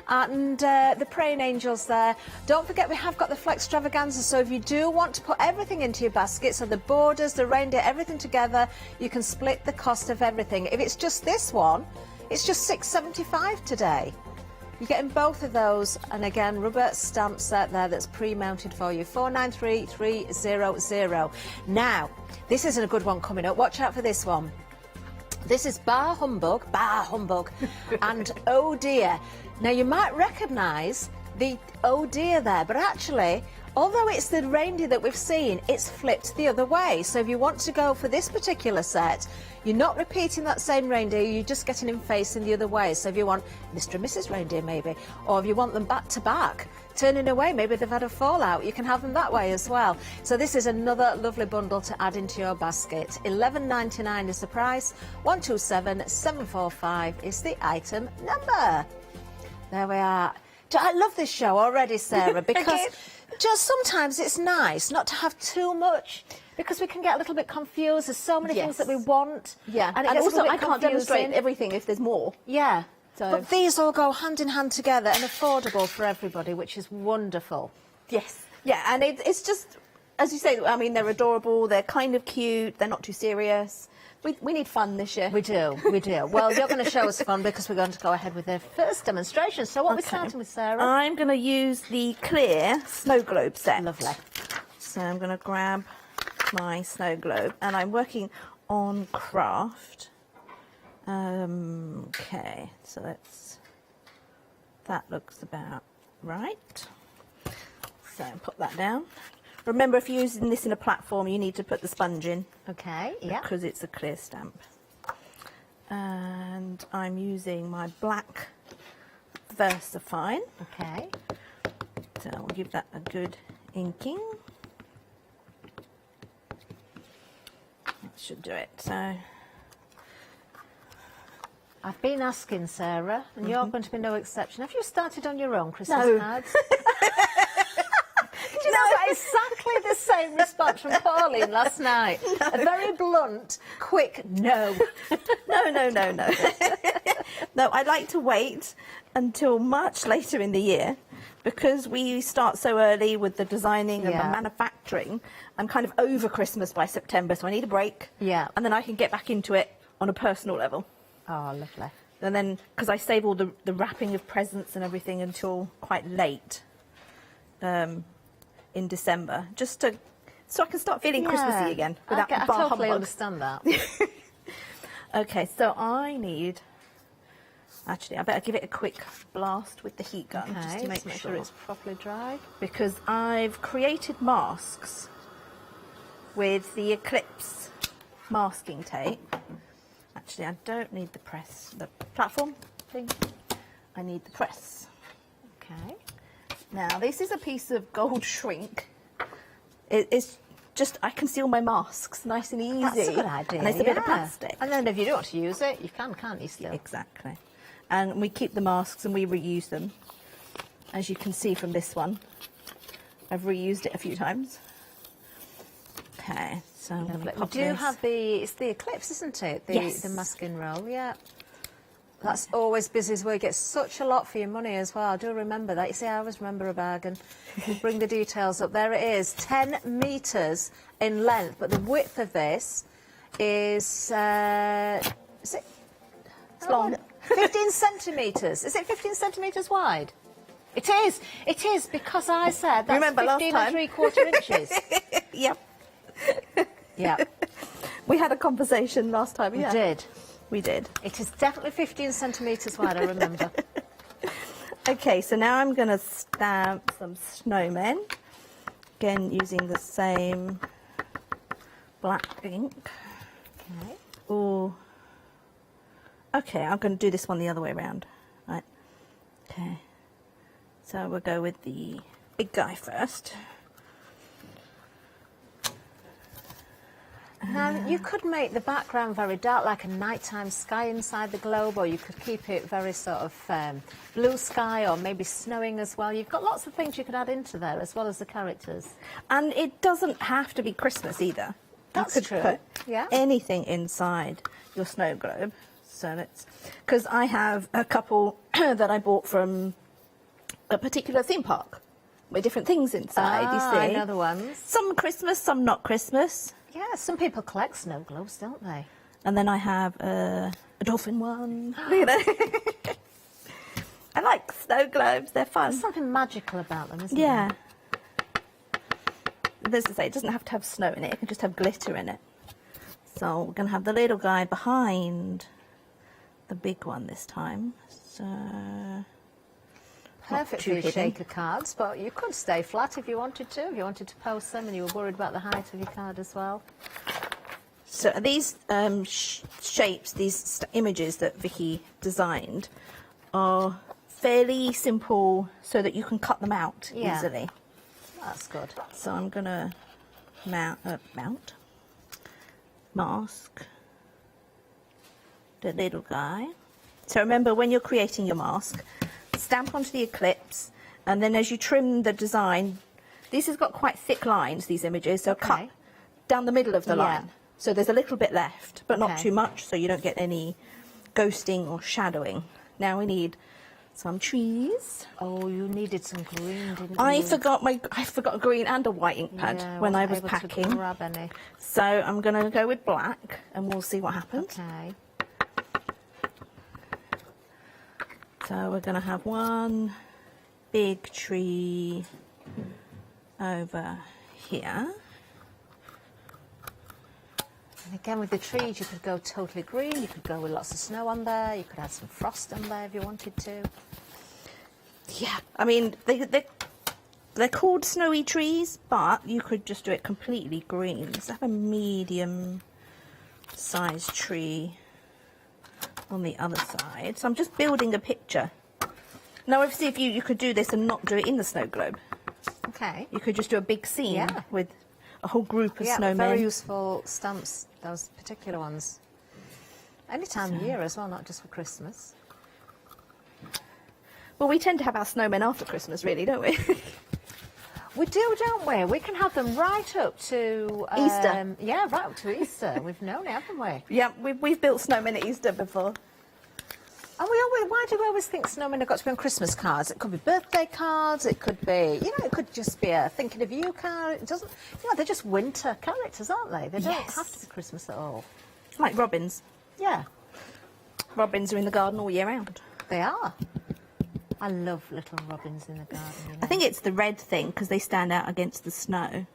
and the Praying Angels there. Don't forget we have got the Flex Extravaganza, so if you do want to put everything into your basket, so the borders, the reindeer, everything together, you can split the cost of everything. If it's just this one, it's just $6.75 today. You're getting both of those, and again, rubber stamp set there that's pre-mounted for you, 493300. Now, this isn't a good one coming up. Watch out for this one. This is Bar Humbug, and Oh Dear. Now, you might recognise the Oh Dear there, but actually, although it's the reindeer that we've seen, it's flipped the other way. So if you want to go for this particular set, you're not repeating that same reindeer, you're just getting him facing the other way. So if you want Mr. and Mrs. Reindeer maybe, or if you want them back to back, turning away, maybe they've had a fallout, you can have them that way as well. So this is another lovely bundle to add into your basket. $11.99 is the price, 127745 is the item number. There we are. I love this show already, Sarah, because just sometimes it's nice not to have too much, because we can get a little bit confused. There's so many things that we want. Yeah, and also I can't demonstrate everything if there's more. Yeah. So. But these all go hand in hand together and affordable for everybody, which is wonderful. Yes. Yeah, and it's just, as you say, I mean, they're adorable, they're kind of cute, they're not too serious. We need fun this year. We do, we do. Well, you're going to show us fun because we're going to go ahead with the first demonstration. So what are we starting with, Sarah? I'm going to use the clear snow globe set. Lovely. So I'm going to grab my snow globe, and I'm working on craft. Okay, so that looks about right. So put that down. Remember, if you're using this in a platform, you need to put the sponge in. Okay, yeah. Because it's a clear stamp. And I'm using my black VersaFine. Okay. So I'll give that a good inking. That should do it. So I've been asking, Sarah, and you're going to be no exception. Have you started on your own Christmas cards? You know, exactly the same response from Pauline last night. No. A very blunt, quick no. No. No, I like to wait until much later in the year, because we start so early with the designing and the manufacturing. I'm kind of over Christmas by September, so I need a break. Yeah. And then I can get back into it on a personal level. Oh, lovely. And then, because I save all the wrapping of presents and everything until quite late. In December, just so I can start feeling Christmassy again without I bar totally humbug. understand that. Okay, so I need, actually I better give it a quick blast with the heat gun just to make sure it's properly dry, because I've created masks with the Eclipse masking tape. Actually, I don't need the platform thing, I need the press. Okay. Now, this is a piece of gold shrink. It's just, I conceal my masks nice and easy. That's a good idea. And it's a bit of plastic. And then if you don't want to use it, you can't you still? Exactly. And we keep the masks and we reuse them. As you can see from this one, I've reused it a few times. Okay, so I'm going to pop We do have it's the Eclipse, isn't it? The masking roll, yeah. That's always busy as well. You get such a lot for your money as well. I do remember that. You see, I always remember a bargain. Bring the details up. There it is, 10 metres in length, but the width of this is it? It's long. 15 centimetres. Is it 15 centimetres wide? It is. It is, because I said that's Remember 15 last time? and 3/4 inches. Yep. Yeah. We had a conversation last time. We did. We did. It is definitely 15 centimetres wide, I remember. Okay, so now I'm going to stamp some snowmen. Again, using the same black ink. Okay. Ooh. Okay, I'm going to do this one the other way around. Right. Okay. So we'll go with the big guy first. Now, you could make the background very dark, like a nighttime sky inside the globe, or you could keep it very sort of blue sky, or maybe snowing as well. You've got lots of things you could add into there, as well as the characters. And it doesn't have to be Christmas either. That's you could true. put Yeah. anything inside your snow globe. So let's, because I have a couple that I bought from a particular theme park with different things inside, you see. I know the ones. Some Christmas, some not Christmas. Yeah, some people collect snow globes, don't they? And then I have a dolphin one. You know. I like snow globes, they're fun. There's something magical about them, isn't Yeah. there? As I say, it doesn't have to have snow in it, it can just have glitter in it. So we're going to have the little guy behind the big one this time. So perfect for your shaker cards, but you could stay flat if you wanted to. If you wanted to post them and you were worried about the height of your card as well. So these shapes, these images that Vicky designed are fairly simple so that you can cut them out easily. That's good. So I'm going to mask the little guy. So remember, when you're creating your mask, stamp onto the eclipse, and then as you trim the design, this has got quite thick lines, these images, so cut down the middle of the line. So there's a little bit left, but not too much, so you don't get any ghosting or shadowing. Now we need some trees. Oh, you needed some green, didn't you? I forgot a green and a white ink pad when I was packing. Grab any. So I'm going to go with black, and we'll see what happens. Okay. So we're going to have one big tree over here. And again, with the trees, you could go totally green. You could go with lots of snow on there. You could add some frost on there if you wanted to. Yeah, I mean, they're called snowy trees, but you could just do it completely green. Let's have a medium-sized tree on the other side. So I'm just building a picture. Now, obviously, if you could do this and not do it in the snow globe. Okay. You could just do a big scene with a whole group of snowmen. Very useful stamps, those particular ones. Any time of year as well, not just for Christmas. Well, we tend to have our snowmen after Christmas, really, don't we? We do, don't we? We can have them right up to Easter. Yeah, right up to Easter. We've known it, haven't we? Yeah, we've built snowmen at Easter before. And why do we always think snowmen have got to be on Christmas cards? It could be birthday cards, it could be, it could just be a thinking of you card. It doesn't, they're just winter characters, aren't they? They don't have to be Christmas at all. Like robins. Yeah. Robins are in the garden all year round. They are. I love little robins in the garden. I think it's the red thing, because they stand out against the snow,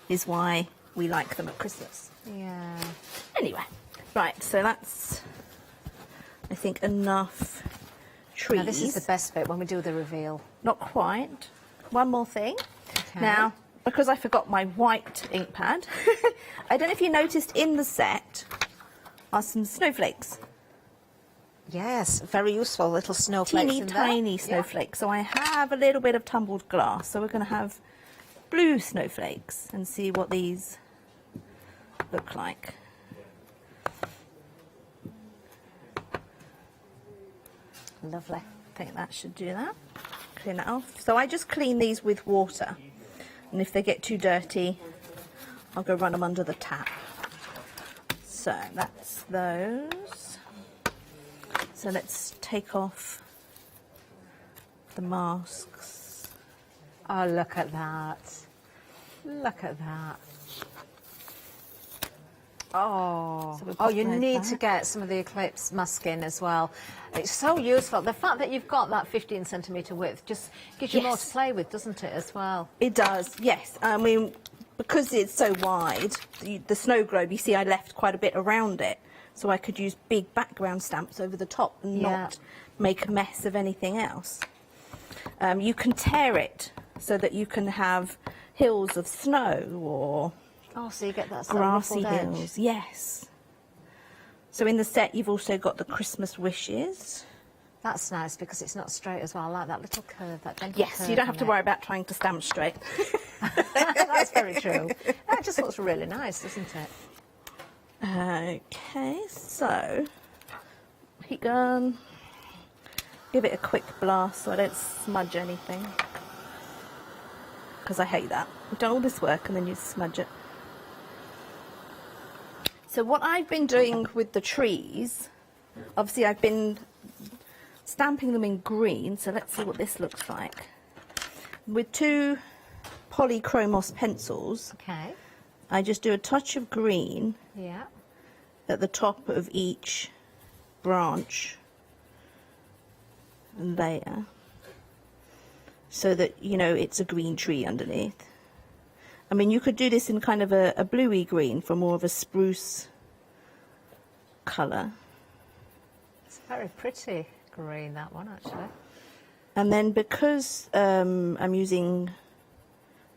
is why we like them at Christmas. Yeah. Anyway, right, so that's, I think, enough trees. Now, this is the best bit when we do the reveal. Not quite. One more thing. Okay. Now, because I forgot my white ink pad, I don't know if you noticed in the set are some snowflakes. Yes, very useful little snowflakes in there. Tiny snowflakes. So I have a little bit of tumbled glass. So we're going to have blue snowflakes and see what these look like. Lovely. I think that should do that. Clean that off. So I just clean these with water. And if they get too dirty, I'll go run them under the tap. So that's those. So let's take off the masks. Oh, look at that. Look at that. Oh, you need to get some of the eclipse masking as well. It's so useful. The fact that you've got that 15cm width just gives you more to play with, doesn't it, as well? It does, yes. I mean, because it's so wide, the snow globe, you see I left quite a bit around it. So I could use big background stamps over the top and not make a mess of anything else. You can tear it so that you can have hills of snow or so you get that grassy ruffled hills. Yes. So in the set you've also got the Christmas wishes. That's nice because it's not straight as well. I like that little curve, that gentle Yes, curve you don't have to in worry about trying to stamp straight. That's very true. That just looks really nice, doesn't it? Okay, so heat gun, give it a quick blast so I don't smudge anything, because I hate that. You've done all this work and then you smudge it. So what I've been doing with the trees, obviously I've been stamping them in green, so let's see what this looks like. With two polychromos pencils, I just do a touch of green at the top of each branch and layer, so that it's a green tree underneath. I mean, you could do this in kind of a bluey green for more of a spruce colour. It's very pretty green, that one, actually. And then because I'm using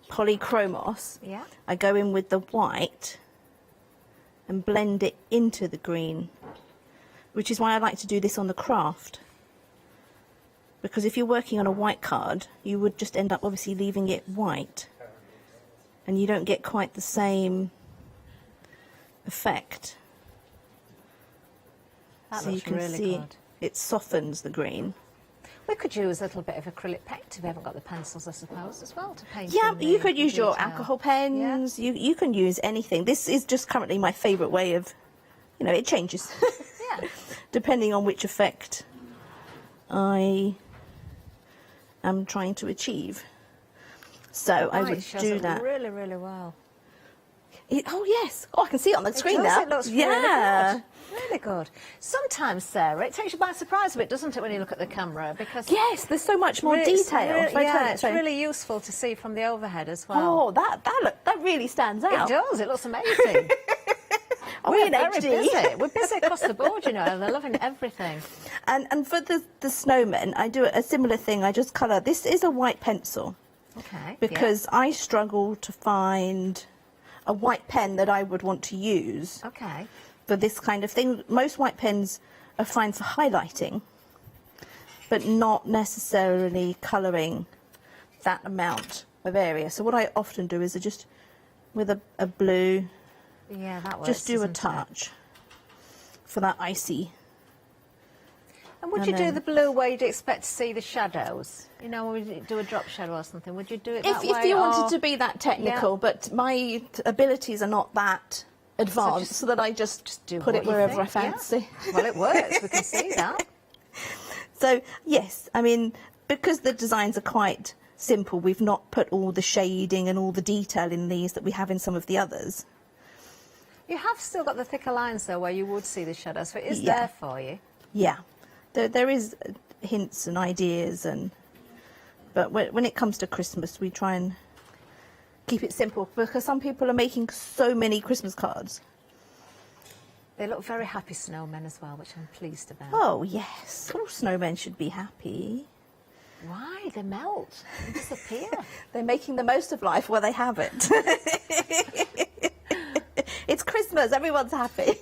polychromos, Yeah. I go in with the white and blend it into the green, which is why I like to do this on the craft. Because if you're working on a white card, you would just end up obviously leaving it white, and you don't get quite the same effect. That So you looks can really see good. it softens the green. We could use a little bit of acrylic paint if we haven't got the pencils, I suppose, as well, to paint. Yeah, in the you could use your detail. alcohol pens. You can use anything. This is just currently my favourite way of, you know, it changes. Yeah. Depending on which effect I am trying to achieve. So I would shows do it that. really, really well. Oh yes. Oh, I can see it on the It screen does, now. It looks yeah. really good. Really good. Sometimes, Sarah, it takes you by surprise a bit, doesn't it, when you look at the camera? Because Yes, there's so much more detail. It's really useful to see from the overhead as well. Oh, that really stands out. It does. It looks amazing. We're very HD? busy. We're busy across the board, you know, and they're loving everything. And for the snowmen, I do a similar thing. I just colour. This is a white pencil. Okay. Because I struggle to find a white pen that I would want to use Okay. for this kind of thing. Most white pens are fine for highlighting, but not necessarily colouring that amount of area. So what I often do is I just, with a blue, Yeah, that works. just do a doesn't it? touch for that icy. And would And you do then- the blue where you'd expect to see the shadows? You know, when we do a drop shadow or something, would you do it that way? If you wanted or- to be that technical, Yeah. but my abilities are not that advanced, so that I just do put what it you wherever I think, yeah. fancy. Well, it works. We can see that. So yes, I mean, because the designs are quite simple, we've not put all the shading and all the detail in these that we have in some of the others. You have still got the thicker lines, though, where you would see the shadows, so it is Yeah. there for you. Yeah, there is hints and ideas, but when it comes to Christmas, we try and keep it simple, because some people are making so many Christmas cards. They look very happy snowmen as well, which I'm pleased about. Oh yes, all snowmen should be happy. Why? They melt. They disappear. They're making the most of life while they have it. It's Christmas, everyone's happy.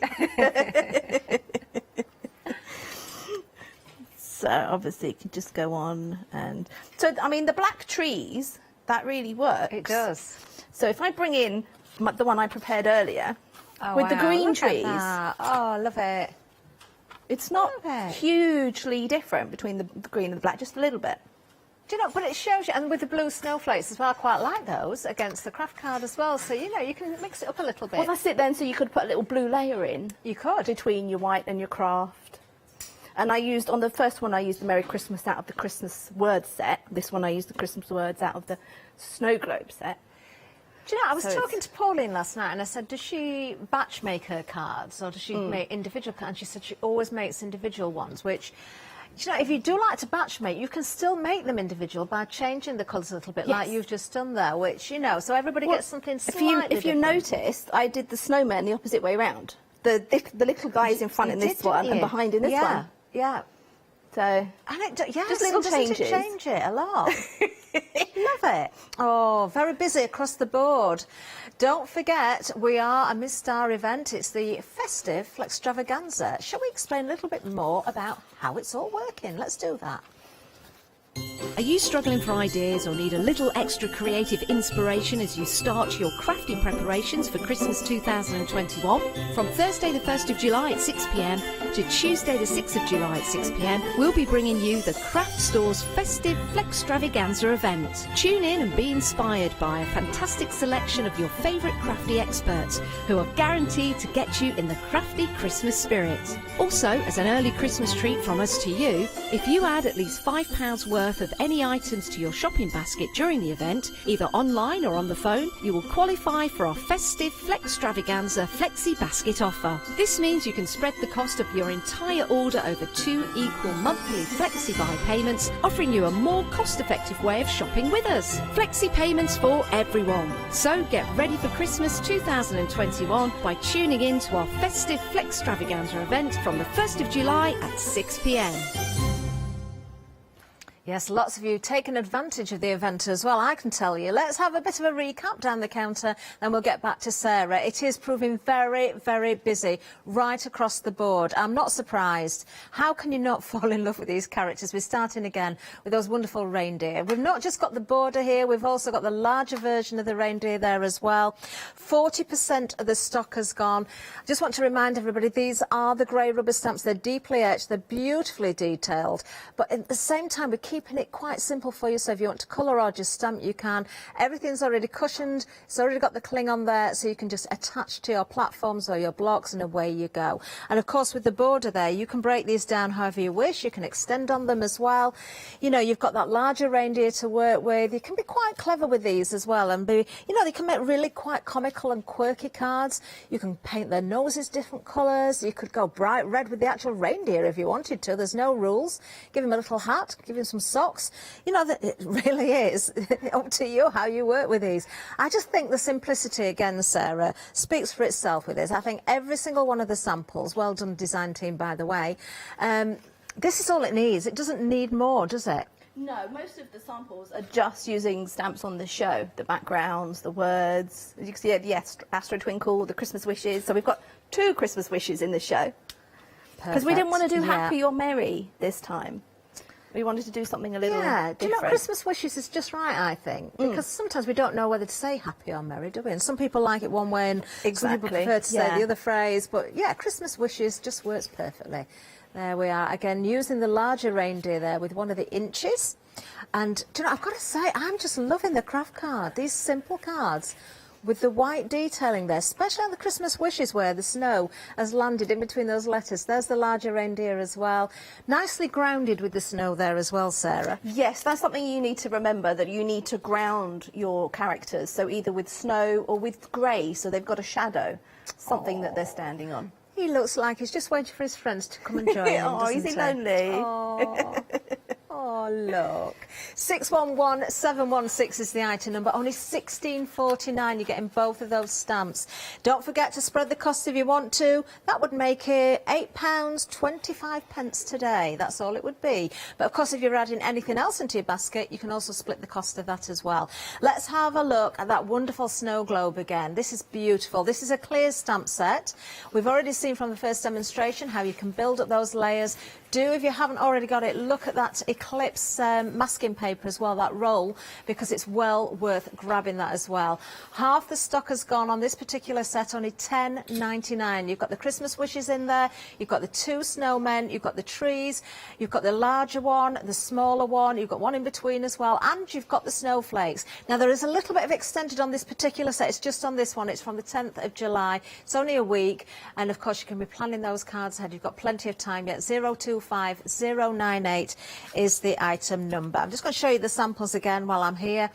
So obviously it can just go on, and so I mean the black trees, that really works. It does. So if I bring in the one I prepared earlier Oh, with the wow, green look at trees, that. Oh, I love it. it's not Love it. hugely different between the green and the black, just a little bit. Do you know, but it shows you, and with the blue snowflakes as well, I quite like those against the craft card as well. So, you know, you can mix it up a little bit. Well, that's it then. So you could put a little blue layer in. You could. Between your white and your craft. And I used, on the first one, I used the Merry Christmas out of the Christmas words set. This one, I used the Christmas words out of the Snow Globe set. Do you know, I was So talking it's- to Pauline last night, and I said, does she batch make her cards, or does she make individual cards? And she said she always makes individual ones, which, you know, if you do like to batch make, you can still make them individual by changing the colours a little bit, like Yes. you've just done there, which, you know, so everybody Well, gets something if slightly you different. noticed, I did the snowman the opposite way round. The little guys in front You in did, this one didn't and you? behind in this Yeah, one. yeah. So, And yes, just little doesn't changes. it change it a lot? Love it. Oh, very busy across the board. Don't forget, we are a Miss Star event. It's the Festive extravaganza. Shall we explain a little bit more about how it's all working? Let's do that. Are you struggling for ideas or need a little extra creative inspiration as you start your crafty preparations for Christmas 2021? From Thursday the 1st of July at 6 p.m. to Tuesday the 6th of July at 6 p.m, we'll be bringing you the Craft Store's Festive Flextravaganza event. Tune in and be inspired by a fantastic selection of your favourite crafty experts who are guaranteed to get you in the crafty Christmas spirit. Also, as an early Christmas treat from us to you, if you add at least £5 worth of any items to your shopping basket during the event, either online or on the phone, you will qualify for our Festive Flextravaganza Flexi Basket offer. This means you can spread the cost of your entire order over 2 equal monthly Flexi Buy payments, offering you a more cost-effective way of shopping with us. Flexi payments for everyone. So get ready for Christmas 2021 by tuning in to our Festive Flextravaganza event from the 1st of July at 6 p.m. Yes, lots of you taking advantage of the event as well, I can tell you. Let's have a bit of a recap down the counter, then we'll get back to Sarah. It is proving very, very busy right across the board. I'm not surprised. How can you not fall in love with these characters? We're starting again with those wonderful reindeer. We've not just got the border here, we've also got the larger version of the reindeer there as well. 40% of the stock has gone. I just want to remind everybody, these are the grey rubber stamps. They're deeply etched, they're beautifully detailed, but at the same time, we're keeping it quite simple for you, so if you want to colour or just stamp, you can. Everything's already cushioned, it's already got the cling on there, so you can just attach to your platforms or your blocks, and away you go. And of course, with the border there, you can break these down however you wish. You can extend on them as well. You know, you've got that larger reindeer to work with. You can be quite clever with these as well, and be, you know, they can make really quite comical and quirky cards. You can paint their noses different colours. You could go bright red with the actual reindeer if you wanted to. There's no rules. Give him a little hat, give him some socks. You know, that it really is up to you how you work with these. I just think the simplicity, again, Sarah, speaks for itself with this. I think every single one of the samples, well done design team, by the way, this is all it needs. It doesn't need more, does it? No, most of the samples are just using stamps on the show, the backgrounds, the words. As you can see, yes, Astro Twinkle, the Christmas wishes. So we've got 2 Christmas wishes in the show. Because we didn't want to do happy or merry this time. We wanted to do something a little different. Do you know, Christmas wishes is just right, I think, because sometimes we don't know whether to say happy or merry, do we? And some people like it one way and some people prefer to say the other phrase. But yeah, Christmas wishes just works perfectly. There we are, again, using the larger reindeer there with one of the inches. And, do you know, I've got to say, I'm just loving the craft card, these simple cards with the white detailing there, especially on the Christmas wishes where the snow has landed in between those letters. There's the larger reindeer as well. Nicely grounded with the snow there as well, Sarah. Yes, that's something you need to remember, that you need to ground your characters, so either with snow or with grey, so they've got a shadow, something that they're standing on. He looks like he's just waiting for his friends to come and join him, oh, is he lonely? Oh. Oh, look. 611716 is the item number. Only £16.49. You're getting both of those stamps. Don't forget to spread the cost if you want to. That would make it £8.25 today. That's all it would be. But, of course, if you're adding anything else into your basket, you can also split the cost of that as well. Let's have a look at that wonderful snow globe again. This is beautiful. This is a clear stamp set. We've already seen from the first demonstration how you can build up those layers. Do, if you haven't already got it, look at that Eclipse masking paper as well, that roll, because it's well worth grabbing that as well. Half the stock has gone on this particular set, only £10.99. You've got the Christmas wishes in there, you've got the 2 snowmen, you've got the trees, you've got the larger one, the smaller one, you've got one in between as well, and you've got the snowflakes. Now, there is a little bit of extended on this particular set. It's just on this one. It's from the 10th of July. It's only a week, and of course you can be planning those cards ahead. You've got plenty of time yet. 025098 is the item number. I'm just going to show you the samples again while I'm here.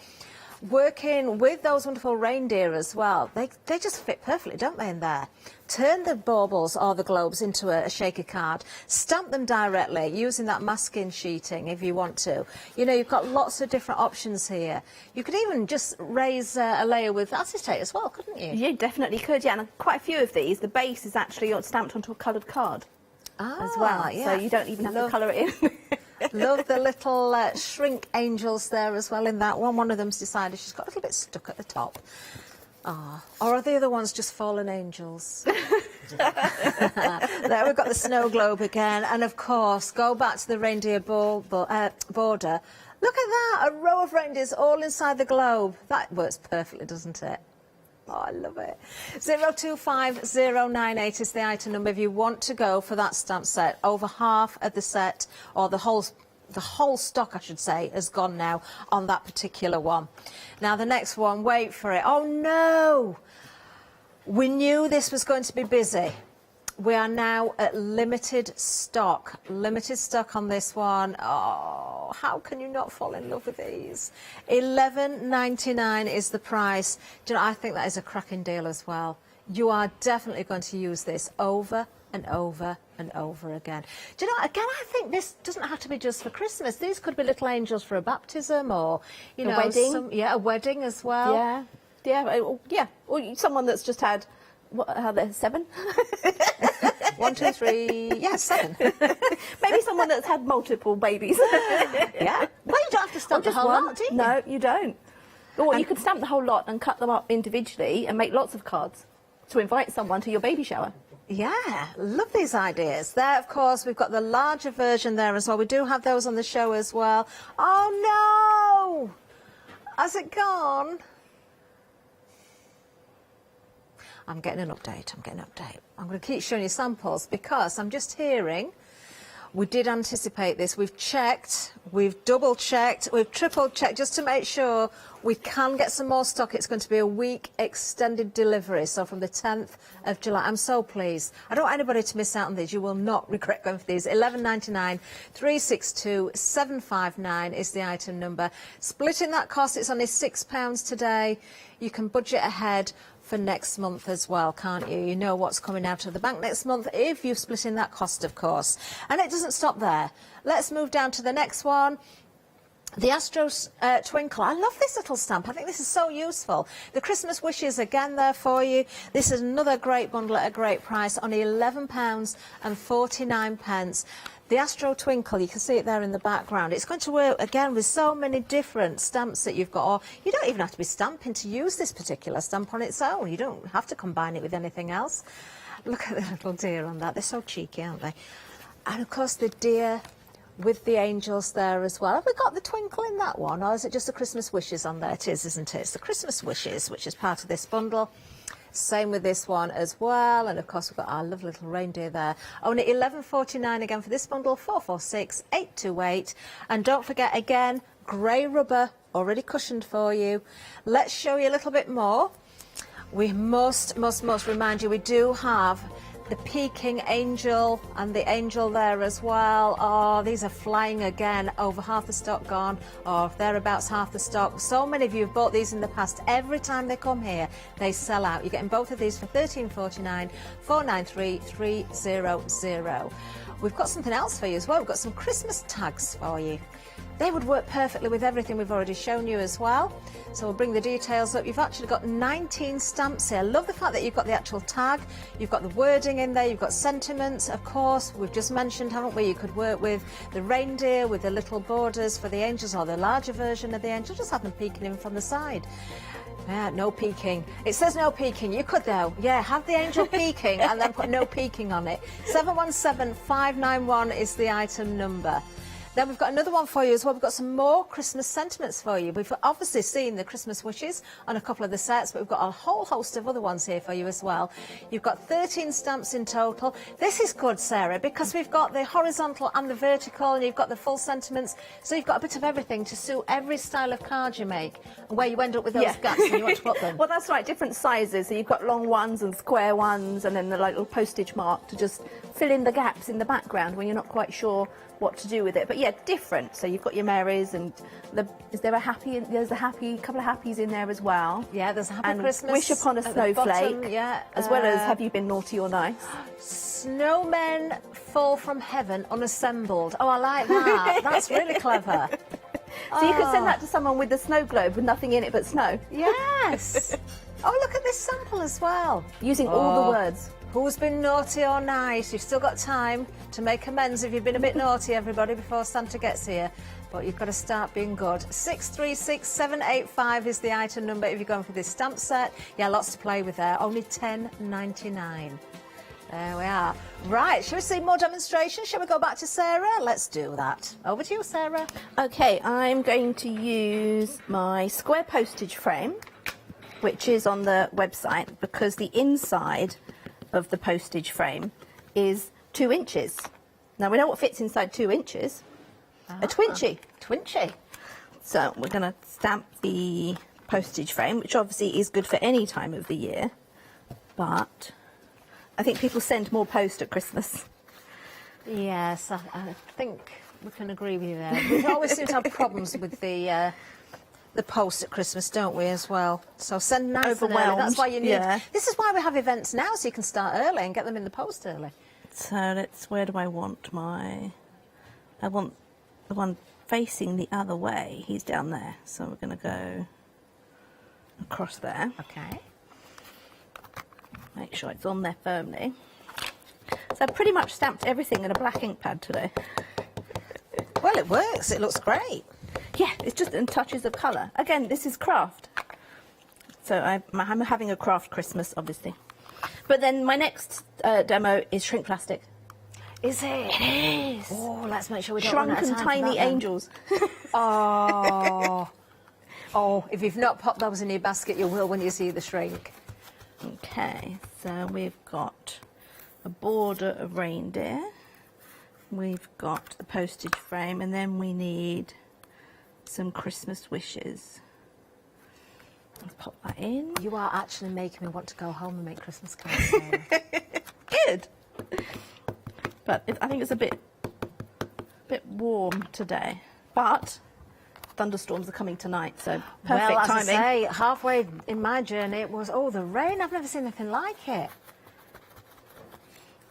Working with those wonderful reindeer as well. They just fit perfectly, don't they, in there? Turn the baubles or the globes into a shaker card. Stamp them directly using that masking sheeting if you want to. You know, you've got lots of different options here. You could even just raise a layer with acetate as well, couldn't you? You definitely could, yeah. And quite a few of these, the base is actually stamped onto a coloured card as well. Yeah. So you don't even have to colour it in. Love the little shrink angels there as well in that one. One of them's decided she's got a little bit stuck at the top. Ah, or are the other ones just fallen angels? There we've got the snow globe again. And, of course, go back to the reindeer border. Look at that, a row of reindeers all inside the globe. That works perfectly, doesn't it? Oh, I love it. 025098 is the item number if you want to go for that stamp set. Over half of the set, or the whole stock, I should say, has gone now on that particular one. Now, the next one, wait for it. Oh, no! We knew this was going to be busy. We are now at limited stock. Limited stock on this one. Oh, how can you not fall in love with these? £11.99 is the price. Do you know, I think that is a cracking deal as well. You are definitely going to use this over and over and over again. Do you know, again, I think this doesn't have to be just for Christmas. These could be little angels for a baptism or, you know, a wedding. A wedding as well. Yeah, or someone that's just had, what are there, 7? 1, 2, 3, yeah, 7. Maybe someone that's had multiple babies. Yeah, stamp the just whole one? lot, do you? No, you don't. Or you could stamp the whole lot and cut them up individually and make lots of cards to invite someone to your baby shower. Yeah, love these ideas. There, of course, we've got the larger version there as well. We do have those on the show as well. Oh, no! Has it gone? I'm getting an update. I'm going to keep showing you samples because I'm just hearing we did anticipate this. We've checked, we've double-checked, we've triple-checked just to make sure we can get some more stock. It's going to be a week extended delivery, so from the 10th of July. I'm so pleased. I don't want anybody to miss out on these. You will not regret going for these. £11.99, 362 759 is the item number. Splitting that cost, it's only £6 today. You can budget ahead for next month as well, can't you? You know what's coming out of the bank next month if you're splitting that cost, of course. And it doesn't stop there. Let's move down to the next one. The Astro Twinkle. I love this little stamp. I think this is so useful. The Christmas wishes again there for you. This is another great bundle at a great price, only £11.49. The Astro Twinkle, you can see it there in the background. It's going to work, again, with so many different stamps that you've got. Or you don't even have to be stamping to use this particular stamp on its own. You don't have to combine it with anything else. Look at the little deer on that. They're so cheeky, aren't they? And, of course, the deer with the angels there as well. Have we got the twinkle in that one, or is it just the Christmas wishes on there? It is, isn't it? It's the Christmas wishes, which is part of this bundle. Same with this one as well, and of course we've got our lovely little reindeer there. Only £11.49 again for this bundle, 446 828. And don't forget again, grey rubber already cushioned for you. Let's show you a little bit more. We must remind you we do have the peaking angel and the angel there as well. Oh, these are flying again. Over half the stock gone, or thereabouts half the stock. So many of you have bought these in the past. Every time they come here, they sell out. You're getting both of these for £13.49, 493 300. We've got something else for you as well. We've got some Christmas tags for you. They would work perfectly with everything we've already shown you as well. So we'll bring the details up. You've actually got 19 stamps here. I love the fact that you've got the actual tag, you've got the wording in there, you've got sentiments, of course. We've just mentioned, haven't we, you could work with the reindeer, with the little borders for the angels, or the larger version of the angel. Just have them peeking in from the side. Yeah, no peeking. It says no peeking. You could, though. Yeah, have the angel peeking and then put no peeking on it. 717591 is the item number. Then we've got another one for you as well. We've got some more Christmas sentiments for you. We've obviously seen the Christmas wishes on a couple of the sets, but we've got a whole host of other ones here for you as well. You've got 13 stamps in total. This is good, Sarah, because we've got the horizontal and the vertical, and you've got the full sentiments. So you've got a bit of everything to suit every style of card you make, and where you end up with those gaps and you want to put them. Well, that's right, different sizes. So you've got long ones and square ones, and then the little postage mark to just fill in the gaps in the background when you're not quite sure what to do with it. But yeah, different. So you've got your Marys, and is there a happy? There's a couple of happies in there as well. Yeah, there's a happy and Christmas. Wish upon a snowflake. Bottom, yeah, as well as have you been naughty or nice? Snowmen fall from heaven unassembled. Oh, I like that. That's really clever. So you could send that to someone with a snow globe with nothing in it but snow. Yes. Oh, look at this sample as well. Using all the words. Who's been naughty or nice? You've still got time to make amends if you've been a bit naughty, everybody, before Santa gets here. But you've got to start being good. 636785 is the item number if you're going for this stamp set. Yeah, lots to play with there. Only £10.99. There we are. Right, shall we see more demonstrations? Shall we go back to Sarah? Let's do that. Over to you, Sarah. Okay, I'm going to use my square postage frame, which is on the website, because the inside of the postage frame is 2 inches. Now we know what fits inside 2 inches. A twinchy. Twinchy. So we're going to stamp the postage frame, which obviously is good for any time of the year, but I think people send more post at Christmas. Yes, I think we can agree with you there. We always seem to have problems with the post at Christmas, don't we, as well? So send nice and early. That's why you need... Yeah. This is why we have events now, so you can start early and get them in the post early. So where do I want my... I want the one facing the other way. He's down there. So we're going to go across there. Okay. Make sure it's on there firmly. So I've pretty much stamped everything in a black ink pad today. Well, it works. It looks great. yeah, it's just in touches of colour. Again, this is craft. So I'm having a craft Christmas, obviously. But then my next demo is shrink plastic. Is it? It is. Oh, let's make sure we don't Shrunk run out of and time for tiny that then. angels. Oh. Oh, if you've not popped those in your basket, you will when you see the shrink. Okay, so we've got a border of reindeer. We've got the postage frame, and then we need some Christmas wishes. Let's pop that in. You are actually making me want to go home and make Christmas cards. Sarah. Good. But I think it's a bit warm today. But thunderstorms are coming tonight, so perfect well, as timing. I say, halfway in my journey, it was, oh, the rain. I've never seen anything like it.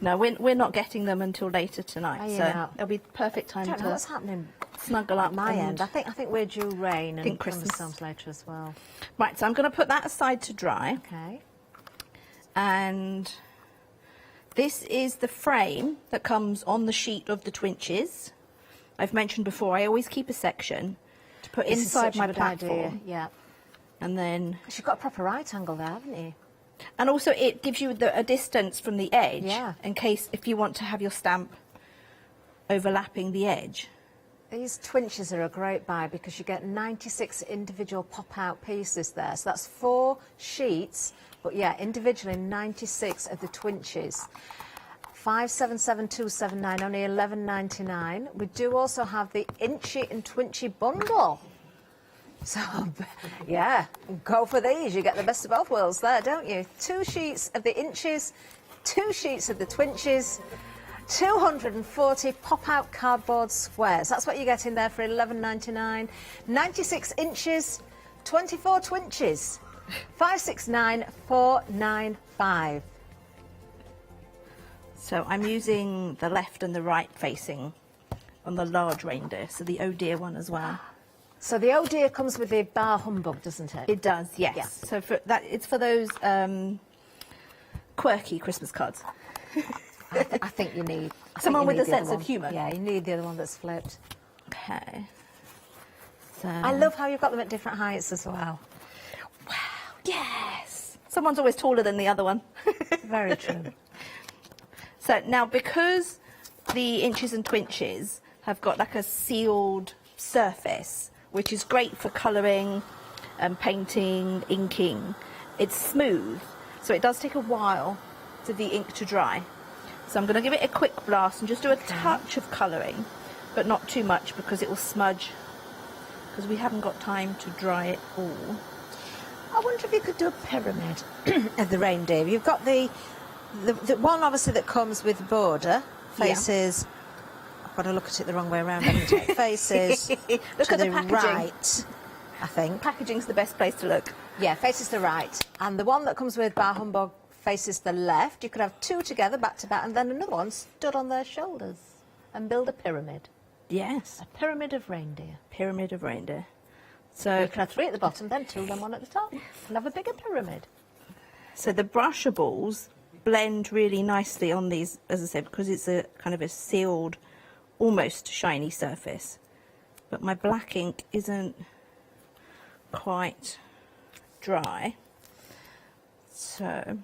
No, we're not getting them until later tonight, Are you so not? it'll be perfect time I don't know to what's happening snuggle at up. my and- end. I think we're due rain and Christmas. thunderstorms later as well. Right, so I'm going to put that aside to dry. Okay. And this is the frame that comes on the sheet of the twinches. I've mentioned before, I always keep a section to put This is inside such a my good platform. idea, yeah. And then... Because you've got a proper right angle there, haven't you? And also it gives you a distance from the edge, Yeah. in case if you want to have your stamp overlapping the edge. These twinches are a great buy because you get 96 individual pop-out pieces there. So that's 4 sheets, but yeah, individually 96 of the twinches. 577279, only $11.99. We do also have the inchy and twinchy bundle. So, yeah, go for these. You get the best of both worlds there, don't you? 2 sheets of the inches, 2 sheets of the twinches, 240 pop-out cardboard squares. That's what you get in there for $11.99. 96 inches, 24 twinches, 569495. So I'm using the left and the right facing on the large reindeer, so the oh dear one as well. So the oh dear comes with the bar humbug, doesn't it? It does, yes. Yeah. So for that, it's for those quirky Christmas cards. I think you need Someone with a the other sense of one. humour. Yeah, you need the other one that's flipped. Okay. So I love how you've got them at different heights as well. Yes. Someone's always taller than the other one. Very true. So now, because the inches and twinches have got like a sealed surface, which is great for colouring and painting, inking, it's smooth, so it does take a while for the ink to dry. So I'm going to give it a quick blast and just do a touch of colouring, but not too much because it will smudge, because we haven't got time to dry it all. I wonder if you could do a pyramid of the reindeer. You've got the one, obviously, that comes with the border, faces... I've got to look at it the wrong way around, haven't I? Faces Look to at the the packaging. right, I think. Packaging's the best place to look. Yeah, faces the right. And the one that comes with bar humbug faces the left. You could have 2 together, back to back, and then another one stood on their shoulders and build a pyramid. Yes. A pyramid of reindeer. Pyramid of reindeer. So You can have 3 at the bottom, then 2 of them on at the top, and have a bigger pyramid. So the brushables blend really nicely on these, as I said, because it's a kind of a sealed, almost shiny surface. But my black ink isn't quite dry. So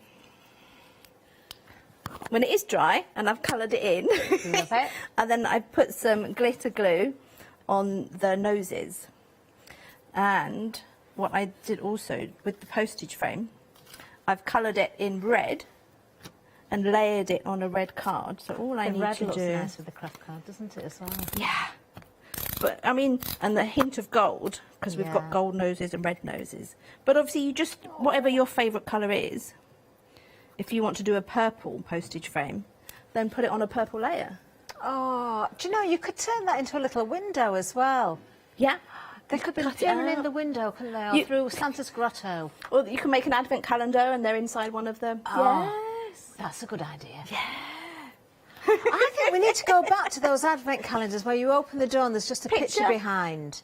when it is dry and I've coloured it in, Love it. and then I put some glitter glue on the noses. And what I did also with the postage frame, I've coloured it in red and layered it on a red card. So all I The need red to looks do... nice with the craft card, doesn't it, as well? Yeah. But, I mean, and the hint of gold, because we've got Yeah. gold noses and red noses. But obviously you just, whatever your favourite colour is, if you want to do a purple postage frame, then put it on a purple layer. Oh, do you know, you could turn that into a little window as well. Yeah. They could be cut it thrown in out. the window, couldn't they? Or You- through Santa's grotto. Or you can make an advent calendar and they're inside one of them. Oh. Yes. That's a good idea. Yeah. I think we need to go back to those advent calendars where you open the door and there's just a picture behind.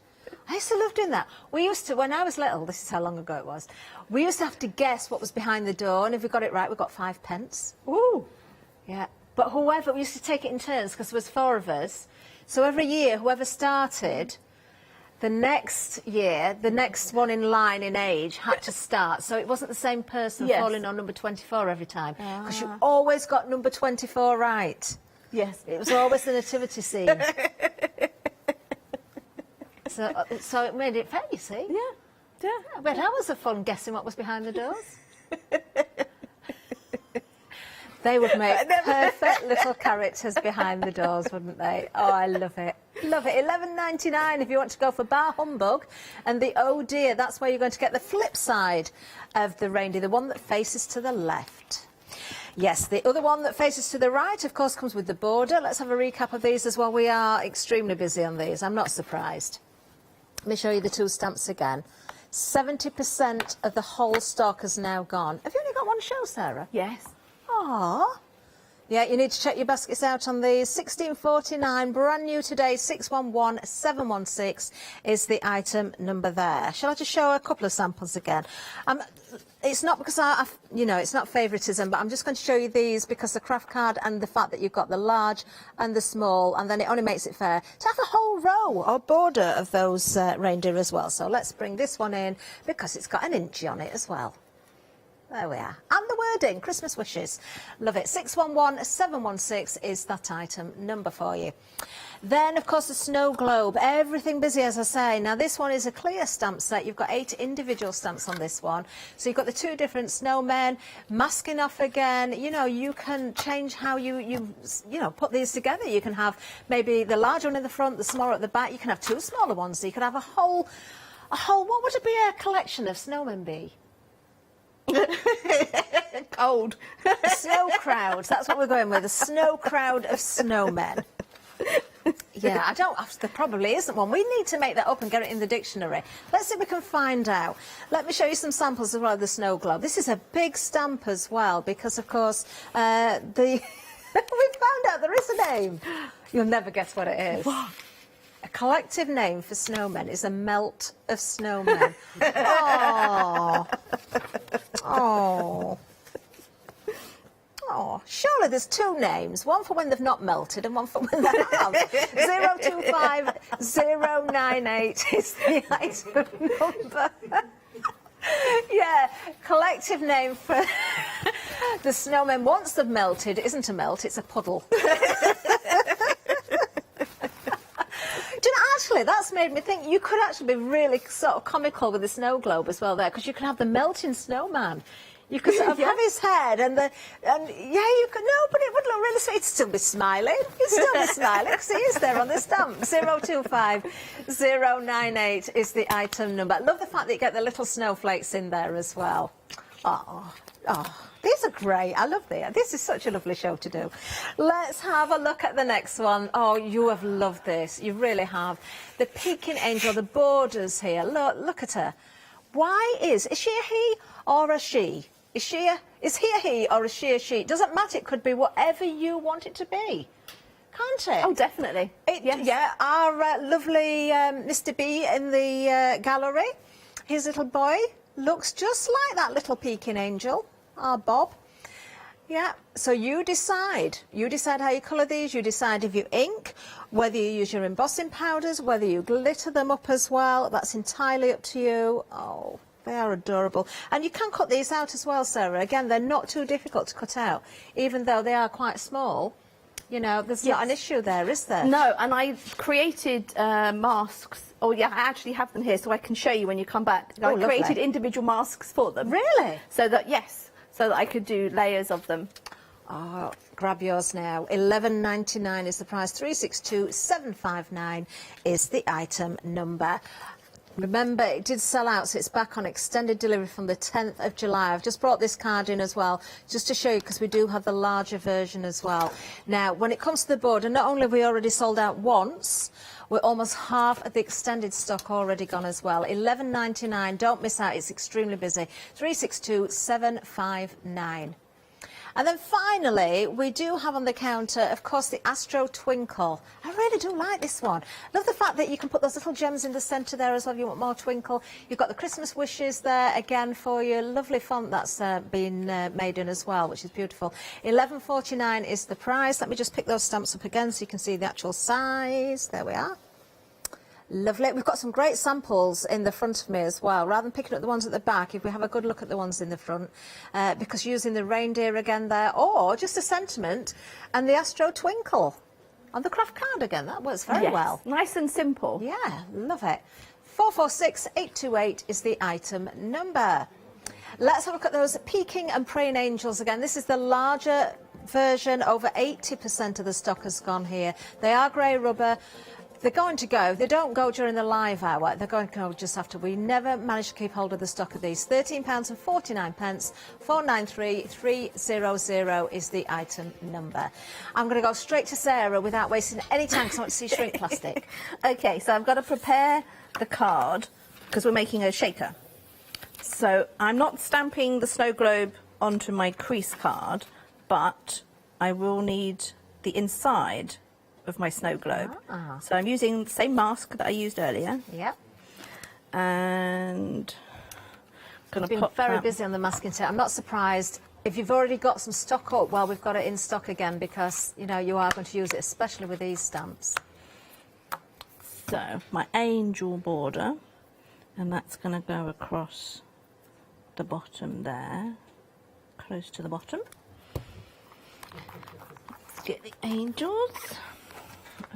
I used to love doing that. We used to, when I was little, this is how long ago it was, we used to have to guess what was behind the door, and if we got it right, we got 5 pence. Ooh. Yeah. But whoever, we used to take it in turns because there was 4 of us. So every year, whoever started the next year, the next one in line in age had to start, so it wasn't the same person falling on number 24 every time, because you always got number 24 right. Yes. It was always the nativity scene. So it made it fair, you see. Yeah. But that was a fun guessing what was behind the doors. They would make perfect little characters behind the doors, wouldn't they? Oh, I love it. Love it. $11.99 if you want to go for Bar Humbug. And the Oh Dear, that's where you're going to get the flip side of the reindeer, the one that faces to the left. Yes, the other one that faces to the right, of course, comes with the border. Let's have a recap of these as well. We are extremely busy on these. I'm not surprised. Let me show you the two stamps again. 70% of the whole stock has now gone. Have you only got one show, Sarah? Yes. Aww. Yeah, you need to check your baskets out on these. $16.49, brand new today. 611716 is the item number there. Shall I just show a couple of samples again? It's not because it's not favouritism, but I'm just going to show you these because the craft card and the fact that you've got the large and the small, and then it only makes it fair to have a whole row or border of those reindeer as well. So let's bring this one in because it's got an inchy on it as well. There we are. And the wording, Christmas wishes. Love it. 611716 is that item number for you. Then, of course, the snow globe. Everything busy, as I say. Now, this one is a clear stamp set. You've got 8 individual stamps on this one. So you've got the 2 different snowmen, masking off again. You know, you can change how you put these together. You can have maybe the large one in the front, the smaller at the back. You can have 2 smaller ones. So you could have a whole, what would it be a collection of snowmen be? Cold. Snow crowds. That's what we're going with. A snow crowd of snowmen. Yeah, there probably isn't one. We need to make that up and get it in the dictionary. Let's see if we can find out. Let me show you some samples as well of the snow globe. This is a big stamp as well because, of course, we found out there is a name. You'll never guess what it is. What? A collective name for snowmen is a melt of snowmen. Oh. Oh. Oh, surely there's 2 names, one for when they've not melted and one for when they have. 025098 is the item number. Yeah, collective name for the snowmen once they've melted isn't a melt, it's a puddle. Do you know, actually, that's made me think you could actually be really sort of comical with the snow globe as well there, because you can have the melting snowman. You could sort of have his head you could, no, but it would look really sweet. He'd still be smiling. He'd still be smiling because he is there on the stamp. 025098 is the item number. I love the fact that you get the little snowflakes in there as well. Oh, these are great. I love these. This is such a lovely show to do. Let's have a look at the next one. Oh, you have loved this. You really have. The peaking angel, the borders here. Look at her. Why is she a he or a she? Is he a he or is she a she? It doesn't matter. It could be whatever you want it to be. Can't it? Oh, definitely. Yes. Yeah, our lovely Mr. B in the gallery, his little boy looks just like that little peaking angel, our Bob. Yeah, so you decide. You decide how you colour these. You decide if you ink, whether you use your embossing powders, whether you glitter them up as well. That's entirely up to you. Oh, they are adorable. And you can cut these out as well, Sarah. Again, they're not too difficult to cut out, even though they are quite small. You know, there's not an issue there, is there? No, and I created masks. Oh, yeah, I actually have them here, so I can show you when you come back. I created individual masks for them. Really? So that I could do layers of them. Oh, grab yours now. $11.99 is the price. 362759 is the item number. Remember, it did sell out, so it's back on extended delivery from the 10th of July. I've just brought this card in as well, just to show you, because we do have the larger version as well. Now, when it comes to the border, not only have we already sold out once, we're almost half of the extended stock already gone as well. $11.99. Don't miss out. It's extremely busy. 362759. And then finally, we do have on the counter, of course, the Astro Twinkle. I really do like this one. Love the fact that you can put those little gems in the centre there as well if you want more twinkle. You've got the Christmas wishes there again for you. Lovely font that's been made in as well, which is beautiful. $11.49 is the price. Let me just pick those stamps up again so you can see the actual size. There we are. Lovely. We've got some great samples in the front of me as well. Rather than picking up the ones at the back, if we have a good look at the ones in the front, because using the reindeer again there, or just a sentiment and the Astro Twinkle on the craft card again. That works very well. Nice and simple. Yeah, love it. 446828 is the item number. Let's have a look at those peeking and praying angels again. This is the larger version. Over 80% of the stock has gone here. They are grey rubber. They're going to go. They don't go during the live hour. They're going to go just after. We never managed to keep hold of the stock of these. £13.49. 493300 is the item number. I'm going to go straight to Sarah without wasting any time because I want to see shrink plastic. Okay, so I've got to prepare the card because we're making a shaker. So I'm not stamping the snow globe onto my crease card, but I will need the inside of my snow globe. So I'm using the same mask that I used earlier. Yep. And I'm You've been very busy on the masking set. I'm not surprised if you've already got some stock up. Well, we've got it in stock again because, you know, you are going to use it, especially with these stamps. So my angel border, and that's going to go across the bottom there, close to the bottom. Let's get the angels.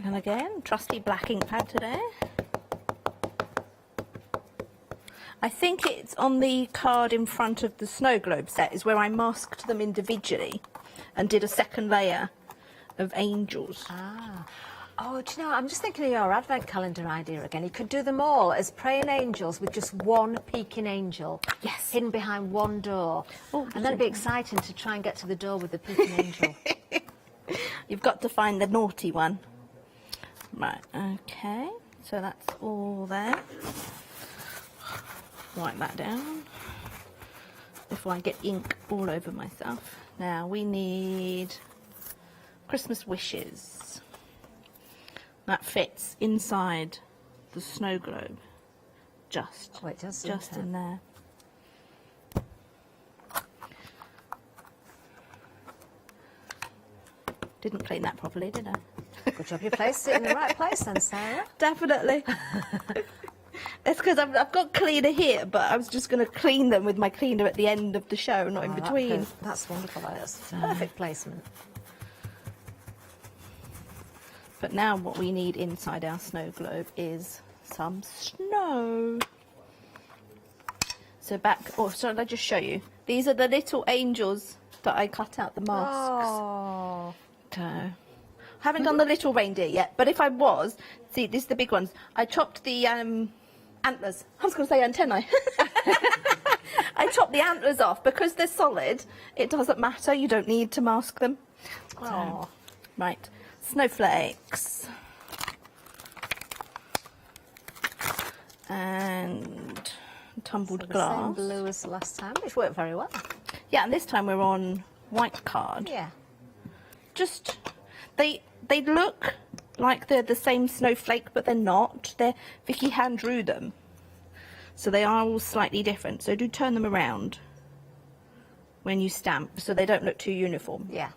And again, trusty black ink pad today. I think it's on the card in front of the snow globe set is where I masked them individually and did a second layer of angels. Oh, do you know, I'm just thinking of your advent calendar idea again. You could do them all as praying angels with just one peeking angel. Yes. Hidden behind one door. Oh, and then it'd be exciting to try and get to the door with the peeking angel. You've got to find the naughty one. Right, okay, so that's all there. Write that down before I get ink all over myself. Now we need Christmas wishes. That fits inside the snow globe. Just in there. Didn't clean that properly, did I? Good job you placed it in the right place then, Sarah. Definitely. It's because I've got cleaner here, but I was just going to clean them with my cleaner at the end of the show, not in between. That's wonderful. That's perfect placement. But now what we need inside our snow globe is some snow. So shall I just show you? These are the little angels that I cut out the masks. Oh. So, haven't done the little reindeer yet, but if I was, see, these are the big ones. I chopped the antlers. I was going to say antennae. I chopped the antlers off because they're solid. It doesn't matter. You don't need to mask them. So, right, snowflakes and tumbled glass. Same blue as the last time, which worked very well. Yeah, and this time we're on white card. Yeah. Just they look like they're the same snowflake, but they're not. Vicky hand drew them, so they are all slightly different. So do turn them around when you stamp, so they don't look too uniform. Yeah.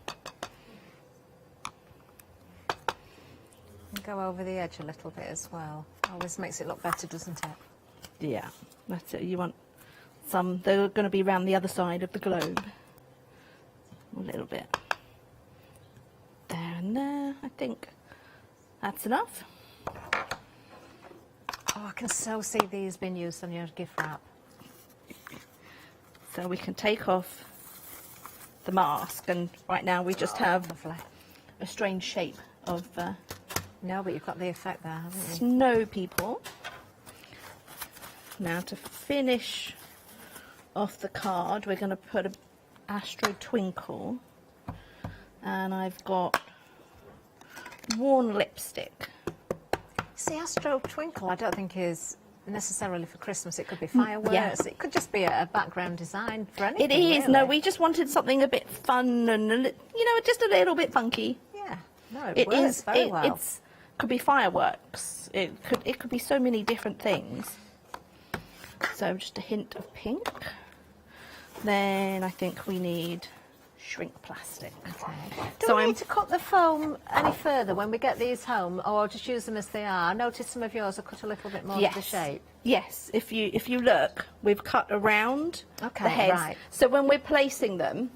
Go over the edge a little bit as well. Always makes it look better, doesn't it? Yeah, that's it. You want some. They're going to be around the other side of the globe. A little bit. There and there, I think that's enough. Oh, I can so see these being used on your gift wrap. So we can take off the mask, and right now we just have a strange shape of no, but you've got the effect there, haven't you? Snow people. Now to finish off the card, we're going to put an Astro Twinkle, and I've got worn lipstick. See, Astro Twinkle I don't think is necessarily for Christmas. It could be fireworks. Yeah. It could just be a background design for anything. It is. Really. No, we just wanted something a bit fun and, just a little bit funky. Yeah. No, it works very well. It could be fireworks. It could be so many different things. So just a hint of pink. Then I think we need shrink plastic. Okay. Do we need to cut the foam any further when we get these home, or just use them as they are? I noticed some of yours are cut a little bit more to the shape. Yes, if you look, we've cut around the heads. Right. So when we're placing them,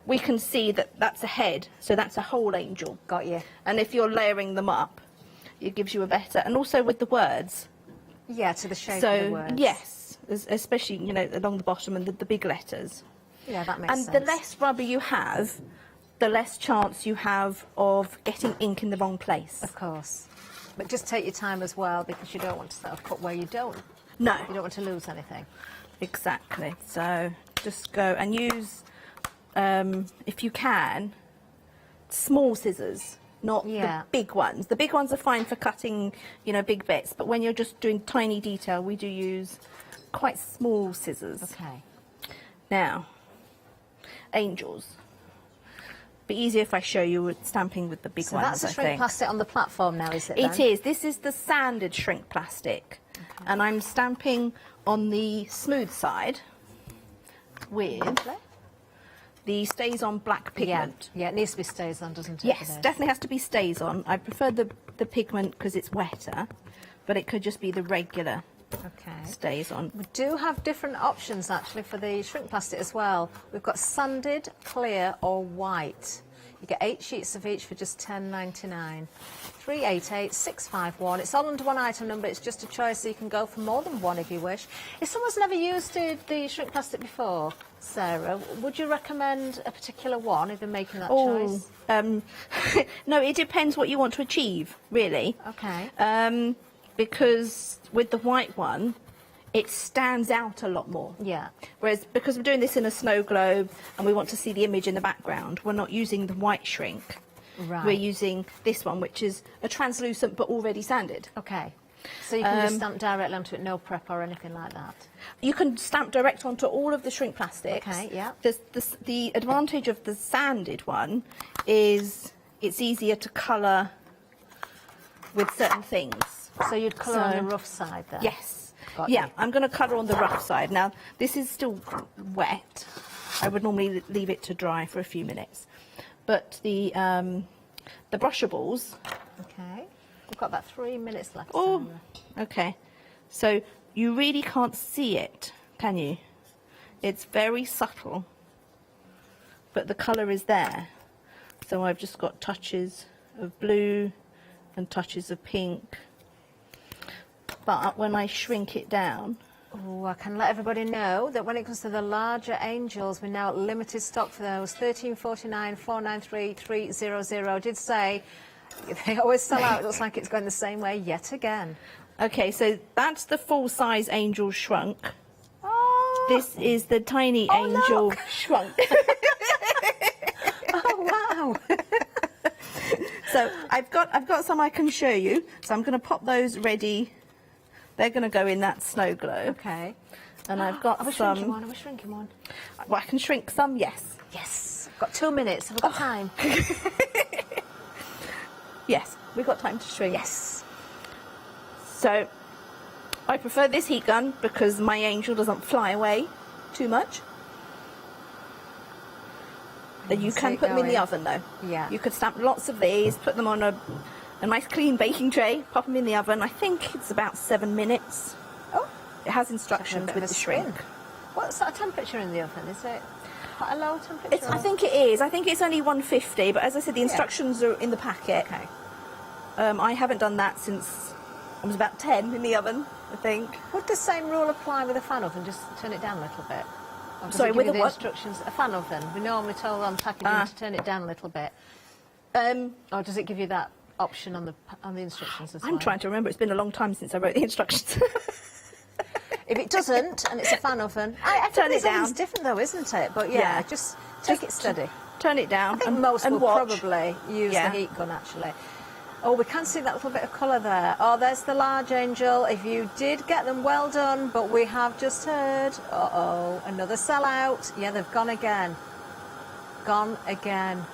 we can see that that's a head, so that's a whole angel. Got you. And if you're layering them up, it gives you a better, and also with the words. Yeah, to the shape so, of the words. Yes, especially, you know, along the bottom and the big letters. Yeah, that makes sense. And the less rubber you have, the less chance you have of getting ink in the wrong place. Of course. But just take your time as well, because you don't want to sort of cut where you don't. No. You don't want to lose anything. Exactly. So just go and use, if you can, small scissors, not the big ones. The big ones are fine for cutting, you know, big bits. But when you're just doing tiny detail, we do use quite small scissors. Okay. Now, angels. Be easier if I show you with stamping with the big ones. So that's a shrink plastic on the platform now, is it? It is. This is the sanded shrink plastic, and I'm stamping on the smooth side with the stays on black pigment. Yeah, it needs to be stays on, doesn't it? Yes, definitely has to be stays on. I prefer the pigment because it's wetter, but it could just be the regular. Stays on. We do have different options actually for the shrink plastic as well. We've got sanded, clear or white. You get 8 sheets of each for just £10.99. 388651. It's all under one item number. It's just a choice, so you can go for more than one if you wish. If someone's never used the shrink plastic before, Sarah, would you recommend a particular one if they're making that choice? No, it depends what you want to achieve, really. Okay. Because with the white one, it stands out a lot more. Yeah. Whereas because we're doing this in a snow globe and we want to see the image in the background, we're not using the white shrink. Right. We're using this one, which is a translucent but already sanded. Okay. So you can just stamp directly onto it, no prep or anything like that? You can stamp direct onto all of the shrink plastics. Okay, yeah. The advantage of the sanded one is it's easier to colour with certain things. So you'd colour on the rough side then? Yes. Got yeah, you. I'm going to colour on the rough side. Now, this is still wet. I would normally leave it to dry for a few minutes. But the brushables... Okay. We've got about 3 minutes left. Oh, okay. So you really can't see it, can you? It's very subtle. But the colour is there. So I've just got touches of blue and touches of pink. But when I shrink it down... Oh, I can let everybody know that when it comes to the larger angels, we're now at limited stock for those. 1349 493 300. Did say they always sell out. It looks like it's going the same way yet again. Okay, so that's the full-size angel shrunk. Oh. This is the tiny angel shrunk. Oh, wow. So I've got some I can show you. So I'm going to pop those ready. They're going to go in that snow globe. Okay. And I've got some... Are we shrinking one? Well, I can shrink some, yes. Yes. Got 2 minutes. Have we got time? Yes, we've got time to shrink. Yes. So I prefer this heat gun because my angel doesn't fly away too much. You can put them in the oven though. Yeah. You could stamp lots of these, put them on a nice clean baking tray, pop them in the oven. I think it's about 7 minutes. Oh. It has instructions with the shrink. What's that temperature in the oven? Is it quite a low temperature? I think it is. I think it's only 150, but as I said, the instructions are in the packet. Okay. I haven't done that since I was about 10 in the oven, I think. Would the same rule apply with a fan oven? Just turn it down a little bit? Sorry, with the what? instructions, a fan oven. We normally told on packaging to turn it down a little bit. Or does it give you that option on the instructions as well? I'm trying to remember. It's been a long time since I wrote the instructions. If it doesn't, and it's a fan oven, I turn it down. It's different though, isn't it? But yeah, just take it steady. Turn it down. I think most will watch. probably use the heat gun actually. Oh, we can see that little bit of colour there. Oh, there's the large angel. If you did get them, well done. But we have just heard, uh-oh, another sellout. Yeah, they've gone again. Gone again.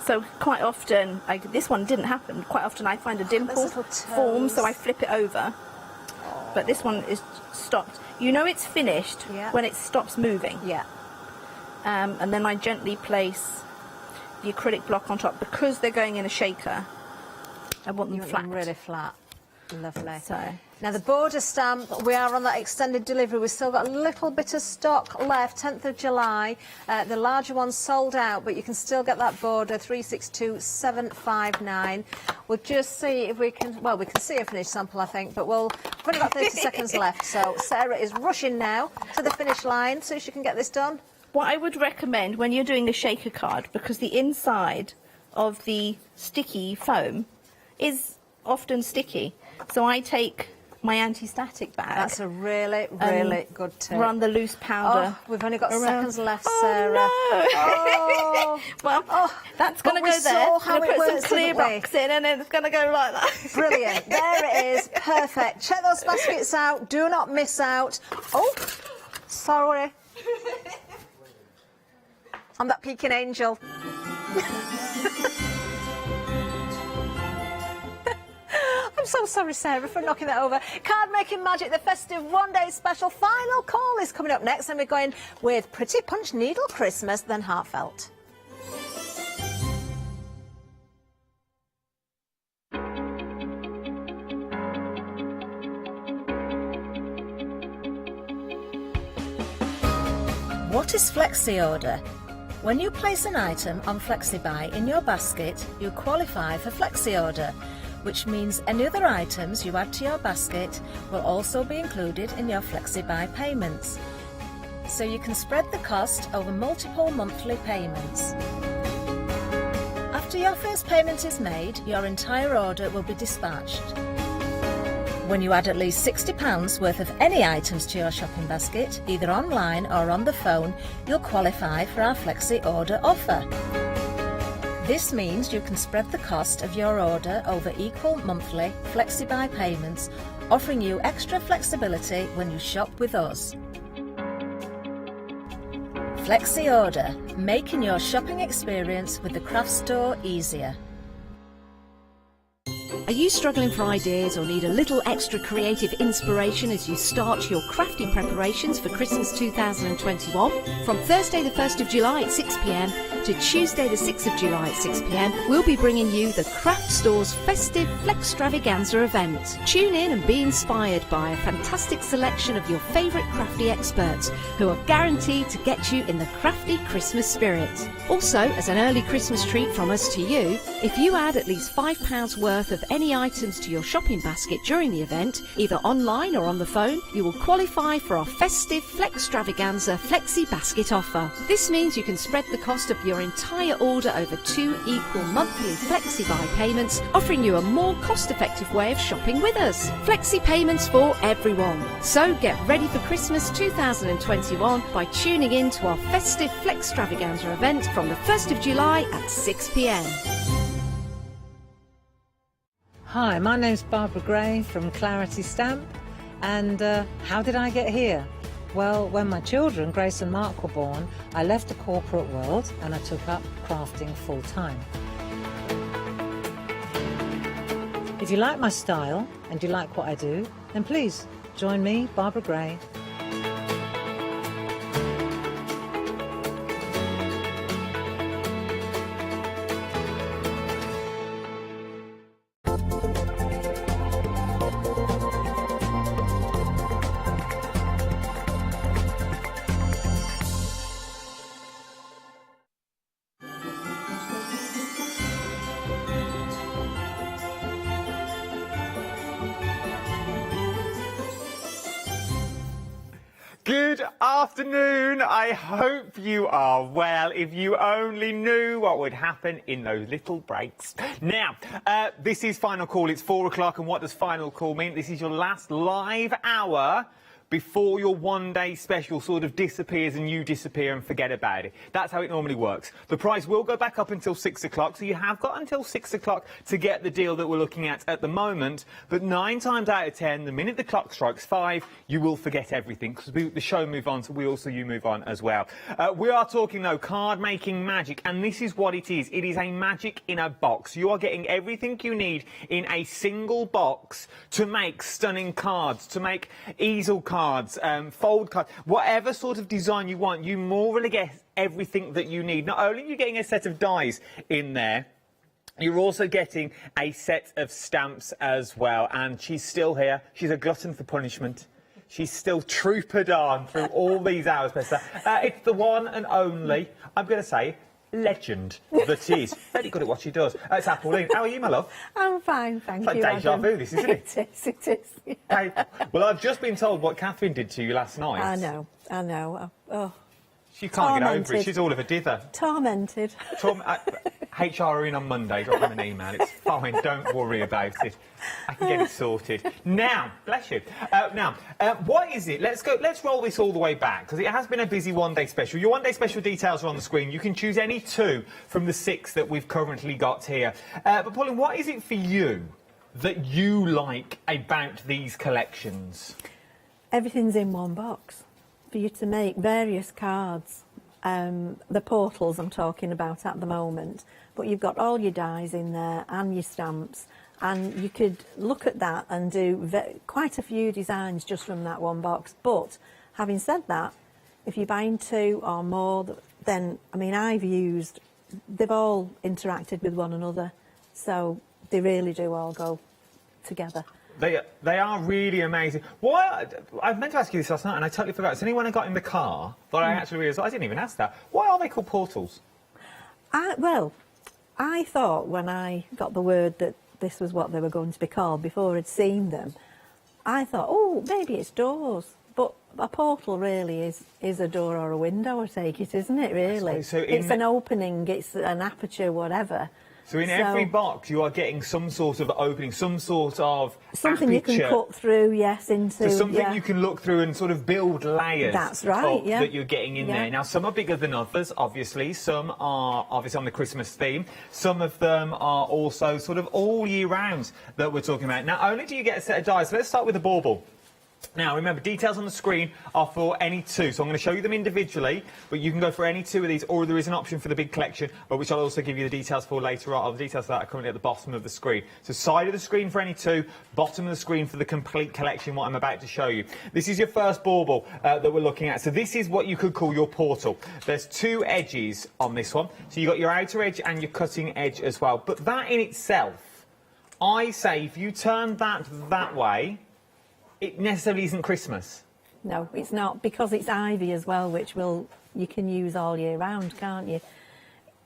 So quite often, this one didn't happen. Quite often I find a dimple form, so I flip it over. But this one is stopped. You know it's finished when it stops moving. Yeah. and then I gently place the acrylic block on top. Because they're going in a shaker, I want them flat. Really flat. Lovely. So now the border stamp, we are on that extended delivery. We've still got a little bit of stock left, 10th of July. The larger one's sold out, but you can still get that border, 362759. We'll just see if we can, well, we can see a finished sample, I think, but we've only got 30 seconds left. So Sarah is rushing now to the finish line so she can get this done. what I would recommend when you're doing the shaker card, because the inside of the sticky foam is often sticky, so I take my anti-static bag. That's a really, really good tip. Run the loose powder. Oh, we've only got around. seconds left, Sarah. No. Oh, well, that's going to go there. Saw how I'm it going to put works, some clear didn't we? box in, and then it's going to go like that. Brilliant. There it is. Perfect. Check those baskets out. Do not miss out. Oh, sorry. I'm that peeking angel. I'm so sorry, Sarah, for knocking that over. Card Making Magic, the festive one-day special. Final call is coming up next, and we're going with Pretty Punch Needle Christmas, then Heartfelt. What is Flexi Order? When you place an item on FlexiBuy in your basket, you qualify for Flexi Order, which means any other items you add to your basket will also be included in your FlexiBuy payments. So you can spread the cost over multiple monthly payments. After your first payment is made, your entire order will be dispatched. When you add at least £60 worth of any items to your shopping basket, either online or on the phone, you'll qualify for our Flexi Order offer. This means you can spread the cost of your order over equal monthly FlexiBuy payments, offering you extra flexibility when you shop with us. Flexi Order, making your shopping experience with the craft store easier. Are you struggling for ideas or need a little extra creative inspiration as you start your crafty preparations for Christmas 2021? From Thursday the 1st of July at 6 p.m. to Tuesday the 6th of July at 6 p.m, we'll be bringing you the Craft Store's Festive extravaganza event. Tune in and be inspired by a fantastic selection of your favourite crafty experts who are guaranteed to get you in the crafty Christmas spirit. Also, as an early Christmas treat from us to you, if you add at least £5 worth of any items to your shopping basket during the event, either online or on the phone, you will qualify for our Festive extravaganza Flexi Basket offer. This means you can spread the cost of your entire order over 2 equal monthly Flexi Buy payments, offering you a more cost-effective way of shopping with us. Flexi payments for everyone. So get ready for Christmas 2021 by tuning in to our Festive extravaganza event from the 1st of July at 6 p.m. Hi, my name's Barbara Gray from Clarity Stamp, and how did I get here? Well, when my children, Grace and Mark, were born, I left the corporate world and I took up crafting full-time. If you like my style and you like what I do, then please join me, Barbara Gray. Good afternoon. I hope you are well. If you only knew what would happen in those little breaks. Now, this is Final Call. It's 4 o'clock, and what does Final Call mean? This is your last live hour before your one-day special sort of disappears and you disappear and forget about it. That's how it normally works. The price will go back up until 6 o'clock, so you have got until 6 o'clock to get the deal that we're looking at the moment. But 9 times out of 10, the minute the clock strikes 5, you will forget everything, because the show move on, so you move on as well. We are talking, though, card making magic, and this is what it is. It is a magic in a box. You are getting everything you need in a single box to make stunning cards, to make easel cards, cards, fold cards, whatever sort of design you want, you more really get everything that you need. Not only are you getting a set of dies in there, you're also getting a set of stamps as well. And she's still here. She's a glutton for punishment. She's still troopered on through all these hours, Bessa. It's the one and only, I'm going to say, legend that she is. Very good at what she does. It's Apolline. How are you, my love? I'm fine, thank you. It's like deja vu, this, isn't it? It is. Hey, well, I've just been told what Catherine did to you last night. I know. Oh. She can't get over it. Tormented. She's all of a dither. Tormented. HR are in on Monday. Drop them an email. It's fine. Don't worry about it. I can get it sorted. Now, bless you. What is it? Let's roll this all the way back, because it has been a busy one-day special. Your one-day special details are on the screen. You can choose any 2 from the 6 that we've currently got here. But Pauline, what is it for you that you like about these collections? Everything's in one box for you to make various cards. The portals I'm talking about at the moment, but you've got all your dies in there and your stamps, and you could look at that and do quite a few designs just from that one box. But having said that, if you're buying 2 or more, then, I mean, they've all interacted with one another, so they really do all go together. They are really amazing. Why? I meant to ask you this last night, and I totally forgot. It's only when I got in the car that I actually realised I didn't even ask that. Why are they called portals? Well, I thought when I got the word that this was what they were going to be called before I'd seen them, I thought, oh, maybe it's doors. But a portal really is a door or a window, I take it, isn't it, really? So it's an opening, it's an aperture, whatever. So in every box you are getting some sort of opening, some sort of something aperture. You can cut through, yes, into... So something you can look through and sort of build layers. That's right, that you're getting in there. Now, some are bigger than others, obviously. Some are obviously on the Christmas theme. Some of them are also sort of all year round that we're talking about. Not only do you get a set of dies, so let's start with the bauble. Now, remember, details on the screen are for any 2, so I'm going to show you them individually, but you can go for any 2 of these, or there is an option for the big collection, which I'll also give you the details for later on. The details for that are currently at the bottom of the screen. So side of the screen for any 2, bottom of the screen for the complete collection, what I'm about to show you. This is your first bauble that we're looking at. So this is what you could call your portal. There's 2 edges on this one. So you've got your outer edge and your cutting edge as well. But that in itself, I say, if you turn that way, it necessarily isn't Christmas. No, it's not, because it's ivy as well, which you can use all year round, can't you?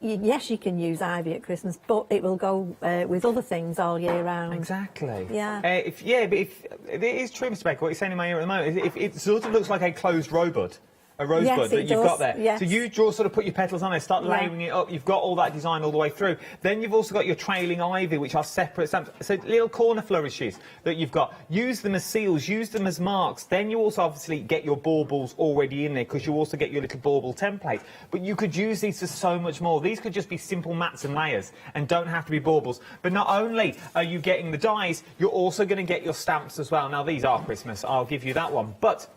Yes, you can use ivy at Christmas, but it will go with other things all year round. Exactly. Yeah. But if it is true, Mr. Baker, what you're saying in my ear at the moment, if it sort of looks like a closed rosebud. A rosebud that you've got there. Yes. So you sort of put your petals on there, start layering it up. You've got all that design all the way through. Then you've also got your trailing ivy, which are separate stamps. So little corner flourishes that you've got. Use them as seals, use them as marks. Then you also obviously get your baubles already in there, because you also get your little bauble template. But you could use these for so much more. These could just be simple mats and layers and don't have to be baubles. But not only are you getting the dies, you're also going to get your stamps as well. Now, these are Christmas. I'll give you that one. But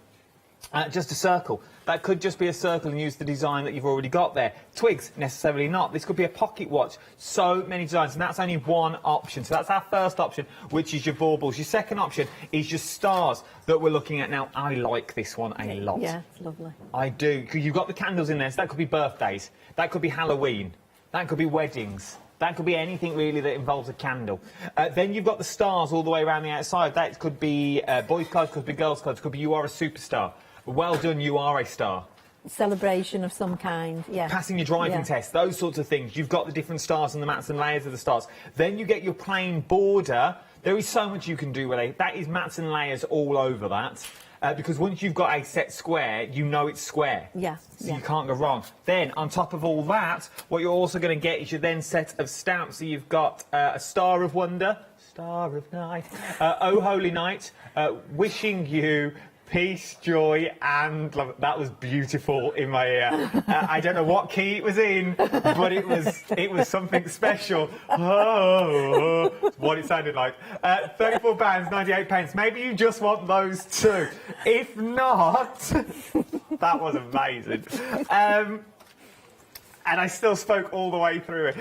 just a circle. That could just be a circle and use the design that you've already got there. Twigs, necessarily not. This could be a pocket watch. So many designs, and that's only one option. So that's our first option, which is your baubles. Your second option is your stars that we're looking at now. I like this one a lot. Yeah, it's lovely. I do. Because you've got the candles in there, so that could be birthdays. That could be Halloween. That could be weddings. That could be anything, really, that involves a candle. Then you've got the stars all the way around the outside. That could be boys' cards, could be girls' cards, could be you are a superstar. Well done, you are a star. Celebration of some kind, yeah. Passing your driving test, those sorts of things. You've got the different stars and the mats and layers of the stars. Then you get your plain border. There is so much you can do with it. That is mats and layers all over that. Because once you've got a set square, you know it's square. Yeah. So you can't go wrong. Then, on top of all that, what you're also going to get is your then set of stamps. So you've got a Star of Wonder, Star of Night, Oh Holy Night, wishing you peace, joy, and love. That was beautiful in my ear. I don't know what key it was in, but it was something special. Oh, what it sounded like. £34.98. Maybe you just want those 2. If not, that was amazing. And I still spoke all the way through it.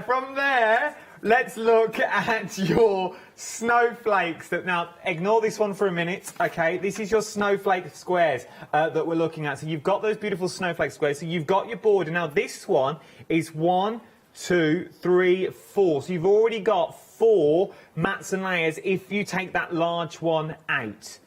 From there, let's look at your snowflakes. Now, ignore this one for a minute, okay? This is your snowflake squares that we're looking at. So you've got those beautiful snowflake squares. So you've got your border. Now, this one is 1, 2, 3, 4. So you've already got 4 mats and layers if you take that large one out,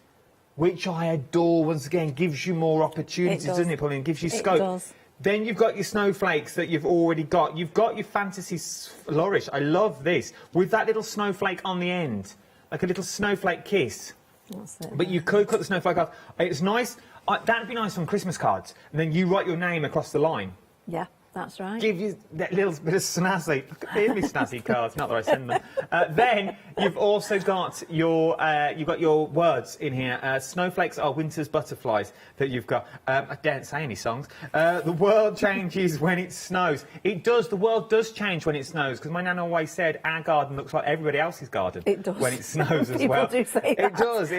which I adore. Once again, gives you more opportunities, doesn't it, Pauline? Gives you scope. It does. Then you've got your snowflakes that you've already got. You've got your fantasy flourish. I love this. With that little snowflake on the end, like a little snowflake kiss. That's it. But you could cut the snowflake off. It's nice. That'd be nice on Christmas cards. And then you write your name across the line. Yeah, that's right. Give you that little bit of snazzy. Look at me snazzy cards. Not that I send them. Then you've also got your words in here. Snowflakes are winter's butterflies that you've got. I daren't say any songs. The world changes when it snows. It does. The world does change when it snows, because my nan always said our garden looks like everybody else's garden. It does. When it snows as People well. do say that. It does.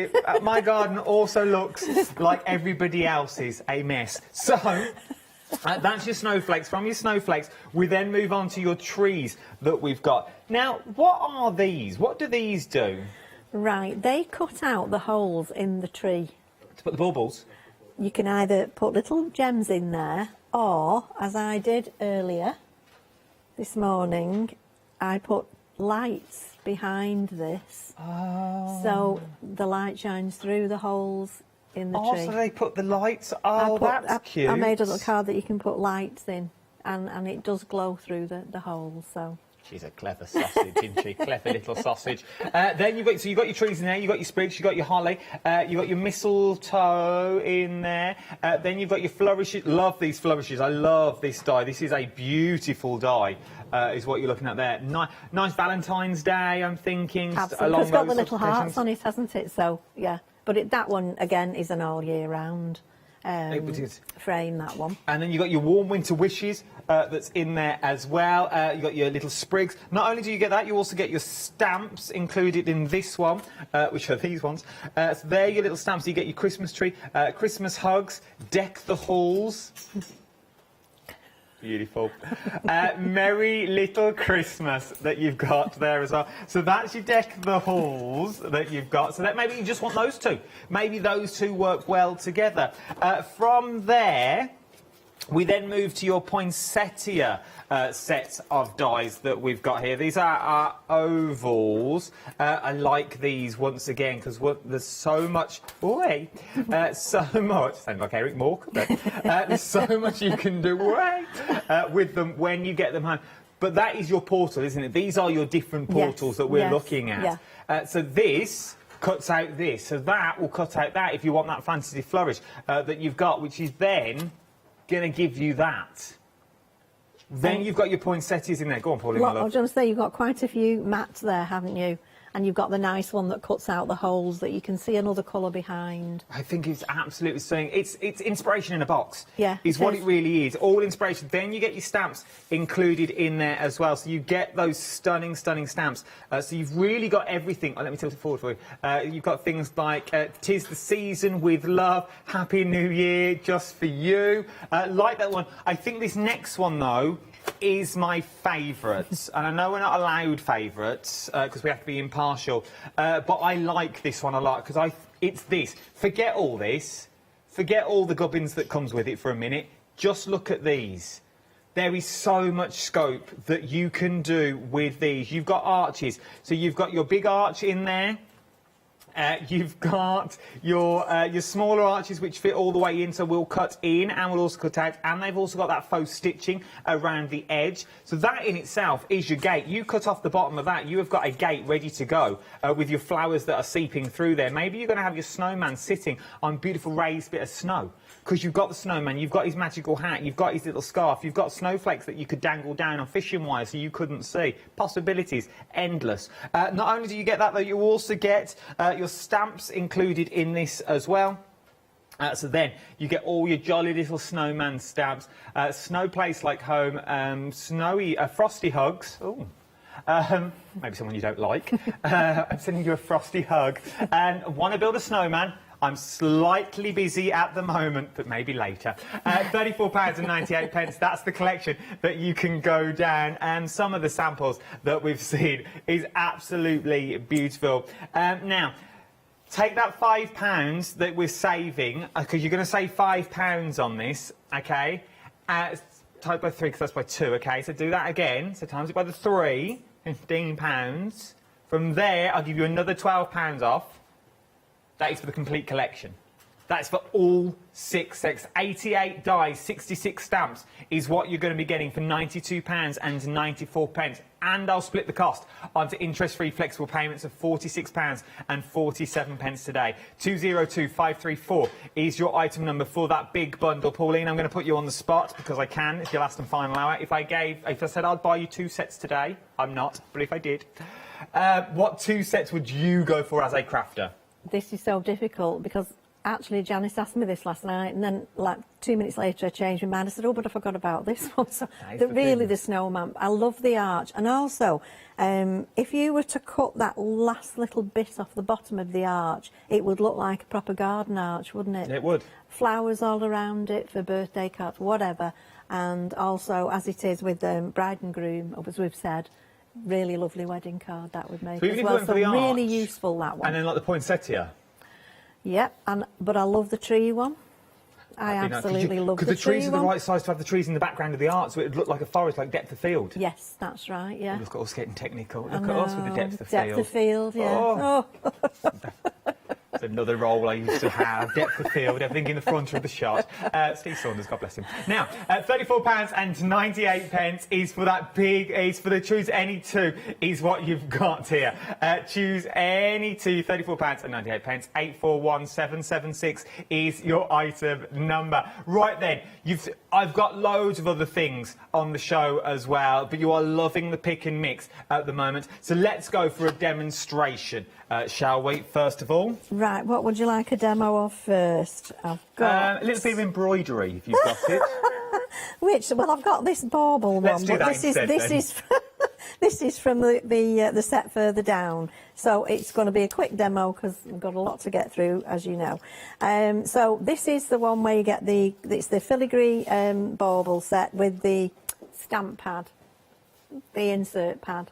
My garden also looks like everybody else's, a mess. So. That's your snowflakes. From your snowflakes, we then move on to your trees that we've got. Now, what are these? What do these do? Right, they cut out the holes in the tree. To put the baubles? You can either put little gems in there, or, as I did earlier this morning, I put lights behind this. Oh. So the light shines through the holes in the tree. So they put the lights. Oh, that's cute. I made a little card that you can put lights in, and it does glow through the holes. So she's a clever sausage, isn't she? Clever little sausage. Then you've got your trees in there. You've got your sprigs. You've got your holly. You've got your mistletoe in there. Then you've got your flourishes. Love these flourishes. I love this die. This is a beautiful die. Is what you're looking at there. Nice Valentine's Day, I'm thinking. Absolutely. It's got the little hearts on it, hasn't it? So yeah. But that one, again, is an all-year-round frame, that one. And then you've got your warm winter wishes that's in there as well. You've got your little sprigs. Not only do you get that, you also get your stamps included in this one, which are these ones. So there are your little stamps. You get your Christmas tree, Christmas hugs, deck the halls. Beautiful. Merry Little Christmas that you've got there as well. So that's your deck the halls that you've got. So that maybe you just want those two. Maybe those two work well together. From there, we then move to your poinsettia set of dies that we've got here. These are our ovals. I like these once again because there's so much. So much. Sound like Eric Morecambe. There's so much you can do with them when you get them home. But that is your portal, isn't it? These are your different portals that we're looking at. Yeah. So this cuts out this. So that will cut out that if you want that fantasy flourish that you've got, which is then going to give you that. Then you've got your poinsettias in there. Go on, Pauline. I was going to say, you've got quite a few mats there, haven't you? And you've got the nice one that cuts out the holes that you can see another colour behind. I think it's absolutely stunning. It's inspiration in a box. Yeah. Is what it really is. All inspiration. Then you get your stamps included in there as well. So you get those stunning, stunning stamps. So you've really got everything. Let me tilt it forward for you. You've got things like 'Tis the Season with Love, Happy New Year, Just for You. Like that one. I think this next one, though, is my favourite, and I know we're not allowed favourites because we have to be impartial, but I like this one a lot because it's this. Forget all this, forget all the gubbins that comes with it for a minute, just look at these. There is so much scope that you can do with these. You've got arches, so you've got your big arch in there. You've got your smaller arches which fit all the way in, so we'll cut in and we'll also cut out, and they've also got that faux stitching around the edge. So that in itself is your gate. You cut off the bottom of that, you have got a gate ready to go with your flowers that are seeping through there. Maybe you're going to have your snowman sitting on a beautiful raised bit of snow, because you've got the snowman, you've got his magical hat, you've got his little scarf, you've got snowflakes that you could dangle down on fishing wires so you couldn't see. Possibilities endless. Not only do you get that, though, you also get your stamps included in this as well. So then you get all your jolly little snowman stamps, snow place like home, snowy frosty hugs. Ooh. Maybe someone you don't like. I'm sending you a frosty hug. And want to build a snowman? I'm slightly busy at the moment, but maybe later. £34.98, that's the collection that you can go down. And some of the samples that we've seen is absolutely beautiful. Now, take that £5 that we're saving, because you're going to save £5 on this, OK? Times by 3, because that's by 2, OK? So do that again. So times it by the 3, £15. From there, I'll give you another £12 off. That is for the complete collection. That's for all 6 sets. 88 dies, 66 stamps is what you're going to be getting for £92.94. And I'll split the cost onto interest-free flexible payments of £46.47 today. 202534 is your item number for that big bundle. Pauline, I'm going to put you on the spot because I can. It's your last and final hour. If I said I'd buy you 2 sets today, I'm not. But if I did, what 2 sets would you go for as a crafter? This is so difficult because actually Janice asked me this last night, and then like 2 minutes later I changed my mind. I said, oh, but I forgot about this one. So the snowman, I love the arch. And also, if you were to cut that last little bit off the bottom of the arch, it would look like a proper garden arch, wouldn't it? It would. Flowers all around it for birthday cards, whatever. And also, as it is with bride and groom, as we've said, really lovely wedding card that would make as well. So really useful, that one. And then like the poinsettia. Yep, but I love the tree one. I absolutely love the tree one. Because the trees are the right size to have the trees in the background of the art, so it would look like a forest, like depth of field. Yes, that's right, yeah. Look at us getting technical. Look at us with the depth of field. Depth of field, yeah. Oh. It's another role I used to have. Depth of field, everything in the front of the shot. Steve Saunders, God bless him. Now, £34.98 is for that big, is for the choose any 2 is what you've got here. Choose any 2, £34.98. 841776 is your item number. Right then, I've got loads of other things on the show as well, but you are loving the pick and mix at the moment. So let's go for a demonstration, shall we, first of all? Right, what would you like a demo of first? I've got... a little bit of embroidery, if you've got it. Well, I've got this bauble one. Let's do that instead, this is from the set further down. So it's going to be a quick demo because we've got a lot to get through, as you know. So this is the one where you get it's the filigree bauble set with the stamp pad, the insert pad.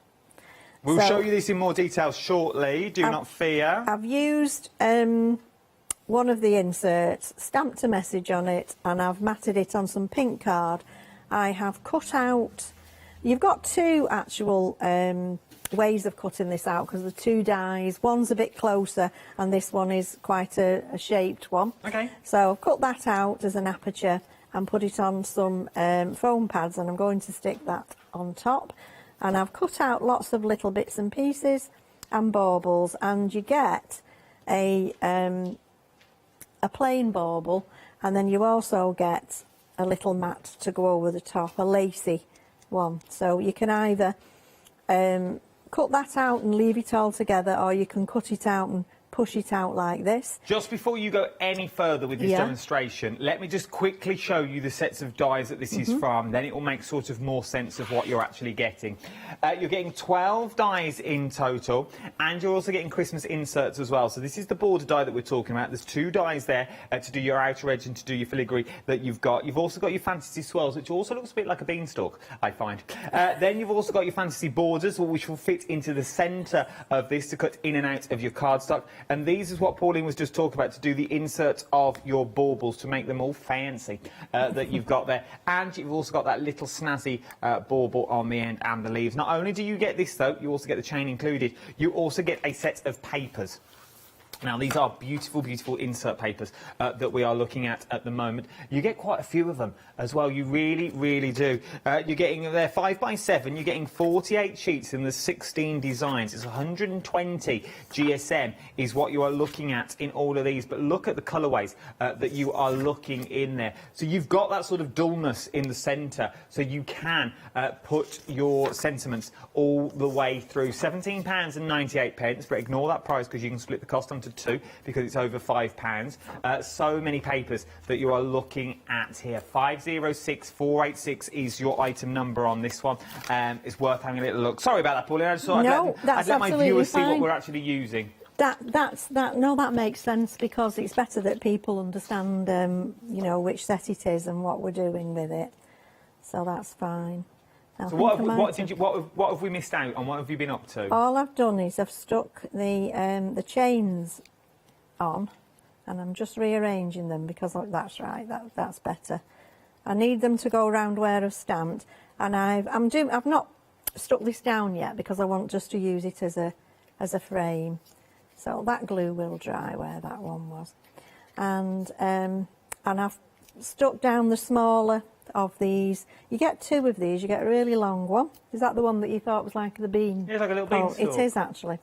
We'll show you this in more detail shortly, do not fear. I've used one of the inserts, stamped a message on it, and I've matted it on some pink card. I have cut out... You've got 2 actual ways of cutting this out because the 2 dies. One's a bit closer and this one is quite a shaped one. Okay. So I've cut that out as an aperture and put it on some foam pads, and I'm going to stick that on top. And I've cut out lots of little bits and pieces and baubles, and you get a plain bauble, and then you also get a little mat to go over the top, a lacy one. So you can either cut that out and leave it all together, or you can cut it out and push it out like this. Just before you go any further with this demonstration, let me just quickly show you the sets of dies that this is from, then it will make sort of more sense of what you're actually getting. You're getting 12 dies in total, and you're also getting Christmas inserts as well. So this is the border die that we're talking about. There's 2 dies there to do your outer edge and to do your filigree that you've got. You've also got your fantasy swirls, which also looks a bit like a beanstalk, I find. Then you've also got your fantasy borders, which will fit into the centre of this to cut in and out of your cardstock. And these is what Pauline was just talking about, to do the inserts of your baubles, to make them all fancy that you've got there. And you've also got that little snazzy bauble on the end and the leaves. Not only do you get this, though, you also get the chain included. You also get a set of papers. Now, these are beautiful, beautiful insert papers that we are looking at the moment. You get quite a few of them as well. You really, really do. You're getting, they're 5x7. You're getting 48 sheets in the 16 designs. It's 120 GSM is what you are looking at in all of these. But look at the colourways that you are looking in there. So you've got that sort of dullness in the centre, so you can put your sentiments all the way through. £17.98, but ignore that price because you can split the cost onto 2 because it's over £5. So many papers that you are looking at here. 506486 is your item number on this one. It's worth having a little look. Sorry about that, Pauline. I just thought I'd let my viewers see what we're actually using. That makes sense, because it's better that people understand, you know, which set it is and what we're doing with it. So that's fine. So what have we missed out on? What have you been up to? All I've done is I've stuck the chains on, and I'm just rearranging them because that's right. That's better. I need them to go around where I've stamped, and I've not stuck this down yet because I want just to use it as a frame. So that glue will dry where that one was, and I've stuck down the smaller of these. You get 2 of these. You get a really long one. Is that the one that you thought was like the bean? Yeah, it's like a little beanstalk. It is actually.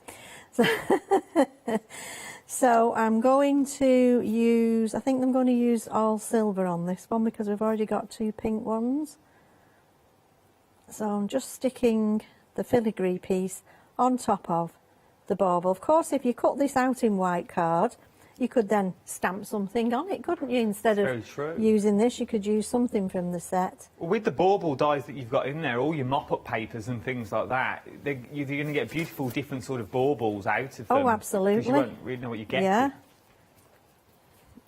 So I'm going to use, I think I'm going to use all silver on this one because we've already got 2 pink ones. So I'm just sticking the filigree piece on top of the bauble. Of course, if you cut this out in white card, you could then stamp something on it, couldn't you? Instead of using this, you could use something from the set. Well, with the bauble dies that you've got in there, all your mop-up papers and things like that, you're going to get beautiful different sort of baubles out of them. Oh, absolutely. Because you won't really know what you're getting. Yeah.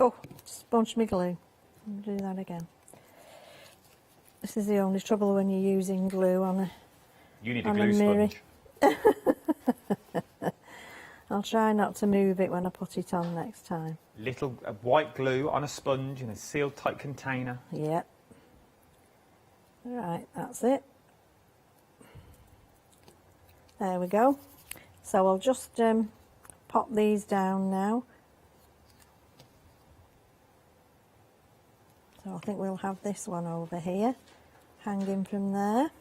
Oh, sponge me glue. I'll do that again. This is the only trouble when you're using glue on a You need a glue sponge. I'll try not to move it when I put it on next time. Little white glue on a sponge in a sealed tight container. Yep. Right, that's it. There we go. So I'll just pop these down now. So I think we'll have this one over here, hanging from there.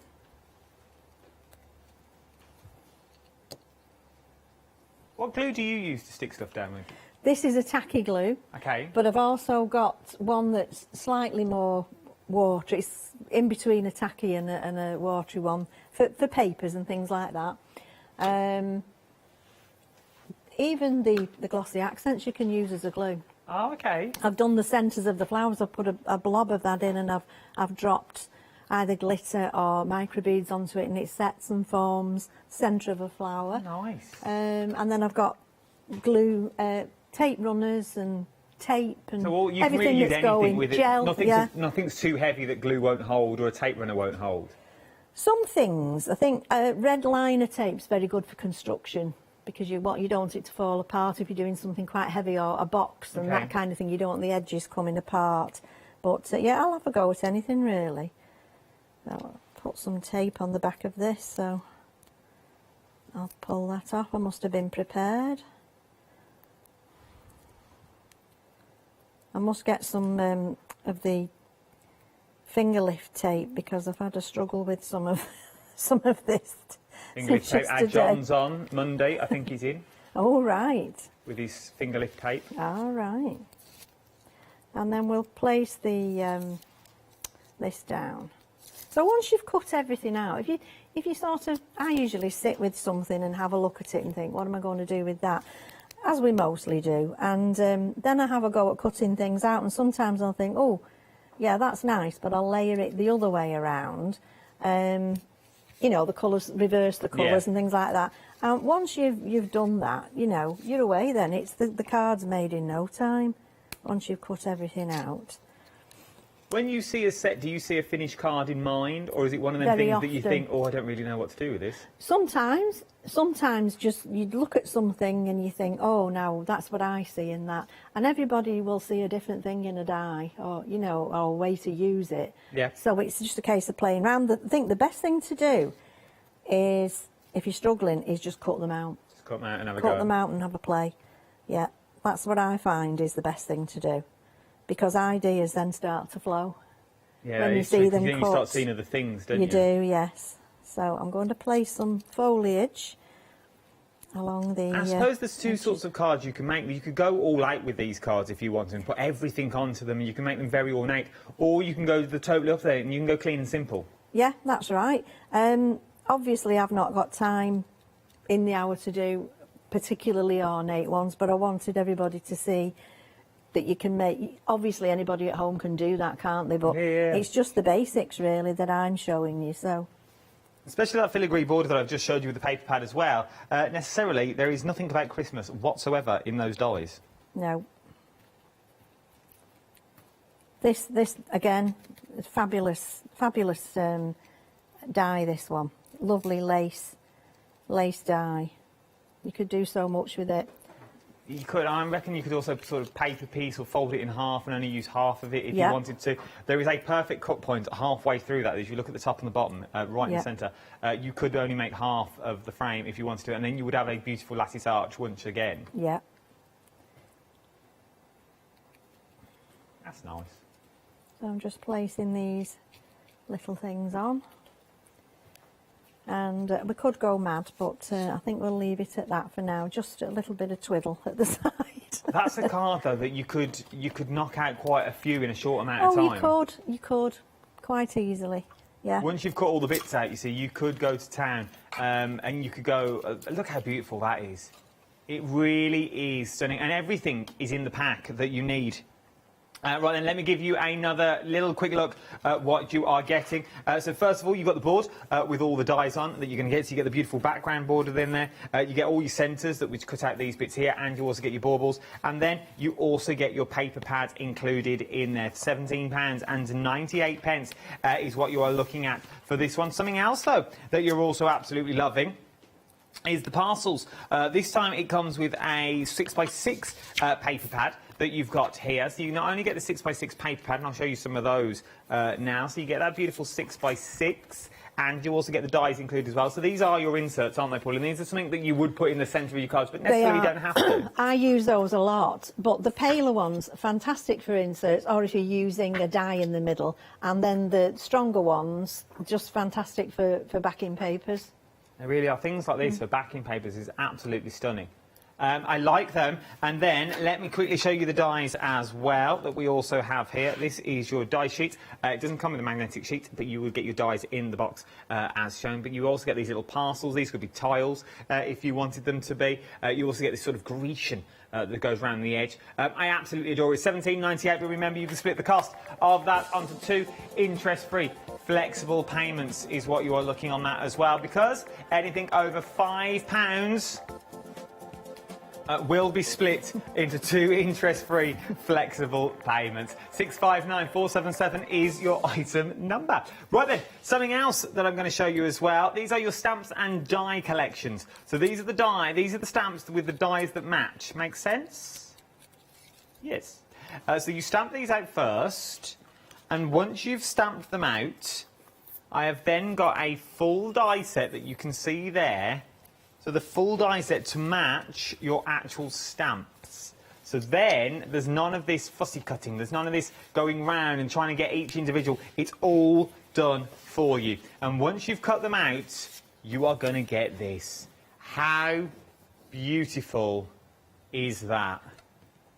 What glue do you use to stick stuff down with? This is a tacky glue. Okay. But I've also got one that's slightly more watery. It's in between a tacky and a watery one for papers and things like that. Even the glossy accents you can use as a glue. Oh, okay. I've done the centres of the flowers. I've put a blob of that in, and I've dropped either glitter or microbeads onto it, and it sets and forms centre of a flower. Nice. And then I've got glue, tape runners and tape and so you everything can really use that's anything going. with it. Gel, Nothing's too heavy that glue won't hold or a tape runner won't hold. Some things, I think red liner tape's very good for construction, because you don't want it to fall apart if you're doing something quite heavy, or a box and that kind of thing. You don't want the edges coming apart. But yeah, I'll have a go at anything really. I'll put some tape on the back of this, so I'll pull that off. I must have been prepared. I must get some of the finger lift tape, because I've had a struggle with some of this. Finger lift tape. John's on Monday, I think he's in. Oh, right. With his finger lift tape. All right. And then we'll place the this down. So once you've cut everything out, if you sort of, I usually sit with something and have a look at it and think, what am I going to do with that? As we mostly do. And then I have a go at cutting things out, and sometimes I'll think, oh, yeah, that's nice, but I'll layer it the other way around. You know, the colours, reverse the colours and things like that. And once you've done that, you know, you're away then. It's the card's made in no time, once you've cut everything out. When you see a set, do you see a finished card in mind, or is it one of them things that you think, oh, I don't really know what to do with this? Sometimes just you look at something and you think, oh, now that's what I see in that. And everybody will see a different thing in a die, or, you know, or a way to use it. Yeah. So it's just a case of playing around. I think the best thing to do is, if you're struggling, is just cut them out. Just cut them out and have a go. Cut them out and have a play. Yeah, that's what I find is the best thing to do, because ideas then start to flow. Yeah, when you see them cut. You start seeing other things, don't you? You do, yes. So I'm going to place some foliage along the... I suppose there's two sorts of cards you can make. You could go all out with these cards if you want to and put everything onto them, and you can make them very ornate, or you can go the totally opposite and you can go clean and simple. Yeah, that's right. Obviously, I've not got time in the hour to do particularly ornate ones, but I wanted everybody to see that you can make. Obviously, anybody at home can do that, can't they? But it's just the basics, really, that I'm showing you. So especially that filigree border that I've just showed you with the paper pad as well, necessarily there is nothing about Christmas whatsoever in those dies. No. This again, is fabulous dye, this one. Lovely lace dye. You could do so much with it. You could, I reckon you could also sort of paper piece or fold it in half and only use half of it if you wanted to. There is a perfect cut point halfway through that. If you look at the top and the bottom, right in the centre, you could only make half of the frame if you wanted to, and then you would have a beautiful lattice arch once again. Yeah. That's nice. So I'm just placing these little things on. And we could go mad, but I think we'll leave it at that for now. Just a little bit of twiddle at the side. That's a card, though, that you could knock out quite a few in a short amount of time. Oh, you could, quite easily, yeah. Once you've cut all the bits out, you see, you could go to town and you could go, look how beautiful that is. It really is stunning, and everything is in the pack that you need. Right then, let me give you another little quick look at what you are getting. So first of all, you've got the board with all the dies on that you're going to get. So you get the beautiful background border in there. You get all your centres that we cut out these bits here, and you also get your baubles. And then you also get your paper pads included in there. £17.98 is what you are looking at for this one. Something else, though, that you're also absolutely loving is the parcels. This time it comes with a 6x6 paper pad that you've got here. So you not only get the 6x6 paper pad, and I'll show you some of those now. So you get that beautiful 6x6, and you also get the dies included as well. So these are your inserts, aren't they, Paul? And these are something that you would put in the centre of your cards, but necessarily don't have to. I use those a lot, but the paler ones, fantastic for inserts, or if you're using a die in the middle. And then the stronger ones, just fantastic for backing papers. They really are. Things like these for backing papers is absolutely stunning. I like them. And then let me quickly show you the dies as well that we also have here. This is your die sheet. It doesn't come with a magnetic sheet, but you will get your dies in the box as shown. But you also get these little parcels. These could be tiles if you wanted them to be. You also get this sort of Grecian that goes around the edge. I absolutely adore it. £17.98, but remember you can split the cost of that onto 2 interest-free flexible payments is what you are looking on that as well, because anything over £5 will be split into 2 interest-free flexible payments. 659477 is your item number. Right then, something else that I'm going to show you as well. These are your stamps and die collections. So these are the stamps with the dies that match. Make sense? Yes. So you stamp these out first, and once you've stamped them out, I have then got a full die set that you can see there. So the full die set to match your actual stamps. So then there's none of this fussy cutting. There's none of this going round and trying to get each individual. It's all done for you. And once you've cut them out, you are going to get this. How beautiful is that?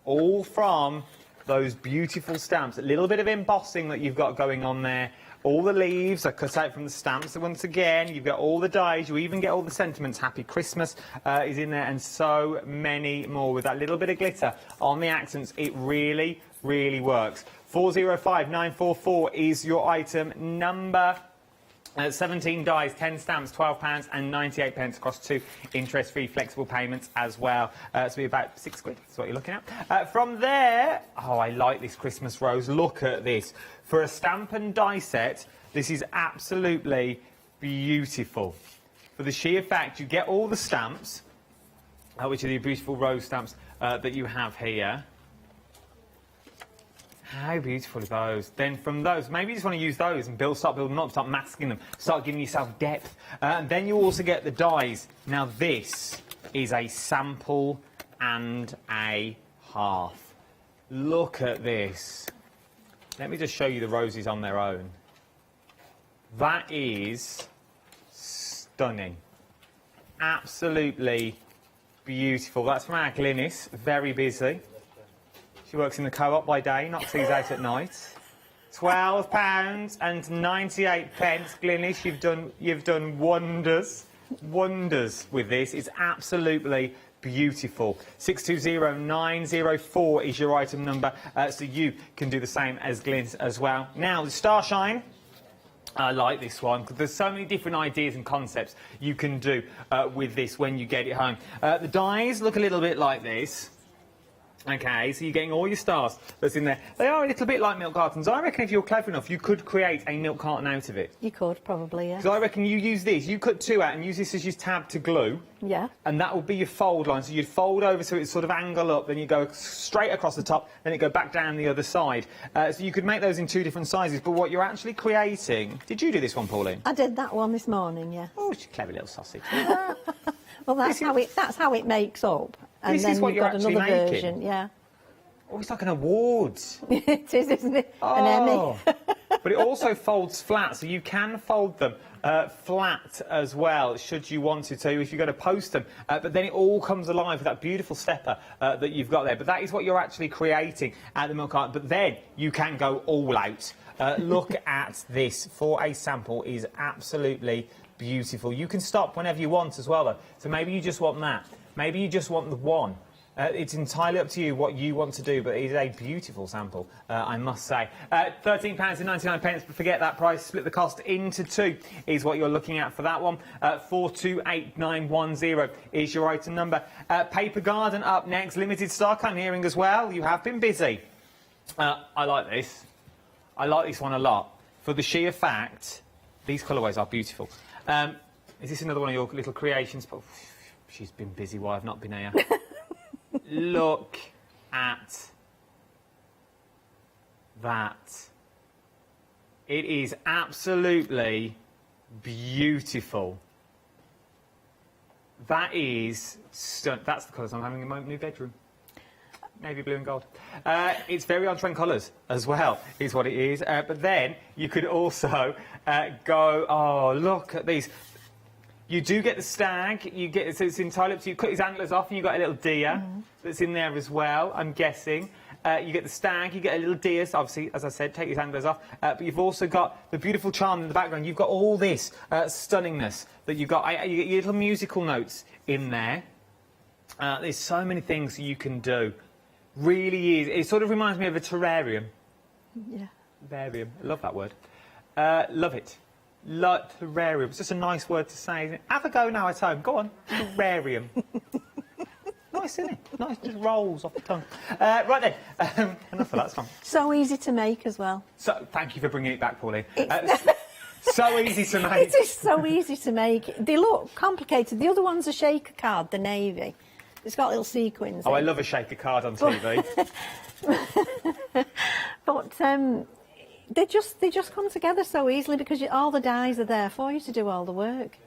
All from those beautiful stamps. A little bit of embossing that you've got going on there. All the leaves are cut out from the stamps. So once again, you've got all the dies. You even get all the sentiments. Happy Christmas is in there, and so many more. With that little bit of glitter on the accents, it really, really works. 405944 is your item number. 17 dies, 10 stamps, £12.98 across 2 interest-free flexible payments as well. So it'll be about £6. That's what you're looking at. From there, oh, I like this Christmas rose. Look at this. For a stamp and die set, this is absolutely beautiful. For the sheer fact you get all the stamps, which are the beautiful rose stamps that you have here. How beautiful are those? Then from those, maybe you just want to use those and start building up, start masking them, start giving yourself depth. And then you also get the dies. Now this is a sample and a half. Look at this. Let me just show you the roses on their own. That is stunning. Absolutely beautiful. That's from our Glynis, very busy. She works in the co-op by day, not sees out at night. £12.98, Glynis. You've done wonders with this. It's absolutely beautiful. 620904 is your item number, so you can do the same as Glynis as well. Now the Starshine I like this one because there's so many different ideas and concepts you can do with this when you get it home. The dies look a little bit like this. Okay, so you're getting all your stars that's in there. They are a little bit like milk cartons. I reckon if you're clever enough, you could create a milk carton out of it. You could, probably, yeah. Because I reckon you use this, you cut 2 out and use this as your tab to glue. Yeah. And that will be your fold line. So you'd fold over so it's sort of angle up, then you go straight across the top, then it go back down the other side. So you could make those in 2 different sizes, but what you're actually creating... Did you do this one, Pauline? I did that one this morning, yeah. Oh, she's a clever little sausage. Well, that's how it makes up. And This then is what you've you're got actually another making. version, yeah. Oh, it's like an award. It is, isn't it? Oh. An Emmy. But it also folds flat, so you can fold them flat as well, should you want to, if you're going to post them. But then it all comes alive with that beautiful stepper that you've got there. But that is what you're actually creating at the milk carton. But then you can go all out. Look at this. For a sample is absolutely beautiful. You can stop whenever you want as well, though. So maybe you just want that. Maybe you just want the one. It's entirely up to you what you want to do, but it is a beautiful sample, I must say. £13.99, but forget that price. Split the cost into 2 is what you're looking at for that one. 428910 is your item number. Paper Garden up next. Limited stock, I'm hearing as well. You have been busy. I like this. I like this one a lot. For the sheer fact, these colourways are beautiful. Is this another one of your little creations? Oh, she's been busy while I've not been here. Look at that. It is absolutely beautiful. That is that's the colours I'm having in my new bedroom. Navy blue and gold. It's very on-trend colours as well, is what it is. But then you could also go, oh, look at these. You do get the stag, you get, so it's entirely up to you. Cut his antlers off and you've got a little deer that's in there as well, I'm guessing. You get the stag, you get a little deer, so obviously, as I said, take his antlers off. But you've also got the beautiful charm in the background. You've got all this stunningness that you've got. You get your little musical notes in there. There's so many things you can do. Really is. It sort of reminds me of a terrarium. Yeah. Terrarium. I love that word. Love it. Terrarium. It's just a nice word to say, isn't it? Have a go now at home. Go on. Terrarium. Nice, isn't it? Nice, just rolls off the tongue. Right then. Enough of that song. So easy to make as well. So, thank you for bringing it back, Pauline. So easy to make. It is so easy to make. They look complicated. The other one's a shaker card, the navy. It's got little sequins. Oh, I love a shaker card on TV. But they just come together so easily because all the dies are there for you to do all the work.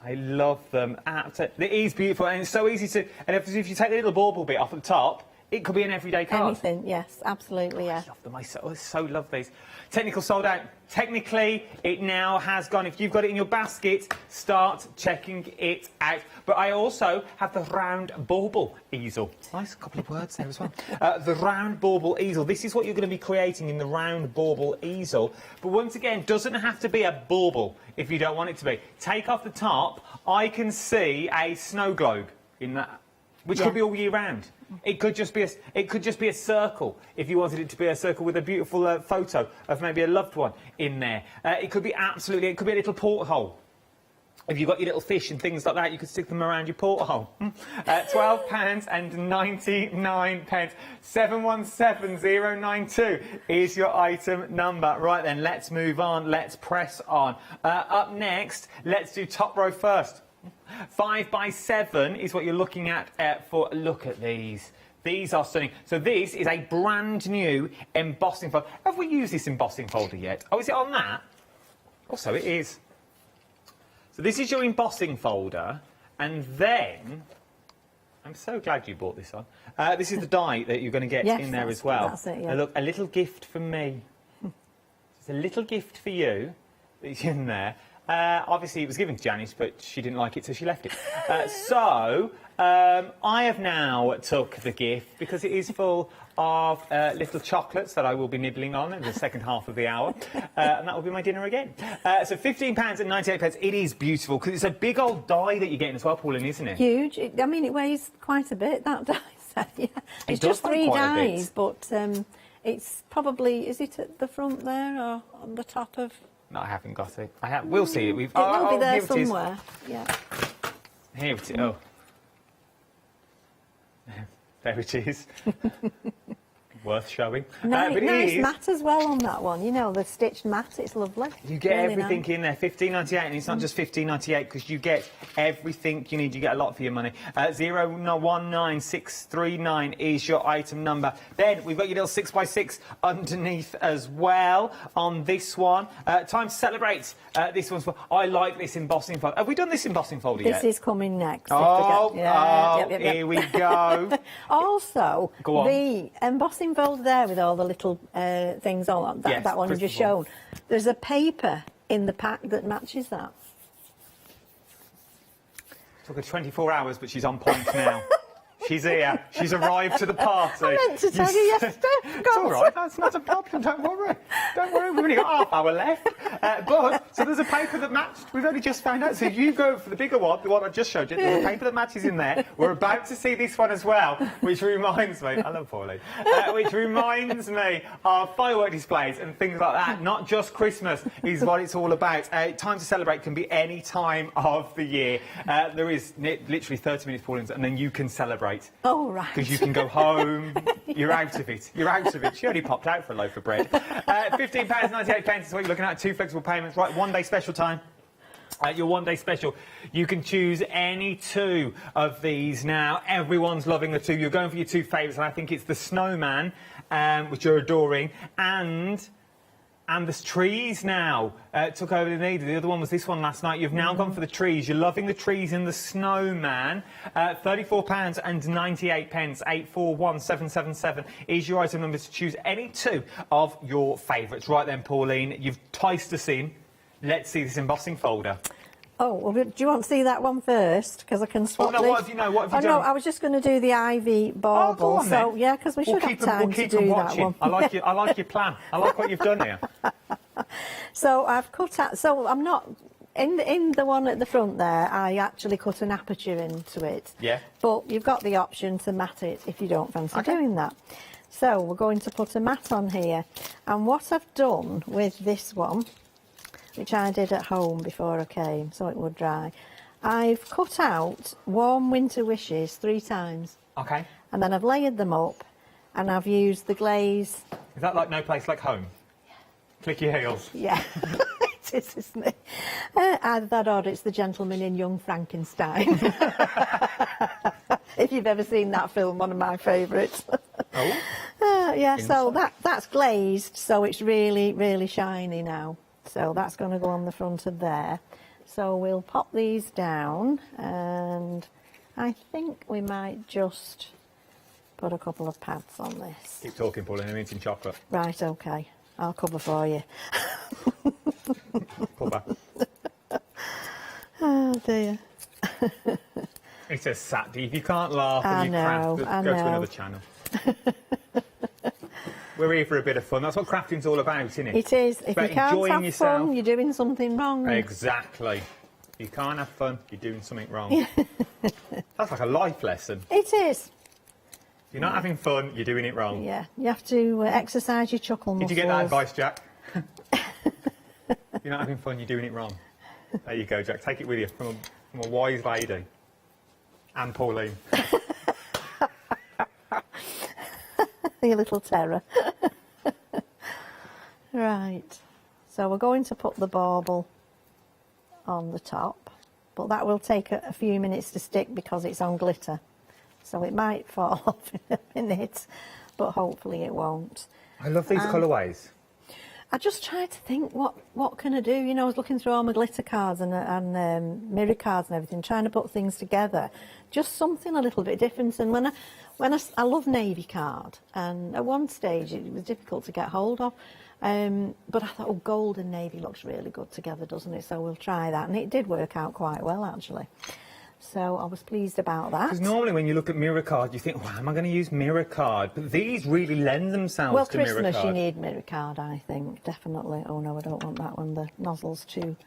I love them. Absolutely. It is beautiful and it's so easy to... And if you take the little bauble bit off at the top, it could be an everyday card. Anything, yes, absolutely, yeah. I love them. I so love these. Technical sold out. Technically, it now has gone. If you've got it in your basket, start checking it out. But I also have the round bauble easel. Nice couple of words there as well. The round bauble easel. This is what you're going to be creating in the round bauble easel. But once again, doesn't have to be a bauble if you don't want it to be. Take off the top. I can see a snow globe in that, which could be all year round. It could just be a circle if you wanted it to be a circle with a beautiful photo of maybe a loved one in there. It could be a little porthole. If you've got your little fish and things like that, you could stick them around your porthole. £12.99. 717092 is your item number. Right then, let's move on. Let's press on. Up next, let's do top row first. 5x7 is what you're looking at for. Look at these. These are stunning. So this is a brand new embossing folder. Have we used this embossing folder yet? Oh, is it on that? Also, it is. So this is your embossing folder, and then I'm so glad you bought this on. This is the die that you're going to get in there as well. That's it, yeah. And look, a little gift from me. It's a little gift for you that's in there. Obviously, it was given to Janice, but she didn't like it, so she left it. I have now took the gift because it is full of little chocolates that I will be nibbling on in the second half of the hour, and that will be my dinner again. So £15.98. It is beautiful because it's a big old die that you're getting as well, Pauline, isn't it? Huge. I mean, it weighs quite a bit, that die set. Yeah. It's just 3 dies, but it's probably, is it at the front there or on the top of... No, I haven't got it. I have. We'll see it. It will be there somewhere. Yeah. Here it is. Oh. There it is. Worth showing. Nice, but it nice is, mat as well on that one. You know, the stitched mat. It's lovely. you get Really everything nice. in there, $15.98, and it's not just $15.98 because you get everything you need. You get a lot for your money. 019639 is your item number. Then we've got your little 6x6 underneath as well on this one. Time to celebrate. This one's for. I like this embossing folder. Have we done this embossing folder yet? This is coming next. Oh, yeah. Yep. Here we go. Also, Go on. the embossing folder there with all the little things on that, Yes, that one you just crystal shown. There's a paper in the pack that matches that. Took her 24 hours, but she's on point now. She's here. She's arrived to the party. I meant to tell you yesterday. It's all right. That's not a problem. Don't worry. Don't worry. We've only got half hour left. So there's a paper that matched. We've only just found out. So if you go for the bigger one, the one I just showed you, there's a paper that matches in there. We're about to see this one as well, which reminds me. I love Pauline. Which reminds me of firework displays and things like that. Not just Christmas is what it's all about. Time to celebrate can be any time of the year. There is literally 30 minutes, Pauline, and then you can celebrate. Oh, right. Because you can go home, you're out of it. You're out of it. She only popped out for a loaf of bread. £15.98 is what you're looking at. 2 flexible payments. Right, 1 day special time. Your 1 day special. You can choose any 2 of these now. Everyone's loving the 2. You're going for your 2 favourites, and I think it's the snowman, which you're adoring, and there's trees now. Took over the need. The other one was this one last night. You've now gone for the trees. You're loving the trees and the snowman. £34.98. 841777 is your item number to choose any 2 of your favourites. Right then, Pauline, you've enticed us in. Let's see this embossing folder. Oh, well, do you want to see that one first? Because I can swap no, these. what have you done? No, I was just going to do the ivy bauble. Go on, so, then. yeah, because we should have time to do that one. I like your plan. I like what you've done here. So I've cut out. So I'm not in the one at the front there. I actually cut an aperture into it. Yeah. But you've got the option to mat it if you don't fancy doing that. So we're going to put a mat on here. And what I've done with this one, which I did at home before I came, so it would dry, I've cut out warm winter wishes 3 times. Okay. And then I've layered them up, and I've used the glaze. Is that like No Place Like Home? Click your heels. Yeah, it is, isn't it? Either that or it's the gentleman in Young Frankenstein. If you've ever seen that film, one of my favourites. Oh. Yeah, so that's glazed, so it's really, really shiny now. So that's going to go on the front of there. So we'll pop these down, and I think we might just put a couple of pads on this. Keep talking, Pauline. I'm eating chocolate. Right, OK. I'll cover for you. Pull back. Oh, dear. It says Saturday. If you can't laugh and you craft, go to another channel. We're here for a bit of fun. That's what crafting's all about, isn't it? It is. If you can't have fun, you're doing something wrong. Exactly. If you can't have fun, you're doing something wrong. That's like a life lesson. It is. If you're not having fun, you're doing it wrong. Yeah, you have to exercise your chuckle muscles. Did you get that advice, Jack? If you're not having fun, you're doing it wrong. There you go, Jack. Take it with you from a wise lady. And Pauline. You little terror. Right. So we're going to put the bauble on the top, but that will take a few minutes to stick because it's on glitter. So it might fall off in a minute, but hopefully it won't. I love these colourways. I just tried to think, what can I do? You know, I was looking through all my glitter cards and mirror cards and everything, trying to put things together. Just something a little bit different. And when I love navy card, and at one stage it was difficult to get hold of. But I thought, oh, gold and navy looks really good together, doesn't it? So we'll try that. And it did work out quite well, actually. So I was pleased about that. Because normally when you look at mirror card, you think, well, am I going to use mirror card? But these really lend themselves to mirror card. Well, Christmas, you need mirror card, I think, definitely. Oh, no, I don't want that one. The nozzle's too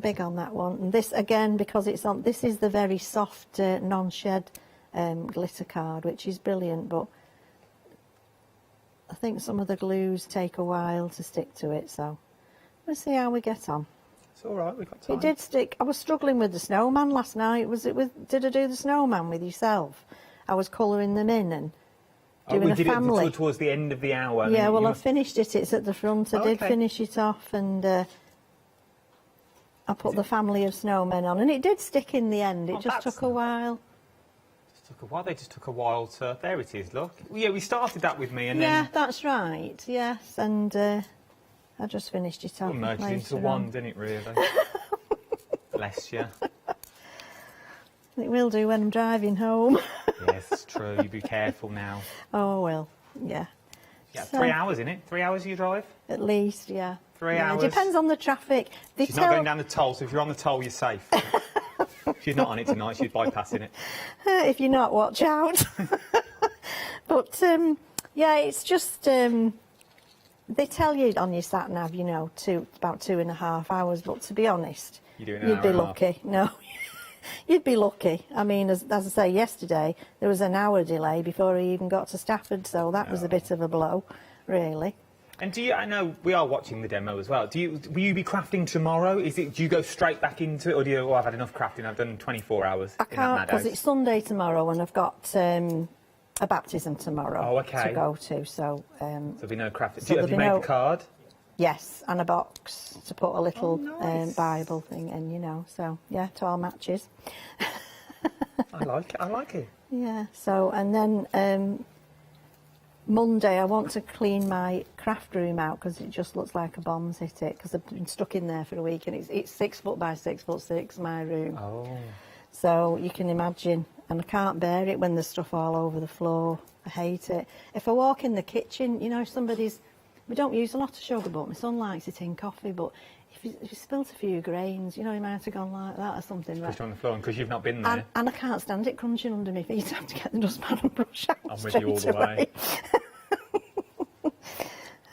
big on that one. And this, again, because it's on, this is the very soft, non-shed glitter card, which is brilliant, but I think some of the glues take a while to stick to it, so Let's see how we get on. It's all right, we've got time. It did stick. I was struggling with the snowman last night. Did I do the snowman with yourself? I was colouring them in and doing we a did family. it towards the end of the hour. Yeah, well, I finished it. It's at the front. I did Okay. finish it off, and I put the family of snowmen on, and it did stick in the end. It just took a while. They just took a while to... There it is, look. Yeah, we started that with me and Yeah, then... that's right. Yes, and I just finished it off. merged it into later one, on. didn't it, really? Bless you. It will do when I'm driving home. Yes, it's true. You be careful now. Oh, well, yeah. Yeah, So- 3 hours, innit? 3 hours you drive? At least, yeah. 3 Yeah, hours. It depends on the traffic. They She's not going down the toll, so if you're on the toll, you're safe. She's not on it tonight, she's bypassing it. If you're not, watch out. But, yeah, it's just... they tell you on your sat-nav, you know, about 2.5 hours, but to be honest, You're doing an you'd hour be and a half. lucky. No, you'd be lucky. I mean, as I say, yesterday, there was an hour delay before he even got to Stafford, so that was a bit of a blow, really. And I know we are watching the demo as well. Will you be crafting tomorrow? Do you go straight back into it, or do you, I've had enough crafting, I've done 24 hours I in that can't, mad because house? it's Sunday tomorrow, and I've got a baptism tomorrow Oh, okay. to go to, so... So there'll be no crafting. so Have you there'll made be the card? Yes, and a box to put a little nice. Bible thing in, you know, so, yeah, to all matches. I like it. Yeah, so, and then Monday I want to clean my craft room out because it just looks like a bomb's hit it, because I've been stuck in there for a week, and it's 6 foot by 6 foot 6, my room. Oh. So you can imagine, and I can't bear it when there's stuff all over the floor. I hate it. If I walk in the kitchen, you know, we don't use a lot of sugar, but my son likes it in coffee, but if you spilt a few grains, you know, he might have gone like that or something. Pushed on the floor, and because you've not been there. And I can't stand it crunching under my feet. I have to get the dustpan and brush out I'm with you all the way.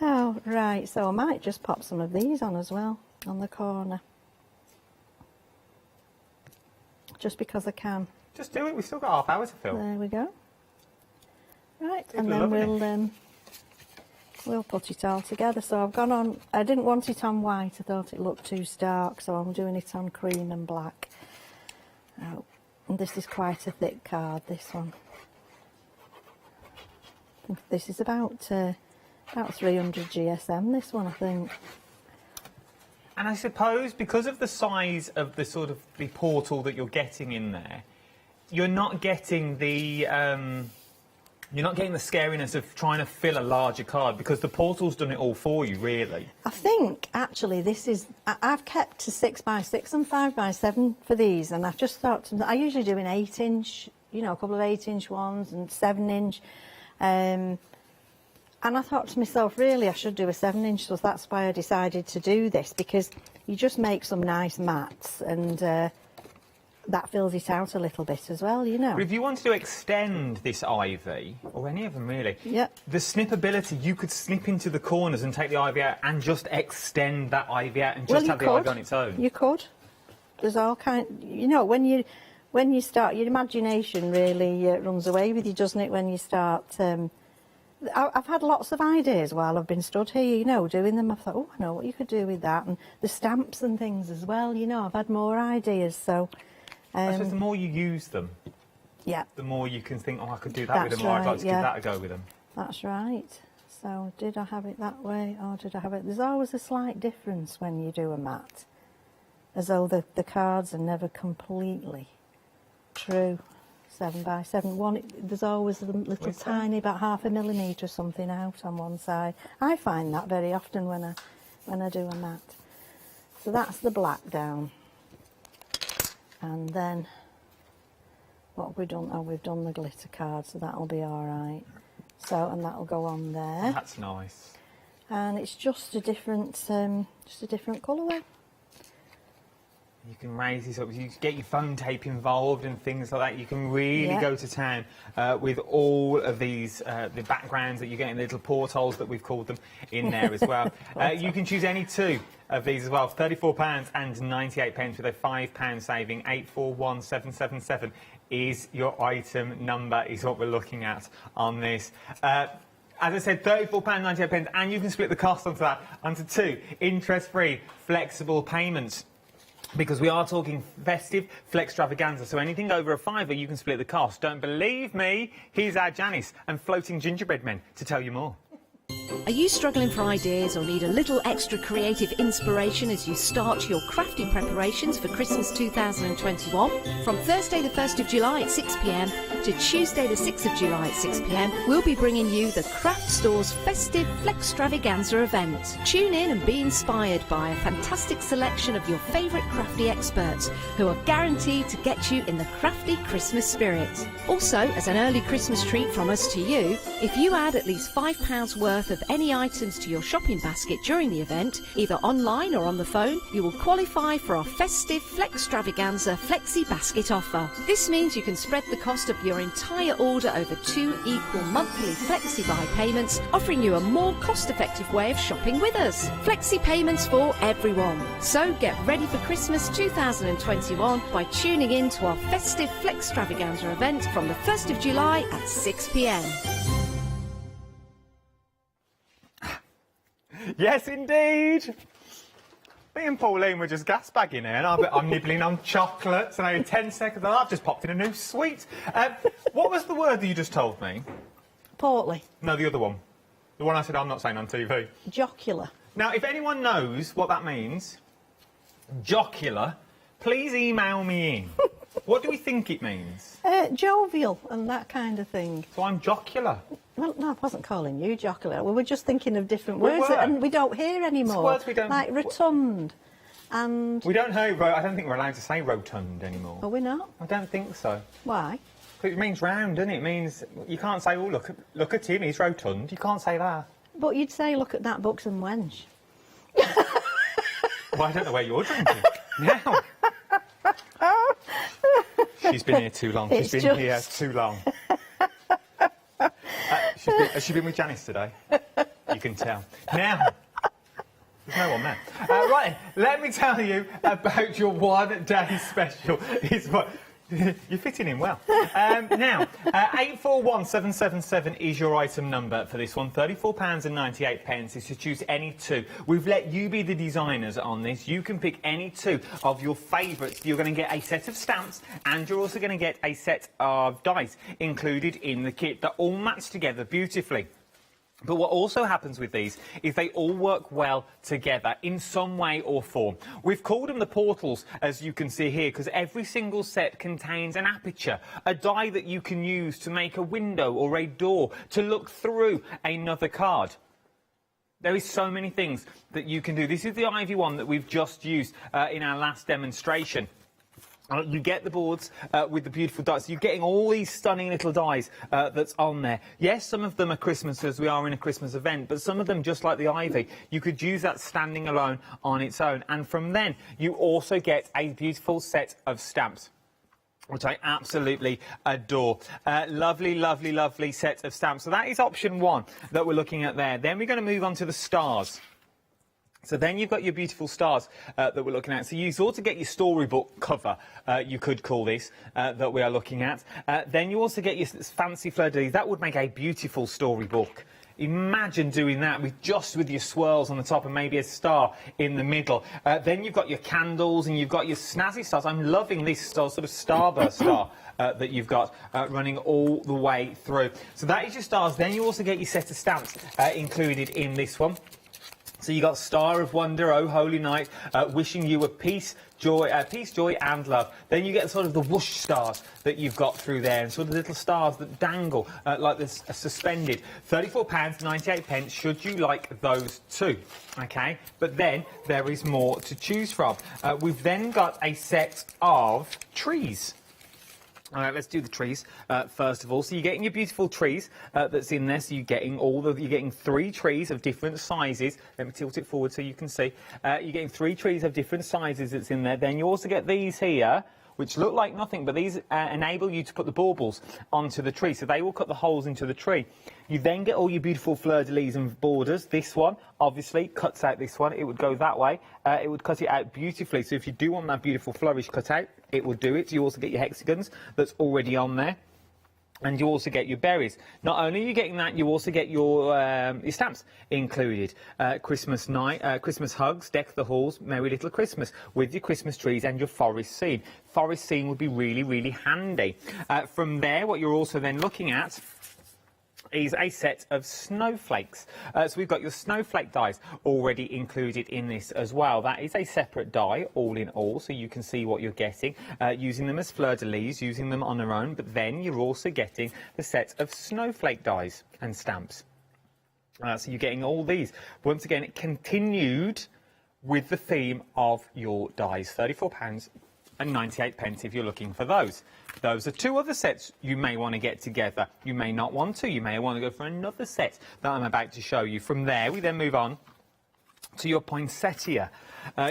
Oh, right, so I might just pop some of these on as well, on the corner. Just because I can. Just do it, we've still got half hour to fill. There we go. Right, People and are then loving we'll put it all together. So I've gone on, I didn't want it on white, I thought it looked too stark, so I'm doing it on cream and black. Oh, and this is quite a thick card, this one. I think this is about 300 GSM, this one, I think. And I suppose because of the size of the sort of the portal that you're getting in there, you're not getting the scariness of trying to fill a larger card, because the portal's done it all for you, really. I think actually I've kept to 6x6 and 5x7 for these, and I've just thought I usually do an 8-inch, you know, a couple of 8-inch ones and 7-inch. And I thought to myself, really, I should do a 7-inch, so that's why I decided to do this, because you just make some nice mats, and that fills it out a little bit as well, you know. But if you wanted to extend this ivy, or any of them really, the snippability, you could snip into the corners and take the ivy out and just extend that ivy out and just have the ivy on its own. You could. There's all kind, you know, when you start, your imagination really runs away with you, doesn't it, when you start... I've had lots of ideas while I've been stood here, you know, doing them. I thought, oh, I know what you could do with that. And the stamps and things as well, you know, I've had more ideas, so... I suppose the more you use them, yeah, the more you can think, oh, I could do that with them, or I'd like to give that a go with them. That's right. So, did I have it that way, or did I have it... There's always a slight difference when you do a mat, as though the cards are never completely true. 7x7 one, there's always a little tiny, about 0.5 millimetre or something out on one side. I find that very often when I do a mat. So that's the black down. And then what have we done? Oh, we've done the glitter card, so that'll be all right. So, and that'll go on there. That's nice. And it's just a different colourway. You can raise this up, you can get your phone tape involved and things like that. You can really go to town with all of these, the backgrounds that you get in the little portholes that we've called them in there as well. You can choose any two of these as well. £34.98 with a £5 saving. 841777 is your item number, is what we're looking at on this. As I said, £34.98, and you can split the cost onto that onto 2 interest-free flexible payments. Because we are talking festive extravaganza, so anything over a £5 you can split the cost. Don't believe me? Here's our Janice and floating gingerbread men to tell you more. Are you struggling for ideas or need a little extra creative inspiration as you start your crafty preparations for Christmas 2021? From Thursday the 1st of July at 6 p.m. to Tuesday the 6th of July at 6 p.m, we'll be bringing you the Craft Store's Festive Flextravaganza event. Tune in and be inspired by a fantastic selection of your favourite crafty experts who are guaranteed to get you in the crafty Christmas spirit. Also, as an early Christmas treat from us to you, if you add at least £5 worth of any items to your shopping basket during the event, either online or on the phone, you will qualify for our Festive Flextravaganza Flexi Basket offer. This means you can spread the cost of your entire order over 2 equal monthly Flexi Buy payments, offering you a more cost-effective way of shopping with us. Flexi payments for everyone. So get ready for Christmas 2021 by tuning in to our Festive Flextravaganza event from the 1st of July at 6 p.m. Yes, indeed. Me and Pauline were just gas-bagging here, and I'm nibbling on chocolates, and in 10 seconds I've just popped in a new sweet. What was the word that you just told me? Portly. No, the other one. The one I said I'm not saying on TV. Jocular. Now, if anyone knows what that means, jocular, please email me in. What do we think it means? Jovial and that kind of thing. So I'm jocular. Well, no, I wasn't calling you jocular. We were just thinking of different We words were. and we don't hear anymore. It's words we don't... Like rotund and... We don't hear... I don't think we're allowed to say rotund anymore. Are we not? I don't think so. Why? It means round, doesn't it? It means... You can't say, oh, look at him, he's rotund. You can't say that. But you'd say, look at that buxom wench. Well, I don't know where you're drinking. Now... She's been here too long. She's been here too long. Has she been with Janice today? You can tell. Now, there's no one there. Right, let me tell you about your one-day special. It's what... You're fitting in well. Now, 841777 is your item number for this one. £34.98 is to choose any 2. We've let you be the designers on this. You can pick any 2 of your favourites. You're going to get a set of stamps and you're also going to get a set of dice included in the kit that all match together beautifully. But what also happens with these is they all work well together in some way or form. We've called them the portals, as you can see here, because every single set contains an aperture, a die that you can use to make a window or a door, to look through another card. There is so many things that you can do. This is the Ivy one that we've just used in our last demonstration. You get the boards with the beautiful dies. You're getting all these stunning little dies that's on there. Yes, some of them are Christmas as we are in a Christmas event, but some of them, just like the Ivy, you could use that standing alone on its own. And from then, you also get a beautiful set of stamps, which I absolutely adore. Lovely, lovely, lovely set of stamps. So that is option 1 that we're looking at there. Then we're going to move on to the stars. So then you've got your beautiful stars that we're looking at. So you sort of get your storybook cover, you could call this, that we are looking at. Then you also get your fancy fleur-de-lis. That would make a beautiful storybook. Imagine doing that with your swirls on the top and maybe a star in the middle. Then you've got your candles and you've got your snazzy stars. I'm loving this sort of starburst star that you've got running all the way through. So that is your stars. Then you also get your set of stamps included in this one. So you got Star of Wonder, Oh Holy Night, wishing you a peace, joy, and love. Then you get sort of the whoosh stars that you've got through there, and sort of little stars that dangle like this, suspended. £34.98 should you like those 2, okay? But then there is more to choose from. We've then got a set of trees. All right, let's do the trees first of all. So you're getting your beautiful trees that's in there. So you're getting 3 trees of different sizes. Let me tilt it forward so you can see. You're getting 3 trees of different sizes that's in there. Then you also get these here, which look like nothing, but these enable you to put the baubles onto the tree. So they will cut the holes into the tree. You then get all your beautiful fleur-de-lis and borders. This one, obviously, cuts out this one. It would go that way. It would cut it out beautifully. So if you do want that beautiful flourish cut out, it will do it. You also get your hexagons that's already on there. And you also get your berries. Not only are you getting that, you also get your stamps included. Christmas night, Christmas hugs, deck the halls, Merry Little Christmas, with your Christmas trees and your forest scene. Forest scene would be really, really handy. From there, what you're also then looking at is a set of snowflakes. So we've got your snowflake dies already included in this as well. That is a separate die, all in all, so you can see what you're getting, using them as fleur-de-lis, using them on their own, but then you're also getting the set of snowflake dies and stamps. So you're getting all these. Once again, it continued with the theme of your dies, £34.98 if you're looking for those. Those are two other sets you may want to get together. You may not want to. You may want to go for another set that I'm about to show you. From there, we then move on to your poinsettia.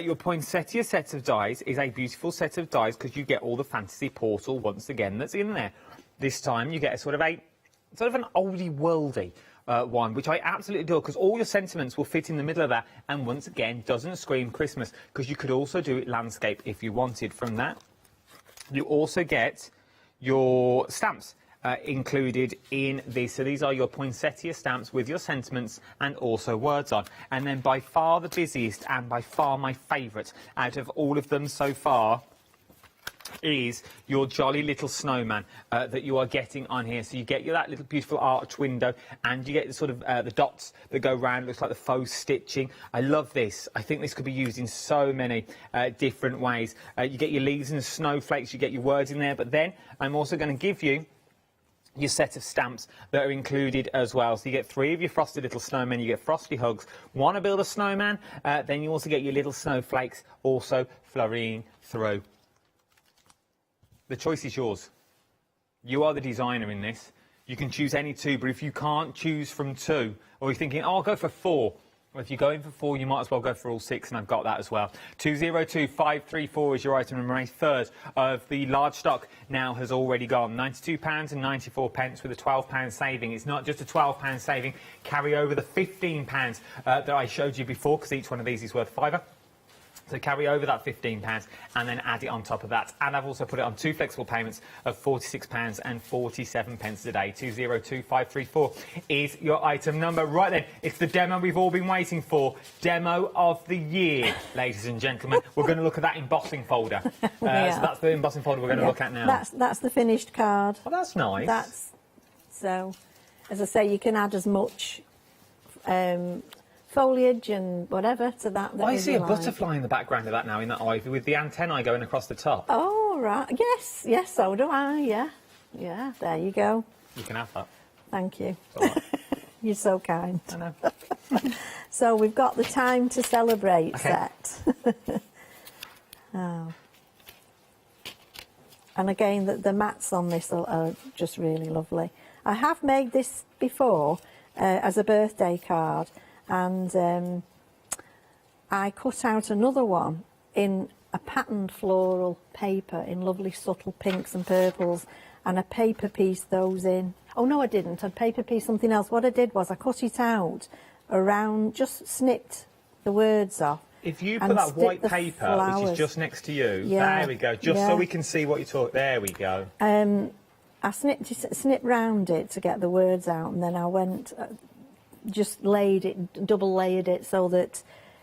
Your poinsettia set of dies is a beautiful set of dies because you get all the fantasy portal once again that's in there. This time you get a sort of an oldie worldy one, which I absolutely adore because all your sentiments will fit in the middle of that, and once again doesn't scream Christmas because you could also do it landscape if you wanted. From that, you also get your stamps included in this. So these are your poinsettia stamps with your sentiments and also words on. And then by far the busiest and by far my favourite out of all of them so far is your jolly little snowman that you are getting on here. So you get that little beautiful arch window, and you get the sort of the dots that go round. It looks like the faux stitching. I love this. I think this could be used in so many different ways. You get your leaves and snowflakes, you get your words in there, but then I'm also going to give you your set of stamps that are included as well. So you get 3 of your frosty little snowmen, you get frosty hugs. Want to build a snowman? Then you also get your little snowflakes also flurrying through. The choice is yours. You are the designer in this. You can choose any 2, but if you can't choose from 2, or you're thinking, oh, I'll go for 4. Well, if you're going for 4, you might as well go for all 6, and I've got that as well. 202534 is your item number. A third of the large stock now has already gone. £92.94 with a £12 saving. It's not just a £12 saving. Carry over the £15 that I showed you before, because each one of these is worth £5. So carry over that £15 and then add it on top of that. And I've also put it on 2 flexible payments of £46.47 a day. 202534 is your item number. Right then, it's the demo we've all been waiting for. Demo of the year, ladies and gentlemen. We're going to look at that embossing folder. So that's the embossing folder we're going to look at now. That's the finished card. Oh, that's nice. So, as I say, you can add as much foliage and whatever to that. I see a butterfly in the background of that now, in that ivy, with the antennae going across the top. Oh, right. Yes, so do I, yeah. Yeah, there you go. You can have that. Thank you. You're so kind. I know. So we've got the Time to Celebrate set. Oh. And again, the mats on this are just really lovely. I have made this before as a birthday card. And I cut out another one in a patterned floral paper in lovely subtle pinks and purples, and I paper pieced those in. Oh no, I didn't. I paper pieced something else. What I did was I cut it out around, just snipped the words off. If you put that white paper, which is just next to you, there we go, just so we can see what you talk. There we go. I snipped round it to get the words out, and then I went. Just double layered it so that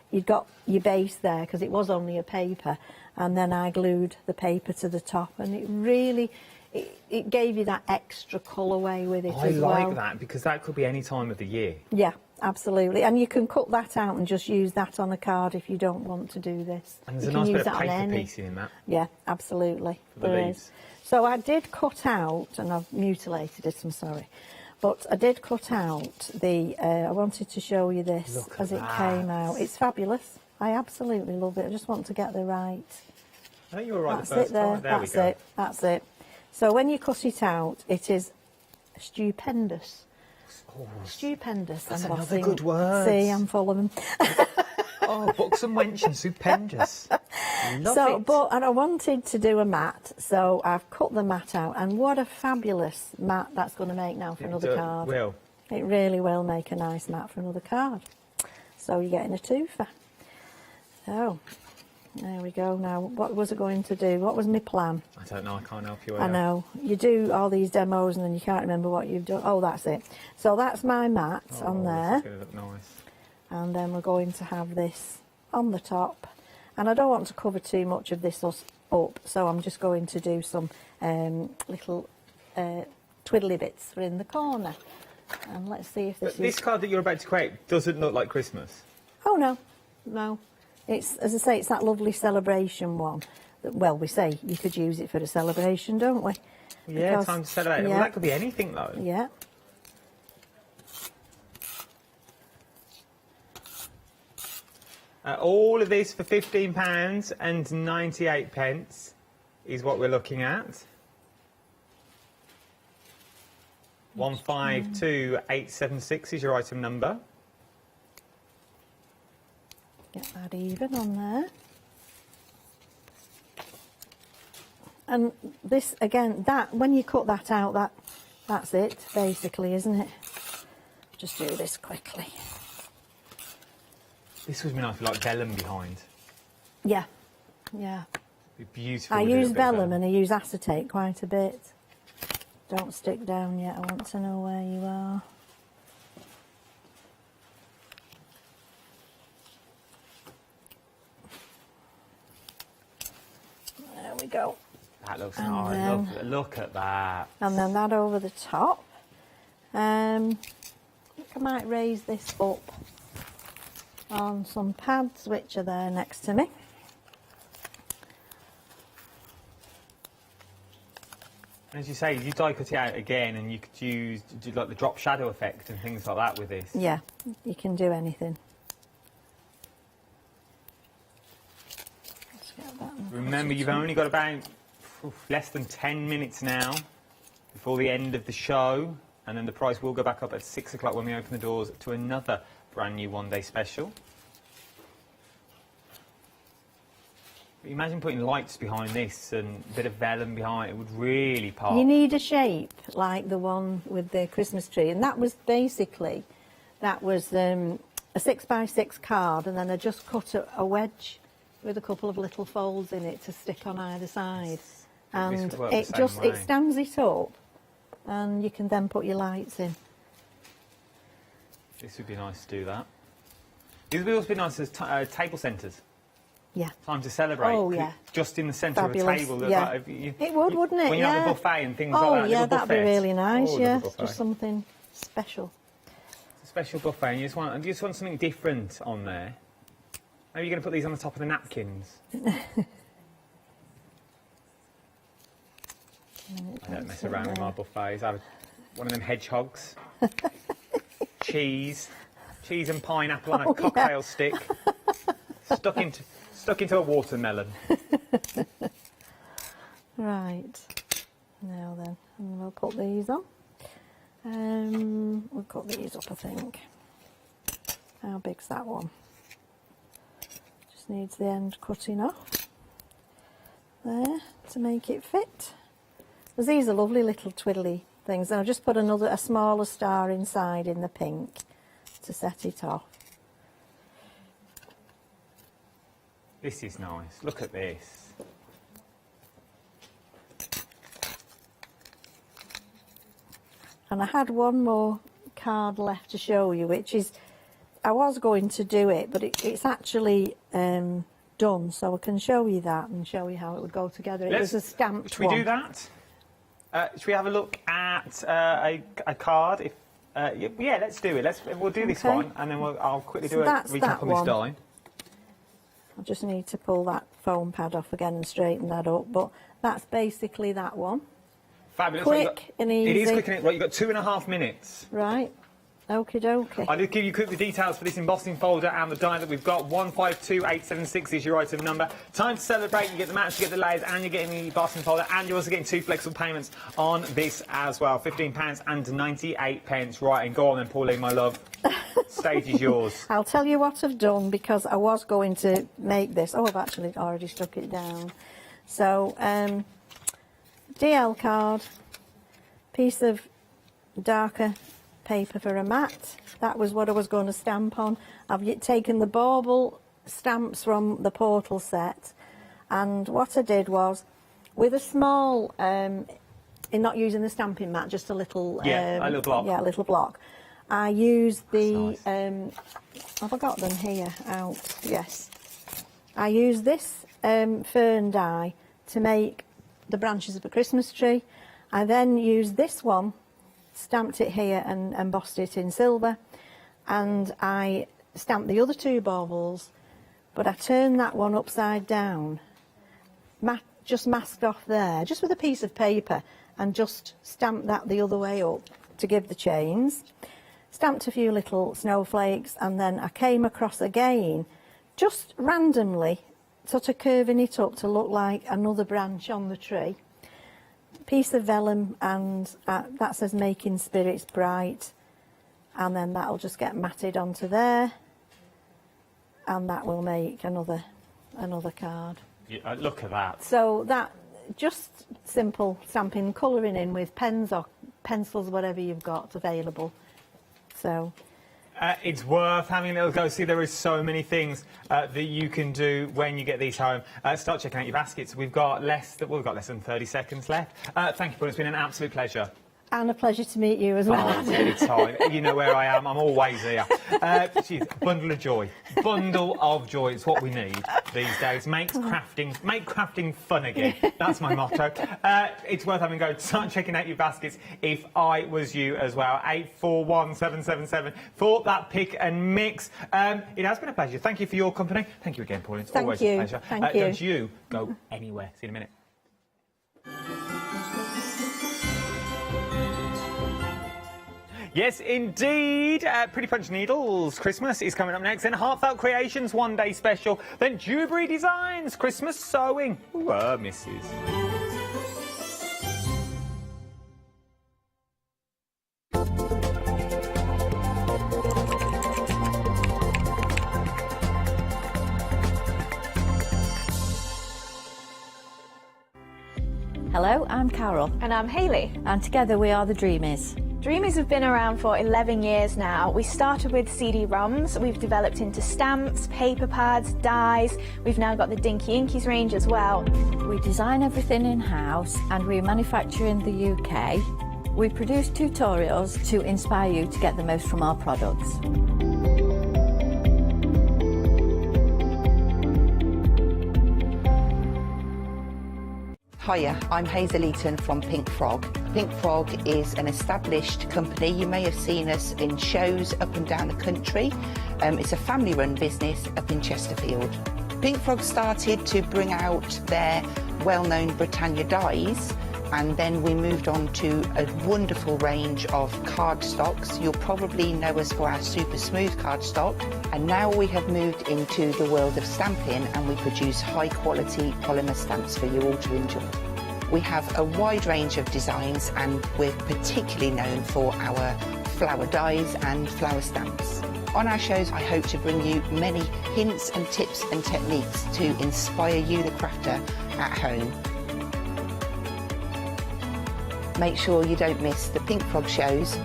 you've got your base there, because it was only a paper, and then I glued the paper to the top, and it really it gave you that extra colourway with it as well. I like that, because that could be any time of the year. Yeah, absolutely. And you can cut that out and just use that on a card if you don't want to do this. And there's a nice bit of paper piecing in that. Yeah, absolutely. For the leaves. So I did cut out, and I've mutilated it, I'm sorry. But I did cut out I wanted to show you this as it came out. It's fabulous. I absolutely love it. I just want to get the right. I think you were right the first time. There we go. That's it. So when you cut it out, it is stupendous. Oh, stupendous. That's another good word. See, I'm full of them. Oh, bucks and wenches, stupendous. Love it. And I wanted to do a mat, so I've cut the mat out, and what a fabulous mat that's going to make now for another card. It really will make a nice mat for another card. So you're getting a twofer. So There we go. Now, what was I going to do? What was my plan? I don't know, I can't help you. I know. You do all these demos and then you can't remember what you've done. Oh, that's it. So that's my mat on there. This is going to look nice. And then we're going to have this on the top. And I don't want to cover too much of this up, so I'm just going to do some little twiddly bits for in the corner. And let's see if This card that you're about to create doesn't look like Christmas. Oh, no. No. It's, as I say, it's that lovely celebration one. Well, we say you could use it for a celebration, don't we? Yeah, Because- time to celebrate. yeah. Well, that could be anything, though. Yeah. All of this for £15 and 98 pence is what we're looking at. 152876 is your item number. Get that even on there. And this, again, that when you cut that out, that's it, basically, isn't it? Just do this quickly. This would be nice with like vellum behind. Yeah, yeah. It'd be beautiful. I with a use little bit of vellum and I use acetate quite a bit. Don't stick down yet, I want to know where you are. There we go. That looks And nice. then- Look at that. And then that over the top. I think I might raise this up on some pads which are there next to me. As you say, you die cut it out again, and you could do like the drop shadow effect and things like that with this. Yeah, you can do anything. Let's get that one. Remember, you've only got about less than 10 minutes now before the end of the show, and then the price will go back up at 6 o'clock when we open the doors to another brand new one-day special. But imagine putting lights behind this and a bit of vellum behind it would really pop. You need a shape like the one with the Christmas tree, and that was basically, a 6x6 card, and then I just cut a wedge with a couple of little folds in it to stick on either side, and would work the it same just way. it stands it up, and you can then put your lights in. This would be nice to do that. These would also be nice as table centres. Yeah. Time to celebrate. Oh, yeah. Just in the centre of a Fabulous, table. That, yeah. like, It would, wouldn't it? When you yeah. have a buffet and things oh, like that. yeah, little that'd be buffet. really nice. Oh, yeah, little buffet. just something special. It's a special buffet, and you just want something different on there. Maybe you're going to put these on the top of the napkins. I don't mess around with my buffets. I have one of them hedgehogs. cheese and pineapple on a cocktail stick. Stuck into a watermelon. Right. Now then, and we'll put these on. We'll cut these up, I think. How big's that one? Just needs the end cutting off. There, to make it fit. Because these are lovely little twiddly things. And I'll just put a smaller star inside in the pink to set it off. This is nice. Look at this. And I had one more card left to show you, which is, I was going to do it, but it's actually done, so I can show you that and show you how it would go together. It was a stamped Should we one. do that? Should we have a look at a card? Yeah, let's do it. We'll do this Okay. one, and then I'll quickly So do a that's recap that on this one. die. I just need to pull that foam pad off again and straighten that up, but that's basically that one. Fabulous. Quick and easy. It is quick and easy. Right, you've got 2.5 minutes. Right. Okie dokie. I'll just give you the details for this embossing folder and the die that we've got. 152876 is your item number. Time to celebrate. You get the match, you get the layers, and you're getting the embossing folder, and you're also getting 2 flexible payments on this as well. £15 and 98 pence. Right, and go on then, Pauline, my love. Stage is yours. I'll tell you what I've done, because I was going to make this. Oh, I've actually already stuck it down. So, DL card, piece of darker paper for a mat. That was what I was going to stamp on. I've taken the bauble stamps from the portal set, and what I did was, with a small, in not using the stamping mat, just a little... a little block. Yeah, a little block. I used the... have I got them here out? Yes. I used this fern die to make the branches of a Christmas tree. I then used this one, stamped it here and embossed it in silver, and I stamped the other 2 baubles, but I turned that one upside down, just masked off there, just with a piece of paper, and just stamped that the other way up to give the chains. Stamped a few little snowflakes, and then I came across again, just randomly, sort of curving it up to look like another branch on the tree. Piece of vellum, and that says making spirits bright, and then that'll just get matted onto there, and that will make another card. Yeah, look at that. So that, just simple stamping, colouring in with pens or pencils, whatever you've got available. So it's worth having a little go. See, there is so many things that you can do when you get these home. Start checking out your baskets. We've got less than 30 seconds left. Thank you, Paul. It's been an absolute pleasure. And a pleasure to meet you as well. Oh, anytime. You know where I am. I'm always here. Geez, bundle of joy. Bundle of joy. It's what we need these days. Make crafting fun again. That's my motto. It's worth having a go. Start checking out your baskets if I was you as well. 841777 for that pick and mix. It has been a pleasure. Thank you for your company. Thank you again, Pauline. It's always a pleasure. Thank you. Don't you go anywhere. See you in a minute. Yes, indeed. Pretty Punch Needles Christmas is coming up next. Then Heartfelt Creations One Day Special. Then Jewellery Designs Christmas Sewing. Ooh, misses. Hello, I'm Carol. And I'm Hayley. And together we are the Dreamies. Dreamies have been around for 11 years now. We started with CD-ROMs, we've developed into stamps, paper pads, dies. We've now got the Dinky Inkies range as well. We design everything in-house and we manufacture in the UK. We produce tutorials to inspire you to get the most from our products. Hiya, I'm Hazel Eaton from Pink Frog. Pink Frog is an established company. You may have seen us in shows up and down the country. It's a family-run business up in Chesterfield. Pink Frog started to bring out their well-known Britannia dies, and then we moved on to a wonderful range of cardstocks. You'll probably know us for our super smooth cardstock, and now we have moved into the world of stamping and we produce high quality polymer stamps for you all to enjoy. We have a wide range of designs and we're particularly known for our flower dies and flower stamps. On our shows I hope to bring you many hints and tips and techniques to inspire you, the crafter, at home. Make sure you don't miss the Pink Frog shows.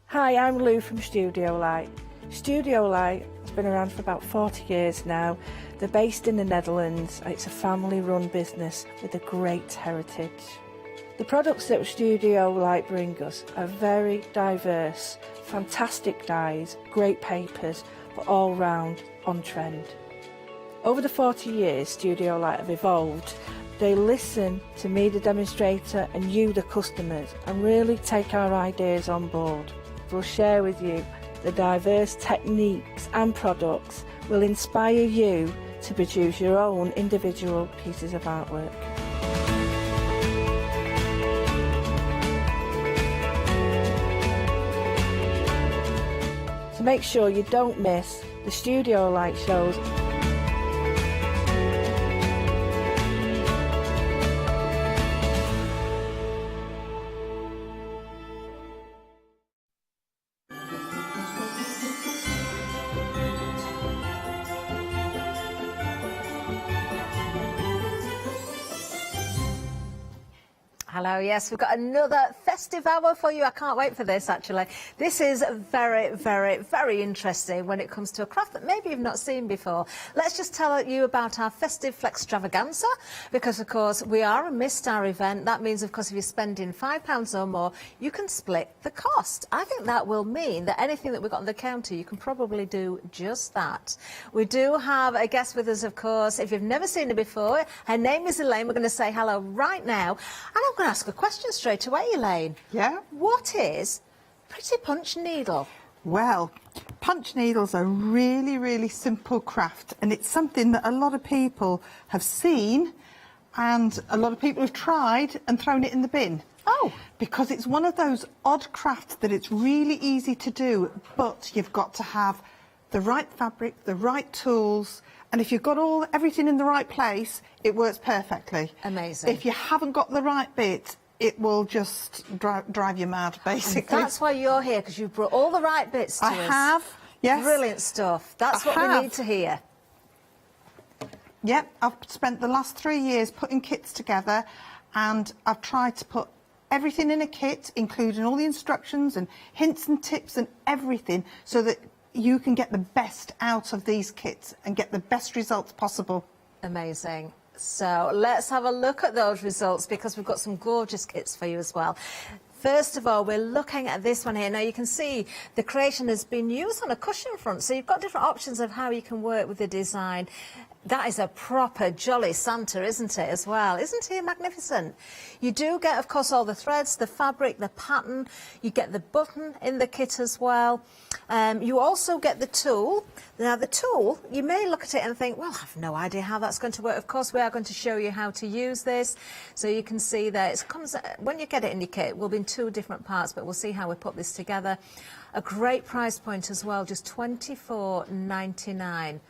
Hi, I'm Lou from Studio Light. Studio Light has been around for about 40 years now. They're based in the Netherlands. It's a family-run business with a great heritage. The products that Studio Light bring us are very diverse, fantastic dyes, great papers, but all round on trend. Over the 40 years Studio Light have evolved. They listen to me, the demonstrator, and you, the customers, and really take our ideas on board. We'll share with you the diverse techniques and products will inspire you to produce your own individual pieces of artwork. So make sure you don't miss the Studio Light shows. Hello, yes, we've got another festive hour for you. I can't wait for this, actually. This is very, very, very interesting when it comes to a craft that maybe you've not seen before. Let's just tell you about our Festive extravaganza, because, of course, we are a missed-our event. That means, of course, if you're spending £5 or more, you can split the cost. I think that will mean that anything that we've got on the counter, you can probably do just that. We do have a guest with us, of course. If you've never seen her before, her name is Elaine. We're going to say hello right now. And I'm going to ask a question straight away, Elaine. Yeah? What is Pretty Punch Needle? Well, punch needles are really, really simple craft, and it's something that a lot of people have seen and a lot of people have tried and thrown it in the bin. Oh. Because it's one of those odd crafts that it's really easy to do, but you've got to have the right fabric, the right tools, and if you've got everything in the right place, it works perfectly. Amazing. If you haven't got the right bit, it will just drive you mad, basically. And that's why you're here, because you've brought all the right bits to us. I have, yes. Brilliant stuff. That's what we need to hear. Yep, I've spent the last 3 years putting kits together, and I've tried to put everything in a kit, including all the instructions and hints and tips and everything, so that you can get the best out of these kits and get the best results possible. Amazing. So let's have a look at those results, because we've got some gorgeous kits for you as well. First of all, we're looking at this one here. Now, you can see the creation has been used on a cushion front, so you've got different options of how you can work with the design. That is a proper jolly Santa, isn't it, as well? Isn't he magnificent? You do get, of course, all the threads, the fabric, the pattern. You get the button in the kit as well. You also get the tool. Now, the tool, you may look at it and think, well, I have no idea how that's going to work. Of course, we are going to show you how to use this. So you can see that it comes, when you get it in your kit, it will be in 2 different parts, but we'll see how we put this together. A great price point as well, just $24.99.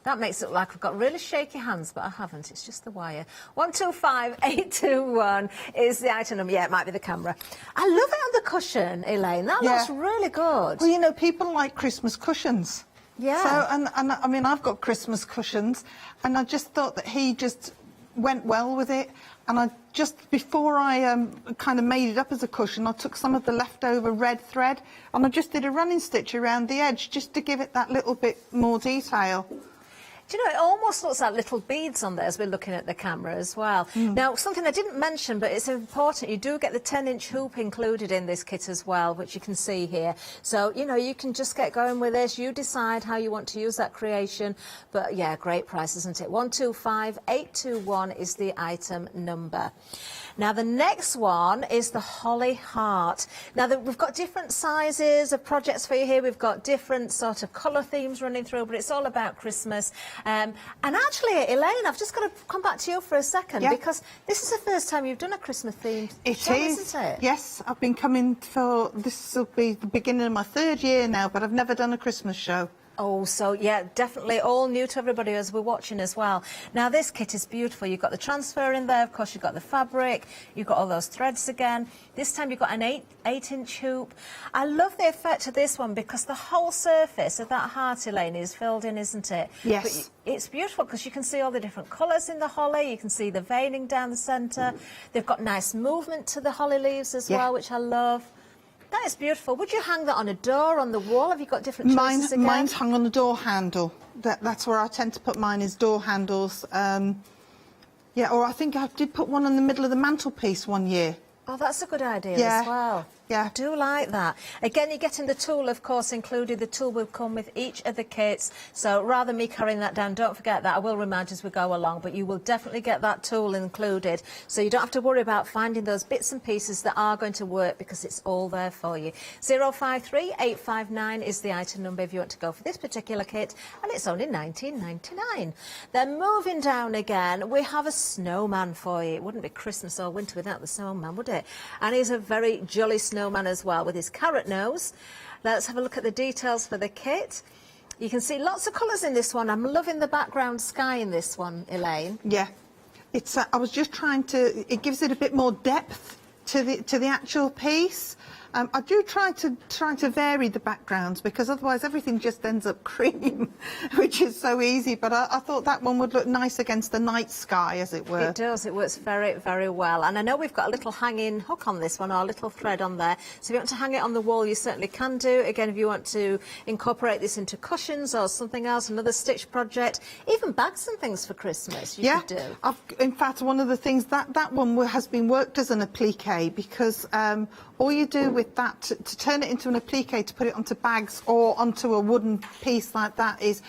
That makes it look like I've got really shaky hands, but I haven't. It's just the wire. 125821 is the item number. Yeah, it might be the camera. I love it on the cushion, Elaine. That looks really good. Well, you know, people like Christmas cushions. Yeah. So, and I mean, I've got Christmas cushions, and I just thought that he just went well with it. And I just, before I kind of made it up as a cushion, I took some of the leftover red thread, and I just did a running stitch around the edge, just to give it that little bit more detail. Do you know, it almost looks like little beads on there as we're looking at the camera as well. Now, something I didn't mention, but it's important, you do get the 10-inch hoop included in this kit as well, which you can see here. So, you know, you can just get going with this. You decide how you want to use that creation. But, yeah, great price, isn't it? 125821 is the item number. Now, the next one is the Holly Heart. Now, we've got different sizes of projects for you here. We've got different sort of colour themes running through, but it's all about Christmas. And actually, Elaine, I've just got to come back to you for a second, because this is the first time you've done a Christmas themed show, isn't it? Yes, I've been coming for, this will be the beginning of my 3rd year now, but I've never done a Christmas show. Oh, so, yeah, definitely all new to everybody as we're watching as well. Now, this kit is beautiful. You've got the transfer in there. Of course, you've got the fabric. You've got all those threads again. This time, you've got an 8-inch hoop. I love the effect of this one, because the whole surface of that heart, Elaine, is filled in, isn't it? Yes. But it's beautiful, because you can see all the different colours in the holly. You can see the veining down the centre. They've got nice movement to the holly leaves as well, which I love. That is beautiful. Would you hang that on a door, on the wall? Have you got different choices again? Mine's hung on the door handle. That's where I tend to put mine, is door handles. Yeah, or I think I did put one in the middle of the mantelpiece one year. Oh, that's a good idea as well. Yeah. I do like that. Again, you're getting the tool, of course, included. The tool will come with each of the kits. So rather than me carrying that down, don't forget that. I will remind you as we go along, but you will definitely get that tool included. So you don't have to worry about finding those bits and pieces that are going to work, because it's all there for you. 053859 is the item number if you want to go for this particular kit, and it's only $19.99. Then moving down again, we have a snowman for you. It wouldn't be Christmas or winter without the snowman, would it? And he's a very jolly snowman as well, with his carrot nose. Let's have a look at the details for the kit. You can see lots of colours in this one. I'm loving the background sky in this one, Elaine. Yeah, it's. I was just trying to. It gives it a bit more depth to the actual piece. I do try to vary the backgrounds, because otherwise everything just ends up cream, which is so easy. But I thought that one would look nice against the night sky, as it were. It does. It works very, very well. And I know we've got a little hanging hook on this one, or a little thread on there. So if you want to hang it on the wall, you certainly can do. Again, if you want to incorporate this into cushions or something else, another stitch project, even bags and things for Christmas, you could do. In fact, one of the things that one has been worked as an applique, because all you do with that to turn it into an applique, to put it onto bags or onto a wooden piece like that, is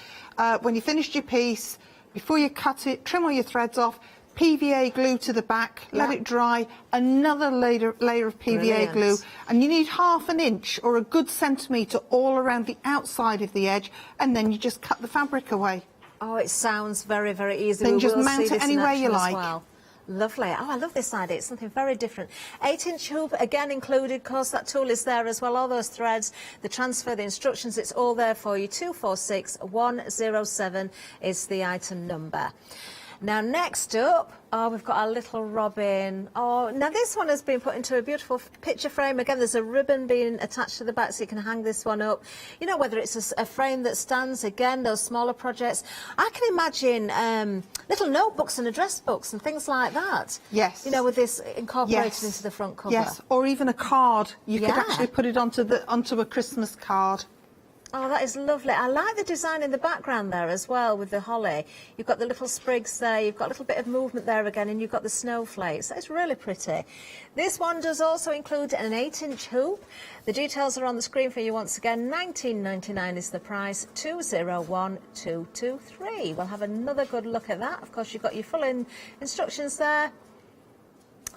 when you finished your piece, before you cut it, trim all your threads off, PVA glue to the back, let it dry, another layer of PVA glue, and you need ½ an inch or a good centimetre all around the outside of the edge, and then you just cut the fabric away. Oh, it sounds very, very easy. Then we just will mount see it this any in way you action as like. well. Lovely. Oh, I love this idea. It's something very different. 8-inch hoop, again included. Of course, that tool is there as well. All those threads, the transfer, the instructions, it's all there for you. 246107 is the item number. Now, next up, we've got our little robin. Oh, now this one has been put into a beautiful picture frame. Again, there's a ribbon being attached to the back, so you can hang this one up. You know, whether it's a frame that stands, again, those smaller projects. I can imagine little notebooks and address books and things like that. Yes. You know, with this incorporated into the front cover. Yes, or even a card. You could actually put it onto a Christmas card. Oh, that is lovely. I like the design in the background there as well with the holly. You've got the little sprigs there, you've got a little bit of movement there again, and you've got the snowflakes. That's really pretty. This one does also include an 8-inch hoop. The details are on the screen for you once again. $19.99 is the price, 201223. We'll have another good look at that. Of course, you've got your full instructions there.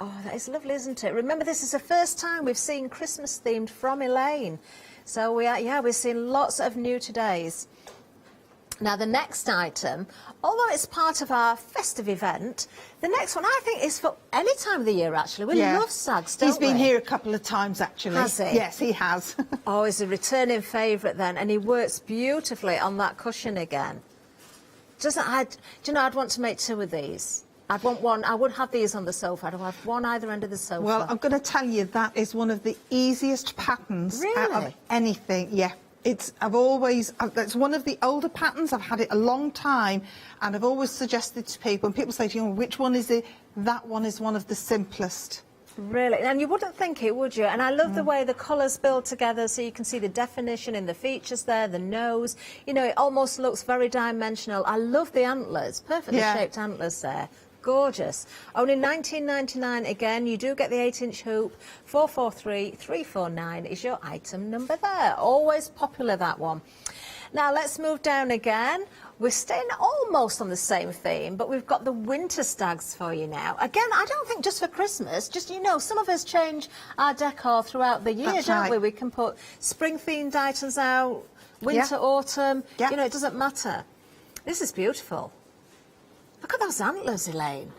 Oh, that is lovely, isn't it? Remember, this is the first time we've seen Christmas themed from Elaine. So we're seeing lots of new todays. Now the next item, although it's part of our festive event, the next one I think is for any time of the year actually. We love sags, don't we? He's been here a couple of times actually. Has he? Yes, he has. Oh, he's a returning favourite then, and he works beautifully on that cushion again. Do you know, I'd want to make 2 of these. I'd want one. I would have these on the sofa. I'd have one either end of the sofa. Well, I'm going to tell you, that is one of the easiest patterns out of anything. Yeah, it's one of the older patterns. I've had it a long time, and I've always suggested to people, and people say to you, which one is it? That one is one of the simplest. Really, and you wouldn't think it, would you? And I love the way the colours build together, so you can see the definition in the features there, the nose. You know, it almost looks very dimensional. I love the antlers, perfectly shaped antlers there. Gorgeous. Only $19.99 again. You do get the 8-inch hoop. 443349 is your item number there. Always popular, that one. Now let's move down again. We're staying almost on the same theme, but we've got the winter stags for you now. Again, I don't think just for Christmas, just, you know, some of us change our decor throughout the year, don't we? We can put spring-themed items out, winter, autumn, you know, it doesn't matter. This is beautiful. Look at those antlers, Elaine.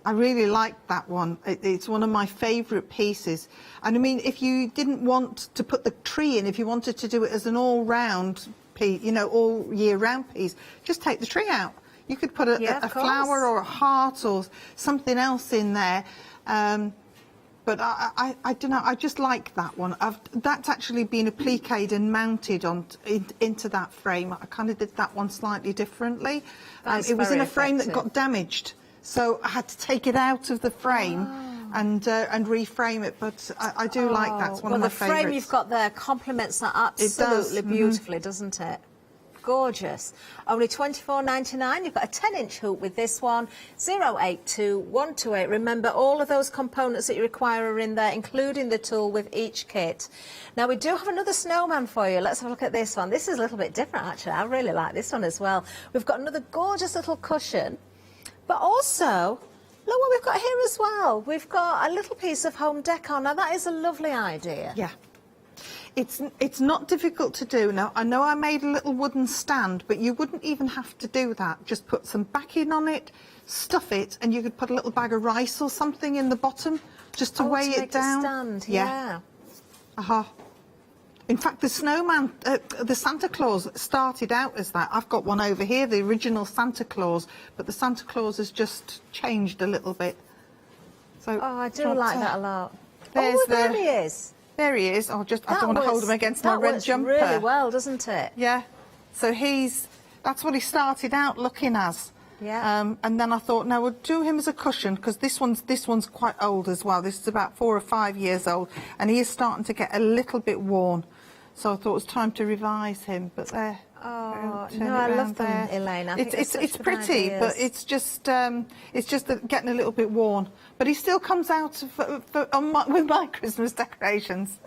I really like that one. It's one of my favourite pieces. And I mean, if you didn't want to put the tree in, if you wanted to do it as an all-round piece, you know, all year-round piece, just take the tree out. You could put a flower or a heart or something else in there. But I don't know, I just like that one. That's actually been appliqued and mounted into that frame. I kind of did that one slightly differently. It was in a frame that got damaged, so I had to take it out of the frame and reframe it. But I do like that. It's one of my favourites. Well, the frame you've got there complements that absolutely beautifully, doesn't it? Gorgeous. Only $24.99. You've got a 10-inch hoop with this one. 082128. Remember, all of those components that you require are in there, including the tool with each kit. Now, we do have another snowman for you. Let's have a look at this one. This is a little bit different, actually. I really like this one as well. We've got another gorgeous little cushion, but also, look what we've got here as well. We've got a little piece of home decor. Now, that is a lovely idea. Yeah. It's not difficult to do. Now, I know I made a little wooden stand, but you wouldn't even have to do that. Just put some backing on it, stuff it, and you could put a little bag of rice or something in the bottom just to weigh it down. Stand, yeah. In fact, the snowman, the Santa Claus started out as that. I've got one over here, the original Santa Claus, but the Santa Claus has just changed a little bit. So I do like that a lot. There he is. There he is. I don't want to hold him against my red jumper. That works really well, doesn't it? Yeah. So that's what he started out looking as. Yeah. And then I thought, no, we'll do him as a cushion, because this one's quite old as well. This is about 4 or 5 years old, and he is starting to get a little bit worn. So I thought it was time to revise him. But there. Oh no, I love them, Elaine. I think it's pretty, but it's just getting a little bit worn. But he still comes out with my Christmas decorations.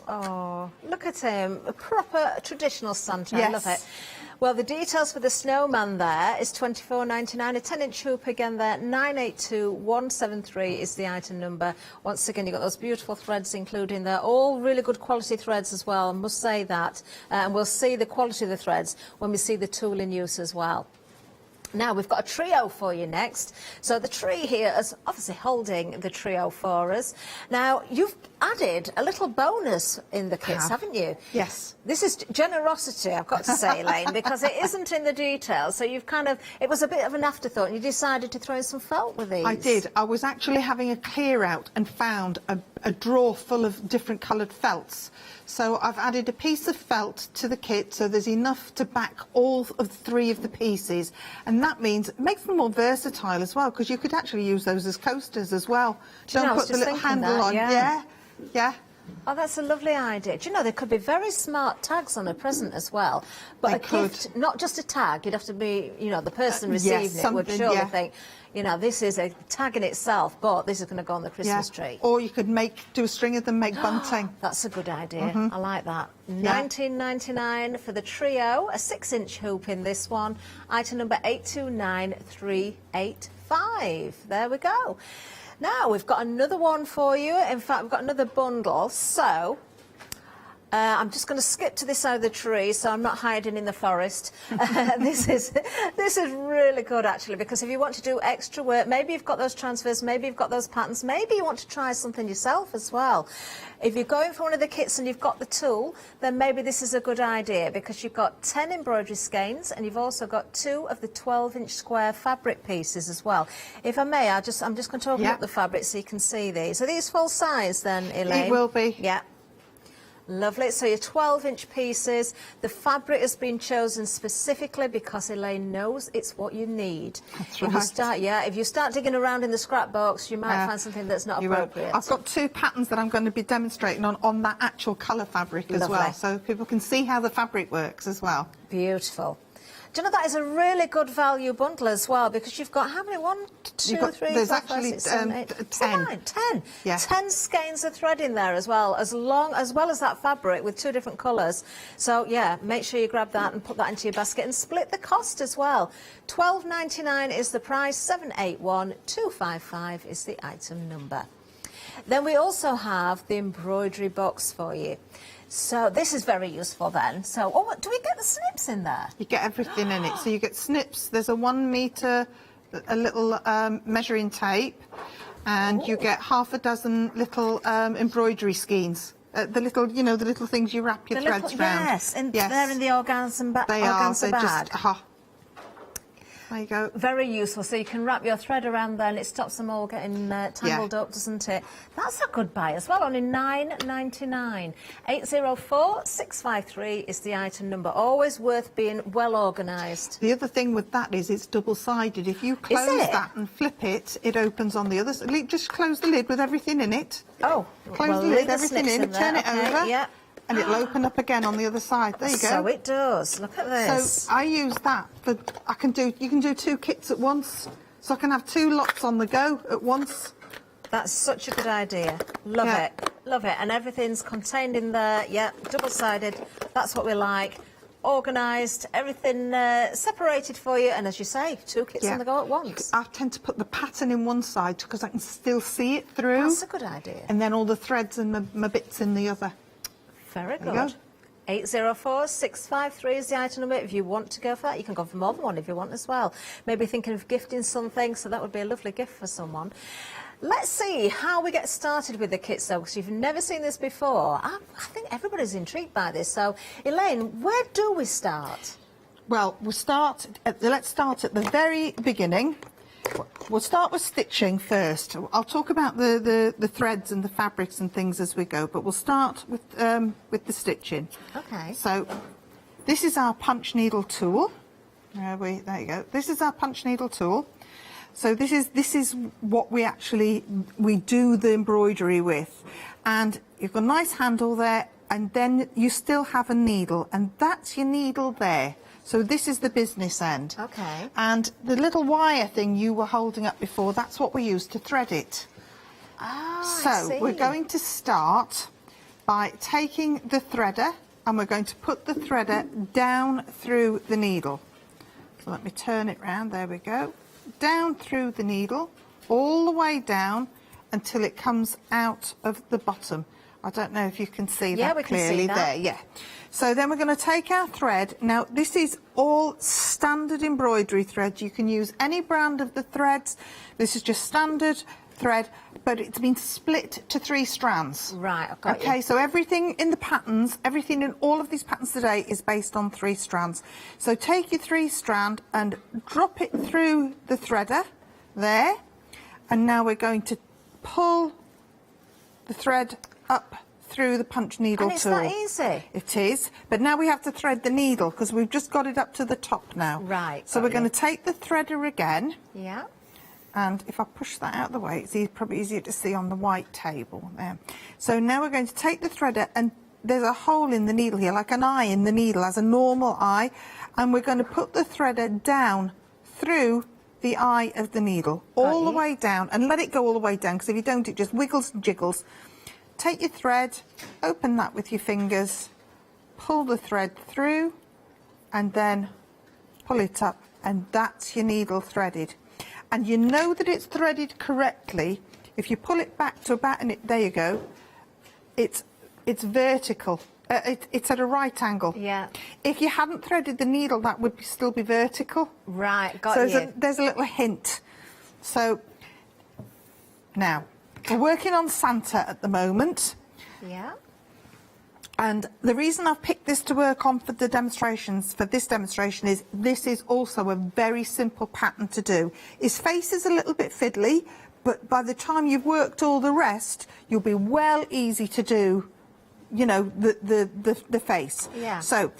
Oh, look at him. A proper traditional Santa. Yes. I love it. Well, the details for the snowman there is £24.99. A 10-inch hoop again there, 982173 is the item number. Once again, you've got those beautiful threads including there. All really good quality threads as well, I must say that. And we'll see the quality of the threads when we see the tool in use as well. Now, we've got a trio for you next. So the tree here is obviously holding the trio for us. Now, you've added a little bonus in the kits, haven't you? Yes. This is generosity, I've got to say, Elaine, because it isn't in the details. So you've it was a bit of an afterthought, and you decided to throw in some felt with these. I did. I was actually having a clear out and found a drawer full of different coloured felts. So I've added a piece of felt to the kit, so there's enough to back all of 3 of the pieces, and that means it makes them more versatile as well, because you could actually use those as coasters as well. Don't put the little handle on. Yeah. Oh, that's a lovely idea. Do you know, there could be very smart tags on a present as well. But gift, not just a tag, you'd have to be, you know, the person receiving it would surely think, you know, this is a tag in itself, but this is going to go on the Christmas tree. Or you could do a string of them, make bunting. That's a good idea. I like that. £19.99 for the trio, a 6-inch hoop in this one. Item number 829385. There we go. Now, we've got another one for you. In fact, we've got another bundle. So, I'm just going to skip to this side of the tree, so I'm not hiding in the forest. This is really good, actually, because if you want to do extra work, maybe you've got those transfers, maybe you've got those patterns, maybe you want to try something yourself as well. If you're going for one of the kits and you've got the tool, then maybe this is a good idea, because you've got 10 embroidery skeins and you've also got 2 of the 12-inch square fabric pieces as well. If I may, I'm just going to open up the fabric so you can see these. Are these full size then, Elaine? It will be. Yeah. Lovely. So your 12-inch pieces. The fabric has been chosen specifically because Elaine knows it's what you need. That's right. If you start digging around in the scrap box, you might find something that's not appropriate. I've got 2 patterns that I'm going to be demonstrating on that actual colour fabric as well, so people can see how the fabric works as well. Beautiful. Do you know, that is a really good value bundle as well, because you've got how many? 1, 2, 3, there's 4, 5, actually 6, 7, 8, 10. 10. Yeah. 10 skeins of thread in there as well as that fabric with 2 different colours. So yeah, make sure you grab that and put that into your basket and split the cost as well. £12.99 is the price. 781255 is the item number. Then we also have the embroidery box for you. So this is very useful then. So, do we get the snips in there? You get everything in it. So you get snips. There's a 1 metre, a little measuring tape, and you get half a dozen little embroidery skeins. The little, you know, the little things you wrap your threads around. Yes, they're in the organza bag. They are. They're just. There you go. Very useful. So you can wrap your thread around there and it stops them all getting tangled up, doesn't it? That's a good buy as well, only £9.99. 804653 is the item number. Always worth being well organised. The other thing with that is it's double-sided. If you close that and flip it, it opens on the other side. Just close the lid with everything in it. Oh. Close the lid, everything in, turn it over. Yeah. And it'll open up again on the other side. There you go. So it does. Look at this. So I use that for. You can do 2 kits at once, so I can have 2 lots on the go at once. That's such a good idea. Love it. Love it. And everything's contained in there. Yeah, double-sided. That's what we like. Organised, everything separated for you, and as you say, 2 kits on the go at once. I tend to put the pattern in one side because I can still see it through. That's a good idea. And then all the threads and my bits in the other. Very good. 804653 is the item number. If you want to go for that, you can go for more than one if you want as well. Maybe thinking of gifting something, so that would be a lovely gift for someone. Let's see how we get started with the kits, though, because you've never seen this before. I think everybody's intrigued by this. So, Elaine, where do we start? Well, let's start at the very beginning. We'll start with stitching first. I'll talk about the threads and the fabrics and things as we go, but we'll start with the stitching. Okay. So this is our punch needle tool. There you go. This is our punch needle tool. So this is what we do the embroidery with, and you've got a nice handle there, and then you still have a needle, and that's your needle there. So this is the business end. Okay. And the little wire thing you were holding up before, that's what we use to thread it. Oh, so we're going to start by taking the threader, and we're going to put the threader down through the needle. So let me turn it round, there we go. Down through the needle, all the way down until it comes out of the bottom. I don't know if you can see that we can clearly see that. there. Yeah. So then we're going to take our thread. Now this is all standard embroidery thread. You can use any brand of the threads. This is just standard thread, but it's been split to 3 strands. Right, I've got Okay, you. so everything in the patterns, everything in all of these patterns today is based on 3 strands. So take your 3 strand and drop it through the threader there, and now we're going to pull the thread up through the punch needle And it's tool. that easy? It is, but now we have to thread the needle because we've just got it up to the top now. Right. So we're going to take the threader again. Yeah. And if I push that out of the way, it's probably easier to see on the white table there. So now we're going to take the threader, and there's a hole in the needle here, like an eye in the needle, as a normal eye, and we're going to put the threader down through the eye of the needle, all the way down, and let it go all the way down, because if you don't, it just wiggles and jiggles. Take your thread, open that with your fingers, pull the thread through, and then pull it up, and that's your needle threaded. And you know that it's threaded correctly if you pull it back to about, and there you go, it's vertical. It's at a right angle. Yeah. If you hadn't threaded the needle, that would still be vertical. Right, got so you. there's a little hint. So now we're working on Santa at the moment. Yeah. And the reason I've picked this to work on for the demonstrations, for this demonstration, is this is also a very simple pattern to do. His face is a little bit fiddly, but by the time you've worked all the rest, you'll be well easy to do, you know, the face. Yeah. So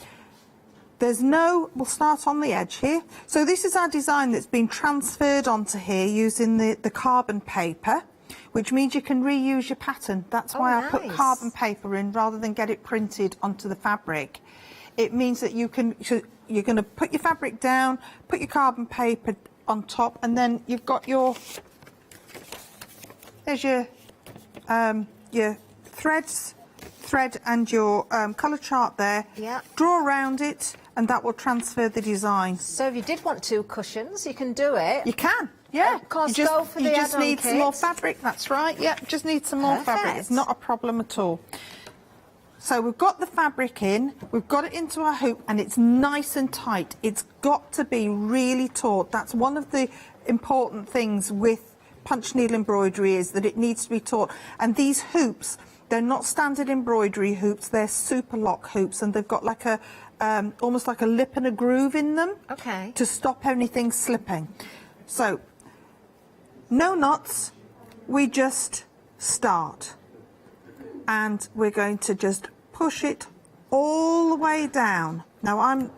we'll start on the edge here. So this is our design that's been transferred onto here using the carbon paper, which means you can reuse your pattern. That's why I put carbon paper in rather than get it printed onto the fabric. It means that you're going to put your fabric down, put your carbon paper on top, and then you've got there's your thread and your colour chart there. Yeah. Draw around it, and that will transfer the design. So if you did want 2 cushions, you can do it. You can. Yeah, Of course, you just, go for the you just add-on need some more kit. fabric, that's right, yeah, just need some more fabric, Perfect. it's not a problem at all. So we've got the fabric in, we've got it into our hoop, and it's nice and tight. It's got to be really taut. That's one of the important things with punch needle embroidery, is that it needs to be taut. And these hoops, they're not standard embroidery hoops, they're super lock hoops, and they've got like a almost like a lip and a groove in them. Okay. To stop anything slipping. So no knots, we just start, and we're going to just push it all the way down. Now I'm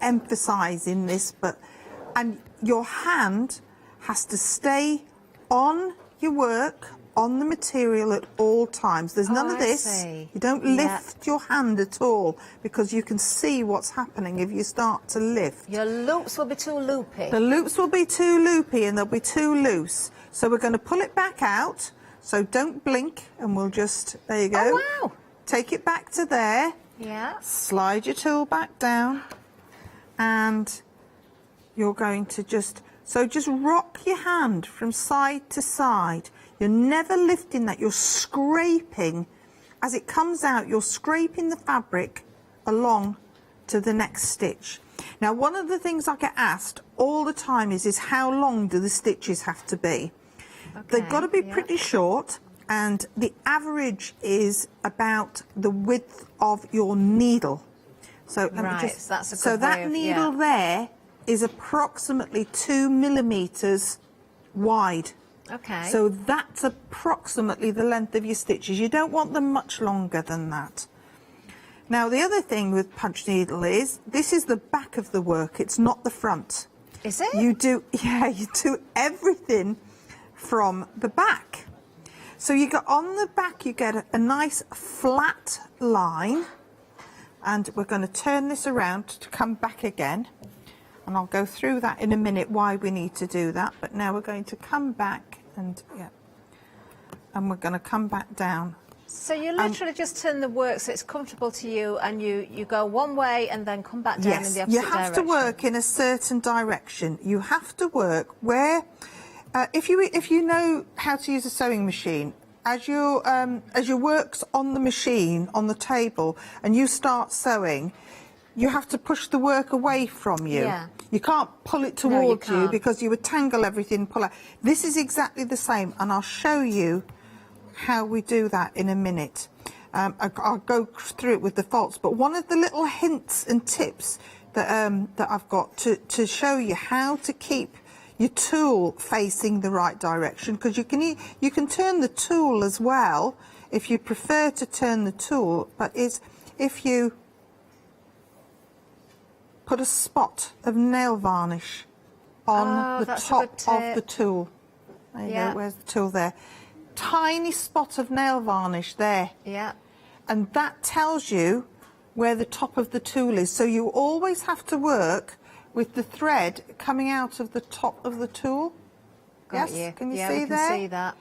emphasising this, and your hand has to stay on your work, on the material at all times. There's none of this. See. You don't lift your hand at all, because you can see what's happening if you start to lift. Your loops will be too loopy. The loops will be too loopy and they'll be too loose. So we're going to pull it back out. So don't blink, and we'll just, there you go. Oh, wow. Take it back to there. Yeah. Slide your tool back down, and you're going to just rock your hand from side to side. You're never lifting that, you're scraping. As it comes out, you're scraping the fabric along to the next stitch. Now, one of the things I get asked all the time is how long do the stitches have to be? They've got to be pretty short, and the average is about the width of your needle. So let me that's a good so way that of, needle there is approximately 2 millimetres wide. Okay. So that's approximately the length of your stitches. You don't want them much longer than that. Now, the other thing with punch needle is, this is the back of the work, it's not the front. Is it? You do everything from the back. So you get on the back, you get a nice flat line, and we're going to turn this around to come back again. And I'll go through that in a minute, why we need to do that. But now we're going to come back and we're going to come back down. So you literally just turn the work so it's comfortable to you, and you go one way and then come back down in the opposite you have direction. to work in a certain direction. You have to work where, if you know how to use a sewing machine, as your work's on the machine, on the table, and you start sewing, you have to push the work away from you. Yeah. You can't pull it No, you towards you can't. because you would tangle everything and pull out. This is exactly the same, and I'll show you how we do that in a minute. I'll go through it with the faults, but one of the little hints and tips that I've got to show you how to keep your tool facing the right direction, because you can turn the tool as well if you prefer to turn the tool, but is if you put a spot of nail varnish on the top of the tool. There you go, where's the tool there? Tiny spot of nail varnish there. Yeah. And that tells you where the top of the tool is. So you always have to work with the thread coming out of the top of the tool. Got yes? you. Can you yeah, see we can there? see that.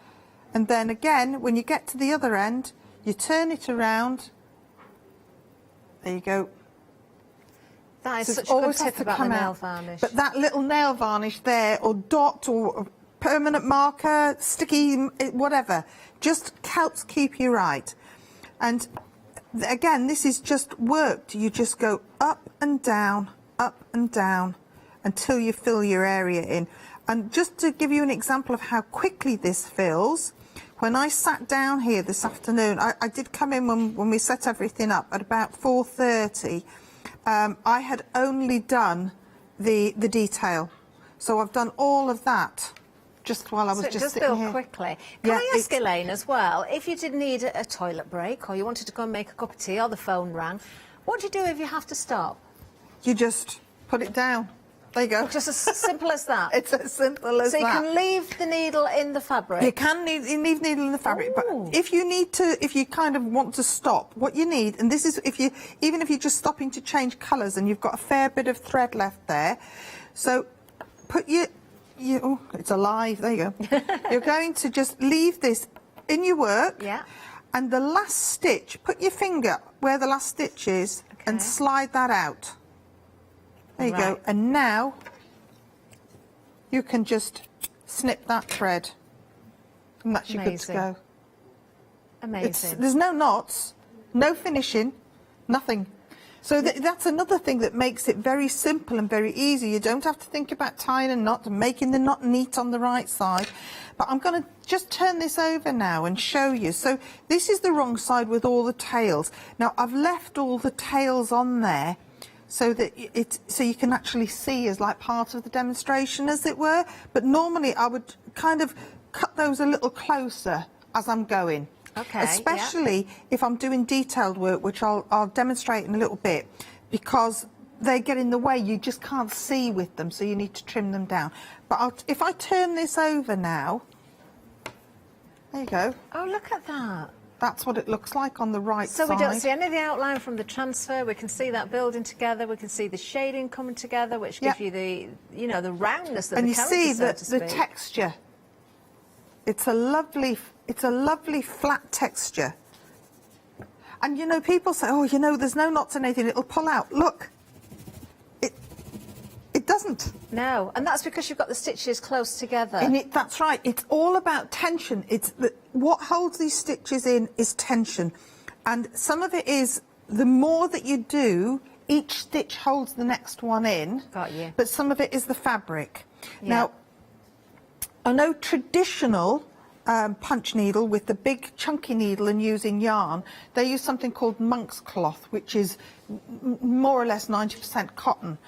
And then again, when you get to the other end, you turn it around. There you go. That is So such it's a good always has tip to about the come nail out. varnish. But that little nail varnish there, or dot, or permanent marker, sticky, whatever, just helps keep you right. And again, this is just worked. You just go up and down until you fill your area in. And just to give you an example of how quickly this fills, when I sat down here this afternoon, I did come in when we set everything up at about 4:30. I had only done the detail. So I've done all of that just while I was just sitting here. So it does fill quickly. Can I ask Elaine as well, if you did need a toilet break, or you wanted to go and make a cup of tea, or the phone rang, what do you do if you have to stop? You just put it down. There you go. Just as simple as that? It's as simple as that. So you can leave the needle in the fabric? You can leave needle in the fabric, but if you kind of want to stop, what you need, and this is even if you're just stopping to change colours and you've got a fair bit of thread left there, so put oh, it's alive, there you go. You're going to just leave this in your work, and the last stitch, put your finger where the last stitch is and slide that out. There you go. And now you can just snip that thread, and that's your good to go. Amazing. There's no knots, no finishing, nothing. So that's another thing that makes it very simple and very easy. You don't have to think about tying a knot and making the knot neat on the right side. But I'm going to just turn this over now and show you. So this is the wrong side with all the tails. Now I've left all the tails on there so that so you can actually see as like part of the demonstration, as it were. But normally I would kind of cut those a little closer as I'm going. Okay, especially if I'm doing detailed work, which I'll demonstrate in a little bit, because they get in the way. You just can't see with them, so you need to trim them down. But if I turn this over now, there you go. Oh, look at that. That's what it looks like on the right side. So we don't see any of the outline from the transfer. We can see that building together. We can see the shading coming together, which gives you the, the roundness of the character, and you see so to speak. the texture. It's a lovely flat texture. And people say, oh, there's no knots in anything, it'll pull out. Look, it doesn't. No, and that's because you've got the stitches close together. And that's right. It's all about tension. What holds these stitches in is tension. And some of it is, the more that you do, each stitch holds the next one in. Got you. But some of it is the fabric. Yeah. Now, I know traditional punch needle with the big chunky needle and using yarn, they use something called monk's cloth, which is more or less 90% cotton.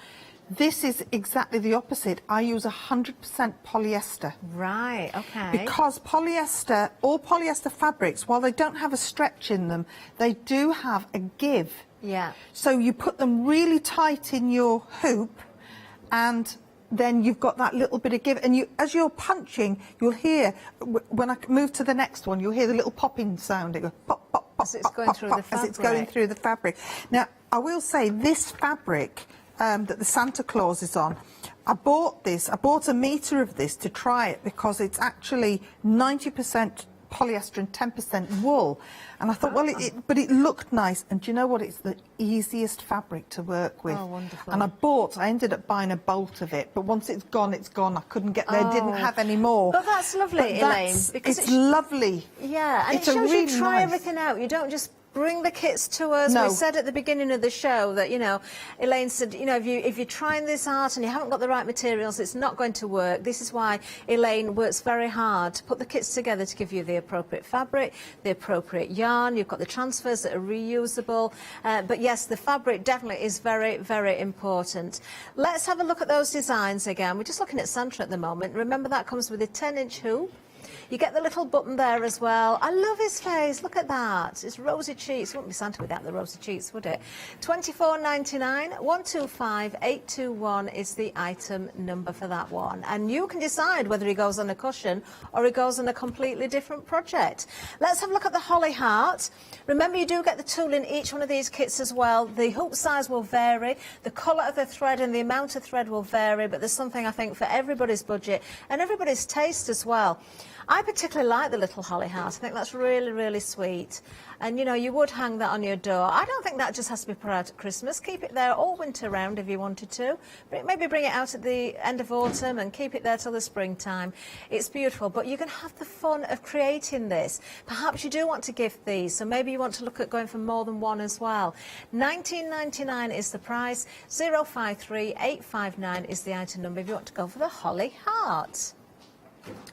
This is exactly the opposite. I use 100% polyester. Right, okay. Because polyester, all polyester fabrics, while they don't have a stretch in them, they do have a give. Yeah. So you put them really tight in your hoop, and then you've got that little bit of give. And you, as you're punching, you'll hear, when I move to the next one, you'll hear the little popping sound. It goes pop, pop, pop, as it's pop, going pop, through pop, the fabric. as it's going through the fabric. Now, I will say this fabric that the Santa Claus is on, I bought a metre of this to try it because it's actually 90% polyester and 10% wool. And I thought, well, but it looked nice. And do you know what? It's the easiest fabric to work with. Oh, wonderful. And I ended up buying a bolt of it. But once it's gone, it's gone. I couldn't get there, didn't have any more. But that's lovely, Elaine. Because it's lovely. Yeah, and it's it shows really you try nice. everything out. You don't just bring the kits to us. No. We said at the beginning of the show that, you know, Elaine said, you know, if you're trying this art and you haven't got the right materials, it's not going to work. This is why Elaine works very hard to put the kits together to give you the appropriate fabric, the appropriate yarn. You've got the transfers that are reusable. But yes, the fabric definitely is very, very important. Let's have a look at those designs again. We're just looking at Santa at the moment. Remember, that comes with a 10-inch hoop. You get the little button there as well. I love his face. Look at that. It's rosy cheeks. It wouldn't be Santa without the rosy cheeks, would it? $24.99. 125821 is the item number for that one. And you can decide whether he goes on a cushion or he goes on a completely different project. Let's have a look at the holly heart. Remember, you do get the tool in each one of these kits as well. The hoop size will vary. The colour of the thread and the amount of thread will vary. But there's something, I think, for everybody's budget and everybody's taste as well. I particularly like the little holly heart. I think that's really, really sweet. And, you know, you would hang that on your door. I don't think that just has to be put out at Christmas. Keep it there all winter round if you wanted to. Maybe bring it out at the end of autumn and keep it there till the springtime. It's beautiful, but you can have the fun of creating this. Perhaps you do want to gift these, so maybe you want to look at going for more than one as well. $19.99 is the price. 053859 is the item number if you want to go for the holly heart.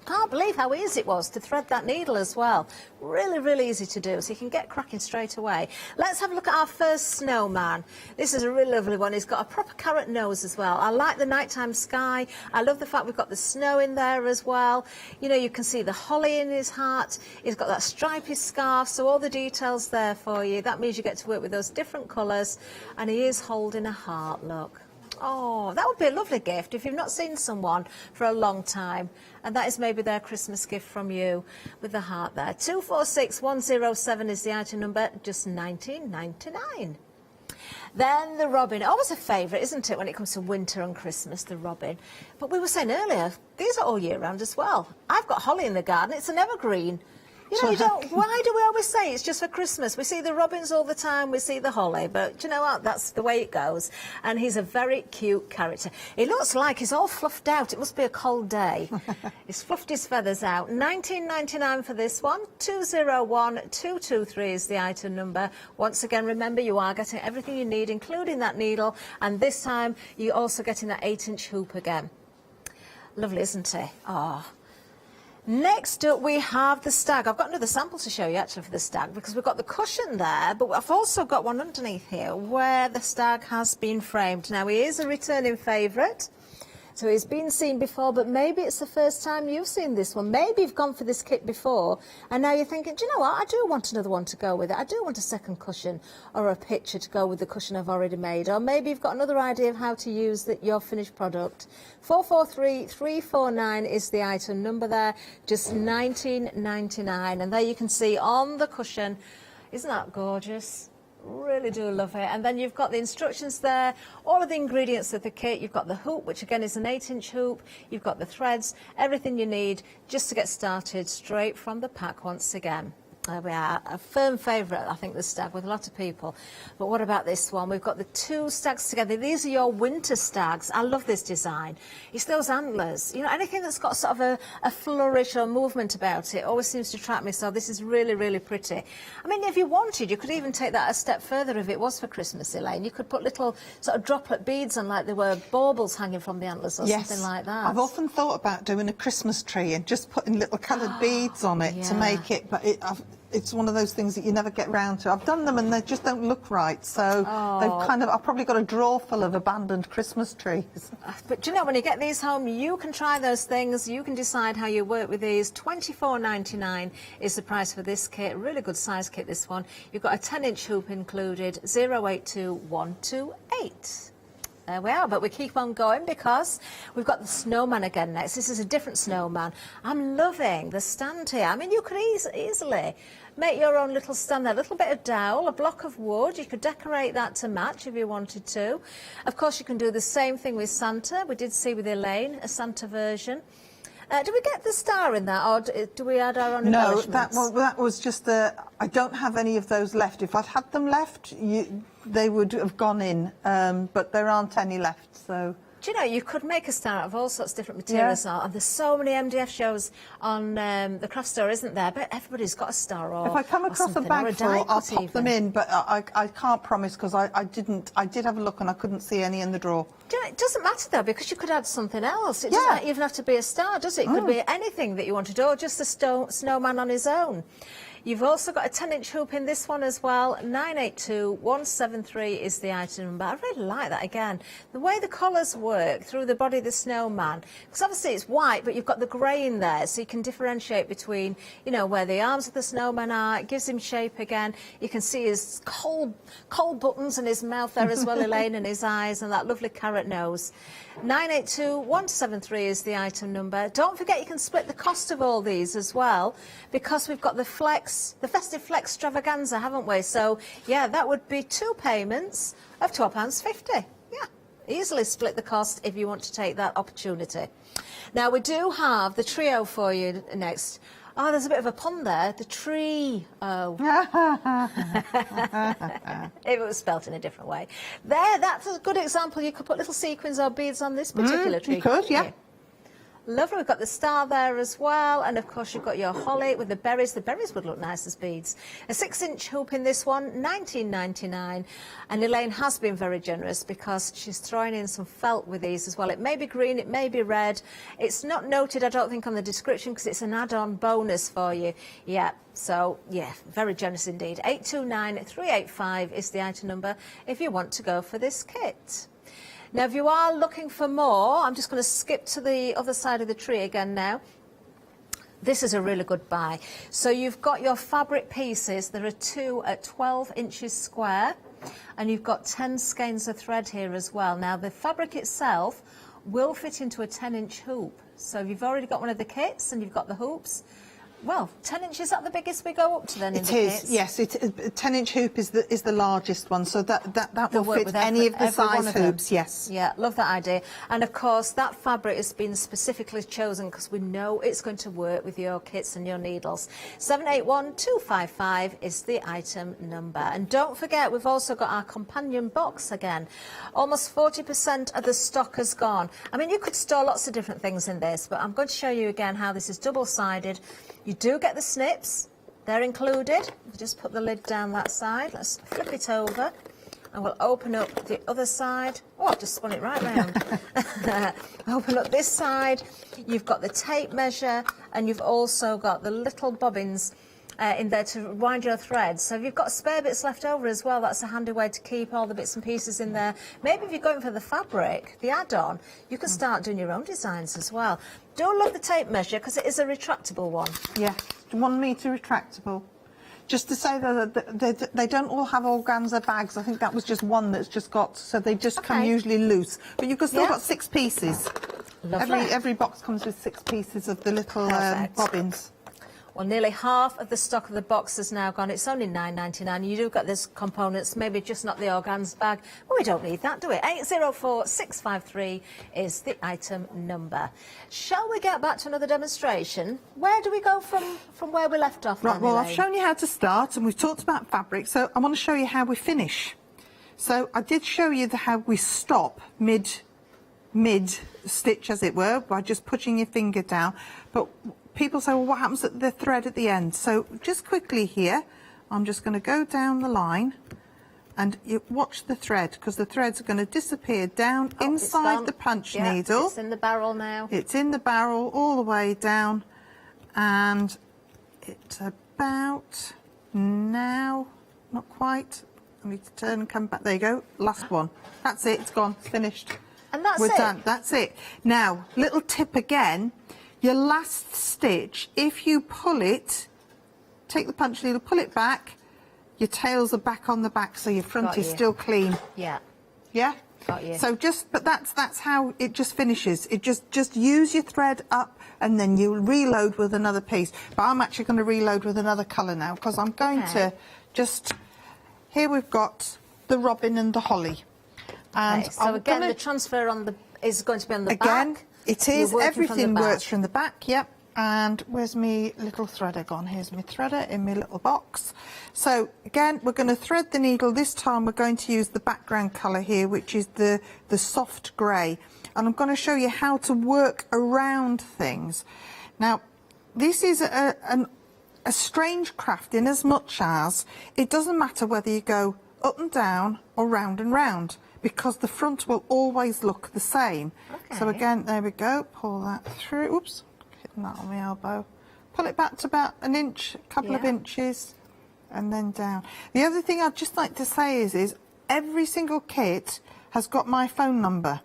Can't believe how easy it was to thread that needle as well. Really, really easy to do, so you can get cracking straight away. Let's have a look at our first snowman. This is a really lovely one. He's got a proper carrot nose as well. I like the nighttime sky. I love the fact we've got the snow in there as well. You know, you can see the holly in his heart. He's got that stripy scarf, so all the details there for you. That means you get to work with those different colours, and he is holding a heart, look. Oh, that would be a lovely gift if you've not seen someone for a long time. And that is maybe their Christmas gift from you with the heart there. 246107 is the item number, just $19.99. Then the robin, always a favourite, isn't it, when it comes to winter and Christmas, the robin. But we were saying earlier, these are all year round as well. I've got holly in the garden, it's an evergreen. You know, why do we always say it's just for Christmas? We see the robins all the time, we see the holly, but do you know what? That's the way it goes. And he's a very cute character. He looks like he's all fluffed out. It must be a cold day. He's fluffed his feathers out. $19.99 for this one. 201223 is the item number. Once again, remember, you are getting everything you need, including that needle. And this time, you're also getting that 8-inch hoop again. Lovely, isn't it? Oh. Next up, we have the stag. I've got another sample to show you, actually, for the stag, because we've got the cushion there, but I've also got one underneath here where the stag has been framed. Now, he is a returning favourite, so he's been seen before, but maybe it's the first time you've seen this one. Maybe you've gone for this kit before, and now you're thinking, do you know what? I do want another one to go with it. I do want a second cushion or a picture to go with the cushion I've already made. Or maybe you've got another idea of how to use your finished product. 443349 is the item number there, just $19.99. And there you can see on the cushion, isn't that gorgeous? Really do love it. And then you've got the instructions there, all of the ingredients of the kit. You've got the hoop, which again is an 8-inch hoop. You've got the threads, everything you need just to get started straight from the pack once again. There we are, a firm favourite, I think, the stag with a lot of people. But what about this one? We've got the two stags together. These are your winter stags. I love this design. It's those antlers. You know, anything that's got sort of a flourish or movement about it always seems to attract me. So this is really, really pretty. I mean, if you wanted, you could even take that a step further if it was for Christmas, Elaine. You could put little sort of droplet beads on, like there were baubles hanging from the antlers or something like that. I've often thought about doing a Christmas tree and just putting little coloured beads on it to make it, but it's one of those things that you never get round to. I've done them and they just don't look right, so I've probably got a drawer full of abandoned Christmas trees. But do you know, when you get these home, you can try those things, you can decide how you work with these. $24.99 is the price for this kit. Really good size kit, this one. You've got a 10-inch hoop included, 082128. There we are, but we keep on going because we've got the snowman again next. This is a different snowman. I'm loving the stand here. I mean, you could easily make your own little stand there. A little bit of dowel, a block of wood. You could decorate that to match if you wanted to. Of course, you can do the same thing with Santa. We did see with Elaine a Santa version. Do we get the star in that, or do we add our own embellishments? No, that was just I don't have any of those left. If I'd had them left, they would have gone in, but there aren't any left, so... Do you know, you could make a star out of all sorts of different materials now, and there's so many MDF shows on the craft store, isn't there? But everybody's got a star or if I come across a bag full, I'll pop them in, but I can't promise because I did have a look and I couldn't see any in the drawer. Do you know, it doesn't matter though, because you could add something else. It doesn't even have to be a star, does it? It could be anything that you want to do, or just a snowman on his own. You've also got a 10-inch hoop in this one as well. 982173 is the item number. I really like that again. The way the colours work through the body of the snowman, because obviously it's white, but you've got the grey in there, so you can differentiate between, you know, where the arms of the snowman are. It gives him shape again. You can see his cold buttons and his mouth there as well, Elaine, and his eyes, and that lovely carrot nose. 982173 is the item number. Don't forget you can split the cost of all these as well, because we've got the Festive Flex extravaganza, haven't we? So, yeah, that would be 2 payments of £12.50. Yeah, easily split the cost if you want to take that opportunity. Now, we do have the trio for you next. Oh, there's a bit of a pun there. The tree. Oh. If it was spelt in a different way. There, that's a good example. You could put little sequins or beads on this particular tree. You could, yeah. Lovely. We've got the star there as well. And, of course, you've got your holly with the berries. The berries would look nice as beads. A 6-inch hoop in this one, $19.99. And Elaine has been very generous because she's throwing in some felt with these as well. It may be green, it may be red. It's not noted, I don't think, on the description because it's an add-on bonus for you. Yeah. So, yeah, very generous indeed. 829385 is the item number if you want to go for this kit. Now, if you are looking for more, I'm just going to skip to the other side of the tree again now. This is a really good buy. So you've got your fabric pieces. There are 2 at 12 inches square, and you've got 10 skeins of thread here as well. Now, the fabric itself will fit into a 10-inch hoop. So if you've already got one of the kits and you've got the hoops, well, 10 inches, is that the biggest we go up to then in the kits? It is, yes. 10-inch hoop is the largest one, so that will fit any of the size hoops, yes. Yeah, love that idea. And, of course, that fabric has been specifically chosen because we know it's going to work with your kits and your needles. 781255 is the item number. And don't forget, we've also got our companion box again. Almost 40% of the stock has gone. I mean, you could store lots of different things in this, but I'm going to show you again how this is double-sided. You do get the snips, they're included. Just put the lid down that side. Let's flip it over and we'll open up the other side. Oh, I've just spun it right round. Open up this side. You've got the tape measure and you've also got the little bobbins in there to wind your threads. So if you've got spare bits left over as well, that's a handy way to keep all the bits and pieces in there. Maybe if you're going for the fabric, the add-on, you can start doing your own designs as well. Do love the tape measure because it is a retractable one. Yeah, 1 metre retractable. Just to say that they don't all have organza bags. I think that was just one that's just got, so they just come usually loose. But you've still got 6 pieces. Lovely. Every box comes with 6 pieces of the little bobbins. Well, nearly half of the stock of the box has now gone. It's only $9.99. You do get these components, maybe just not the organza bag. Well, we don't need that, do we? 804653 is the item number. Shall we get back to another demonstration? Where do we go from where we left off? Right, well, I've shown you how to start and we've talked about fabric, so I want to show you how we finish. So I did show you how we stop mid-stitch, as it were, by just pushing your finger down. But people say, well, what happens at the thread at the end? So just quickly here, I'm just going to go down the line and you watch the thread, because the threads are going to disappear down inside the punch needle. It's in the barrel now. It's in the barrel all the way down, and it's about Now, not quite. I need to turn and come back. There you go. Last one. That's it. It's gone. It's finished. And that's We're it? done. That's it. Now, little tip again. Your last stitch, if you pull it, take the punch needle, pull it back, your tails are back on the back, so your front Got is you. still clean. Yeah. Yeah? Got you. So but that's how it just finishes. It just use your thread up and then you reload with another piece. But I'm actually going to reload with another colour now because I'm going to just... Here we've got the robin and the holly. And Okay, so again, the transfer is going to be on the again, back. it is. You're working from the Everything back. works from the back, yep. And where's my little threader gone? Here's my threader in my little box. So again, we're going to thread the needle. This time we're going to use the background colour here, which is the soft grey. And I'm going to show you how to work around things. Now, this is a strange craft in as much as it doesn't matter whether you go up and down or round and round, because the front will always look the same. Okay. So again, there we go, pull that through, oops, hitting that on my elbow. Pull it back to about an inch, a couple of inches, and then down. The other thing I'd just like to say is every single kit has got my phone number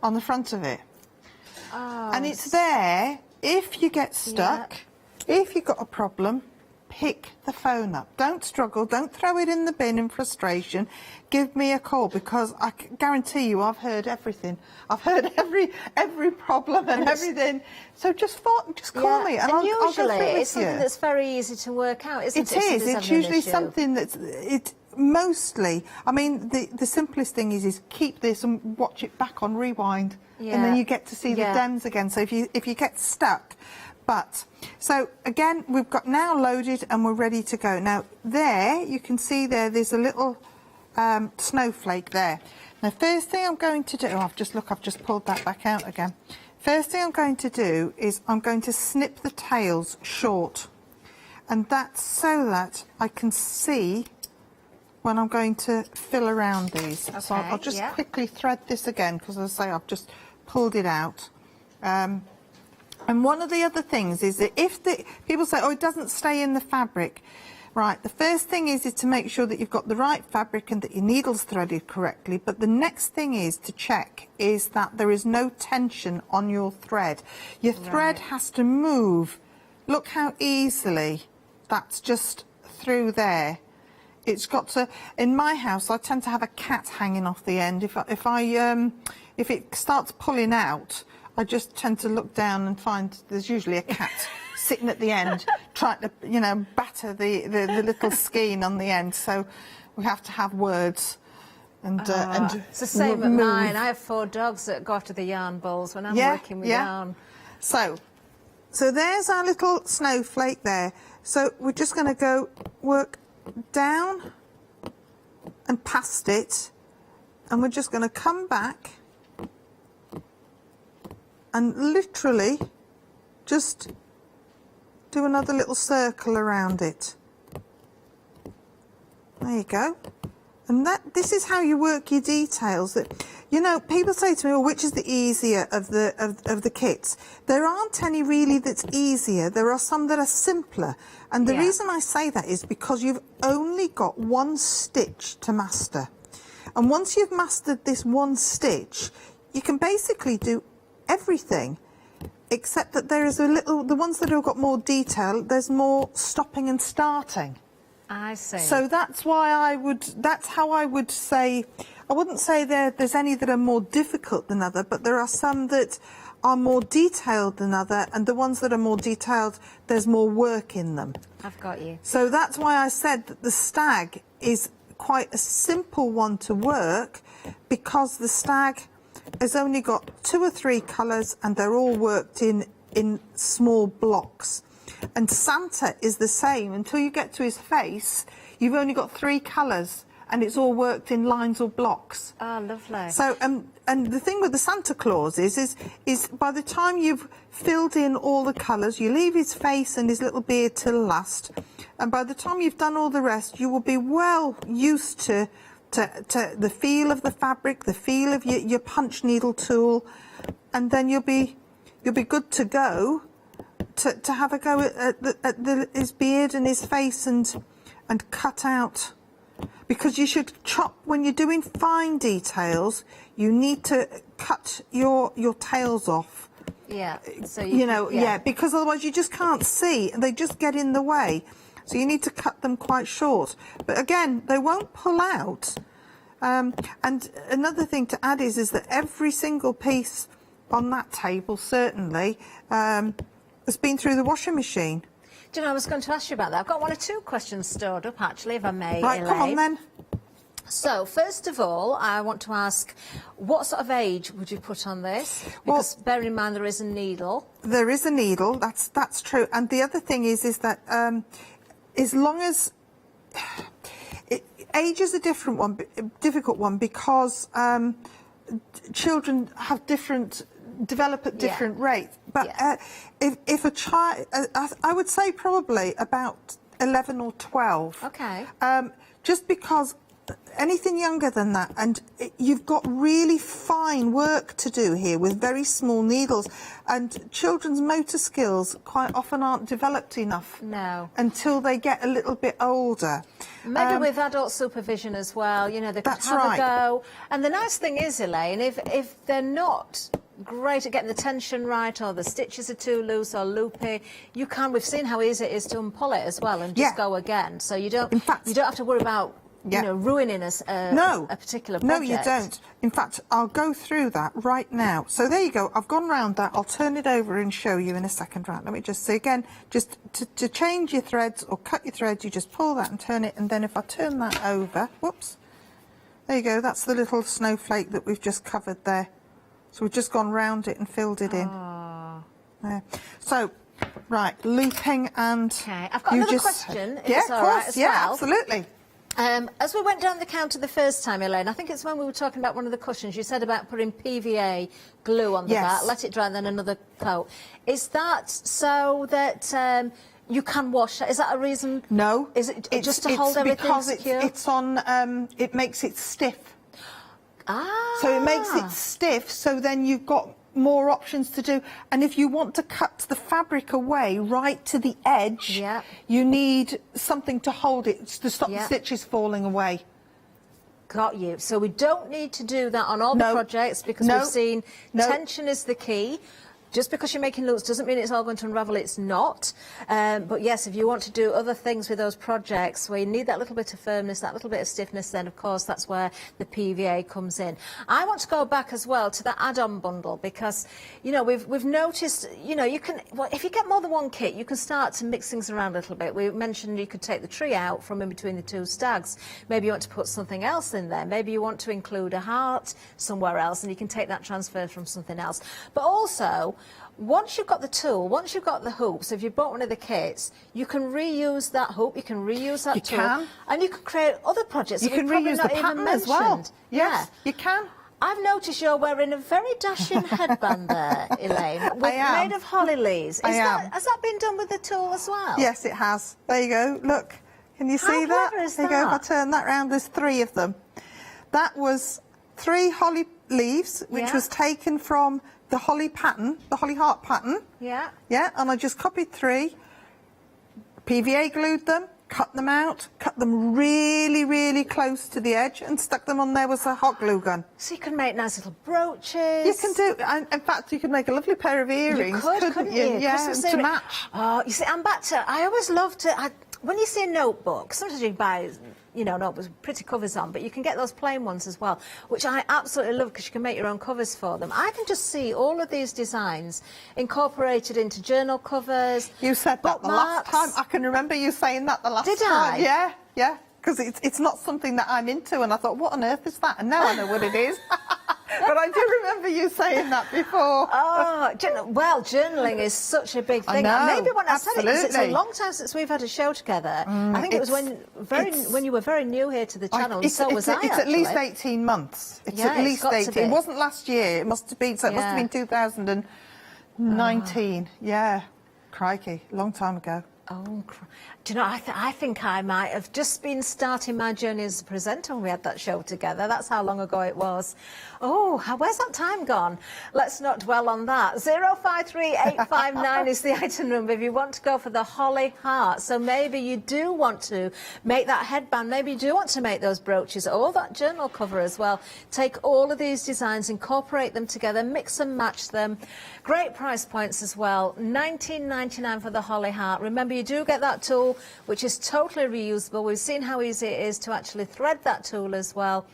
on the front of it. Oh, And it's there if you get stuck, if you've got a problem, pick the phone up. Don't struggle, don't throw it in the bin in frustration. Give me a call, because I can guarantee you I've heard everything. I've heard every problem and everything. So just call me and I'll go through usually it with it's something you. that's very easy to work out, isn't it? It is. Somebody's It's having an usually issue. something that's mostly. I mean, the simplest thing is keep this and watch it back on rewind, and then Yeah. you get to see the stems again. So if you get stuck, so again, we've got now loaded and we're ready to go. Now there you can see there's a little snowflake there. Now first thing I'm going to do, I've just pulled that back out again. First thing I'm going to do is I'm going to snip the tails short, and that's so that I can see when I'm going to fill around these. So I'll just quickly thread this again, because as I say, I've just pulled it out. And one of the other things is that if people say, oh, it doesn't stay in the fabric, right, the first thing is to make sure that you've got the right fabric and that your needle's threaded correctly. But the next thing is to check is that there is no tension on your thread. Your thread has to move. Look how easily that's just through there. It's got to, in my house, I tend to have a cat hanging off the end. If it starts pulling out, I just tend to look down and find there's usually a cat sitting at the end, trying to, batter the little skein on the end. So we have to have words. And it's the same at mine. I have 4 dogs that go after the yarn balls when I'm working with yarn. So there's our little snowflake there. So we're just going to go work down and past it, and we're just going to come back and literally just do another little circle around it. There you go. And this is how you work your details. That, people say to me, well, which is the easier of the kits? There aren't any really that's easier. There are some that are simpler. And the reason I say that is because you've only got one stitch to master. And once you've mastered this one stitch, you can basically do everything, except that there is the ones that have got more detail, there's more stopping and starting. I see. So that's why that's how I would say, I wouldn't say there's any that are more difficult than other, but there are some that are more detailed than other, and the ones that are more detailed, there's more work in them. I've got you. So that's why I said that the stag is quite a simple one to work, because the stag has only got 2 or 3 colours and they're all worked in small blocks. And Santa is the same. Until you get to his face, you've only got 3 colours and it's all worked in lines or blocks. Oh, lovely. So, and the thing with the Santa Claus is by the time you've filled in all the colours, you leave his face and his little beard till last. And by the time you've done all the rest, you will be well used to the feel of the fabric, the feel of your punch needle tool, and then you'll be good to go to have a go at his beard and his face and and cut out, because you should chop, when you're doing fine details, you need to cut your tails off. Yeah. So because otherwise you just can't see, and they just get in the way. So you need to cut them quite short. But again, they won't pull out. And another thing to add is that every single piece on that table, certainly, has been through the washing machine. Do you know, I was going to ask you about that. I've got one or two questions stored up, actually, if I may, Right, Elaine. come on then. So, first of all, I want to ask, what sort of age would you put on this? Because bear in mind there is a needle. There is a needle, that's true. And the other thing is that as long as... age is a difficult one, because children have develop at different rates. But if a child, I would say probably about 11 or 12. Okay. Just because anything younger than that, and you've got really fine work to do here with very small needles, and children's motor skills quite often aren't developed enough until they get a little bit older. Maybe with adult supervision as well, you know, they could have a go. And the nice thing is, Elaine, if they're not great at getting the tension right, or the stitches are too loose or loopy, you can, we've seen how easy it is to unpull it as well and just go again. So you don't have to worry about you know, ruining a particular project. No, you don't. In fact, I'll go through that right now. So there you go. I've gone round that. I'll turn it over and show you in a second round. Let me just say again, just to change your threads or cut your threads, you just pull that and turn it. And then if I turn that over, whoops, there you go. That's the little snowflake that we've just covered there. So we've just gone round it and filled it in. There. So, right, looping and... Okay, I've got another question, if it's all right as well. Yeah, absolutely. As we went down the counter the first time, Elaine, I think it's when we were talking about one of the cushions, you said about putting PVA glue on the back, let it dry, and then another coat. Is that so that you can wash it? Is that a reason? No. Is it just to hold everything secure? It's on, it makes it stiff. Ah. So it makes it stiff, so then you've got more options to do. And if you want to cut the fabric away right to the edge, you need something to hold it to stop the stitches falling away. Got you. So we don't need to do that on all the projects, because we've seen tension is the key. Just because you're making loops doesn't mean it's all going to unravel. It's not. But yes, if you want to do other things with those projects where you need that little bit of firmness, that little bit of stiffness, then of course that's where the PVA comes in. I want to go back as well to the add-on bundle, because you know we've noticed, you know, you can, well, if you get more than one kit, you can start to mix things around a little bit. We mentioned you could take the tree out from in between the two stags. Maybe you want to put something else in there. Maybe you want to include a heart somewhere else, and you can take that transfer from something else. But also, once you've got the tool, once you've got the hoops, if you bought one of the kits, you can reuse that hoop, you can reuse that tool, and you can create other projects. You can reuse the pattern as well. Yes, you can. I've noticed you're wearing a very dashing headband there, Elaine, made of holly leaves. Has that been done with the tool as well? Yes, it has. There you go. Look, can you see that? How clever is there you go. If I turn that round, there's 3 of them. That was 3 holly leaves, which was taken from the holly pattern, the holly heart pattern. Yeah. Yeah, and I just copied 3, PVA glued them, cut them out, cut them really, really close to the edge, and stuck them on there with a hot glue gun. So you can make nice little brooches. You can do, in fact, you could make a lovely pair of earrings. You couldn't you? Yeah, to match. Oh, you see, I'm back to, I always loved to, when you see a notebook, sometimes you buy, you know, notebooks with pretty covers on, but you can get those plain ones as well, which I absolutely love, because you can make your own covers for them. I can just see all of these designs incorporated into journal covers. You said that the last time. I can remember you saying that the last time. Did I? Yeah, yeah. Because it's not something that I'm into, and I thought, what on earth is that? And now I know what it is. But I do remember you saying that before. Oh, well, journaling is such a big thing. I know, maybe when I said it, 'cause it's a absolutely. long time since we've had a show together. I think it was when you were very new here to the channel, and so was I, It's at least 18 months. It's at least 18. It wasn't last year. It must have been, so it must have been 2019. Yeah. Crikey, long time ago. Oh, do you know, I think I might have just been starting my journey as a presenter when we had that show together. That's how long ago it was. Oh, where's that time gone? Let's not dwell on that. 053859 is the item number if you want to go for the holly heart. So maybe you do want to make that headband, maybe you do want to make those brooches or that journal cover as well. Take all of these designs, incorporate them together, mix and match them. Great price points as well. $19.99 for the holly heart. Remember, you do get that tool, which is totally reusable. We've seen how easy it is to actually thread that tool as well.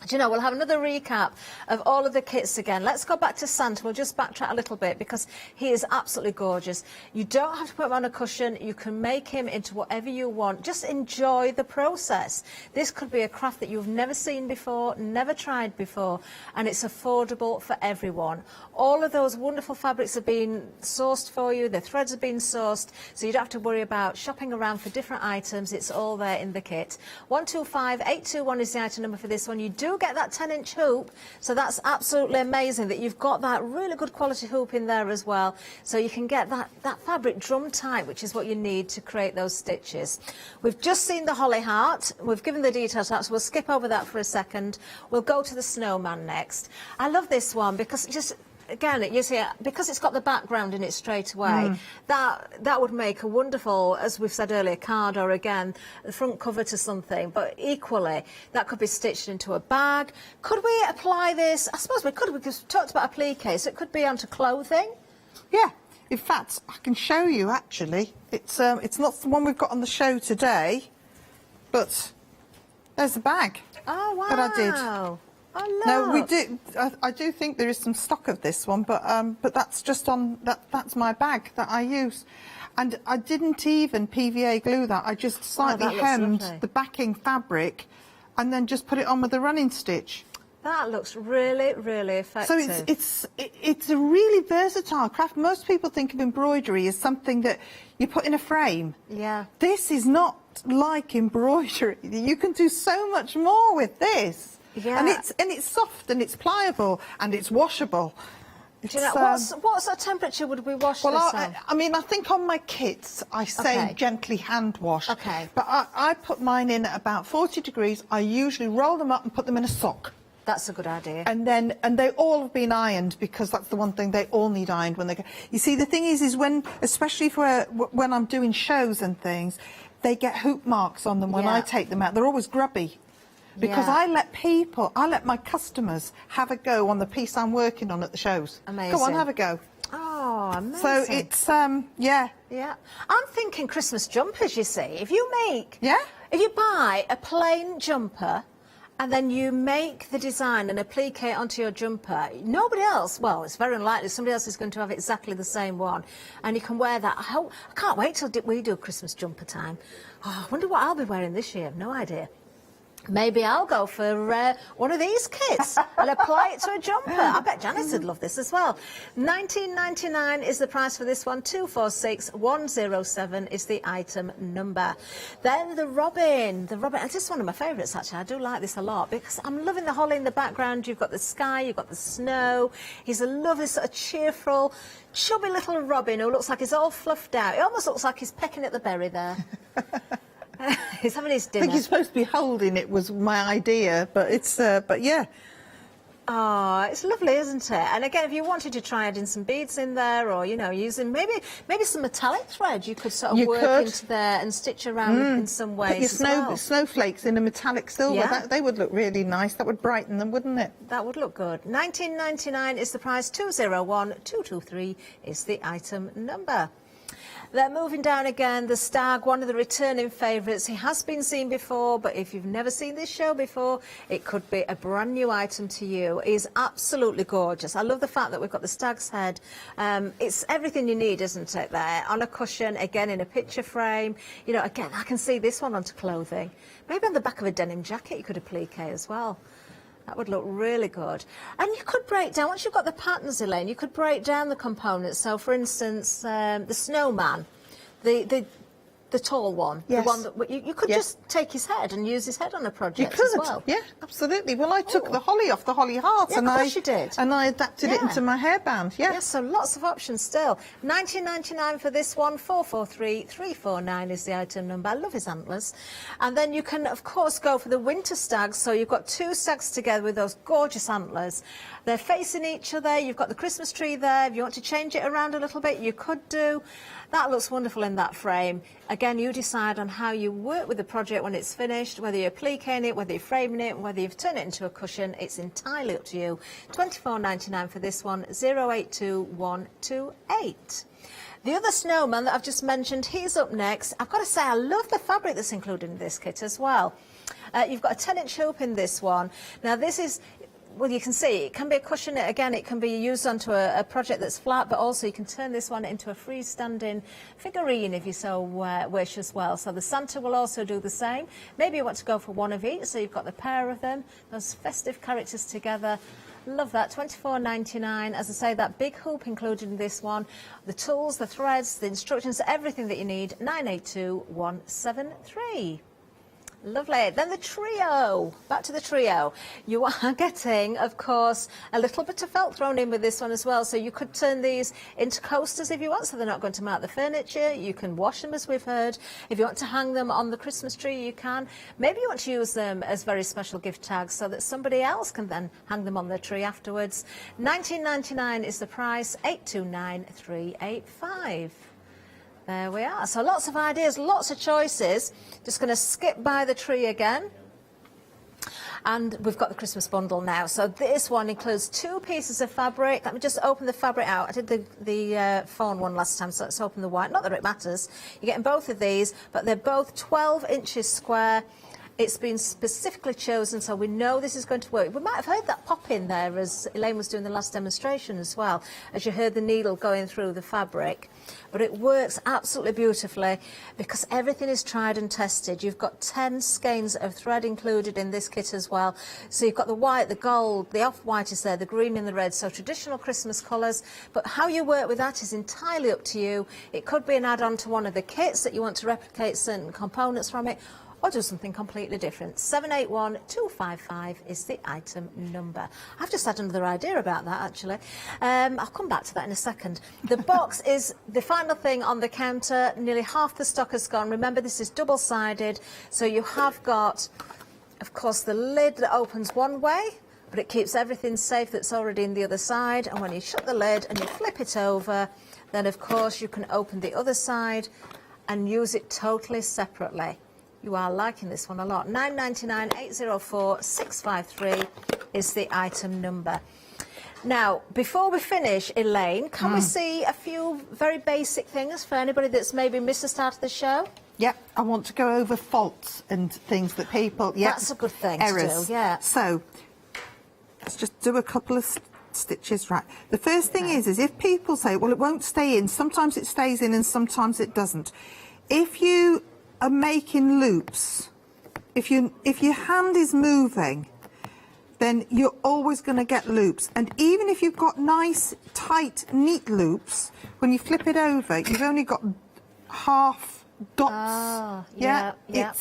Do you know, we'll have another recap of all of the kits again. Let's go back to Santa. We'll just backtrack a little bit because he is absolutely gorgeous. You don't have to put him on a cushion. You can make him into whatever you want. Just enjoy the process. This could be a craft that you've never seen before, never tried before, and it's affordable for everyone. All of those wonderful fabrics are being sourced for you. The threads are being sourced, so you don't have to worry about shopping around for different items. It's all there in the kit. 125821 is the item number for this one. You do get that 10-inch hoop, so that's absolutely amazing that you've got that really good quality hoop in there as well, so you can get that fabric drum tight, which is what you need to create those stitches. We've just seen the holly heart. We've given the details out, so we'll skip over that for a second. We'll go to the snowman next. I love this one because it just, again, you see, because it's got the background in it straight away, that would make a wonderful, as we've said earlier, card, or again, the front cover to something. But equally, that could be stitched into a bag. Could we apply this? I suppose we could, because we talked about applique, so it could be onto clothing. Yeah. In fact, I can show you, actually. It's not the one we've got on the show today, but there's the bag that I did. No, we do. I do think there is some stock of this one, but that's just on that's my bag that I use, and I didn't even PVA glue that. I just slightly hemmed the backing fabric, and then just put it on with a running stitch. That looks really, really effective. So it's a really versatile craft. Most people think of embroidery as something that you put in a frame. Yeah. This is not like embroidery. You can do so much more with this. Yeah. And it's soft and it's pliable and it's washable. Do you know, what sort of temperature would we wash this on? I mean, I think on my kits I say gently hand wash. Okay. But I put mine in at about 40 degrees. I usually roll them up and put them in a sock. That's a good idea. And they all have been ironed, because that's the one thing they all need ironed when they go. You see, the thing is when, especially when I'm doing shows and things, they get hoop marks on them when I take them out. They're always grubby. Because I let my customers have a go on the piece I'm working on at the shows. Amazing. Go on, have a go. Oh, amazing. So it's, yeah. Yeah. I'm thinking Christmas jumpers, you see. If you make... Yeah? If you buy a plain jumper and then you make the design and applique it onto your jumper, nobody else, well, it's very unlikely somebody else is going to have exactly the same one. And you can wear that. I can't wait till we do Christmas jumper time. Oh, I wonder what I'll be wearing this year. No idea. Maybe I'll go for one of these kits and apply it to a jumper. I bet Janice would love this as well. $19.99 is the price for this one. 246107 is the item number. Then the robin. This is one of my favourites, actually. I do like this a lot because I'm loving the holly in the background. You've got the sky, you've got the snow. He's a lovely sort of cheerful, chubby little robin who looks like he's all fluffed out. He almost looks like he's pecking at the berry there. He's having his dinner. I think you're supposed to be holding it was my idea, but it's, but yeah. Oh, it's lovely, isn't it? And again, if you wanted to try adding some beads in there, or, you know, using maybe some metallic thread, you could sort of work into there and stitch around in some ways. Put your snowflakes in a metallic silver. Yeah. They would look really nice. That would brighten them, wouldn't it? That would look good. $19.99 is the price. 201223 is the item number. They're moving down again. The stag, one of the returning favourites. He has been seen before, but if you've never seen this show before, it could be a brand new item to you. He's absolutely gorgeous. I love the fact that we've got the stag's head. It's everything you need, isn't it, there? On a cushion, again, in a picture frame. You know, again, I can see this one onto clothing. Maybe on the back of a denim jacket you could applique as well. That would look really good. And you could break down, once you've got the patterns, Elaine, you could break down the components. So, for instance, the snowman, the The tall one, Yes. the one that you could just take his head and use his head on a project You could, as well. yeah, absolutely. Well, I took the holly off the holly heart, Yeah, and of course you did. and I adapted it into my hairband. Yeah. Yes, so lots of options still. $19.99 for this one. 443-349 is the item number. I love his antlers. And then you can, of course, go for the winter stags. So you've got two stags together with those gorgeous antlers. They're facing each other. You've got the Christmas tree there. If you want to change it around a little bit, you could do. That looks wonderful in that frame. Again, you decide on how you work with the project when it's finished, whether you're pliquing it, whether you're framing it, whether you've turned it into a cushion. It's entirely up to you. $24.99 for this one, 082128. The other snowman that I've just mentioned, he's up next. I've got to say, I love the fabric that's included in this kit as well. You've got a 10-inch hoop in this one. Now, this is... Well, you can see it can be a cushion. Again, it can be used onto a project that's flat, but also you can turn this one into a freestanding figurine if you so wish as well. So the Santa will also do the same. Maybe you want to go for one of each, so you've got the pair of them, those festive characters together. Love that. $24.99. As I say, that big hoop included in this one. The tools, the threads, the instructions, everything that you need. 982173. Lovely. Then the trio. Back to the trio. You are getting, of course, a little bit of felt thrown in with this one as well. So you could turn these into coasters if you want, so they're not going to mark the furniture. You can wash them, as we've heard. If you want to hang them on the Christmas tree, you can. Maybe you want to use them as very special gift tags so that somebody else can then hang them on their tree afterwards. $19.99 is the price. 829385. There we are. So lots of ideas, lots of choices. Just going to skip by the tree again. And we've got the Christmas bundle now. So this one includes 2 pieces of fabric. Let me just open the fabric out. I did the fawn one last time, so let's open the white. Not that it matters. You're getting both of these, but they're both 12 inches square. It's been specifically chosen, so we know this is going to work. We might have heard that pop in there as Elaine was doing the last demonstration as well, as you heard the needle going through the fabric. But it works absolutely beautifully because everything is tried and tested. You've got 10 skeins of thread included in this kit as well. So you've got the white, the gold, the off-white is there, the green and the red, so traditional Christmas colours. But how you work with that is entirely up to you. It could be an add-on to one of the kits that you want to replicate certain components from it, or do something completely different. 781255 is the item number. I've just had another idea about that, actually. I'll come back to that in a second. The box is the final thing on the counter. Nearly half the stock has gone. Remember, this is double-sided, so you have got, of course, the lid that opens one way, but it keeps everything safe that's already in the other side. And when you shut the lid and you flip it over, then, of course, you can open the other side and use it totally separately. You are liking this one a lot. $9.99, 804 653 is the item number. Now, before we finish, Elaine, can we see a few very basic things for anybody that's maybe missed the start of the show? Yeah, I want to go over faults and things that people... Yeah, that's a good thing errors. to do, yeah. So, let's just do a couple of stitches. Right. The first thing is if people say, well, it won't stay in, sometimes it stays in and sometimes it doesn't. If you are making loops, if your hand is moving, then you're always going to get loops. And even if you've got nice, tight, neat loops, when you flip it over, you've only got half dots. Yeah.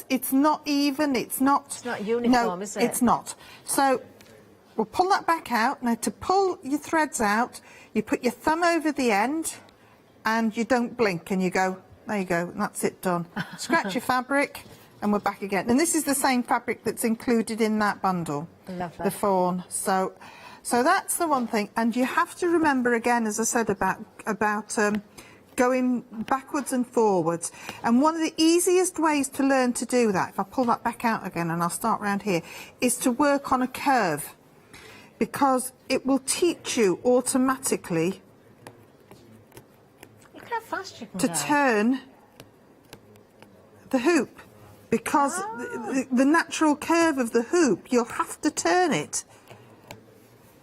It's not even. It's not uniform, is it? It's not. So we'll pull that back out. Now, to pull your threads out, you put your thumb over the end, and you don't blink, and you go. There you go, and that's it done. Scratch your fabric, and we're back again. And this is the same fabric that's included in that bundle, the fawn. So that's the one thing. And you have to remember again, as I said about going backwards and forwards. And one of the easiest ways to learn to do that, if I pull that back out again, and I'll start round here, is to work on a curve, because it will teach you automatically fast you can to go. turn the hoop, because the natural curve of the hoop, you'll have to turn it.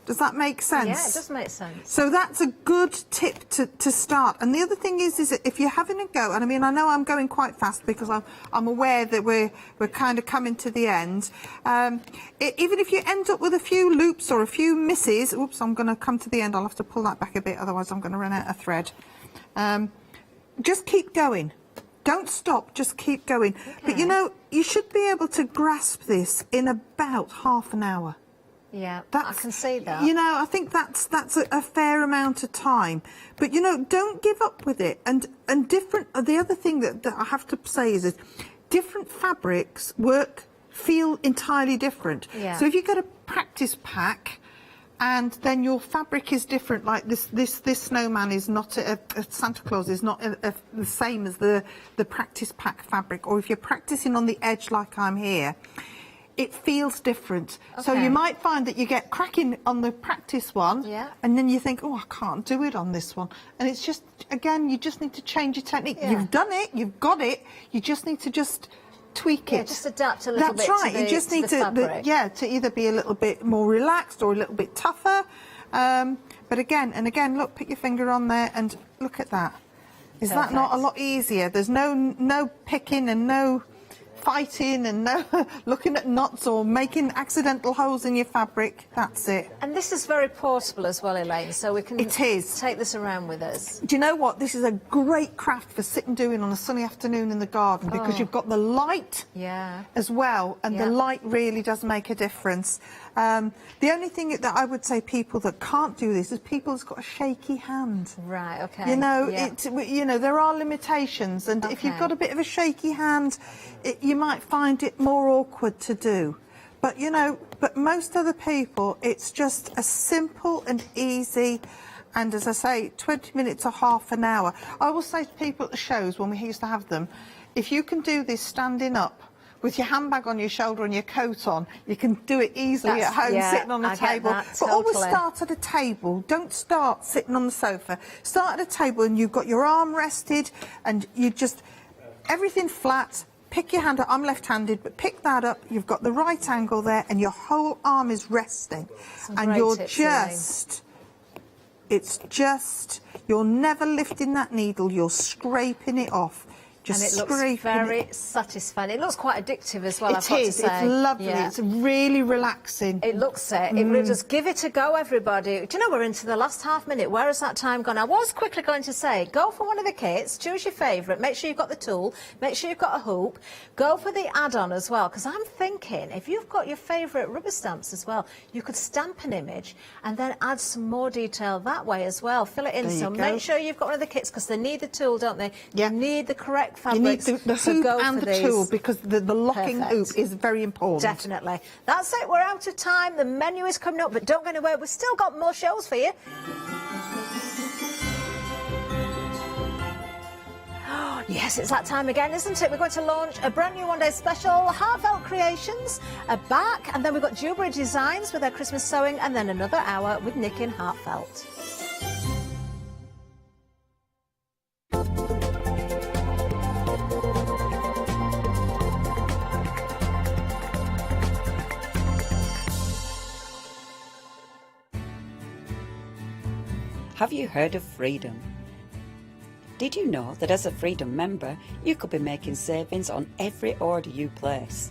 Does that make sense? Yeah, it does make sense. So that's a good tip to start. And the other thing is that if you're having a go, and I mean, I know I'm going quite fast because I'm aware that we're kind of coming to the end. Even if you end up with a few loops or a few misses, oops, I'm going to come to the end. I'll have to pull that back a bit, otherwise I'm going to run out of thread. Just keep going. Don't stop, just keep going. But you know, you should be able to grasp this in about half an hour. Yeah, I can see that. You know, I think that's a fair amount of time. But you know, don't give up with it. And different. The other thing that I have to say is different fabrics feel entirely different. Yeah. So if you get a practice pack, and then your fabric is different, like this snowman is not a Santa Claus is not the same as the practice pack fabric, or if you're practicing on the edge like I'm here, it feels different. So you might find that you get cracking on the practice one, and then you think, oh, I can't do it on this one. And it's just, again, you just need to change your technique. Yeah. You've done it, you've got it, you just need to just tweak it. Yeah, just adapt a little bit. That's right. To the, you just need to to either be a little bit more relaxed or a little bit tougher. But again and again, look, put your finger on there and look at that. Is that not a lot easier? There's no picking and no fighting and no looking at knots or making accidental holes in your fabric. That's it. And this is very portable as well, Elaine, so we can take this around with us. Do you know what? This is a great craft for sitting doing on a sunny afternoon in the garden, because you've got the light as well, and the light really does make a difference. The only thing that I would say people that can't do this is people that's got a shaky hand. Right, okay. You know, you know, there are limitations, and if you've got a bit of a shaky hand, you might find it more awkward to do. But, you know, but most other people, it's just a simple and easy, and as I say, 20 minutes or half an hour. I will say to people at the shows when we used to have them, if you can do this standing up, with your handbag on your shoulder and your coat on, you can do it easily at home, sitting on a table. But always start at a table. Don't start sitting on the sofa. Start at a table and you've got your arm rested and you just, everything flat. Pick your hand up. I'm left-handed, but pick that up. You've got the right angle there and your whole arm is resting. And you're you're never lifting that needle, you're scraping it off. And it looks very satisfying. It looks quite addictive as well, I've got to say. It's lovely. Yeah. It's really relaxing. It looks it. It really does. Give it a go, everybody. Do you know, we're into the last half minute. Where has that time gone? I was quickly going to say, go for one of the kits, choose your favourite, make sure you've got the tool, make sure you've got a hoop, go for the add-on as well, because I'm thinking, if you've got your favourite rubber stamps as well, you could stamp an image and then add some more detail that way as well. Fill it in. So make sure you've got one of the kits, because they need the tool, don't they? You need the correct fabrics. You need the hoop and the tool, because the locking hoop is very important. Definitely. That's it. We're out of time. The menu is coming up, but don't go anywhere. We've still got more shows for you. Yes, it's that time again, isn't it? We're going to launch a brand new one-day special, Heartfelt Creations, a back, and then we've got jewellery designs with our Christmas sewing, and then another hour with Nick in Heartfelt. Have you heard of Freedom? Did you know that as a Freedom member, you could be making savings on every order you place?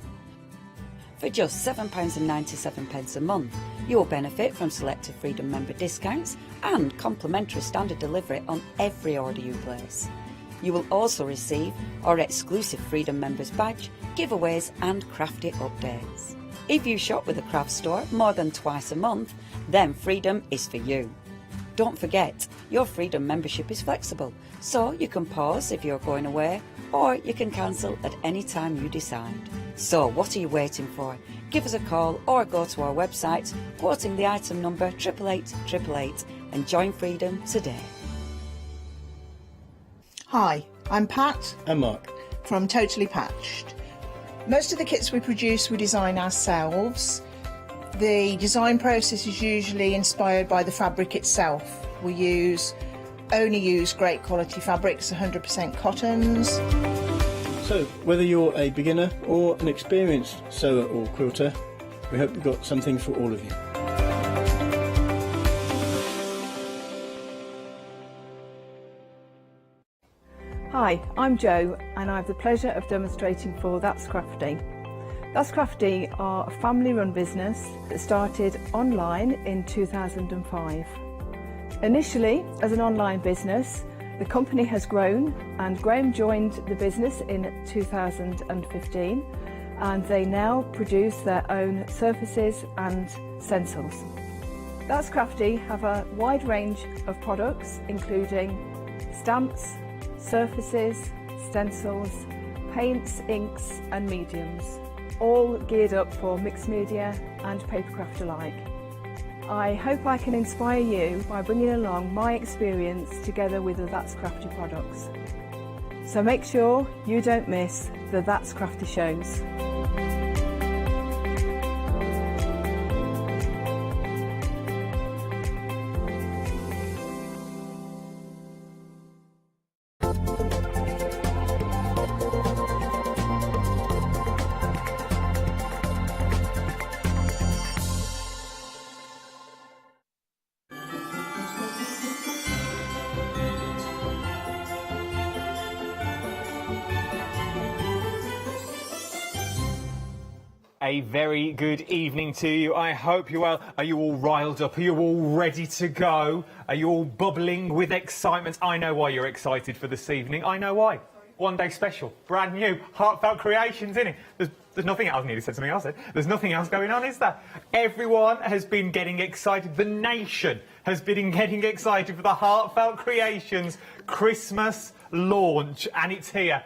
For just £7.97 a month, you will benefit from selected Freedom member discounts and complimentary standard delivery on every order you place. You will also receive our exclusive Freedom Members badge, giveaways and crafty updates. If you shop with the craft store more than twice a month, then Freedom is for you. Don't forget, your Freedom membership is flexible, so you can pause if you're going away, or you can cancel at any time you decide. So what are you waiting for? Give us a call or go to our website, quoting the item number 88888, and join Freedom today. Hi, I'm Pat. And Mark. From Totally Patched. Most of the kits we produce we design ourselves. The design process is usually inspired by the fabric itself. We only use great quality fabrics, 100% cottons. So, whether you're a beginner or an experienced sewer or quilter, we hope we've got something for all of you. Hi, I'm Jo, and I have the pleasure of demonstrating for That's Crafty. That's Crafty are a family-run business that started online in 2005. Initially, as an online business, The company has grown, and Graham joined the business in 2015, and they now produce their own surfaces and stencils. That's Crafty have a wide range of products, including stamps, surfaces, stencils, paints, inks and mediums, all geared up for mixed media and papercraft alike. I hope I can inspire you by bringing along my experience together with the That's Crafty products. So make sure you don't miss the That's Crafty shows. A very good evening to you. I hope you're well. Are you all riled up? Are you all ready to go? Are you all bubbling with excitement? I know why you're excited for this evening. I know why. One day special, brand new, heartfelt creations, innit? There's nothing else. I nearly said something else. There's nothing else going on, is there? Everyone has been getting excited. The nation has been getting excited for the Heartfelt Creations Christmas launch, and it's here.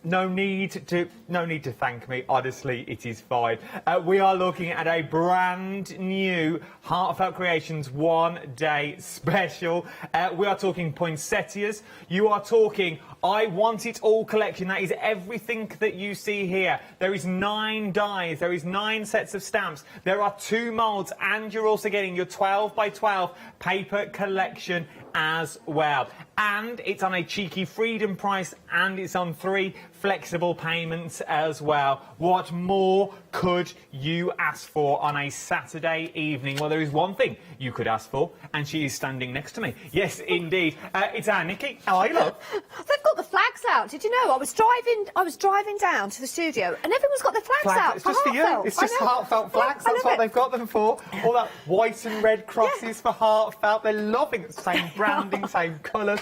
No need to thank me. Honestly, it is fine. We are looking at a brand new Heartfelt Creations one-day special. We are talking poinsettias. You are talking I Want It All collection. That is everything that you see here. There is 9 dies. There is 9 sets of stamps. There are 2 moulds, and you're also getting your 12 by 12 paper collection as well. And it's on a cheeky freedom price, and it's on 3 flexible payments as well. What more could you ask for on a Saturday evening? Well, there is one thing you could ask for, and she is standing next to me. Yes, indeed. It's our Nikki. How are you, love? They've got the flags out. Did you know? I was driving down to the studio, and everyone's got their flags out. It's just for you. It's just Heartfelt flags. That's what they've got them for. All that white and red crosses for Heartfelt. They're loving it. Same branding, same colours.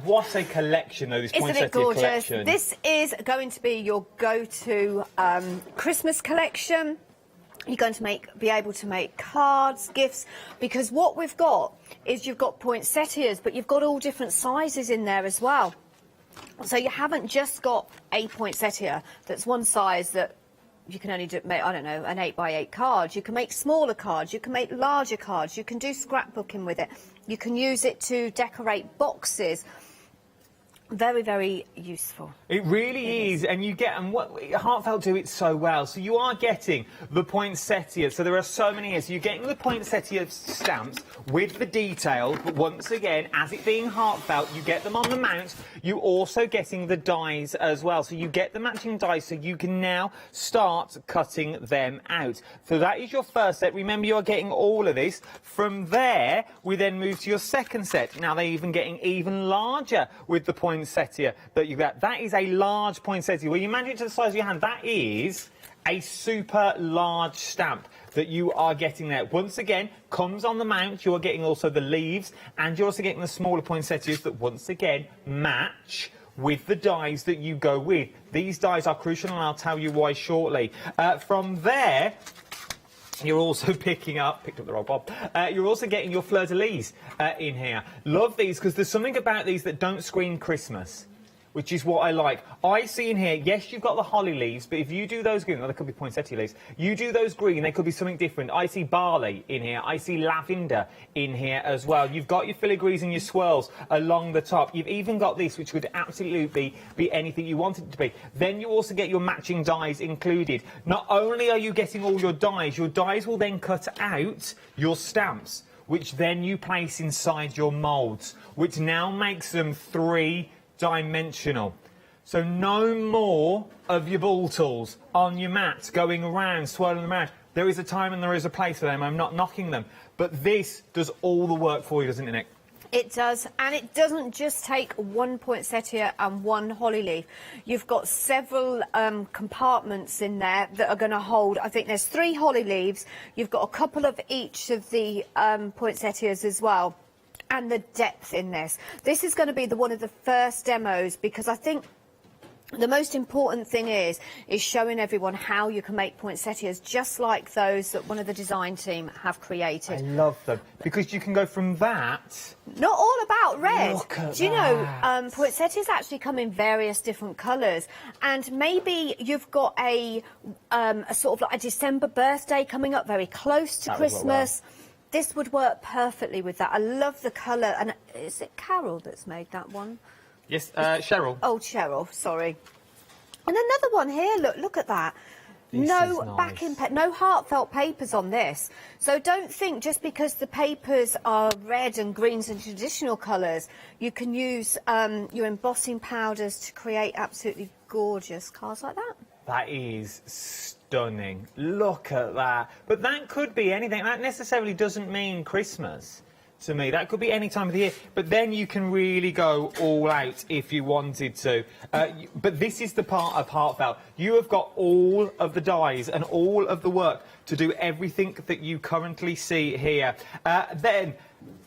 What a collection, though, this poinsettia collection. This is going to be your go-to Christmas collection. You're going to be able to make cards, gifts, because what we've got is you've got poinsettias, but you've got all different sizes in there as well. So you haven't just got a poinsettia that's one size that you can only make, I don't know, an 8 by 8 card. You can make smaller cards, you can make larger cards, you can do scrapbooking with it. You can use it to decorate boxes. Very, very useful. It really is, and you get, and what Heartfelt do it so well. So you are getting the poinsettia. So there are so many here. So you're getting the poinsettia stamps with the details, but once again, as it being Heartfelt, you get them on the mount. You're also getting the dies as well. So you get the matching dies, so you can now start cutting them out. So that is your first set. Remember, you are getting all of this. From there, we then move to your second set. Now they're even getting even larger with the poinsettia that you get. That is a large poinsettia. Well, you imagine it to the size of your hand. That is a super large stamp that you are getting there. Once again, comes on the mount. You are getting also the leaves, and you're also getting the smaller poinsettias that once again match with the dies that you go with. These dies are crucial, and I'll tell you why shortly. From there, you're also picked up the wrong bob. You're also getting your fleur-de-lis in here. Love these because there's something about these that don't scream Christmas, which is what I like. I see in here, yes, you've got the holly leaves, but if you do those green, well, they could be poinsettia leaves. You do those green, they could be something different. I see barley in here. I see lavender in here as well. You've got your filigrees and your swirls along the top. You've even got this, which could absolutely be anything you want it to be. Then you also get your matching dies included. Not only are you getting all your dies will then cut out your stamps, which then you place inside your moulds, which now makes them 3-dimensional. So no more of your ball tools on your mat going around, swirling them around. There is a time and there is a place for them. I'm not knocking them. But this does all the work for you, doesn't it, Nick? It does, and it doesn't just take one poinsettia and one holly leaf. You've got several compartments in there that are going to hold, I think there's 3 holly leaves. You've got a couple of each of the poinsettias as well. and the depth in this. This is going to be one of the first demos, because I think the most important thing is showing everyone how you can make poinsettias just like those that one of the design team have created. I love them, because you can go from that... Not all about red. Look at Do you know, poinsettias actually come in various different colours, and maybe you've got a sort of like a December birthday coming up very close to Christmas. This would work perfectly with that. I love the colour. And is it Carol that's made that one? Yes, Cheryl. Oh, Cheryl, sorry. And another one here, look at that. This no is nice. backing, no heartfelt papers on this. So don't think just because the papers are red and greens and traditional colours, you can use your embossing powders to create absolutely gorgeous cards like that. That is stunning. Look at that. But that could be anything. That necessarily doesn't mean Christmas. To me, that could be any time of the year, but then you can really go all out if you wanted to. But this is the part of Heartfelt. You have got all of the dies and all of the work to do everything that you currently see here. Then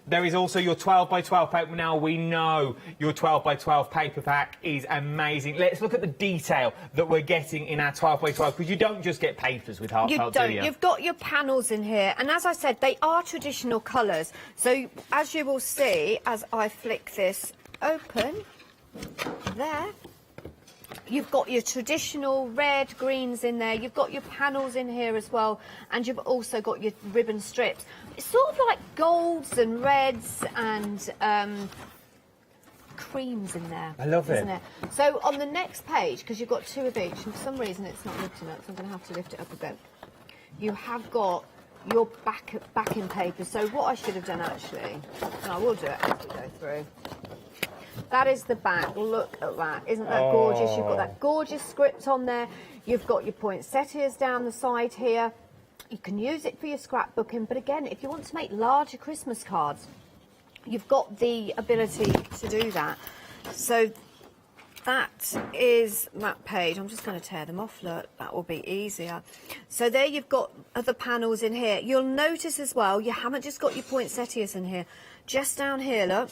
there is also your 12x12 paper. Now, we know your 12x12 paper pack is amazing. Let's look at the detail that we're getting in our 12x12, because you don't just get papers with Heartfelt, do you? You've got your panels in here, and as I said, they are traditional colours. So, as you will see, as I flick this open, there, you've got your traditional red, greens in there. You've got your panels in here as well, and you've also got your ribbon strips. It's sort of like golds and reds and creams in there. I love isn't it? So on the next page, because you've got two of each, and for some reason it's not lifting up, so I'm going to have to lift it up a bit. You have got your backing paper. So what I should have done actually, and I will do it as we go through. That is the back. Look at that. Isn't that gorgeous? You've got that gorgeous script on there. You've got your poinsettias down the side here. You can use it for your scrapbooking, but again, if you want to make larger Christmas cards, you've got the ability to do that. So that is that page. I'm just going to tear them off, look. That will be easier. So there you've got other panels in here. You'll notice as well, you haven't just got your poinsettias in here. Just down here, look.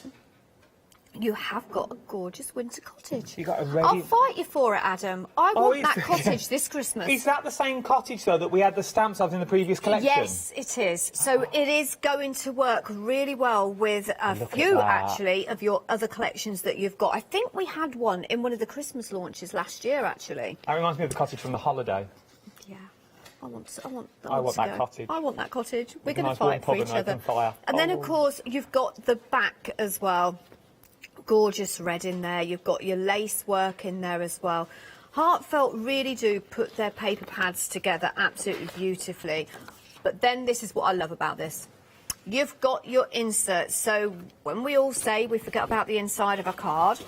You have got a gorgeous winter cottage. You got a ready... I'll fight you for it, Adam. I want that cottage this Christmas. Is that the same cottage, though, that we had the stamps of in the previous collection? Yes, it is. So it is going to work really well with a few, actually, of your other collections that you've got. I think we had one in one of the Christmas launches last year, actually. That reminds me of the cottage from the holiday. Yeah. I want that cottage. I want that cottage. We're With a going to nice fight for warm each pub and other. open fire. And then, of course, you've got the back as well. Gorgeous red in there. You've got your lace work in there as well. Heartfelt really do put their paper pads together absolutely beautifully. But then this is what I love about this. You've got your inserts. So when we all say we forget about the inside of a card,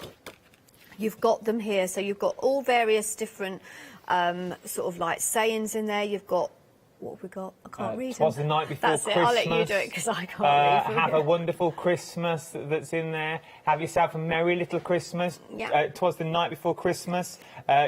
you've got them here. So you've got all various different sort of like sayings in there. You've got, what have we got? I can't read them. Was the night before That's Christmas. I'll let you do it because I can't read them. Have a wonderful Christmas that's in there. Have yourself a merry little Christmas. Yeah. 'Twas the night before Christmas.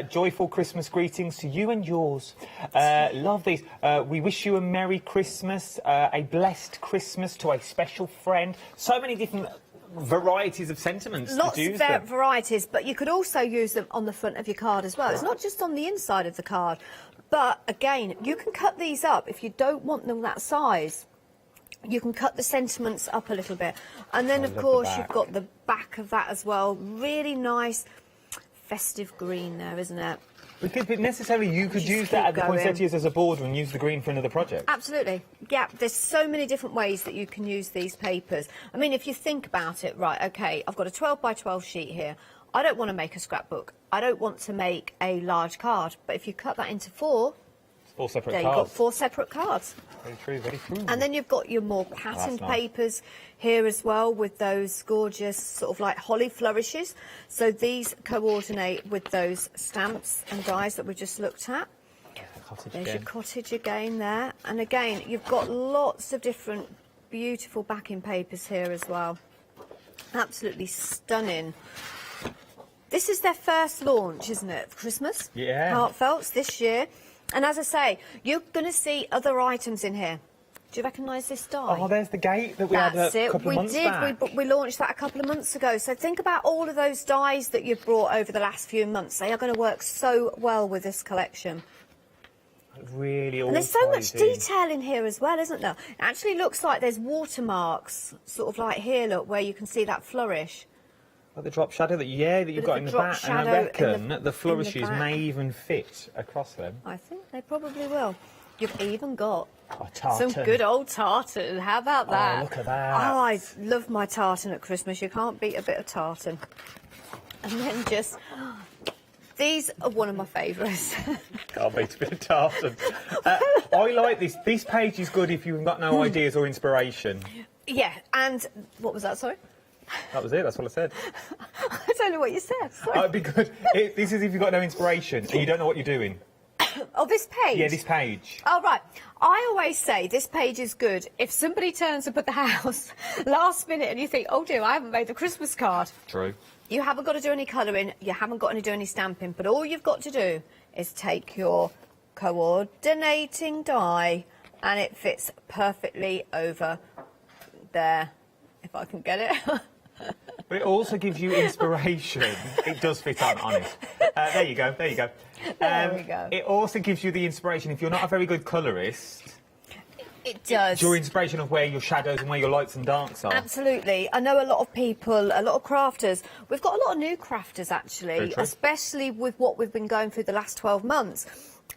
Joyful Christmas greetings to you and yours. Love these. We wish you a merry Christmas, a blessed Christmas to a special friend. So many different varieties of sentiments. Lots to use of varieties, but you could also use them on the front of your card as well. It's not just on the inside of the card. But again, you can cut these up if you don't want them that size. You can cut the sentiments up a little bit. And then, of course, you've got the back of that as well. Really nice festive green there, isn't it? Because necessarily you could use that at the poinsettias as a border and use the green for another project. Absolutely. Yeah, there's so many different ways that you can use these papers. I mean, if you think about it, right, OK, I've got a 12x12 sheet here. I don't want to make a scrapbook. I don't want to make a large card. But if you cut that into four, four separate there cards. You've got four separate cards. Very true, very true. And then you've got your more patterned nice. papers here as well with those gorgeous sort of like holly flourishes. So these coordinate with those stamps and dies that we just looked at. There's your cottage again there. And again, you've got lots of different beautiful backing papers here as well. Absolutely stunning. This is their first launch, isn't it, for Christmas? Yeah. Heartfelt's this year. And as I say, you're going to see other items in here. Do you recognise this die? Oh, there's the gate that we had a couple of months back. We launched that a couple of months ago. So think about all of those dies that you've brought over the last few months. They are going to work so well with this collection. Really, and there's so much detail in here as well, isn't there? It actually looks like there's watermarks, sort of like here, look, where you can see that flourish. Like the drop shadow that you've got in the back, and I reckon the flourishes may even fit across them. I think they probably will. You've even got tartan. some good old tartan. How about that? Oh, look at that. Oh, I love my tartan at Christmas. You can't beat a bit of tartan. And then just... These are one of my favourites. Can't beat a bit of tartan. I like this. This page is good if you've got no ideas or inspiration. Yeah, and... What was that, sorry? That was it, that's what I said. I don't know what you said, sorry. It'd be good. This is if you've got no inspiration and you don't know what you're doing. Oh, this page? Yeah, this page. Oh, right. I always say this page is good if somebody turns up at the house last minute and you think, oh dear, I haven't made the Christmas card. True. You haven't got to do any colouring, you haven't got to do any stamping, but all you've got to do is take your coordinating die and it fits perfectly over there, if I can get it. But it also gives you inspiration. It does fit on, honest. There you go, there you go. There we go. It also gives you the inspiration, if you're not a very good colourist... It does. Your inspiration of where your shadows and where your lights and darks are. Absolutely. I know a lot of people, a lot of crafters. We've got a lot of new crafters, actually, especially with what we've been going through the last 12 months.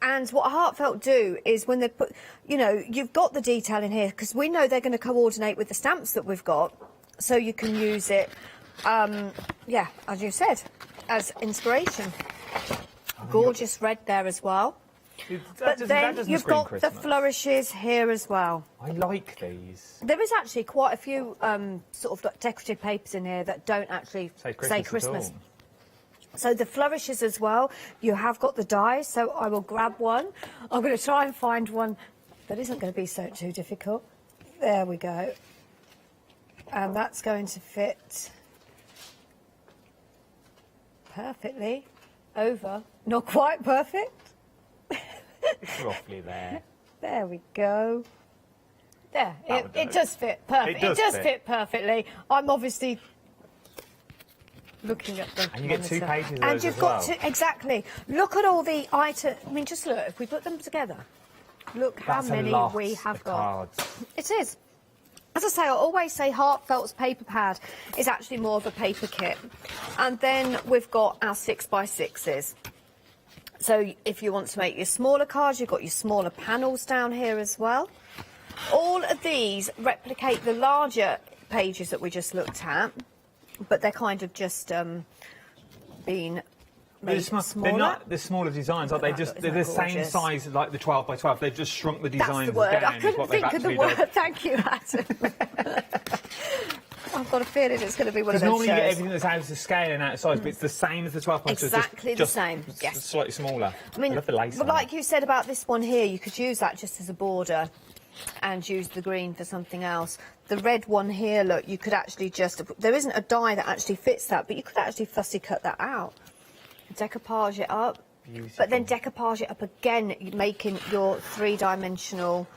And what Heartfelt do is when they put, you know, you've got the detail in here, because we know they're going to coordinate with the stamps that we've got, so you can use it, yeah, as you said, as inspiration. Gorgeous red there as well. But then you've got the flourishes here as well. I like these. There is actually quite a few sort of like decorative papers in here that don't actually say Christmas. So the flourishes as well, you have got the dies, so I will grab one. I'm going to try and find one that isn't going to be too difficult. There we go. And that's going to fit perfectly over. Not quite perfect. It's roughly there. There we go. There, it does fit perfect. It does fit perfectly. I'm obviously looking at the And you get 2 pages of those and you've as got well. to, exactly. Look at all the items. I mean, just look, if we put them together, look how many we have got. It is. As I say, I always say Heartfelt's paper pad is actually more of a paper kit. And then we've got our 6x6s. So if you want to make your smaller cards, you've got your smaller panels down here as well. All of these replicate the larger pages that we just looked at, but they're kind of just been made smaller. They're not the smaller designs, are they? They're the same size like the 12x12. They've just shrunk the designs down. That's the word. I couldn't what they've think of the actually word. Thank you, Adam. I've got a feeling it's going to be one of those normally shows. you get everything that's out of scale and out of size, but it's the same as the 12x12. Exactly the same, yes. Slightly smaller. I mean, love the lace but on like you said about this one here, you could use that just as a border and use the green for something else. The red one here, look, you could actually just... There isn't a die that actually fits that, but you could actually fussy cut that out. Decoupage it up. Beautiful. But then decoupage it up again, making your three-dimensional...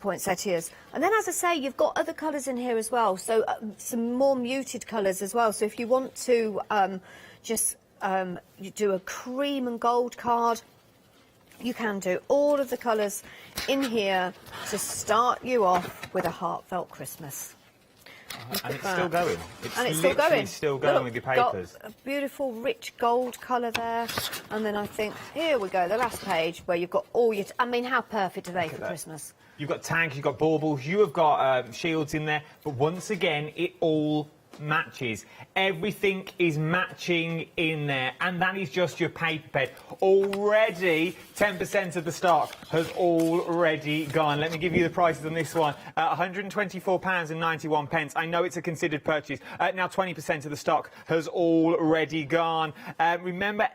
poinsettias. And then, as I say, you've got other colours in here as well, so some more muted colours as well. So if you want to you do a cream and gold card, you can do all of the colours in here to start you off with a Heartfelt Christmas. And it's still going. It's still going. Still going with your papers. Got a beautiful rich gold colour there. And then I think, here we go, the last page where you've got all your... I mean, how perfect are they for Christmas? You've got tags, you've got baubles, you have got shields in there. But once again, it all matches. Everything is matching in there, and that is just your paper bed. Already 10% of the stock has already gone. Let me give you the prices on this one. £124.91. I know it's a considered purchase. Now 20% of the stock has already gone. Remember,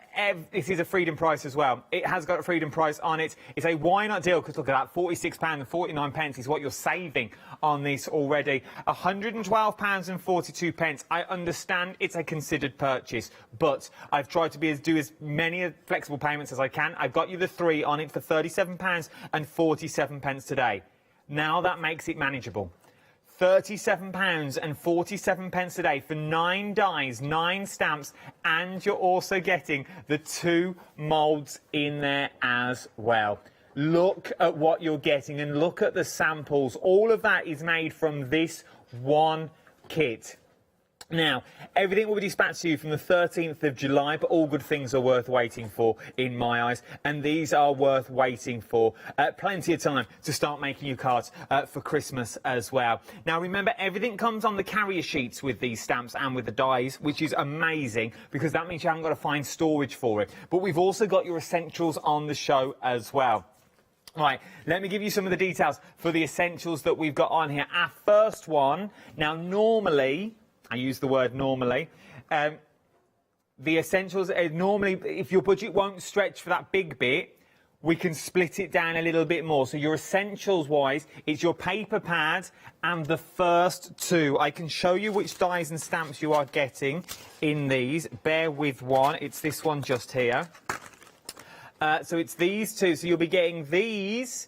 this is a freedom price as well. It has got a freedom price on it. It's a why not deal, because look at that, £46.49 is what you're saving on this already. £112.42 £22. I understand it's a considered purchase, but I've tried to do as many flexible payments as I can. I've got you the 3 on it for £37.47 today. Now that makes it manageable. £37.47 today for 9 dies, 9 stamps, and you're also getting the 2 moulds in there as well. Look at what you're getting and look at the samples. All of that is made from this one kit. Now, everything will be dispatched to you from the 13th of July, but all good things are worth waiting for, in my eyes, and these are worth waiting for. Plenty of time to start making your cards for Christmas as well. Now, remember, everything comes on the carrier sheets with these stamps and with the dies, which is amazing, because that means you haven't got to find storage for it. But we've also got your essentials on the show as well. Right, let me give you some of the details for the essentials that we've got on here. Our first one, now normally, I use the word normally, the essentials, normally, if your budget won't stretch for that big bit, we can split it down a little bit more. So your essentials-wise, it's your paper pad and the first 2. I can show you which dies and stamps you are getting in these. Bear with one. It's this one just here. So it's these 2. So you'll be getting these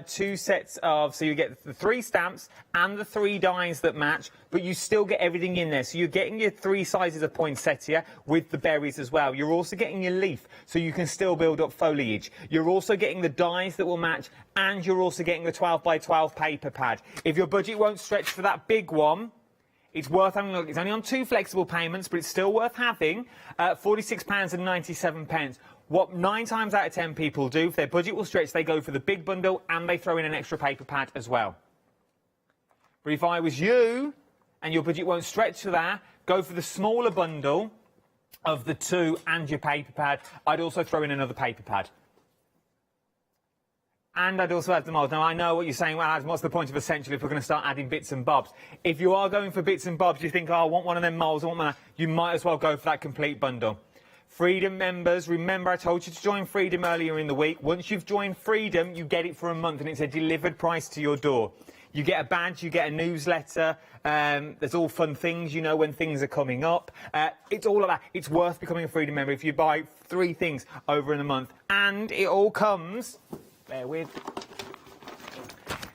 2 sets of, so you get the 3 stamps and the 3 dies that match, but you still get everything in there. So you're getting your 3 sizes of poinsettia with the berries as well. You're also getting your leaf, so you can still build up foliage. You're also getting the dies that will match, and you're also getting the 12 by 12 paper pad. If your budget won't stretch for that big one, it's worth having a look. It's only on 2 flexible payments, but it's still worth having. £46.97. What 9 times out of 10 people do, if their budget will stretch, they go for the big bundle and they throw in an extra paper pad as well. But if I was you, and your budget won't stretch for that, go for the smaller bundle of the 2 and your paper pad. I'd also throw in another paper pad. And I'd also add the mould. Now, I know what you're saying, well, what's the point of essential if we're going to start adding bits and bobs? If you are going for bits and bobs, you think, oh, I want one of them moulds, I want one of that, you might as well go for that complete bundle. Freedom members, remember I told you to join Freedom earlier in the week. Once you've joined Freedom, you get it for a month and it's a delivered price to your door. You get a badge, you get a newsletter, there's all fun things, you know, when things are coming up. It's all of that. It's worth becoming a Freedom member if you buy 3 things over in a month. And it all comes, bear with,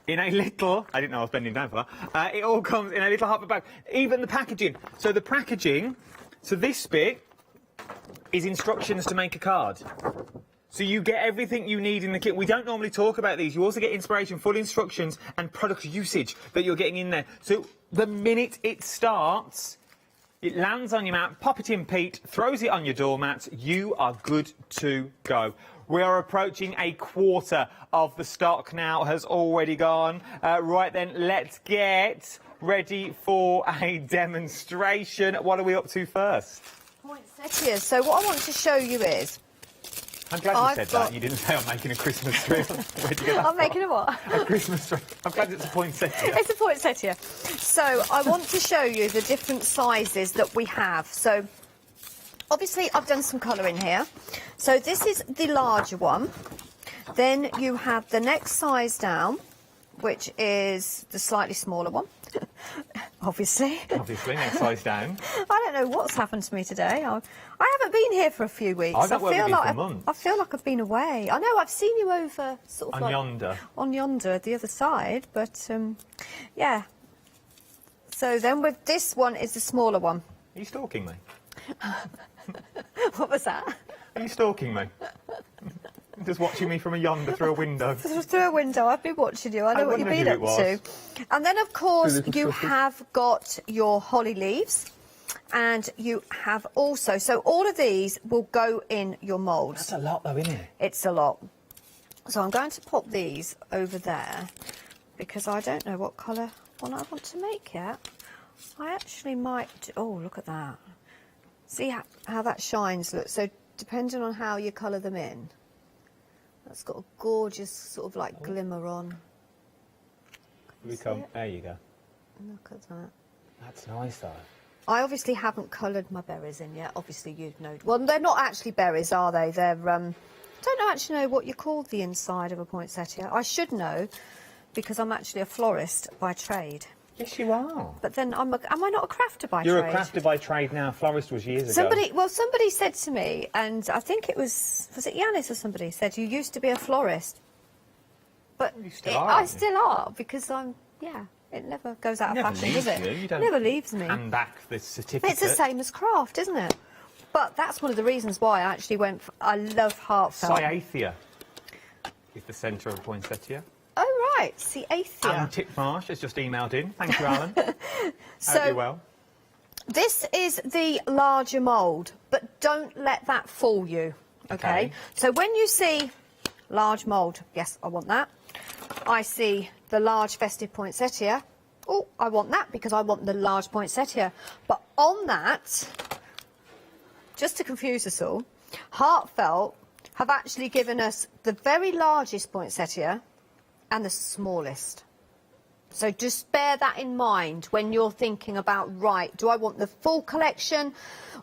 in a little, I didn't know I was bending down for that, it all comes in a little hardback bag. Even the packaging. So the packaging, so this bit is instructions to make a card. So you get everything you need in the kit. We don't normally talk about these. You also get inspiration, full instructions and product usage that you're getting in there. So the minute it starts, it lands on your mat, pop it in Pete, throws it on your doormat, you are good to go. We are approaching a quarter of the stock now, has already gone. Right then, let's get ready for a demonstration. What are we up to first? Poinsettia. So what I want to show you is... I'm glad you said that. You didn't say I'm making a Christmas tree. Where'd you get that I'm making a what? A Christmas tree. I'm glad it's a poinsettia. It's a poinsettia. So I want to show you the different sizes that we have. So obviously I've done some colour in here. So this is the larger one. Then you have the next size down, which is the slightly smaller one. Obviously, next size down. I don't know what's happened to me today. I haven't been here for a few weeks. I feel like I've been away. I know I've seen you over sort of on yonder. On yonder, at the other side, but yeah. So then with this one is the smaller one. Are you stalking me? What was that? Are you stalking me? Just watching me from a yonder through a window. Through a window, I've been watching you. I know what you've been up to. And then, of course, you have got your holly leaves. And you have also... So all of these will go in your moulds. That's a lot, though, isn't it? It's a lot. So I'm going to pop these over there because I don't know what colour one I want to make yet. I actually might... Oh, look at that. See how that shines, look. So depending on how you colour them in... That's got a gorgeous sort of like glimmer on. There you go. Look at that. That's nice though. I obviously haven't coloured my berries in yet. Obviously you'd know. Well, they're not actually berries, are they? They're don't actually know what you call the inside of a poinsettia. I should know because I'm actually a florist by trade. Yes, you are. But then am I not a crafter by trade? You're a crafter by trade now. Florist was years ago. Somebody said to me, and I think it was it Yanis or somebody said, you used to be a florist. But I still are, because it never goes out of fashion, does it? You don't never leaves me. Hand back the certificate. It's the same as craft, isn't it? But that's one of the reasons why I actually went for, I love Heartfelt. Cyathea is the centre of poinsettia. Oh, right, Cyathea. Alan Titmarsh has just emailed in. Thank you, Alan. So, Hope you're well. This is the larger mould, but don't let that fool you, okay? So when you see large mould, yes, I want that. I see the large festive poinsettia. Oh, I want that because I want the large poinsettia. But on that, just to confuse us all, Heartfelt have actually given us the very largest poinsettia and the smallest. So just bear that in mind when you're thinking about, right, do I want the full collection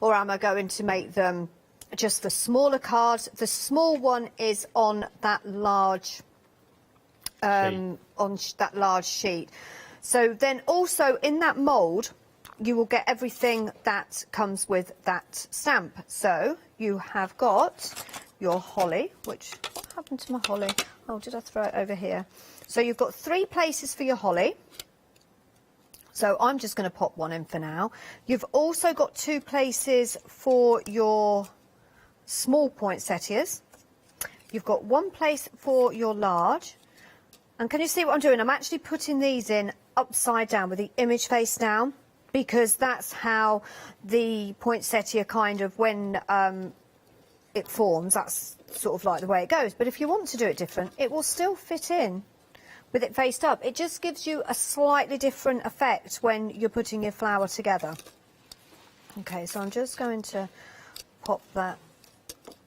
or am I going to make them just the smaller cards? The small one is on that large sheet. So then also in that mould, you will get everything that comes with that stamp. So you have got your holly, which, what happened to my holly? Oh, did I throw it over here? So you've got 3 places for your holly. So I'm just going to pop one in for now. You've also got 2 places for your small poinsettias. You've got 1 place for your large. And can you see what I'm doing? I'm actually putting these in upside down with the image face down, because that's how the poinsettia kind of, when it forms, that's sort of like the way it goes. But if you want to do it different, it will still fit in with it faced up. It just gives you a slightly different effect when you're putting your flower together. Okay, so I'm just going to pop that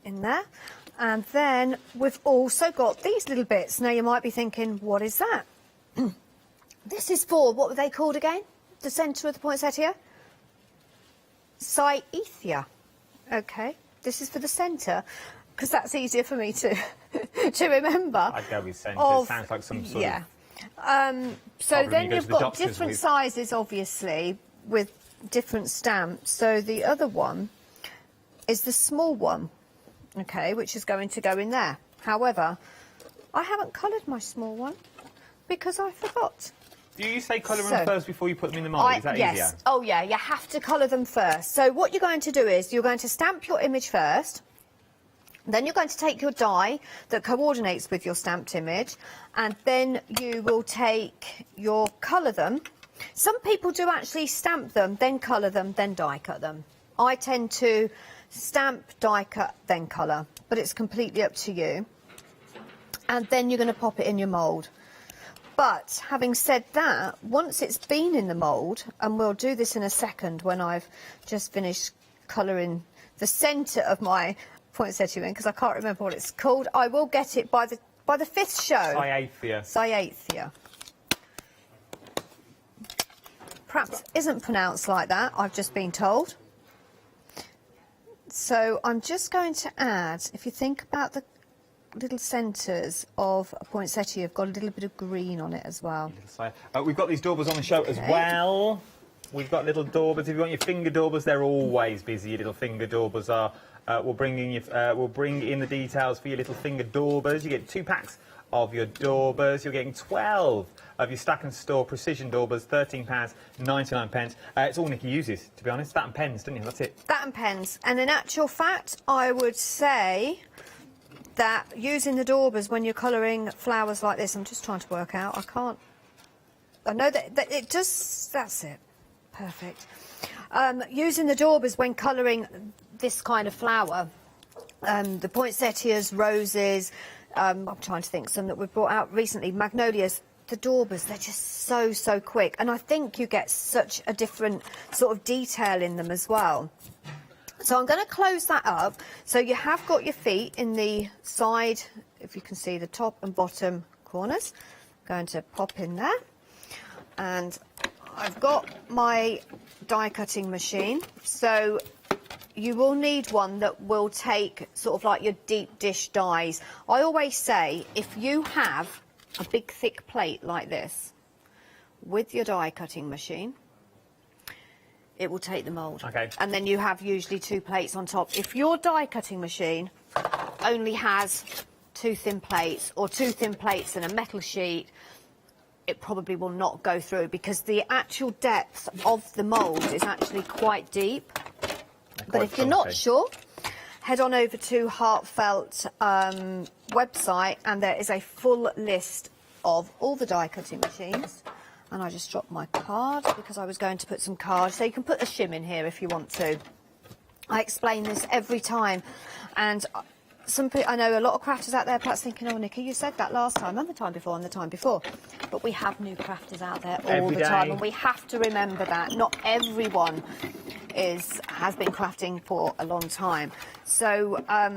in there. And then we've also got these little bits. Now you might be thinking, what is that? This is for, what were they called again? The centre of the poinsettia? Cyathea. Okay, this is for the centre, because that's easier for me to to remember. I'd go with centre. It sounds like some sort of... So then you've got different sizes, obviously, with different stamps. So the other one is the small one, okay, which is going to go in there. However, I haven't coloured my small one because I forgot. Do you say colour them first before you put them in the mould? Is that easier? Yes. Oh, yeah, you have to colour them first. So what you're going to do is you're going to stamp your image first. Then you're going to take your die that coordinates with your stamped image, and then you will take your colour them. Some people do actually stamp them, then colour them, then die cut them. I tend to stamp, die cut, then colour, but it's completely up to you. And then you're going to pop it in your mould. But having said that, once it's been in the mould, and we'll do this in a second when I've just finished colouring the centre of my poinsettia in, because I can't remember what it's called. I will get it by the 5th show. Cyathea. Cyathea. Perhaps isn't pronounced like that, I've just been told. So I'm just going to add, if you think about the little centres of a poinsettia, you've got a little bit of green on it as well. We've got these daubers on the show as well. We've got little daubers. If you want your finger daubers, they're always busy. Your little finger daubers are. We'll bring in the details for your little finger daubers. You get 2 packs of your daubers. You're getting 12 of your Stack and Store Precision daubers, £13.99. It's all Nikki uses, to be honest. That and pens, didn't you? That's it. That and pens. And in actual fact, I would say that using the daubers when you're colouring flowers like this, I'm just trying to work out, I know that it just, that's it, perfect. Using the daubers when colouring this kind of flower, the poinsettias, roses, I'm trying to think, some that we've brought out recently, magnolias, the daubers, they're just so quick, and I think you get such a different sort of detail in them as well. So I'm going to close that up. So you have got your feet in the side, if you can see the top and bottom corners. I'm going to pop in there. And I've got my die cutting machine. So you will need one that will take sort of like your deep dish dies. I always say, if you have a big thick plate like this, with your die cutting machine, it will take the mould. Okay. And then you have usually 2 plates on top. If your die cutting machine only has 2 thin plates or 2 thin plates and a metal sheet, it probably will not go through because the actual depth of the mould is actually quite deep. But if you're not sure, head on over to Heartfelt website, and there is a full list of all the die cutting machines. And I just dropped my card because I was going to put some cards. So you can put a shim in here if you want to. I explain this every time. And I know a lot of crafters out there perhaps thinking, oh, Nikki, you said that last time and the time before and the time before. But we have new crafters out there all the time. And we have to remember that. Not everyone has been crafting for a long time. So, I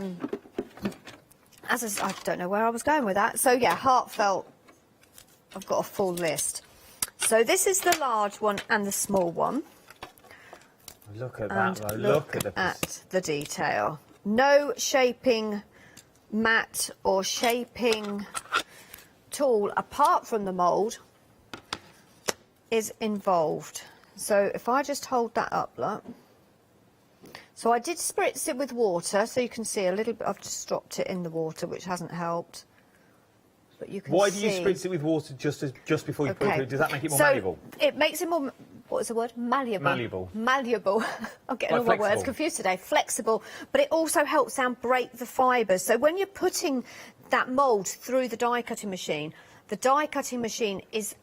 don't know where I was going with that. So, yeah, Heartfelt, I've got a full list. So this is the large one and the small one. Look at that, though. Look at the detail. No shaping mat or shaping tool apart from the mould is involved. So if I just hold that up, look. So I did spritz it with water, so you can see a little bit. I've just dropped it in the water, which hasn't helped. But you can Why see. do you spritz it with water just before you put it through? Does that make it more malleable? It makes it more, what is the word? Malleable. Malleable. Malleable. I'm getting all my words confused today. Flexible. But it also helps break the fibres. So when you're putting that mould through the die cutting machine is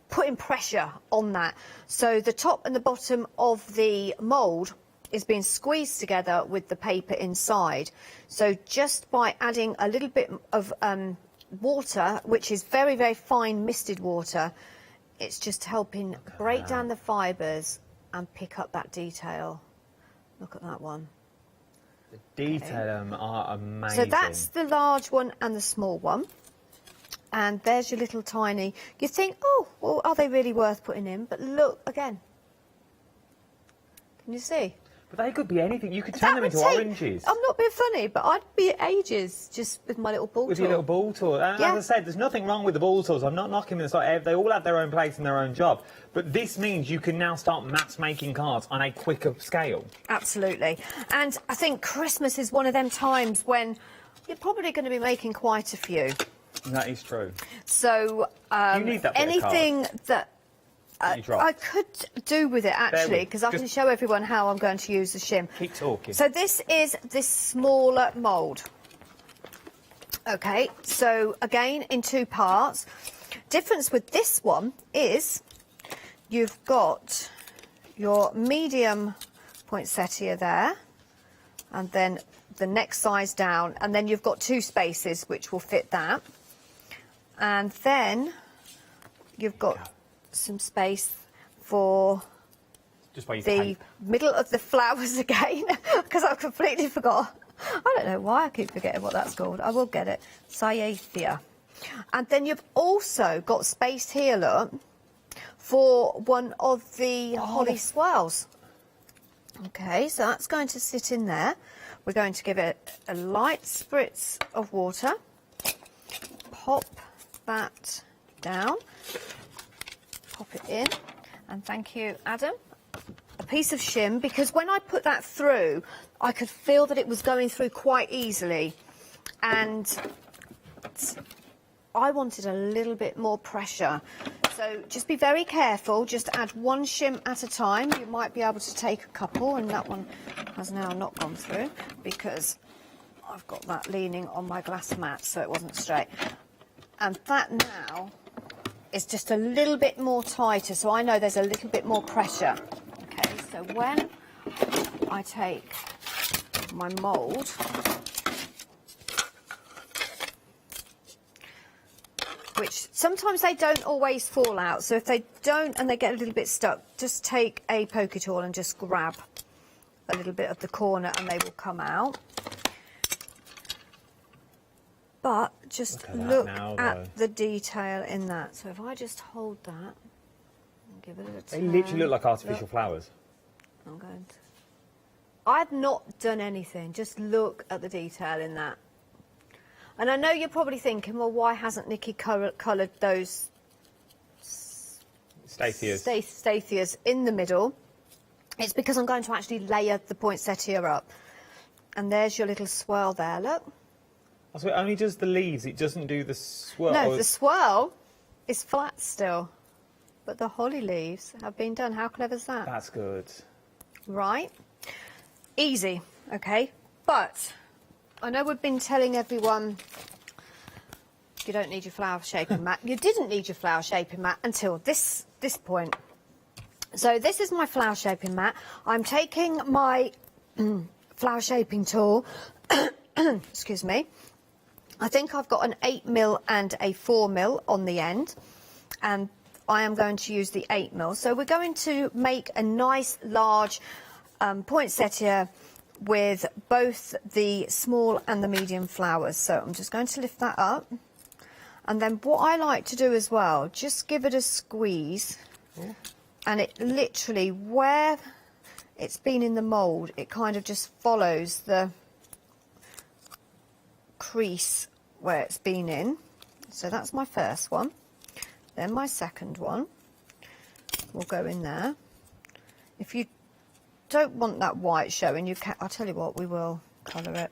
putting pressure on that. So the top and the bottom of the mould is being squeezed together with the paper inside. So just by adding a little bit of water, which is very, very fine misted water, it's just helping break down the fibres and pick up that detail. Look at that one. The detail are amazing. So that's the large one and the small one. And there's your little tiny. You think, oh, well, are they really worth putting in? But look, again. Can you see? But they could be anything. You could turn them into oranges. I'm not being funny, but I'd be ages just with my little ball tool. With your little ball tool. And yeah. as I said, there's nothing wrong with the ball tools. I'm not knocking them. They all have their own place and their own job. But this means you can now start mass-making cards on a quicker scale. Absolutely. And I think Christmas is one of them times when you're probably going to be making quite a few. That is true. So you need that anything that I could do with it, actually, because I can show everyone how I'm going to use the shim. Keep talking. So this is this smaller mould. OK, so again, in 2 parts. Difference with this one is you've got your medium poinsettia there, and then the next size down, and then you've got 2 spaces which will fit that. And then you've got some space for the middle of the flowers again, because I've completely forgot. I don't know why I keep forgetting what that's called. I will get it. Cyathea. And then you've also got space here, look, for one of the holly swirls. OK, so that's going to sit in there. We're going to give it a light spritz of water. Pop that down. Pop it in. And thank you, Adam. A piece of shim, because when I put that through, I could feel that it was going through quite easily. And I wanted a little bit more pressure. So just be very careful. Just add 1 shim at a time. You might be able to take a couple, and that one has now not gone through because I've got that leaning on my glass mat, so it wasn't straight. And that now is just a little bit more tighter, so I know there's a little bit more pressure. Okay, so when I take my mould, which sometimes they don't always fall out, so if they don't and they get a little bit stuck, just take a poke tool and just grab a little bit of the corner and they will come out. But just look at the detail in that. So if I just hold that and give it a turn. They literally look like artificial flowers. I'm going to... I've not done anything. Just look at the detail in that. And I know you're probably thinking, well, why hasn't Nikki coloured those Stathias in the middle. It's because I'm going to actually layer the poinsettia up. And there's your little swirl there, look. Oh, so it only does the leaves, it doesn't do the swirl? No, the swirl is flat still, but the holly leaves have been done. How clever is that? That's good. Right. Easy, okay. But I know we've been telling everyone you don't need your flower shaping mat. You didn't need your flower shaping mat until this point. So this is my flower shaping mat. I'm taking my flower shaping tool, excuse me. I think I've got an 8mm and a 4mm on the end, and I am going to use the 8mm. So we're going to make a nice large poinsettia with both the small and the medium flowers. So I'm just going to lift that up. And then what I like to do as well, just give it a squeeze. Ooh. And it literally, where it's been in the mould, it kind of just follows the crease where it's been in. So that's my first one. Then my second one will go in there. If you don't want that white showing, you can, I'll tell you what, we will colour it.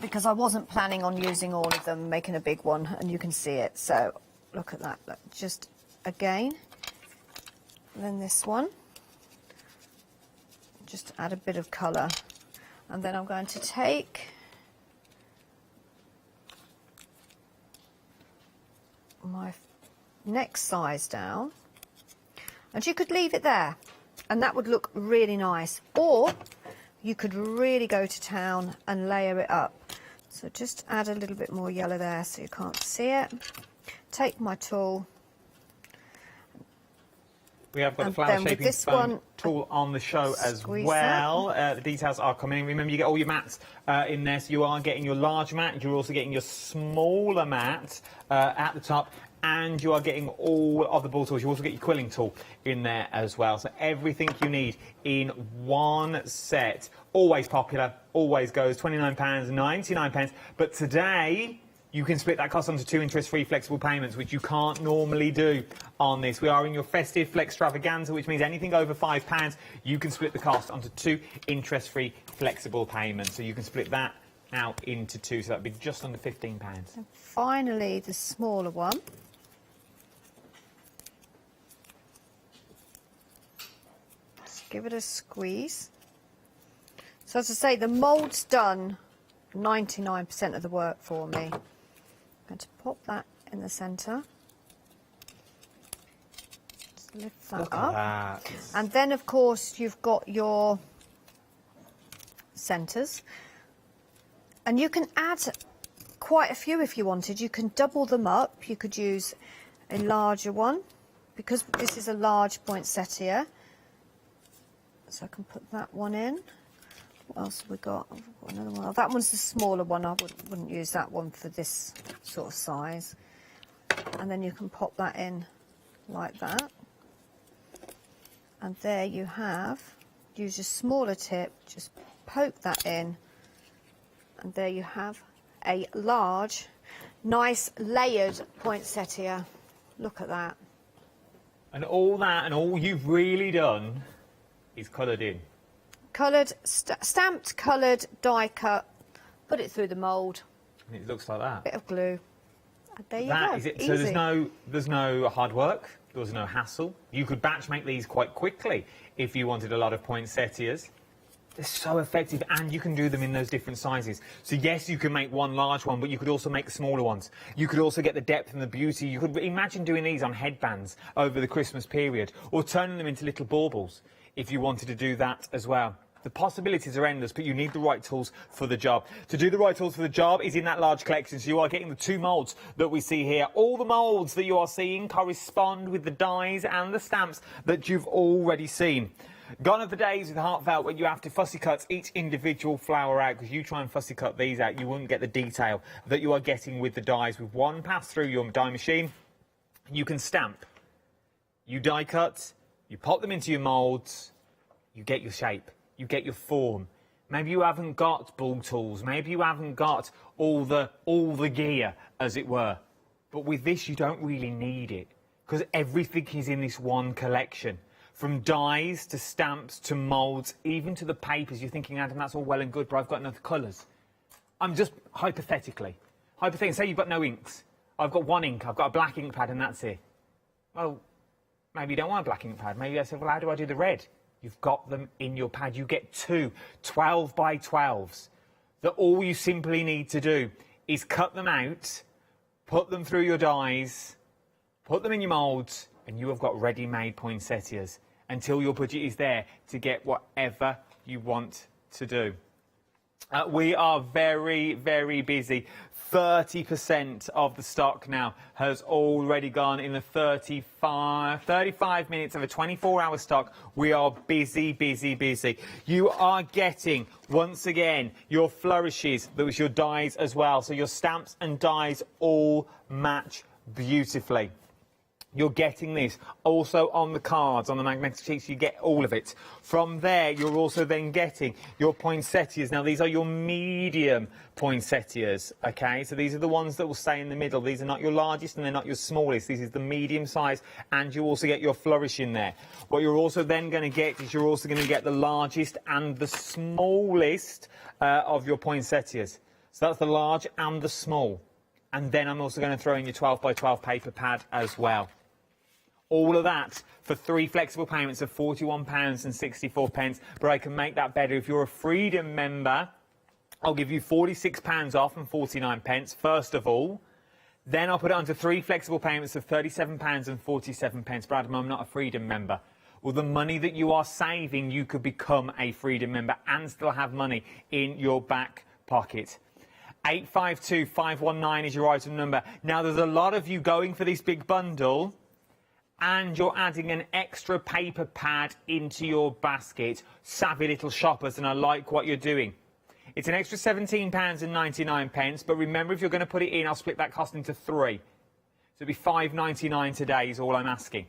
Because I wasn't planning on using all of them, making a big one, and you can see it. So look at that, look, just again. And then this one, just add a bit of colour. And then I'm going to take my next size down, and you could leave it there, and that would look really nice. Or you could really go to town and layer it up. So just add a little bit more yellow there so you can't see it. Take my tool. We have got the flower shaping foam tool on the show as well. The details are coming in. Remember, you get all your mats in there. So you are getting your large mat. You're also getting your smaller mat at the top. And you are getting all of the ball tools. You also get your quilling tool in there as well. So everything you need in one set. Always popular, always goes £29.99. But today, you can split that cost onto 2 interest-free flexible payments, which you can't normally do on this. We are in your festive extravaganza, which means anything over £5, you can split the cost onto 2 interest-free flexible payments. So you can split that out into 2, so that'd be just under £15. And finally, the smaller one. Give it a squeeze. So as I say, the mould's done 99% of the work for me. I'm going to pop that in the centre. Just lift that up. And then, of course, you've got your centres. And you can add quite a few if you wanted. You can double them up. You could use a larger one, because this is a large poinsettia. So I can put that one in. What else have we got? I've got another one. Oh, that one's the smaller one. I wouldn't use that one for this sort of size. And then you can pop that in like that. And there you have. Use your smaller tip. Just poke that in. And there you have a large, nice layered poinsettia. Look at that. And all that, and all you've really done is coloured in. Coloured, stamped, coloured, die cut, put it through the mould. And it looks like that. Bit of glue. And there you That go. is it. Easy. So there's no hard work, there's no hassle. You could batch make these quite quickly if you wanted a lot of poinsettias. They're so effective, and you can do them in those different sizes. So yes, you can make one large one, but you could also make smaller ones. You could also get the depth and the beauty. You could imagine doing these on headbands over the Christmas period, or turning them into little baubles if you wanted to do that as well. The possibilities are endless, but you need the right tools for the job. To do the right tools for the job is in that large collection, so you are getting the 2 moulds that we see here. All the moulds that you are seeing correspond with the dies and the stamps that you've already seen. Gone are the days with Heartfelt when you have to fussy cut each individual flower out, because you try and fussy cut these out, you wouldn't get the detail that you are getting with the dies. With one pass through your die machine, you can stamp, you die cut, you pop them into your moulds, you get your shape, you get your form. Maybe you haven't got ball tools, maybe you haven't got all the gear, as it were. But with this, you don't really need it, because everything is in this one collection. From dies to stamps to moulds, even to the papers. You're thinking, Adam, that's all well and good, but I've got enough colours. I'm just hypothetically, say you've got no inks. I've got one ink, I've got a black ink pad and that's it. Well, maybe you don't want a black ink pad. Maybe I say, well, how do I do the red? You've got them in your pad. You get 2 12 by 12s that all you simply need to do is cut them out, put them through your dies, put them in your moulds, and you have got ready-made poinsettias until your budget is there to get whatever you want to do. We are very, very busy. 30% of the stock now has already gone in the 35 minutes of a 24-hour stock. We are busy, busy, busy. You are getting, once again, your flourishes, that was your dies as well. So your stamps and dies all match beautifully. You're getting this also on the cards, on the magnetic sheets, you get all of it. From there, you're also then getting your poinsettias. Now, these are your medium poinsettias, okay? So these are the ones that will stay in the middle. These are not your largest and they're not your smallest. This is the medium size, and you also get your flourish in there. What you're also then going to get is you're also going to get the largest and the smallest of your poinsettias. So that's the large and the small. And then I'm also going to throw in your 12 by 12 paper pad as well. All of that for 3 flexible payments of £41.64. But I can make that better. If you're a Freedom member, I'll give you £46 off and 49p, first of all. Then I'll put it onto 3 flexible payments of £37.47. But Adam, I'm not a Freedom member. Well, the money that you are saving, you could become a Freedom member and still have money in your back pocket. 852519 is your item number. Now, there's a lot of you going for this big bundle, and you're adding an extra paper pad into your basket. Savvy little shoppers, and I like what you're doing. It's an extra £17.99, but remember, if you're going to put it in, I'll split that cost into 3. So it'll be £5.99 today is all I'm asking.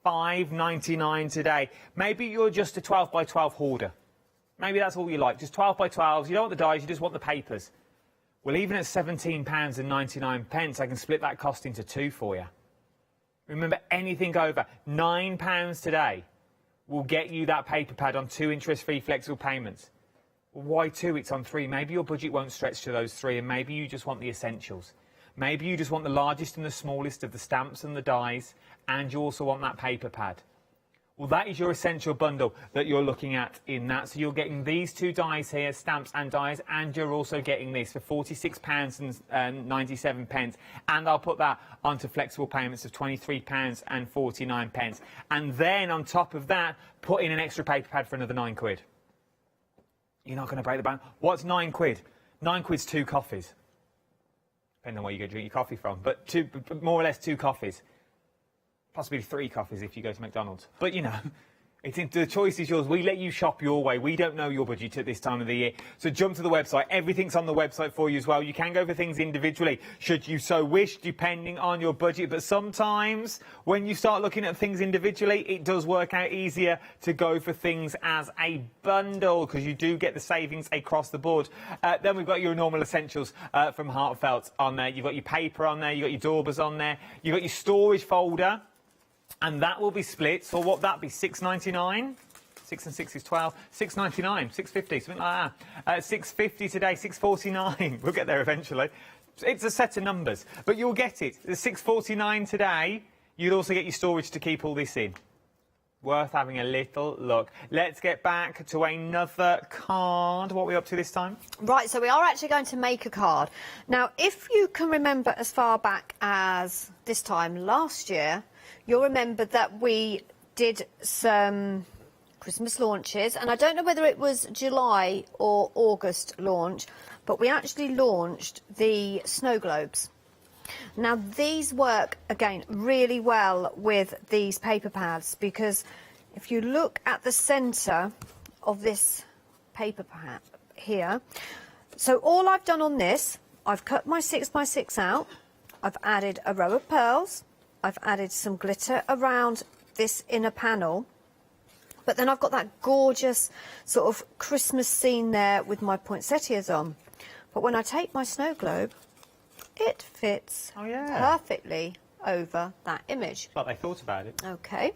£5.99 today. Maybe you're just a 12 by 12 hoarder. Maybe that's all you like, just 12 by 12s. You don't want the dies, you just want the papers. Well, even at £17.99, I can split that cost into 2 for you. Remember, anything over £9 today will get you that paper pad on 2 interest-free flexible payments. Well, why 2? It's on 3. Maybe your budget won't stretch to those 3, and maybe you just want the essentials. Maybe you just want the largest and the smallest of the stamps and the dies, and you also want that paper pad. Well, that is your essential bundle that you're looking at in that. So you're getting these 2 dies here, stamps and dies, and you're also getting this for £46.97. And I'll put that onto flexible payments of £23.49. And then on top of that, put in an extra paper pad for another £9. You're not going to break the bank. What's £9? £9's 2 coffees. Depending on where you go drink your coffee from, but more or less 2 coffees. Possibly 3 coffees if you go to McDonald's. But, you know, the choice is yours. We let you shop your way. We don't know your budget at this time of the year. So jump to the website. Everything's on the website for you as well. You can go for things individually, should you so wish, depending on your budget. But sometimes, when you start looking at things individually, it does work out easier to go for things as a bundle, because you do get the savings across the board. Then we've got your normal essentials from Heartfelt on there. You've got your paper on there. You've got your daubers on there. You've got your storage folder. And that will be split, so what that be, £6.99? 6 and 6 is 12. £6.99, £6.50, something like that. £6.50 today, £6.49. We'll get there eventually. It's a set of numbers, but you'll get it. The £6.49 today, you'll also get your storage to keep all this in. Worth having a little look. Let's get back to another card. What are we up to this time? Right, so we are actually going to make a card. Now, if you can remember as far back as this time last year, you'll remember that we did some Christmas launches, and I don't know whether it was July or August launch, but we actually launched the snow globes. Now, these work, again, really well with these paper pads, because if you look at the centre of this paper pad here, so all I've done on this, I've cut my 6x6 out, I've added a row of pearls, I've added some glitter around this inner panel, but then I've got that gorgeous sort of Christmas scene there with my poinsettias on. But when I take my snow globe, it fits perfectly over that image. But they thought about it. Okay.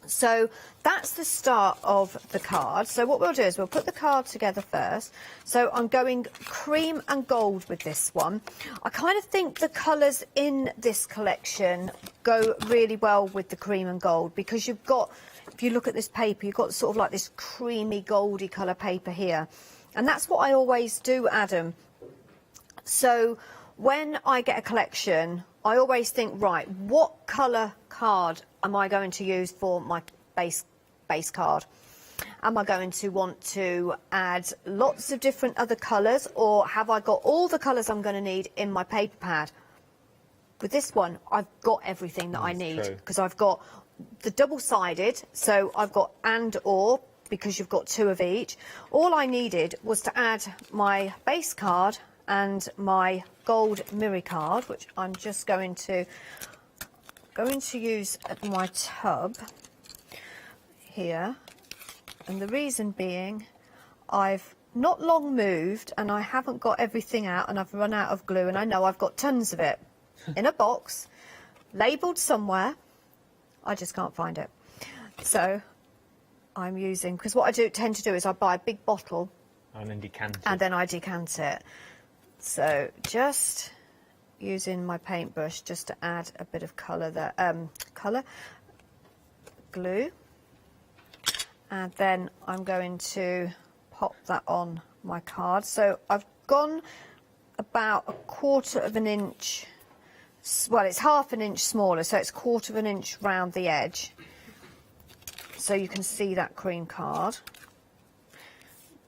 So that's the start of the card. So what we'll do is we'll put the card together first. So I'm going cream and gold with this one. I kind of think the colours in this collection go really well with the cream and gold, because you've got, if you look at this paper, you've got sort of like this creamy goldy colour paper here. And that's what I always do, Adam. So when I get a collection, I always think, right, what colour card am I going to use for my base card? Am I going to want to add lots of different other colours, or have I got all the colours I'm going to need in my paper pad? With this one, I've got everything that I need, because I've got the double-sided, so I've got and or, because you've got 2 of each. All I needed was to add my base card and my gold mirror card, which I'm just going to use at my tub here. And the reason being, I've not long moved and I haven't got everything out, and I've run out of glue, and I know I've got tons of it in a box, labelled somewhere. I just can't find it. So I'm using, because what I tend to do is I buy a big bottle and then decant it. And then I decant it. So just using my paintbrush just to add a bit of colour there, glue, and then I'm going to pop that on my card. So I've gone about 1/4 of an inch, well, it's 1/2 inch smaller, so it's 1/4 of an inch round the edge, so you can see that cream card.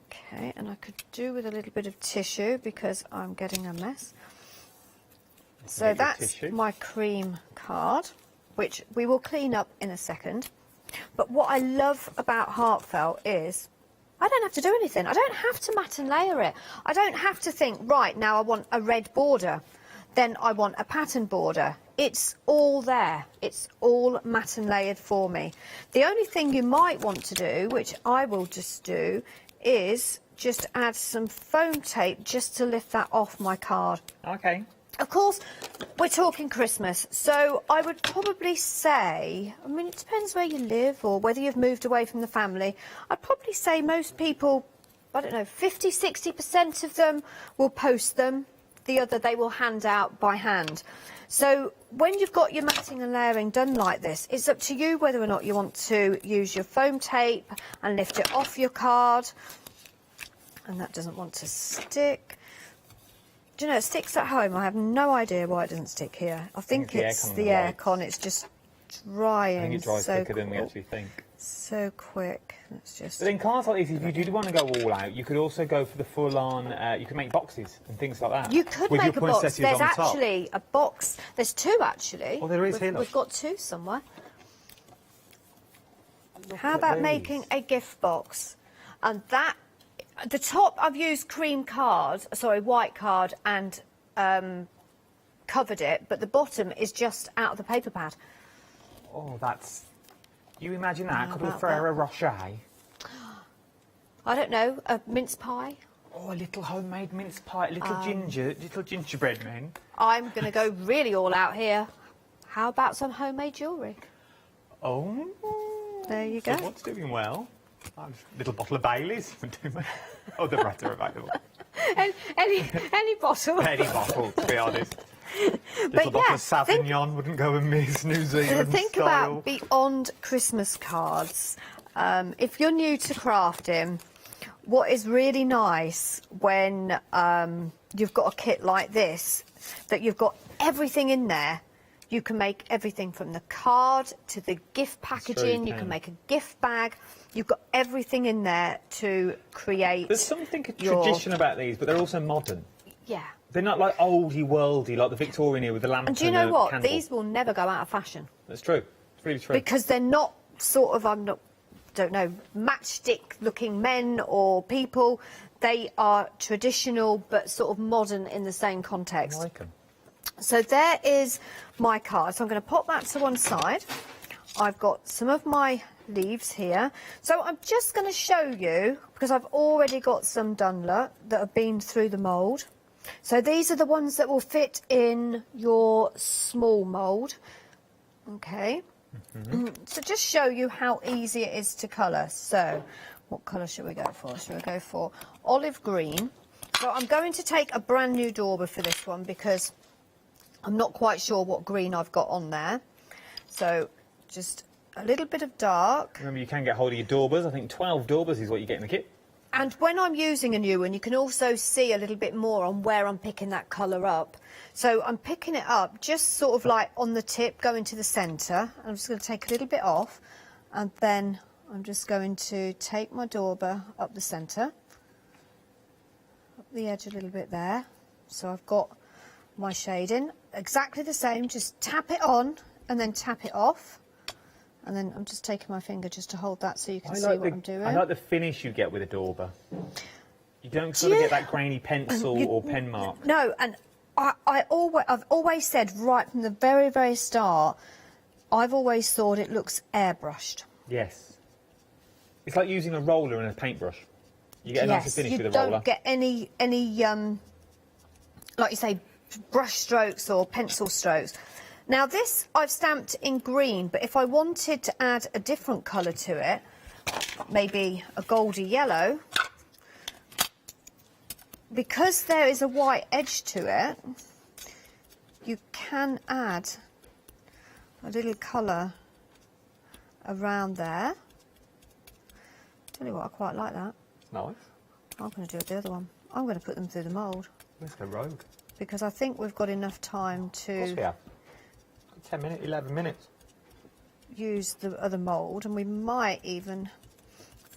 Okay, and I could do with a little bit of tissue because I'm getting a mess. So that's my cream card, which we will clean up in a second. But what I love about Heartfelt is I don't have to do anything. I don't have to mat and layer it. I don't have to think, right, now I want a red border, then I want a pattern border. It's all there. It's all mat and layered for me. The only thing you might want to do, which I will just do, is just add some foam tape just to lift that off my card. Okay. Of course, we're talking Christmas, so I would probably say, I mean, it depends where you live or whether you've moved away from the family. I'd probably say most people, I don't know, 50, 60% of them will post them. The other they will hand out by hand. So when you've got your matting and layering done like this, it's up to you whether or not you want to use your foam tape and lift it off your card. And that doesn't want to stick. Do you know, it sticks at home. I have no idea why it doesn't stick here. I think it's the aircon. It's just drying. I think it dries so quicker than we actually think. So quick. Let's just. But in cards like these, if you did want to go all out, you could also go for the full-on. You could make boxes and things like that. You could with make your a box. poinsettias There's on top. actually a box. There's 2 actually. Oh, there is here. We've got 2 somewhere. How about making a gift box? And that. At the top, I've used white card, and covered it, but the bottom is just out of the paper pad. Oh, that's... You imagine that? Could we Ferrero Rocher? I don't know, a mince pie? Oh, a little homemade mince pie, little gingerbread man. I'm going to go really all out here. How about some homemade jewellery? Oh. There you go. What's doing well? A little bottle of Baileys. Oh, the bread are available. Any bottle. Any bottle, to be honest. Little bottle of Sauvignon wouldn't go amiss, New Zealand Think style. about beyond Christmas cards. If you're new to crafting, what is really nice when you've got a kit like this, that you've got everything in there. You can make everything from the card to the gift packaging. You can make a gift bag. You've got everything in there to create. There's something tradition about these, but they're also modern. Yeah. They're not like oldie worldy, like the Victorian here with the lamp. And do you know what? Candle. These will never go out of fashion. That's true. It's really true. Because they're not sort of, don't know, matchstick-looking men or people. They are traditional, but sort of modern in the same context. I like them. So there is my card. So I'm going to pop that to one side. I've got some of my leaves here. So I'm just going to show you, because I've already got some done that have been through the mould. So these are the ones that will fit in your small mould. Okay. So just show you how easy it is to colour. So what colour should we go for? Should we go for olive green? So I'm going to take a brand new dauber for this one because I'm not quite sure what green I've got on there. So just a little bit of dark. Remember, you can get hold of your daubers. I think 12 daubers is what you get in the kit. And when I'm using a new one, you can also see a little bit more on where I'm picking that colour up. So I'm picking it up just sort of like on the tip, going to the centre. I'm just going to take a little bit off, and then I'm just going to take my dauber up the centre, up the edge a little bit there. So I've got my shading, exactly the same, just tap it on and then tap it off. And then I'm just taking my finger just to hold that so you can see what I'm doing. I like the finish you get with a dauber. You don't sort of get that grainy pencil or pen mark. No, and I've always said right from the very, very start, I've always thought it looks airbrushed. Yes. It's like using a roller and a paintbrush. You get a nicer finish with a roller. You don't get any like you say, brush strokes or pencil strokes. Now this I've stamped in green, but if I wanted to add a different colour to it, maybe a goldy yellow, because there is a white edge to it, you can add a little colour around there. Tell you what, I quite like that. Nice. I'm going to do it the other one. I'm going to put them through the mould. Let's go rogue. Because I think we've got enough time to... Of course we have. 10 minutes, 11 minutes. Use the other mould, and we might even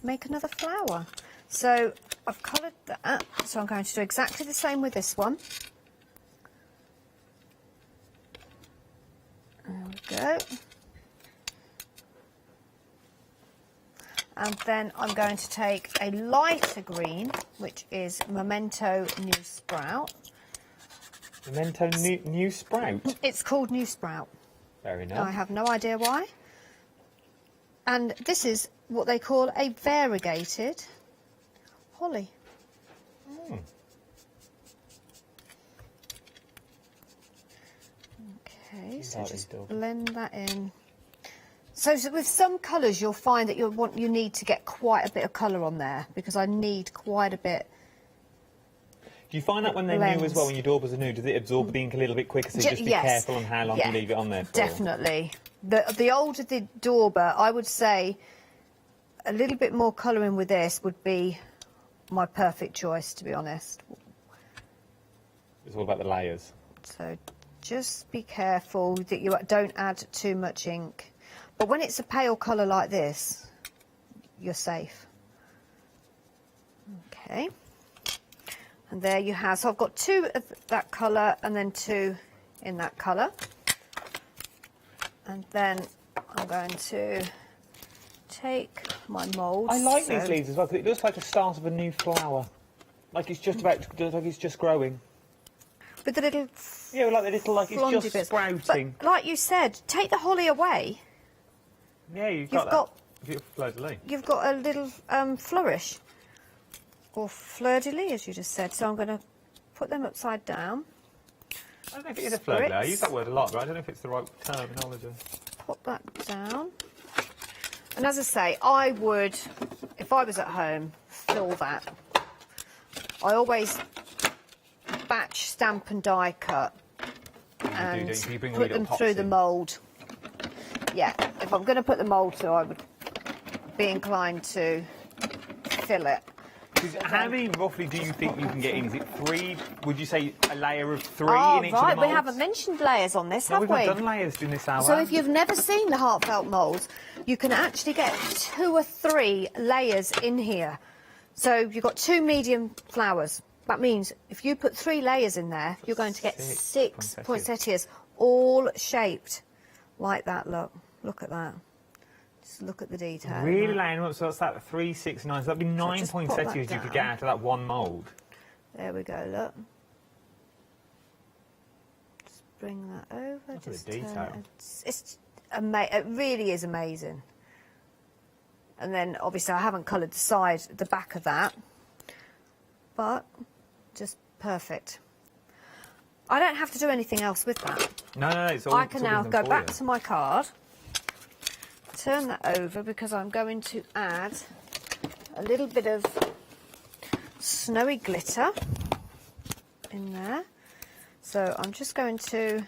make another flower. So I've coloured that, so I'm going to do exactly the same with this one. There we go. And then I'm going to take a lighter green, which is Memento New Sprout. Memento New Sprout? It's called New Sprout. Very nice. I have no idea why. And this is what they call a variegated holly. Okay, so just blend that in. So with some colours, you'll find that you need to get quite a bit of colour on there, because I need quite a bit. Do you find that when they're new as well, when your daubers are new, does it absorb the ink a little bit quicker, so just be careful on how long you leave it on there for? Definitely. The older the dauber, I would say a little bit more colouring with this would be my perfect choice, to be honest. It's all about the layers. So just be careful that you don't add too much ink. But when it's a pale colour like this, you're safe. Okay. And there you have. So I've got 2 of that colour and then 2 in that colour. And then I'm going to take my mould. I like these leaves as well, because it looks like the start of a new flower. Like it's just like it's just growing. With the little... Yeah, like the little, like it's just sprouting. But like you said, take the holly away. Yeah, you've got that. You've got a little flourish. Or fleur-de-lis, as you just said. So I'm going to put them upside down. I don't know if it is a fleur-de-lis. I use that word a lot, but I don't know if it's the right terminology. Put that down. And as I say, I would, if I was at home, fill that. I always batch, stamp and die cut. And put them through the mould. Yeah, if I'm going to put the mould through, I would be inclined to fill it. How many roughly do you think you can get in? Is it 3? Would you say a layer of 3 in each of the right, moulds? we haven't mentioned layers on this, have we've we? not done layers in this hour. So if you've never seen the Heartfelt moulds, you can actually get 2 or 3 layers in here. So you've got 2 medium flowers. That means if you put 3 layers in there, you're going to get 6 poinsettias, all shaped like that. Look at that. Just look at the detail. Really laying them up, so that's that 3, 6, 9. So that'd be 9 poinsettias you could get out of that one mould. There we go, look. Just bring that over. Look at the detail. It really is amazing. And then obviously I haven't coloured the back of that, but just perfect. I don't have to do anything else with that. No, it's all. I can it's all now been go done for back you. to my card, turn that over because I'm going to add a little bit of snowy glitter in there. So I'm just going to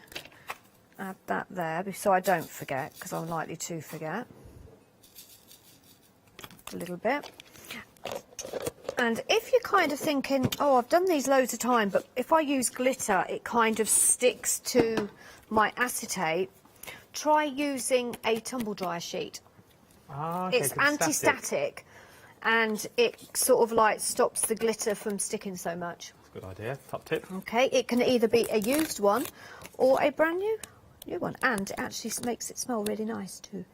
add that there so I don't forget, because I'm likely to forget. A little bit. And if you're kind of thinking, oh, I've done these loads of time, but if I use glitter, it kind of sticks to my acetate, try using a tumble dryer sheet. Ah, okay, It's 'cause it's anti-static, and it sort of like stops the glitter from sticking so much. That's a good idea. Top tip. Okay, it can either be a used one or a brand new one, and it actually makes it smell really nice too.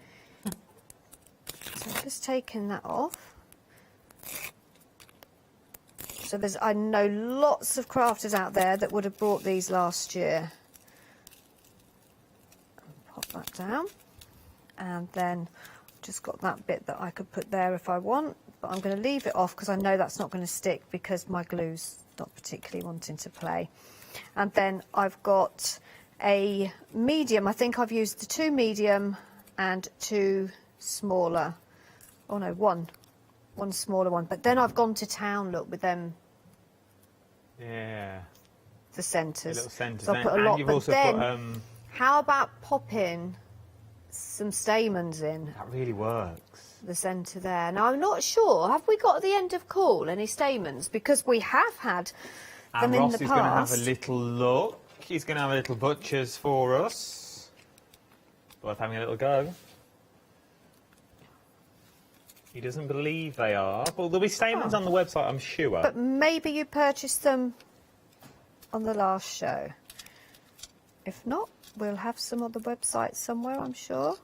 So I'm just taking that off. So I know lots of crafters out there that would have bought these last year. Pop that down, and then just got that bit that I could put there if I want, but I'm going to leave it off because I know that's not going to stick because my glue's not particularly wanting to play. And then I've got a medium. I think I've used the 2 medium and 2 smaller. Oh no, one smaller one. But then I've gone to town, look, with them. Yeah. The centres. The little centres. So I put a lot. And you've but also then, put. how about popping some stamens in That really works. the centre there? Now I'm not sure. Have we got at the end of Cool any stamens? Because we have had them And in Ross the is going to have past. a little look. He's going to have a little butchers for us. Worth having a little go. He doesn't believe they are. Well, there'll be stamens on the website, I'm sure. But maybe you purchased them on the last show. If not, we'll have some on the website somewhere, I'm sure.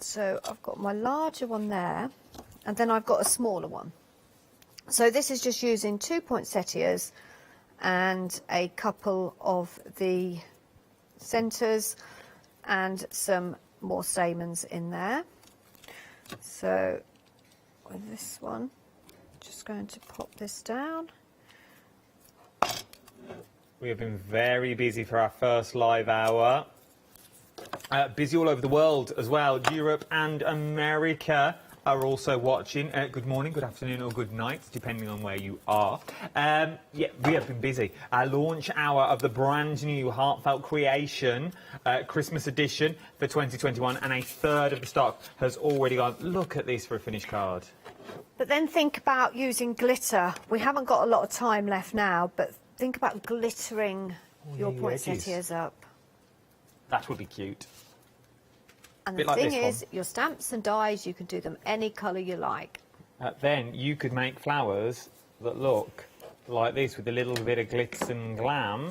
So I've got my larger one there, and then I've got a smaller one. So this is just using 2 poinsettias and a couple of the centres and some more stamens in there. So with this one, just going to pop this down. We have been very busy for our first live hour. Busy all over the world as well. Europe and America are also watching. Good morning, good afternoon or good night, depending on where you are. Yeah, we have been busy. Our launch hour of the brand new Heartfelt creation, Christmas edition for 2021, and a third of the stock has already gone. Look at this for a finished card. But then think about using glitter. We haven't got a lot of time left now, but think about glittering your your poinsettias edges. up. That would be cute. And Bit the like thing this is, your stamps and dies, you can do them any colour you like. Then you could make flowers that look like this with a little bit of glitz and glam.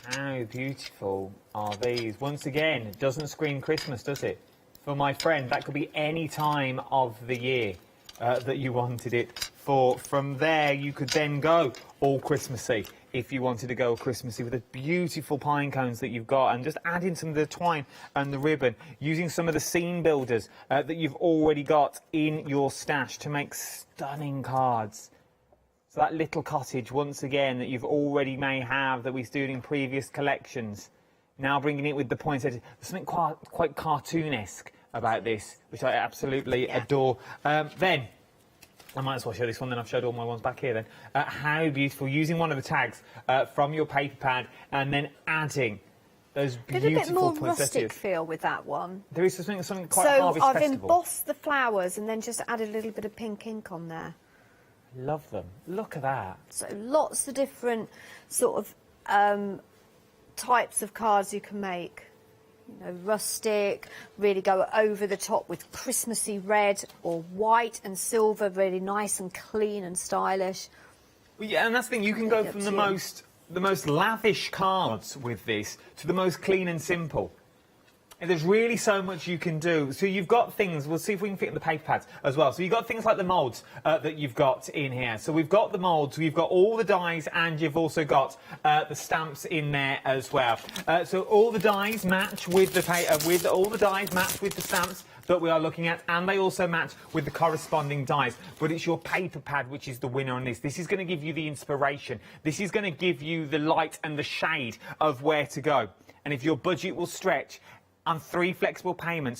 How beautiful are these? Once again, it doesn't scream Christmas, does it? For my friend, that could be any time of the year that you wanted it for. From there, you could then go all Christmassy if you wanted to go Christmassy with the beautiful pine cones that you've got, and just add in some of the twine and the ribbon, using some of the scene builders that you've already got in your stash to make stunning cards. So that little cottage, once again, that you've already may have, that we've done in previous collections, now bringing it with the poinsettia. There's something quite cartoonesque about this, which I absolutely adore. Then, I might as well show this one, then I've showed all my ones back here then. How beautiful, using one of the tags from your paper pad and then adding those beautiful Did a bit more poinsettias. rustic feel with that one. There is something quite So Harvest I've Festival. embossed the flowers and then just added a little bit of pink ink on there. Love them. Look at that. So lots of different sort of types of cards you can make. You know, rustic, really go over the top with Christmassy red or white and silver, really nice and clean and stylish. Well, yeah, and that's the thing, you can go from the most lavish cards with this to the most clean and simple. And there's really so much you can do. So you've got things, we'll see if we can fit in the paper pads as well. So you've got things like the moulds that you've got in here. So we've got the moulds, we've got all the dies, and you've also got the stamps in there as well. So all the dies match with the paper, all the dies match with the stamps that we are looking at, and they also match with the corresponding dies. But it's your paper pad which is the winner on this. This is going to give you the inspiration. This is going to give you the light and the shade of where to go. And if your budget will stretch, on 3 flexible payments,